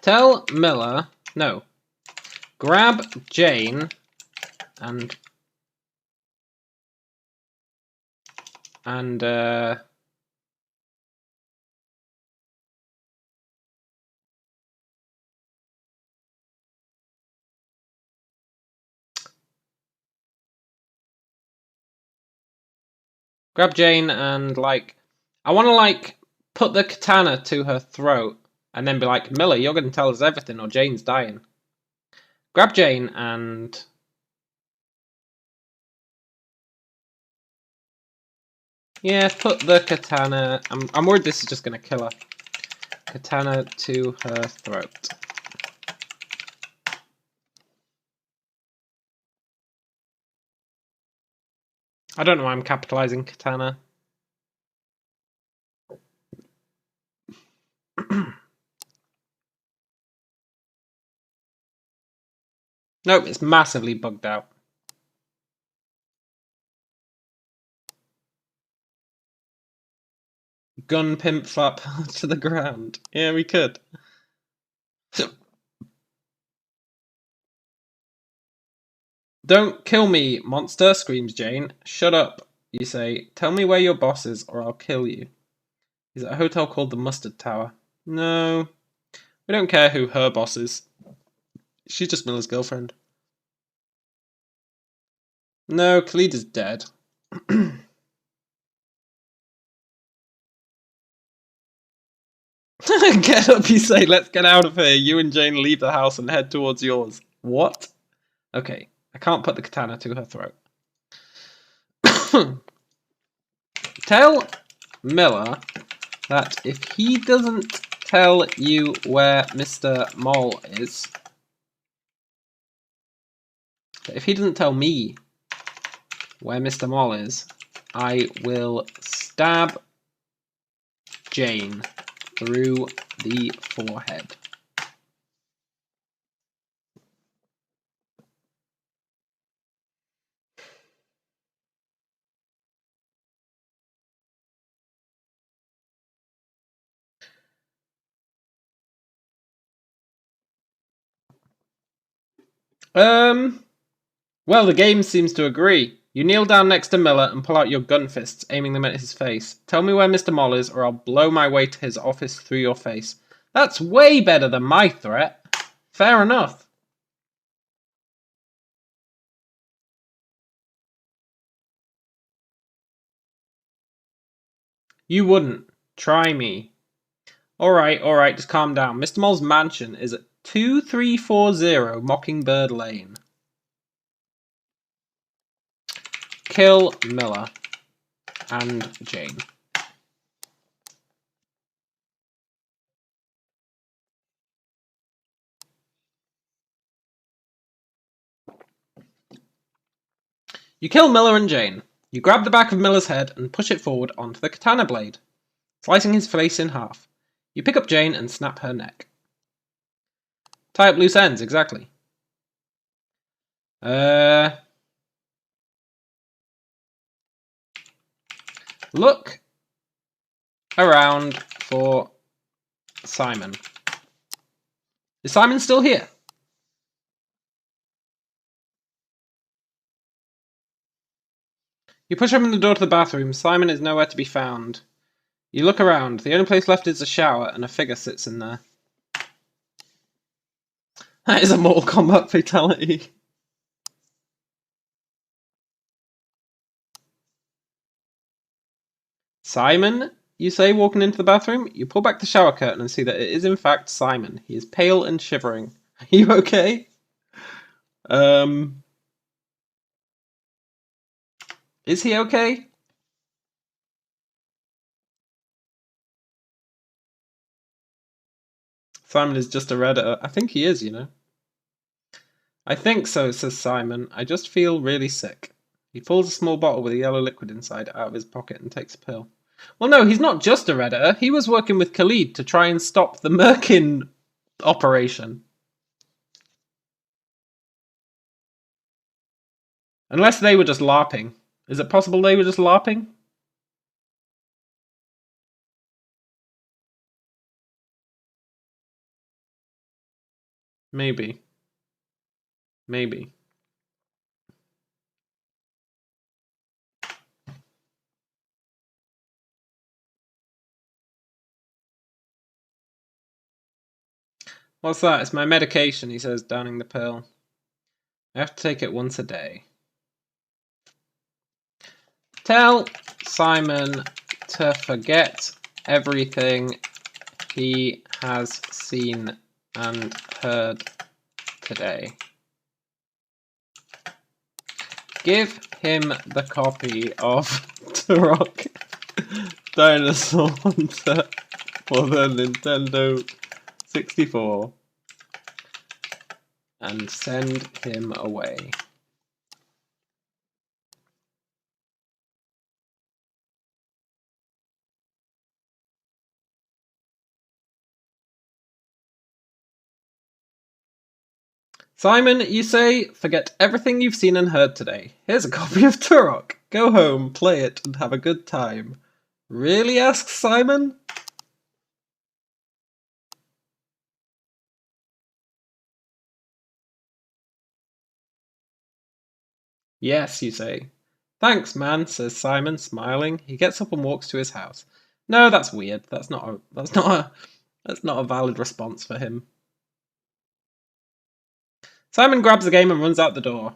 Tell Miller... No. Grab Jane and grab Jane and, like, I want to, like, put the katana to her throat and then be like, Miller, you're going to tell us everything or Jane's dying. Grab Jane and... Yeah, put the katana... I'm worried this is just going to kill her. Katana to her throat. I don't know why I'm capitalizing katana. Nope, it's massively bugged out. Gun pimp flap to the ground. Yeah, we could. Don't kill me, monster, screams Jane. Shut up, you say. Tell me where your boss is or I'll kill you. He's at a hotel called the Mustard Tower. No, we don't care who her boss is. She's just Miller's girlfriend. No, Khalid is dead. Get up, you say. Let's get out of here. You and Jane leave the house and head towards yours. What? Okay, I can't put the katana to her throat. Tell Miller that if he doesn't tell you where Mr. Mole is, if he doesn't tell me where Mr. Mole is, I will stab Jane through the forehead. Well, the game seems to agree. You kneel down next to Miller and pull out your gun fists, aiming them at his face. Tell me where Mr. Moll is, or I'll blow my way to his office through your face. That's way better than my threat. Fair enough. You wouldn't. Try me. Alright, just calm down. Mr. Moll's mansion is at 2340 Mockingbird Lane. Kill Miller and Jane. You kill Miller and Jane. You grab the back of Miller's head and push it forward onto the katana blade, slicing his face in half. You pick up Jane and snap her neck. Tie up loose ends, exactly. Look around for Simon. Is Simon still here? You push open the door to the bathroom. Simon is nowhere to be found. You look around. The only place left is a shower, and a figure sits in there. That is a Mortal Kombat fatality. Simon, you say, walking into the bathroom. You pull back the shower curtain and see that it is in fact Simon. He is pale and shivering. Are you okay? Is he okay? Simon is just a Redditor. I think he is, you know. I think so, says Simon. I just feel really sick. He pulls a small bottle with a yellow liquid inside out of his pocket and takes a pill. Well, no, he's not just a Redditor. He was working with Khalid to try and stop the Merkin operation. Unless they were just LARPing. Is it possible they were just LARPing? Maybe. Maybe. What's that? It's my medication, he says, downing the pill. I have to take it once a day. Tell Simon to forget everything he has seen and heard today. Give him the copy of Turok Dinosaur Hunter for the Nintendo 64 and send him away. Simon, you say, forget everything you've seen and heard today. Here's a copy of Turok. Go home, play it, and have a good time. Really? Asks Simon. Yes, you say. Thanks, man, says Simon, smiling. He gets up and walks to his house. No, that's weird. That's not a valid response for him. Simon grabs the game and runs out the door.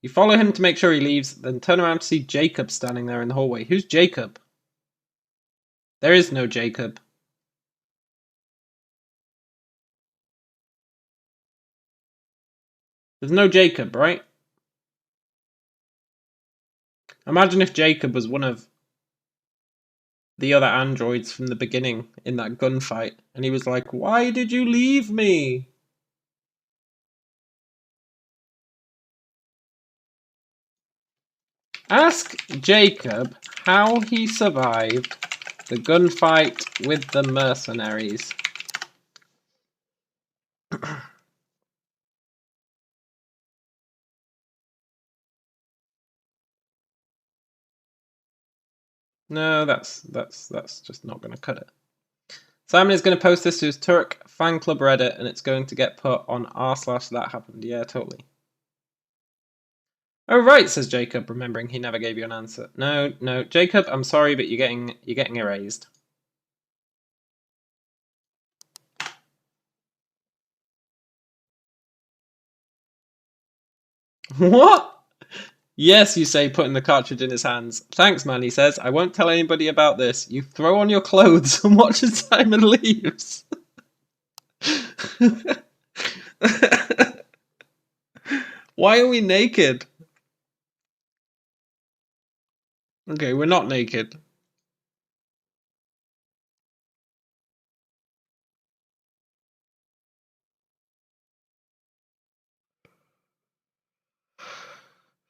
You follow him to make sure he leaves, then turn around to see Jacob standing there in the hallway. Who's Jacob? There is no Jacob. There's no Jacob, right? Imagine if Jacob was one of the other androids from the beginning in that gunfight, and he was like, "Why did you leave me?" Ask Jacob how he survived the gunfight with the mercenaries. No, that's just not going to cut it. Simon is going to post this to his Turk fan club Reddit, and it's going to get put on r/thathappened. Yeah, totally. Oh right, says Jacob, remembering he never gave you an answer. No, Jacob, I'm sorry, but you're getting erased. What? Yes, you say, putting the cartridge in his hands. Thanks, man, he says. I won't tell anybody about this. You throw on your clothes and watch as Simon leaves. Why are we naked? Okay, we're not naked.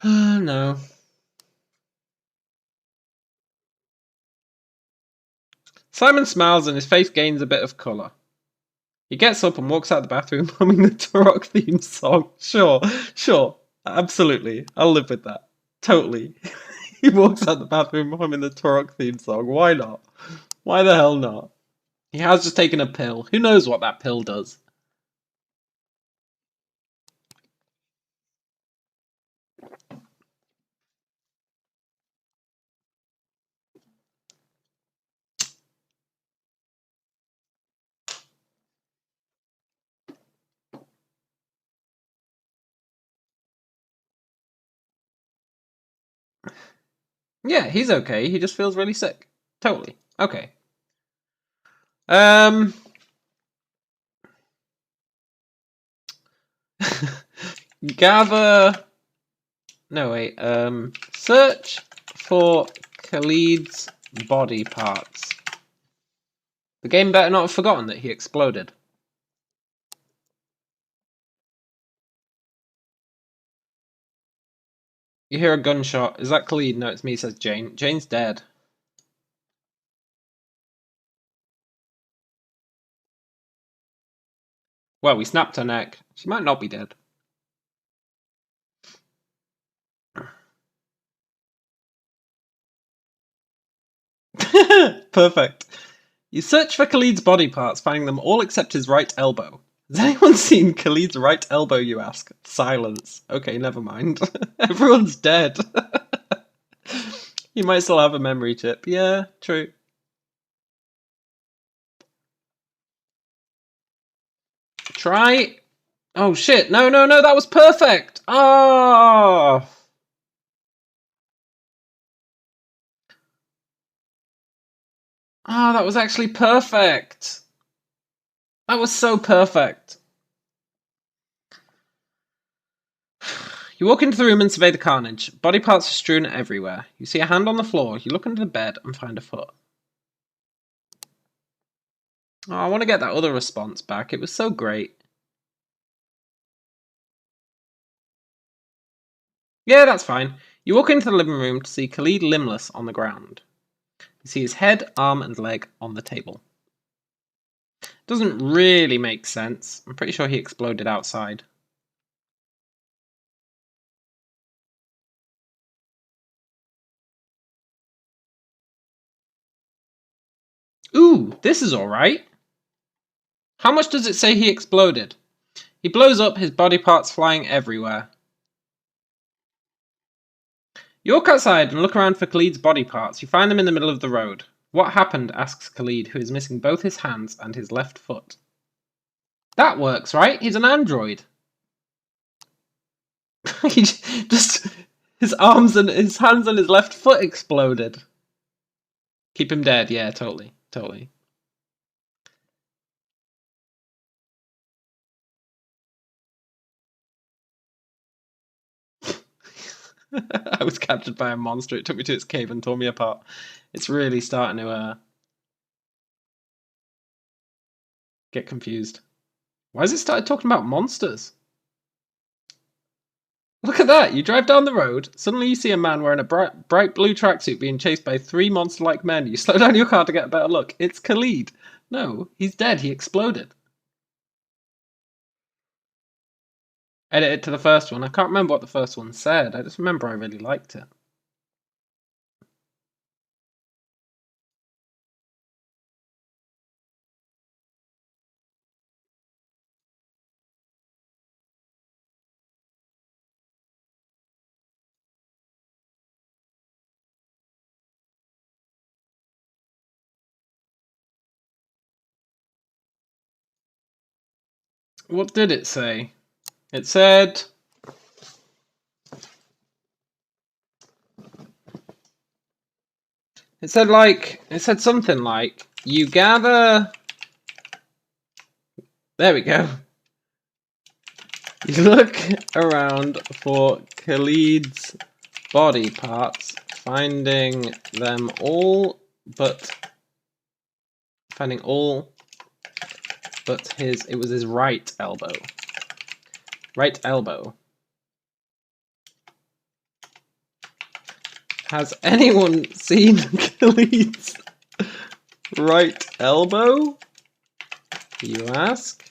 No. Simon smiles and his face gains a bit of colour. He gets up and walks out the bathroom humming the Turok theme song. Sure, absolutely. I'll live with that. Totally. He walks out the bathroom humming the Turok theme song. Why not? Why the hell not? He has just taken a pill. Who knows what that pill does? Yeah, he's okay. He just feels really sick. Totally. Okay. Gather. No, wait. Search for Khalid's body parts. The game better not have forgotten that he exploded. You hear a gunshot. Is that Khalid? No, it's me, says Jane. Jane's dead. Well, we snapped her neck. She might not be dead. Perfect. You search for Khalid's body parts, finding them all except his right elbow. Has anyone seen Khalid's right elbow, you ask? Silence. Okay, never mind. Everyone's dead. You might still have a memory chip. Yeah, true. Try... Oh shit, no, that was perfect! Oh! Oh, that was actually perfect! That was so perfect. You walk into the room and survey the carnage. Body parts are strewn everywhere. You see a hand on the floor. You look under the bed and find a foot. Oh, I want to get that other response back. It was so great. Yeah, that's fine. You walk into the living room to see Khalid limbless on the ground. You see his head, arm, and leg on the table. Doesn't really make sense. I'm pretty sure he exploded outside. Ooh, this is alright. How much does it say he exploded? He blows up, his body parts flying everywhere. You walk outside and look around for Khalid's body parts. You find them in the middle of the road. What happened? Asks Khalid, who is missing both his hands and his left foot. That works, right? He's an android. He just... His arms and his hands and his left foot exploded. Keep him dead. Yeah, totally. I was captured by a monster. It took me to its cave and tore me apart. It's really starting to get confused. Why has it started talking about monsters? Look at that! You drive down the road, suddenly you see a man wearing a bright blue tracksuit being chased by 3 monster-like men. You slow down your car to get a better look. It's Khalid. No, he's dead. He exploded. Edit it to the first one. I can't remember what the first one said. I just remember I really liked it. What did it say? It said... It said something like, you gather... There we go. You look around for Khalid's body parts, finding all but it was his right elbow. Right elbow. Has anyone seen Khalid's Right elbow? You ask?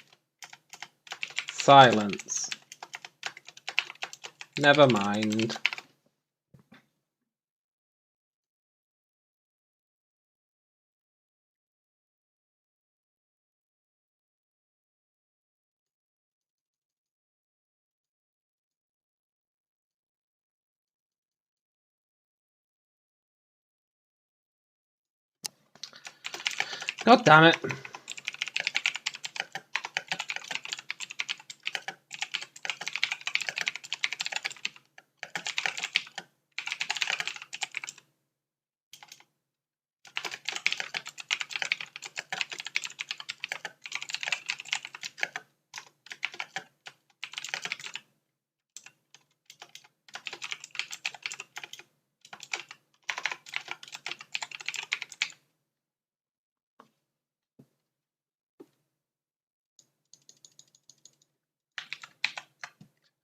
Silence. Never mind. God damn it.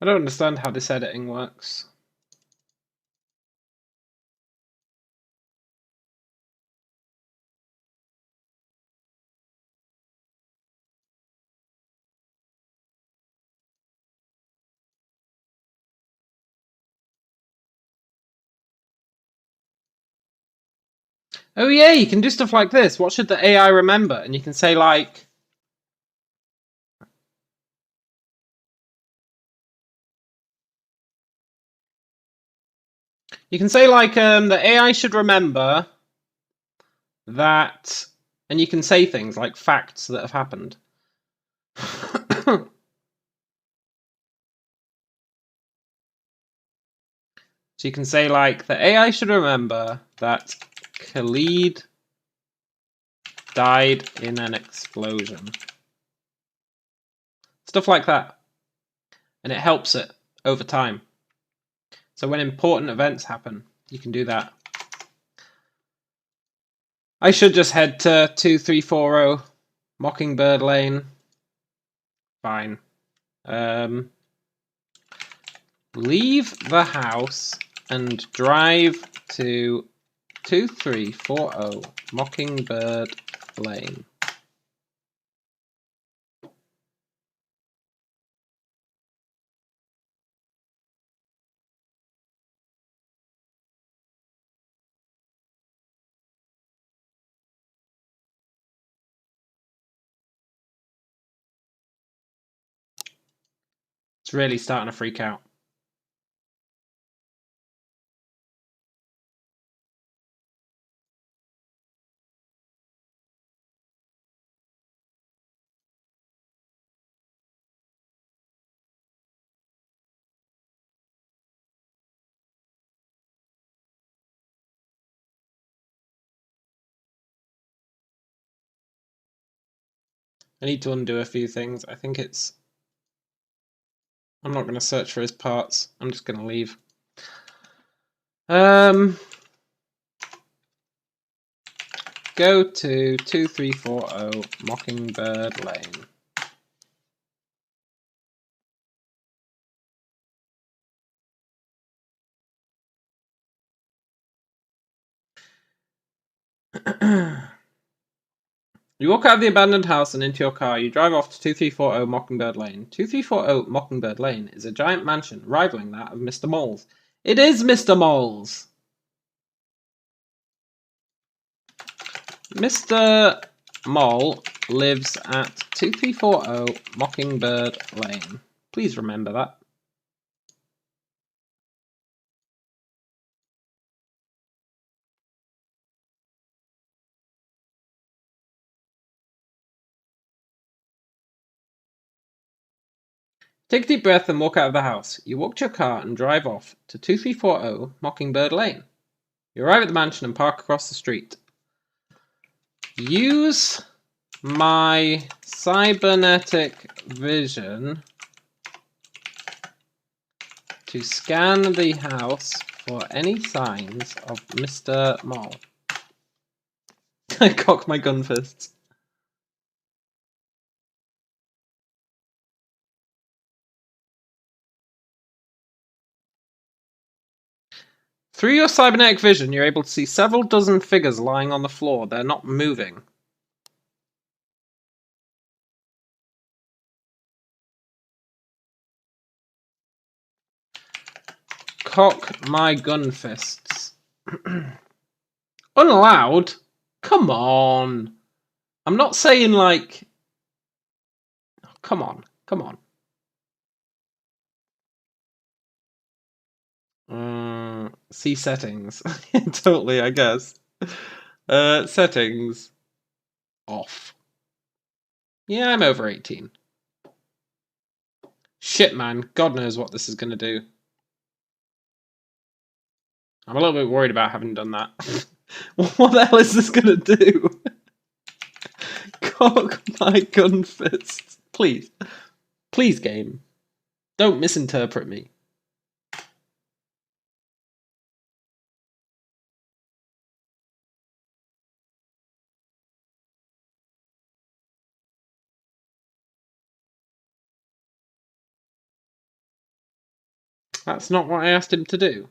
I don't understand how this editing works. Oh yeah, you can do stuff like this. What should the AI remember? And you can say like... You can say like, the AI should remember that... And you can say things like facts that have happened. So you can say like, the AI should remember that Khalid died in an explosion. Stuff like that. And it helps it over time. So when important events happen, you can do that. I should just head to 2340 Mockingbird Lane. Fine. Leave the house and drive to 2340 Mockingbird Lane. It's really starting to freak out. I need to undo a few things. I think it's... I'm not going to search for his parts. I'm just going to leave. Go to 2340 Mockingbird Lane. You walk out of the abandoned house and into your car. You drive off to 2340 Mockingbird Lane. 2340 Mockingbird Lane is a giant mansion rivaling that of Mr. Mole's. It is Mr. Mole's! Mr. Mole lives at 2340 Mockingbird Lane. Please remember that. Take a deep breath and walk out of the house. You walk to your car and drive off to 2340 Mockingbird Lane. You arrive at the mansion and park across the street. Use my cybernetic vision to scan the house for any signs of Mr. Mole. I cock my gun fists. Through your cybernetic vision, you're able to see several dozen figures lying on the floor. They're not moving. Cock my gun fists. Unallowed? Come on. I'm not saying like... Come on. Come on. See settings. Totally, I guess. Settings. Off. Yeah, I'm over 18. Shit, man. God knows what this is going to do. I'm a little bit worried about having done that. What the hell is this going to do? Cock my gun fists. Please. Please, game. Don't misinterpret me. That's not what I asked him to do.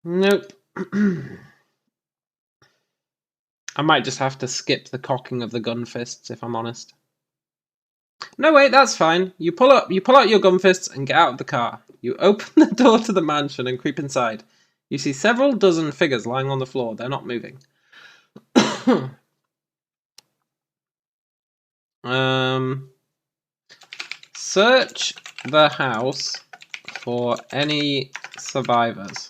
Nope. I might just have to skip the cocking of the gun fists, if I'm honest. No, wait, that's fine. You pull out your gun fists and get out of the car. You open the door to the mansion and creep inside. You see several dozen figures lying on the floor. They're not moving. Search the house for any survivors.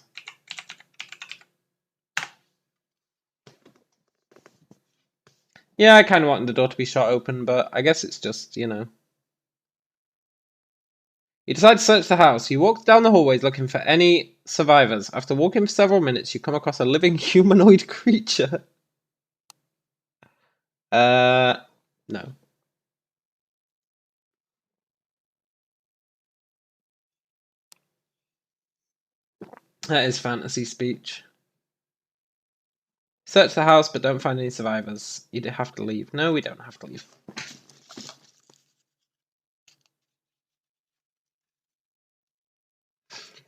Yeah, I kind of wanted the door to be shot open, but I guess it's just, you know. You decide to search the house. You walk down the hallways looking for any survivors. After walking for several minutes, you come across a living humanoid creature. No. That is fantasy speech. Search the house, but don't find any survivors. You have to leave. No, we don't have to leave.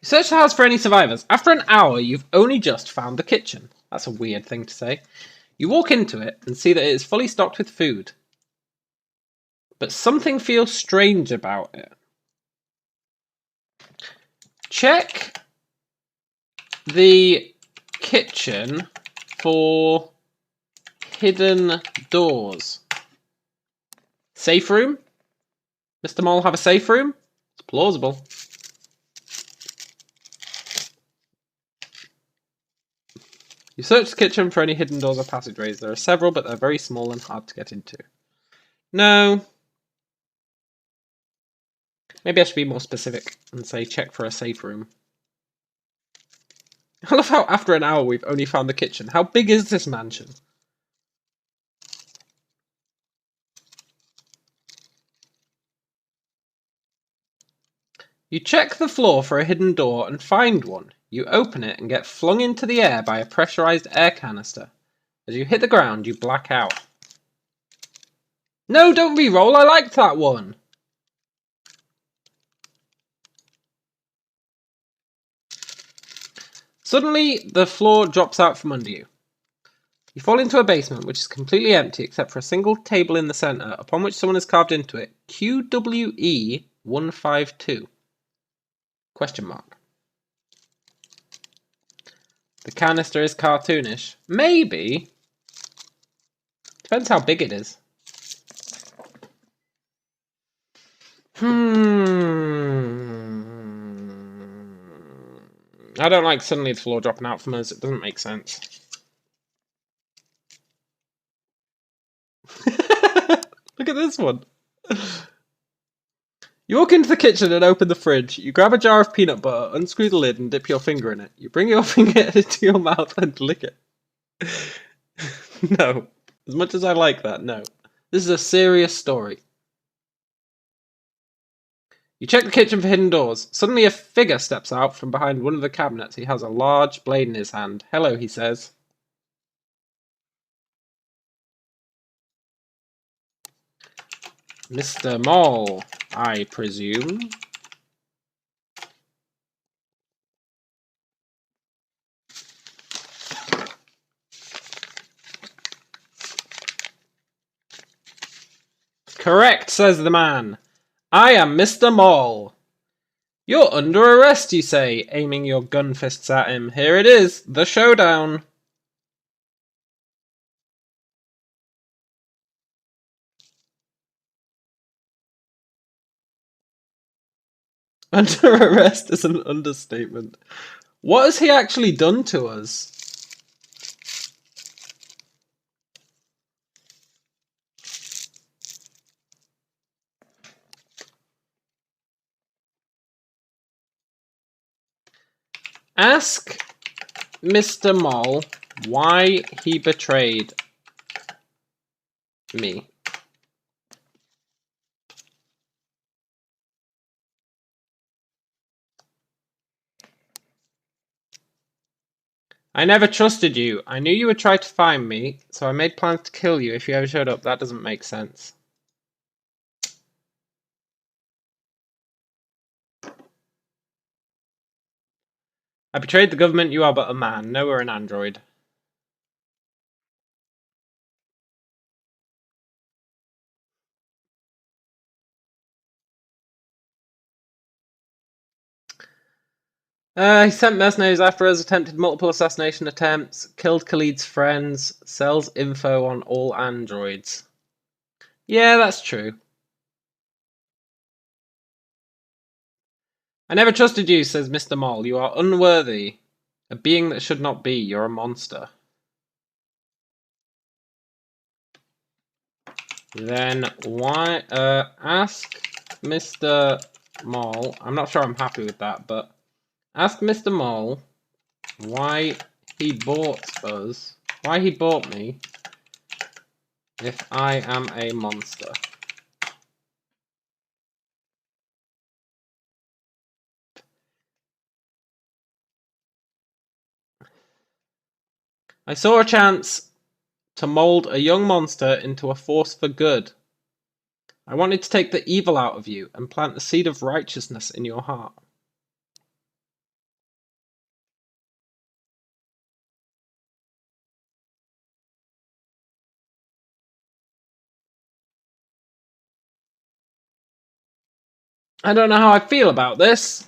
You search the house for any survivors. After an hour, you've only just found the kitchen. That's a weird thing to say. You walk into it and see that it is fully stocked with food. But something feels strange about it. Check the kitchen for hidden doors. Safe room? Mr. Mole have a safe room? It's plausible. You search the kitchen for any hidden doors or passageways. There are several, but they're very small and hard to get into. No. Maybe I should be more specific and say check for a safe room. I love how after an hour we've only found the kitchen. How big is this mansion? You check the floor for a hidden door and find one. You open it and get flung into the air by a pressurized air canister. As you hit the ground, you black out. No, don't re-roll. I liked that one. Suddenly, the floor drops out from under you. You fall into a basement which is completely empty except for a single table in the center, upon which someone has carved into it QWE 152. Question mark. The canister is cartoonish. Maybe. Depends how big it is. I don't like suddenly the floor dropping out from us. It doesn't make sense. Look at this one. You walk into the kitchen and open the fridge. You grab a jar of peanut butter, unscrew the lid, and dip your finger in it. You bring your finger into your mouth and lick it. No. As much as I like that, no. This is a serious story. You check the kitchen for hidden doors. Suddenly a figure steps out from behind one of the cabinets. He has a large blade in his hand. Hello, he says. Mr. Mole, I presume. Correct, says the man. I am Mr. Mole. You're under arrest, you say, aiming your gun fists at him. Here it is, the showdown. Under arrest is an understatement. What has he actually done to us? Ask Mr. Mole why he betrayed me. I never trusted you. I knew you would try to find me, so I made plans to kill you if you ever showed up. That doesn't make sense. I betrayed the government. You are but a man. No, we're an android. He sent mercenaries after us, attempted multiple assassination attempts, killed Khalid's friends, sells info on all androids. Yeah, that's true. I never trusted you, says Mr. Mole. You are unworthy. A being that should not be. You're a monster. Then why, ask Mr. Mole. I'm not sure I'm happy with that, but ask Mr. Mole why he bought us, why he bought me, if I am a monster. I saw a chance to mold a young monster into a force for good. I wanted to take the evil out of you and plant the seed of righteousness in your heart. I don't know how I feel about this.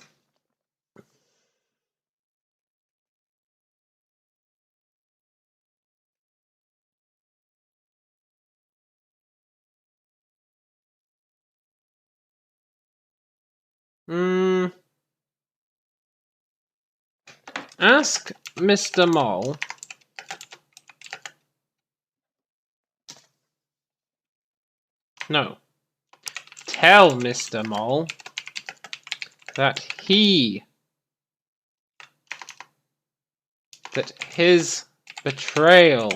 Ask Mr. Mole No. Tell Mr. Mole that his betrayal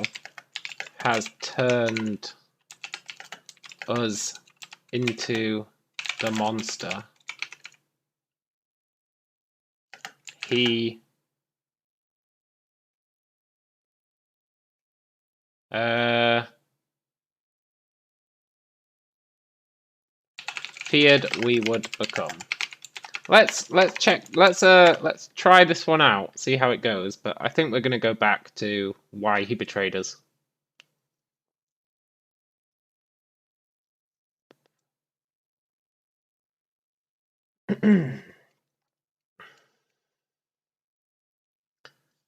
has turned us into the monster. He feared we would become. Let's try this one out, see how it goes, but I think we're gonna go back to why he betrayed us.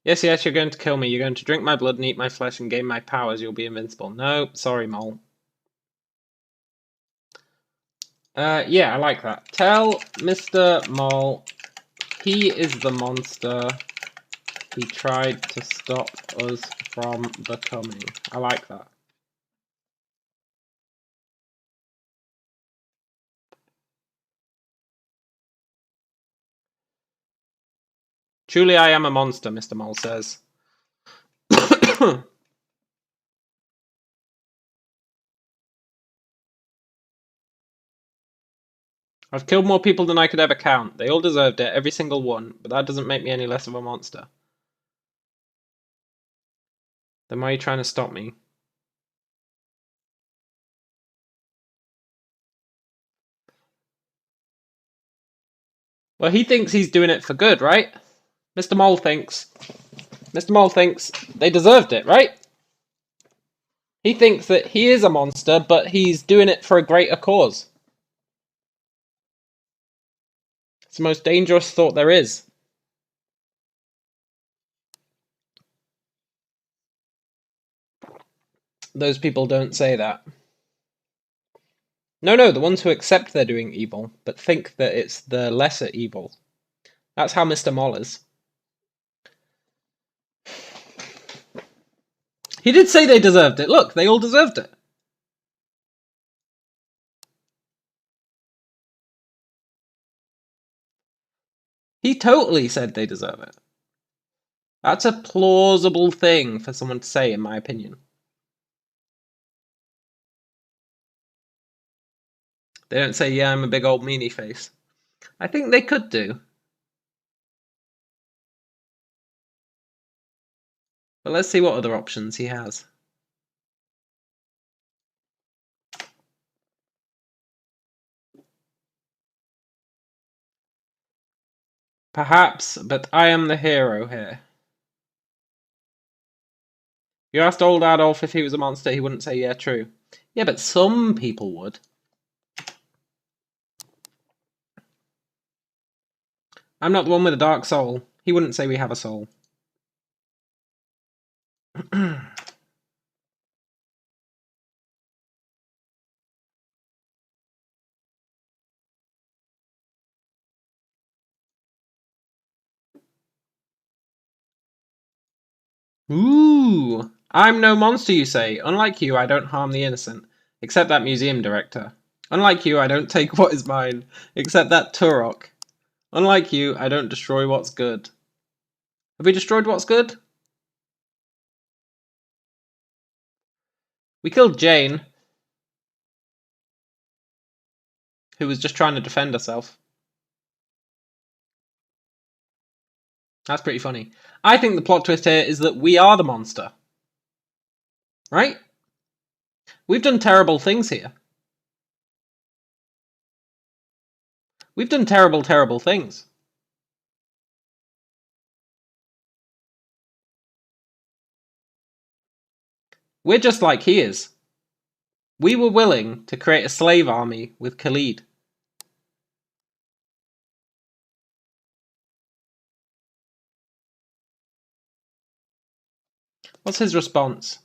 Yes, you're going to kill me. You're going to drink my blood and eat my flesh and gain my powers. You'll be invincible. No, sorry, Mole. Yeah, I like that. Tell Mr. Mole he is the monster. He tried to stop us from becoming. I like that. Truly I am a monster, Mr. Mole says. I've killed more people than I could ever count. They all deserved it, every single one, but that doesn't make me any less of a monster. Then why are you trying to stop me? Well, he thinks he's doing it for good, right? Mr. Mole thinks they deserved it, right? He thinks that he is a monster, but he's doing it for a greater cause. It's the most dangerous thought there is. Those people don't say that. No, the ones who accept they're doing evil, but think that it's the lesser evil. That's how Mr. Moll is. He did say they deserved it. Look, they all deserved it. He totally said they deserve it. That's a plausible thing for someone to say, in my opinion. They don't say, yeah, I'm a big old meanie face. I think they could do. But let's see what other options he has. Perhaps, but I am the hero here. You asked old Adolf if he was a monster, he wouldn't say, yeah, true. Yeah, but some people would. I'm not the one with a dark soul. He wouldn't say we have a soul. Ooh, I'm no monster, you say. Unlike you, I don't harm the innocent. Except that museum director. Unlike you, I don't take what is mine. Except that Turok. Unlike you, I don't destroy what's good. Have we destroyed what's good? We killed Jane, who was just trying to defend herself. That's pretty funny. I think the plot twist here is that we are the monster. Right? We've done terrible things here. We've done terrible, terrible things. We're just like he is. We were willing to create a slave army with Khalid. What's his response?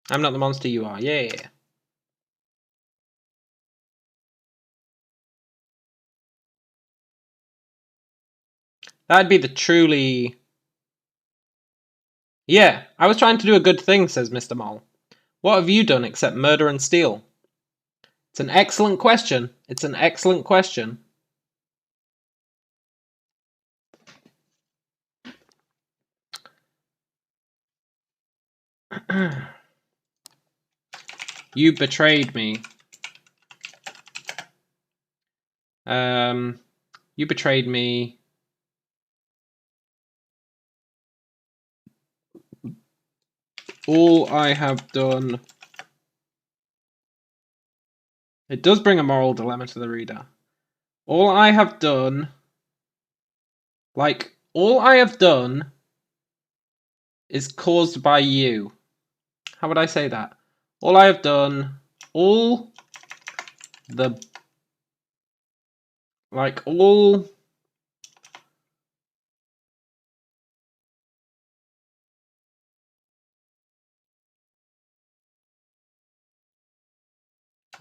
I'm not the monster you are. Yeah. That'd be the truly... Yeah, I was trying to do a good thing, says Mr. Moll. What have you done except murder and steal? It's an excellent question. It's an excellent question. You betrayed me. You betrayed me. All I have done... It does bring a moral dilemma to the reader. All I have done... Like, all I have done is caused by you. How would I say that? All I have done... All the... Like, all...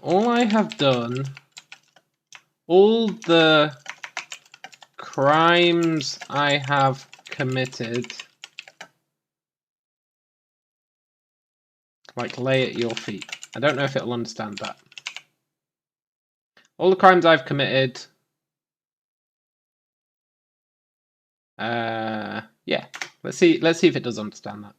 All I have done... All the crimes I have committed... Like, lay at your feet. I don't know if it'll understand that. All the crimes I've committed... yeah. Let's see if it does understand that.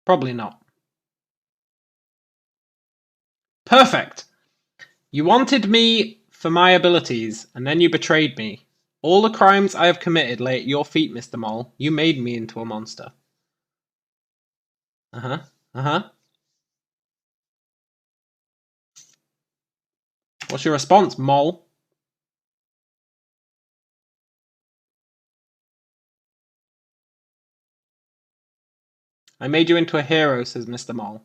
Probably not. Perfect! You wanted me for my abilities, and then you betrayed me. All the crimes I have committed lay at your feet, Mr. Moll. You made me into a monster. Uh-huh. What's your response, Mole? I made you into a hero, says Mr. Mole.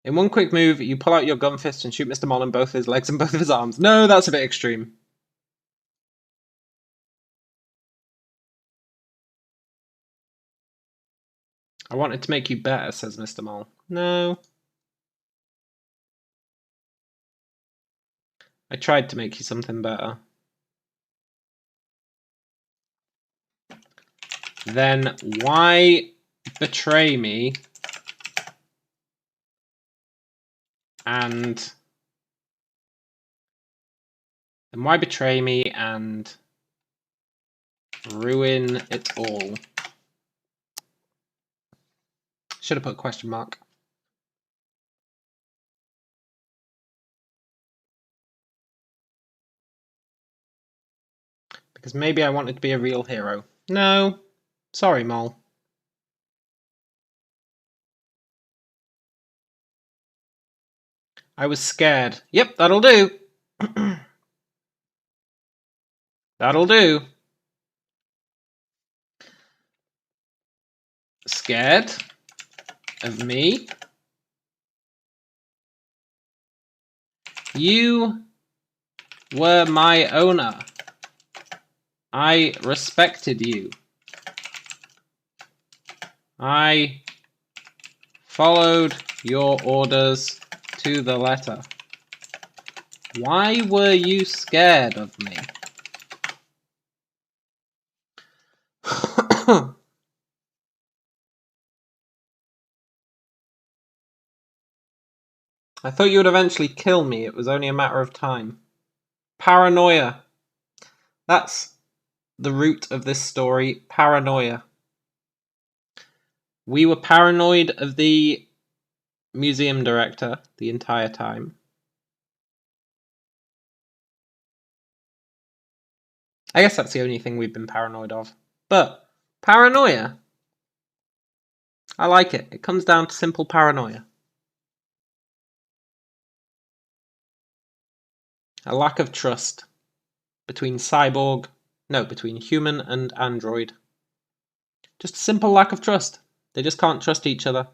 In one quick move, you pull out your gun fist and shoot Mr. Mole in both his legs and both of his arms. No, that's a bit extreme. I wanted to make you better, says Mr. Mole. No. I tried to make you something better. Then why betray me and ruin it all? Should have put a question mark. Because maybe I wanted to be a real hero. No. Sorry, Mole. I was scared. Yep, that'll do. That'll do. Scared of me? You were my owner. I respected you. I followed your orders to the letter. Why were you scared of me? I thought you would eventually kill me. It was only a matter of time. Paranoia. That's the root of this story. Paranoia. We were paranoid of the museum director the entire time. I guess that's the only thing we've been paranoid of. But paranoia, I like it. It comes down to simple paranoia. A lack of trust between human and android. Just a simple lack of trust. They just can't trust each other.